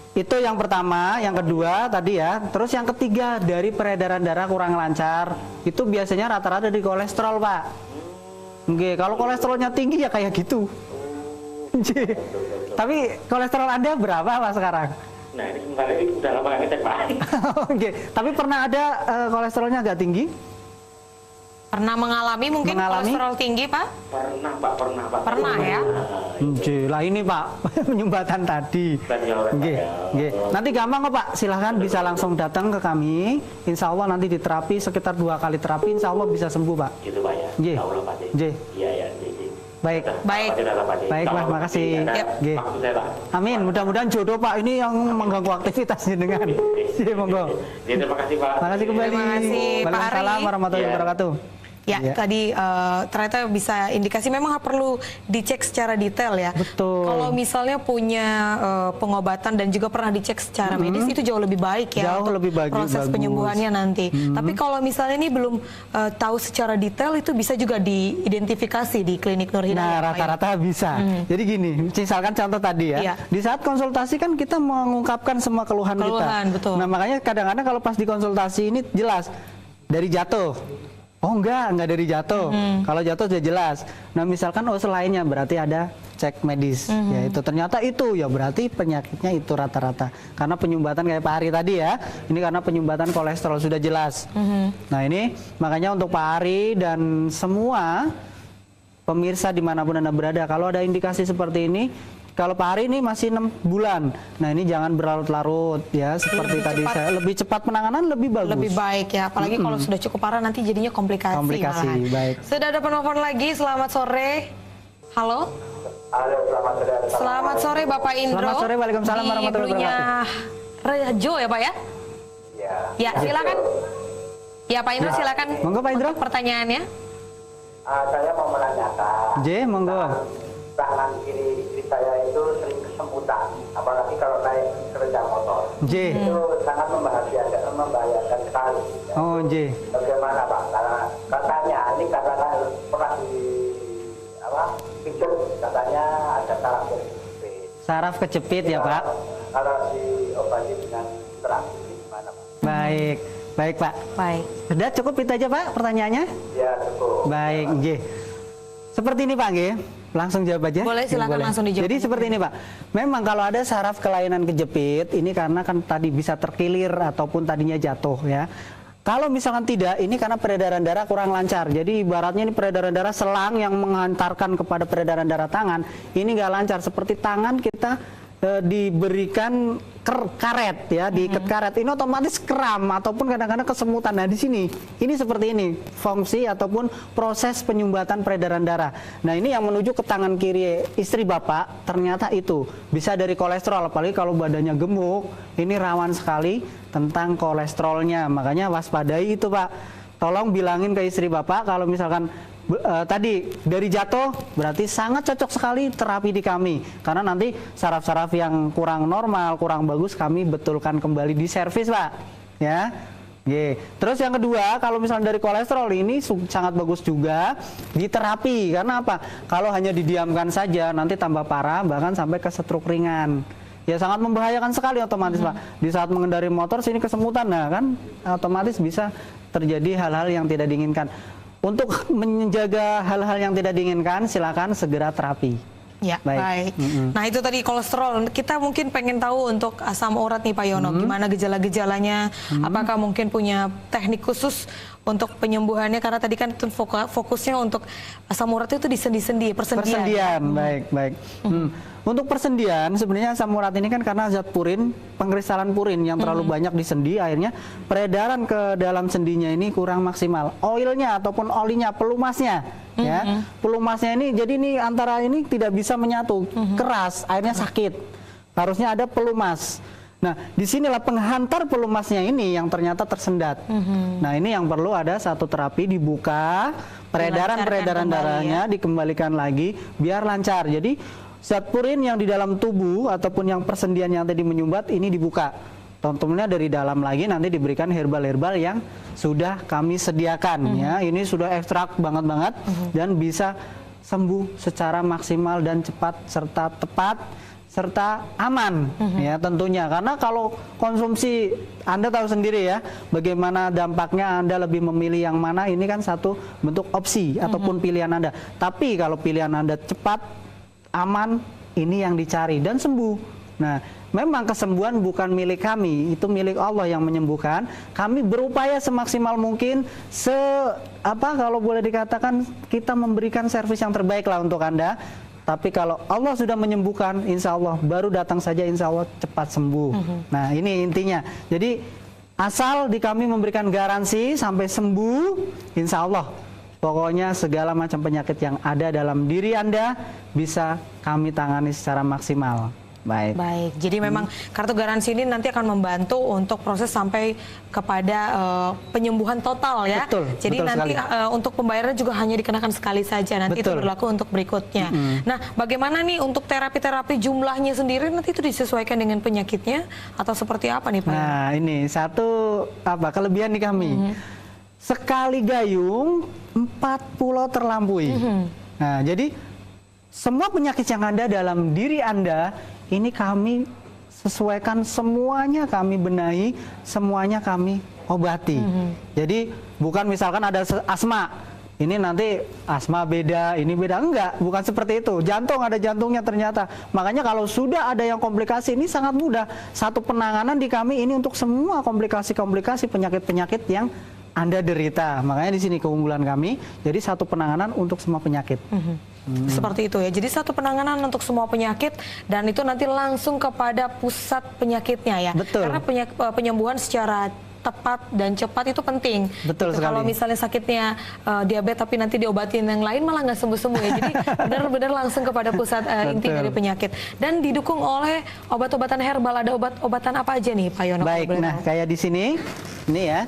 Itu yang pertama, yang kedua tadi ya. Terus yang ketiga dari peredaran darah kurang lancar, itu biasanya rata-rata di kolesterol Pak. Kalau kolesterolnya tinggi ya kayak gitu. Tapi kolesterol Anda berapa Pak sekarang? Nah ini sebenarnya ini udah lama nggak ngecek Pak. Tapi pernah ada kolesterolnya agak tinggi? Pernah mengalami mungkin kolesterol tinggi Pak? Pernah Pak, pernah Pak. Pernah ya? Lah ini Pak, penyumbatan tadi. Nanti gampang kok Pak, silahkan bisa langsung datang ke kami. Insya Allah nanti diterapi sekitar 2 kali terapi, Insya Allah bisa sembuh Pak. Gitu Pak ya? Insya Allah Pak. Iya. Baik, Pak, makasih. Amin, mudah-mudahan jodoh Pak ini yang mengganggu aktivitasnya dengan. Monggo. Terima kasih Pak. Makasih kembali. Terima kasih Pak Ari. Waalaikumsalam warahmatullahi wabarakatuh. Ya, tadi ternyata bisa indikasi memang perlu dicek secara detail ya. Betul. Kalau misalnya punya pengobatan dan juga pernah dicek secara medis itu jauh lebih baik ya. Jauh lebih bagus. Proses penyembuhannya nanti. Tapi kalau misalnya ini belum tahu secara detail itu bisa juga diidentifikasi di klinik Nur Hidayah. Nah, rata-rata bisa. Jadi gini, misalkan contoh tadi ya. Di saat konsultasi kan kita mengungkapkan semua keluhan kita. Betul. Nah, makanya kadang-kadang kalau pas di konsultasi ini jelas dari jatuh. Oh enggak dari jatuh. Kalau jatuh sudah jelas. Nah misalkan selainnya berarti ada cek medis. Ya itu ternyata itu ya berarti penyakitnya itu rata-rata. Karena penyumbatan kayak Pak Ari tadi ya. Ini karena penyumbatan kolesterol sudah jelas. Nah ini makanya untuk Pak Ari dan semua pemirsa dimanapun Anda berada, kalau ada indikasi seperti ini, kalau Pak Ari ini masih 6 bulan. Nah ini jangan berlarut-larut ya. Seperti tadi saya lebih cepat penanganan lebih bagus. Lebih baik ya. Apalagi kalau sudah cukup parah nanti jadinya komplikasi. Baik. Sudah ada penelpon lagi. Selamat sore. Halo. Halo, selamat sore. Selamat sore Bapak Indro. Selamat sore. Waalaikumsalam warahmatullahi wabarakatuh. Rejo ya Pak ya? Iya. Ya silakan. Ya Pak Indro silakan. Monggo Pak Indro. Pertanyaannya. Saya mau menanyakan. Monggo. Tangan kiri istri saya itu sering kesemutan, apalagi kalau naik sepeda motor. Itu sangat membahayakan sekali. Oh, Bagaimana Pak? Karena katanya ini karena pernah pijet, katanya ada saraf kejepit. Saraf kejepit ya Pak? Kalau diobati dengan terapi gimana Pak? Baik Pak. Baik. Sudah cukup itu aja Pak pertanyaannya? Ya cukup. Baik, seperti ini Pak, langsung jawab aja. Boleh, silakan langsung dijawab. Jadi seperti ini Pak, memang kalau ada saraf kelainan kejepit, ini karena kan tadi bisa terkilir ataupun tadinya jatuh ya. Kalau misalkan tidak, ini karena peredaran darah kurang lancar. Jadi ibaratnya ini peredaran darah selang yang menghantarkan kepada peredaran darah tangan, ini nggak lancar. Seperti tangan kita diberikan karet ya, diikat karet, ini otomatis kram ataupun kadang-kadang kesemutan. Nah di sini ini seperti ini fungsi ataupun proses penyumbatan peredaran darah. Nah ini yang menuju ke tangan kiri istri Bapak, ternyata itu bisa dari kolesterol, apalagi kalau badannya gemuk, ini rawan sekali tentang kolesterolnya. Makanya waspadai itu Pak. Tolong bilangin ke istri Bapak kalau misalkan tadi dari jatuh berarti sangat cocok sekali terapi di kami, karena nanti saraf-saraf yang kurang normal, kurang bagus kami betulkan kembali di servis Pak ya. Terus yang kedua, kalau misalnya dari kolesterol ini sangat bagus juga di terapi. Karena apa? Kalau hanya didiamkan saja nanti tambah parah, bahkan sampai ke stroke ringan. Ya sangat membahayakan sekali otomatis Pak. Di saat mengendarai motor sini kesemutan, nah kan otomatis bisa terjadi hal-hal yang tidak diinginkan. Untuk menjaga hal-hal yang tidak diinginkan, silakan segera terapi. Ya, baik. Nah itu tadi kolesterol. Kita mungkin pengen tahu untuk asam urat nih Pak Yono, gimana gejala-gejalanya? Apakah mungkin punya teknik khusus untuk penyembuhannya? Karena tadi kan fokusnya untuk asam urat itu di sendi-sendi, persendian. Persendian, baik. Untuk persendian sebenarnya asam urat ini kan karena zat purin, pengkristalan purin yang terlalu banyak di sendi, akhirnya peredaran ke dalam sendinya ini kurang maksimal. Oilnya ataupun olinya, pelumasnya, ya, pelumasnya ini jadi ini antara ini tidak bisa menyatu, keras, akhirnya sakit. Harusnya ada pelumas. Nah, disinilah penghantar pelumasnya ini yang ternyata tersendat. Nah, ini yang perlu ada satu terapi dibuka, peredaran darahnya dikembalikan lagi biar lancar. Jadi zat purin yang di dalam tubuh ataupun yang persendian yang tadi menyumbat ini dibuka. Tentunya dari dalam lagi nanti diberikan herbal-herbal yang sudah kami sediakan ya. Ini sudah ekstrak banget dan bisa sembuh secara maksimal dan cepat serta tepat serta aman ya tentunya. Karena kalau konsumsi Anda tahu sendiri ya bagaimana dampaknya, Anda lebih memilih yang mana, ini kan satu bentuk opsi ataupun pilihan Anda. Tapi kalau pilihan Anda cepat, aman, ini yang dicari dan sembuh. Nah, memang kesembuhan bukan milik kami, itu milik Allah yang menyembuhkan. Kami berupaya semaksimal mungkin, kalau boleh dikatakan kita memberikan servis yang terbaik lah untuk Anda. Tapi kalau Allah sudah menyembuhkan, insya Allah baru datang saja, insya Allah cepat sembuh. Nah, ini intinya. Jadi asal di kami memberikan garansi sampai sembuh, insya Allah. Pokoknya segala macam penyakit yang ada dalam diri Anda bisa kami tangani secara maksimal. Baik. Jadi memang kartu garansi ini nanti akan membantu untuk proses sampai kepada penyembuhan total ya. Jadi betul nanti untuk pembayaran juga hanya dikenakan sekali saja. Nanti itu berlaku untuk berikutnya. Nah, bagaimana nih untuk terapi-terapi jumlahnya sendiri nanti itu disesuaikan dengan penyakitnya atau seperti apa nih Pak? Nah, ini satu kelebihan di kami. Sekali gayung 4 pulau terlampaui. Nah, jadi semua penyakit yang ada dalam diri Anda ini kami sesuaikan, semuanya kami benahi, semuanya kami obati. Jadi bukan misalkan ada asma, ini nanti asma beda, ini beda, enggak, bukan seperti itu. Jantung ada jantungnya ternyata. Makanya kalau sudah ada yang komplikasi ini sangat mudah. Satu penanganan di kami ini untuk semua komplikasi-komplikasi penyakit-penyakit yang Anda derita. Makanya di sini keunggulan kami. Jadi satu penanganan untuk semua penyakit. Seperti itu ya. Jadi satu penanganan untuk semua penyakit dan itu nanti langsung kepada pusat penyakitnya ya. Betul. Karena penyembuhan secara tepat dan cepat itu penting. Betul sekali. Kalau misalnya sakitnya diabetes tapi nanti diobatin yang lain malah nggak sembuh-sembuh ya. Jadi benar-benar langsung kepada pusat inti dari penyakit. Dan didukung oleh obat-obatan herbal. Ada obat-obatan apa aja nih Pak Yono? Baik, nah kayak di sini, ini ya.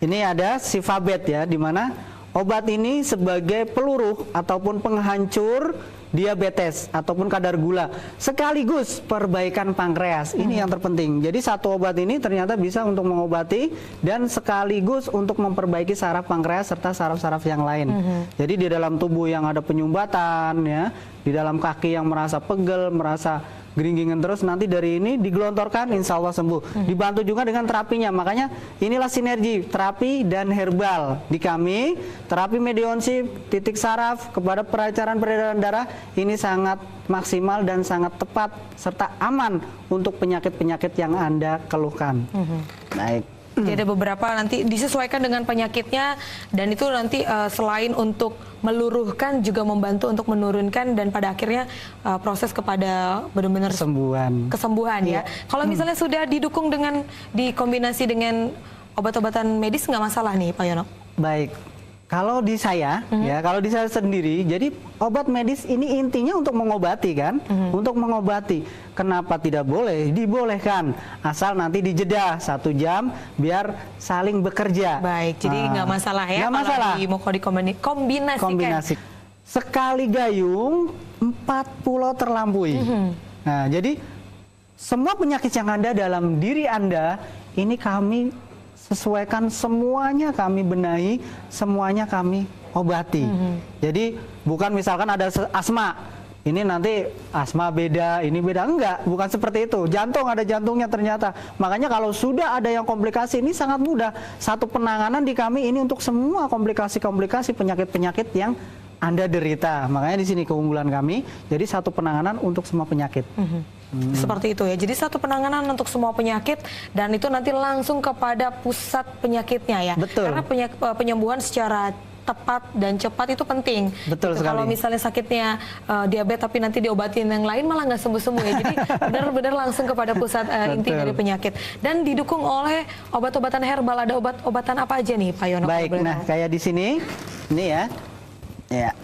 Ini ada Sifabet ya, di mana obat ini sebagai peluruh ataupun penghancur diabetes ataupun kadar gula, sekaligus perbaikan pankreas. Ini yang terpenting. Jadi satu obat ini ternyata bisa untuk mengobati dan sekaligus untuk memperbaiki saraf pankreas serta saraf-saraf yang lain. Jadi di dalam tubuh yang ada penyumbatan ya, di dalam kaki yang merasa pegel, merasa geringgingan terus, nanti dari ini digelontorkan, insya Allah sembuh. Dibantu juga dengan terapinya. Makanya inilah sinergi terapi dan herbal di kami. Terapi medionsip, titik saraf kepada peredaran darah ini sangat maksimal dan sangat tepat serta aman untuk penyakit-penyakit yang Anda keluhkan. Baik. Jadi ada beberapa nanti disesuaikan dengan penyakitnya dan itu nanti selain untuk meluruhkan juga membantu untuk menurunkan dan pada akhirnya proses kepada benar-benar kesembuhan ya. Kalau misalnya sudah didukung dengan dikombinasi dengan obat-obatan medis nggak masalah nih Pak Yono? Baik. Kalau di saya, ya kalau di saya sendiri, jadi obat medis ini intinya untuk mengobati kan, untuk mengobati. Kenapa tidak boleh? Dibolehkan, asal nanti dijeda 1 jam biar saling bekerja. Baik, jadi nggak masalah ya. Nggak masalah. Mau dikombinasikan. Kombinasi. Sekali gayung 4 pulau terlampaui. Nah, jadi semua penyakit yang ada dalam diri Anda ini kami sesuaikan, semuanya kami benahi, semuanya kami obati. Jadi bukan misalkan ada asma, ini nanti asma beda, ini beda, enggak, bukan seperti itu. Jantung ada jantungnya ternyata. Makanya kalau sudah ada yang komplikasi ini sangat mudah. Satu penanganan di kami ini untuk semua komplikasi-komplikasi penyakit-penyakit yang Anda derita. Makanya di sini keunggulan kami, jadi satu penanganan untuk semua penyakit. Seperti itu ya. Jadi satu penanganan untuk semua penyakit dan itu nanti langsung kepada pusat penyakitnya ya. Betul. Karena penyembuhan secara tepat dan cepat itu penting. Betul sekali. Kalau misalnya sakitnya diabetes tapi nanti diobatin yang lain malah nggak sembuh-sembuh ya. Jadi benar-benar langsung kepada pusat inti dari penyakit. Dan didukung oleh obat-obatan herbal. Ada obat-obatan apa aja nih Pak Yono? Baik, nah kayak di sini, ini ya. Ya,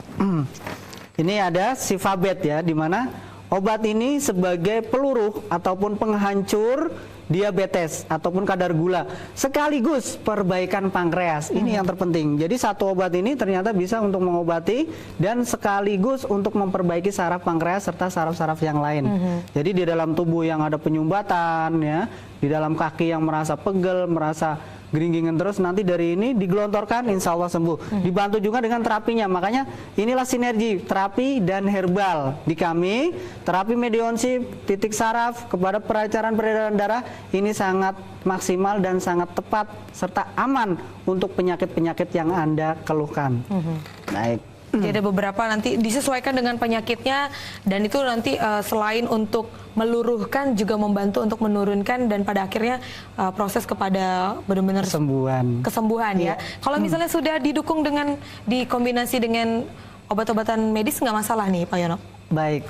ini ada Sifabet ya, di mana obat ini sebagai peluru ataupun penghancur diabetes ataupun kadar gula, sekaligus perbaikan pankreas. Ini yang terpenting. Jadi satu obat ini ternyata bisa untuk mengobati dan sekaligus untuk memperbaiki saraf pankreas serta saraf-saraf yang lain. Jadi di dalam tubuh yang ada penyumbatan ya, di dalam kaki yang merasa pegel, merasa geringgingan terus, nanti dari ini digelontorkan insya Allah sembuh. Dibantu juga dengan terapinya, makanya inilah sinergi terapi dan herbal di kami. Terapi medionsi titik saraf kepada perancaran peredaran darah ini sangat maksimal dan sangat tepat serta aman untuk penyakit-penyakit yang Anda keluhkan. Baik. Jadi ada beberapa nanti disesuaikan dengan penyakitnya dan itu nanti selain untuk meluruhkan juga membantu untuk menurunkan dan pada akhirnya proses kepada benar-benar kesembuhan ya. Kalau misalnya sudah didukung dengan dikombinasi dengan obat-obatan medis nggak masalah nih Pak Yono? Baik.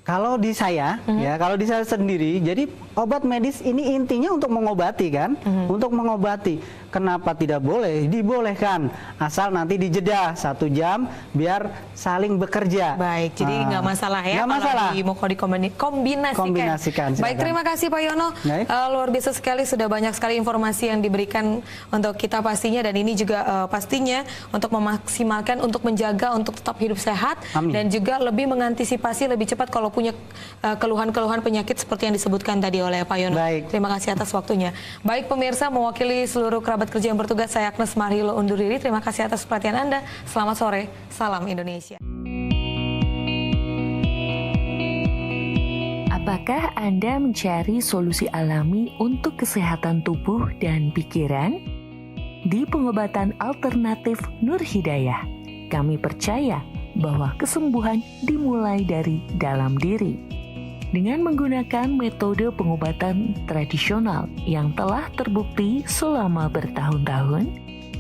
Kalau di saya ya, kalau di saya sendiri, jadi obat medis ini intinya untuk mengobati kan, untuk mengobati. Kenapa tidak boleh? Dibolehkan, asal nanti dijeda 1 jam biar saling bekerja. Baik, jadi nggak masalah ya. Nggak masalah. Mau dikombinasikan. Baik, terima kasih Pak Yono. Luar biasa sekali, sudah banyak sekali informasi yang diberikan untuk kita pastinya dan ini juga pastinya untuk memaksimalkan, untuk menjaga, untuk tetap hidup sehat. Amin. Dan juga lebih mengantisipasi lebih cepat kalau punya keluhan-keluhan penyakit seperti yang disebutkan tadi oleh Pak Yono. Baik. Terima kasih atas waktunya. Baik pemirsa, mewakili seluruh kerabat kerja yang bertugas, saya Agnes Marhilo undur diri. Terima kasih atas perhatian Anda. Selamat sore, salam Indonesia. Apakah Anda mencari solusi alami untuk kesehatan tubuh dan pikiran? Di pengobatan alternatif Nur Hidayah, kami percaya bahwa kesembuhan dimulai dari dalam diri. Dengan menggunakan metode pengobatan tradisional yang telah terbukti selama bertahun-tahun,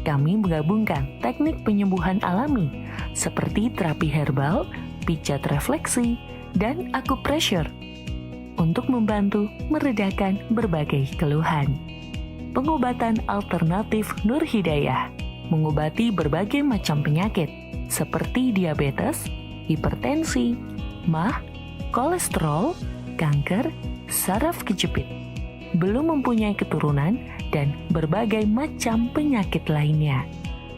kami menggabungkan teknik penyembuhan alami seperti terapi herbal, pijat refleksi, dan akupressure untuk membantu meredakan berbagai keluhan. Pengobatan alternatif Nur Hidayah mengobati berbagai macam penyakit seperti diabetes, hipertensi, MAH, kolesterol, kanker, saraf kejepit, belum mempunyai keturunan, dan berbagai macam penyakit lainnya.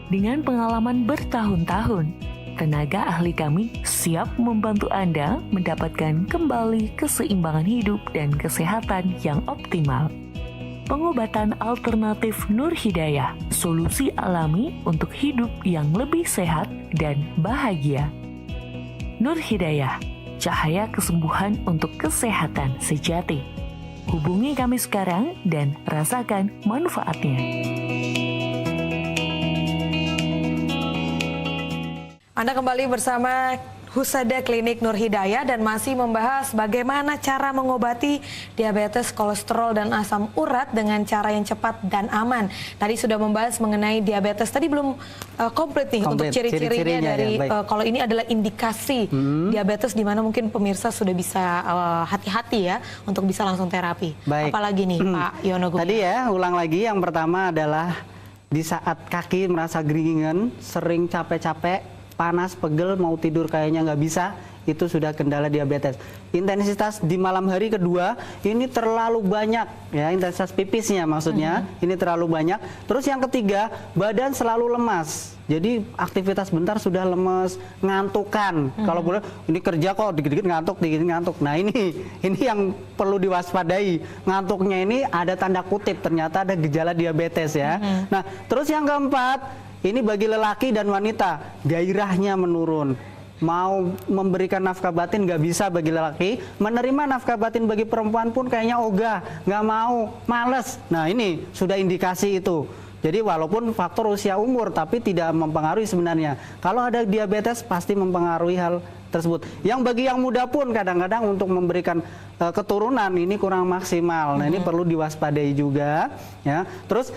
Dengan pengalaman bertahun-tahun, tenaga ahli kami siap membantu Anda mendapatkan kembali keseimbangan hidup dan kesehatan yang optimal. Pengobatan alternatif Nur Hidayah, solusi alami untuk hidup yang lebih sehat dan bahagia. Nur Hidayah, cahaya kesembuhan untuk kesehatan sejati. Hubungi kami sekarang dan rasakan manfaatnya. Anda kembali bersama Husada Klinik Nur Hidayah dan masih membahas bagaimana cara mengobati diabetes, kolesterol, dan asam urat dengan cara yang cepat dan aman. Tadi sudah membahas mengenai diabetes. Tadi belum komplit nih untuk ciri-cirinya dari kalau ini adalah indikasi diabetes di mana mungkin pemirsa sudah bisa hati-hati ya untuk bisa langsung terapi. Baik. Apalagi nih Pak Yono Gumina. Tadi ya, ulang lagi yang pertama adalah di saat kaki merasa geringan, sering capek-capek, panas, pegel, mau tidur kayaknya nggak bisa, itu sudah kendala diabetes. Intensitas di malam hari kedua ini terlalu banyak ya, intensitas pipisnya maksudnya ini terlalu banyak. Terus yang ketiga, badan selalu lemas. Jadi aktivitas bentar sudah lemes, ngantukan. Kalau boleh ini kerja kok dikit-dikit ngantuk, dikit-dikit ngantuk. Nah ini yang perlu diwaspadai. Ngantuknya ini ada tanda kutip, ternyata ada gejala diabetes ya. Nah terus yang keempat, ini bagi lelaki dan wanita, gairahnya menurun. Mau memberikan nafkah batin nggak bisa bagi lelaki, menerima nafkah batin bagi perempuan pun kayaknya ogah, nggak mau, males. Nah ini sudah indikasi itu. Jadi walaupun faktor usia umur tapi tidak mempengaruhi sebenarnya. Kalau ada diabetes pasti mempengaruhi hal tersebut. Yang bagi yang muda pun kadang-kadang untuk memberikan keturunan ini kurang maksimal. Nah, ini perlu diwaspadai juga ya. Terus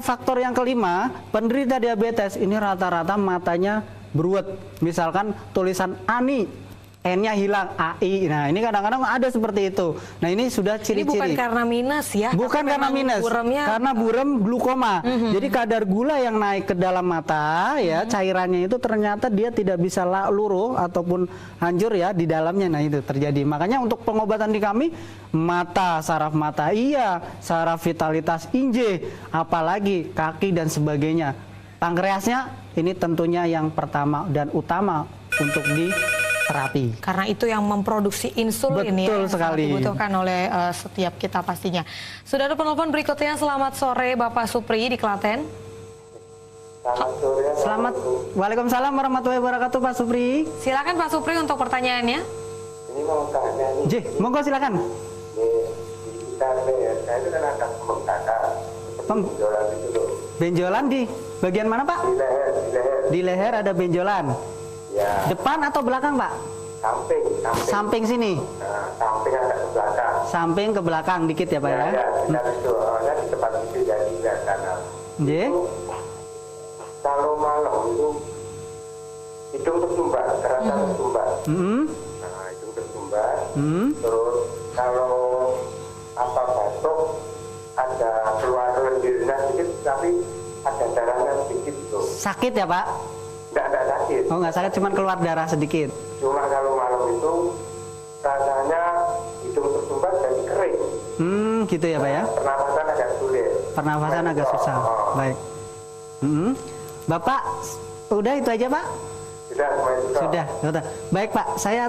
faktor yang kelima, penderita diabetes ini rata-rata matanya beruet. Misalkan tulisan ANI, N-nya hilang, AI. Nah, ini kadang-kadang ada seperti itu. Nah, ini sudah ciri-ciri. Ini bukan karena minus ya? Bukan karena minus, karena buram glukoma. Jadi kadar gula yang naik ke dalam mata, ya cairannya itu ternyata dia tidak bisa luruh ataupun hancur ya di dalamnya. Nah, itu terjadi. Makanya untuk pengobatan di kami, mata, saraf mata, iya, saraf vitalitas, inje, apalagi kaki dan sebagainya. Pankreasnya ini tentunya yang pertama dan utama untuk terapi. Karena itu yang memproduksi insulin. Betul ya, sekali. Yang dibutuhkan oleh setiap kita pastinya. Sudah ada penelpon berikutnya. Selamat sore Bapak Supri di Klaten. Selamat sore. Waalaikumsalam warahmatullahi wabarakatuh Pak Supri. Silakan Pak Supri untuk pertanyaannya. Ini mau tanya nih. Monggo silakan. Saya itu kan ada pembengkakan. Benjolan itu loh. Benjolan di bagian mana Pak? Di leher. Di leher ada benjolan. Ya. Depan atau belakang Pak? Samping. Samping sini. Nah, samping agak ke belakang. Samping ke belakang dikit ya Pak ya? Ya, itu di tempat itu jadi lihat kanan. Kalau malam itu hidung tersumbat, terasa tersumbat. Nah, hidung tersumbat. Terus kalau batuk ada keluar lendirnya sedikit, tapi ada darahnya sedikit tuh. Sakit ya Pak? Enggak sakit. Oh, nggak sakit, cuma keluar darah sedikit. Cuma kalau malam itu rasanya hidung tersumbat jadi kering. Gitu ya Pak ya? Pernapasan agak sulit. Pernapasan agak susah. Baik. Bapak, udah itu aja Pak? Sudah. Baik Pak, saya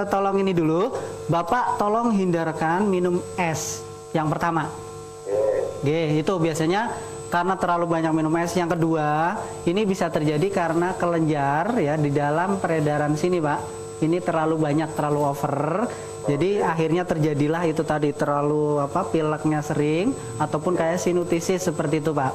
tolong ini dulu. Bapak tolong hindarkan minum es yang pertama. Itu biasanya karena terlalu banyak minum es. Yang kedua, ini bisa terjadi karena kelenjar ya di dalam peredaran sini Pak. Ini terlalu banyak, terlalu over. Jadi akhirnya terjadilah itu tadi, terlalu pileknya sering ataupun kayak sinusitis seperti itu Pak.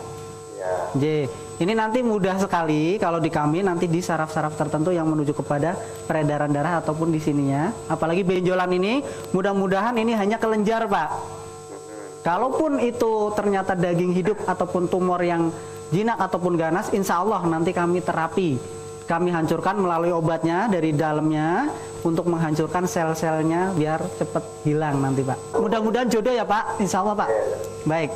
Ini nanti mudah sekali kalau di kami nanti di saraf-saraf tertentu yang menuju kepada peredaran darah ataupun di sininya. Apalagi benjolan ini, mudah-mudahan ini hanya kelenjar Pak. Kalaupun itu ternyata daging hidup ataupun tumor yang jinak ataupun ganas, insya Allah nanti kami terapi. Kami hancurkan melalui obatnya dari dalamnya untuk menghancurkan sel-selnya biar cepat hilang nanti Pak. Mudah-mudahan jodoh ya Pak, insya Allah Pak. Baik.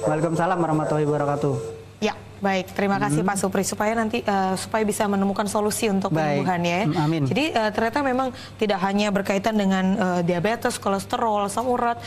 Waalaikumsalam warahmatullahi wabarakatuh. Ya, baik. Terima kasih Pak Supri supaya nanti supaya bisa menemukan solusi untuk penyembuhan ya. Amin. Jadi ternyata memang tidak hanya berkaitan dengan diabetes, kolesterol, asam urat,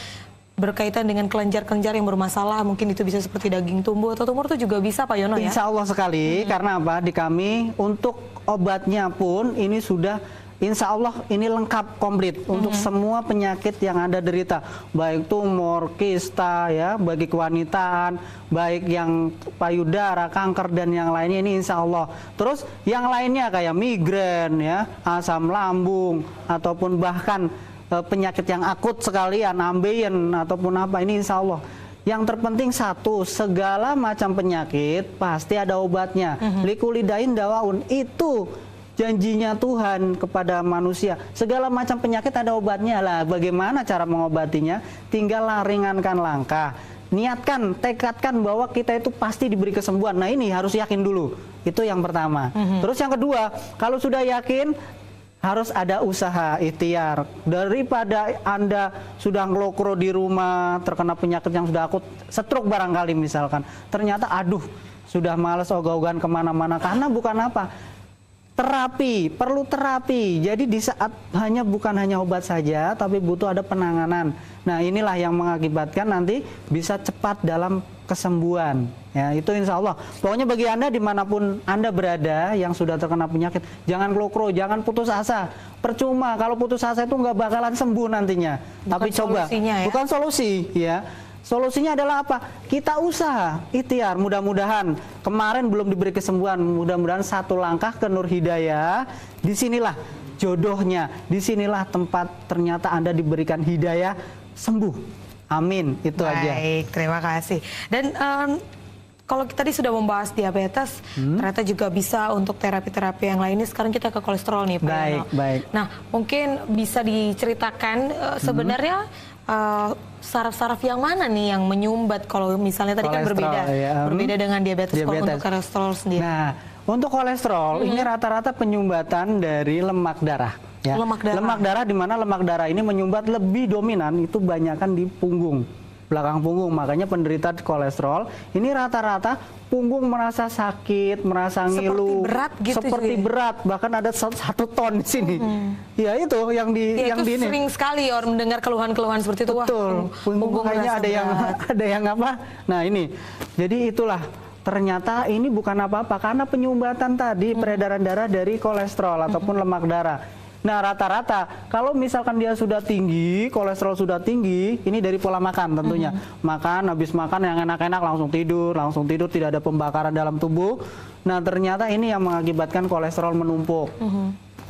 berkaitan dengan kelenjar-kelenjar yang bermasalah, mungkin itu bisa seperti daging tumbuh atau tumor itu juga bisa Pak Yono ya? Insya Allah sekali, karena apa? Di kami untuk obatnya pun ini sudah insya Allah ini lengkap komplit untuk semua penyakit yang Anda derita, baik tumor, kista ya, bagi kewanitaan, baik yang payudara, kanker dan yang lainnya ini insya Allah. Terus yang lainnya kayak migrain ya, asam lambung ataupun bahkan penyakit yang akut sekalian, ambeien ataupun apa, ini insya Allah. Yang terpenting satu, segala macam penyakit pasti ada obatnya. Likulidain dawaun, itu janjinya Tuhan kepada manusia. Segala macam penyakit ada obatnya lah. Bagaimana cara mengobatinya? Tinggal ringankan langkah. Niatkan, tekadkan bahwa kita itu pasti diberi kesembuhan. Nah ini harus yakin dulu. Itu yang pertama. Terus yang kedua, kalau sudah yakin, harus ada usaha ikhtiar. Daripada Anda sudah ngelokro di rumah, terkena penyakit yang sudah akut, stroke barangkali misalkan, ternyata aduh, sudah males ogah-ogahan kemana-mana, karena bukan apa, terapi, perlu terapi. Jadi di saat bukan hanya obat saja, tapi butuh ada penanganan. Nah inilah yang mengakibatkan nanti bisa cepat dalam kesembuhan. Ya, itu insya Allah. Pokoknya bagi Anda dimanapun Anda berada yang sudah terkena penyakit, jangan klokro, jangan putus asa. Percuma kalau putus asa itu nggak bakalan sembuh nantinya. Tapi coba, ya? Bukan solusi, ya. Solusinya adalah apa? Kita usaha, ikhtiar. Mudah-mudahan kemarin belum diberi kesembuhan, mudah-mudahan satu langkah ke Nur Hidayah. Disinilah jodohnya, disinilah tempat ternyata Anda diberikan hidayah sembuh. Amin, itu aja. Baik, terima kasih. Dan Kalau kita tadi sudah membahas diabetes, ternyata juga bisa untuk terapi-terapi yang lainnya. Sekarang kita ke kolesterol nih, Pak Yono. Baik. Nah, mungkin bisa diceritakan sebenarnya saraf-saraf yang mana nih yang menyumbat kalau misalnya tadi kan berbeda dengan diabetes. Kalau untuk kolesterol sendiri. Nah, untuk kolesterol ini rata-rata penyumbatan dari lemak darah. Ya. Lemak darah di mana lemak darah ini menyumbat lebih dominan itu banyakkan di punggung, belakang punggung. Makanya penderita kolesterol ini rata-rata punggung merasa sakit, merasa ngilu, seperti berat, bahkan ada 1 ton di sini. Ya itu yang di yang di ini. Sering sekali orang mendengar keluhan-keluhan seperti itu. Betul. Punggung kayaknya ada yang apa? Nah ini, jadi itulah. Ternyata ini bukan apa-apa karena penyumbatan tadi peredaran darah dari kolesterol ataupun lemak darah. Nah rata-rata kalau misalkan dia sudah tinggi, kolesterol sudah tinggi, ini dari pola makan tentunya. Makan, habis makan yang enak-enak langsung tidur, tidak ada pembakaran dalam tubuh. Nah ternyata ini yang mengakibatkan kolesterol menumpuk.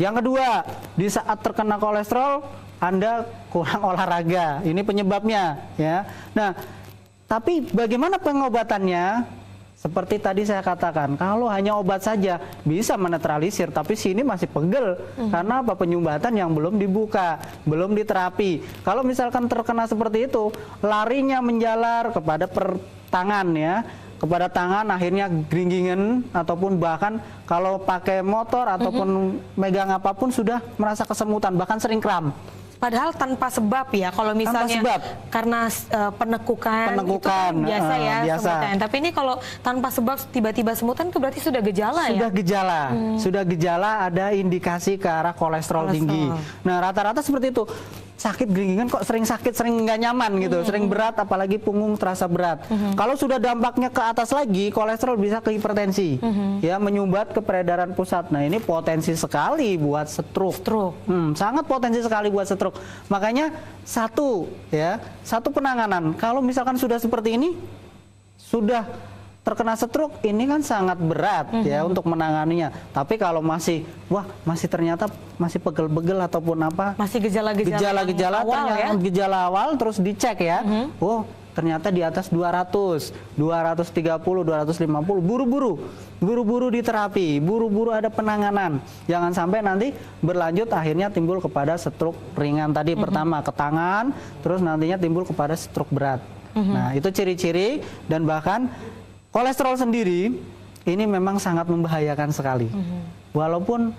Yang kedua, di saat terkena kolesterol, Anda kurang olahraga. Ini penyebabnya ya. Nah, tapi bagaimana pengobatannya? Seperti tadi saya katakan, kalau hanya obat saja bisa menetralisir, tapi sini masih pegel. Karena apa? Penyumbatan yang belum dibuka, belum diterapi. Kalau misalkan terkena seperti itu, larinya menjalar kepada tangan ya, kepada tangan akhirnya geringgingan ataupun bahkan kalau pakai motor ataupun megang apapun sudah merasa kesemutan, bahkan sering kram. Padahal tanpa sebab ya, kalau misalnya karena penekukan itu kan biasa ya semutan. Tapi ini kalau tanpa sebab tiba-tiba semutan itu berarti sudah gejala ya? Sudah gejala ada indikasi ke arah kolesterol tinggi. Nah rata-rata seperti itu. Sakit geringgingan kok sering sakit, sering nggak nyaman gitu, sering berat, apalagi punggung terasa berat. Kalau sudah dampaknya ke atas lagi, kolesterol bisa ke hipertensi, ya menyumbat ke peredaran pusat. Nah ini potensi sekali buat stroke. Sangat potensi sekali buat stroke. Makanya satu penanganan. Kalau misalkan sudah seperti ini, sudah terkena stroke, ini kan sangat berat ya untuk menanganinya. Tapi kalau masih ternyata masih pegel-pegel ataupun apa, masih gejala-gejala gejala awal terus dicek ya. Ternyata di atas 200, 230, 250, buru-buru diterapi, buru-buru ada penanganan. Jangan sampai nanti berlanjut akhirnya timbul kepada stroke ringan tadi pertama ke tangan, terus nantinya timbul kepada stroke berat. Nah, itu ciri-ciri. Dan bahkan kolesterol sendiri ini memang sangat membahayakan sekali. Walaupun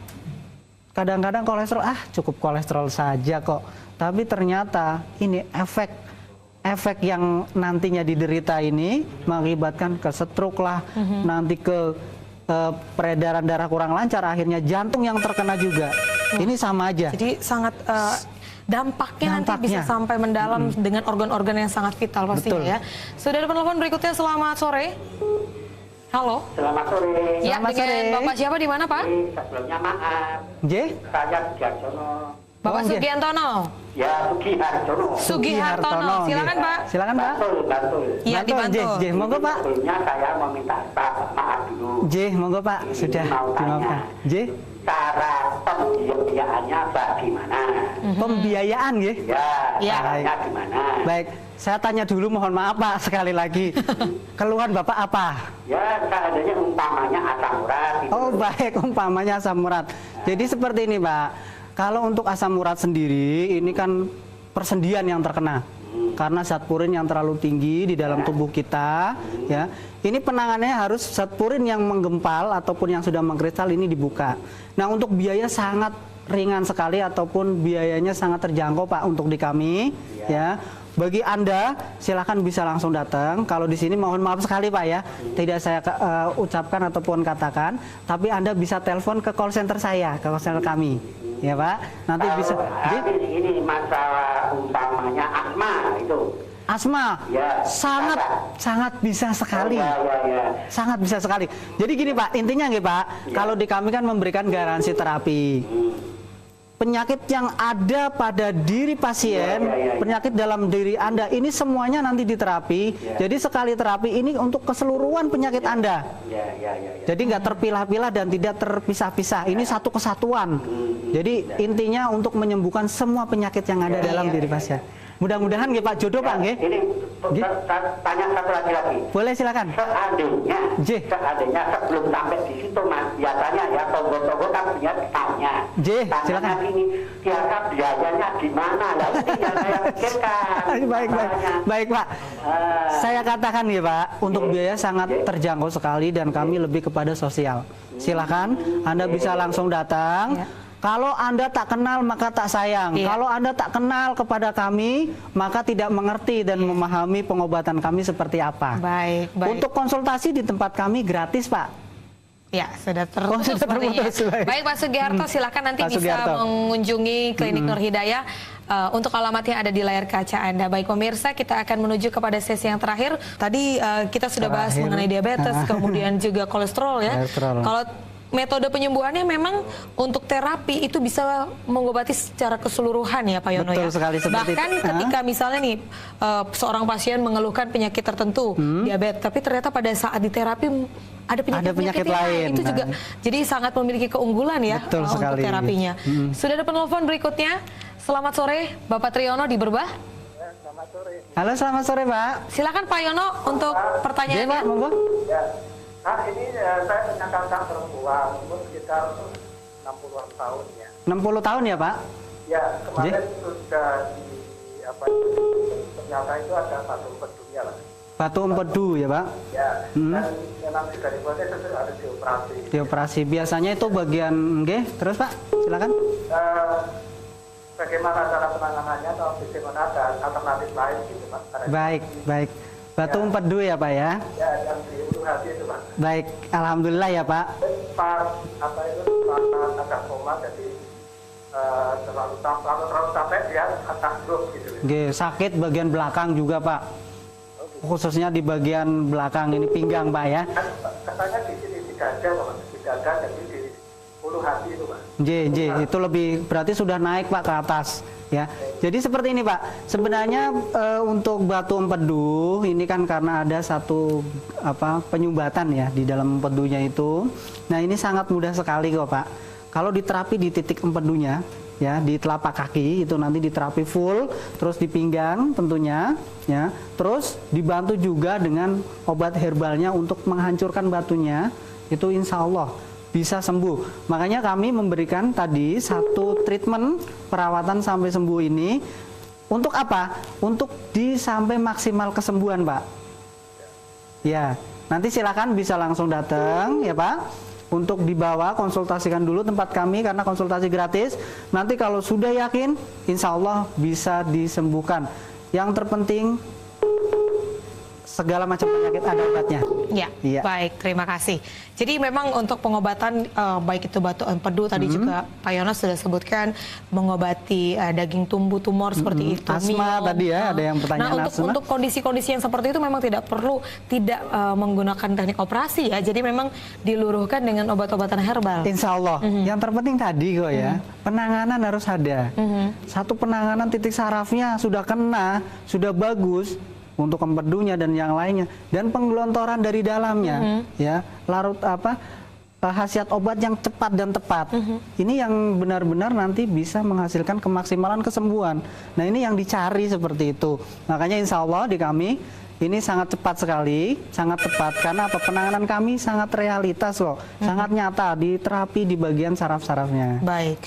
kadang-kadang kolesterol cukup kolesterol saja kok, tapi ternyata ini efek yang nantinya diderita ini mengakibatkan ke stroke lah, nanti ke peredaran darah kurang lancar, akhirnya jantung yang terkena juga. Ini sama aja. Jadi sangat dampaknya nanti bisa sampai mendalam dengan organ-organ yang sangat vital pastinya ya. Sudah ada penelpon berikutnya, selamat sore. Halo. Selamat sore. Ya, dengan Bapak siapa di mana, Pak? Sebelumnya maaf. Saya Sugihartono. Bapak Sugihartono. Ya, Sugihartono. Silakan, Pak. Silakan, Pak. Bantul. Iya, dibantu. Monggo, Pak. Sebelumnya saya mau minta maaf dulu. Monggo, Pak. Sudah dimaafkan. Cara pembiayaannya bagaimana? Pembiayaan ya? Ya, caranya gimana? Baik, saya tanya dulu, mohon maaf Pak sekali lagi. Keluhan Bapak apa? Ya, seandainya umpamanya asam urat. Oh baik, umpamanya asam urat. Jadi seperti ini Pak, kalau untuk asam urat sendiri ini kan persendian yang terkena. Karena zat purin yang terlalu tinggi di dalam tubuh kita, ya. Ini penanganannya harus zat purin yang menggempal ataupun yang sudah mengkristal ini dibuka. Nah, untuk biaya sangat ringan sekali ataupun biayanya sangat terjangkau Pak untuk di kami, ya. Bagi Anda silakan bisa langsung datang. Kalau di sini mohon maaf sekali Pak ya, tidak saya ucapkan ataupun katakan, tapi Anda bisa telepon ke call center saya, ke call center kami. Ya Pak, nanti bisa. Ini masalah utamanya asma itu. Asma, ya, sangat bisa sekali, sangat bisa sekali. Jadi gini Pak, intinya nggih Pak, kalau di kami kan memberikan garansi terapi. Penyakit yang ada pada diri pasien, penyakit dalam diri Anda, ini semuanya nanti diterapi. Jadi sekali terapi ini untuk keseluruhan penyakit Anda. Jadi nggak terpilah-pilah dan tidak terpisah-pisah. Ini satu kesatuan. Jadi intinya untuk menyembuhkan semua penyakit yang ada dalam diri pasien. Mudah-mudahan nggih Pak jodoh Pak nggih. Ini tanya satu lagi. Boleh silakan. Seandainya sebelum sampai di situ Mas, biasanya ya tonggo-tonggo kan punya tanya. Silakan. Ini biasa biayanya gimana? Lah ini yang saya pikirkan. Baik Pak. Saya katakan ya Pak, untuk biaya sangat terjangkau sekali dan kami lebih kepada sosial. Silakan Anda bisa langsung datang. Kalau Anda tak kenal maka tak sayang. Kalau Anda tak kenal kepada kami maka tidak mengerti dan memahami pengobatan kami seperti apa. Baik. Untuk konsultasi di tempat kami gratis Pak. Ya, sudah terputus. Baik Pak Sugiharto, silakan nanti bisa mengunjungi Klinik Nur Hidayah untuk alamatnya ada di layar kaca Anda. Baik pemirsa, kita akan menuju kepada sesi yang terakhir. Tadi kita sudah bahas mengenai diabetes, kemudian juga kolesterol ya. Kalau metode penyembuhannya memang untuk terapi itu bisa mengobati secara keseluruhan ya Pak Yono. Betul sekali seperti Bahkan ketika misalnya nih seorang pasien mengeluhkan penyakit tertentu, diabetes, tapi ternyata pada saat di terapi ada penyakit lain. Itu juga jadi sangat memiliki keunggulan ya untuk terapinya. Sudah ada penelpon berikutnya. Selamat sore Bapak Triyono di Berbah. Selamat sore. Halo, selamat sore Pak. Silakan Pak Yono untuk pertanyaannya. Pak, monggo. Ini saya punya kakak perempuan, umur sekitar 60-an tahun ya. 60 tahun ya Pak? Ya, kemarin sudah ternyata itu ada batu empedunya lah. Batu empedu ya Pak? Ya, dan memang sudah dibuatnya harus dioperasi. Dioperasi, biasanya itu bagian terus Pak, silakan. Bagaimana cara penanganannya atau bagaimana ada alternatif lain gitu Pak? Baik. Batu empedu ya Pak ya? Ya, yang di ulu hati itu Pak. Baik, alhamdulillah ya Pak. Agak koma, jadi terlalu capek dia atas grup gitu. Sakit bagian belakang juga Pak. Khususnya di bagian belakang ini pinggang Pak ya. Katanya di sini di dada Pak, di dada jadi di ulu hati itu Pak. Itu lebih berarti sudah naik Pak ke atas. Ya, jadi seperti ini Pak. Sebenarnya untuk batu empedu ini kan karena ada satu penyumbatan ya di dalam empedunya itu. Nah ini sangat mudah sekali kok Pak. Kalau diterapi di titik empedunya, ya di telapak kaki itu nanti diterapi full, terus di pinggang tentunya, ya. Terus dibantu juga dengan obat herbalnya untuk menghancurkan batunya, itu insya Allah bisa sembuh. Makanya kami memberikan tadi satu treatment perawatan sampai sembuh ini untuk apa? Untuk sampai maksimal kesembuhan, Pak. Ya, nanti silakan bisa langsung datang ya, Pak. Untuk dibawa konsultasikan dulu tempat kami karena konsultasi gratis. Nanti kalau sudah yakin, insya Allah bisa disembuhkan. Yang terpenting segala macam penyakit ada obatnya. Ya, baik, terima kasih. Jadi memang untuk pengobatan baik itu batu empedu tadi juga Pak Yono sudah sebutkan mengobati daging tumbuh tumor seperti itu. Asma tadi ya, ada yang pertanyaan asma. Untuk kondisi-kondisi yang seperti itu memang tidak perlu menggunakan teknik operasi ya. Jadi memang diluruhkan dengan obat-obatan herbal. Insya Allah. Yang terpenting tadi kok ya, penanganan harus ada. Satu penanganan titik sarafnya sudah kena, sudah bagus. Untuk empedunya dan yang lainnya dan penggelontoran dari dalamnya ya larut khasiat obat yang cepat dan tepat ini yang benar-benar nanti bisa menghasilkan kemaksimalan kesembuhan. Nah ini yang dicari seperti itu, makanya insya Allah di kami ini sangat cepat sekali, sangat tepat karena penanganan kami sangat realitas kok, sangat nyata di terapi di bagian saraf-sarafnya. Baik.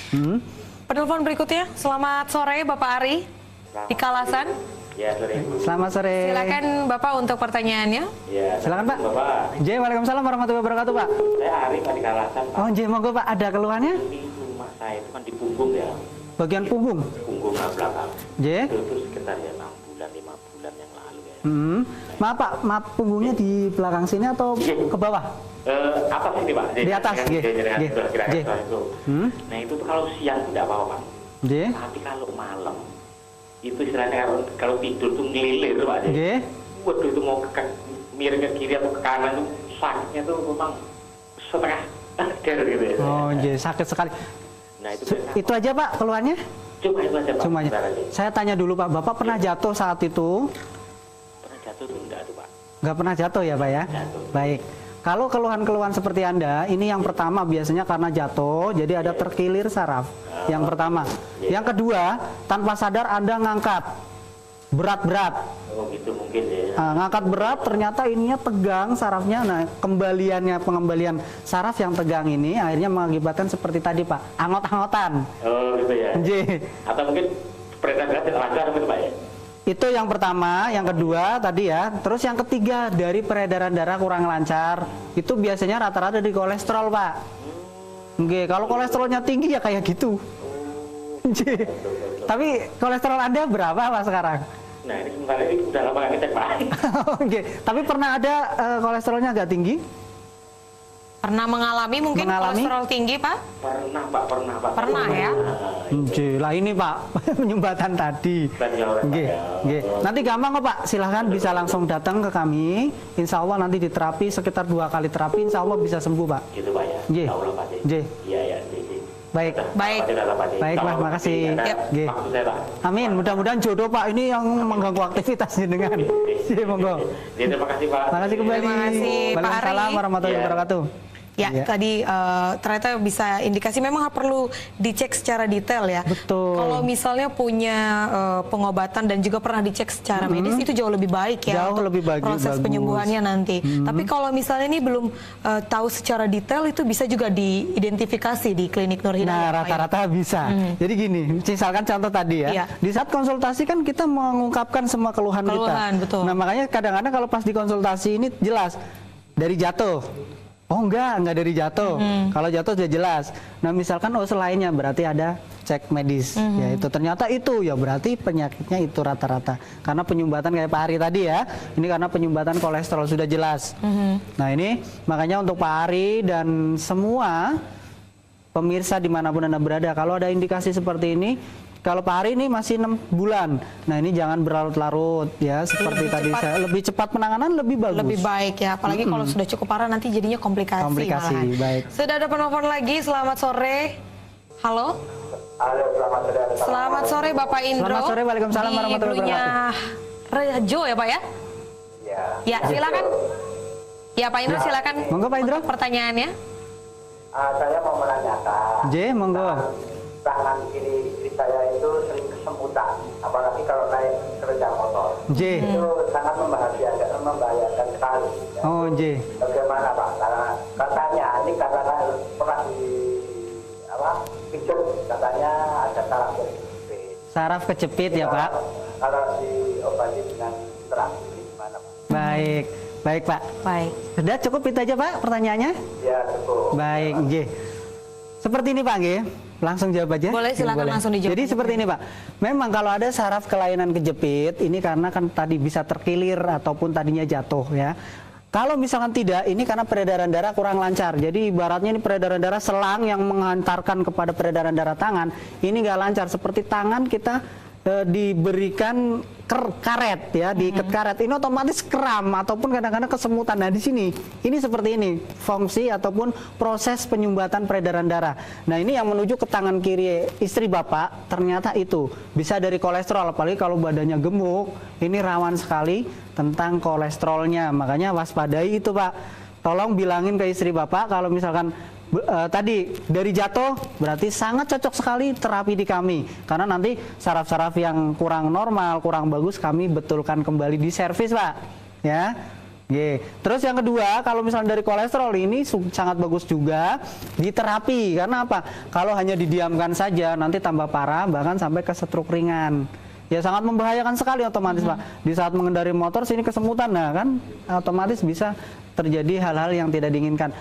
Penelpon berikutnya, selamat sore Bapak Ari di Kalasan. Ya, sore. Selamat sore. Silakan Bapak untuk pertanyaannya. Ya, silakan Pak. Bapak. Waalaikumsalam warahmatullahi wabarakatuh Pak. Saya Ari Pak di Kalasan. Oh, monggo Pak, ada keluhannya? Ini rumah saya itu kan di punggung ya. Bagian punggung? Punggung belakang. Itu sekitar ya 6 bulan, 5 bulan yang lalu ya. Maaf Pak, punggungnya di belakang sini atau ke bawah? Atas ini Pak. Di atas, Nah itu tuh kalau siang tidak apa-apa Pak. Tapi kalau malam itu istilahnya kalau tidur tuh ngelilir Pak. Waduh itu mau miring ke kiri atau ke kanan tuh sakitnya tuh memang setengah der gitu ya. Oh sakit sekali. Nah itu aja Pak keluhannya? Cuma itu aja Pak. Cuma aja. Saya tanya dulu Pak, Bapak pernah jatuh saat itu? Pernah jatuh tuh enggak tuh Pak. Enggak pernah jatuh ya Pak ya? Jatuh. Baik. Kalau keluhan-keluhan seperti Anda, ini yang pertama biasanya karena jatuh, jadi ada terkilir saraf. Yang pertama. Yang kedua, tanpa sadar Anda ngangkat. berat-berat. Oh gitu mungkin ya. Ngangkat berat ternyata ininya tegang sarafnya. Nah, pengembalian saraf yang tegang ini akhirnya mengakibatkan seperti tadi Pak, angot-angotan. Oh gitu ya. Atau mungkin peredaran darah tidak lancar gitu Pak ya. Itu yang pertama, yang kedua tadi ya. Terus yang ketiga dari peredaran darah kurang lancar. Itu biasanya rata-rata dari kolesterol Pak. Kalau kolesterolnya tinggi ya kayak gitu. Tapi kolesterol Anda berapa Pak sekarang? Nah ini sebenarnya ini udah lama nggak ngecek Pak. Tapi pernah ada kolesterolnya agak tinggi? Pernah mengalami mungkin kolesterol tinggi Pak? Pernah Pak, Pernah ya? Lah ini Pak, penyumbatan tadi. Nanti gampang kok Pak, silahkan bisa langsung datang ke kami. Insya Allah nanti diterapi sekitar 2 kali terapi, Insya Allah bisa sembuh Pak. Gitu Pak ya? Insya Allah Pak. Iya. Baik, Pak, makasih. Amin, mudah-mudahan jodoh Pak ini yang mengganggu aktivitasnya dengan. Monggo. Terima kasih Pak. Makasih kembali. Terima kasih Pak Ari. Waalaikumsalam warahmatullahi wabarakatuh. Ya, tadi ternyata bisa indikasi memang prelu dicek secara detail ya. Betul. Kalau misalnya punya pengobatan dan juga pernah dicek secara medis itu jauh lebih baik ya. Jauh lebih bagus. Proses penyembuhannya nanti. Tapi kalau misalnya ini belum tahu secara detail itu bisa juga diidentifikasi di klinik Nur Hidayah. Nah, rata-rata bisa. Jadi gini, misalkan contoh tadi ya. Di saat konsultasi kan kita mengungkapkan semua keluhan kita. Betul. Nah, makanya kadang-kadang kalau pas di konsultasi ini jelas dari jatuh. Oh enggak dari jatuh. Kalau jatuh sudah jelas. Nah misalkan selainnya berarti ada cek medis. Yaitu ternyata itu ya berarti penyakitnya itu rata-rata. Karena penyumbatan kayak Pak Ari tadi ya. Ini karena penyumbatan kolesterol sudah jelas. Nah ini makanya untuk Pak Ari dan semua pemirsa dimanapun Anda berada. Kalau ada indikasi seperti ini. Kalau Pak Ari ini masih 6 bulan. Nah ini jangan berlarut-larut ya. Seperti tadi saya lebih cepat penanganan lebih bagus. Lebih baik ya. Apalagi kalau sudah cukup parah nanti jadinya komplikasi malahan. Baik. Sudah ada penelpon lagi. Selamat sore. Halo. Halo, selamat sore. Selamat sore Bapak Indro. Selamat sore. Waalaikumsalam warahmatullahi wabarakatuh. Rejo ya Pak ya? Iya. Ya silakan. Ya Pak Indro silakan. Monggo Pak Indro. Pertanyaannya. Saya mau menanyakan. Monggo. Tangan kiri istri saya itu sering kesemutan, apalagi kalau naik sepeda motor. Itu sangat membahayakan sekali. Ya. Bagaimana Pak? Katanya ini karena pernah pijet, katanya ada saraf kejepit. Saraf kejepit ya Pak? Kalau diobati dengan terapi gimana Pak? Baik Pak. Baik. Sudah cukup itu aja Pak pertanyaannya? Ya cukup. Baik, seperti ini Pak, langsung jawab aja. Boleh, silakan langsung dijawab. Jadi seperti ini Pak, memang kalau ada saraf kelainan kejepit, ini karena kan tadi bisa terkilir ataupun tadinya jatuh ya. Kalau misalkan tidak, ini karena peredaran darah kurang lancar. Jadi ibaratnya ini peredaran darah selang yang menghantarkan kepada peredaran darah tangan, ini nggak lancar. Seperti tangan kita diberikan karet ya, diikat karet, ini otomatis kram ataupun kadang-kadang kesemutan. Nah di sini ini seperti ini fungsi ataupun proses penyumbatan peredaran darah. Nah ini yang menuju ke tangan kiri istri Bapak, ternyata itu bisa dari kolesterol, apalagi kalau badannya gemuk, ini rawan sekali tentang kolesterolnya. Makanya waspadai itu Pak. Tolong bilangin ke istri Bapak kalau misalkan tadi dari jatuh berarti sangat cocok sekali terapi di kami, karena nanti saraf-saraf yang kurang normal, kurang bagus kami betulkan kembali di servis Pak ya. Terus yang kedua, kalau misalnya dari kolesterol ini sangat bagus juga di terapi, karena apa? Kalau hanya didiamkan saja nanti tambah parah, bahkan sampai ke stroke ringan. Ya sangat membahayakan sekali otomatis Pak. Di saat mengendarai motor sini kesemutan, nah kan otomatis bisa terjadi hal-hal yang tidak diinginkan.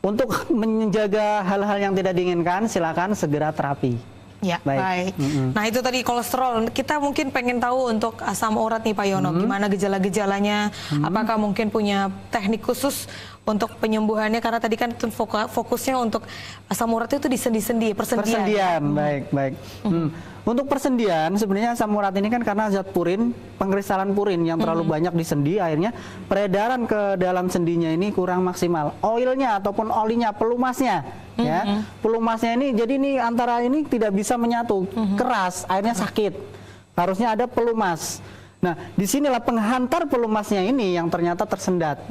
Untuk menjaga hal-hal yang tidak diinginkan, silakan segera terapi. Ya, baik. Nah itu tadi kolesterol. Kita mungkin pengen tahu untuk asam urat nih Pak Yono, gimana gejala-gejalanya? Apakah mungkin punya teknik khusus untuk penyembuhannya? Karena tadi kan fokusnya untuk asam urat itu di sendi-sendi, persendian. Baik. Untuk persendian, sebenarnya asam urat ini kan karena zat purin, pengkristalan purin yang terlalu banyak di sendi, akhirnya peredaran ke dalam sendinya ini kurang maksimal. Oilnya ataupun olinya, pelumasnya, ya, pelumasnya ini, jadi ini antara ini tidak bisa menyatu, keras, akhirnya sakit. Harusnya ada pelumas. Nah, disinilah penghantar pelumasnya ini yang ternyata tersendat.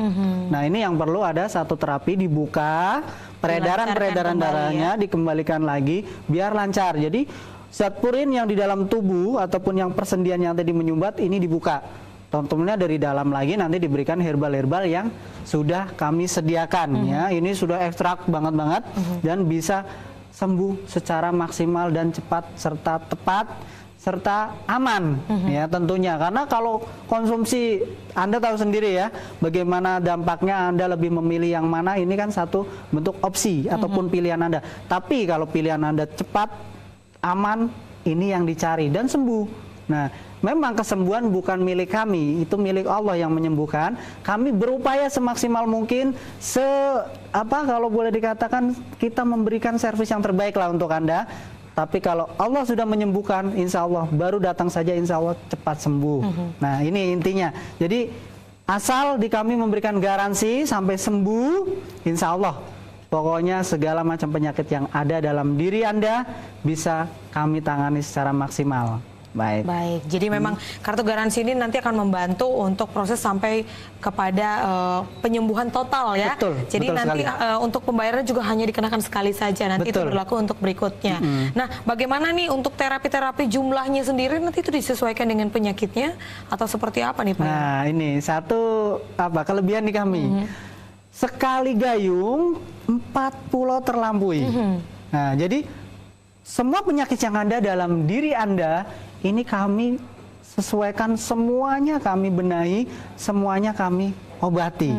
Nah, ini yang perlu ada satu terapi, dibuka peredaran darahnya, dikembalikan lagi biar lancar. Jadi zat purin yang di dalam tubuh ataupun yang persendian yang tadi menyumbat ini dibuka. Tentunya dari dalam lagi nanti diberikan herbal-herbal yang sudah kami sediakan ya. Ini sudah ekstrak banget dan bisa sembuh secara maksimal dan cepat serta tepat serta aman ya tentunya. Karena kalau konsumsi, Anda tahu sendiri ya bagaimana dampaknya. Anda lebih memilih yang mana, ini kan satu bentuk opsi ataupun pilihan Anda. Tapi kalau pilihan Anda cepat, aman, ini yang dicari dan sembuh. Nah, memang kesembuhan bukan milik kami, itu milik Allah yang menyembuhkan. Kami berupaya semaksimal mungkin, kalau boleh dikatakan kita memberikan servis yang terbaik lah untuk Anda. Tapi kalau Allah sudah menyembuhkan, insya Allah baru datang saja, insya Allah cepat sembuh. Nah, ini intinya. Jadi asal di kami memberikan garansi sampai sembuh, insya Allah. Pokoknya segala macam penyakit yang ada dalam diri Anda bisa kami tangani secara maksimal. Baik. Jadi memang kartu garansi ini nanti akan membantu untuk proses sampai kepada penyembuhan total ya. Jadi nanti untuk pembayaran juga hanya dikenakan sekali saja. Nanti itu berlaku untuk berikutnya. Nah, bagaimana nih untuk terapi-terapi jumlahnya sendiri nanti itu disesuaikan dengan penyakitnya atau seperti apa nih Pak? Nah, ini satu kelebihan di kami. Sekali gayung 4 pulau terlampaui. Nah, jadi semua penyakit yang ada dalam diri Anda ini kami sesuaikan, semuanya kami benahi, semuanya kami obati.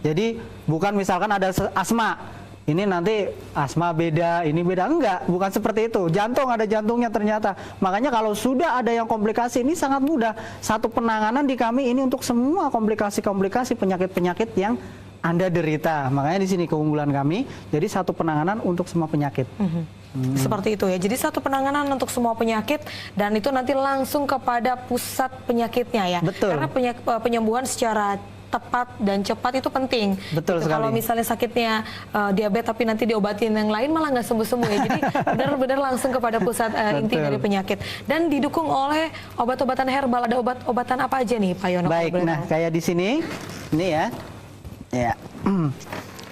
Jadi bukan misalkan ada asma, ini nanti asma beda, ini beda, enggak, bukan seperti itu. Jantung ada jantungnya ternyata. Makanya kalau sudah ada yang komplikasi ini sangat mudah. Satu penanganan di kami ini untuk semua komplikasi-komplikasi penyakit-penyakit yang Anda derita. Makanya di sini keunggulan kami. Jadi satu penanganan untuk semua penyakit. Seperti itu ya. Jadi satu penanganan untuk semua penyakit dan itu nanti langsung kepada pusat penyakitnya ya. Betul. Karena penyembuhan secara tepat dan cepat itu penting. Betul sekali. Kalau misalnya sakitnya diabetes tapi nanti diobatin yang lain malah nggak sembuh-sembuh ya. Jadi benar-benar langsung kepada pusat inti dari penyakit. Dan didukung oleh obat-obatan herbal. Ada obat-obatan apa aja nih Pak Yono? Baik, nah kayak di sini, ini ya.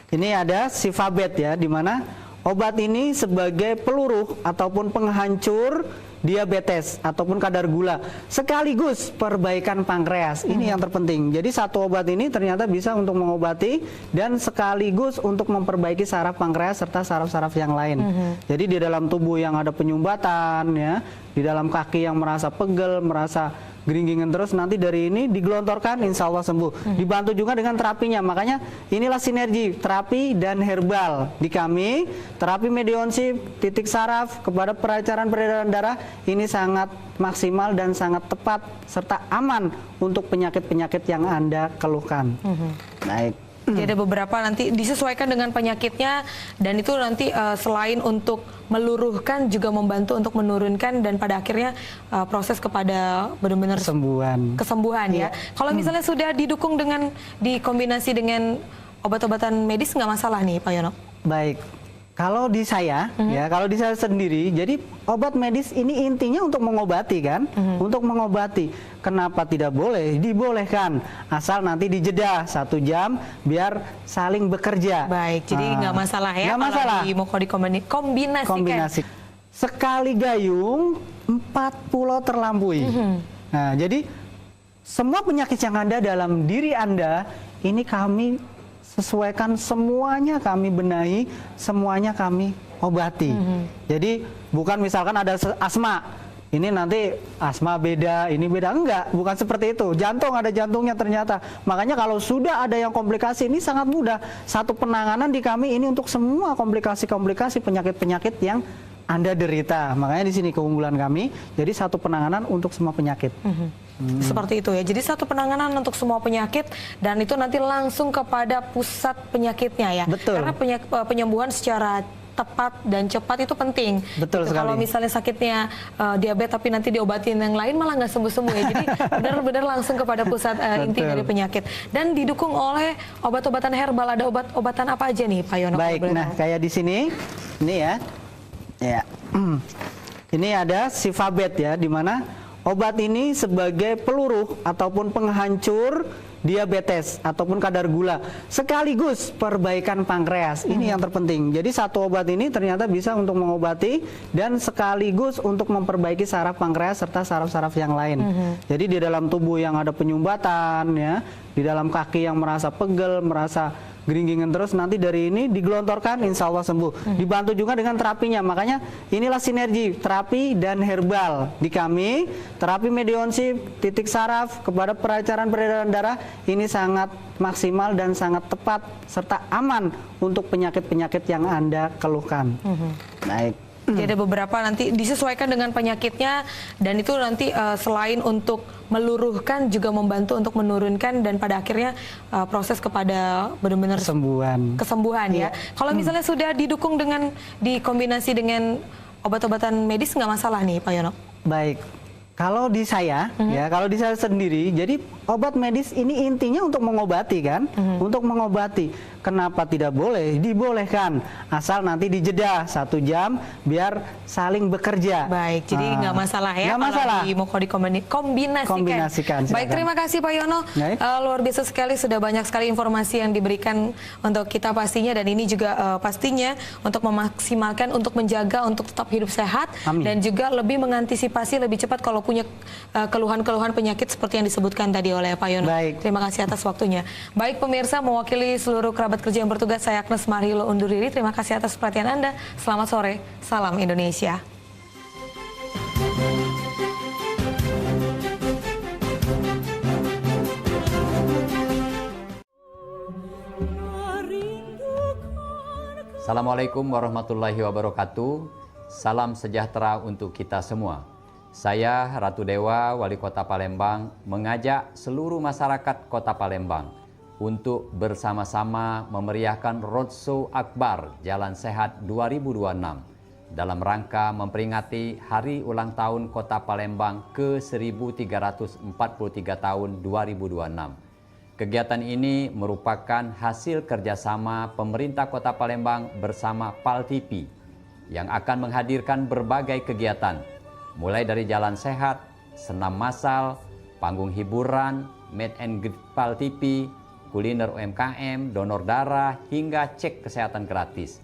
Ini ada Sifabet ya, di mana obat ini sebagai peluruh ataupun penghancur diabetes ataupun kadar gula, sekaligus perbaikan pankreas. Ini yang terpenting. Jadi satu obat ini ternyata bisa untuk mengobati dan sekaligus untuk memperbaiki saraf pankreas serta saraf-saraf yang lain. Jadi di dalam tubuh yang ada penyumbatan ya, di dalam kaki yang merasa pegel, merasa geringgingan terus, nanti dari ini digelontorkan, insya Allah sembuh. Dibantu juga dengan terapinya. Makanya inilah sinergi terapi dan herbal di kami. Terapi medionsi, titik saraf kepada pelancaran peredaran darah ini sangat maksimal dan sangat tepat serta aman untuk penyakit-penyakit yang Anda keluhkan. Baik. Jadi ada beberapa nanti disesuaikan dengan penyakitnya dan itu nanti selain untuk meluruhkan juga membantu untuk menurunkan dan pada akhirnya proses kepada benar-benar kesembuhan ya. Kalau misalnya sudah didukung dengan dikombinasi dengan obat-obatan medis nggak masalah nih Pak Yono? Baik. Kalau di saya, ya kalau di saya sendiri, jadi obat medis ini intinya untuk mengobati kan, untuk mengobati. Kenapa tidak boleh? Dibolehkan, asal nanti dijeda 1 jam biar saling bekerja. Baik, jadi nggak masalah ya. Nggak masalah. Mau dikombinasikan. Kombinasi. Sekali gayung 4 pulau terlampaui. Nah, jadi semua penyakit yang ada dalam diri Anda ini kami sesuaikan, semuanya kami benahi, semuanya kami obati. Jadi bukan misalkan ada asma, ini nanti asma beda, ini beda, enggak, bukan seperti itu. Jantung ada jantungnya ternyata. Makanya kalau sudah ada yang komplikasi ini sangat mudah. Satu penanganan di kami ini untuk semua komplikasi-komplikasi penyakit-penyakit yang Anda derita. Makanya di sini keunggulan kami. Jadi satu penanganan untuk semua penyakit. Seperti itu ya. Jadi satu penanganan untuk semua penyakit dan itu nanti langsung kepada pusat penyakitnya ya. Betul. Karena penyembuhan secara tepat dan cepat itu penting. Betul sekali. Kalau misalnya sakitnya diabetes tapi nanti diobatin yang lain malah nggak sembuh-sembuh ya. Jadi benar-benar langsung kepada pusat inti dari penyakit. Dan didukung oleh obat-obatan herbal. Ada obat-obatan apa aja nih Pak Yono? Baik, nah kayak di sini, ini ya. Ini ada Sifabet ya, di mana obat ini sebagai peluruh ataupun penghancur diabetes ataupun kadar gula, sekaligus perbaikan pankreas. Ini yang terpenting. Jadi satu obat ini ternyata bisa untuk mengobati dan sekaligus untuk memperbaiki saraf pankreas serta saraf-saraf yang lain. Jadi di dalam tubuh yang ada penyumbatan, ya, di dalam kaki yang merasa pegel, merasa geringgingan terus, nanti dari ini digelontorkan, insya Allah sembuh. Dibantu juga dengan terapinya, makanya inilah sinergi terapi dan herbal di kami. Terapi Medionsi titik saraf kepada pelancaran peredaran darah ini sangat maksimal dan sangat tepat serta aman untuk penyakit-penyakit yang Anda keluhkan. Baik. Jadi ada beberapa nanti disesuaikan dengan penyakitnya, dan itu nanti selain untuk meluruhkan juga membantu untuk menurunkan dan pada akhirnya proses kepada benar-benar kesembuhan ya. Kalau misalnya sudah didukung dengan dikombinasi dengan obat-obatan medis nggak masalah nih Pak Yono? Baik. Kalau di saya, ya, kalau di saya sendiri, jadi obat medis ini intinya untuk mengobati kan, untuk mengobati. Kenapa tidak boleh? Dibolehkan, asal nanti dijeda 1 jam biar saling bekerja. Baik, jadi nggak masalah ya. Nggak masalah. Mau dikombinasikan. Baik, terima kasih Pak Yono. Luar biasa sekali, sudah banyak sekali informasi yang diberikan untuk kita pastinya, dan ini juga pastinya untuk memaksimalkan, untuk menjaga, untuk tetap hidup sehat. Amin. Dan juga lebih mengantisipasi lebih cepat kalau punya keluhan-keluhan penyakit seperti yang disebutkan tadi oleh Pak Yono. Baik. Terima kasih atas waktunya. Baik pemirsa, mewakili seluruh kerabat kerja yang bertugas, saya Agnes Marhilo undur diri. Terima kasih atas perhatian Anda. Selamat sore, salam Indonesia. Assalamualaikum warahmatullahi wabarakatuh. Salam sejahtera untuk kita semua. Saya Ratu Dewa, Wali Kota Palembang, mengajak seluruh masyarakat Kota Palembang untuk bersama-sama memeriahkan Roadshow Akbar Jalan Sehat 2026 dalam rangka memperingati Hari Ulang Tahun Kota Palembang ke-1343 tahun 2026. Kegiatan ini merupakan hasil kerjasama pemerintah Kota Palembang bersama PAL TV yang akan menghadirkan berbagai kegiatan, mulai dari jalan sehat, senam massal, panggung hiburan, meet and greet PAL TV, kuliner UMKM, donor darah, hingga cek kesehatan gratis.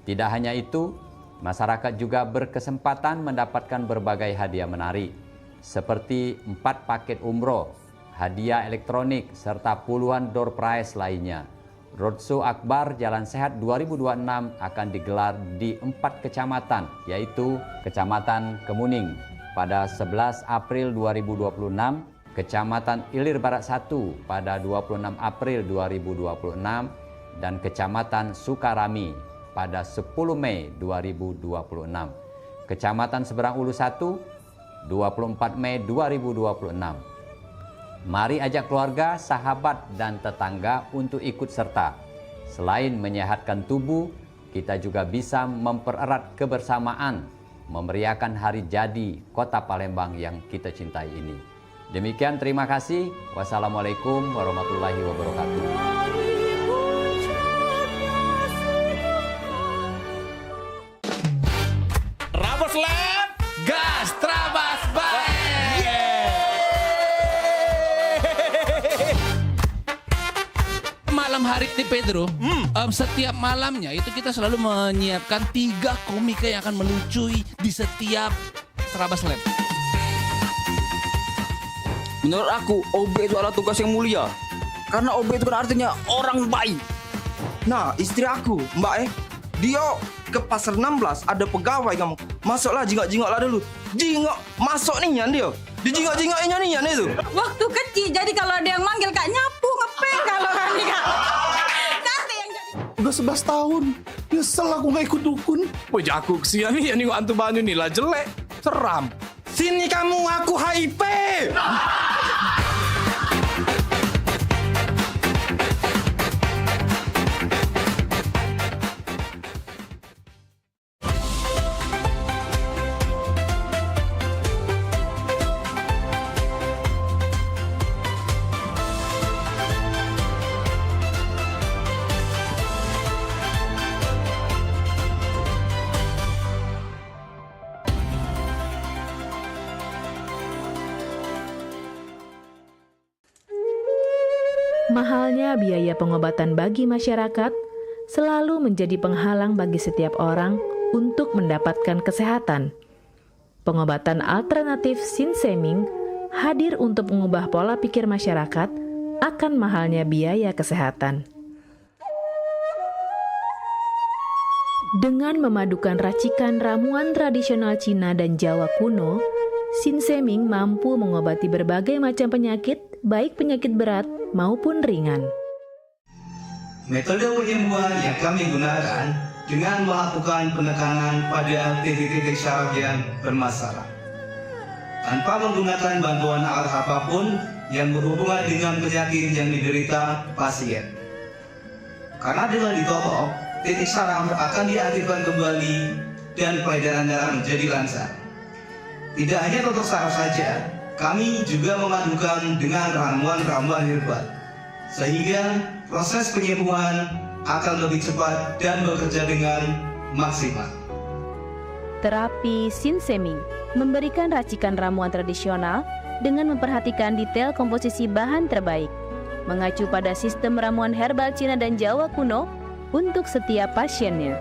Tidak hanya itu, masyarakat juga berkesempatan mendapatkan berbagai hadiah menarik, seperti 4 paket umroh, hadiah elektronik, serta puluhan door prize lainnya. Roadshow Akbar Jalan Sehat 2026 akan digelar di 4 kecamatan, yaitu Kecamatan Kemuning pada 11 April 2026, Kecamatan Ilir Barat 1 pada 26 April 2026, dan Kecamatan Sukarami pada 10 Mei 2026. Kecamatan Seberang Ulu 1, 24 Mei 2026. Mari ajak keluarga, sahabat, dan tetangga untuk ikut serta. Selain menyehatkan tubuh, kita juga bisa mempererat kebersamaan, memeriahkan hari jadi Kota Palembang yang kita cintai ini. Demikian, terima kasih. Wassalamualaikum warahmatullahi wabarakatuh. Rabos Lab, gas Trabas malam hari di Pedro, setiap malamnya itu kita selalu menyiapkan 3 komika yang akan melucui di setiap Trabas Lab. Menurut aku, OB itu adalah tugas yang mulia. Karena OB itu kan artinya orang baik. Nah, istri aku, Mbak dia ke pasar 16 ada pegawai kamu. Masuklah, jingok-jingok lah dulu. Jingok, masuk nih Nyan dia. Dijingok-jingoknya nih Nyan itu. Waktu kecil, jadi kalau ada yang manggil Kak nyapu, ngepeng kalau kami Kak. Nanti yang jadi. Udah 11 tahun, nyesel aku gak ikut dukun. Wajah aku kesian nih, yang nengok antu banyu nih lah jelek, seram. Sini kamu, aku HIV. Mahalnya biaya pengobatan bagi masyarakat selalu menjadi penghalang bagi setiap orang untuk mendapatkan kesehatan. Pengobatan alternatif Sinseming hadir untuk mengubah pola pikir masyarakat akan mahalnya biaya kesehatan. Dengan memadukan racikan ramuan tradisional Cina dan Jawa kuno, Sinseming mampu mengobati berbagai macam penyakit, baik penyakit berat maupun ringan. Metode penyembuhan yang kami gunakan dengan melakukan penekanan pada titik-titik syaraf yang bermasalah, tanpa menggunakan bantuan alat apapun yang berhubungan dengan penyakit yang diderita pasien. Karena dengan ditolong, titik saraf akan diaktifkan kembali dan peredaran darah menjadi lancar. Tidak hanya untuk saraf saja, kami juga memadukan dengan ramuan-ramuan herbal, sehingga proses penyembuhan akan lebih cepat dan bekerja dengan maksimal. Terapi Sinseming memberikan racikan ramuan tradisional dengan memperhatikan detail komposisi bahan terbaik, mengacu pada sistem ramuan herbal Cina dan Jawa kuno untuk setiap pasiennya.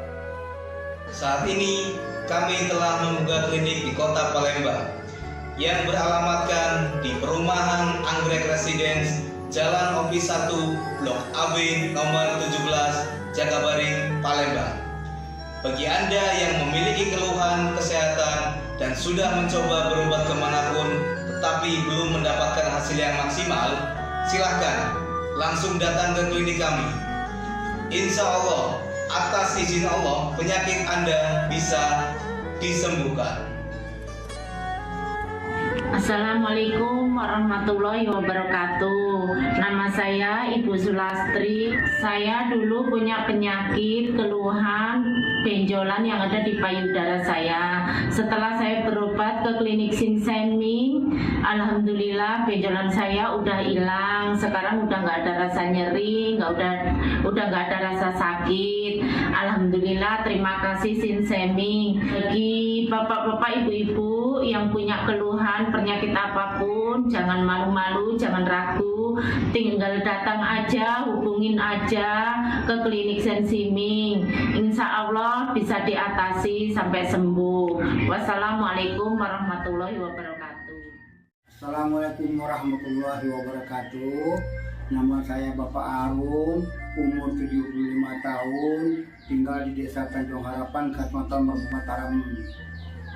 Saat ini kami telah membuka klinik di Kota Palembang yang beralamatkan di Perumahan Anggrek Residence, Jalan Opi 1, Blok AB nomor 17, Jakabaring, Palembang. Bagi Anda yang memiliki keluhan kesehatan dan sudah mencoba berobat kemanapun tetapi belum mendapatkan hasil yang maksimal, silahkan langsung datang ke klinik kami. Insya Allah, atas izin Allah, penyakit Anda bisa disembuhkan. Assalamualaikum warahmatullahi wabarakatuh. Nama saya Ibu Sulastri. Saya dulu punya penyakit keluhan benjolan yang ada di payudara saya. Setelah saya berobat ke klinik Sinseming, alhamdulillah benjolan saya udah hilang. Sekarang udah nggak ada rasa nyeri, udah nggak ada rasa sakit. Alhamdulillah, terima kasih Sinseming. Bagi bapak-bapak, ibu-ibu yang punya keluhan penyakit apapun, jangan malu-malu, jangan ragu, tinggal datang aja, hubungin aja ke klinik Sinseming. Insya Allah bisa diatasi sampai sembuh. Wassalamualaikum warahmatullahi wabarakatuh. Assalamualaikum warahmatullahi wabarakatuh. Nama saya Bapak Arun, umur 75 tahun, tinggal di Desa Tanjung Harapan, Kecamatan Mataram.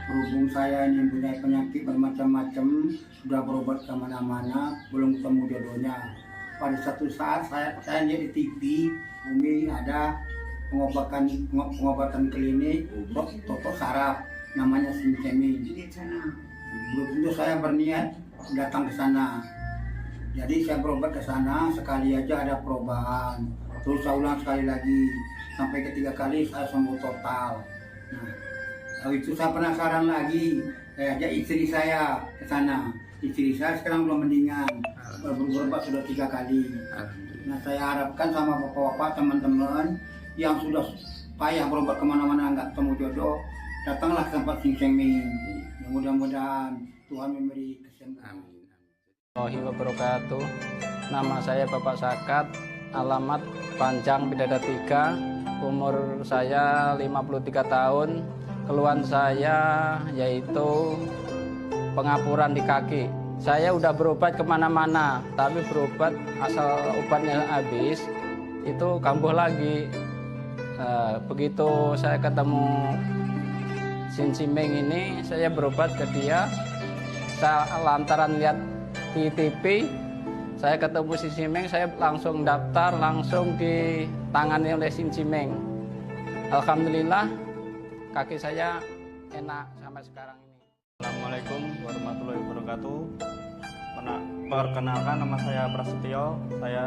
Berhubung saya ini mempunyai penyakit bermacam-macam, sudah berobat kemana-mana, belum ketemu jodohnya. Pada satu saat saya lihat di TV, Umi ada pengobatan klinik untuk totok saraf, namanya Sinseming. Belum itu saya berniat datang ke sana. Jadi saya berobat ke sana, sekali aja ada perubahan. Terus saya ulang sekali lagi, sampai ketiga kali saya sembuh total. Nah, lalu itu saya penasaran lagi, saya ajak istri saya ke sana. Istri saya sekarang belum mendingan, berobat sudah 3 kali. Nah, saya harapkan sama bapak-bapak, teman-teman yang sudah payah berobat kemana-mana nggak ketemu jodoh, datanglah ke tempat Sinseming. Mudah-mudahan Tuhan memberi kesembuhan. Warahmatullahi wabarakatuh. Nama saya Bapak Sakat, alamat Panjang Bidada 3, umur saya 53 tahun. Keluhan saya yaitu pengapuran di kaki. Saya udah berobat kemana-mana, tapi berobat asal obatnya habis, itu kambuh lagi. Begitu saya ketemu Sinseming ini, saya berobat ke dia. Saya lantaran lihat di TV, saya ketemu Sinseming, saya langsung daftar, langsung ditangani oleh Sinseming. Alhamdulillah, kaki saya enak sampai sekarang ini. Assalamualaikum warahmatullahi wabarakatuh. Perkenalkan, nama saya Prasetyo. Saya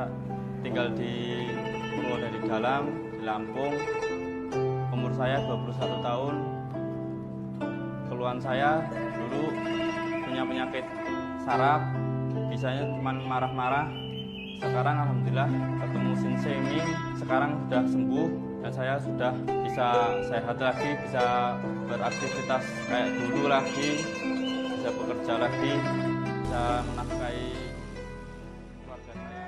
tinggal di Purwodadi Dalam, di Lampung. Umur saya 21 tahun. Keluhan saya dulu punya penyakit saraf, bisanya cuma marah-marah. Sekarang alhamdulillah ketemu Sinseming, sekarang sudah sembuh dan saya sudah bisa sehat lagi, bisa beraktivitas kayak dulu lagi, bisa bekerja lagi, bisa menafkahi keluarga saya.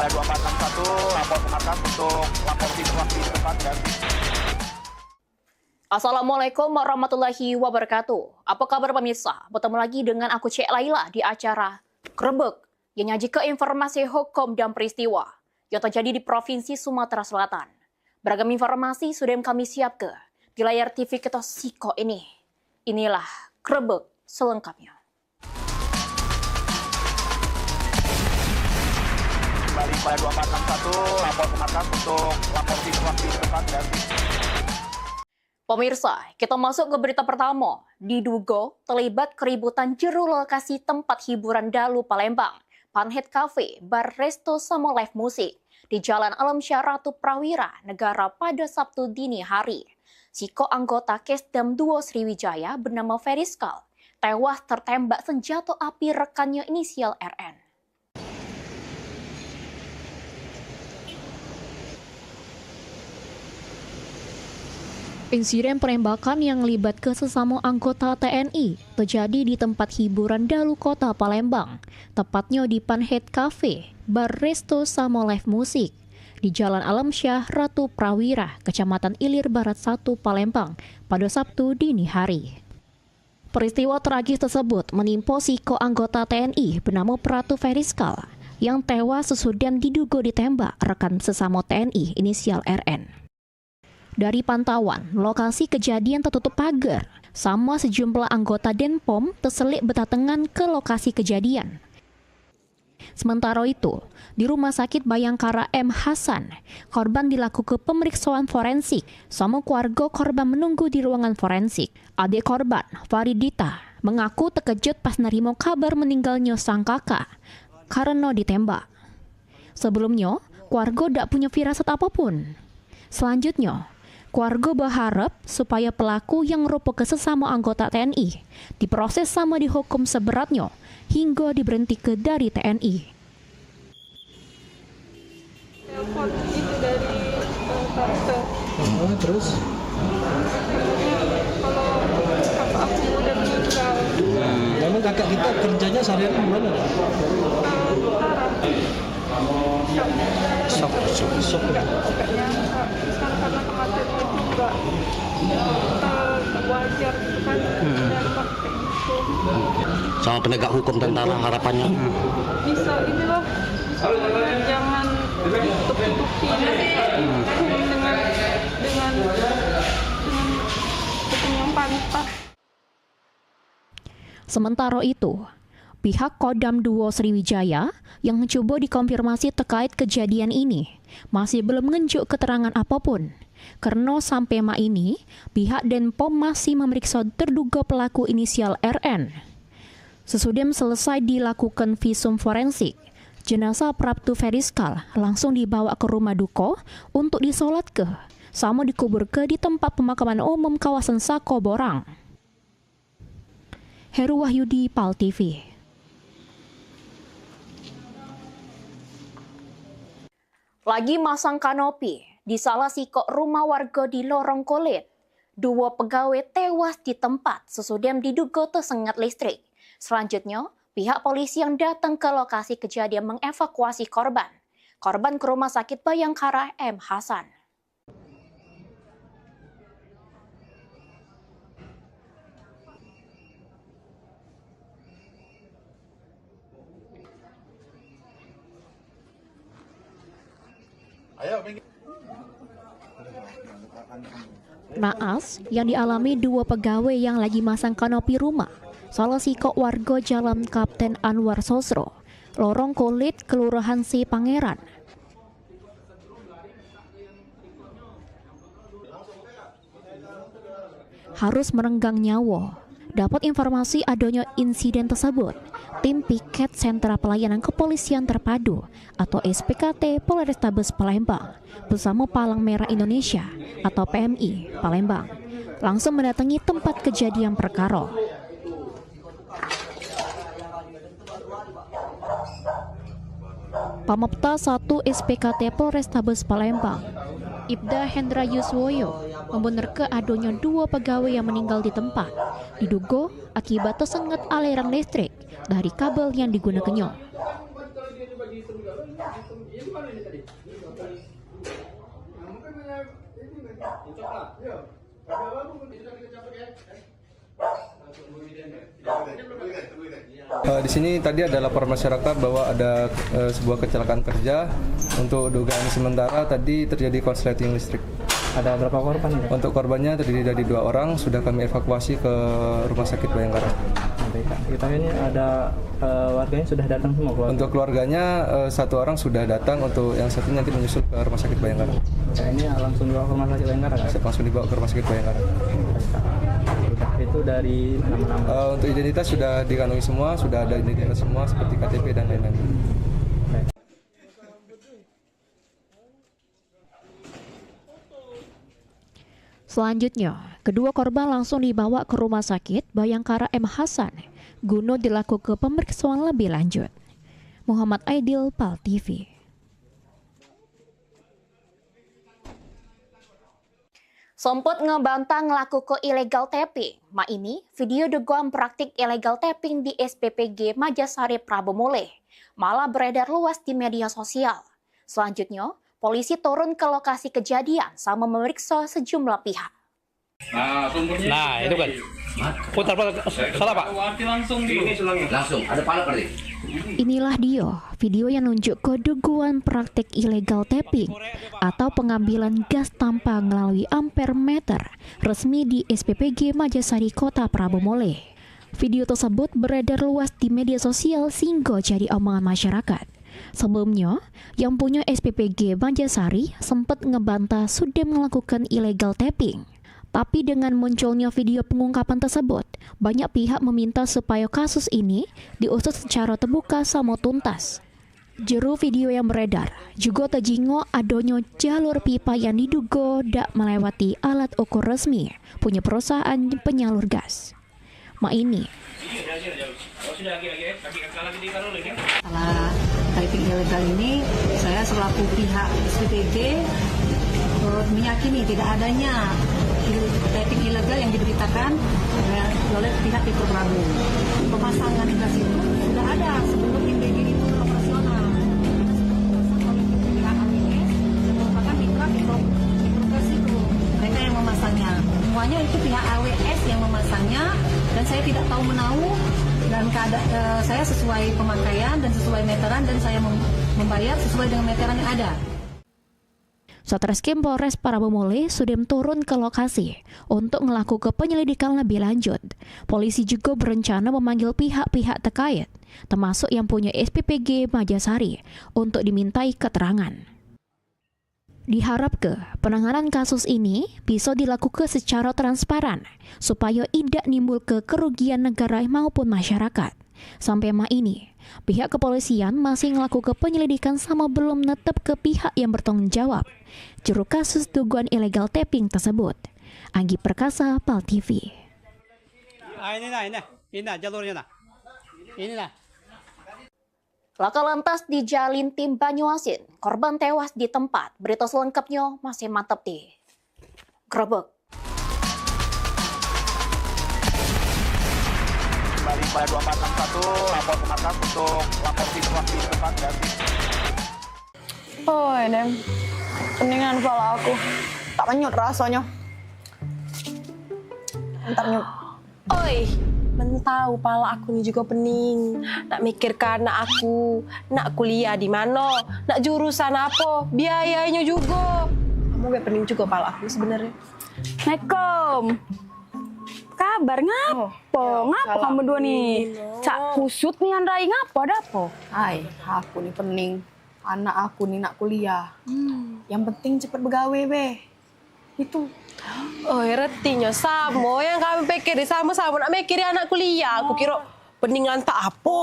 pada 2461 lapor ke markas untuk lapor situasi di tempat dan Assalamualaikum warahmatullahi wabarakatuh. Apa kabar pemirsa? Bertemu lagi dengan aku Cik Laila di acara Grebek yang nyajikan informasi hukum dan peristiwa yang terjadi di Provinsi Sumatera Selatan. Beragam informasi sudah kami siapkan di layar TV kita Siko ini. Inilah Grebek selengkapnya. kembali pada 2461 lapor ke markas untuk lapor situasi di tempat dan Pemirsa, kita masuk ke berita pertama. Diduga terlibat keributan jero lokasi tempat hiburan dalu Palembang, Panhead Cafe, bar resto sama live musik di Jalan Alam Syah Ratu Prawira, Negara pada Sabtu dini hari. Siko anggota Kesdam 2 Sriwijaya bernama Feriskal tewas tertembak senjata api rekannya inisial RN. Insiden penembakan yang melibatkan sesama anggota TNI terjadi di tempat hiburan dalu kota Palembang, tepatnya di Panhead Cafe, bar resto sama live musik di Jalan Alam Syah Ratu Prawira, Kecamatan Ilir Barat 1 Palembang pada Sabtu dini hari. Peristiwa tragis tersebut menimpa siko anggota TNI bernama Pratu Feriskal yang tewas sesudah diduga ditembak rekan sesama TNI inisial RN. Dari pantauan, lokasi kejadian tertutup pagar, sama sejumlah anggota Denpom terselit berdatangan ke lokasi kejadian. Sementara itu, di Rumah Sakit Bayangkara M. Hasan, korban dilakukan pemeriksaan forensik, sama keluarga korban menunggu di ruangan forensik. Adik korban, Faridita, mengaku terkejut pas nerima kabar meninggalnya sang kakak karena ditembak. Sebelumnya, keluarga tidak punya firasat apapun. Selanjutnya, keluarga berharap supaya pelaku yang merupakan sesama anggota TNI diproses sama dihukum seberatnya hingga diberhentikan dari TNI. Telepon itu dari tante. Terus? Kalau kakak aku udah meninggal. Memang kakak kita kerjanya sehari-hari di mana? Sok. Kayaknya karena kematian itu enggak wajar gitu kan dari waktu itu. Sama penegak hukum tentara harapannya? Bisa inilah, jangan tutup-tutupi hukum dengan hukum yang pantas. Sementara itu, pihak Kodam 2 Sriwijaya yang mencoba dikonfirmasi terkait kejadian ini masih belum menunjuk keterangan apapun. Karena sampai ini, pihak Denpom masih memeriksa terduga pelaku inisial RN. Sesudah selesai dilakukan visum forensik, jenazah Pratu Feriskal langsung dibawa ke rumah duka untuk disolatkan, sama dikuburkan di tempat pemakaman umum kawasan Sako Borang. Heru Wahyudi, PAL TV. Lagi masang kanopi di salah siko rumah warga di Lorong Kulit. 2 pegawai tewas di tempat sesudah diduga tersengat listrik. Selanjutnya, pihak polisi yang datang ke lokasi kejadian mengevakuasi korban. Korban ke Rumah Sakit Bayangkara M. Hasan. Naas yang dialami 2 pegawai yang lagi masang kanopi rumah, salah siko warga Jalan Kapten Anwar Sosro, Lorong Kulit, Kelurahan Si Pangeran. Harus merenggang nyawa. Dapat informasi adanya insiden tersebut, tim Piket Sentra Pelayanan Kepolisian Terpadu atau SPKT Polrestabes Palembang bersama Palang Merah Indonesia atau PMI Palembang langsung mendatangi tempat kejadian perkara. Pamapta 1 SPKT Polrestabes Palembang, Ibda Hendra Yuswoyo, membenarkan adanya 2 pegawai yang meninggal di tempat, diduga akibat tersengat aliran listrik dari kabel yang digunakannya. Di sini tadi ada laporan masyarakat bahwa ada sebuah kecelakaan kerja. Untuk dugaan sementara tadi terjadi korsleting listrik. Ada berapa korban? Untuk korbannya terdiri dari 2 orang, sudah kami evakuasi ke Rumah Sakit Bayangkara. Kita ini ada warganya sudah datang semua keluarga? Untuk keluarganya 1 orang sudah datang, untuk yang satunya nanti menyusul ke Rumah Sakit Bayangkara. Ini langsung dibawa ke Rumah Sakit Bayangkara? Langsung dibawa ke Rumah Sakit Bayangkara. Itu dari nama-nama? Untuk identitas sudah dikandungi semua, sudah ada identitas semua seperti KTP dan lain-lain. Selanjutnya, kedua korban langsung dibawa ke Rumah Sakit Bayangkara M. Hasan guna dilakukan pemeriksaan lebih lanjut. Muhammad Aidil, PAL TV. Sompot ngebantah ngelaku illegal tapping. Ma ini video dugaan praktik illegal tapping di SPPG Majasari Prabomole malah beredar luas di media sosial. Selanjutnya, polisi turun ke lokasi kejadian sama memeriksa sejumlah pihak. Nah, itu kan. Putar salah Pak. Langsung ada pala berarti. Inilah dia video yang nunjuk ke dugaan praktik illegal tapping atau pengambilan gas tanpa melalui ampermeter resmi di SPPG Majasari Kota Prabomole. Video tersebut beredar luas di media sosial sehingga jadi omongan masyarakat. Sebelumnya, yang punya SPPG Majasari sempat ngebantah sudah melakukan illegal tapping. Tapi dengan munculnya video pengungkapan tersebut, banyak pihak meminta supaya kasus ini diusut secara terbuka sama tuntas. Juru video yang beredar juga terjingok adanya jalur pipa yang diduga tak melewati alat ukur resmi punya perusahaan penyalur gas. Ma ini. Salah tapping ilegal ini, saya selaku pihak SPPG meyakini tidak adanya tapping ilegal yang diberitakan oleh pihak Petro Prabu. Pemasangan gas itu sudah ada sebelum IPG itu operasional. Pihak AWS merupakan mitra Petrogas itu, mereka yang memasangnya. Semuanya itu pihak AWS yang memasangnya dan saya tidak tahu menahu dan saya sesuai pemakaian dan sesuai meteran dan saya membayar sesuai dengan meteran yang ada. Satreskrim Polres Prabomole sudah turun ke lokasi untuk melakukan penyelidikan lebih lanjut. Polisi juga berencana memanggil pihak-pihak terkait, termasuk yang punya SPPG Majasari, untuk dimintai keterangan. Diharapkan penanganan kasus ini bisa dilakukan secara transparan supaya tidak nimbul kerugian negara maupun masyarakat. Sampai ini, pihak kepolisian masih melakukan penyelidikan sama belum menetap ke pihak yang bertanggung jawab juru kasus dugaan illegal tapping tersebut. Anggi Perkasa, PAL TV. Ini jalurnya. Ini. Laka lantas dijalin tim Banyuasin, korban tewas di tempat. Berita selengkapnya masih mantap di Grebek. Kembali pada 2461, lapor ke markas untuk lapor situasi di tempat dan oh ini peningan kepala aku tak menyut rasanya. Tak menyut. Oi, mentau pala aku ini juga pening. Nak mikirkan anak aku, nak kuliah di mana, nak jurusan apa, biayanya juga. Kamu gak pening juga pala aku sebenarnya. Assalamualaikum. Kabar ngapo? Ngapo kamu berdua nih? Cak kusut nih Andrai, ngapo ada apa? Hai, aku nih pening. Anak aku nih nak kuliah. Yang penting cepet begawe be. Itu. Oh, retinya sama yang kami pikir sama-sama nak mikir anak kuliah. Aku kira peningan tak apa.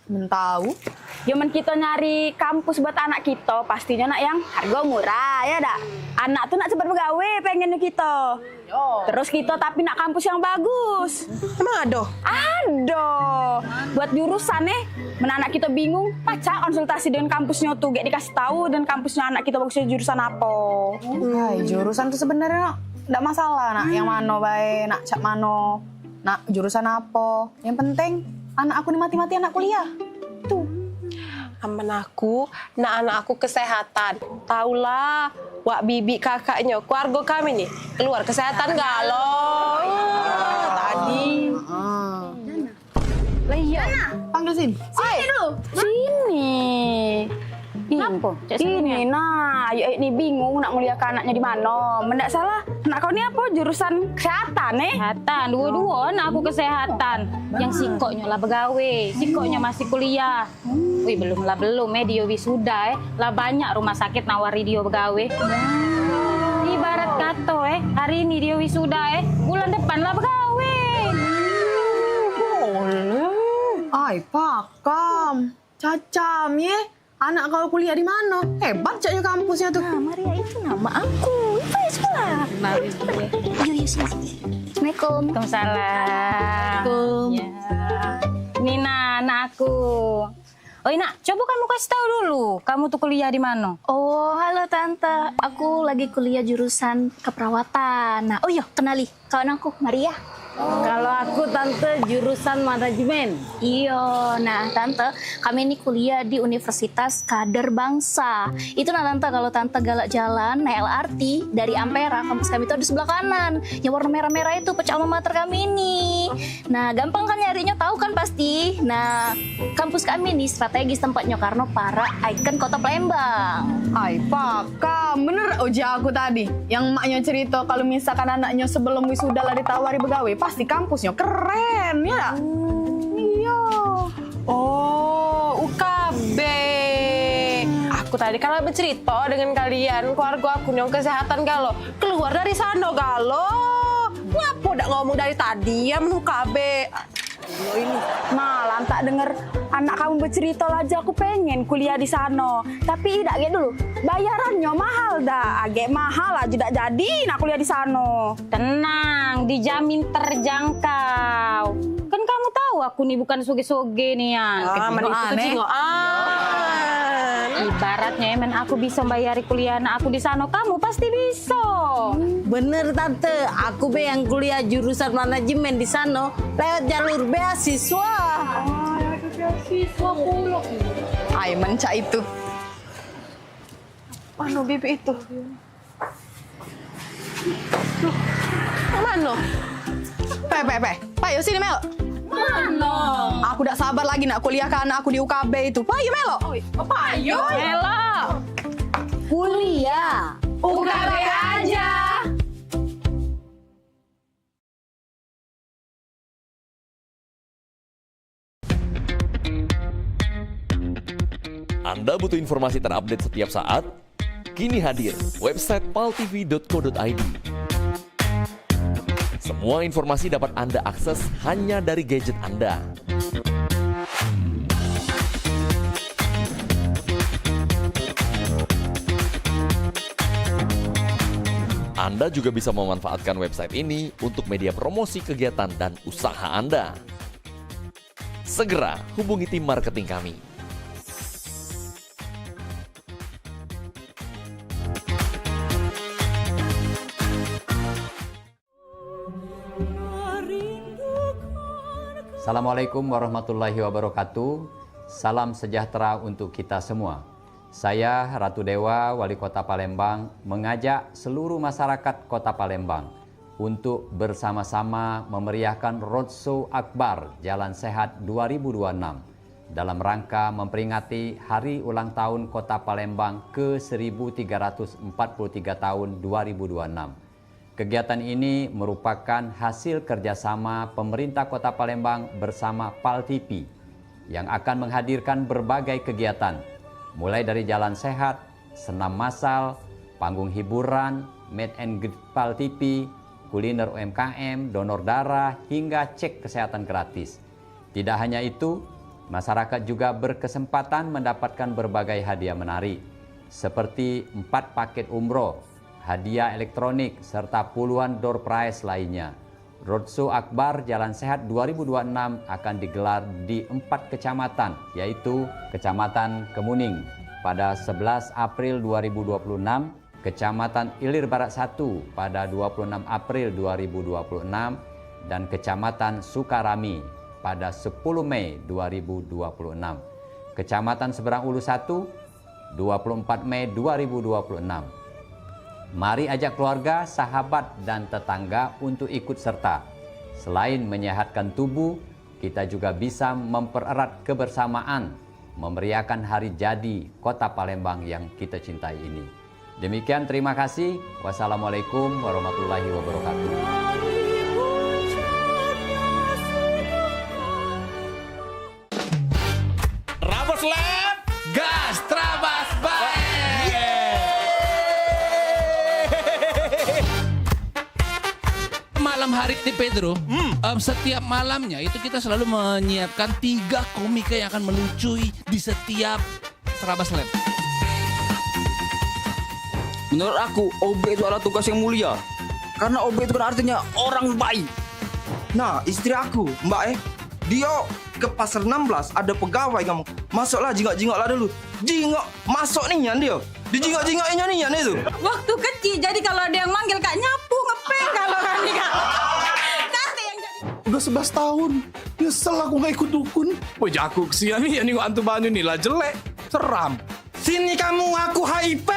Mentau. Zaman kita nyari kampus buat anak kita, pastinya nak yang harga murah, ya dak? Anak tuh nak cepat begawe pengennya kita. Terus kita tapi nak kampus yang bagus. Emang ada? Ada. Buat jurusan anak kita bingung, pacar konsultasi dengan kampusnya tuh, gak dikasih tahu dan kampusnya anak kita bagusnya jurusan apa. Hai, jurusan tuh sebenarnya enggak masalah nak yang mano bae, nak cak mano, nak jurusan apa. Yang penting anak aku nih mati-mati anak kuliah. Tuh. aman aku, anak aku kesehatan. Taulah, wak bibi kakaknya, keluarga kami nih, keluar kesehatan galau. Tadi. Lah iya, panggil sini. Sini dulu. Sini. Kenapa? Ini nah, ini bingung nak nguliahkan anaknya di mana. Mendak salah, anak kau ni apa jurusan kesehatan Kesehatan, dua-dua anak aku kesehatan. Yang sikoknya lah begawe, sikoknya masih kuliah. Wih, belum dia wisuda lah banyak rumah sakit nawari dia begawe. Ibarat kata hari ini dia wisuda bulan depan lah begawe. Boleh. Ai, pakam. Cacam ye. Anak kau kuliah di mana? Hebat caknya kampusnya tuh. Nah, Maria itu nama aku. Itu ya sekolah. Mari. Yuk, sini. Assalamualaikum. Waalaikumsalam. Ya. Nina, anak aku. Oh, Nak, coba kamu kasih tahu dulu. Kamu tuh kuliah di mana? Oh, halo Tante. Aku lagi kuliah jurusan keperawatan. Nah, oh iya, kenali kawan aku, Maria. Kalau aku Tante jurusan manajemen. Iya, nah Tante, kami ini kuliah di Universitas Kader Bangsa. Itu nah Tante, kalau Tante galak jalan naik LRT dari Ampera, kampus kami itu ada sebelah kanan. Yang warna merah-merah itu pecah alma mater kami ini. Nah, gampang kan nyarinya, tahu kan pasti. Nah, kampus kami ini strategis tempatnya karena para ikon kota Palembang. Ai, pakam. Bener uji aku tadi. Yang maknya cerita kalau misalkan anaknya sebelum wisuda lah ditawari begawe, pasti kampusnya keren ya. Iya. Oh, UKB. Aku tadi kalau bercerita dengan kalian, keluarga aku yang kesehatan galau, keluar dari sana galau. Ngapa udah ngomong dari tadi ya UKB? Ini malam tak denger anak kamu bercerita aja aku pengen kuliah di sana. Tapi tidak gitu dulu. Bayarannya mahal dah. Agak mahal aja tidak jadi nak kuliah di sana. Tenang, dijamin terjangkau. Kan kamu tahu aku nih bukan soge-soge nih ya. Ibaratnya emang aku bisa bayari kuliah anak aku di sana, kamu pasti bisa. Bener Tante, aku be yang kuliah jurusan manajemen di sana lewat jalur beasiswa. Beasiswa pula. Ay, mencak itu. Mana bibi itu? Loh, mana? Yuk sini Mel. Mana? Aku udah sabar lagi nak kuliahkan anak aku di UKB itu. Yuk Melo. Yuk Melo. Kuliah. UKB aja. Anda butuh informasi terupdate setiap saat? Kini hadir website paltv.co.id. Semua informasi dapat Anda akses hanya dari gadget Anda. Anda juga bisa memanfaatkan website ini untuk media promosi kegiatan dan usaha Anda. Segera hubungi tim marketing kami. Assalamualaikum warahmatullahi wabarakatuh. Salam sejahtera untuk kita semua. Saya Ratu Dewa, Wali Kota Palembang, mengajak seluruh masyarakat Kota Palembang untuk bersama-sama memeriahkan Roadshow Akbar Jalan Sehat 2026 dalam rangka memperingati Hari Ulang Tahun Kota Palembang ke-1343 tahun 2026. Kegiatan ini merupakan hasil kerjasama pemerintah Kota Palembang bersama PAL-TV yang akan menghadirkan berbagai kegiatan, mulai dari jalan sehat, senam massal, panggung hiburan, meet and greet PAL-TV, kuliner UMKM, donor darah, hingga cek kesehatan gratis. Tidak hanya itu, masyarakat juga berkesempatan mendapatkan berbagai hadiah menarik, seperti 4 paket umroh, hadiah elektronik, serta puluhan door prize lainnya. Roadshow Akbar Jalan Sehat 2026 akan digelar di 4 kecamatan, yaitu Kecamatan Kemuning pada 11 April 2026, Kecamatan Ilir Barat 1 pada 26 April 2026, dan Kecamatan Sukarami pada 10 Mei 2026. Kecamatan Seberang Ulu 1, 24 Mei 2026. Mari ajak keluarga, sahabat, dan tetangga untuk ikut serta. Selain menyehatkan tubuh, kita juga bisa mempererat kebersamaan, memeriahkan hari jadi Kota Palembang yang kita cintai ini. Demikian, terima kasih. Wassalamualaikum warahmatullahi wabarakatuh. Trabas Lab, gas Trabas baik. Malam hari nih Pedro, setiap malamnya itu kita selalu menyiapkan 3 komika yang akan melucui di setiap Trabas Lab. Menurut aku, OB itu adalah tugas yang mulia. Karena OB itu kan artinya orang baik. Nah, istri aku, Mbak dia ke pasar 16 ada pegawai kamu. Masuklah, jingok-jingoklah dulu. Jingok, masuk nih Nyan dia. Dijingok-jingoknya nih Nyan itu. Waktu kecil, jadi kalau ada yang manggil Kak nyapu, ngepeng kalau kan Kak. Nanti yang jadi... Udah 11 tahun, nyesel aku gak ikut dukun. Wajah aku kesian nih, nengok hantu banyu nih lah jelek, seram. Sini kamu, aku HIP.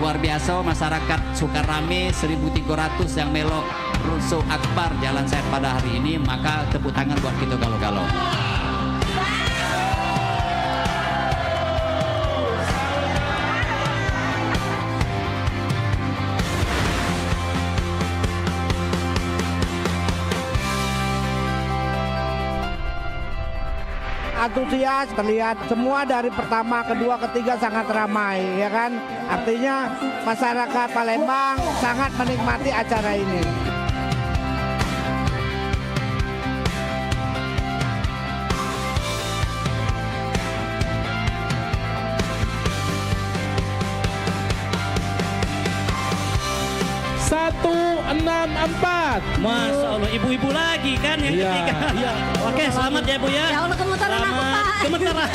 Luar biasa, masyarakat Sukarame 1.300 yang melok rusuh akbar Jalan Sehat pada hari ini, maka tepuk tangan buat kita galau-galau. Antusias terlihat semua dari pertama, kedua, ketiga sangat ramai, ya kan? Artinya masyarakat Palembang sangat menikmati acara ini. Masya Allah, ibu-ibu lagi kan yang ketiga. Iya. Oke, selamat ya Bu ya. Ya Allah, gemetaran aku Pak. Gemetaran.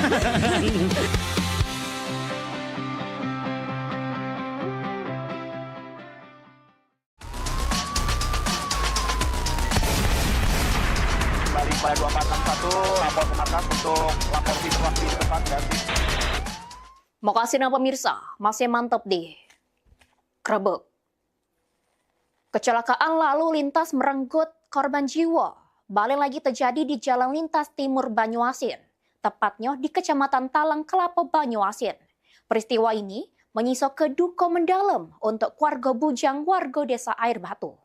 Kembali pada 2461, lapor ke markas untuk lapor situasi di tempat dan Makasih nah pemirsa, masih mantap di Grebek. Kecelakaan lalu lintas merenggut korban jiwa. Balik lagi terjadi di Jalan Lintas Timur Banyuasin, tepatnya di Kecamatan Talang Kelapa Banyuasin. Peristiwa ini menyisa keduka mendalam untuk keluarga bujang warga desa Air Batu.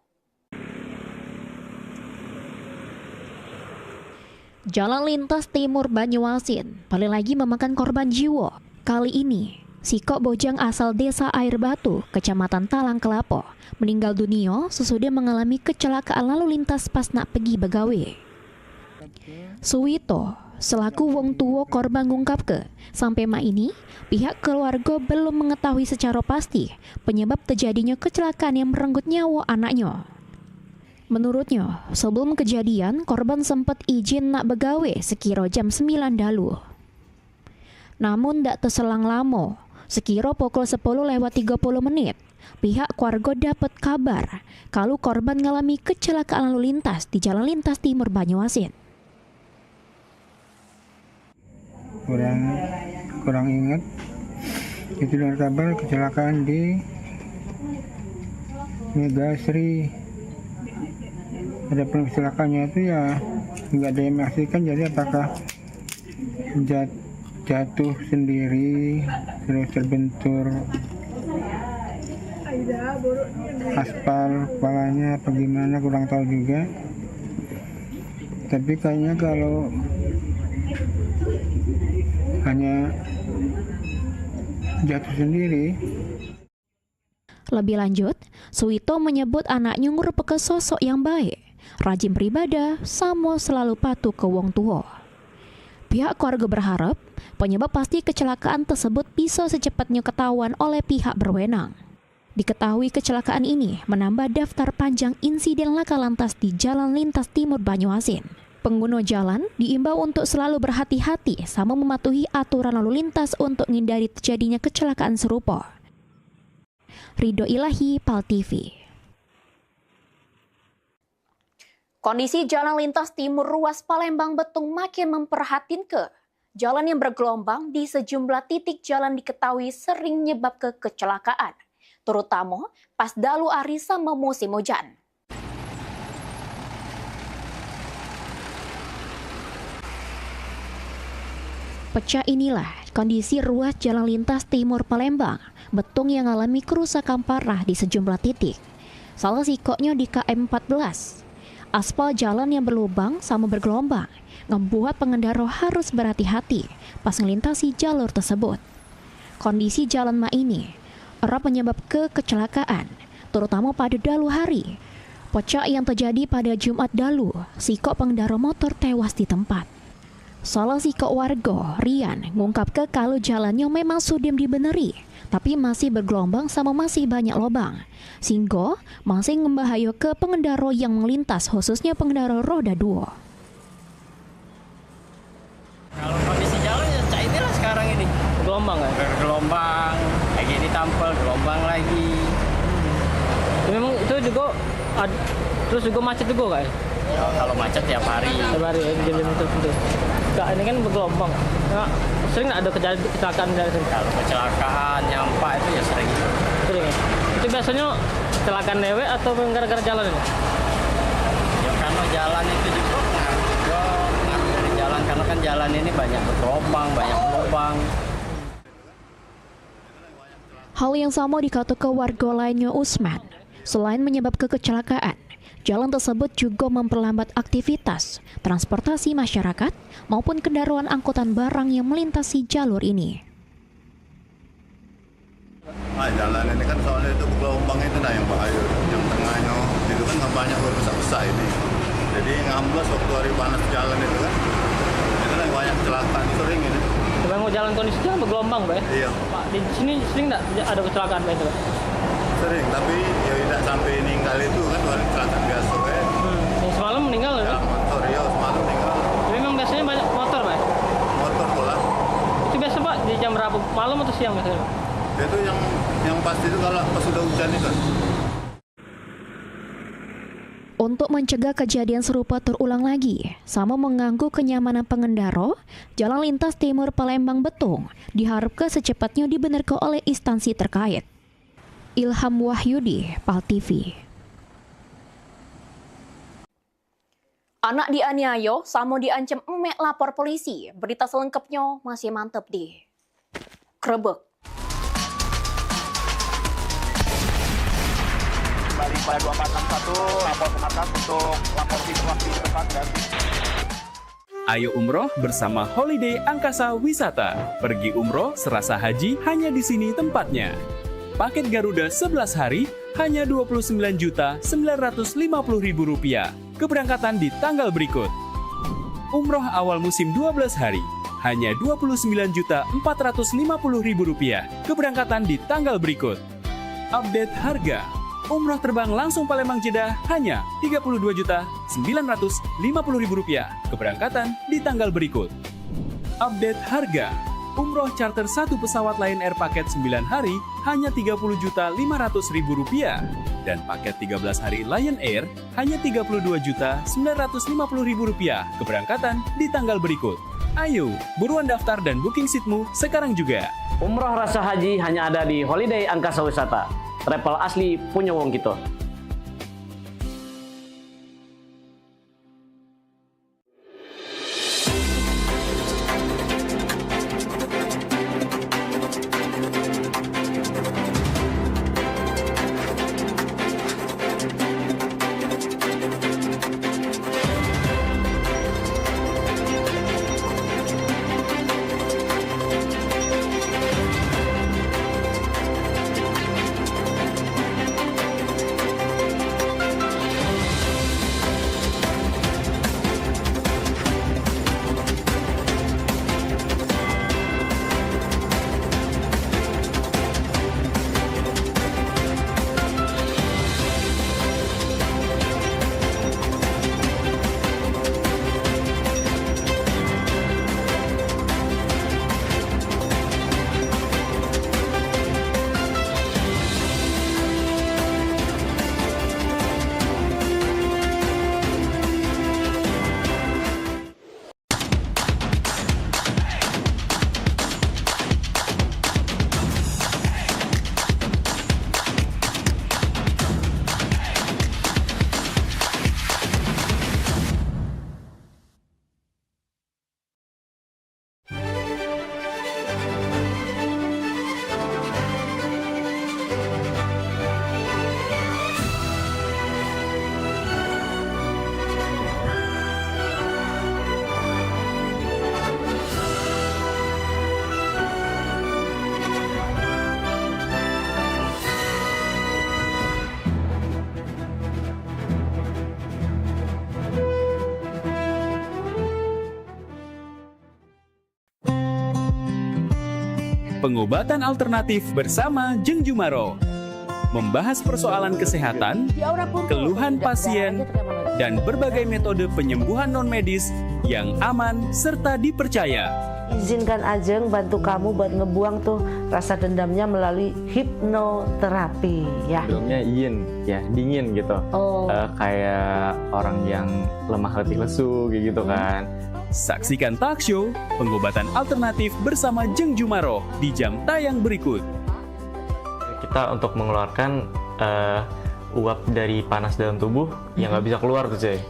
Jalan Lintas Timur Banyuasin balik lagi memakan korban jiwa. Kali ini, Sikok bojang asal desa Air Batu, Kecamatan Talang Kelapa, meninggal dunia sesudah mengalami kecelakaan lalu lintas pas nak pergi begawe. Suwito, selaku wong tua korban ngungkapke, sampai mak ini, pihak keluarga belum mengetahui secara pasti penyebab terjadinya kecelakaan yang merenggut nyawa anaknya. Menurutnya, sebelum kejadian, korban sempat izin nak begawe sekira jam 9 dalu. Namun tak terselang lama, sekira pukul 10:30 menit, pihak keluarga dapat kabar kalau korban mengalami kecelakaan lalu lintas di Jalan Lintas Timur Banyuasin. Kurang ingat, itu dengar kabar kecelakaan di Megasri. Ada kecelakaannya itu ya nggak ada yang menyaksikan, jadi apakah jatuh sendiri terus terbentur aspal kepalanya apa gimana, kurang tahu juga. Tapi kayaknya kalau hanya jatuh sendiri. Lebih lanjut, Suwito menyebut anaknya merupakan sosok yang baik, rajin beribadah, sama selalu patuh ke wong tua. Pihak keluarga berharap penyebab pasti kecelakaan tersebut bisa secepatnya ketahuan oleh pihak berwenang. Diketahui kecelakaan ini menambah daftar panjang insiden laka lantas di Jalan Lintas Timur Banyuasin. Pengguna jalan diimbau untuk selalu berhati-hati sama mematuhi aturan lalu lintas untuk menghindari terjadinya kecelakaan serupa. Ridho Ilahi, PAL TV. Kondisi jalan lintas timur ruas Palembang Betung makin memprihatinkan. Jalan yang bergelombang di sejumlah titik jalan diketahui sering menyebabkan kecelakaan, terutama pas dalu hari sama musim hujan. Pecah inilah kondisi ruas jalan lintas timur Palembang Betung yang alami kerusakan parah di sejumlah titik. Salah sikoknya di KM 14. Aspal jalan yang berlubang sama bergelombang membuat pengendara harus berhati-hati pas melintasi jalur tersebut. Kondisi jalan ini kerap menyebabkan kecelakaan, terutama pada dalu hari. Pecah yang terjadi pada Jumat dalu, sikok pengendara motor tewas di tempat. Salah sikok warga, Rian, mengungkapkan kalau jalannya memang sudah dibeneri, tapi masih bergelombang sama masih banyak lubang, sehingga masih membahayakan pengendara yang melintas, khususnya pengendara roda 2. Kalau kondisi jalan ya cak inilah sekarang ini. Bergelombang kan? Bergelombang, kayak gini tampil, gelombang lagi. Memang itu juga, terus juga macet juga kan? Ya, kalau macet tiap hari. Tiap hari ya, jam-jam itu. Enggak, ini kan bergelombang. Nah, sering nggak ada kecelakaan dari sini? Kalau kecelakaan nyampak itu ya sering. Sering ya? Itu biasanya kecelakaan dewe atau gara-gara jalan ini? Ya karena jalan itu juga ngaruh dari jalan. Karena kan jalan ini banyak bergelombang, banyak lubang. Hal yang sama dikatakan warga lainnya Usman. Selain menyebabkan kecelakaan, jalan tersebut juga memperlambat aktivitas transportasi masyarakat maupun kendaraan angkutan barang yang melintasi jalur ini. Nah, jalan ini kan soalnya itu bergelombang itu nah yang bahaya. Yang tengahnya itu kan banyak besar-besar ini. Jadi ngamblas waktu hari panas jalan itu kan. Itu kan banyak kecelakaan sering ini. Memang jalan kondisi jalan bergelombang, Pak? Iya. Pak, di sini sering nggak ada kecelakaan Pak itu, Pak? Sering, tapi ya tidak sampai meninggal itu kan soalnya kecelakaan biasa ya. Yang semalam meninggal ya? Motor, ya semalam meninggal. Tapi memang biasanya banyak motor, Pak? Motor pula. Itu biasa, Pak, di jam berapa? Malam atau siang biasanya, Pak? Itu yang pasti itu kalau pas sudah hujan itu. Untuk mencegah kejadian serupa terulang lagi, sama mengganggu kenyamanan pengendara, Jalan Lintas Timur Palembang Betung diharapkan secepatnya dibenarkan oleh instansi terkait. Ilham Wahyudi, PAL TV. Anak dianiaya sama diancam emek lapor polisi. Berita selengkapnya masih mantep di Krebek. Kembali pada 2461, lapor ke markas untuk lapor situasi tempat dan Ayo umroh bersama Holiday Angkasa Wisata. Pergi umroh serasa haji hanya di sini tempatnya. Paket Garuda 11 hari hanya Rp29.950.000. Keberangkatan di tanggal berikut. Umroh awal musim 12 hari hanya Rp29.450.000. Keberangkatan di tanggal berikut. Update harga. Umroh terbang langsung Palembang Jeddah hanya Rp32.950.000. Keberangkatan di tanggal berikut. Update harga. Umroh charter 1 pesawat Lion Air paket 9 hari hanya Rp30.500.000 dan paket 13 hari Lion Air hanya Rp32.950.000. Keberangkatan di tanggal berikut. Ayo, buruan daftar dan booking seatmu sekarang juga. Umroh rasa haji hanya ada di Holiday Angkasa Wisata. Travel asli punya wong kita. Pengobatan alternatif bersama Jeng Jumaro. Membahas persoalan kesehatan, keluhan pasien, dan berbagai metode penyembuhan non-medis yang aman serta dipercaya. Izinkan Ajeng bantu kamu buat ngebuang tuh rasa dendamnya melalui hipnoterapi ya. Sebelumnya ya dingin gitu. Kayak orang yang lemah letih lesu gitu kan. Saksikan talk show Pengobatan Alternatif bersama Jeng Jumaro di jam tayang berikut. Kita untuk mengeluarkan uap dari panas dalam tubuh yang nggak bisa keluar tuh cuy.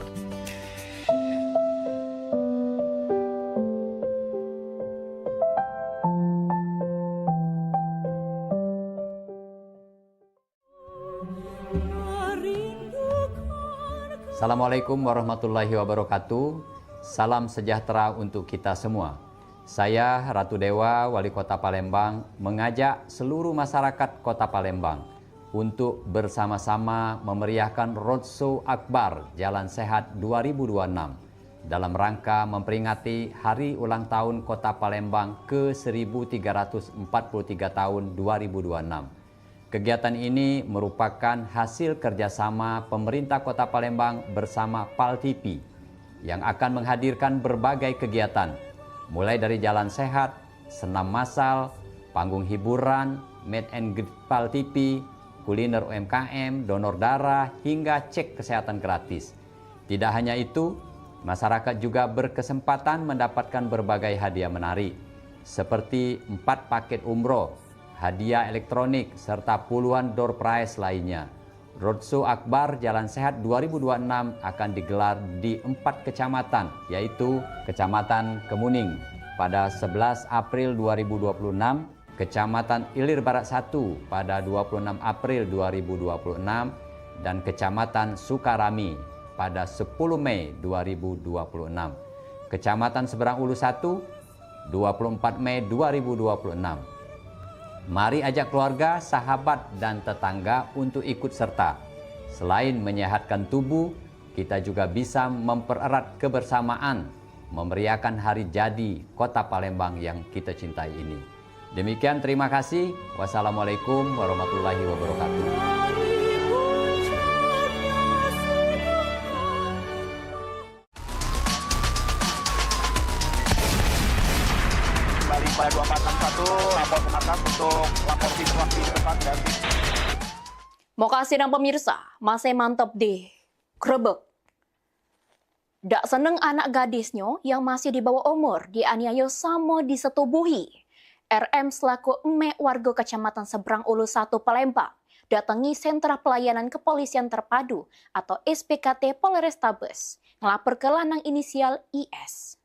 Assalamualaikum warahmatullahi wabarakatuh. Salam sejahtera untuk kita semua. Saya Ratu Dewa, Wali Kota Palembang, mengajak seluruh masyarakat Kota Palembang untuk bersama-sama memeriahkan Roadshow Akbar Jalan Sehat 2026 dalam rangka memperingati Hari Ulang Tahun Kota Palembang ke-1343 tahun 2026. Kegiatan ini merupakan hasil kerjasama pemerintah Kota Palembang bersama PAL TV yang akan menghadirkan berbagai kegiatan, mulai dari jalan sehat, senam massal, panggung hiburan, meet and greet PAL TV, kuliner UMKM, donor darah, hingga cek kesehatan gratis. Tidak hanya itu, masyarakat juga berkesempatan mendapatkan berbagai hadiah menarik, seperti 4 paket umroh, hadiah elektronik, serta puluhan door prize lainnya. Roadshow Akbar Jalan Sehat 2026 akan digelar di 4 kecamatan, yaitu Kecamatan Kemuning pada 11 April 2026, Kecamatan Ilir Barat 1 pada 26 April 2026, dan Kecamatan Sukarami pada 10 Mei 2026. Kecamatan Seberang Ulu 1, 24 Mei 2026. Mari ajak keluarga, sahabat, dan tetangga untuk ikut serta. Selain menyehatkan tubuh, kita juga bisa mempererat kebersamaan, memeriahkan hari jadi Kota Palembang yang kita cintai ini. Demikian, terima kasih. Wassalamualaikum warahmatullahi wabarakatuh. Pada 2461 lapor atas untuk lapor situasi depan dan Mau kasih nang pemirsa, masih mantep deh. Grebek. Dak seneng anak gadisnya yang masih di bawah umur dianiaya sama disetubuhi. RM selaku emek warga Kecamatan Seberang Ulu 1 Palembang datangi Sentra Pelayanan Kepolisian Terpadu atau SPKT Polrestabes ngelapor ke lanang inisial IS.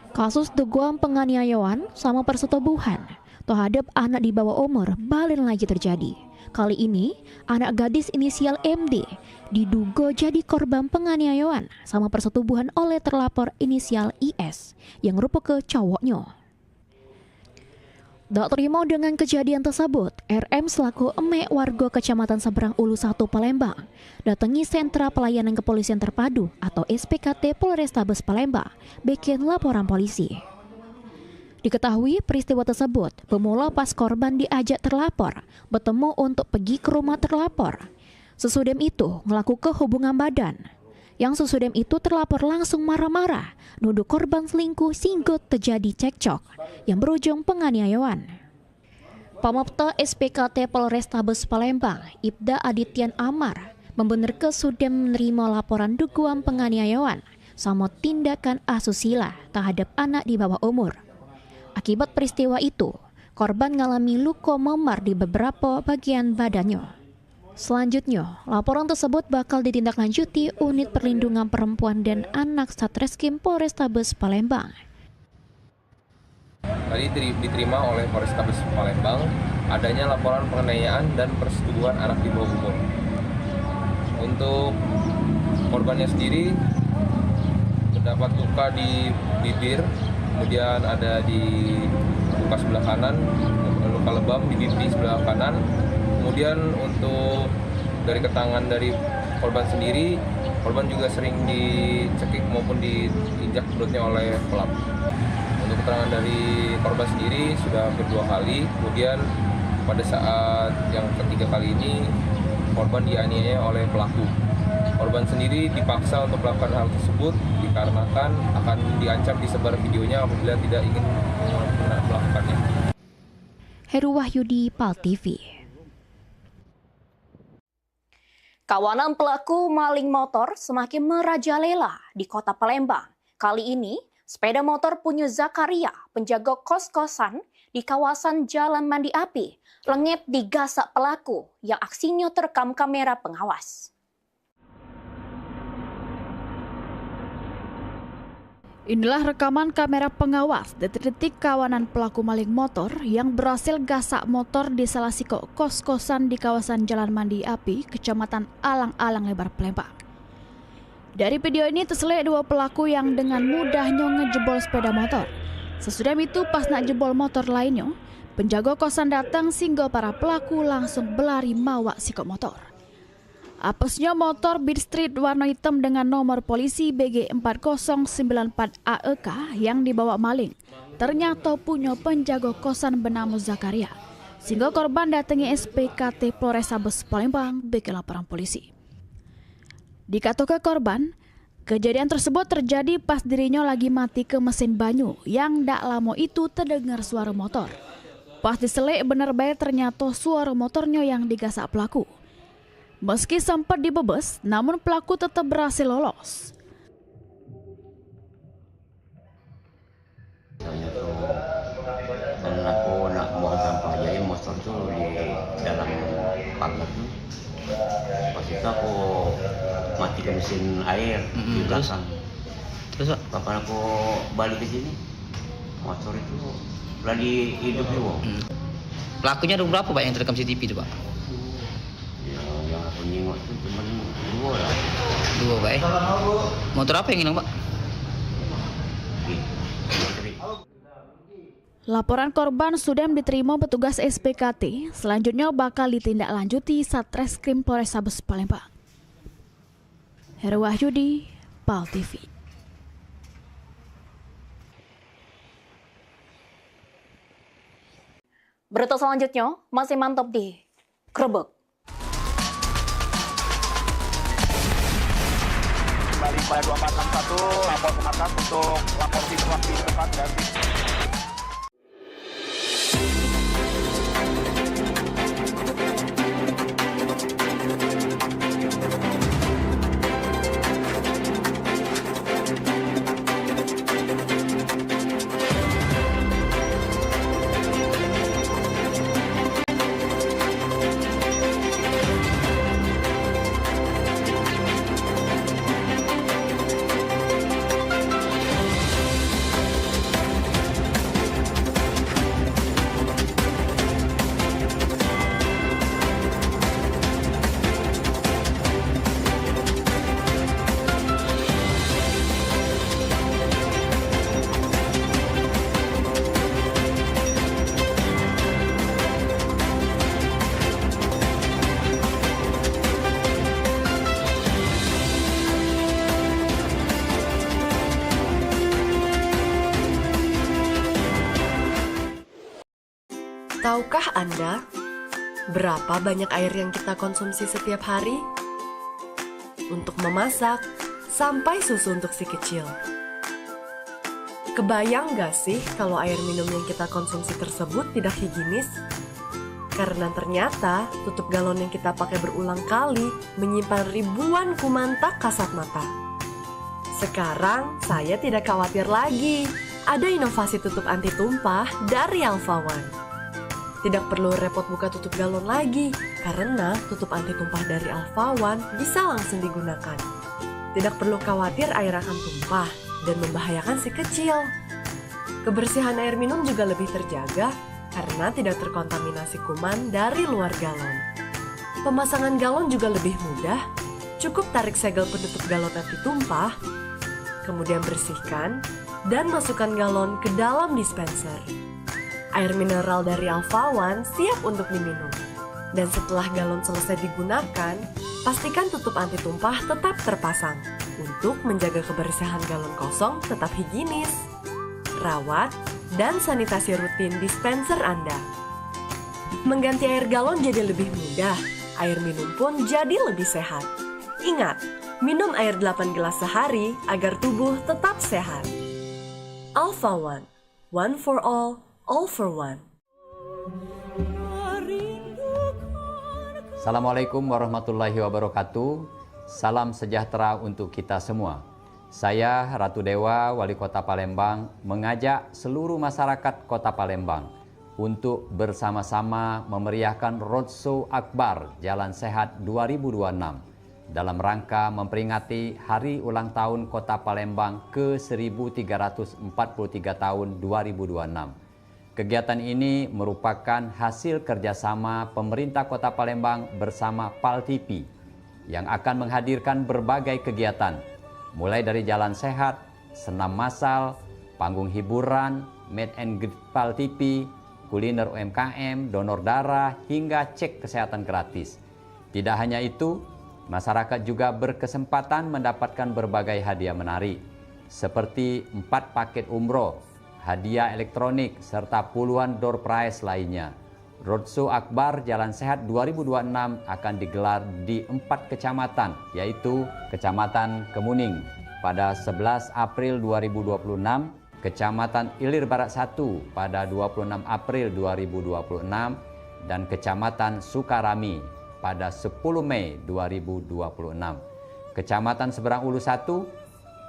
Kasus dugaan penganiayaan sama persetubuhan terhadap anak di bawah umur balik lagi terjadi. Kali ini, anak gadis inisial MD diduga jadi korban penganiayaan sama persetubuhan oleh terlapor inisial IS yang merupakan cowoknya. Tak terima dengan kejadian tersebut, RM selaku emek warga Kecamatan Seberang Ulu 1 Palembang datangi Sentra Pelayanan Kepolisian Terpadu atau SPKT Polrestabes Palembang bikin laporan polisi. Diketahui peristiwa tersebut bermula pas korban diajak terlapor bertemu untuk pergi ke rumah terlapor. Sesudem itu melakukan hubungan badan. Yang sesudem itu terlapor langsung marah-marah, nuduh korban selingkuh sehingga terjadi cekcok yang berujung penganiayaan. Pamopta SPKT Polrestabes Palembang, Ibda Adityan Amar, membenarkan sudah menerima laporan dugaan penganiayaan sama tindakan asusila terhadap anak di bawah umur. Akibat peristiwa itu, korban mengalami luka memar di beberapa bagian badannya. Selanjutnya, laporan tersebut bakal ditindaklanjuti Unit Perlindungan Perempuan dan Anak Satreskrim Polrestabes Palembang. Tadi diterima oleh Polrestabes Palembang adanya laporan penganiayaan dan persetubuhan anak di bawah umur. Untuk korbannya sendiri terdapat luka di bibir, kemudian ada di luka sebelah kanan, luka lebam di pipi sebelah kanan. Kemudian untuk dari keterangan dari korban sendiri Korban juga sering dicekik maupun diinjak perutnya oleh pelaku. Untuk keterangan dari korban sendiri sudah hampir 2 kali, kemudian pada saat yang ketiga kali ini korban dianiaya oleh pelaku. Korban sendiri dipaksa untuk melakukan hal tersebut dikarenakan akan diancam disebar videonya apabila tidak ingin melakukannya. Heru Wahyudi, PAL TV. Kawanan pelaku maling motor semakin merajalela di kota Palembang. Kali ini, sepeda motor punya Zakaria, penjaga kos-kosan di kawasan Jalan Mandi Api, lengit digasak pelaku yang aksinya terekam kamera pengawas. Inilah rekaman kamera pengawas detik-detik kawanan pelaku maling motor yang berhasil gasak motor di salah siko kos-kosan di kawasan Jalan Mandi Api, Kecamatan Alang-Alang Lebar, Palembang. Dari video ini terlihat 2 pelaku yang dengan mudahnya ngejebol sepeda motor. Sesudah itu pas nak jebol motor lainnya, penjaga kosan datang sehingga para pelaku langsung berlari mawa siko motor. Apesnya motor Beat Street warna hitam dengan nomor polisi BG 4094 AEK yang dibawa maling ternyata punya penjaga kosan bernama Zakaria, sehingga korban datangi SPKT Polrestabes Palembang bagi laporan polisi. Dikatakan korban, kejadian tersebut terjadi pas dirinya lagi mati ke mesin banyu yang dak lama itu terdengar suara motor. Pas diselik benar baik ternyata suara motornya yang digasak pelaku. Meski sempat dibebas, namun pelaku tetap berhasil lolos. Dan aku nak buang sampah, jadi motor tuh di dalam pagar tuh. Pas itu aku matikan mesin air di belakang. Terus kapan aku balik ke sini, motor itu lagi hidup juga. Pelakunya ada berapa Pak yang terekam CCTV itu Pak? Yang aku nengok itu cuma 2 lah. 2 Pak. Motor apa yang hilang Pak? Laporan korban sudah diterima petugas SPKT, selanjutnya bakal ditindaklanjuti Satreskrim Polrestabes Palembang. Heru Wahyudi, PAL TV. Berita selanjutnya masih mantap di Grebek. Kembali pada 2461, lapor ke markas untuk lapor situasi tempat dan Tahukah Anda berapa banyak air yang kita konsumsi setiap hari? Untuk memasak, sampai susu untuk si kecil. Kebayang gak sih kalau air minum yang kita konsumsi tersebut tidak higienis? Karena ternyata tutup galon yang kita pakai berulang kali menyimpan ribuan kuman tak kasat mata. Sekarang saya tidak khawatir lagi. Ada inovasi tutup anti tumpah dari Alpha One. Tidak perlu repot buka tutup galon lagi, karena tutup anti tumpah dari Alpha One bisa langsung digunakan. Tidak perlu khawatir air akan tumpah dan membahayakan si kecil. Kebersihan air minum juga lebih terjaga karena tidak terkontaminasi kuman dari luar galon. Pemasangan galon juga lebih mudah, cukup tarik segel penutup galon anti tumpah, kemudian bersihkan dan masukkan galon ke dalam dispenser. Air mineral dari Alpha One siap untuk diminum. Dan setelah galon selesai digunakan, pastikan tutup anti tumpah tetap terpasang untuk menjaga kebersihan galon kosong tetap higienis. Rawat dan sanitasi rutin dispenser Anda. Mengganti air galon jadi lebih mudah, air minum pun jadi lebih sehat. Ingat, minum air 8 gelas sehari agar tubuh tetap sehat. Alpha One, one for all for one. Assalamualaikum warahmatullahi wabarakatuh. Salam sejahtera untuk kita semua. Saya Ratu Dewa, Wali Kota Palembang, mengajak seluruh masyarakat Kota Palembang untuk bersama-sama memeriahkan Roadshow Akbar Jalan Sehat 2026 dalam rangka memperingati Hari Ulang Tahun Kota Palembang ke-1343 tahun 2026. Kegiatan ini merupakan hasil kerjasama pemerintah Kota Palembang bersama PAL TV yang akan menghadirkan berbagai kegiatan, mulai dari jalan sehat, senam massal, panggung hiburan, meet and greet PAL TV, kuliner UMKM, donor darah, hingga cek kesehatan gratis. Tidak hanya itu, masyarakat juga berkesempatan mendapatkan berbagai hadiah menarik, seperti 4 paket umroh, hadiah elektronik, serta puluhan door prize lainnya. Roadshow Akbar Jalan Sehat 2026 akan digelar di 4 kecamatan, yaitu Kecamatan Kemuning pada 11 April 2026, Kecamatan Ilir Barat 1 pada 26 April 2026, dan Kecamatan Sukarami pada 10 Mei 2026. Kecamatan Seberang Ulu 1,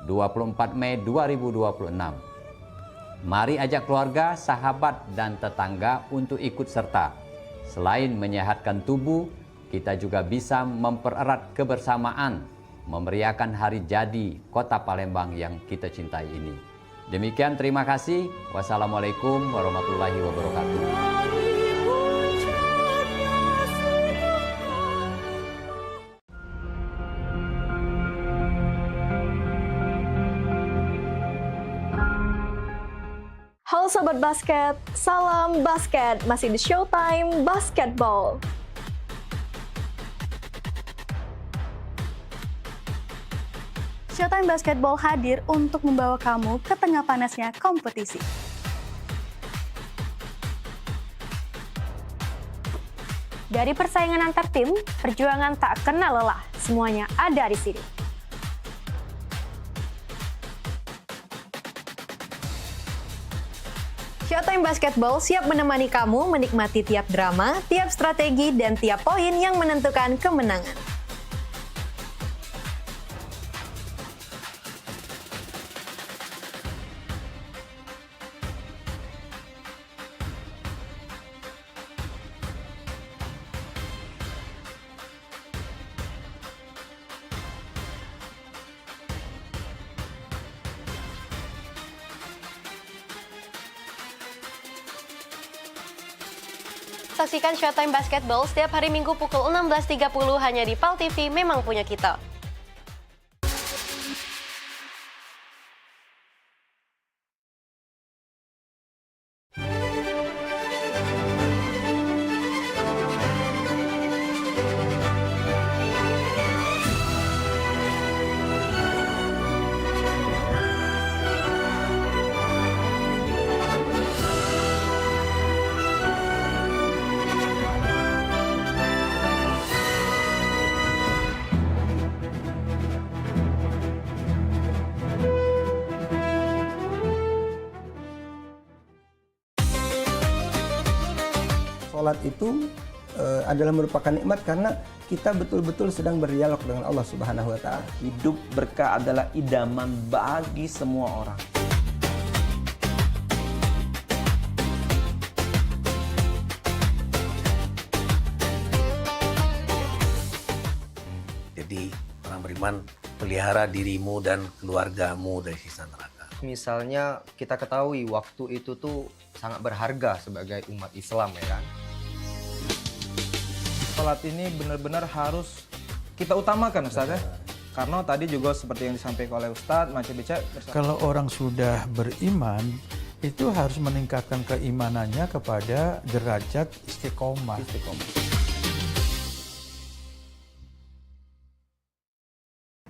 24 Mei 2026. Mari ajak keluarga, sahabat, dan tetangga untuk ikut serta. Selain menyehatkan tubuh, kita juga bisa mempererat kebersamaan, memeriahkan hari jadi Kota Palembang yang kita cintai ini. Demikian, terima kasih. Wassalamualaikum warahmatullahi wabarakatuh. Halo Sobat Basket, salam basket, masih di Showtime Basketball. Showtime Basketball hadir untuk membawa kamu ke tengah panasnya kompetisi. Dari persaingan antar tim, perjuangan tak kenal lelah, semuanya ada di sini. Showtime Basketball siap menemani kamu menikmati tiap drama, tiap strategi, dan tiap poin yang menentukan kemenangan. Saksikan Showtime Basketball setiap hari Minggu pukul 16.30 hanya di PAL TV, memang punya kita. Sholat itu adalah merupakan nikmat karena kita betul-betul sedang berdialog dengan Allah Subhanahu wa Ta'ala. Hidup berkah adalah idaman bagi semua orang. Jadi orang beriman, pelihara dirimu dan keluargamu dari siksa neraka. Misalnya kita ketahui waktu itu tuh sangat berharga sebagai umat Islam, ya kan? Sholat ini benar-benar harus kita utamakan, Ustaz, ya. Karena tadi juga seperti yang disampaikan oleh Ustadz, Macam Bica. Kalau orang sudah beriman, itu harus meningkatkan keimanannya kepada derajat istiqomah.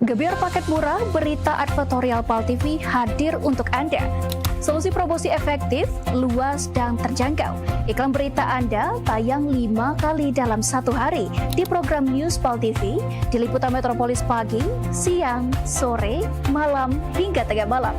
Gebyar paket murah, berita advertorial PAL TV hadir untuk Anda. Solusi promosi efektif, luas, dan terjangkau. Iklan berita Anda tayang 5 kali dalam 1 hari di program News PAL TV, di liputan Metropolis pagi, siang, sore, malam, hingga tengah malam.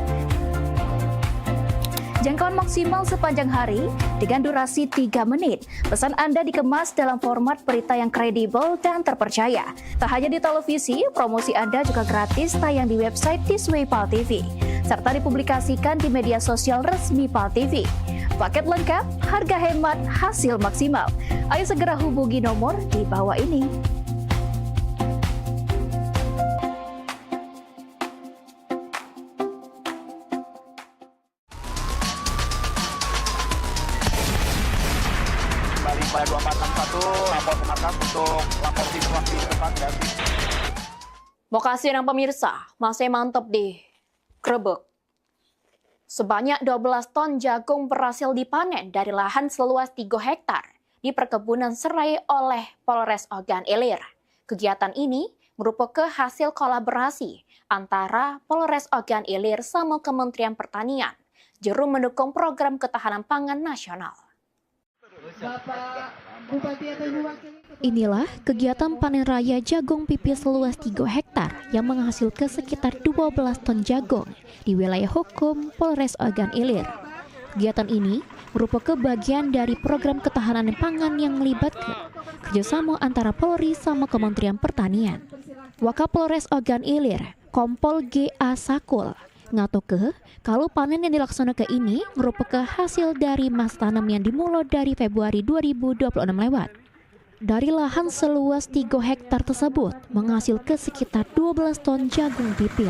Jangkauan maksimal sepanjang hari dengan durasi 3 menit. Pesan Anda dikemas dalam format berita yang kredibel dan terpercaya. Tak hanya di televisi, promosi Anda juga gratis tayang di website Thisway PAL TV, serta dipublikasikan di media sosial resmi PAL TV. Paket lengkap, harga hemat, hasil maksimal. Ayo segera hubungi nomor di bawah ini. Pada 2461 lapor ke markas untuk lapor situasi depan dan Makasih yang pemirsa, masih mantap di Grebek. Sebanyak 12 ton jagung berhasil dipanen dari lahan seluas 3 hektar di perkebunan serai oleh Polres Ogan Ilir. Kegiatan ini merupakan hasil kolaborasi antara Polres Ogan Ilir sama Kementerian Pertanian, juru mendukung program ketahanan pangan nasional. Inilah kegiatan panen raya jagung pipis seluas 3 hektar yang menghasilkan sekitar 12 ton jagung di wilayah hukum Polres Ogan Ilir. Kegiatan ini merupakan bagian dari program ketahanan pangan yang melibatkan kerjasama antara Polri sama Kementerian Pertanian. Wakapolres Ogan Ilir, Kompol G.A. Sakul, ngatoke kalau panen yang dilaksanakan ini merupakan hasil dari masa tanam yang dimulai dari Februari 2026 lewat. Dari lahan seluas 3 hektar tersebut menghasilkan sekitar 12 ton jagung pipil.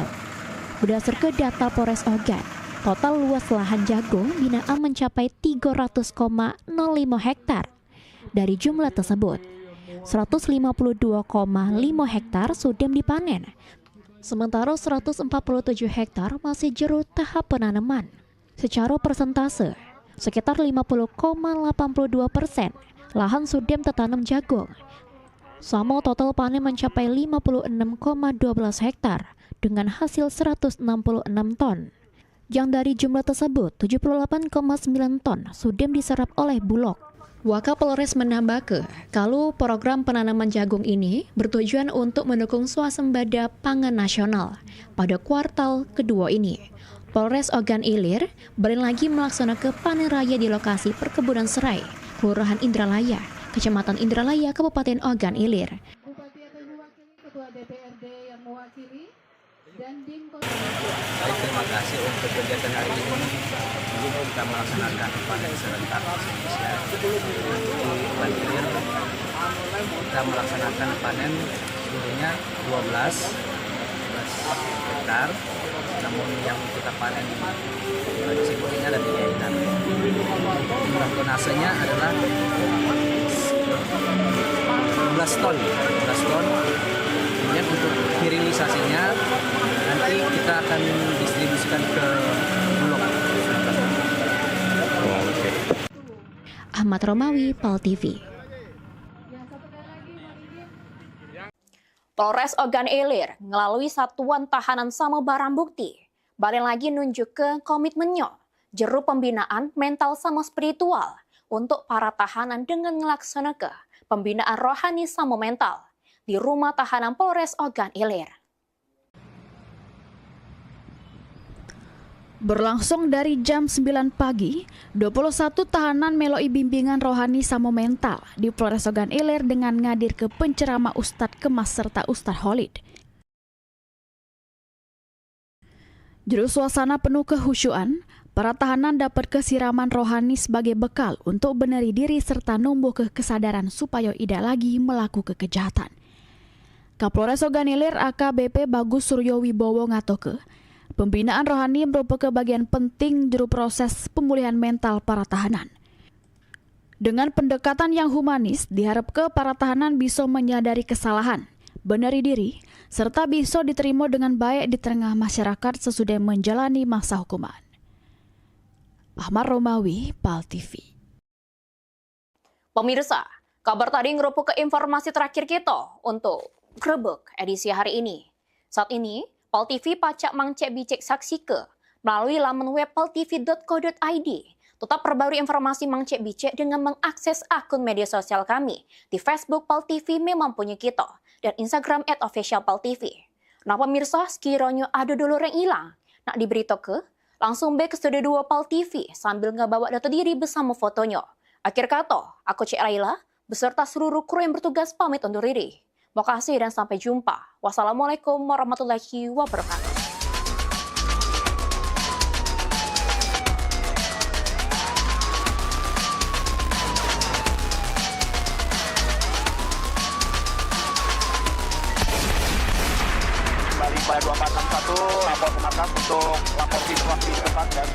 Berdasarkan data Polres Ogan, total luas lahan jagung binaan mencapai 300,05 hektar. Dari jumlah tersebut, 152,5 hektar sudah dipanen, sementara 147 hektar masih jero tahap penanaman. Secara persentase, sekitar 50,82% lahan sudah tertanam jagung. Sama total panen mencapai 56,12 hektar dengan hasil 166 ton. Yang dari jumlah tersebut, 78,9 ton sudah diserap oleh Bulog. Wakapolres menambahkan, kalau program penanaman jagung ini bertujuan untuk mendukung swasembada pangan nasional pada kuartal kedua ini. Polres Ogan Ilir baru lagi melaksanakan panen raya di lokasi perkebunan serai, Kelurahan Indralaya, Kecamatan Indralaya, Kabupaten Ogan Ilir. Ketua DPRD yang mewakili dan Baik, terima kasih untuk kegiatan hari ini. Kita melaksanakan panen serentak Indonesia di Ogan Ilir. Kita melaksanakan panen seluruhnya 12 hektar. Namun yang kita panen di sini ada 3 hektar. Jumlah tonasenya adalah 12 ton. Kemudian untuk hilirisasinya nanti kita akan distribusikan ke Bulog. Ahmad Romawi, PAL TV. Polres Ogan Ilir melalui Satuan Tahanan sama barang bukti balik lagi nunjuk ke komitmennya jero pembinaan mental sama spiritual untuk para tahanan dengan melaksanakan pembinaan rohani sama mental di Rumah Tahanan Polres Ogan Ilir. Berlangsung dari jam 9 pagi, 21 tahanan meloi bimbingan rohani sama mental di Polres Ogan Ilir dengan ngadir ke penceramah Ustadz Kemas serta Ustadz Khalid. Juru suasana penuh kehusyuan, para tahanan dapat kesiraman rohani sebagai bekal untuk beneri diri serta numbuh ke kesadaran supaya tidak lagi melakukan kejahatan. Kapolres Ogan Ilir AKBP Bagus Suryo Wibowo ngatoke, pembinaan rohani merupakan bagian penting juru proses pemulihan mental para tahanan. Dengan pendekatan yang humanis, diharapkan para tahanan bisa menyadari kesalahan, benari diri, serta bisa diterima dengan baik di tengah masyarakat sesudah menjalani masa hukuman. Ahmad Romawi, PAL TV. Pemirsa, kabar tadi ngerupu ke informasi terakhir kita untuk Grebek edisi hari ini. Saat ini, Pal TV pacak mangcek bicek saksike melalui laman web paltv.co.id. Tetap perbarui informasi mangcek bicek dengan mengakses akun media sosial kami di Facebook Pal TV Memang Punya Kita dan Instagram @officialpaltv. Nah pemirsa, sekiranya ada dulu yang hilang, nak diberitahu ke, langsung ke studio 2 Pal TV sambil ngebawa data diri bersama fotonya. Akhir kata, aku Cik Laila beserta seluruh kru yang bertugas pamit undur diri. Makasih dan sampai jumpa. Wassalamualaikum warahmatullahi wabarakatuh. Kembali pada 2461, lapor ke markas untuk lapor situasi tempat dan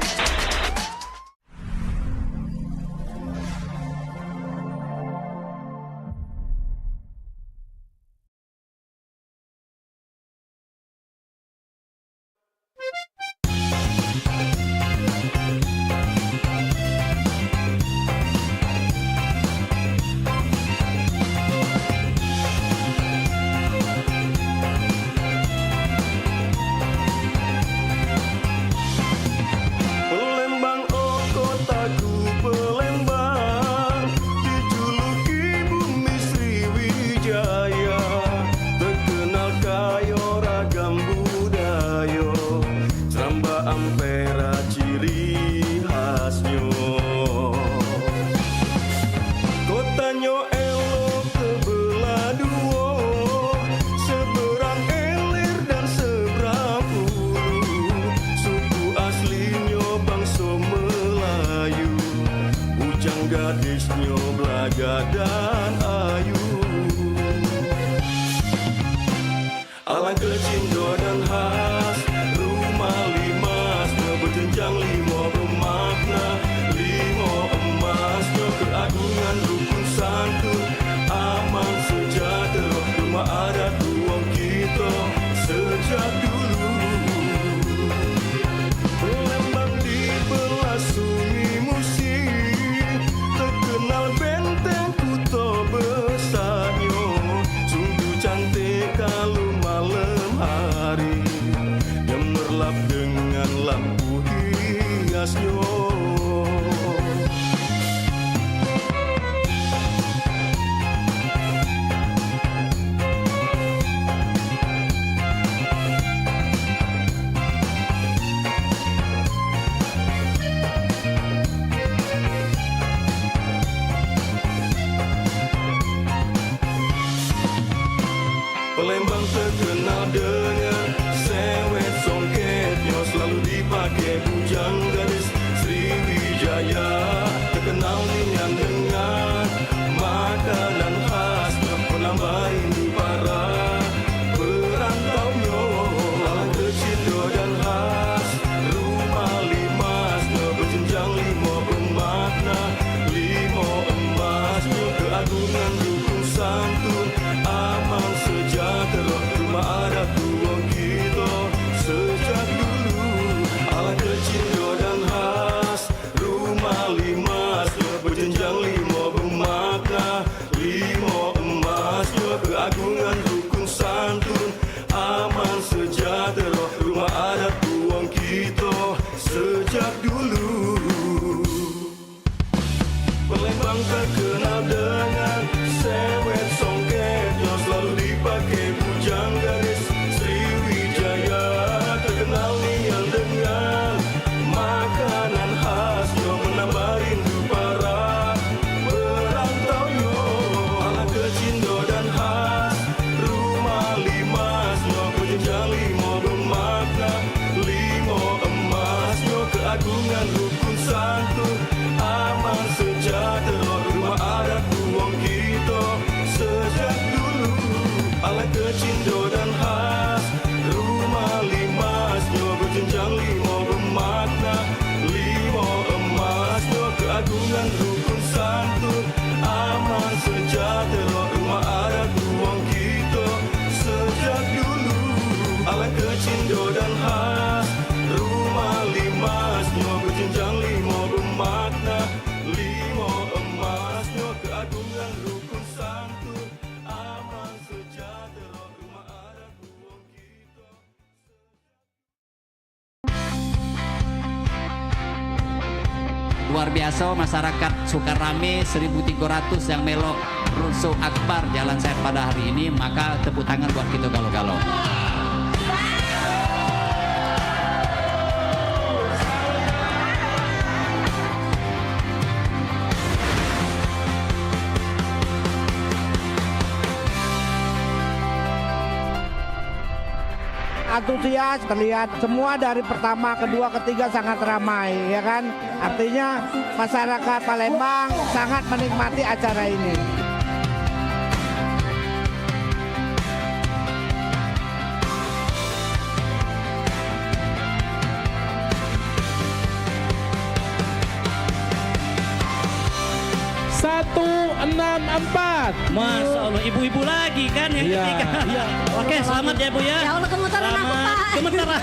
gadisnya belaga dan ayu. Alang kecindo dan khas, rumah limasnya berjenjang lima bermakna, lima emasnya keagungan rukun santun, aman sejahtera, rumah adat ruang kita sejak dulu. Lembang dibelah sunyi musik, terkenal benteng kuto besarnya, sungguh cantik kalau malam hari, gemerlap dengan lampu hiasnya. Palembang terkenal dengan sewet songketnya, selalu dipakai bujang gadis Sriwijaya, terkenal nian dengan makanan khasnya, menambah rindu para perantaunya. Alang kecindo dan khas, rumah limasnya berjenjang lima bermakna, lima emasnya keagungan rukun santun, aman sejahtera, rumah adat ruang kita sejak dulu. Alang kecindo dan khas, rumah limasnya berjenjang lima bermakna, lima emasnya keagungan rukun santun, aman sejahtera, rumah adat ruang kita sejak dulu. Palembang terkenal dengan sewet songketnya, selalu dipakai bujang gadis Sriwijaya, terkenal nian dengan makanan khasnya, menambah rindu para perantaunya. Alang kecindo dan khas, rumah limasnya berjenjang lima bermakna, lima emasnya keagungan rukun santun, aman sejahtera, rumah adat ruang kita sejak dulu. Alang kecindo dan khas, rumah limasnya berjenjang lima bermakna, lima emasnya keagungan rukun santun, aman sejahtera, rumah adat ruang kita sejak dulu. Alang kecindo dan khas, rumah limasnya berjenjang lima bermakna, lima emasnya keagungan rukun santun, aman sejahtera, rumah adat ruang luar biasa masyarakat Sukarame 1.300 yang melok Rusuh Akbar Jalan Sehat pada hari ini, maka tepuk tangan buat kita galau-galau. Antusias, terlihat semua dari pertama, kedua, ketiga sangat ramai, ya kan? Artinya masyarakat Palembang sangat menikmati acara ini. Masya Allah, ibu-ibu lagi kan yang ketiga. Iya. Oke, selamat ya Bu ya. Ya Allah, gemetaran aku Pak. Gemetaran.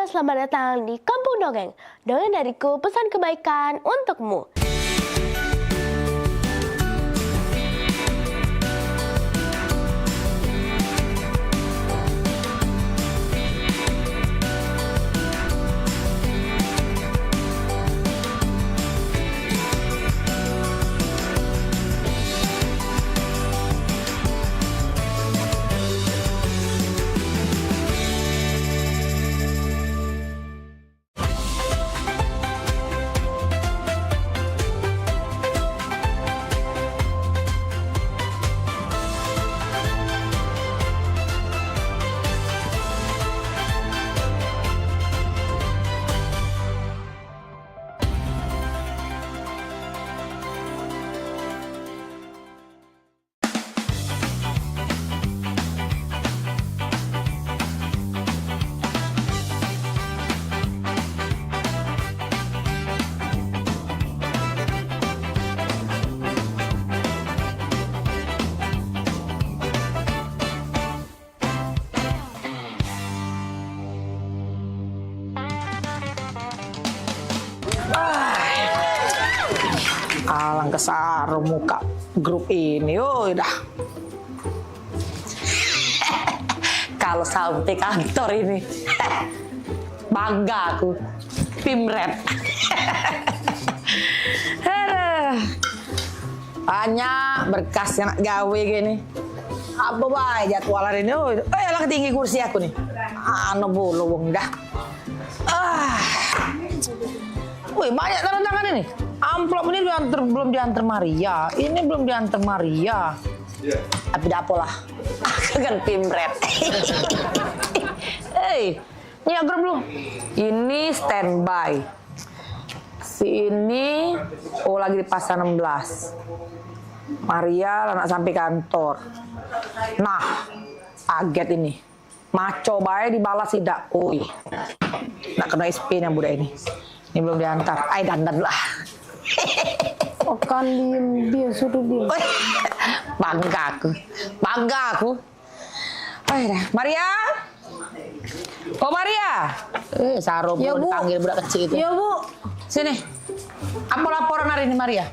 Selamat datang di Kampung Dongeng. Dongeng dariku, pesan kebaikan untukmu. Alang kesar muka grup ini, dah. Kalau sampai kantor ini, bangga aku, Pimret. Banyak berkas yang nak gawe gini. Apa baik jadwalan ini? Lah tinggi kursi aku nih. Anu bolong dah. Wih, banyak tanda tangan ini. Amplop ini belum diantar Maria. Ini belum diantar Maria. Tapi tidak apalah. Aku kan Pimret. Hei, ini agrab belum? Ini standby. Si ini lagi di pasar 16. Maria anak sampai kantor. Nah, aget ini. Maco bae dibalas tidak. Nak kena SP yang budak ini. Ini belum diantar. Ay dandan lah. Kan dia sudah dia. Bangga aku. Maria. Oh Maria. Saro ya, Bu dipanggil budak kecil itu. Ya Bu. Sini. Apa laporan hari ini Maria?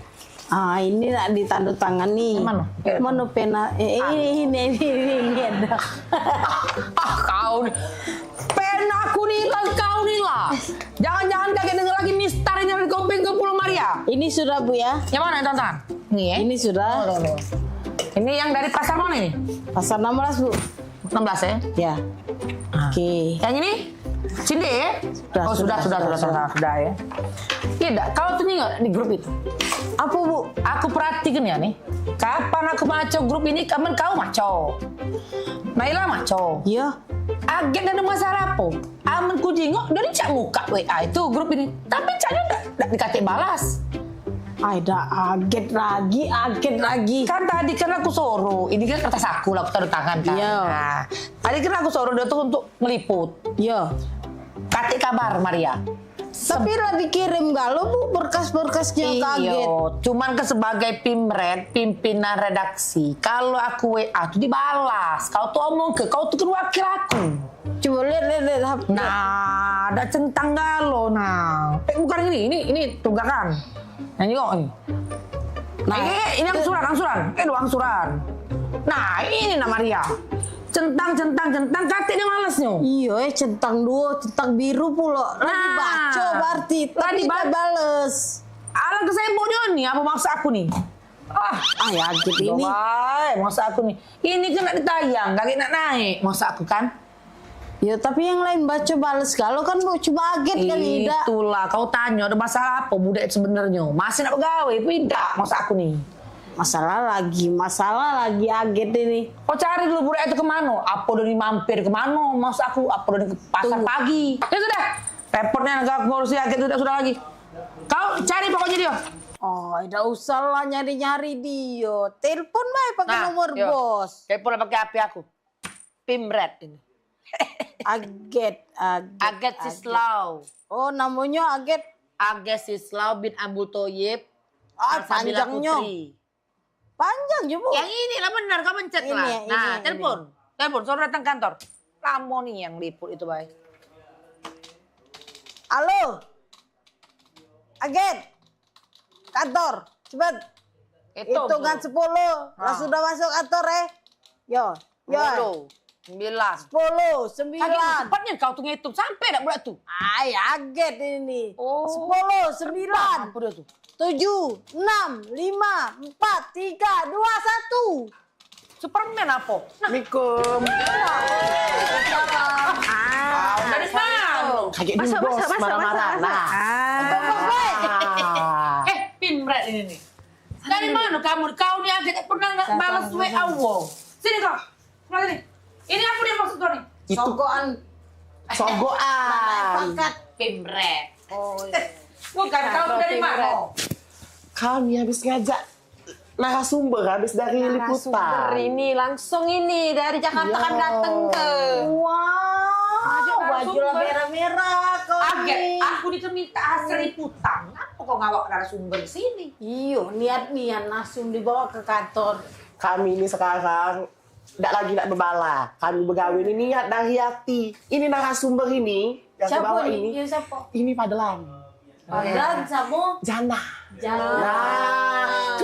Ini nak ditandatangani. Mana? Mana pena? Ini ada. Kau. Pena aku nih kau nih lah. Jangan kaget dengar lagi mistar ini dari Kopeng ke Pulau Maria. Ini sudah Bu ya. Yang mana tonton? Nih ya. Ini sudah. Ini yang dari pasar mana ini? Pasar 16 Bu. 16 ya? Ya. Oke. Yang ini? Cinde ya? Sudah ya. Tidak, kau tuh nggak di grup itu? Apa Bu? Aku perhatikan ya nih. Kapan aku maco grup ini, kapan kau maco? Naila maco. Iya. Agen dan masalah apa? Aman ku jingok dari cak muka WA itu grup ini. Tapi caknya tidak dikasih balas. Ada aget lagi. Kan tadi kan aku suruh, ini kan kertas aku lah, aku taruh tangan kan. Iya. Nah, tadi kan aku suruh dia tuh untuk meliput. Iya. Kasih kabar Maria. Tapi lah dikirim galau Bu berkas-berkasnya kaget. Cuman ke sebagai pimpinan redaksi. Kalau aku WA tuh dibalas. Kau tuh omong kau tuh kan wakil aku. Coba lihat HP. Nah, ada centang galau nah. Bukan ini tunggakan. Nah ini kok nih. Nah, ini angsuran. Nah, ini nama Maria. Centang katik dia malesnya. Iya, centang dua, centang biru pula. Lagi baca berarti, tapi tidak bales. Alah keseboknya nih, apa maksud aku nih? Ya gitu ini. Maksud aku nih. Ini kan nak ditayang, gak nak naik. Maksud aku kan? Ya tapi yang lain baca bales kalau kan mau coba aget kali tidak. Itulah, kau tanya ada masalah apa budak sebenarnya? Masih nak pegawai, tidak. Maksud aku nih. Masalah lagi aget ini. Kau cari dulu budak itu kemana? Apa udah mampir kemana? Maksud aku, apa udah ke pasar pagi? Ya sudah, repotnya agak ngurusi aget sudah lagi. Kau cari pokoknya dia. Oh, tidak usah lah nyari-nyari dia. Telepon baik pakai nomor bos. Telepon pakai HP aku. Pimret ini. Aget Sislau. Oh, namanya Aget Sislau bin Abdul Thayyib. Panjangnya. Panjang juga. Yang ini lah benar, kau pencet lah. Nah, telepon, suruh datang kantor. Kamu nih yang liput itu baik. Halo, Aget, kantor, cepat. Hitungan 10, lah sudah masuk kantor Yo. 9. 10, 9. Cepatnya kau tuh ngitung sampai enggak budak tuh. Aget ini. 10, 9. Apa dia tuh? 7, 6, 5, 4, 3, 2, 1. Superman apa? Assalamualaikum. Dari mana? Kaget dulu bos, marah-marah. Pimret ini nih. Dari mana kamu? Kau nih Aget pernah nggak balas WA wo? Sini kau. Sini. Ini apa dia maksud kau nih? Sogoan. Pangkat Pimret. Oh iya. Bukan, kau dari mana? Kami habis ngajak narasumber habis dari liputan. Ini langsung ini dari Jakarta kan datang ke. Wow, baju merah-merah kau. Aget, aku diminta hasil liputan. Kenapa kau ngawak narasumber di sini? Iyo, niat langsung dibawa ke kantor. Kami ini sekarang tidak lagi nak berbala. Kami begawe ini niat dari hati. Ini narasumber ini yang dibawa ini. Siapa? Ini Padelan. Dan sama Jana. Nah,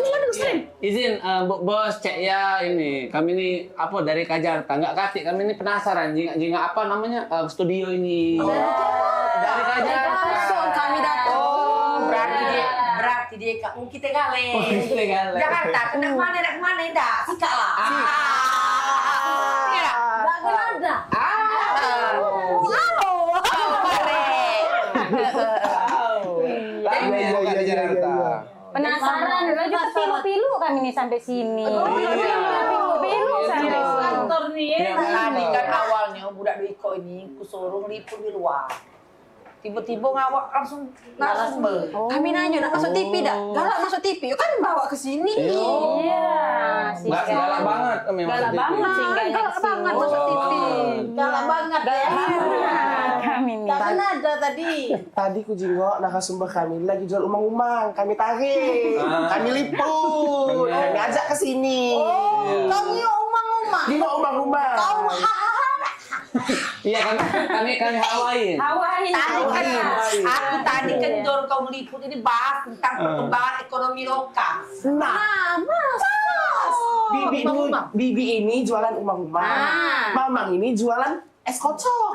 izin bos cek ya ini kami ini apa dari Kajarta nggak kasih kami ini penasaran jika apa namanya studio ini dari Kajarta Langsung kami datang. Berarti dia kita gale. Jakarta kemana dah sikak lah. Iya. ada. Penasaran, udah juga pilu-pilu kami nih sampai sini. Pilu-pilu sampai kantor nih. Tadi kan awalnya budak Duiko ini kusuruh liput di luar. Tiba-tiba ngawak langsung narasumber. Kami nanya, nak masuk TV dah? Galak masuk TV, yuk kan bawa ke sini. Iya. Galak banget kami masuk TV. Galak banget masuk TV. Galak banget ya. Kami nih. Tapi ada tadi. Tadi ku jengok narasumber kami lagi jual umang-umang. Kami tarik, kami liput, kami ajak ke sini. Kami umang-umang. Dia umang-umang. Iya kami hawain. Aku tadi kendor kau meliput ini bahas tentang perkembangan ekonomi lokal. Bibi ini jualan umang-umang. Mamang ini jualan es kocok.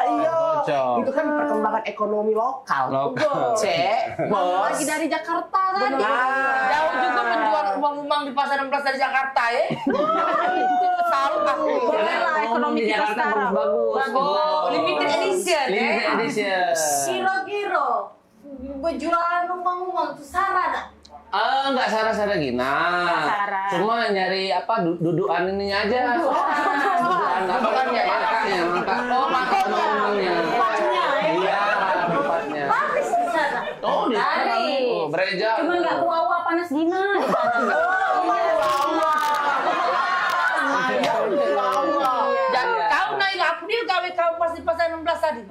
Iya. Itu kan perkembangan ekonomi lokal. Cek, bos. Lagi dari Jakarta kan? Jauh juga menjual umang-umang di pasar 16 dari Jakarta ya. Salut aku. Ekonomi kita sekarang. Bagus. Limited edition ya. Kira-kira berjualan umang-umang itu Sarah dah? Enggak Sarah Gina. Cuma nyari apa dudukan ininya aja. Dudukan apa kan ya makanya. Oh, makanya. Iya, tempatnya. Habis di sana. Oh, di bereja. Cuma nggak kuawa panas dina. Kau naik aku dia kau pasti pasal 16 tadi.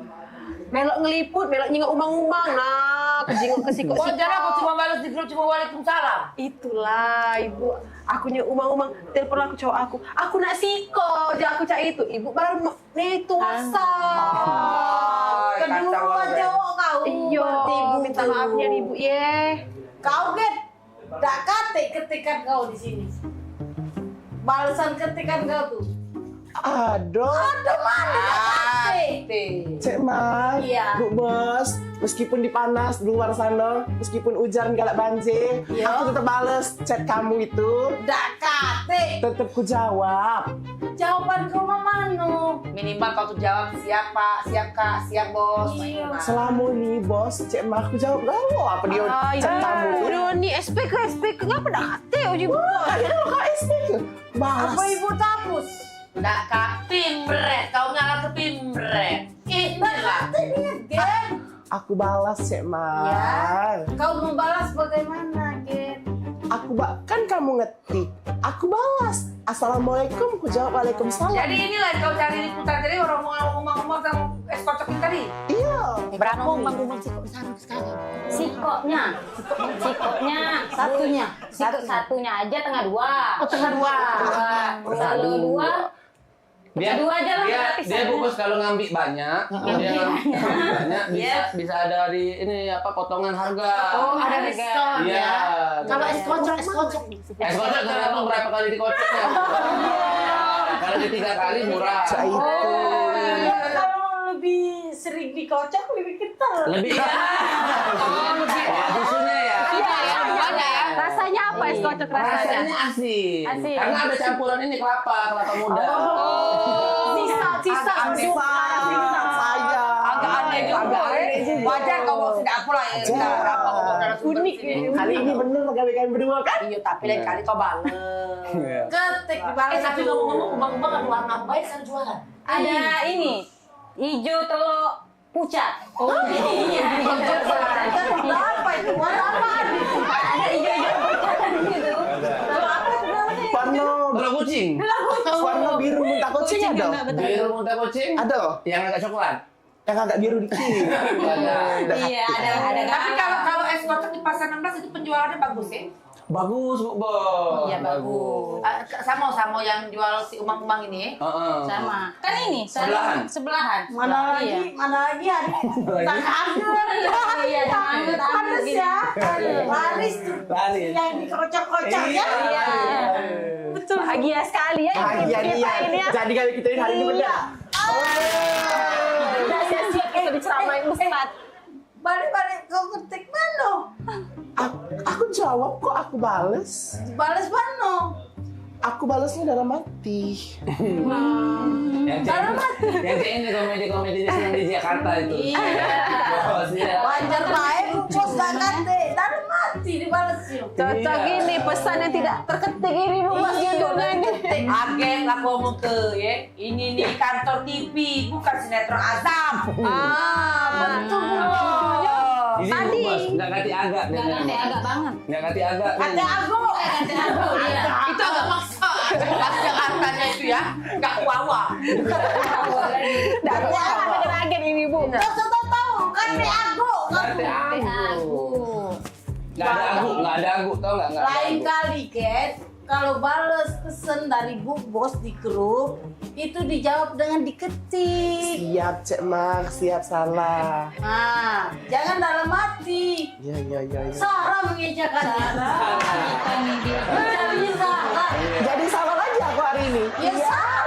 Melok ngeliput, melok nyingok umang-umang. Nah, aku jingok ke sikok. Oh, jadi aku cuma balas di grup cuma waalaikumsalam. Itulah ibu, aku nyingok umang-umang. Telepon aku cowok aku. Aku nak siko, jadi aku cak itu. Ibu baru itu WhatsApp. Kedua cowok kau. Iya, minta maafnya nih ibu ye. Kau tak kate ketikan kau di sini. Balasan ketikan kau tuh. Aduh. Aduh mana Cek Mas, Iya. Bu Bos, meskipun dipanas di luar sana, meskipun hujan galak banjir, aku tetap bales chat kamu itu. Dak kate. Tetap ku jawab. Jawaban kau mana? Minimal kau tuh jawab siap Pak, siap Kak, siap Bos. Iya. Selama ini Bos, cek Mas aku jawab gawo apa dia chat kamu. Udah nih SPK ngapa dah kate uji bu? Kayaknya lo kak SPK. Balas. Apa ibu tapus? Dak kak pimbret, kau ngalah ke pimbret. Inilah. Aku balas cek Mas. Ya. Kau membalas bagaimana, Gen? Kan kamu ngetik. Aku balas. Assalamualaikum, ku jawab waalaikumsalam. Jadi inilah yang kau cari liputan tadi orang ngomong-ngomong sama es kocok ini tadi. Iya. Berapa umang siko di sana sekarang? Sikoknya satunya. Satunya aja tengah 2. Oh, tengah 2. Kalau 2 Dia aja lah gratis. Dia Bu Bos kalau ngambil banyak, bisa ada di ini apa potongan harga. Oh, ada diskon Iya. ya. Kalau es kocok. Es kocok tergantung berapa kali dikocoknya. Kalau di 3 kali murah. Kalau lebih sering dikocok lebih kental. Lebih ya. Susunya ya. Rasanya apa es kocok rasanya? Asin. Karena ada campuran ini kelapa muda. Sisa saya. Agak aneh juga. Wajar kalau tidak apa lah ya. Unik. Kali ini bener kalian berdua kan? Iya, tapi lain kali kau bales. Ketik dibalas. Tapi ngomong-ngomong umang-umang ada warna apa yang saya jualan? Ada ini hijau telur pucat. Oh iya. Apa itu? Warna apa? Ada hijau pucat gitu. Warna kucing. Warna biru muntah kucing ada. Biru muntah kucing. Ada. Yang agak coklat. Yang agak biru dikit. Iya, ada. Tapi kalau es kocok di pasar 16 itu penjualannya bagus ya? Bagus, Bu Bos. Iya bagus. Sama yang jual si umang-umang ini. Sama. Kan ini sebelahan. Mana lagi ada. Iya, panas ya. Laris tuh. Yang dikocok-kocok ya. Iya. Betul. Bahagia sekali ya. Bahagia nih ya. Jadi kali kita ini hari ini benar. Tidak sia-sia kita diceramain Ustaz. Balik-balik kau ketik mana? Aku jawab kok aku bales. Balas mana? Aku balasnya dalam hati. Yang ini komedi-komedi yang di Jakarta itu. Iya. Wajar baik bos gak deh. Dalam hati dibalasnya. Cocok ini pesan yang tidak terketik ini Bu Mas judulnya ini. Agen lah ngomong ke ya. Ini nih kantor TV bukan sinetron Azam. Betul. Ini Tadi. Bu Bos, nggak kati agak. Agak banget. Nggak kati agak. Kata aku. Itu agak maksa. Pas Jakartanya itu ya. Gak kuawa. Tidak kuawa dengan agen ini Bu. Tahu kata aku. Kati aku. Nggak ada agu, tau nggak? Lain kali, Ken, kalau bales pesan dari Bu Bos di grup, itu dijawab dengan diketik. Siap Cek Mak, siap salah. Nah, jangan dalam hati. Iya. Sarah mengejakannya. Jadi salah. Jadi salah lagi aku hari ini. Ya salah.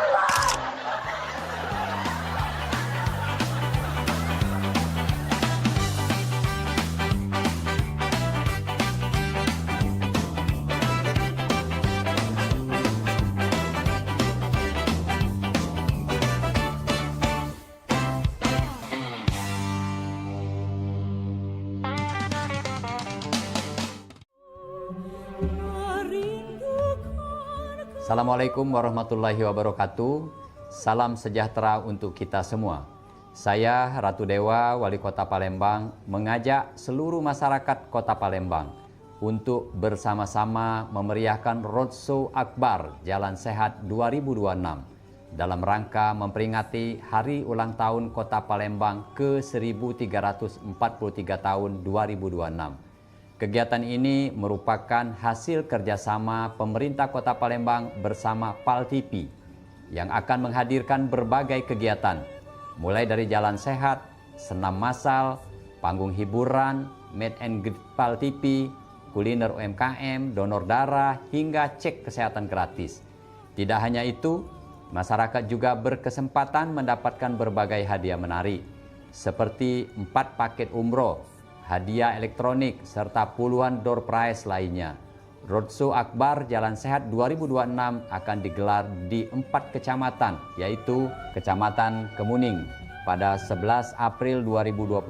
Assalamualaikum warahmatullahi wabarakatuh. Salam sejahtera untuk kita semua. Saya, Ratu Dewa, Wali Kota Palembang, mengajak seluruh masyarakat Kota Palembang untuk bersama-sama memeriahkan Roadshow Akbar Jalan Sehat 2026 dalam rangka memperingati Hari Ulang Tahun Kota Palembang ke-1343 tahun 2026. Kegiatan ini merupakan hasil kerjasama pemerintah Kota Palembang bersama PAL TV yang akan menghadirkan berbagai kegiatan, mulai dari jalan sehat, senam massal, panggung hiburan, meet and greet PAL TV, kuliner UMKM, donor darah, hingga cek kesehatan gratis. Tidak hanya itu, masyarakat juga berkesempatan mendapatkan berbagai hadiah menarik, seperti 4 paket umroh, hadiah elektronik, serta puluhan door prize lainnya. Roadshow Akbar Jalan Sehat 2026 akan digelar di 4 kecamatan, yaitu Kecamatan Kemuning pada 11 April 2026,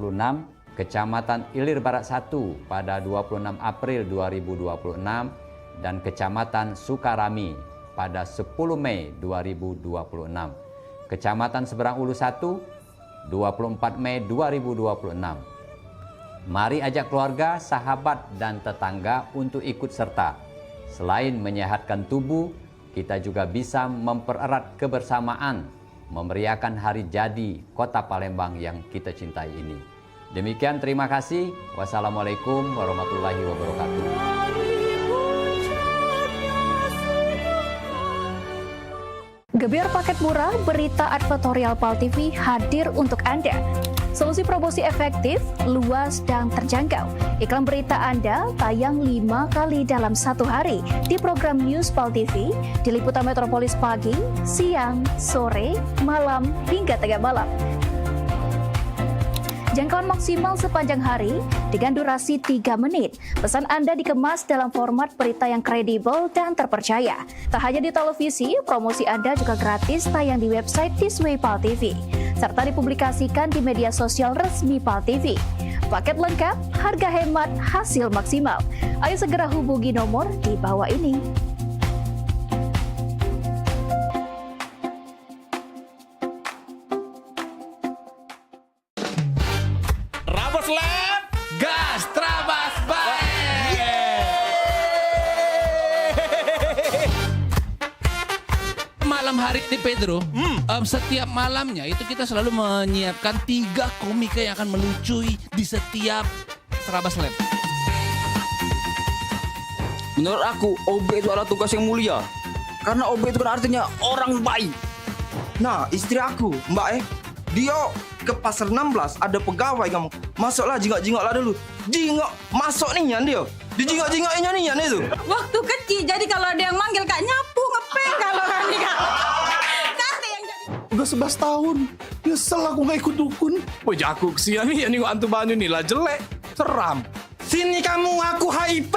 Kecamatan Ilir Barat 1 pada 26 April 2026, dan Kecamatan Sukarami pada 10 Mei 2026. Kecamatan Seberang Ulu 1, 24 Mei 2026. Mari ajak keluarga, sahabat, dan tetangga untuk ikut serta. Selain menyehatkan tubuh, kita juga bisa mempererat kebersamaan, memeriahkan hari jadi Kota Palembang yang kita cintai ini. Demikian, terima kasih. Wassalamualaikum warahmatullahi wabarakatuh. Gebyar paket murah, berita advertorial PAL TV hadir untuk Anda. Solusi promosi efektif, luas, dan terjangkau. Iklan berita Anda tayang 5 kali dalam 1 hari di program News PAL TV, di liputan Metropolis pagi, siang, sore, malam, hingga tengah malam. Jangkauan maksimal sepanjang hari dengan durasi 3 menit. Pesan Anda dikemas dalam format berita yang kredibel dan terpercaya. Tak hanya di televisi, promosi Anda juga gratis tayang di website Thisway PAL TV, serta dipublikasikan di media sosial resmi PAL TV. Paket lengkap, harga hemat, hasil maksimal. Ayo segera hubungi nomor di bawah ini. Trabas Lab, gas Trabas Malam hari ini Pedro, setiap malamnya itu kita selalu menyiapkan 3 komika yang akan melucui di setiap Trabas Lab. Menurut aku, OB itu adalah tugas yang mulia. Karena OB itu kan artinya orang baik. Nah, istri aku, Mbak dia ke pasar 16 ada pegawai kamu. Masuklah jingok-jingok lah dulu. Jingok masuk nih Yan dia. Dijingok-jingoknya nih Yan itu. Waktu kecil, jadi kalau ada yang manggil Kak nyapu, ngepeng kalau kami Kak. Nanti yang jadi. Udah 11 tahun. Nyesel aku gak ikut dukun. Wah aku kesian nih, yang antu banyu nih lah jelek. Seram. Sini kamu, aku HIP.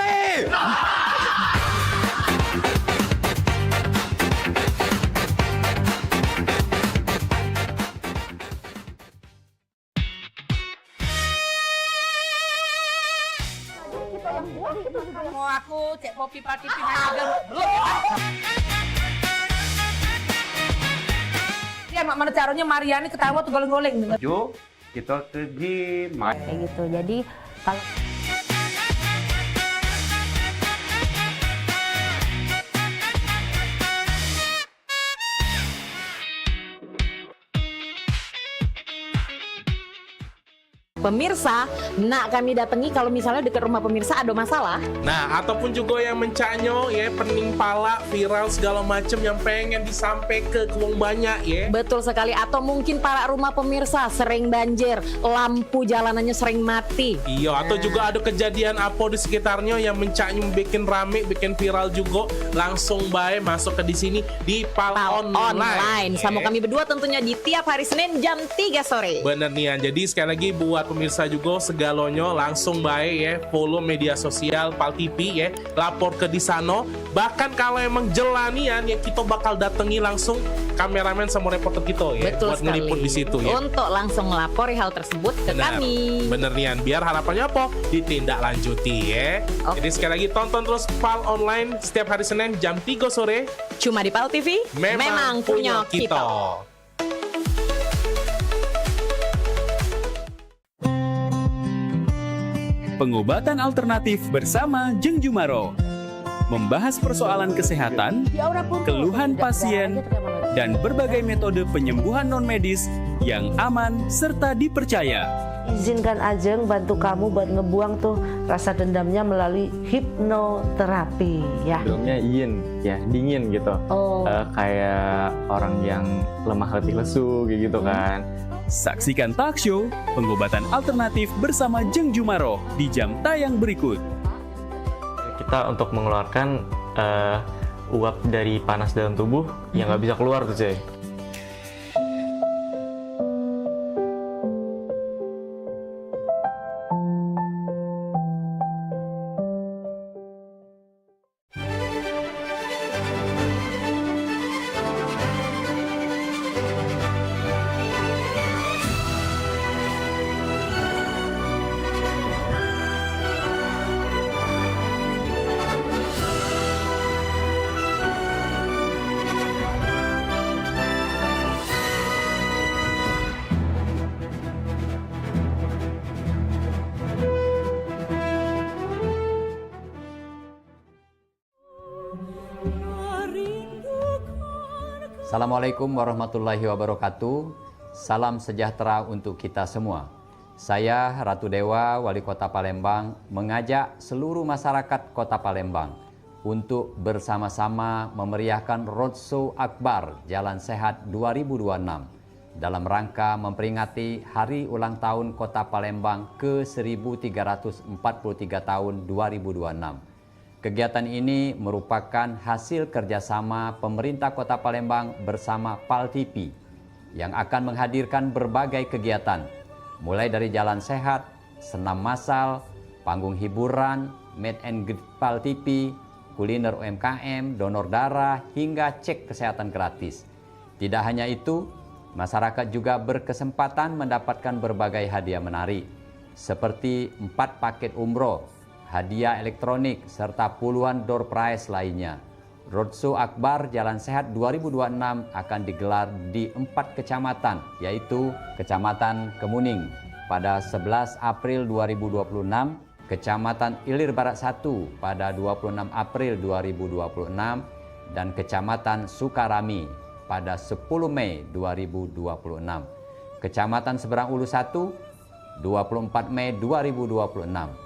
Mau aku cek kopi pati pindah dia mak mana caranya Mariani ketawa tuh goleng-goleng. Yuk, kita ke gym. Kayak gitu. Jadi kalau pemirsa, nak kami datangi kalau misalnya dekat rumah pemirsa ada masalah. Nah, ataupun juga yang mencanyo ya, pening pala, viral segala macam yang pengen disampaikan ke uang banyak ya. Betul sekali, atau mungkin para rumah pemirsa sering banjir, lampu jalanannya sering mati. Iya, atau juga ada kejadian apa di sekitarnya yang mencanyo bikin rame, bikin viral juga, langsung baik masuk ke di sini di PAL Online. Sama kami berdua tentunya di tiap hari Senin jam 3 sore. Bener nih, jadi sekali lagi buat pemirsa juga segalonyo langsung baik ya, follow media sosial PAL TV ya, lapor ke di sana. Bahkan kalau emang jelanian ya, kita bakal datangi langsung kameramen sama reporter kita ya. Betul buat sekali. ngeliput di situ ya. Untuk langsung melapori hal tersebut ke kami. Bener nian, biar harapannya apa? Ditindaklanjuti ya. Jadi sekali lagi tonton terus PAL Online setiap hari Senin jam 3 sore. Cuma di PAL TV. Memang punya kita. Pengobatan alternatif bersama Jeng Jumaro. Membahas persoalan kesehatan, keluhan pasien, dan berbagai metode penyembuhan non-medis yang aman serta dipercaya. Izinkan Ajeng bantu kamu buat ngebuang tuh rasa dendamnya melalui hipnoterapi ya. Sebelumnya yin ya, dingin gitu. Kayak orang yang lemah letih lesu gitu kan. Saksikan talk show Pengobatan Alternatif bersama Jeng Jumaro di jam tayang berikut. Kita untuk mengeluarkan uap dari panas dalam tubuh yang nggak bisa keluar tuh cuy. Assalamualaikum warahmatullahi wabarakatuh. Salam sejahtera untuk kita semua. Saya Ratu Dewa, Wali Kota Palembang, mengajak seluruh masyarakat Kota Palembang untuk bersama-sama memeriahkan Roadshow Akbar Jalan Sehat 2026 dalam rangka memperingati Hari Ulang Tahun Kota Palembang ke-1343 tahun 2026. Kegiatan ini merupakan hasil kerjasama pemerintah Kota Palembang bersama PAL TV yang akan menghadirkan berbagai kegiatan, mulai dari jalan sehat, senam massal, panggung hiburan, meet and greet PAL TV, kuliner UMKM, donor darah, hingga cek kesehatan gratis. Tidak hanya itu, masyarakat juga berkesempatan mendapatkan berbagai hadiah menarik, seperti 4 paket umroh, hadiah elektronik, serta puluhan door prize lainnya. Roadshow Akbar Jalan Sehat 2026 akan digelar di 4 kecamatan, yaitu Kecamatan Kemuning pada 11 April 2026, Kecamatan Ilir Barat 1 pada 26 April 2026, dan Kecamatan Sukarami pada 10 Mei 2026. Kecamatan Seberang Ulu 1, 24 Mei 2026.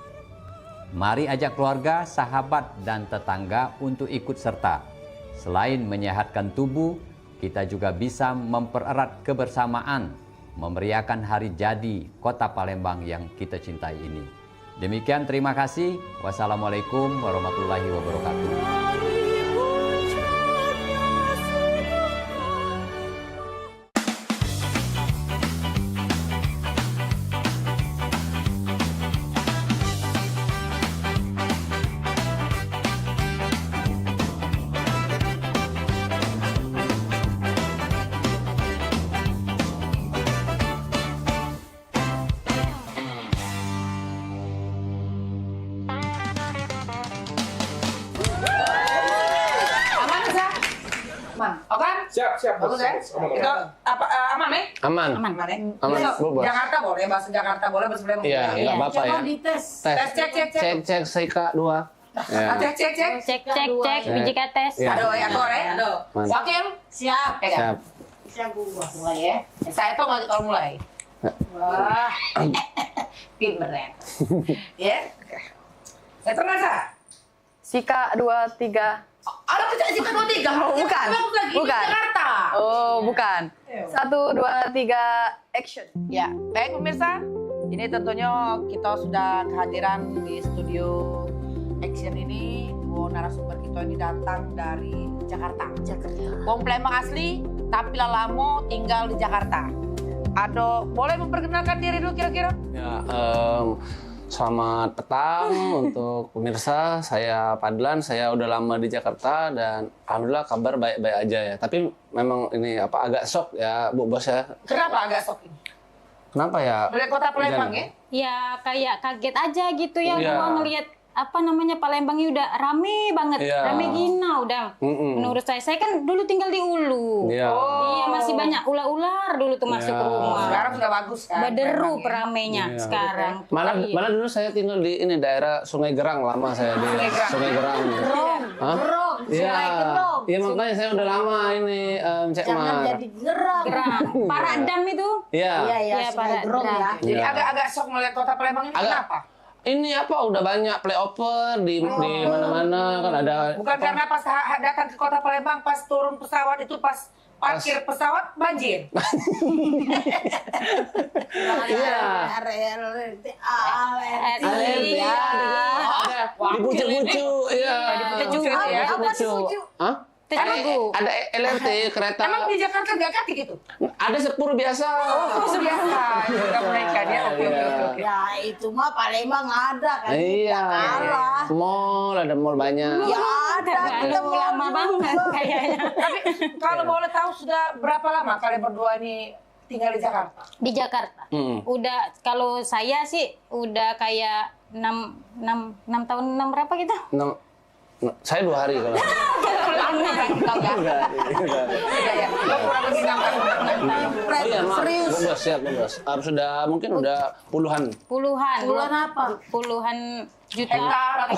Mari ajak keluarga, sahabat, dan tetangga untuk ikut serta. Selain menyehatkan tubuh, kita juga bisa mempererat kebersamaan, memeriahkan hari jadi Kota Palembang yang kita cintai ini. Demikian, terima kasih. Wassalamualaikum warahmatullahi wabarakatuh. Siap. Bagus ya? Itu apa aman nih? Aman. Aman. Bos. Jakarta boleh, bahasa Jakarta boleh, bahasa Palembang. Iya, enggak apa-apa ya. Dites. Cek Seika 2. Ya. Cek biji tes. Ya. Aduh, ya korek. Aduh. Wakil, siap. Siap. Siap gua. Mulai ya. Saya tuh nggak kalau mulai. Wah. Pinter. Ya. Saya tengah sah. Sika 2-3. Ada kerja Sika 2-3. Oh, bukan. Bukan. Jakarta. Oh, bukan. 1, 2, 3, action. Ya, baik pemirsa. Ini tentunya kita sudah kehadiran di studio action ini. Narasumber kita ini datang dari Jakarta. Wong Palembang asli, tapi lama tinggal di Jakarta. Ado, boleh memperkenalkan diri dulu kira-kira? Ya, selamat petang untuk pemirsa. Saya Padlan, saya udah lama di Jakarta dan alhamdulillah kabar baik-baik aja ya. Tapi memang ini agak shock ya Bu Bos ya. Kenapa agak shock? Kenapa ya? Dari Kota Palembang ya? Ya kayak kaget aja gitu ya, Iya. gua ngelihat apa namanya Palembangnya udah rame banget, Iya. rame gina udah. Menurut saya kan dulu tinggal di Ulu. Iya. Iya masih banyak ular-ular dulu tuh masuk ke rumah. Sekarang sudah bagus kan? Baderu peramainya Iya. sekarang. Malah dulu saya tinggal di ini daerah Sungai Gerang, lama saya di Sungai Gerang. Hah? Gerong, Iya. Sungai Gerong. Iya makanya saya udah lama ini Cek Jangan Mar. jadi gerang. Paradam itu. Iya. Iya, Sungai Gerong ya. Jadi Iya. agak-agak sok melihat kota Palembang ini kenapa? Ini apa udah banyak playover di mana-mana kan ada. Bukan karena pas datang ke kota Palembang, pas turun pesawat itu pas parkir pesawat banjir. Iya. Dibucuk-bucuk, iya. Dibucuk-bucuk ya. Dibucuk-bucuk. Hah? Ada LRT kereta. Emang di Jakarta nggak kaki gitu? Ada sepur biasa. Oh, biasa. Sudah menaikkan ya. Oke. Ya itu mah Palembang ada kan. Iya. Kalah. Mall, ada mall banyak. Ya ada. Kita lama banget kayaknya. Tapi kalau boleh tahu sudah berapa lama kalian berdua ini tinggal di Jakarta? Di Jakarta. Udah kalau saya sih udah kayak 6 tahun 6 berapa gitu? Saya 2 hari kalau. Oh iya, maaf. Serius. Bos, siap, Bos. Sudah mungkin udah puluhan. Puluhan apa? Puluhan juta. Hektar,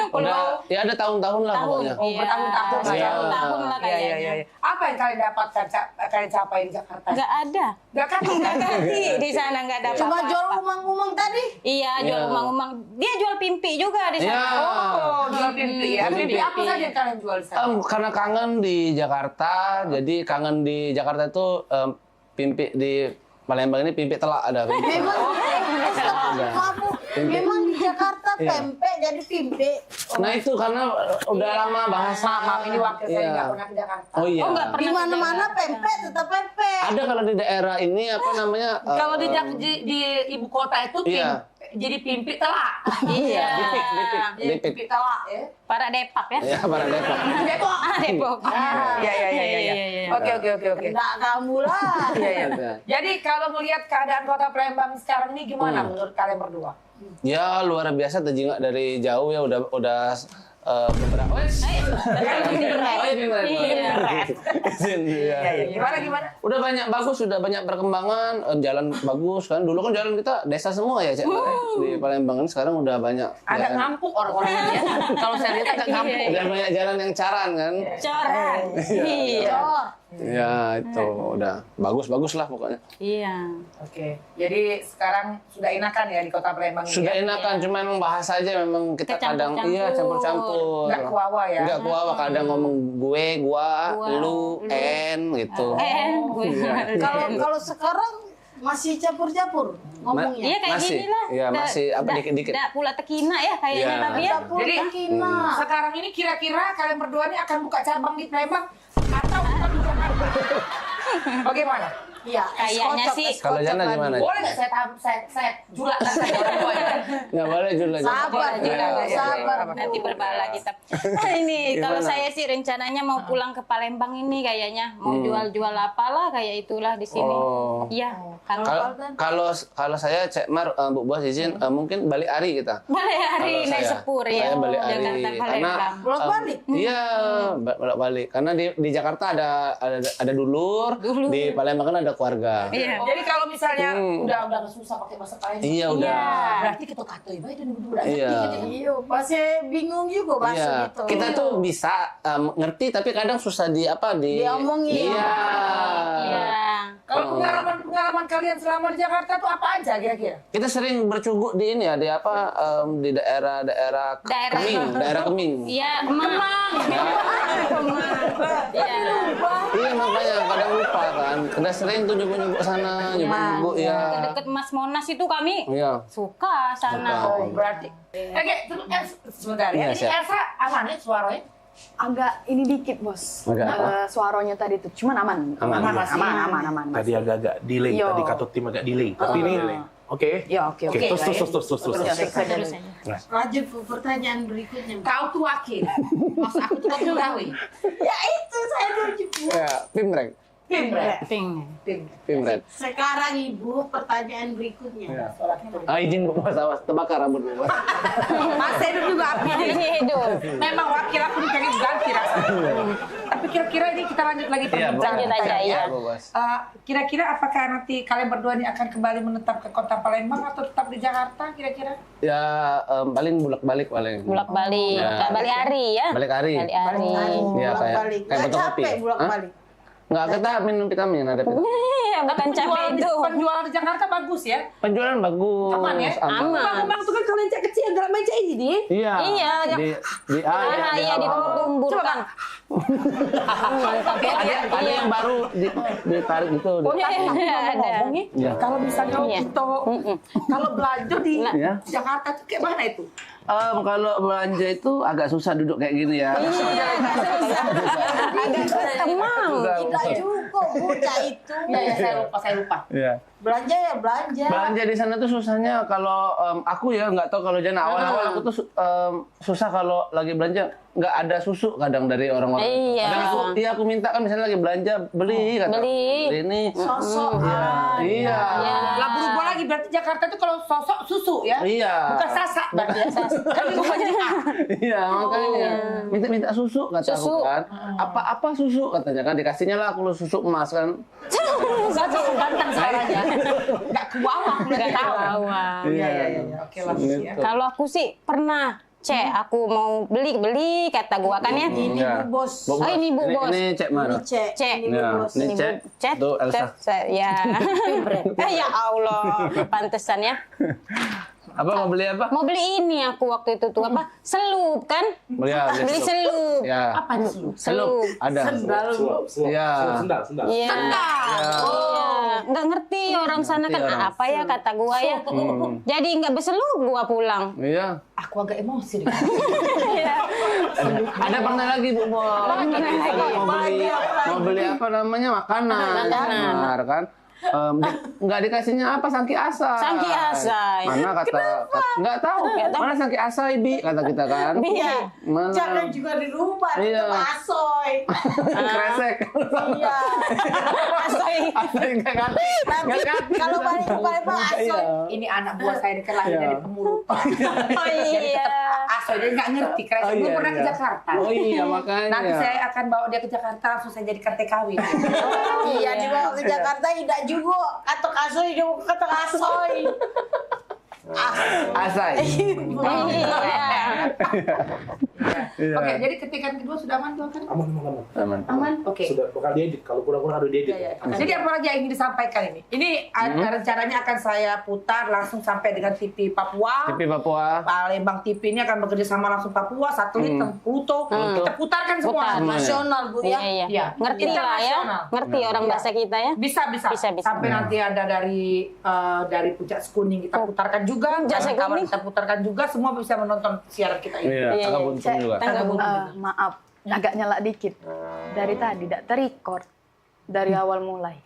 Udah, ya ada tahun-tahun lah pokoknya. Oh, bertahun-tahun lah ya. Bertahun lah kayaknya. Apa yang kalian dapatkan, kalian capai di Jakarta? Nggak ada. Nggak kaki di sana nggak ada Cuma apa-apa. jual umang-umang tadi. Iya, jual umang-umang. Dia jual pimpi juga di sana. Oh, jual pimpi ya. Pimpi apa saja yang kalian jual di sana? Karena kangen di Jakarta, jadi kangen di Jakarta itu pimpi di Palembang ini pimpi telak ada. Memang di Jakarta pempek jadi pimpe. Nah itu karena udah lama bahasa. Maaf ini waktu saya nggak pernah ke Jakarta. Oh iya. Di mana-mana pempek tetap pempek. Ada kalau di daerah ini apa namanya? Kalau di ibu kota itu jadi pimpi telak. Iya. Dipik. Pimpi telak ya. Para Depak ya. Iya, para Depok. Depok. Depok. Iya. Oke. Enggak kamu lah. Iya. Jadi kalau melihat keadaan kota Palembang sekarang ini gimana menurut kalian berdua? Ya luar biasa terjingak dari jauh ya udah beberapa. Gimana? Udah banyak bagus, sudah banyak perkembangan, jalan bagus kan. Dulu kan jalan kita desa semua ya, Cek. Di Palembang sekarang udah banyak. Ada ngampuk orang-orangnya. Kalau saya lihat agak ngampuk. Udah banyak jalan yang caran kan. Caran. Iya. Ya itu udah bagus lah pokoknya. Iya. Oke. Jadi sekarang sudah enakan ya di kota Palembang ini. Sudah enakan, cuma memang bahasa aja memang kita kadang campur-campur. Nggak kuawa ya. Nggak kuawa, kadang ngomong gua, lu, gitu. Kalau sekarang masih campur-campur ngomongnya. Iya kayak masih. gini lah. Iya, masih apa dikit-dikit. Nggak pula tekina ya kayaknya Iya. tapi ya. Jadi sekarang ini kira-kira kalian berdua ini akan buka cabang di Palembang atau tetap di Jakarta? Bagaimana? Iya, kayaknya sih. Kalau Jana gimana? Boleh nggak saya julatkan saja orang tua ya? Nggak boleh julat. Sabar. Nanti berbala kita. Ini kalau saya sih rencananya mau pulang ke Palembang ini kayaknya mau jual-jual apalah kayak itulah di sini. Iya. Kalau saya Cek Mar, Bu Bos izin mungkin balik hari kita. Balik hari naik sepur ya. Saya balik hari Jakarta karena bolak-balik. Iya, bolak-balik. Karena di Jakarta ada dulur, di Palembang kan ada keluarga. Iya. Jadi kalau misalnya udah nggak susah pakai bahasa Palembang. Iya, udah. Berarti kita katoi baik dan udah. Iya. Iya, pasti bingung juga bahasa Iya. gitu. Kita tuh bisa ngerti tapi kadang susah diomongin. Iya. Kalau pengalaman kalian selama di Jakarta tuh apa aja kira-kira? Kita sering bercuguk di ini ya, di daerah Keming. Iya, Kemang. Iya makanya kadang lupa kan. Kita sering tuh nyuguk sana, nyuguk ya. Deket Mas Monas itu kami Iya. suka sana. Suka. Berarti. Oke, sebentar ya. Iya, Ini siap. Elsa aman ya suaranya? Agak ini dikit bos. Agak apa? Suaranya tadi tuh, cuman aman. Aman. Tadi agak delay, Yo. tadi Katot Tim agak delay. Tapi ini oke. Ya oke. Terus. Lanjut ke pertanyaan berikutnya. Kau tuh wakil. Mas aku tuh pegawai. Ya itu saya 2010. Ya, Pimrek. Pimret. Pimret. Sekarang Ibu, pertanyaan berikutnya. Izin Bu Bos, awas terbakar rambut Bu Bos. Masih hidup juga api. Hidup. Memang wakil aku pengen ganti rasanya. Tapi kira-kira ini kita lanjut lagi perbincangan lanjut aja, kita, iya. Kira-kira apakah nanti kalian berdua ini akan kembali menetap ke kota Palembang atau tetap di Jakarta kira-kira? Ya paling bulak-balik paling. Bolak-balik. Ya. Balik hari ya. Balik hari. Balik hari. Iya kayak fotokopi. Bulak-balik. Nggak, kita minum vitamin ada vitamin. Iya, bukan capek itu. Penjualan di Jakarta bagus ya? Penjualan bagus. Aman ya? Aman. Bang tuh kan kalian cek kecil enggak main cek ini dia. Iya. Iya. Iya, ditumbuhkan. Mantap ya. Ada yang baru ditarik gitu. Oh iya, ngomong nih. Iya. Kalau misalnya kita kalau belanja di Iya. Jakarta tuh kayak mana itu? Kalau belanja itu agak susah duduk kayak gini ya. Agak kemang. Tidak cukup bocah itu. Ya, saya lupa. Iya. Belanja ya belanja. Belanja di sana tuh susahnya kalau aku ya nggak tahu kalau Jana awal-awal aku tuh susah kalau lagi belanja nggak ada susu kadang dari orang-orang. Iya. Kadang aku minta kan misalnya lagi belanja beli kata. Beli. Ini. Sosok. Iya. Lah berubah lagi berarti Jakarta itu kalau sosok susu ya? Iya. Bukan sasak berarti ya. Kan Iya makanya minta susu kata aku kan. Apa susu katanya kan dikasihnya lah aku susu emas kan. Satu ganteng suaranya. Nggak ke bawah, Nggak ke bawah. Iya. Oke lah. Ya. Kalau aku sih pernah. Aku mau beli kata gua kan ya. Ini Bu Bos. Oh ini Bu Bos. Ini cek mana? Cek. Ini cek. Tuh Elsa. Ya. Ya Allah. Pantesan ya. Apa mau beli apa? Mau beli ini aku waktu itu tuh apa? Selup kan? Beli selup. Ya. Apa selup? Selup. Ada. Sendal. Iya. Sendal. Iya. Nggak ngerti orang sana kan apa ya kata gua ya. Jadi nggak berselup gua pulang. Iya. Aku agak emosi. Ada pernah lagi Bu Bos. Mau beli apa namanya makanan. Benar kan? Nggak dikasihnya apa sangki asai. Sangki asai. Mana kata nggak tahu. Mana sangki asai bi kata kita kan. Iya. Mana? Jangan juga dirubah Iya. itu asoy. Kresek. Iya. Asai nggak ganti. Nanti kalau balik ke Palembang asoy. Ini anak buah saya ini kan lahir dari pemulutan. Oh iya. Asoy dia nggak ngerti. Kresek belum pernah ke Jakarta. Oh iya makanya. Nanti saya akan bawa dia ke Jakarta langsung saya jadikan TKW. Iya dibawa ke Jakarta tidak juga kata asoy juga kata asoy. Asai. Oke, jadi ketikan kedua sudah aman tuh kan? Aman. Oke. Sudah bakal diedit. Kalau kurang-kurang harus diedit. Jadi apa lagi yang ingin disampaikan ini? Ini rencananya akan saya putar langsung sampai dengan TV Papua. TV Papua. Palembang TV ini akan bekerja sama langsung Papua, satelit, Pluto. Kita putarkan semua. Nasional Bu ya. Iya. Ngerti lah ya. Ngerti orang bahasa kita ya. Bisa. Sampai nanti ada dari Puncak Sekuning kita putarkan juga. Kawan kita putarkan juga. Semua bisa menonton siaran kita ini. Iya. Tangga Buntung juga. Maaf, agak nyala dikit. Dari tadi tidak terrecord dari awal mulai.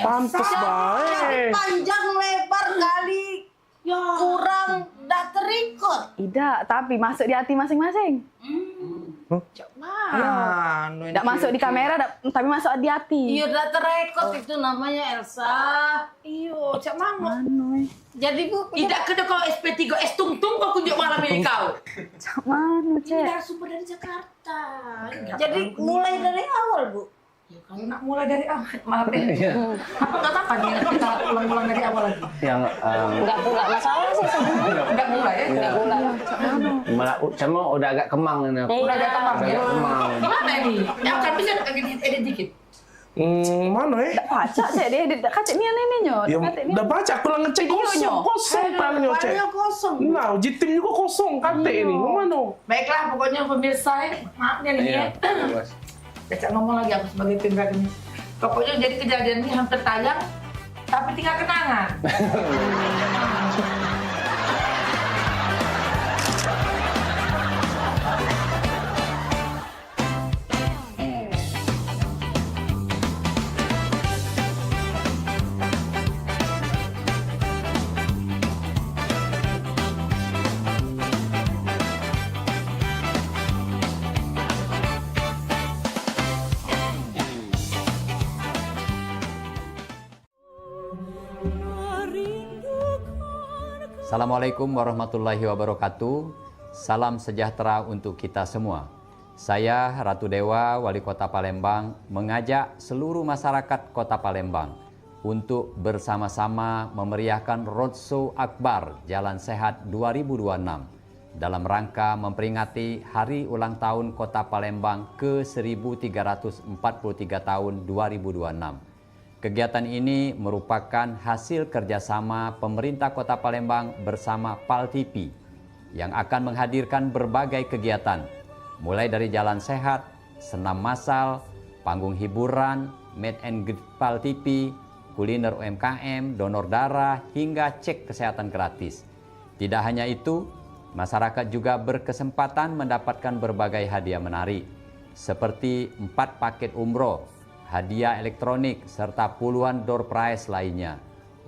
Pantes baik. Panjang lebar kali kurang dak terikut. Tidak, tapi masuk di hati masing-masing. Tidak masuk di kamera, tapi masuk di hati. Iya, dak terekod itu namanya Elsa. Iyo, cak mana? Jadi Bu, tidak kena kau SP3 S tungtung kau kunjuk malam ini kau. Cak mana, Cek? Ini sumber dari Jakarta. Jadi mulai dari awal Bu. Ya, kalau nak mulai dari awal, maaf deh. Apa nih kita ulang-ulang dari awal lagi? Yang Nggak pula masalah sih sebenarnya. Enggak mulai ya? Nggak pula. malah cuma udah agak kemang ini. Udah agak kemang ya. Kemang. Gimana nih? Yang kan bisa edit dikit. Mana ya? Tak baca Cek dia, kacik ni neneknya. Ya, udah baca, aku lang ngecek kosong tangannya cek. Kosong. Nah, jitim juga kosong kate ini. Mana? Baiklah, pokoknya pemirsa, maaf nih ya. Cak ngomong lagi aku sebagai pimpinan ini. Pokoknya jadi kejadian ini hampir tayang, tapi tinggal kenangan. Assalamualaikum warahmatullahi wabarakatuh. Salam sejahtera untuk kita semua. Saya Ratu Dewa, Wali Kota Palembang, mengajak seluruh masyarakat Kota Palembang untuk bersama-sama memeriahkan Roadshow Akbar Jalan Sehat 2026 dalam rangka memperingati Hari Ulang Tahun Kota Palembang ke-1343 tahun 2026. Kegiatan ini merupakan hasil kerjasama pemerintah Kota Palembang bersama PAL TV yang akan menghadirkan berbagai kegiatan, mulai dari jalan sehat, senam massal, panggung hiburan, meet and greet PAL TV, kuliner UMKM, donor darah, hingga cek kesehatan gratis. Tidak hanya itu, masyarakat juga berkesempatan mendapatkan berbagai hadiah menarik, seperti 4 paket umroh, hadiah elektronik, serta puluhan door prize lainnya.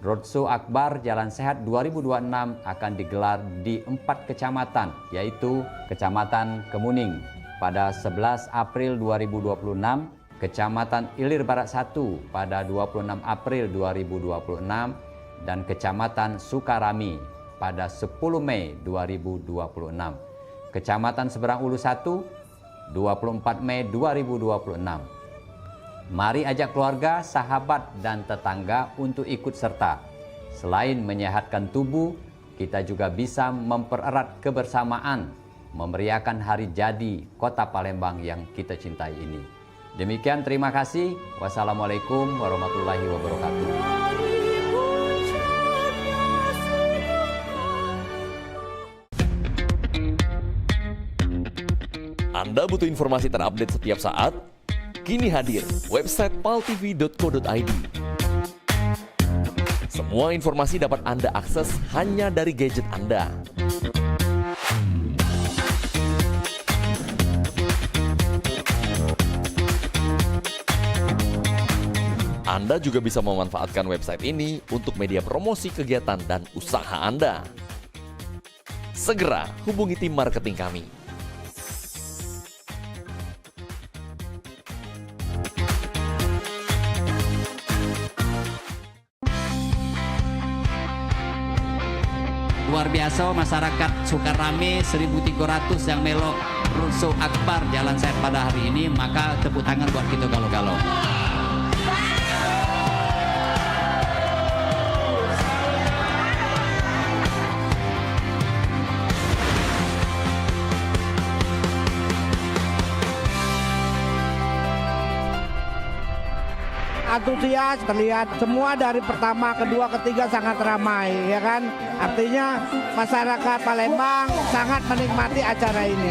Roadshow Akbar Jalan Sehat 2026 akan digelar di 4 kecamatan, yaitu Kecamatan Kemuning pada 11 April 2026, Kecamatan Ilir Barat 1 pada 26 April 2026, dan Kecamatan Sukarami pada 10 Mei 2026. Kecamatan Seberang Ulu 1, 24 Mei 2026. Mari ajak keluarga, sahabat, dan tetangga untuk ikut serta. Selain menyehatkan tubuh, kita juga bisa mempererat kebersamaan, memeriahkan hari jadi Kota Palembang yang kita cintai ini. Demikian, terima kasih. Wassalamualaikum warahmatullahi wabarakatuh. Anda butuh informasi terupdate setiap saat? Kini hadir website paltv.co.id. Semua informasi dapat Anda akses hanya dari gadget Anda. Anda juga bisa memanfaatkan website ini untuk media promosi kegiatan dan usaha Anda. Segera hubungi tim marketing kami. Luar biasa masyarakat Sukarame 1.300 yang melok Roadshow Akbar Jalan Sehat pada hari ini, maka tepuk tangan buat kita galau-galau. Antusias terlihat semua dari pertama, kedua, ketiga sangat ramai, ya kan? Artinya masyarakat Palembang sangat menikmati acara ini.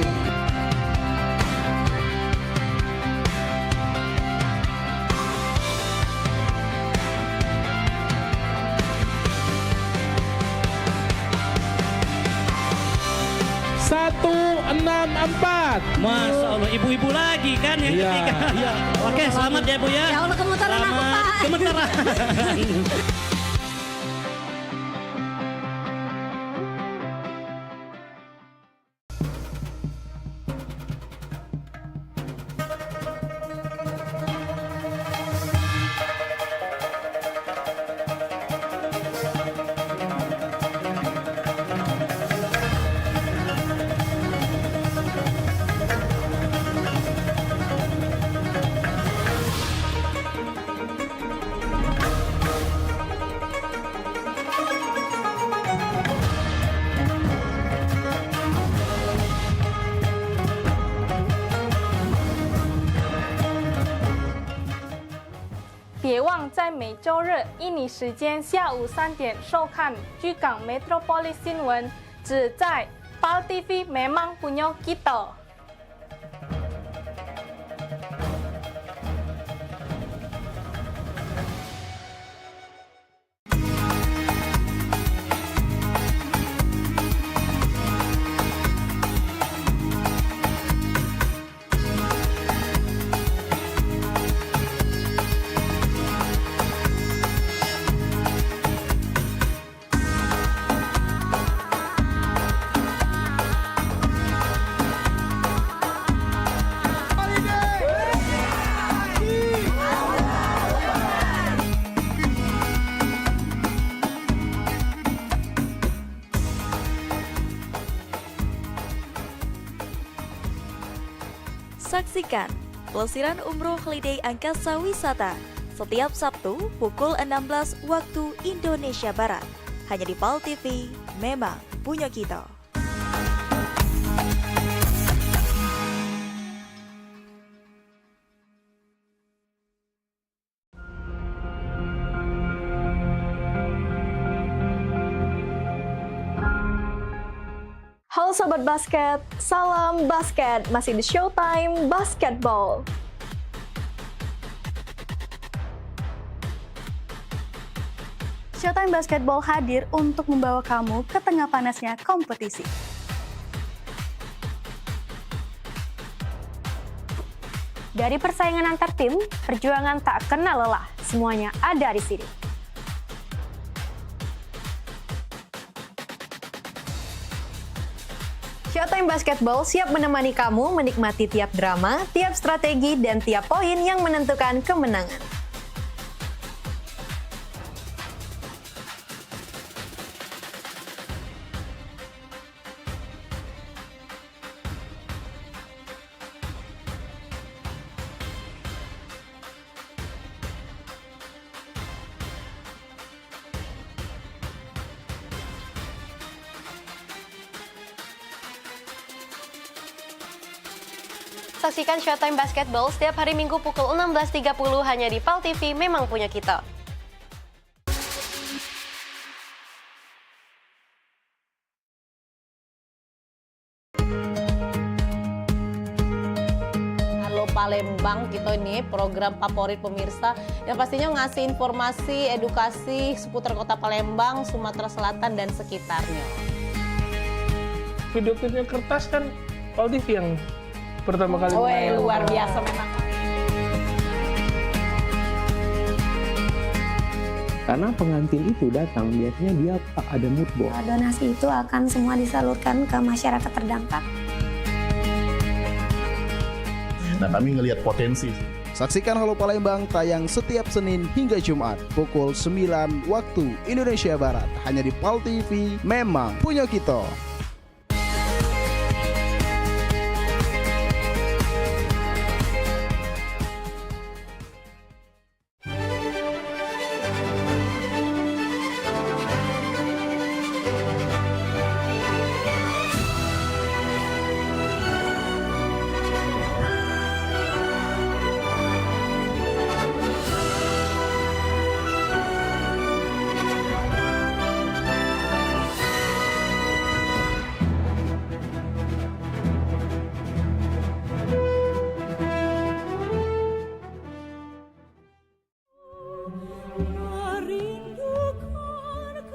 Satu 6-4. Masya Allah, ibu-ibu lagi kan yang ketiga. Iya. Oke, selamat ya Bu ya. Ya Allah, gemetaran aku Pak. Gemetaran.别忘在每周日印尼时间下午3点收看居港 Metropolis 新闻，只在PAL TV memang punya kita。Saksikan Pelesiran Umroh Holiday Angkasa Wisata setiap Sabtu pukul 16 waktu Indonesia Barat. Hanya di PAL TV, memang punya kita. Halo Sobat Basket, salam basket, masih di Showtime Basketball. Showtime Basketball hadir untuk membawa kamu ke tengah panasnya kompetisi. Dari persaingan antar tim, perjuangan tak kenal lelah, semuanya ada di sini. Showtime Basketball siap menemani kamu menikmati tiap drama, tiap strategi, dan tiap poin yang menentukan kemenangan. Saksikan Showtime Basketball setiap hari Minggu pukul 16.30 hanya di PAL TV, memang punya kita. Halo Palembang, kita ini program favorit pemirsa yang pastinya ngasih informasi, edukasi seputar kota Palembang, Sumatera Selatan, dan sekitarnya. Video klipnya kertas kan PAL TV yang pertama kali. Luar biasa memang. Karena pengantin itu datang, biasanya dia ada mood board. Donasi itu akan semua disalurkan ke masyarakat terdampak. Nah, kami ngelihat potensi. Saksikan Halo Palembang tayang setiap Senin hingga Jumat pukul 9 waktu Indonesia Barat. Hanya di PAL TV, memang punya kita.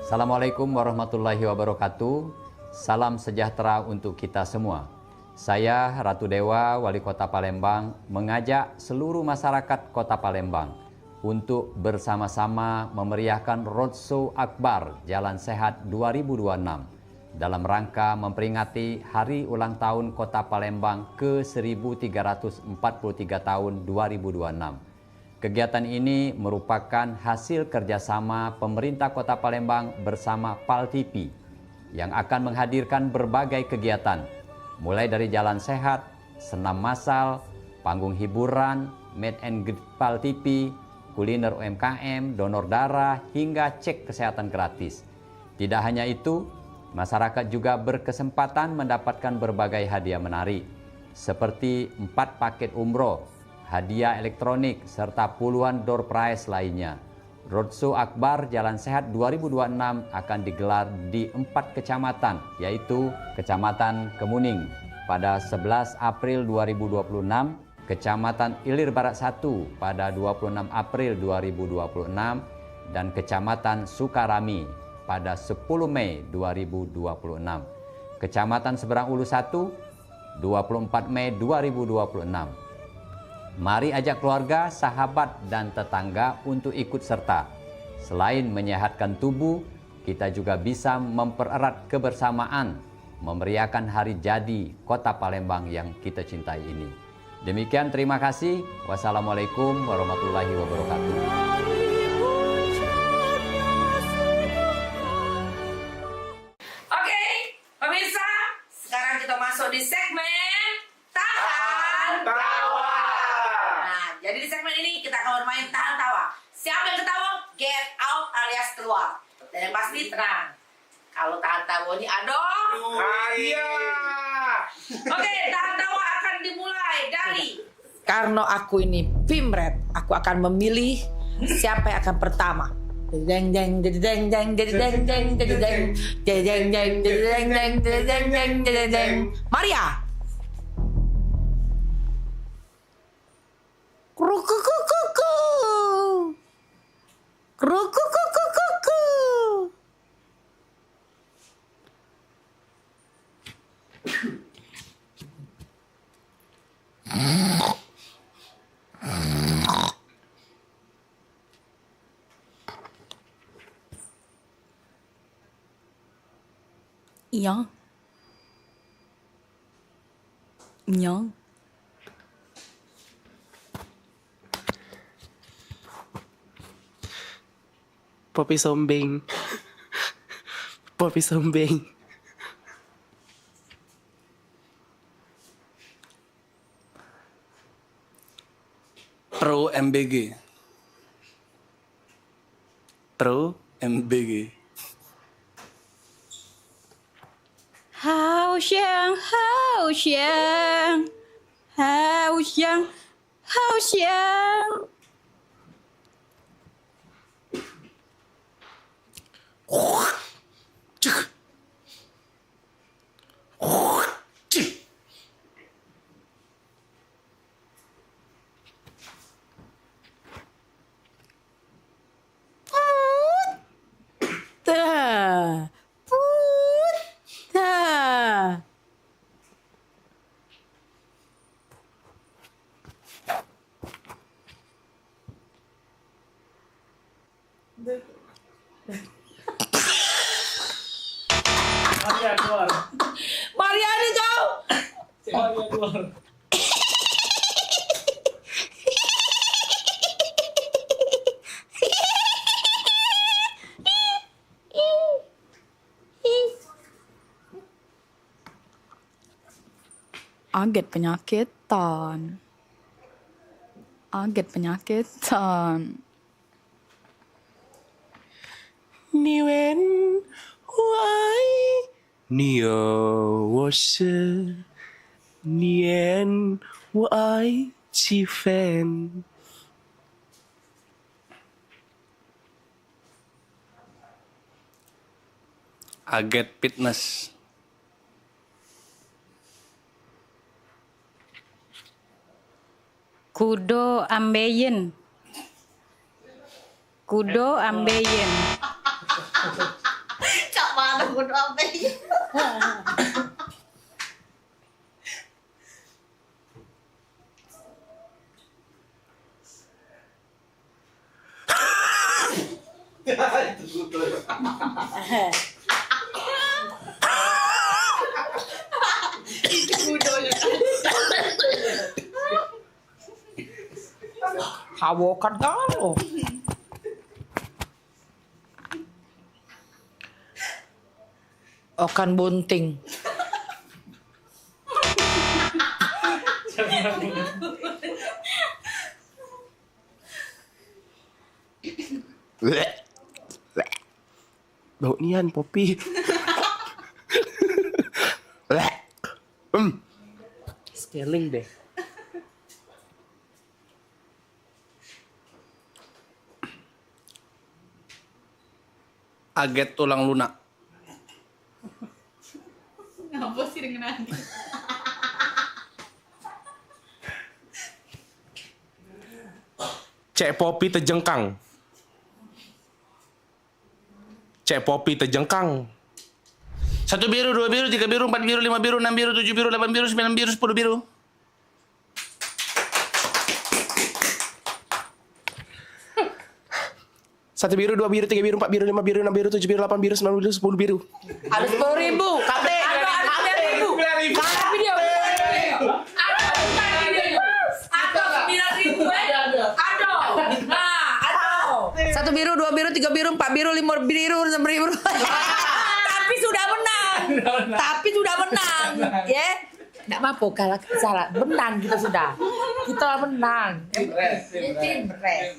Assalamualaikum warahmatullahi wabarakatuh. Salam sejahtera untuk kita semua. Saya Ratu Dewa, Wali Kota Palembang, mengajak seluruh masyarakat Kota Palembang untuk bersama-sama memeriahkan Roadshow Akbar Jalan Sehat 2026 dalam rangka memperingati Hari Ulang Tahun Kota Palembang ke-1343 tahun 2026. Kegiatan ini merupakan hasil kerjasama pemerintah Kota Palembang bersama PAL TV yang akan menghadirkan berbagai kegiatan, mulai dari jalan sehat, senam massal, panggung hiburan, meet and greet PAL TV, kuliner UMKM, donor darah, hingga cek kesehatan gratis. Tidak hanya itu, masyarakat juga berkesempatan mendapatkan berbagai hadiah menarik, seperti 4 paket umroh, hadiah elektronik, serta puluhan door prize lainnya. Roadshow Akbar Jalan Sehat 2026 akan digelar di 4 kecamatan, yaitu Kecamatan Kemuning pada 11 April 2026, Kecamatan Ilir Barat 1 pada 26 April 2026, dan Kecamatan Sukarami pada 10 Mei 2026. Kecamatan Seberang Ulu 1, 24 Mei 2026. Mari ajak keluarga, sahabat, dan tetangga untuk ikut serta. Selain menyehatkan tubuh, kita juga bisa mempererat kebersamaan, memeriahkan hari jadi Kota Palembang yang kita cintai ini. Demikian, terima kasih. Wassalamualaikum warahmatullahi wabarakatuh. Oke, pemirsa, sekarang kita masuk di segmen Tahan keluar. Dan yang pasti tenang. Kalau tahan tawa ini aduh. Iya. Oke, tahan tawa akan dimulai dari. Karena aku ini Pimret, aku akan memilih siapa yang akan pertama. Deng deng deng deng deng deng deng deng deng deng deng deng deng deng deng deng. Maria. Krukukukuku. Krukukukuku. Iya. Iya. Poppy sombeng. Poppy sombeng. Pro MBG. Pro MBG. 好香，好香，好香，好香。Puta. Puta. Maria keluar. Maria nih kau. Maria keluar. Aget penyakitan. Aget penyakitan. Niwen wai Nio was Nien wai chi fan. Aget Fitness. Kudo ambeien. Kudo ambeien. Cak mana kudu ambeien. Hawokan kalau. Okan bunting. Bau nian Poppy. Scaling deh. Aget tulang lunak. Ngapa sih dengan Adi? Cek Poppy tejengkang. Cek Poppy tejengkang. 1 biru, 2 biru, 3 biru, 4 biru, 5 biru, 6 biru, 7 biru, 8 biru, 9 biru, 10 biru. Satu biru, 2 biru, 3 biru, 4 biru, 5 biru, 6 biru, 7 biru, 8 biru, 9 biru, 10 biru. Ada 10.000, Kate. Ada 9.000. Mana video? Ada 9.000. Ada. Nah, ada. 1 biru, 2 biru, 3 biru, 4 biru, 5 biru, 6 biru. Tapi sudah menang. Tapi sudah menang. Ya. Enggak apa-apa kalau salah. Menang kita sudah. Kita menang. Tim res.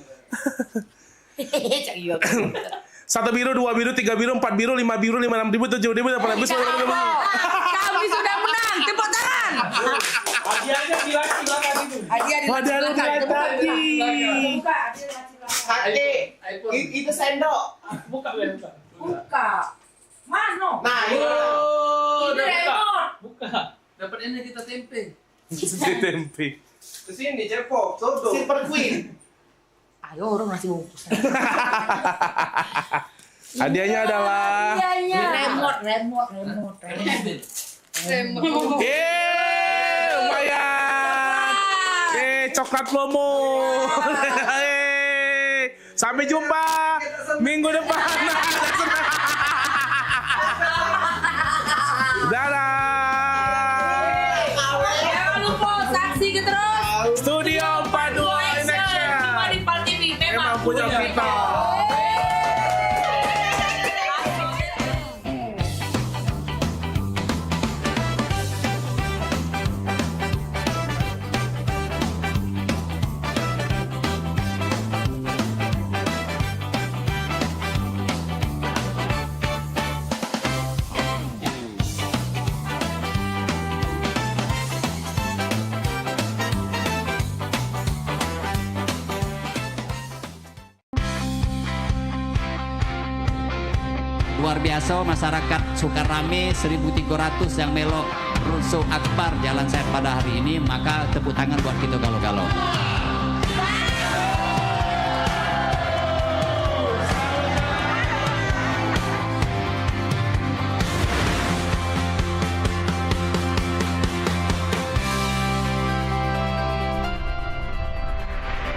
1 biru, 2 biru, 3 biru, 4 biru, 5 biru, 5, 6 ribu, 7 ribu, 8 ribu, 9 ribu. Kami sudah menang, tepuk tangan. Hadiahnya silakan itu. Hadiah lagi. Itu sendok. Buka. Buka. Mana? Nah, itu remote. Buka. Dapat ini kita tempe. Tempe. Kesini cepok, sodo. Silver Queen. Ayo orang nasi bungkus. Hadiahnya adalah Remote. Lumayan. Coklat promo. Sampai jumpa minggu depan. Dadah. Jangan lupa saksikan terus Studio 42 Indonesia. Cuma di Pal TV Memang punya kita. Luar biasa masyarakat Sukarame 1.300 yang melok Rusuh Akbar Jalan Sehat pada hari ini, maka tepuk tangan buat kita galau-galau.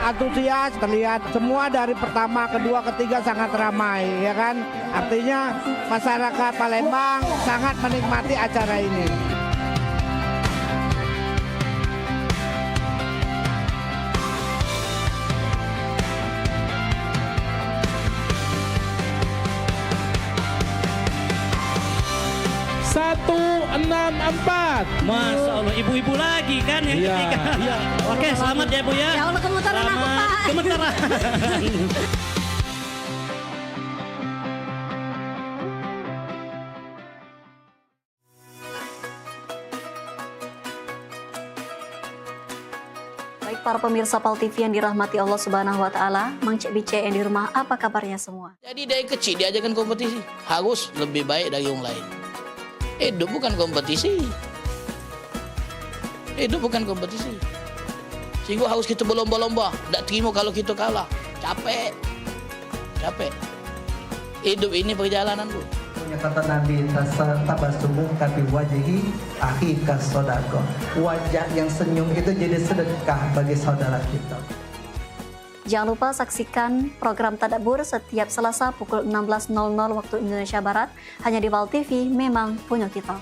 Antusias terlihat semua dari pertama, kedua, ketiga sangat ramai, ya kan? Artinya masyarakat Palembang sangat menikmati acara ini. Masya Allah, ibu-ibu lagi kan yang ketiga. Iya. Oke, selamat ya Bu ya. Ya Allah, gemetaran aku, Pak. Gemetaran. Baik para pemirsa Pal TV yang dirahmati Allah Subhanahu wa taala, Mang Cek Bice yang di rumah, apa kabarnya semua? Jadi dari kecil diajarkan kompetisi, harus lebih baik dari yang lain. Hidup bukan kompetisi. Hidup bukan kompetisi. Sehingga harus kita berlomba-lomba. Tidak terima kalau kita kalah. Capek. Hidup ini perjalanan, Bu. Punya kata Nabi, tabassum kafi wajhi akhi kasodako. Wajah yang senyum itu jadi sedekah bagi saudara kita. Jangan lupa saksikan program Tadabbur setiap Selasa pukul 16.00 waktu Indonesia Barat hanya di Pal TV, memang punya kita.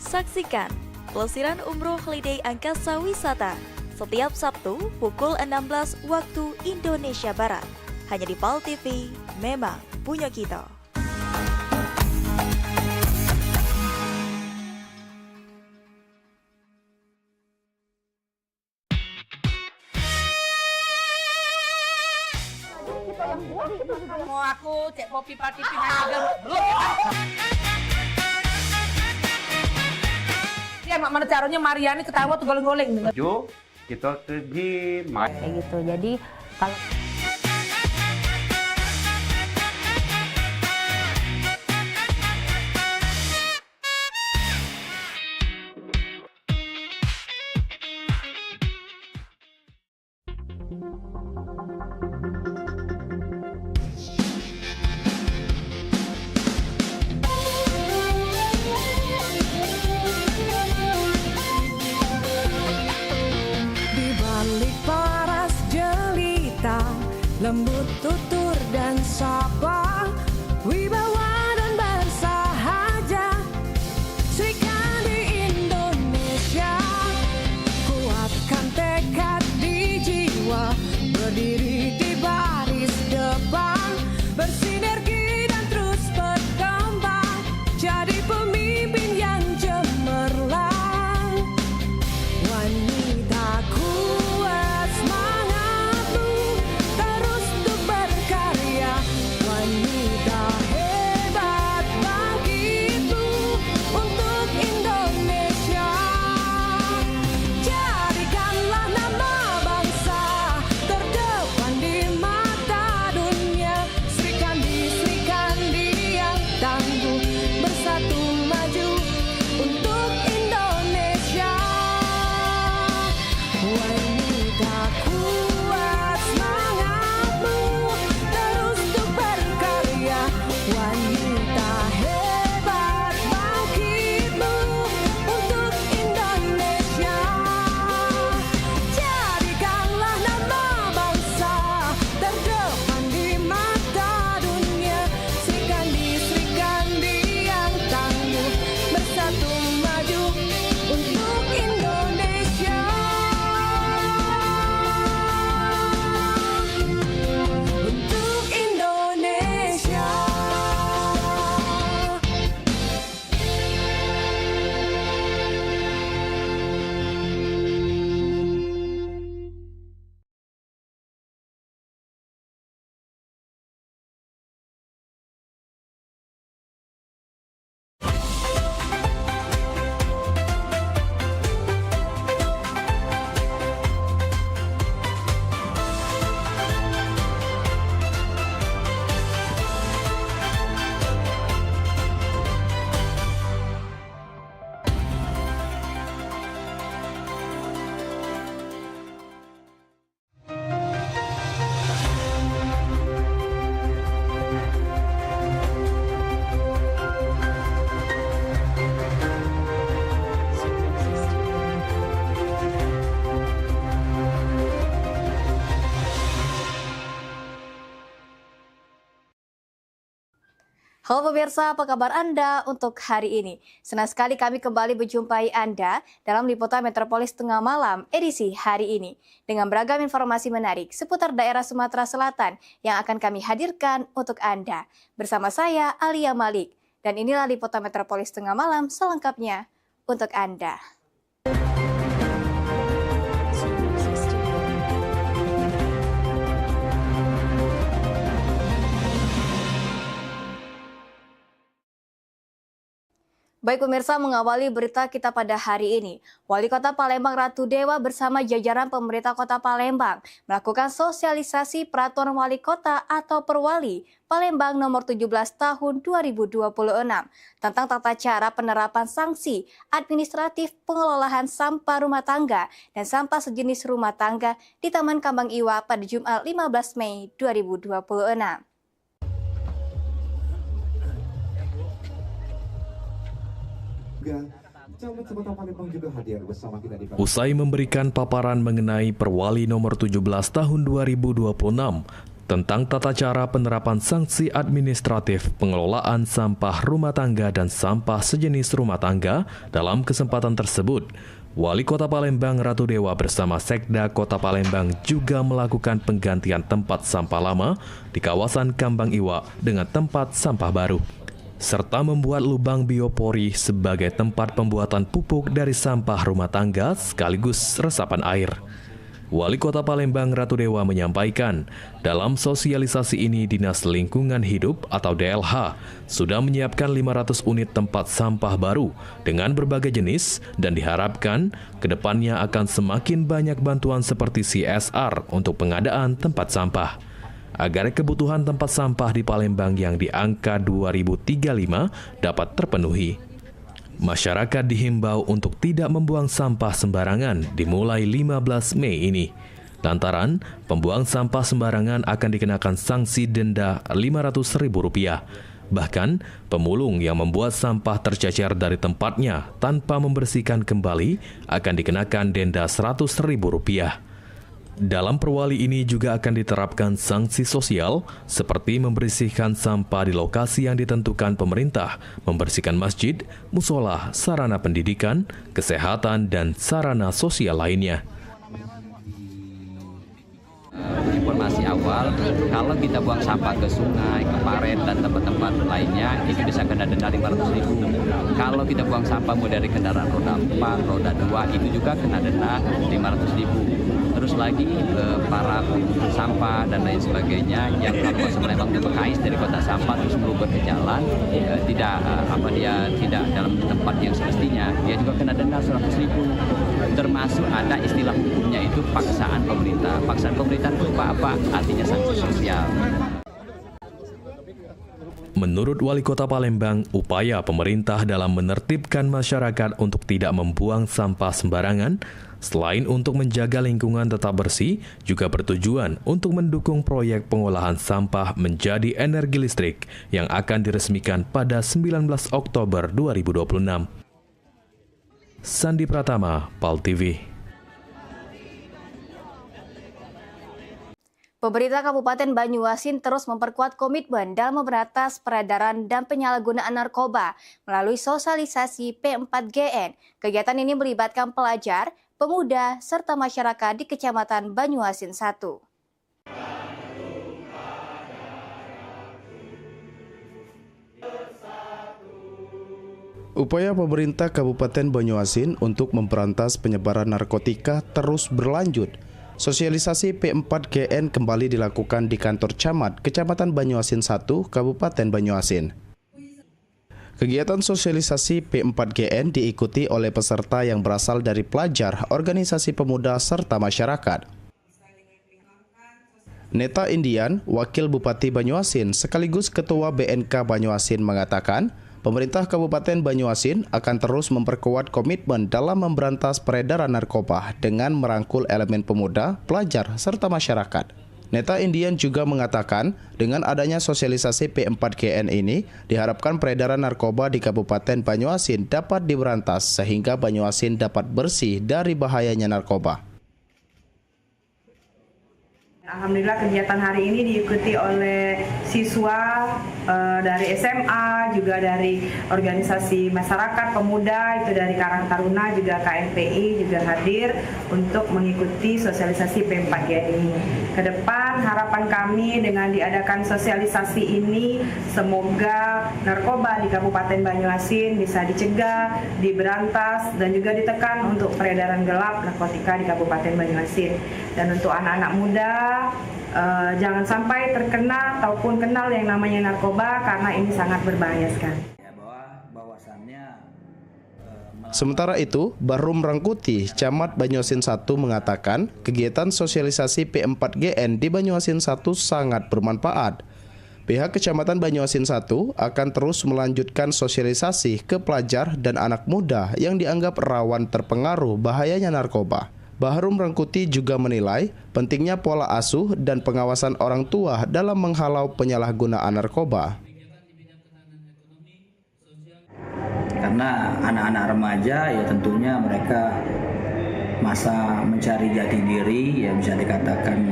Saksikan pelesiran umroh Holiday Angkasa Wisata setiap Sabtu pukul 16 waktu Indonesia Barat. Hanya di Pal TV, memang punya kita. Kita yang buat itu Mau aku cek Poppy Party nyanyi belum. Dia mana caranya Mariani ketawa tuh goleng-goleng. Jo, kita pergi main. Kayak gitu. Jadi kalau lembut tutur dan sabar, wibawa dan bersahaja, serikan di Indonesia, kuatkan tekad di jiwa, berdiri di baris depan, bersinergi dan terus berkembang, jadi pemimpin yang cemerlang. Wanita kuat semangatmu, terus untuk berkarya. Wanita hebat bangkitmu untuk Indonesia. Jadikanlah nama bangsa terdepan di mata dunia. Serikan di yang tangguh, bersatu maju untuk Indonesia. Wanita kuat semangatmu, terus untuk berkarya. Wanita hebat bangkitmu untuk Indonesia. Jadikanlah nama bangsa terdepan di mata dunia. Serikan di yang tangguh, bersatu maju untuk Indonesia. Untuk Indonesia. Halo pemirsa, apa kabar Anda untuk hari ini? Senang sekali kami kembali menjumpai Anda dalam Liputan Metropolis Tengah Malam edisi hari ini. Dengan beragam informasi menarik seputar daerah Sumatera Selatan yang akan kami hadirkan untuk Anda. Bersama saya, Alia Malik. Dan inilah Liputan Metropolis Tengah Malam selengkapnya untuk Anda. Baik pemirsa, mengawali berita kita pada hari ini, Wali Kota Palembang Ratu Dewa bersama jajaran pemerintah Kota Palembang melakukan sosialisasi Peraturan Wali Kota atau Perwali Palembang nomor 17 tahun 2026 tentang tata cara penerapan sanksi administratif pengelolaan sampah rumah tangga dan sampah sejenis rumah tangga di Taman Kambang Iwa pada Jumat 15 Mei 2026. Usai memberikan paparan mengenai Perwali nomor 17 tahun 2026 tentang tata cara penerapan sanksi administratif pengelolaan sampah rumah tangga dan sampah sejenis rumah tangga, dalam kesempatan tersebut, Wali Kota Palembang Ratu Dewa bersama Sekda Kota Palembang juga melakukan penggantian tempat sampah lama di kawasan Kambang Iwa dengan tempat sampah baru, serta membuat lubang biopori sebagai tempat pembuatan pupuk dari sampah rumah tangga sekaligus resapan air. Wali Kota Palembang Ratu Dewa menyampaikan, dalam sosialisasi ini Dinas Lingkungan Hidup atau DLH sudah menyiapkan 500 unit tempat sampah baru dengan berbagai jenis dan diharapkan kedepannya akan semakin banyak bantuan seperti CSR untuk pengadaan tempat sampah. Agar kebutuhan tempat sampah di Palembang yang di angka 2035 dapat terpenuhi. Masyarakat dihimbau untuk tidak membuang sampah sembarangan dimulai 15 Mei ini. Lantaran, pembuang sampah sembarangan akan dikenakan sanksi denda Rp500.000. Bahkan, pemulung yang membuat sampah tercecer dari tempatnya tanpa membersihkan kembali akan dikenakan denda Rp100.000. Dalam perwali ini juga akan diterapkan sanksi sosial seperti membersihkan sampah di lokasi yang ditentukan pemerintah, membersihkan masjid, musola, sarana pendidikan, kesehatan, dan sarana sosial lainnya. Informasi awal, kalau kita buang sampah ke sungai, ke paret, dan tempat-tempat lainnya, itu bisa kena denda Rp500.000. Kalau kita buang sampah mulai dari kendaraan roda 4, roda 2, itu juga kena denda Rp500.000. Terus lagi para pengumpul sampah dan lain sebagainya yang kalau masa Palembang itu berkais dari kotak sampah terus merubah ke jalan, tidak dalam tempat yang semestinya, dia juga kena denda Rp100.000. Termasuk ada istilah hukumnya itu paksaan pemerintah. Paksaan pemerintah itu apa? Artinya sanksi sosial. Menurut Wali Kota Palembang, upaya pemerintah dalam menertibkan masyarakat untuk tidak membuang sampah sembarangan, selain untuk menjaga lingkungan tetap bersih, juga bertujuan untuk mendukung proyek pengolahan sampah menjadi energi listrik yang akan diresmikan pada 19 Oktober 2026. Sandi Pratama, PAL TV. Pemerintah Kabupaten Banyuasin terus memperkuat komitmen dalam memberantas peredaran dan penyalahgunaan narkoba melalui sosialisasi P4GN. Kegiatan ini melibatkan pelajar, pemuda, serta masyarakat di Kecamatan Banyuasin 1. Upaya pemerintah Kabupaten Banyuasin untuk memberantas penyebaran narkotika terus berlanjut. Sosialisasi P4GN kembali dilakukan di kantor camat Kecamatan Banyuasin 1, Kabupaten Banyuasin. Kegiatan sosialisasi P4GN diikuti oleh peserta yang berasal dari pelajar, organisasi pemuda, serta masyarakat. Neta Indian, Wakil Bupati Banyuasin sekaligus Ketua BNK Banyuasin mengatakan, pemerintah Kabupaten Banyuasin akan terus memperkuat komitmen dalam memberantas peredaran narkoba dengan merangkul elemen pemuda, pelajar, serta masyarakat. Neta Indian juga mengatakan, dengan adanya sosialisasi P4GN ini, diharapkan peredaran narkoba di Kabupaten Banyuasin dapat diberantas sehingga Banyuasin dapat bersih dari bahayanya narkoba. Alhamdulillah kegiatan hari ini diikuti oleh siswa dari SMA, juga dari organisasi masyarakat pemuda, itu dari Karang Taruna, juga KNPI juga hadir untuk mengikuti sosialisasi P4GN ini. Kedepan harapan kami dengan diadakan sosialisasi ini, semoga narkoba di Kabupaten Banyuasin bisa dicegah, diberantas, dan juga ditekan untuk peredaran gelap narkotika di Kabupaten Banyuasin. Dan untuk anak-anak muda, jangan sampai terkena ataupun kenal yang namanya narkoba karena ini sangat berbahaya sekali. Sementara itu, Barum Rangkuti, Camat Banyuasin 1 mengatakan kegiatan sosialisasi P4GN di Banyuasin 1 sangat bermanfaat. Pihak Kecamatan Banyuasin 1 akan terus melanjutkan sosialisasi ke pelajar dan anak muda yang dianggap rawan terpengaruh bahayanya narkoba. Barum Rangkuti juga menilai pentingnya pola asuh dan pengawasan orang tua dalam menghalau penyalahgunaan narkoba. Karena anak-anak remaja ya tentunya mereka masa mencari jati diri, ya bisa dikatakan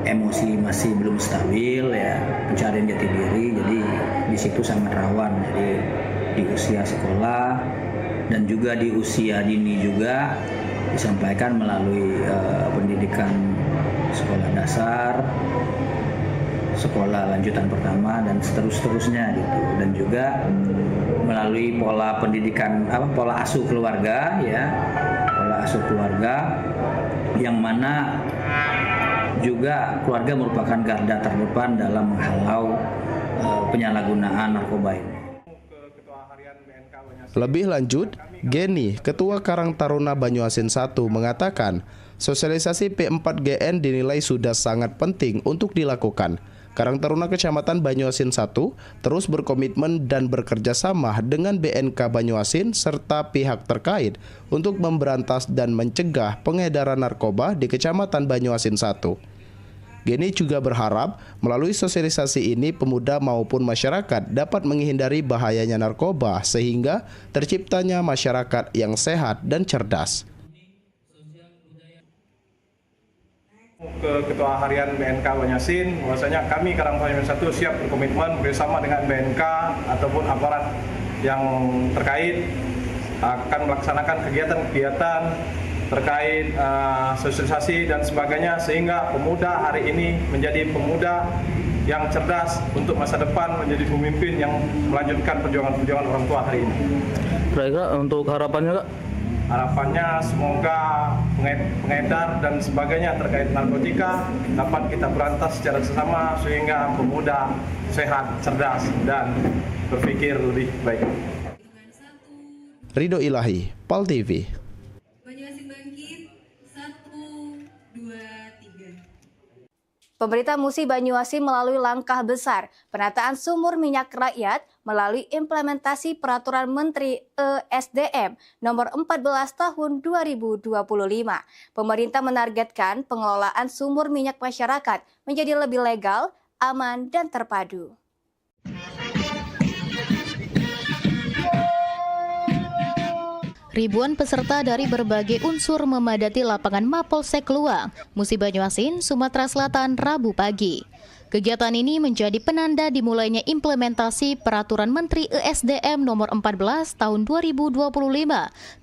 emosi masih belum stabil, ya pencarian jati diri, jadi di situ sangat rawan. Jadi di usia sekolah dan juga di usia dini juga disampaikan melalui pendidikan sekolah dasar, sekolah lanjutan pertama, dan seterusnya gitu. Dan juga melalui pola pendidikan pola asuh keluarga, ya pola asuh keluarga yang mana juga keluarga merupakan garda terdepan dalam menghalau penyalahgunaan narkoba ini. Lebih lanjut, Geni, Ketua Karang Taruna Banyuasin 1 mengatakan, sosialisasi P4GN dinilai sudah sangat penting untuk dilakukan. Karang Taruna Kecamatan Banyuasin 1 terus berkomitmen dan bekerja sama dengan BNK Banyuasin serta pihak terkait untuk memberantas dan mencegah pengedaran narkoba di Kecamatan Banyuasin 1. Geni juga berharap melalui sosialisasi ini pemuda maupun masyarakat dapat menghindari bahayanya narkoba sehingga terciptanya masyarakat yang sehat dan cerdas. Ke Ketua Harian BNK Banyuasin, bahwasanya kami Karang Taruna 1 siap berkomitmen bersama dengan BNK ataupun aparat yang terkait akan melaksanakan kegiatan-kegiatan terkait sosialisasi dan sebagainya sehingga pemuda hari ini menjadi pemuda yang cerdas untuk masa depan, menjadi pemimpin yang melanjutkan perjuangan-perjuangan orang tua hari ini. Kira-kira untuk harapannya, Kak? Harapannya semoga pengedar dan sebagainya terkait narkotika dapat kita berantas secara bersama sehingga pemuda sehat, cerdas, dan berpikir lebih baik. Ridho Ilahi, PAL TV. Pemerintah Musi Banyuasin melalui langkah besar penataan sumur minyak rakyat melalui implementasi Peraturan Menteri ESDM Nomor 14 Tahun 2025. Pemerintah menargetkan pengelolaan sumur minyak masyarakat menjadi lebih legal, aman, dan terpadu. Ribuan peserta dari berbagai unsur memadati lapangan Mapolsek Luang, Musi Banyuasin, Sumatera Selatan, Rabu pagi. Kegiatan ini menjadi penanda dimulainya implementasi Peraturan Menteri ESDM Nomor 14 Tahun 2025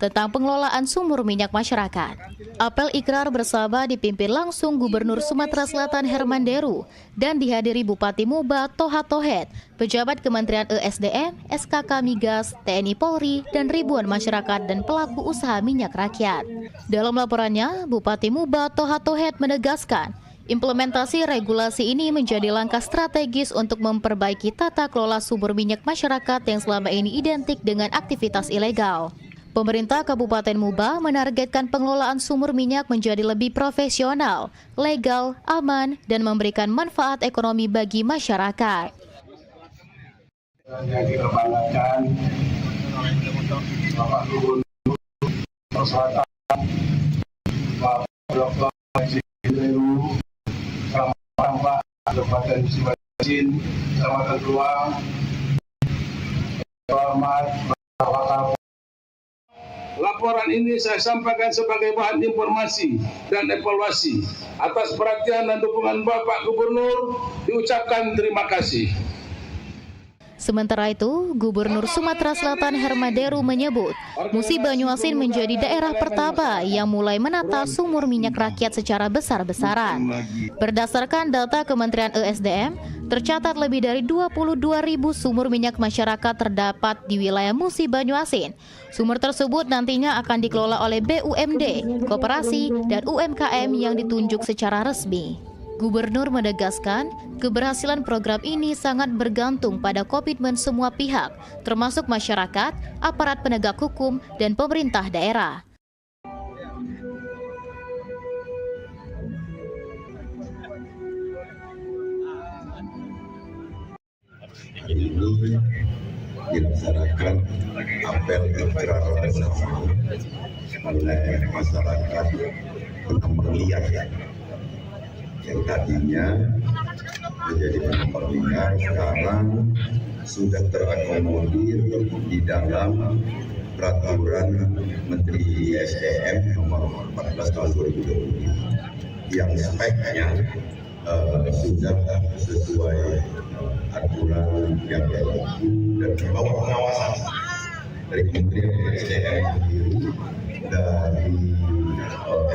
tentang pengelolaan sumur minyak masyarakat. Apel ikrar bersama dipimpin langsung Gubernur Sumatera Selatan Herman Deru dan dihadiri Bupati Muba Toha Tohet, pejabat Kementerian ESDM, SKK Migas, TNI Polri, dan ribuan masyarakat dan pelaku usaha minyak rakyat. Dalam laporannya, Bupati Muba Toha Tohet menegaskan, implementasi regulasi ini menjadi langkah strategis untuk memperbaiki tata kelola sumber minyak masyarakat yang selama ini identik dengan aktivitas ilegal. Pemerintah Kabupaten Muba menargetkan pengelolaan sumur minyak menjadi lebih profesional, legal, aman, dan memberikan manfaat ekonomi bagi masyarakat. Yang dikembangkan Bapak Gubernur Selatan, Bapak Dr. Deru, Pak Kabupaten Musi Banyuasin, Kecamatan Luang, hormat Bapak Kapolri. Laporan ini saya sampaikan sebagai bahan informasi dan evaluasi. Atas perhatian dan dukungan Bapak Gubernur, diucapkan terima kasih. Sementara itu, Gubernur Sumatera Selatan Herman Deru menyebut, Musi Banyuasin menjadi daerah pertama yang mulai menata sumur minyak rakyat secara besar-besaran. Berdasarkan data Kementerian ESDM, tercatat lebih dari 22.000 sumur minyak masyarakat terdapat di wilayah Musi Banyuasin. Sumur tersebut nantinya akan dikelola oleh BUMD, koperasi, dan UMKM yang ditunjuk secara resmi. Gubernur menegaskan, keberhasilan program ini sangat bergantung pada komitmen semua pihak, termasuk masyarakat, aparat penegak hukum, dan pemerintah daerah. Ini dilaksanakan apel ikrar bersama oleh masyarakat penambang liar yang tadinya menjadi penambang liar sekarang sudah terakomodir di dalam Peraturan Menteri ESDM Nomor 14 Tahun 2020 yang speknya sudah sesuai aturan yang berlaku dan bawah pengawasan dari Kementerian ESDM sendiri, dari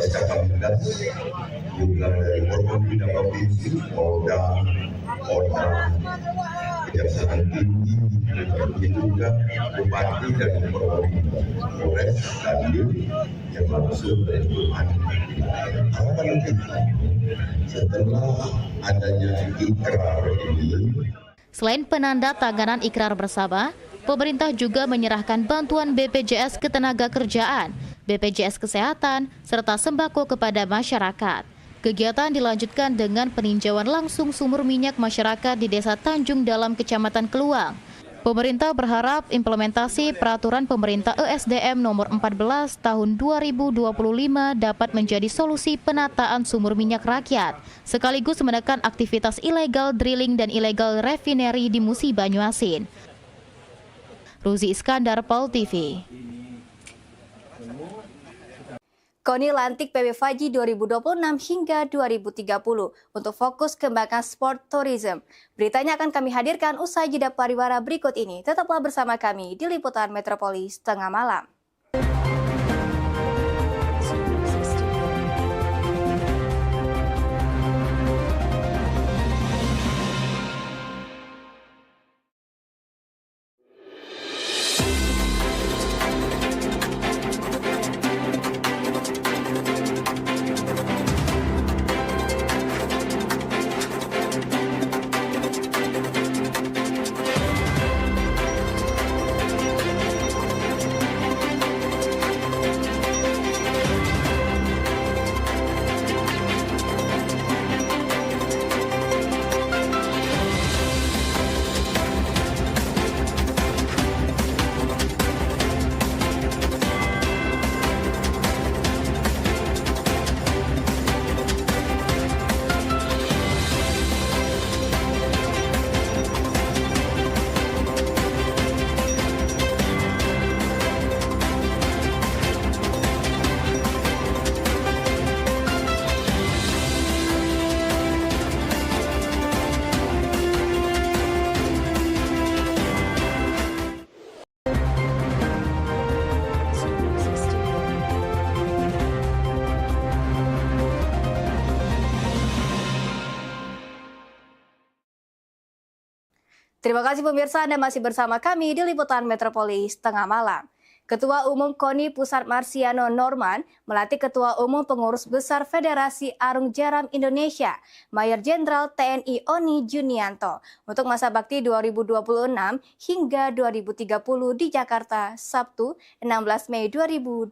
SKK Migas, juga dari Forkopimda Provinsi, Polda, Kejaksaan Tinggi, begitu juga Bupati dan Polres tadi yang langsung dari Tuhan. Harapan kita setelah adanya ikrar ini. Selain penanda tanganan ikrar bersama, pemerintah juga menyerahkan bantuan BPJS Ketenagakerjaan, BPJS Kesehatan, serta sembako kepada masyarakat. Kegiatan dilanjutkan dengan peninjauan langsung sumur minyak masyarakat di Desa Tanjung Dalam, Kecamatan Keluang. Pemerintah berharap implementasi peraturan pemerintah ESDM nomor 14 tahun 2025 dapat menjadi solusi penataan sumur minyak rakyat, sekaligus menekan aktivitas ilegal drilling dan ilegal refinery di Musi Banyuasin. Ruzi Iskandar, Pol TV. KONI lantik PB Faji 2026 hingga 2030 untuk fokus kembangkan sport tourism. Beritanya akan kami hadirkan usai jeda pariwara berikut ini. Tetaplah bersama kami di Liputan Metropolis Tengah Malam. Terima kasih pemirsa, Anda masih bersama kami di Liputan Metropolis Tengah Malam. Ketua Umum KONI Pusat Marsiano Norman melantik Ketua Umum Pengurus Besar Federasi Arung Jeram Indonesia, Mayor Jenderal TNI Oni Junianto, untuk masa bakti 2026 hingga 2030 di Jakarta, Sabtu 16 Mei 2026.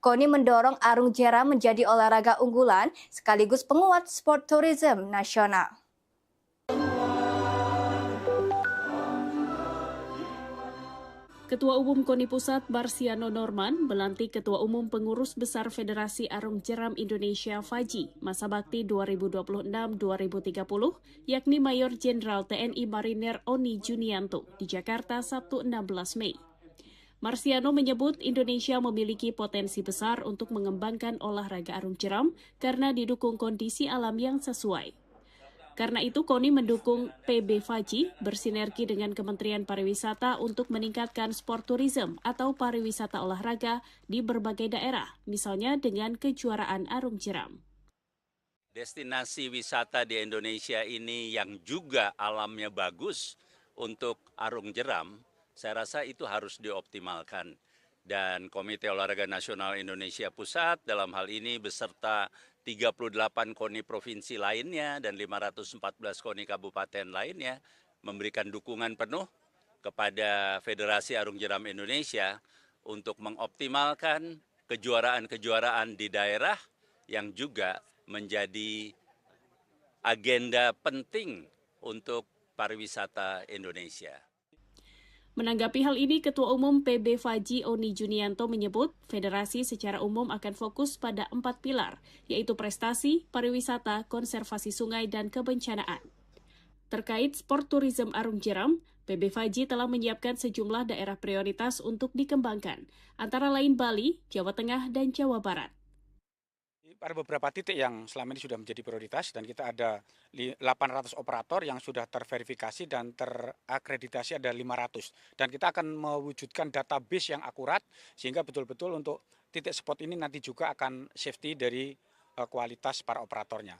KONI mendorong Arung Jeram menjadi olahraga unggulan sekaligus penguat sport tourism nasional. Ketua Umum KONI Pusat Marsiano Norman melantik Ketua Umum Pengurus Besar Federasi Arung Jeram Indonesia Faji masa bakti 2026-2030, yakni Mayor Jenderal TNI Marinir Oni Junianto di Jakarta Sabtu 16 Mei. Marsiano menyebut Indonesia memiliki potensi besar untuk mengembangkan olahraga arung jeram karena didukung kondisi alam yang sesuai. Karena itu, KONI mendukung PB Faji bersinergi dengan Kementerian Pariwisata untuk meningkatkan sport tourism atau pariwisata olahraga di berbagai daerah, misalnya dengan kejuaraan arung jeram. Destinasi wisata di Indonesia ini yang juga alamnya bagus untuk arung jeram, saya rasa itu harus dioptimalkan. Dan Komite Olahraga Nasional Indonesia Pusat dalam hal ini beserta 38 KONI provinsi lainnya dan 514 KONI kabupaten lainnya memberikan dukungan penuh kepada Federasi Arung Jeram Indonesia untuk mengoptimalkan kejuaraan-kejuaraan di daerah yang juga menjadi agenda penting untuk pariwisata Indonesia. Menanggapi hal ini, Ketua Umum PB Faji Oni Junianto menyebut federasi secara umum akan fokus pada 4 pilar, yaitu prestasi, pariwisata, konservasi sungai, dan kebencanaan. Terkait sport tourism arung jeram, PB Faji telah menyiapkan sejumlah daerah prioritas untuk dikembangkan, antara lain Bali, Jawa Tengah, dan Jawa Barat. Ada beberapa titik yang selama ini sudah menjadi prioritas dan kita ada 800 operator yang sudah terverifikasi dan terakreditasi ada 500. Dan kita akan mewujudkan database yang akurat sehingga betul-betul untuk titik spot ini nanti juga akan safety dari kualitas para operatornya.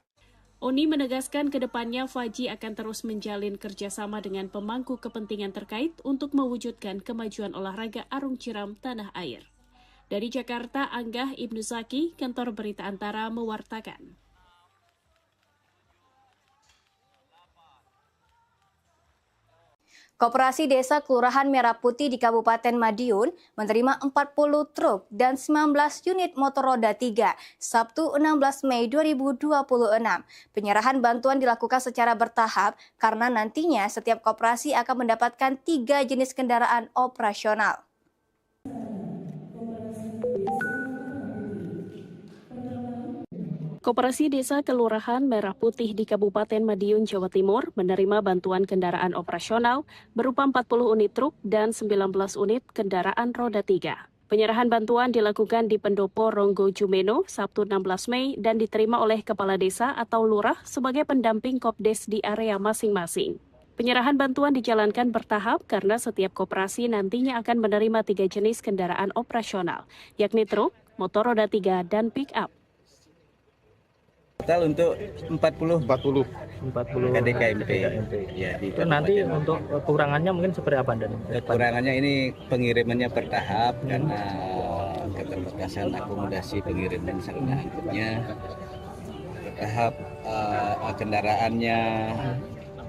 Oni menegaskan ke depannya Faji akan terus menjalin kerjasama dengan pemangku kepentingan terkait untuk mewujudkan kemajuan olahraga arung jeram tanah air. Dari Jakarta, Anggah Ibnu Zaki, Kantor Berita Antara mewartakan. Koperasi Desa Kelurahan Merah Putih di Kabupaten Madiun menerima 40 truk dan 19 unit motor roda 3 Sabtu 16 Mei 2026. Penyerahan bantuan dilakukan secara bertahap karena nantinya setiap koperasi akan mendapatkan 3 jenis kendaraan operasional. Koperasi Desa Kelurahan Merah Putih di Kabupaten Madiun, Jawa Timur menerima bantuan kendaraan operasional berupa 40 unit truk dan 19 unit kendaraan roda 3. Penyerahan bantuan dilakukan di Pendopo Ronggo Jumeno Sabtu 16 Mei dan diterima oleh Kepala Desa atau Lurah sebagai pendamping Kopdes di area masing-masing. Penyerahan bantuan dijalankan bertahap karena setiap koperasi nantinya akan menerima 3 jenis kendaraan operasional, yakni truk, motor roda 3, dan pick-up. Total untuk 40 KDKMP. Ya, itu nanti untuk kekurangannya mungkin seperti apa? Dan kekurangannya ini pengirimannya bertahap karena keterbatasan akomodasi pengiriman sarana angkutnya. Bertahap kendaraannya,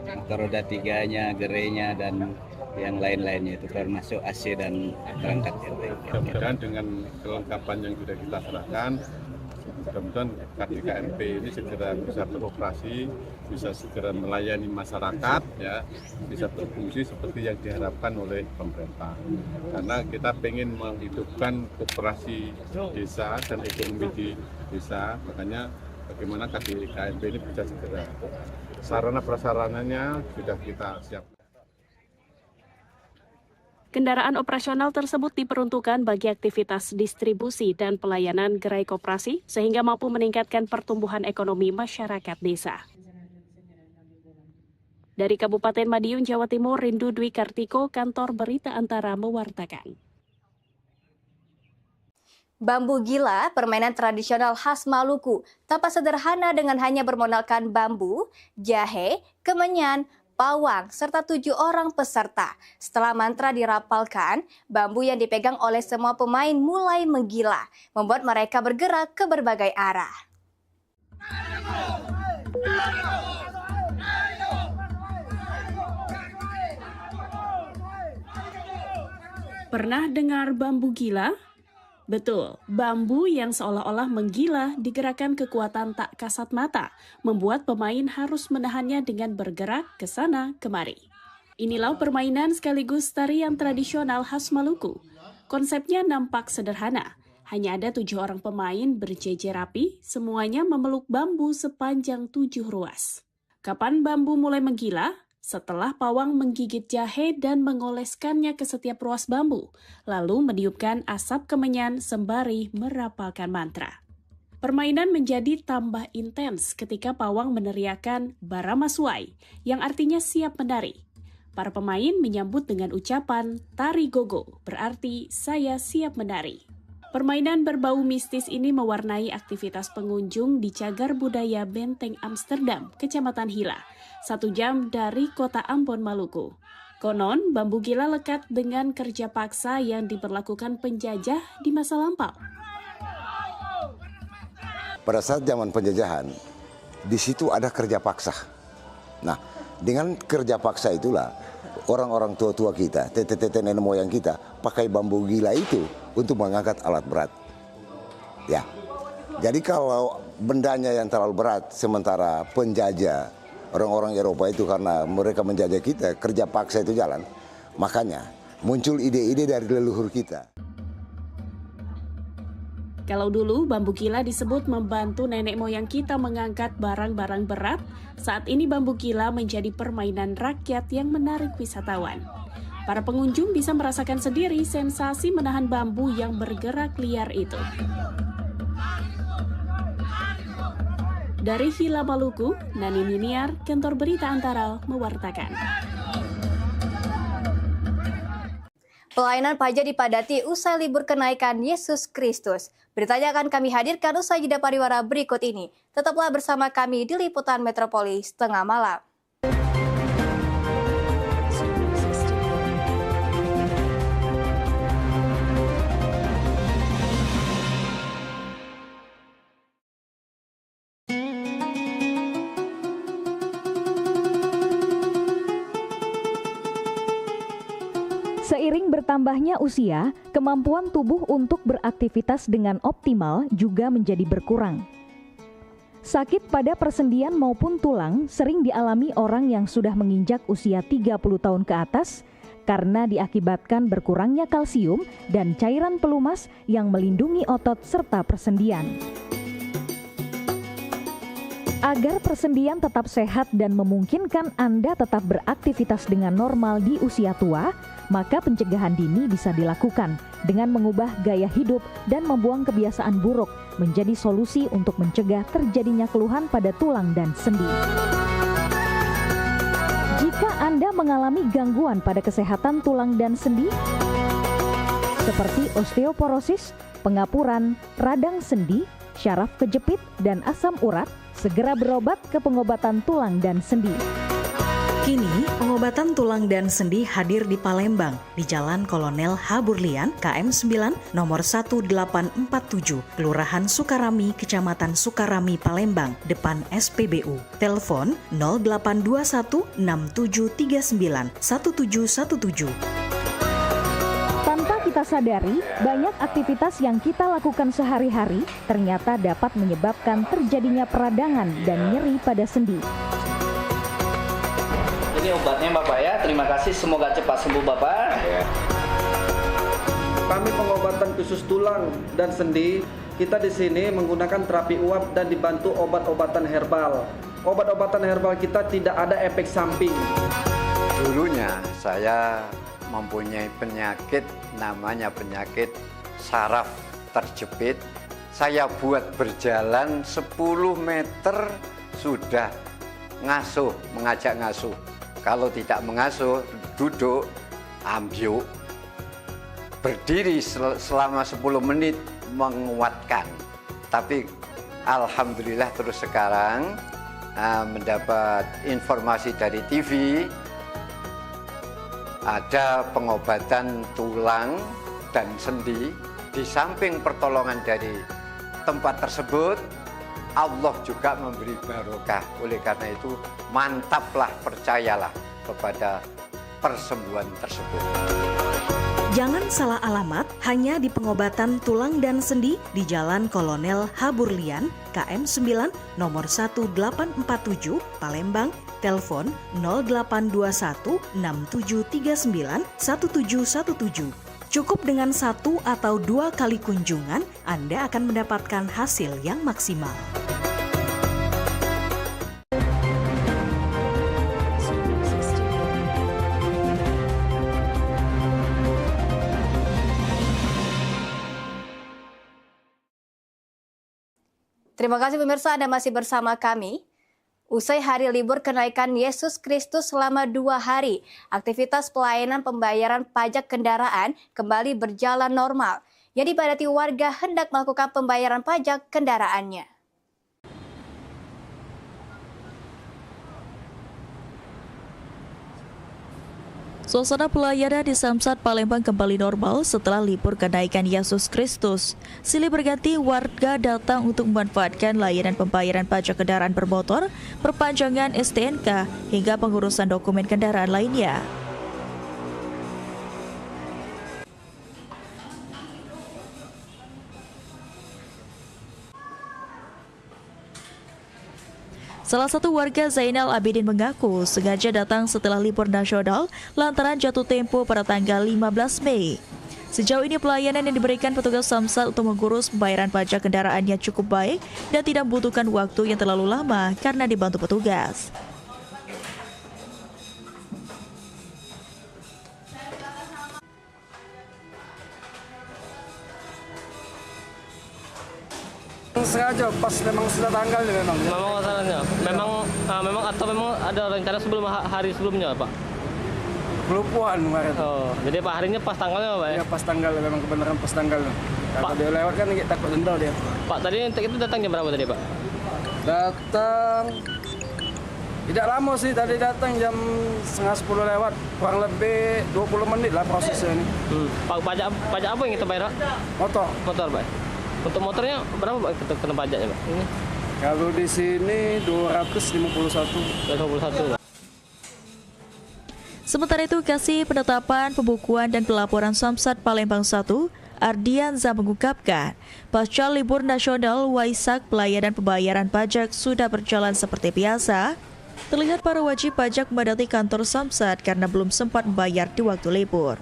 motor roda 3-nya, gerainya, dan yang lain-lainnya itu termasuk AC dan perangkat yang lain. Mudah-mudahan dengan kelengkapan yang sudah kita serahkan, mudah-mudahan KDKMP ini segera bisa beroperasi, bisa segera melayani masyarakat, ya, bisa berfungsi seperti yang diharapkan oleh pemerintah. Karena kita ingin menghidupkan koperasi desa dan ekonomi di desa, makanya bagaimana KDKMP ini bisa segera. Sarana prasarananya sudah kita siapkan. Kendaraan operasional tersebut diperuntukkan bagi aktivitas distribusi dan pelayanan gerai koperasi sehingga mampu meningkatkan pertumbuhan ekonomi masyarakat desa. Dari Kabupaten Madiun, Jawa Timur, Rindu Dwi Kartiko, Kantor Berita Antara mewartakan. Bambu gila, permainan tradisional khas Maluku, tampak sederhana dengan hanya bermodalkan bambu, jahe, kemenyan, pawang, serta 7 orang peserta. Setelah mantra dirapalkan, bambu yang dipegang oleh semua pemain mulai menggila, membuat mereka bergerak ke berbagai arah. Pernah dengar bambu gila? Betul, bambu yang seolah-olah menggila digerakkan kekuatan tak kasat mata, membuat pemain harus menahannya dengan bergerak ke sana kemari. Inilah permainan sekaligus tarian tradisional khas Maluku. Konsepnya nampak sederhana, hanya ada 7 orang pemain berjejer rapi, semuanya memeluk bambu sepanjang 7 ruas. Kapan bambu mulai menggila? Setelah pawang menggigit jahe dan mengoleskannya ke setiap ruas bambu, lalu meniupkan asap kemenyan sembari merapalkan mantra. Permainan menjadi tambah intens ketika pawang meneriakkan Baramaswai, yang artinya siap menari. Para pemain menyambut dengan ucapan tari gogo, berarti saya siap menari. Permainan berbau mistis ini mewarnai aktivitas pengunjung di Cagar Budaya Benteng Amsterdam, Kecamatan Hila, 1 jam dari kota Ambon, Maluku. Konon, bambu gila lekat dengan kerja paksa yang diberlakukan penjajah di masa lampau. Pada saat zaman penjajahan, di situ ada kerja paksa. Nah, dengan kerja paksa itulah orang-orang tua-tua kita, tete-tete nenek moyang kita, pakai bambu gila itu untuk mengangkat alat berat. Ya, jadi kalau bendanya yang terlalu berat, sementara penjajah, orang-orang Eropa itu karena mereka menjajah kita, kerja paksa itu jalan. Makanya muncul ide-ide dari leluhur kita. Kalau dulu bambu gila disebut membantu nenek moyang kita mengangkat barang-barang berat, saat ini bambu gila menjadi permainan rakyat yang menarik wisatawan. Para pengunjung bisa merasakan sendiri sensasi menahan bambu yang bergerak liar itu. Dari Hila, Maluku, Nani Niniar, Kantor Berita Antara mewartakan. Pelayanan pajak dipadati usai libur kenaikan Yesus Kristus. Beritanya akan kami hadirkan usai jeda pariwara berikut ini. Tetaplah bersama kami di Liputan Metropolis Tengah Malam. Seiring bertambahnya usia, kemampuan tubuh untuk beraktivitas dengan optimal juga menjadi berkurang. Sakit pada persendian maupun tulang sering dialami orang yang sudah menginjak usia 30 tahun ke atas karena diakibatkan berkurangnya kalsium dan cairan pelumas yang melindungi otot serta persendian. Agar persendian tetap sehat dan memungkinkan Anda tetap beraktivitas dengan normal di usia tua, maka pencegahan dini bisa dilakukan dengan mengubah gaya hidup dan membuang kebiasaan buruk menjadi solusi untuk mencegah terjadinya keluhan pada tulang dan sendi. Jika Anda mengalami gangguan pada kesehatan tulang dan sendi, seperti osteoporosis, pengapuran, radang sendi, syaraf kejepit, dan asam urat, segera berobat ke pengobatan tulang dan sendi. Kini, pengobatan tulang dan sendi hadir di Palembang, di Jalan Kolonel H. Burlian, KM 9, nomor 1847, Kelurahan Sukarami, Kecamatan Sukarami, Palembang, depan SPBU. Telepon 0821 6739 1717. Tanpa kita sadari, banyak aktivitas yang kita lakukan sehari-hari ternyata dapat menyebabkan terjadinya peradangan dan nyeri pada sendi. Ini obatnya Bapak ya, terima kasih, semoga cepat sembuh Bapak. Kami pengobatan khusus tulang dan sendi, kita di sini menggunakan terapi uap dan dibantu obat-obatan herbal. Obat-obatan herbal kita tidak ada efek samping. Dulunya saya mempunyai penyakit namanya penyakit saraf terjepit. Saya buat berjalan 10 meter sudah ngasuh, mengajak ngasuh. Kalau tidak mengasuh, duduk, ambyuk, berdiri selama 10 menit menguatkan. Tapi alhamdulillah terus sekarang mendapat informasi dari TV, ada pengobatan tulang dan sendi. Di samping pertolongan dari tempat tersebut, Allah juga memberi barokah. Oleh karena itu, mantaplah, percayalah kepada persembuhan tersebut. Jangan salah alamat, hanya di pengobatan tulang dan sendi di Jalan Kolonel H. Burlian, KM 9, nomor 1847, Palembang, telepon 0821 6739 1717. Cukup dengan 1 atau 2 kali kunjungan, Anda akan mendapatkan hasil yang maksimal. Terima kasih pemirsa, Anda masih bersama kami. Usai hari libur kenaikan Yesus Kristus selama 2 hari, aktivitas pelayanan pembayaran pajak kendaraan kembali berjalan normal. Yang dipadati warga hendak melakukan pembayaran pajak kendaraannya. Suasana pelayanan di Samsat Palembang kembali normal setelah libur kenaikan Yesus Kristus. Silih berganti warga datang untuk memanfaatkan layanan pembayaran pajak kendaraan bermotor, perpanjangan STNK, hingga pengurusan dokumen kendaraan lainnya. Salah satu warga Zainal Abidin mengaku sengaja datang setelah libur nasional lantaran jatuh tempo pada tanggal 15 Mei. Sejauh ini pelayanan yang diberikan petugas Samsat untuk mengurus pembayaran pajak kendaraannya cukup baik dan tidak membutuhkan waktu yang terlalu lama karena dibantu petugas. Sengaja pas memang sudah tanggal memang. Memang masalahnya. Memang ada rencana sebelum hari sebelumnya, Pak. kelumpuhan kemarin. Oh, jadi Pak harinya pas tanggalnya Pak ya? Iya pas tanggal, memang kebenaran pas tanggal. Kalau dia lewat kan takut dendal dia. Pak tadi itu datang jam berapa tadi Pak? Datang tidak lama sih, tadi datang jam 9:30 lewat, kurang lebih 20 menit lah prosesnya ini. Pak pajak apa yang kita bayar? Motor Pak. Untuk motornya berapa Pak kena pajaknya Pak? Ini? Kalau di sini 251 Pak. Sementara itu, Kasih Penetapan, Pembukuan dan Pelaporan Samsat Palembang 1, Ardianza mengungkapkan, pasca libur nasional Waisak, pelayanan pembayaran pajak sudah berjalan seperti biasa. Terlihat para wajib pajak memadati kantor Samsat karena belum sempat membayar di waktu libur.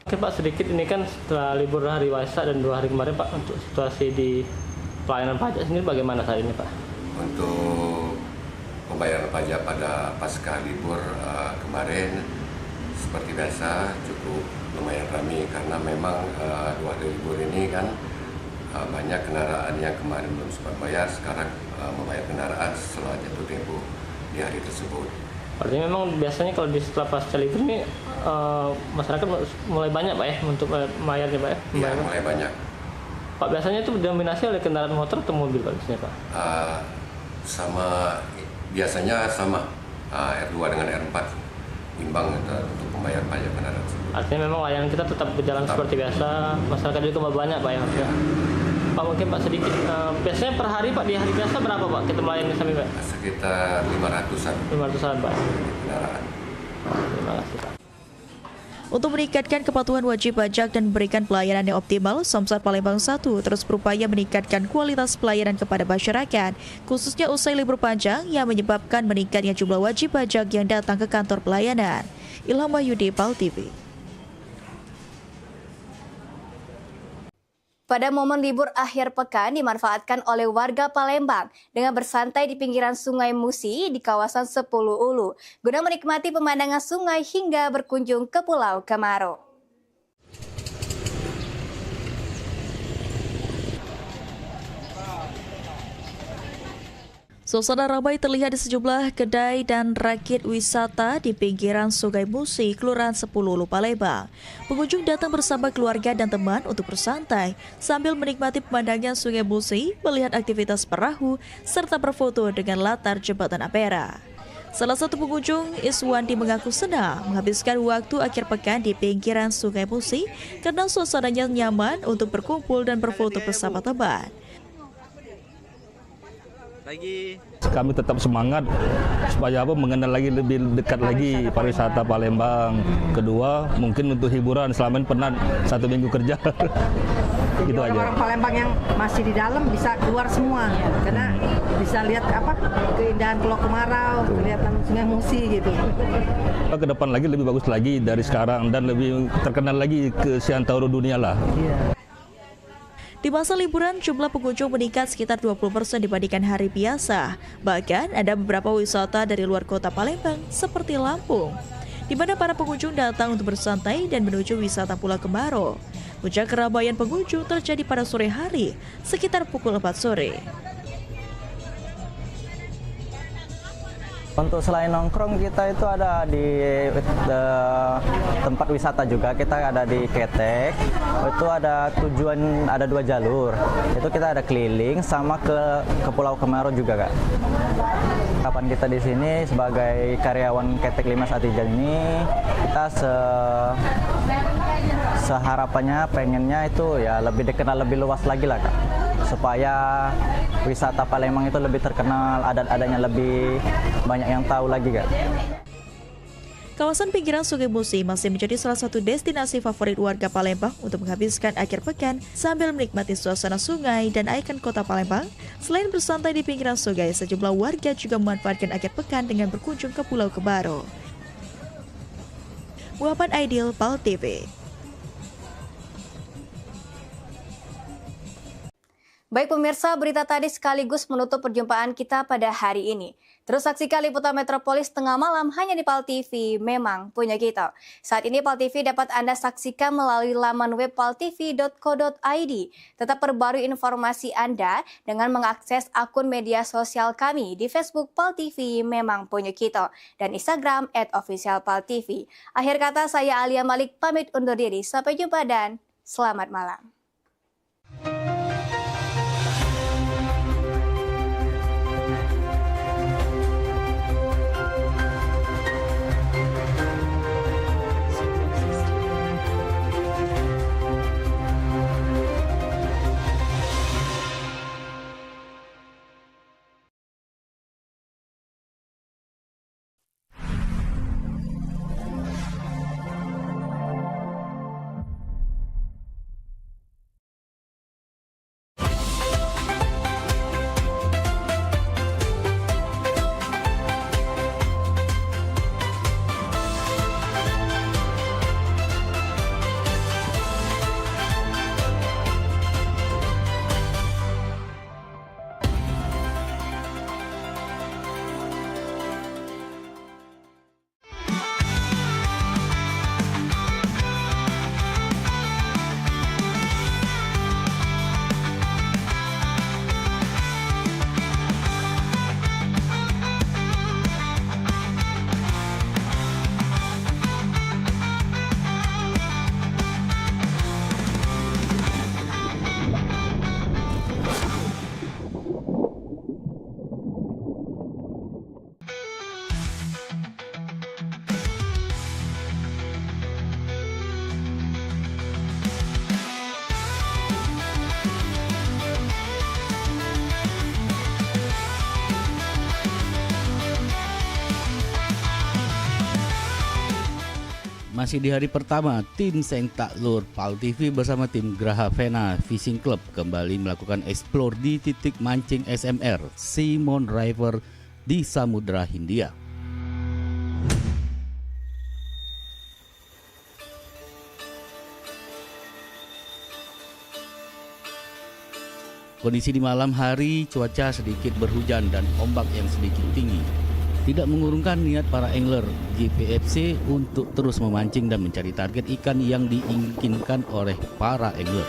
Oke Pak, sedikit ini kan setelah libur hari Waisak dan 2 hari kemarin Pak, untuk situasi di pelayanan pajak sendiri bagaimana saat ini Pak? Untuk pembayaran pajak pada pasca libur kemarin seperti biasa cukup lumayan ramai karena memang 2 hari libur ini kan banyak kendaraan yang kemarin belum sempat bayar, sekarang membayar kendaraan setelah jatuh tempo di hari tersebut. Artinya memang biasanya kalau di setelah pasca libur ini masyarakat mulai banyak Pak ya untuk bayarnya Pak ya? Iya, mulai banyak. Pak biasanya itu didominasi oleh kendaraan motor atau mobil Pak biasanya Pak? Biasanya sama R2 dengan R4 imbang untuk pembayaran pajak kendaraan tersebut. Artinya memang layanan kita tetap berjalan seperti biasa, masyarakat juga banyak Pak ya? Pak mungkin Pak sedikit, biasanya per hari Pak di hari biasa berapa Pak kita melayani sampai Pak? Sekitar 500-an. 500-an Pak? Kendaraan. Terima kasih Pak. Untuk meningkatkan kepatuhan wajib pajak dan memberikan pelayanan yang optimal, Samsat Palembang 1 terus berupaya meningkatkan kualitas pelayanan kepada masyarakat, khususnya usai libur panjang yang menyebabkan meningkatnya jumlah wajib pajak yang datang ke kantor pelayanan. Ilham Wahyudi, PAL TV. Pada momen libur akhir pekan dimanfaatkan oleh warga Palembang dengan bersantai di pinggiran Sungai Musi di kawasan 10 Ulu guna menikmati pemandangan sungai hingga berkunjung ke Pulau Kemaro. Suasana ramai terlihat di sejumlah kedai dan rakit wisata di pinggiran Sungai Musi, Kelurahan 10 Ulu, Palembang. Pengunjung datang bersama keluarga dan teman untuk bersantai sambil menikmati pemandangan Sungai Musi, melihat aktivitas perahu, serta berfoto dengan latar jembatan Ampera. Salah satu pengunjung, Iswandi, mengaku senang menghabiskan waktu akhir pekan di pinggiran Sungai Musi karena suasananya nyaman untuk berkumpul dan berfoto bersama teman. Kami tetap semangat supaya mengenal lagi lebih dekat lagi pariwisata Palembang. Kedua, mungkin untuk hiburan, selama ini penat 1 minggu kerja. Gitu aja. Orang Palembang yang masih di dalam bisa keluar semua karena bisa lihat keindahan Pulau Kemarau, kelihatan Sungai Musi gitu. Ke depan lagi lebih bagus lagi dari sekarang dan lebih terkenal lagi ke seantero dunia lah. Di masa liburan, jumlah pengunjung meningkat sekitar 20% dibandingkan hari biasa. Bahkan ada beberapa wisata dari luar kota Palembang seperti Lampung, di mana para pengunjung datang untuk bersantai dan menuju wisata Pulau Kemaro. Puncak keramaian pengunjung terjadi pada sore hari, sekitar pukul 4 sore. Untuk selain nongkrong, kita itu ada di tempat wisata juga. Kita ada di Ketek. Itu ada tujuan, ada 2 jalur. Itu kita ada keliling sama ke Pulau Kemaro juga, Kak. Kapan kita di sini sebagai karyawan Ketek Limas Artijan ini, kita seharapannya pengennya itu ya lebih dikenal lebih luas lagi lah, Kak. Supaya wisata Palembang itu lebih terkenal, adat-adatnya lebih banyak yang tahu lagi, Kak. Kawasan pinggiran Sungai Musi masih menjadi salah satu destinasi favorit warga Palembang untuk menghabiskan akhir pekan sambil menikmati suasana sungai dan ikon kota Palembang. Selain bersantai di pinggiran sungai, sejumlah warga juga memanfaatkan akhir pekan dengan berkunjung ke Pulau Kemaro. Muhammad Aidil, PAL TV. Baik pemirsa, berita tadi sekaligus menutup perjumpaan kita pada hari ini. Terus saksikan liputan Metropolis tengah malam hanya di PAL TV, memang punya kita. Saat ini PAL TV dapat Anda saksikan melalui laman web paltv.co.id. Tetap perbarui informasi Anda dengan mengakses akun media sosial kami di Facebook PAL TV, memang punya kita, dan Instagram @officialpaltv. Akhir kata, saya Alia Malik pamit undur diri. Sampai jumpa dan selamat malam. Masih di hari pertama, tim Seng Taklur PAL TV bersama tim Graha Vena Fishing Club kembali melakukan eksplor di titik mancing SMR Simon River di Samudra Hindia. Kondisi di malam hari, cuaca sedikit berhujan dan ombak yang sedikit tinggi tidak mengurungkan niat para angler GPFC untuk terus memancing dan mencari target ikan yang diinginkan oleh para angler.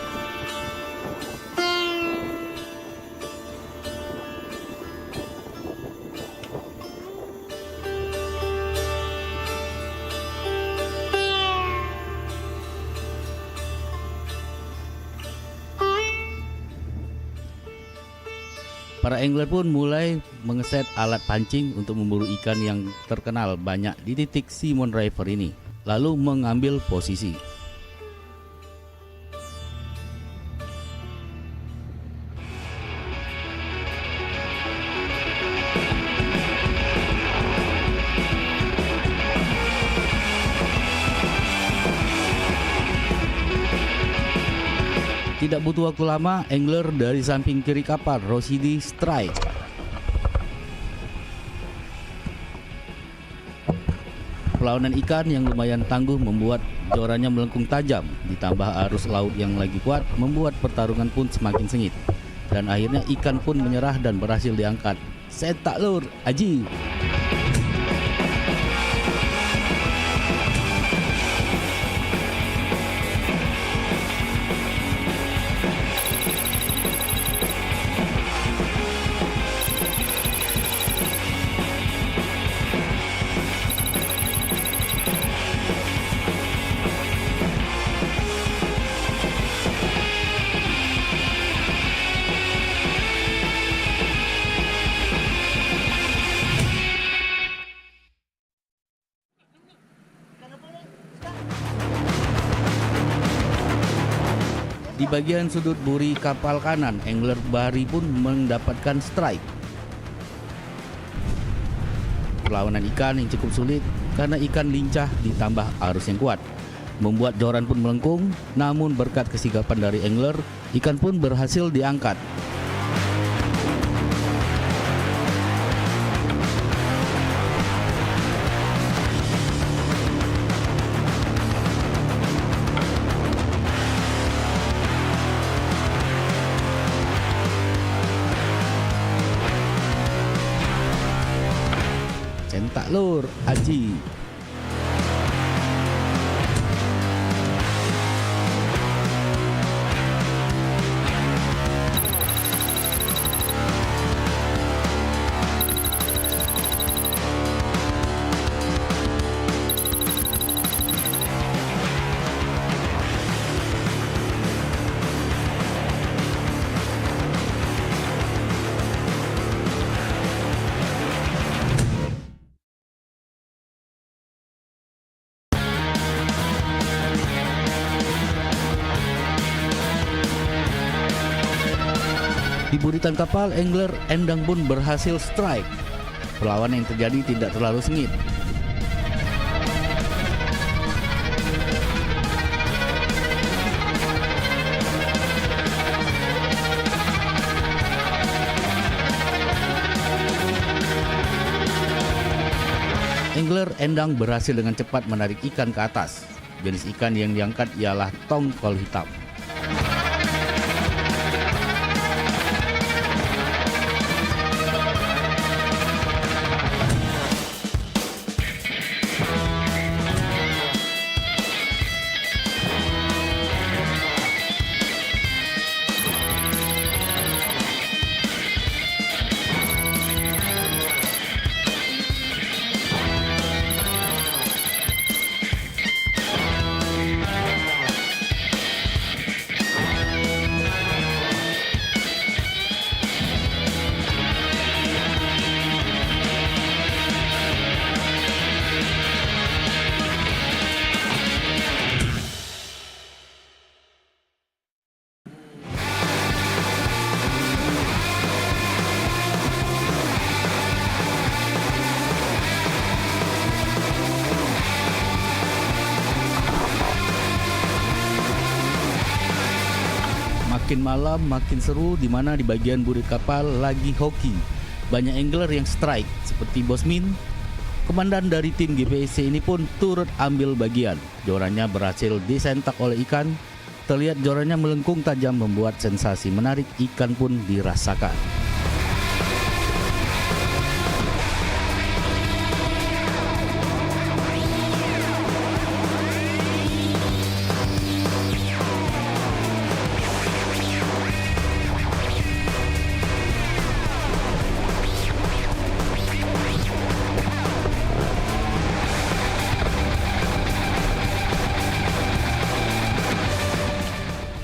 Para angler pun mulai mengeset alat pancing untuk memburu ikan yang terkenal banyak di titik Simon River ini, lalu mengambil posisi. Tidak butuh waktu lama, angler dari samping kiri kapal Rosidi strike. Perlawanan ikan yang lumayan tangguh membuat jorannya melengkung tajam, ditambah arus laut yang lagi kuat membuat pertarungan pun semakin sengit. Dan akhirnya ikan pun menyerah dan berhasil diangkat. Seng Taklur, Aji. Di bagian sudut buri kapal kanan, angler Bahari pun mendapatkan strike. Perlawanan ikan yang cukup sulit karena ikan lincah ditambah arus yang kuat, membuat joran pun melengkung. Namun berkat kesigapan dari angler, ikan pun berhasil diangkat. lur Aji. Di buritan kapal, angler Endang pun berhasil strike. Perlawanan yang terjadi tidak terlalu sengit. Angler Endang berhasil dengan cepat menarik ikan ke atas. Jenis ikan yang diangkat ialah tongkol hitam. Makin malam makin seru, di mana di bagian burit kapal lagi hoki. Banyak angler yang strike seperti Bos Min. Komandan dari tim GPSC ini pun turut ambil bagian. Jorannya berhasil disentak oleh ikan. Terlihat jorannya melengkung tajam membuat sensasi menarik, ikan pun dirasakan.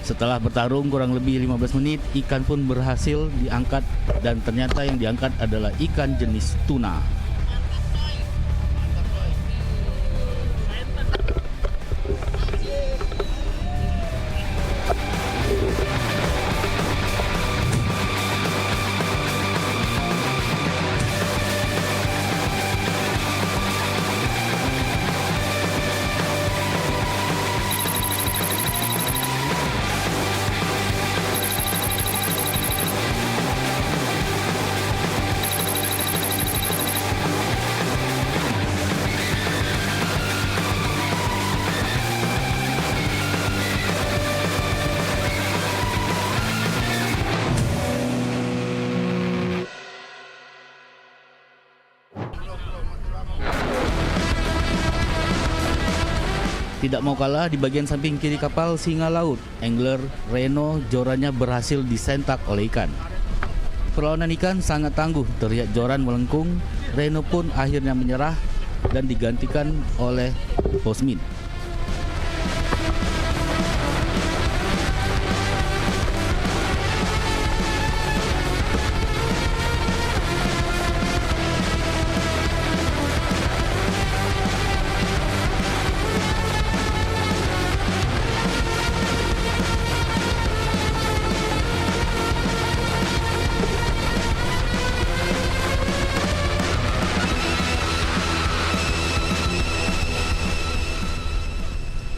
Setelah bertarung kurang lebih 15 menit, ikan pun berhasil diangkat dan ternyata yang diangkat adalah ikan jenis tuna. Tidak mau kalah, di bagian samping kiri kapal Singa Laut, angler Reno jorannya berhasil disentak oleh ikan. Perlawanan ikan sangat tangguh, terlihat joran melengkung. Reno pun akhirnya menyerah dan digantikan oleh Bos Min.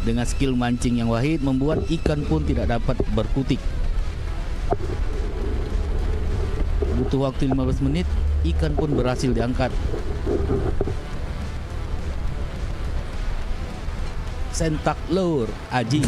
Dengan skill mancing yang wahid membuat ikan pun tidak dapat berkutik. Butuh waktu 15 menit, ikan pun berhasil diangkat. Sentak lur Aji.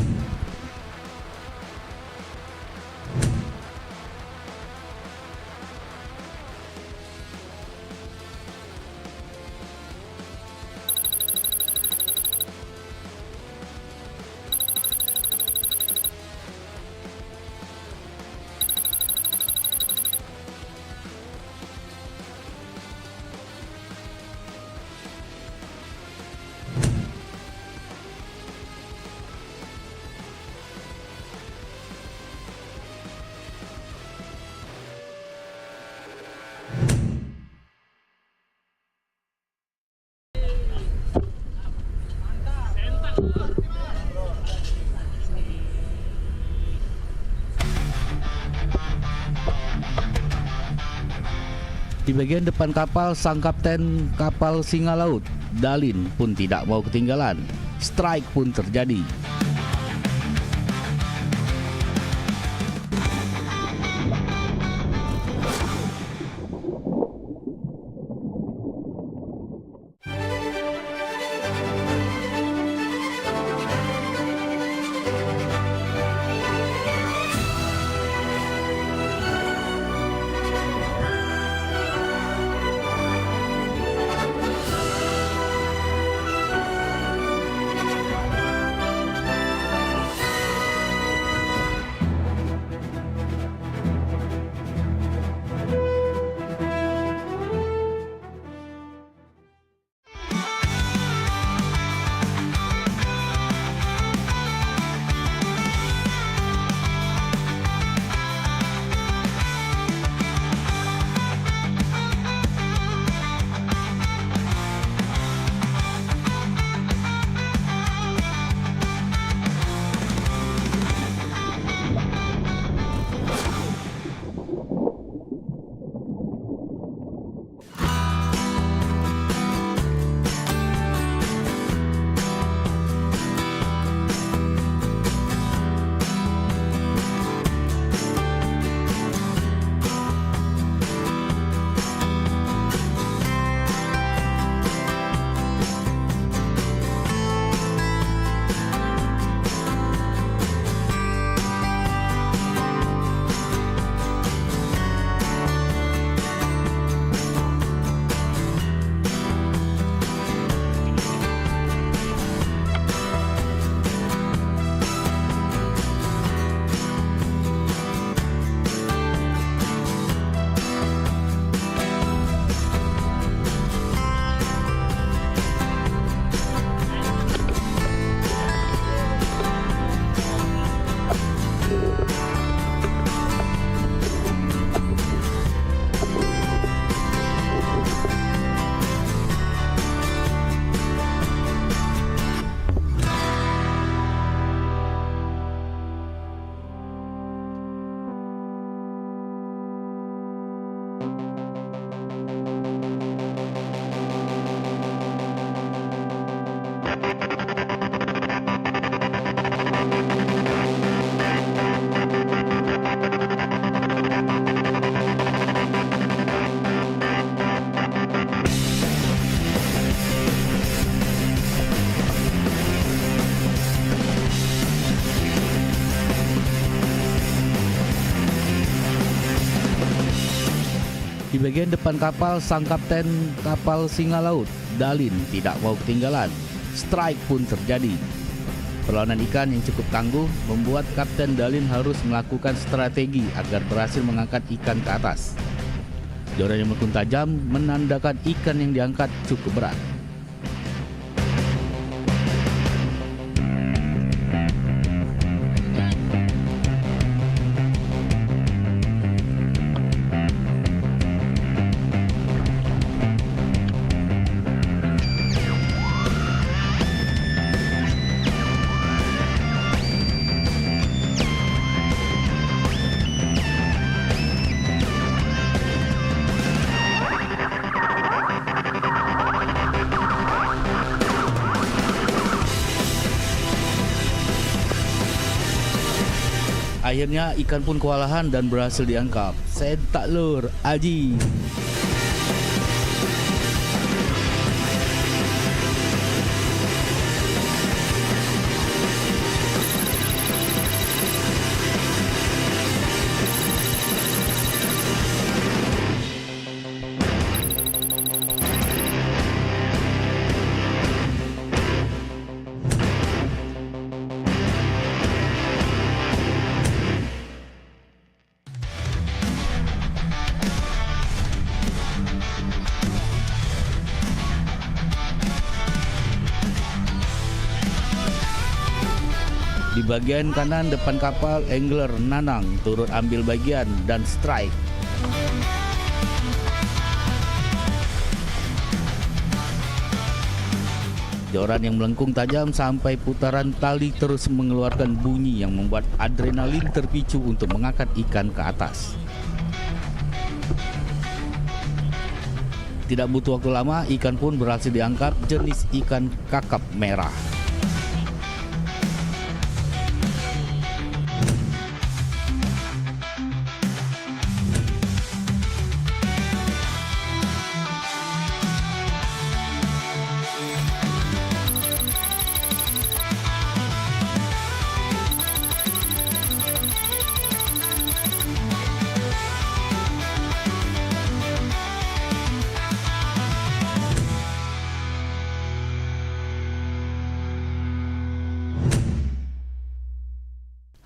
Di bagian depan kapal, sang kapten kapal Singa Laut, Dalin, pun tidak mau ketinggalan. Strike pun terjadi. Di bagian depan kapal, sang kapten kapal Singa Laut, Dalin, tidak mau ketinggalan. Strike pun terjadi. Perlawanan ikan yang cukup tangguh membuat Kapten Dalin harus melakukan strategi agar berhasil mengangkat ikan ke atas. Joran yang melengkung tajam menandakan ikan yang diangkat cukup berat. Akhirnya ikan pun kewalahan dan berhasil diangkat. Sentak lur, Aji. Di bagian kanan depan kapal, angler Nanang turut ambil bagian dan strike. Joran yang melengkung tajam sampai putaran tali terus mengeluarkan bunyi yang membuat adrenalin terpicu untuk mengangkat ikan ke atas. Tidak butuh waktu lama, ikan pun berhasil diangkat, jenis ikan kakap merah.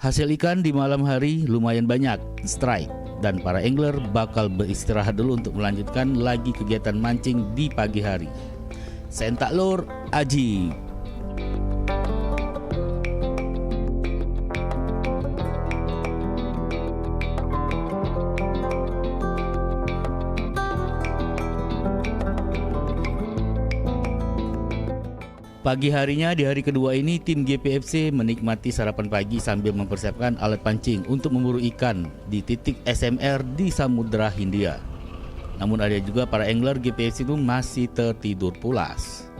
Hasil ikan di malam hari lumayan banyak, strike, dan para angler bakal beristirahat dulu untuk melanjutkan lagi kegiatan mancing di pagi hari. Sentak lur, Aji. Pagi harinya di hari kedua ini tim GPFC menikmati sarapan pagi sambil mempersiapkan alat pancing untuk memburu ikan di titik SMR di Samudra Hindia. Namun ada juga para angler GPFC itu masih tertidur pulas.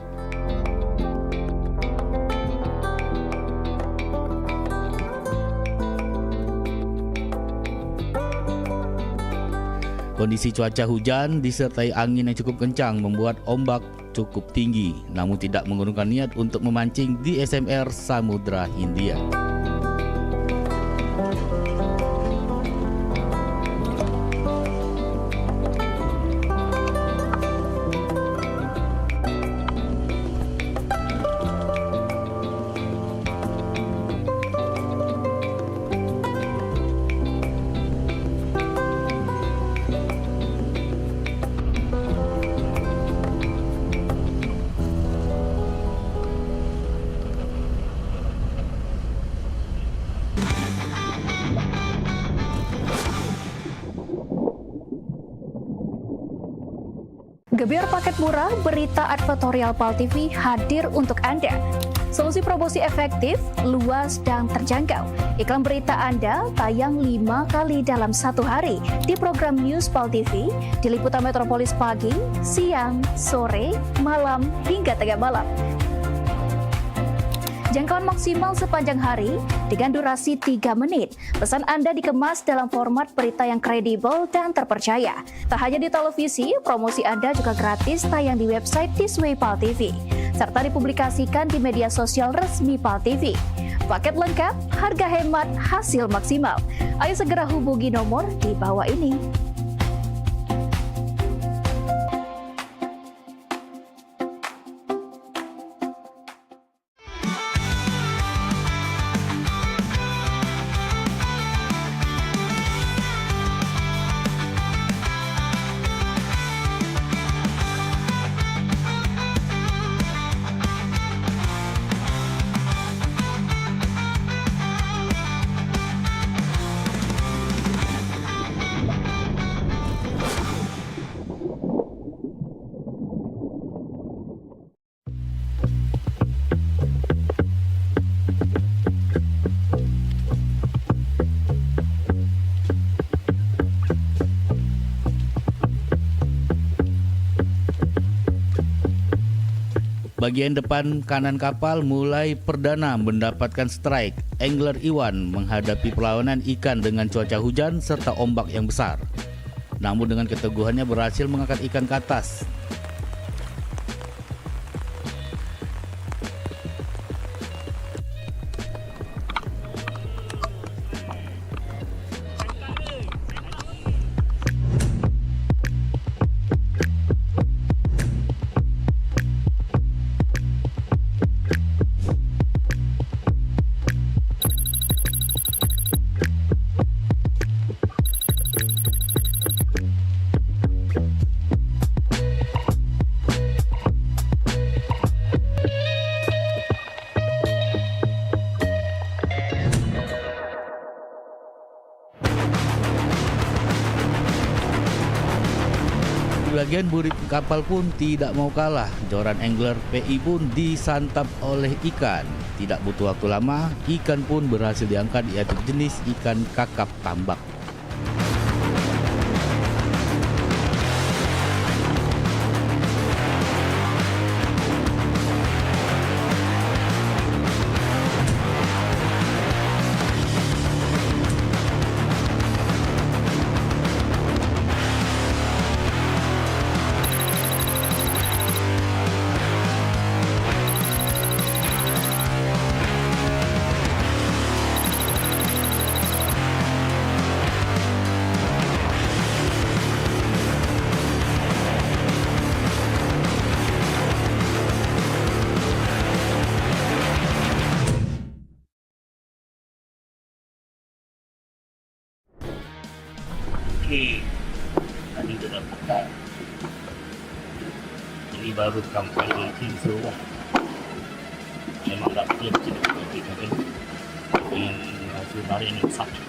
Kondisi cuaca hujan disertai angin yang cukup kencang membuat ombak cukup tinggi, namun tidak mengurungkan niat untuk memancing di SMR Samudra Hindia. Gebyar paket murah, berita advertorial PAL TV hadir untuk Anda. Solusi promosi efektif, luas, dan terjangkau. Iklan berita Anda tayang 5 kali dalam satu hari di program News PAL TV, di liputan Metropolis pagi, siang, sore, malam, hingga tengah malam. Jangkauan maksimal sepanjang hari dengan durasi 3 menit. Pesan Anda dikemas dalam format berita yang kredibel dan terpercaya. Tak hanya di televisi, promosi Anda juga gratis tayang di website Tisway PAL TV, serta dipublikasikan di media sosial resmi PAL TV. Paket lengkap, harga hemat, hasil maksimal. Ayo segera hubungi nomor di bawah ini. Bagian depan kanan kapal mulai perdana mendapatkan strike. Angler Iwan menghadapi perlawanan ikan dengan cuaca hujan serta ombak yang besar. Namun dengan keteguhannya berhasil mengangkat ikan ke atas. bagian burit kapal pun tidak mau kalah. Joran angler PI pun disantap oleh ikan. Tidak butuh waktu lama, ikan pun berhasil diangkat, yaitu jenis ikan kakap tambak. Tadi sudah buka. Jadi baru sampai di sini. Memang tak boleh seperti itu. Yang hasil dari ini sakit.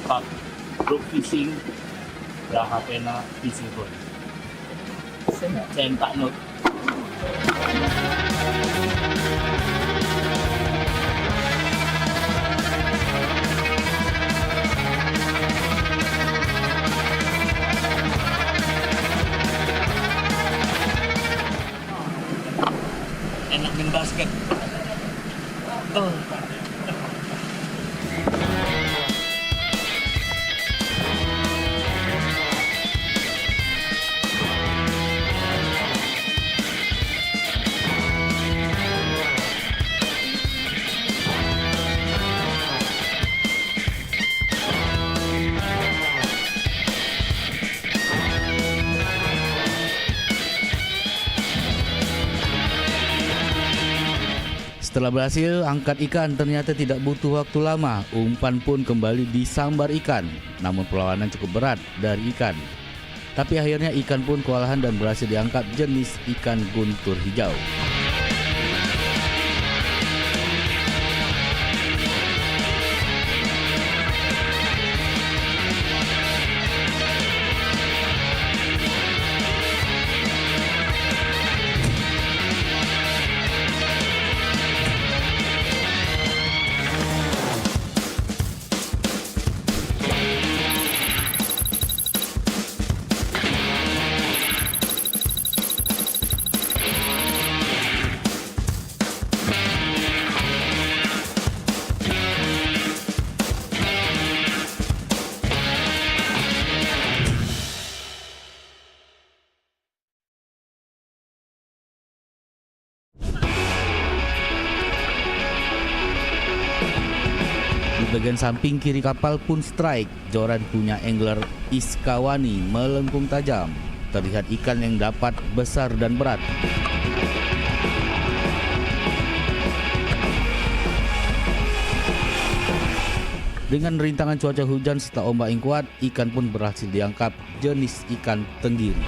Pak, group fishing dah pernah fishing pun. Saya tak note. Enak main basket. Oh. Setelah berhasil angkat ikan, ternyata tidak butuh waktu lama. Umpan pun kembali disambar ikan. Namun perlawanan cukup berat dari ikan. Tapi akhirnya ikan pun kewalahan dan berhasil diangkat, jenis ikan guntur hijau. Bagian samping kiri kapal pun strike. Joran punya angler Iskawani melengkung tajam. Terlihat ikan yang dapat besar dan berat. Dengan rintangan cuaca hujan serta ombak yang kuat, ikan pun berhasil diangkat, jenis ikan tenggiri.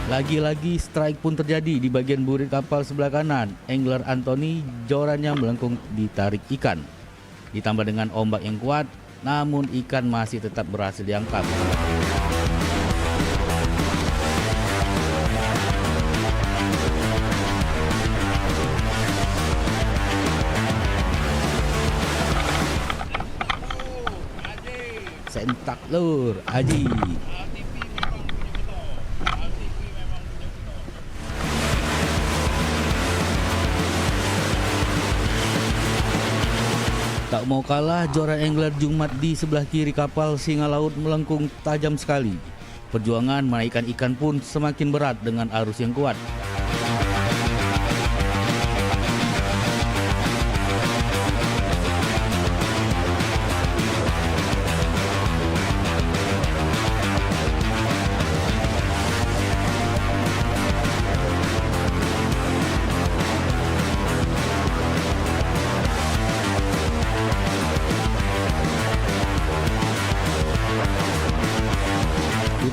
Lagi-lagi strike pun terjadi di bagian burit kapal sebelah kanan. Angler Anthony jorannya melengkung ditarik ikan. Ditambah dengan ombak yang kuat, namun ikan masih tetap berhasil diangkat. Sentak lur, Aji. Tak mau kalah, Joran Angler Jumat di sebelah kiri kapal singa laut melengkung tajam sekali. Perjuangan menaikkan ikan pun semakin berat dengan arus yang kuat.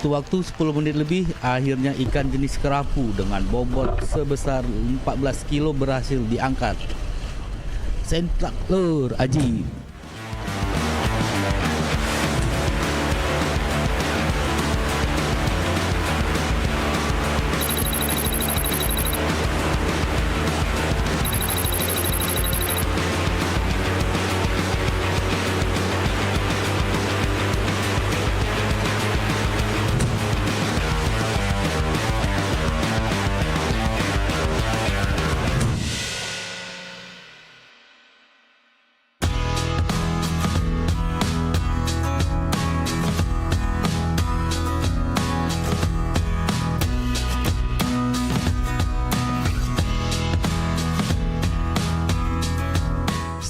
Butuh waktu 10 menit lebih, akhirnya ikan jenis kerapu dengan bobot sebesar 14 kilo berhasil diangkat. Sentak lur, Aji.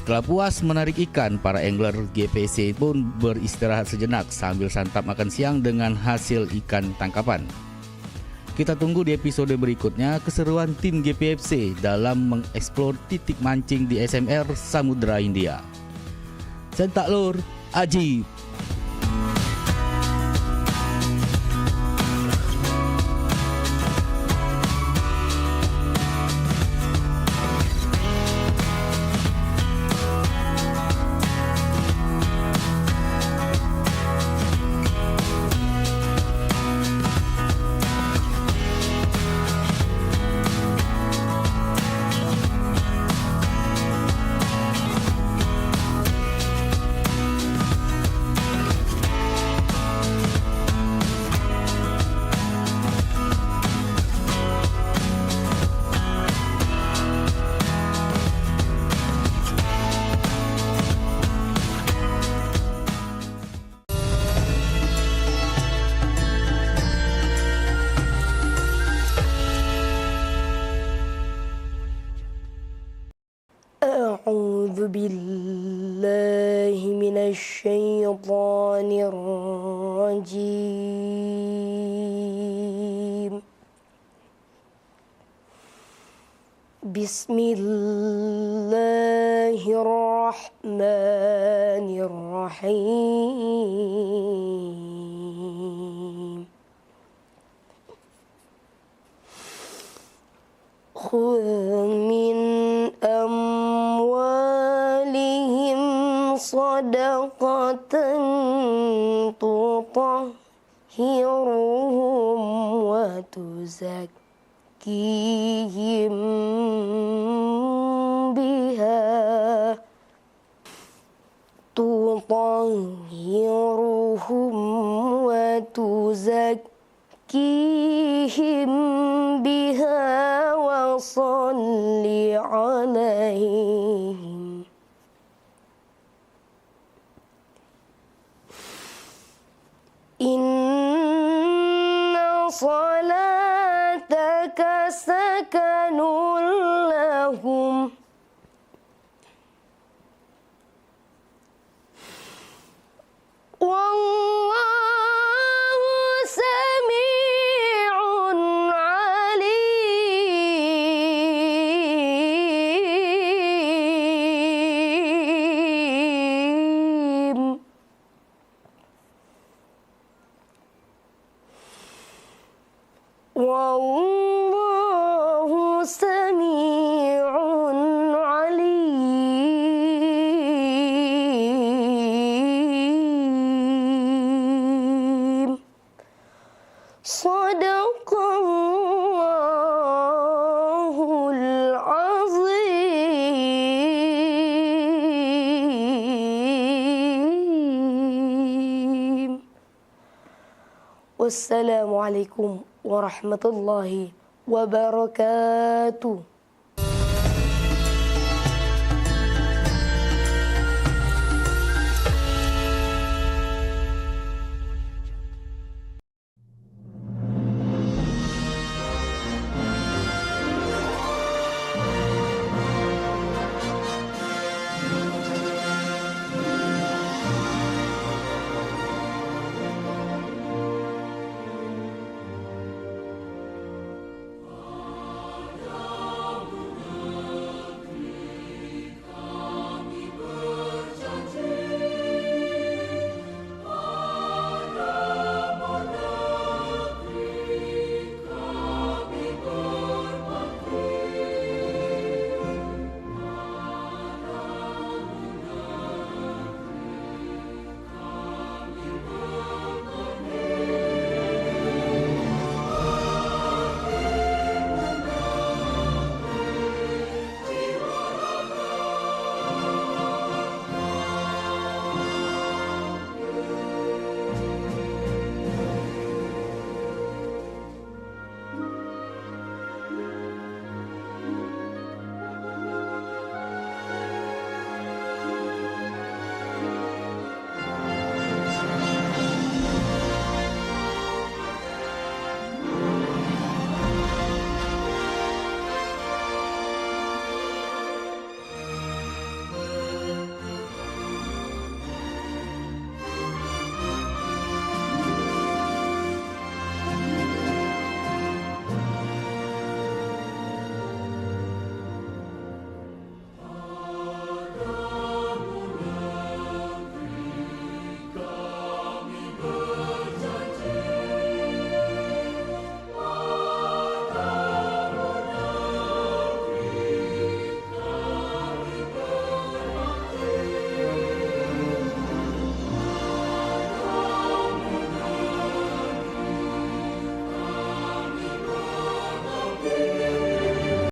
Setelah puas menarik ikan, para angler GPC pun beristirahat sejenak sambil santap makan siang dengan hasil ikan tangkapan. Kita tunggu di episode berikutnya keseruan tim GPFC dalam mengeksplor titik mancing di SMR Samudra Hindia. Sentak lur, Aji. أعوذ بالله من الشيطان الرجيم بسم الله الرحمن الرحيم خذ من أموالهم صدقة تطهرهم وتزكيهم بها وصل عليهم إن صلاتك سكن لهم والله سميع عليم والله سميع Wassalamualaikum warahmatullahi wabarakatuh.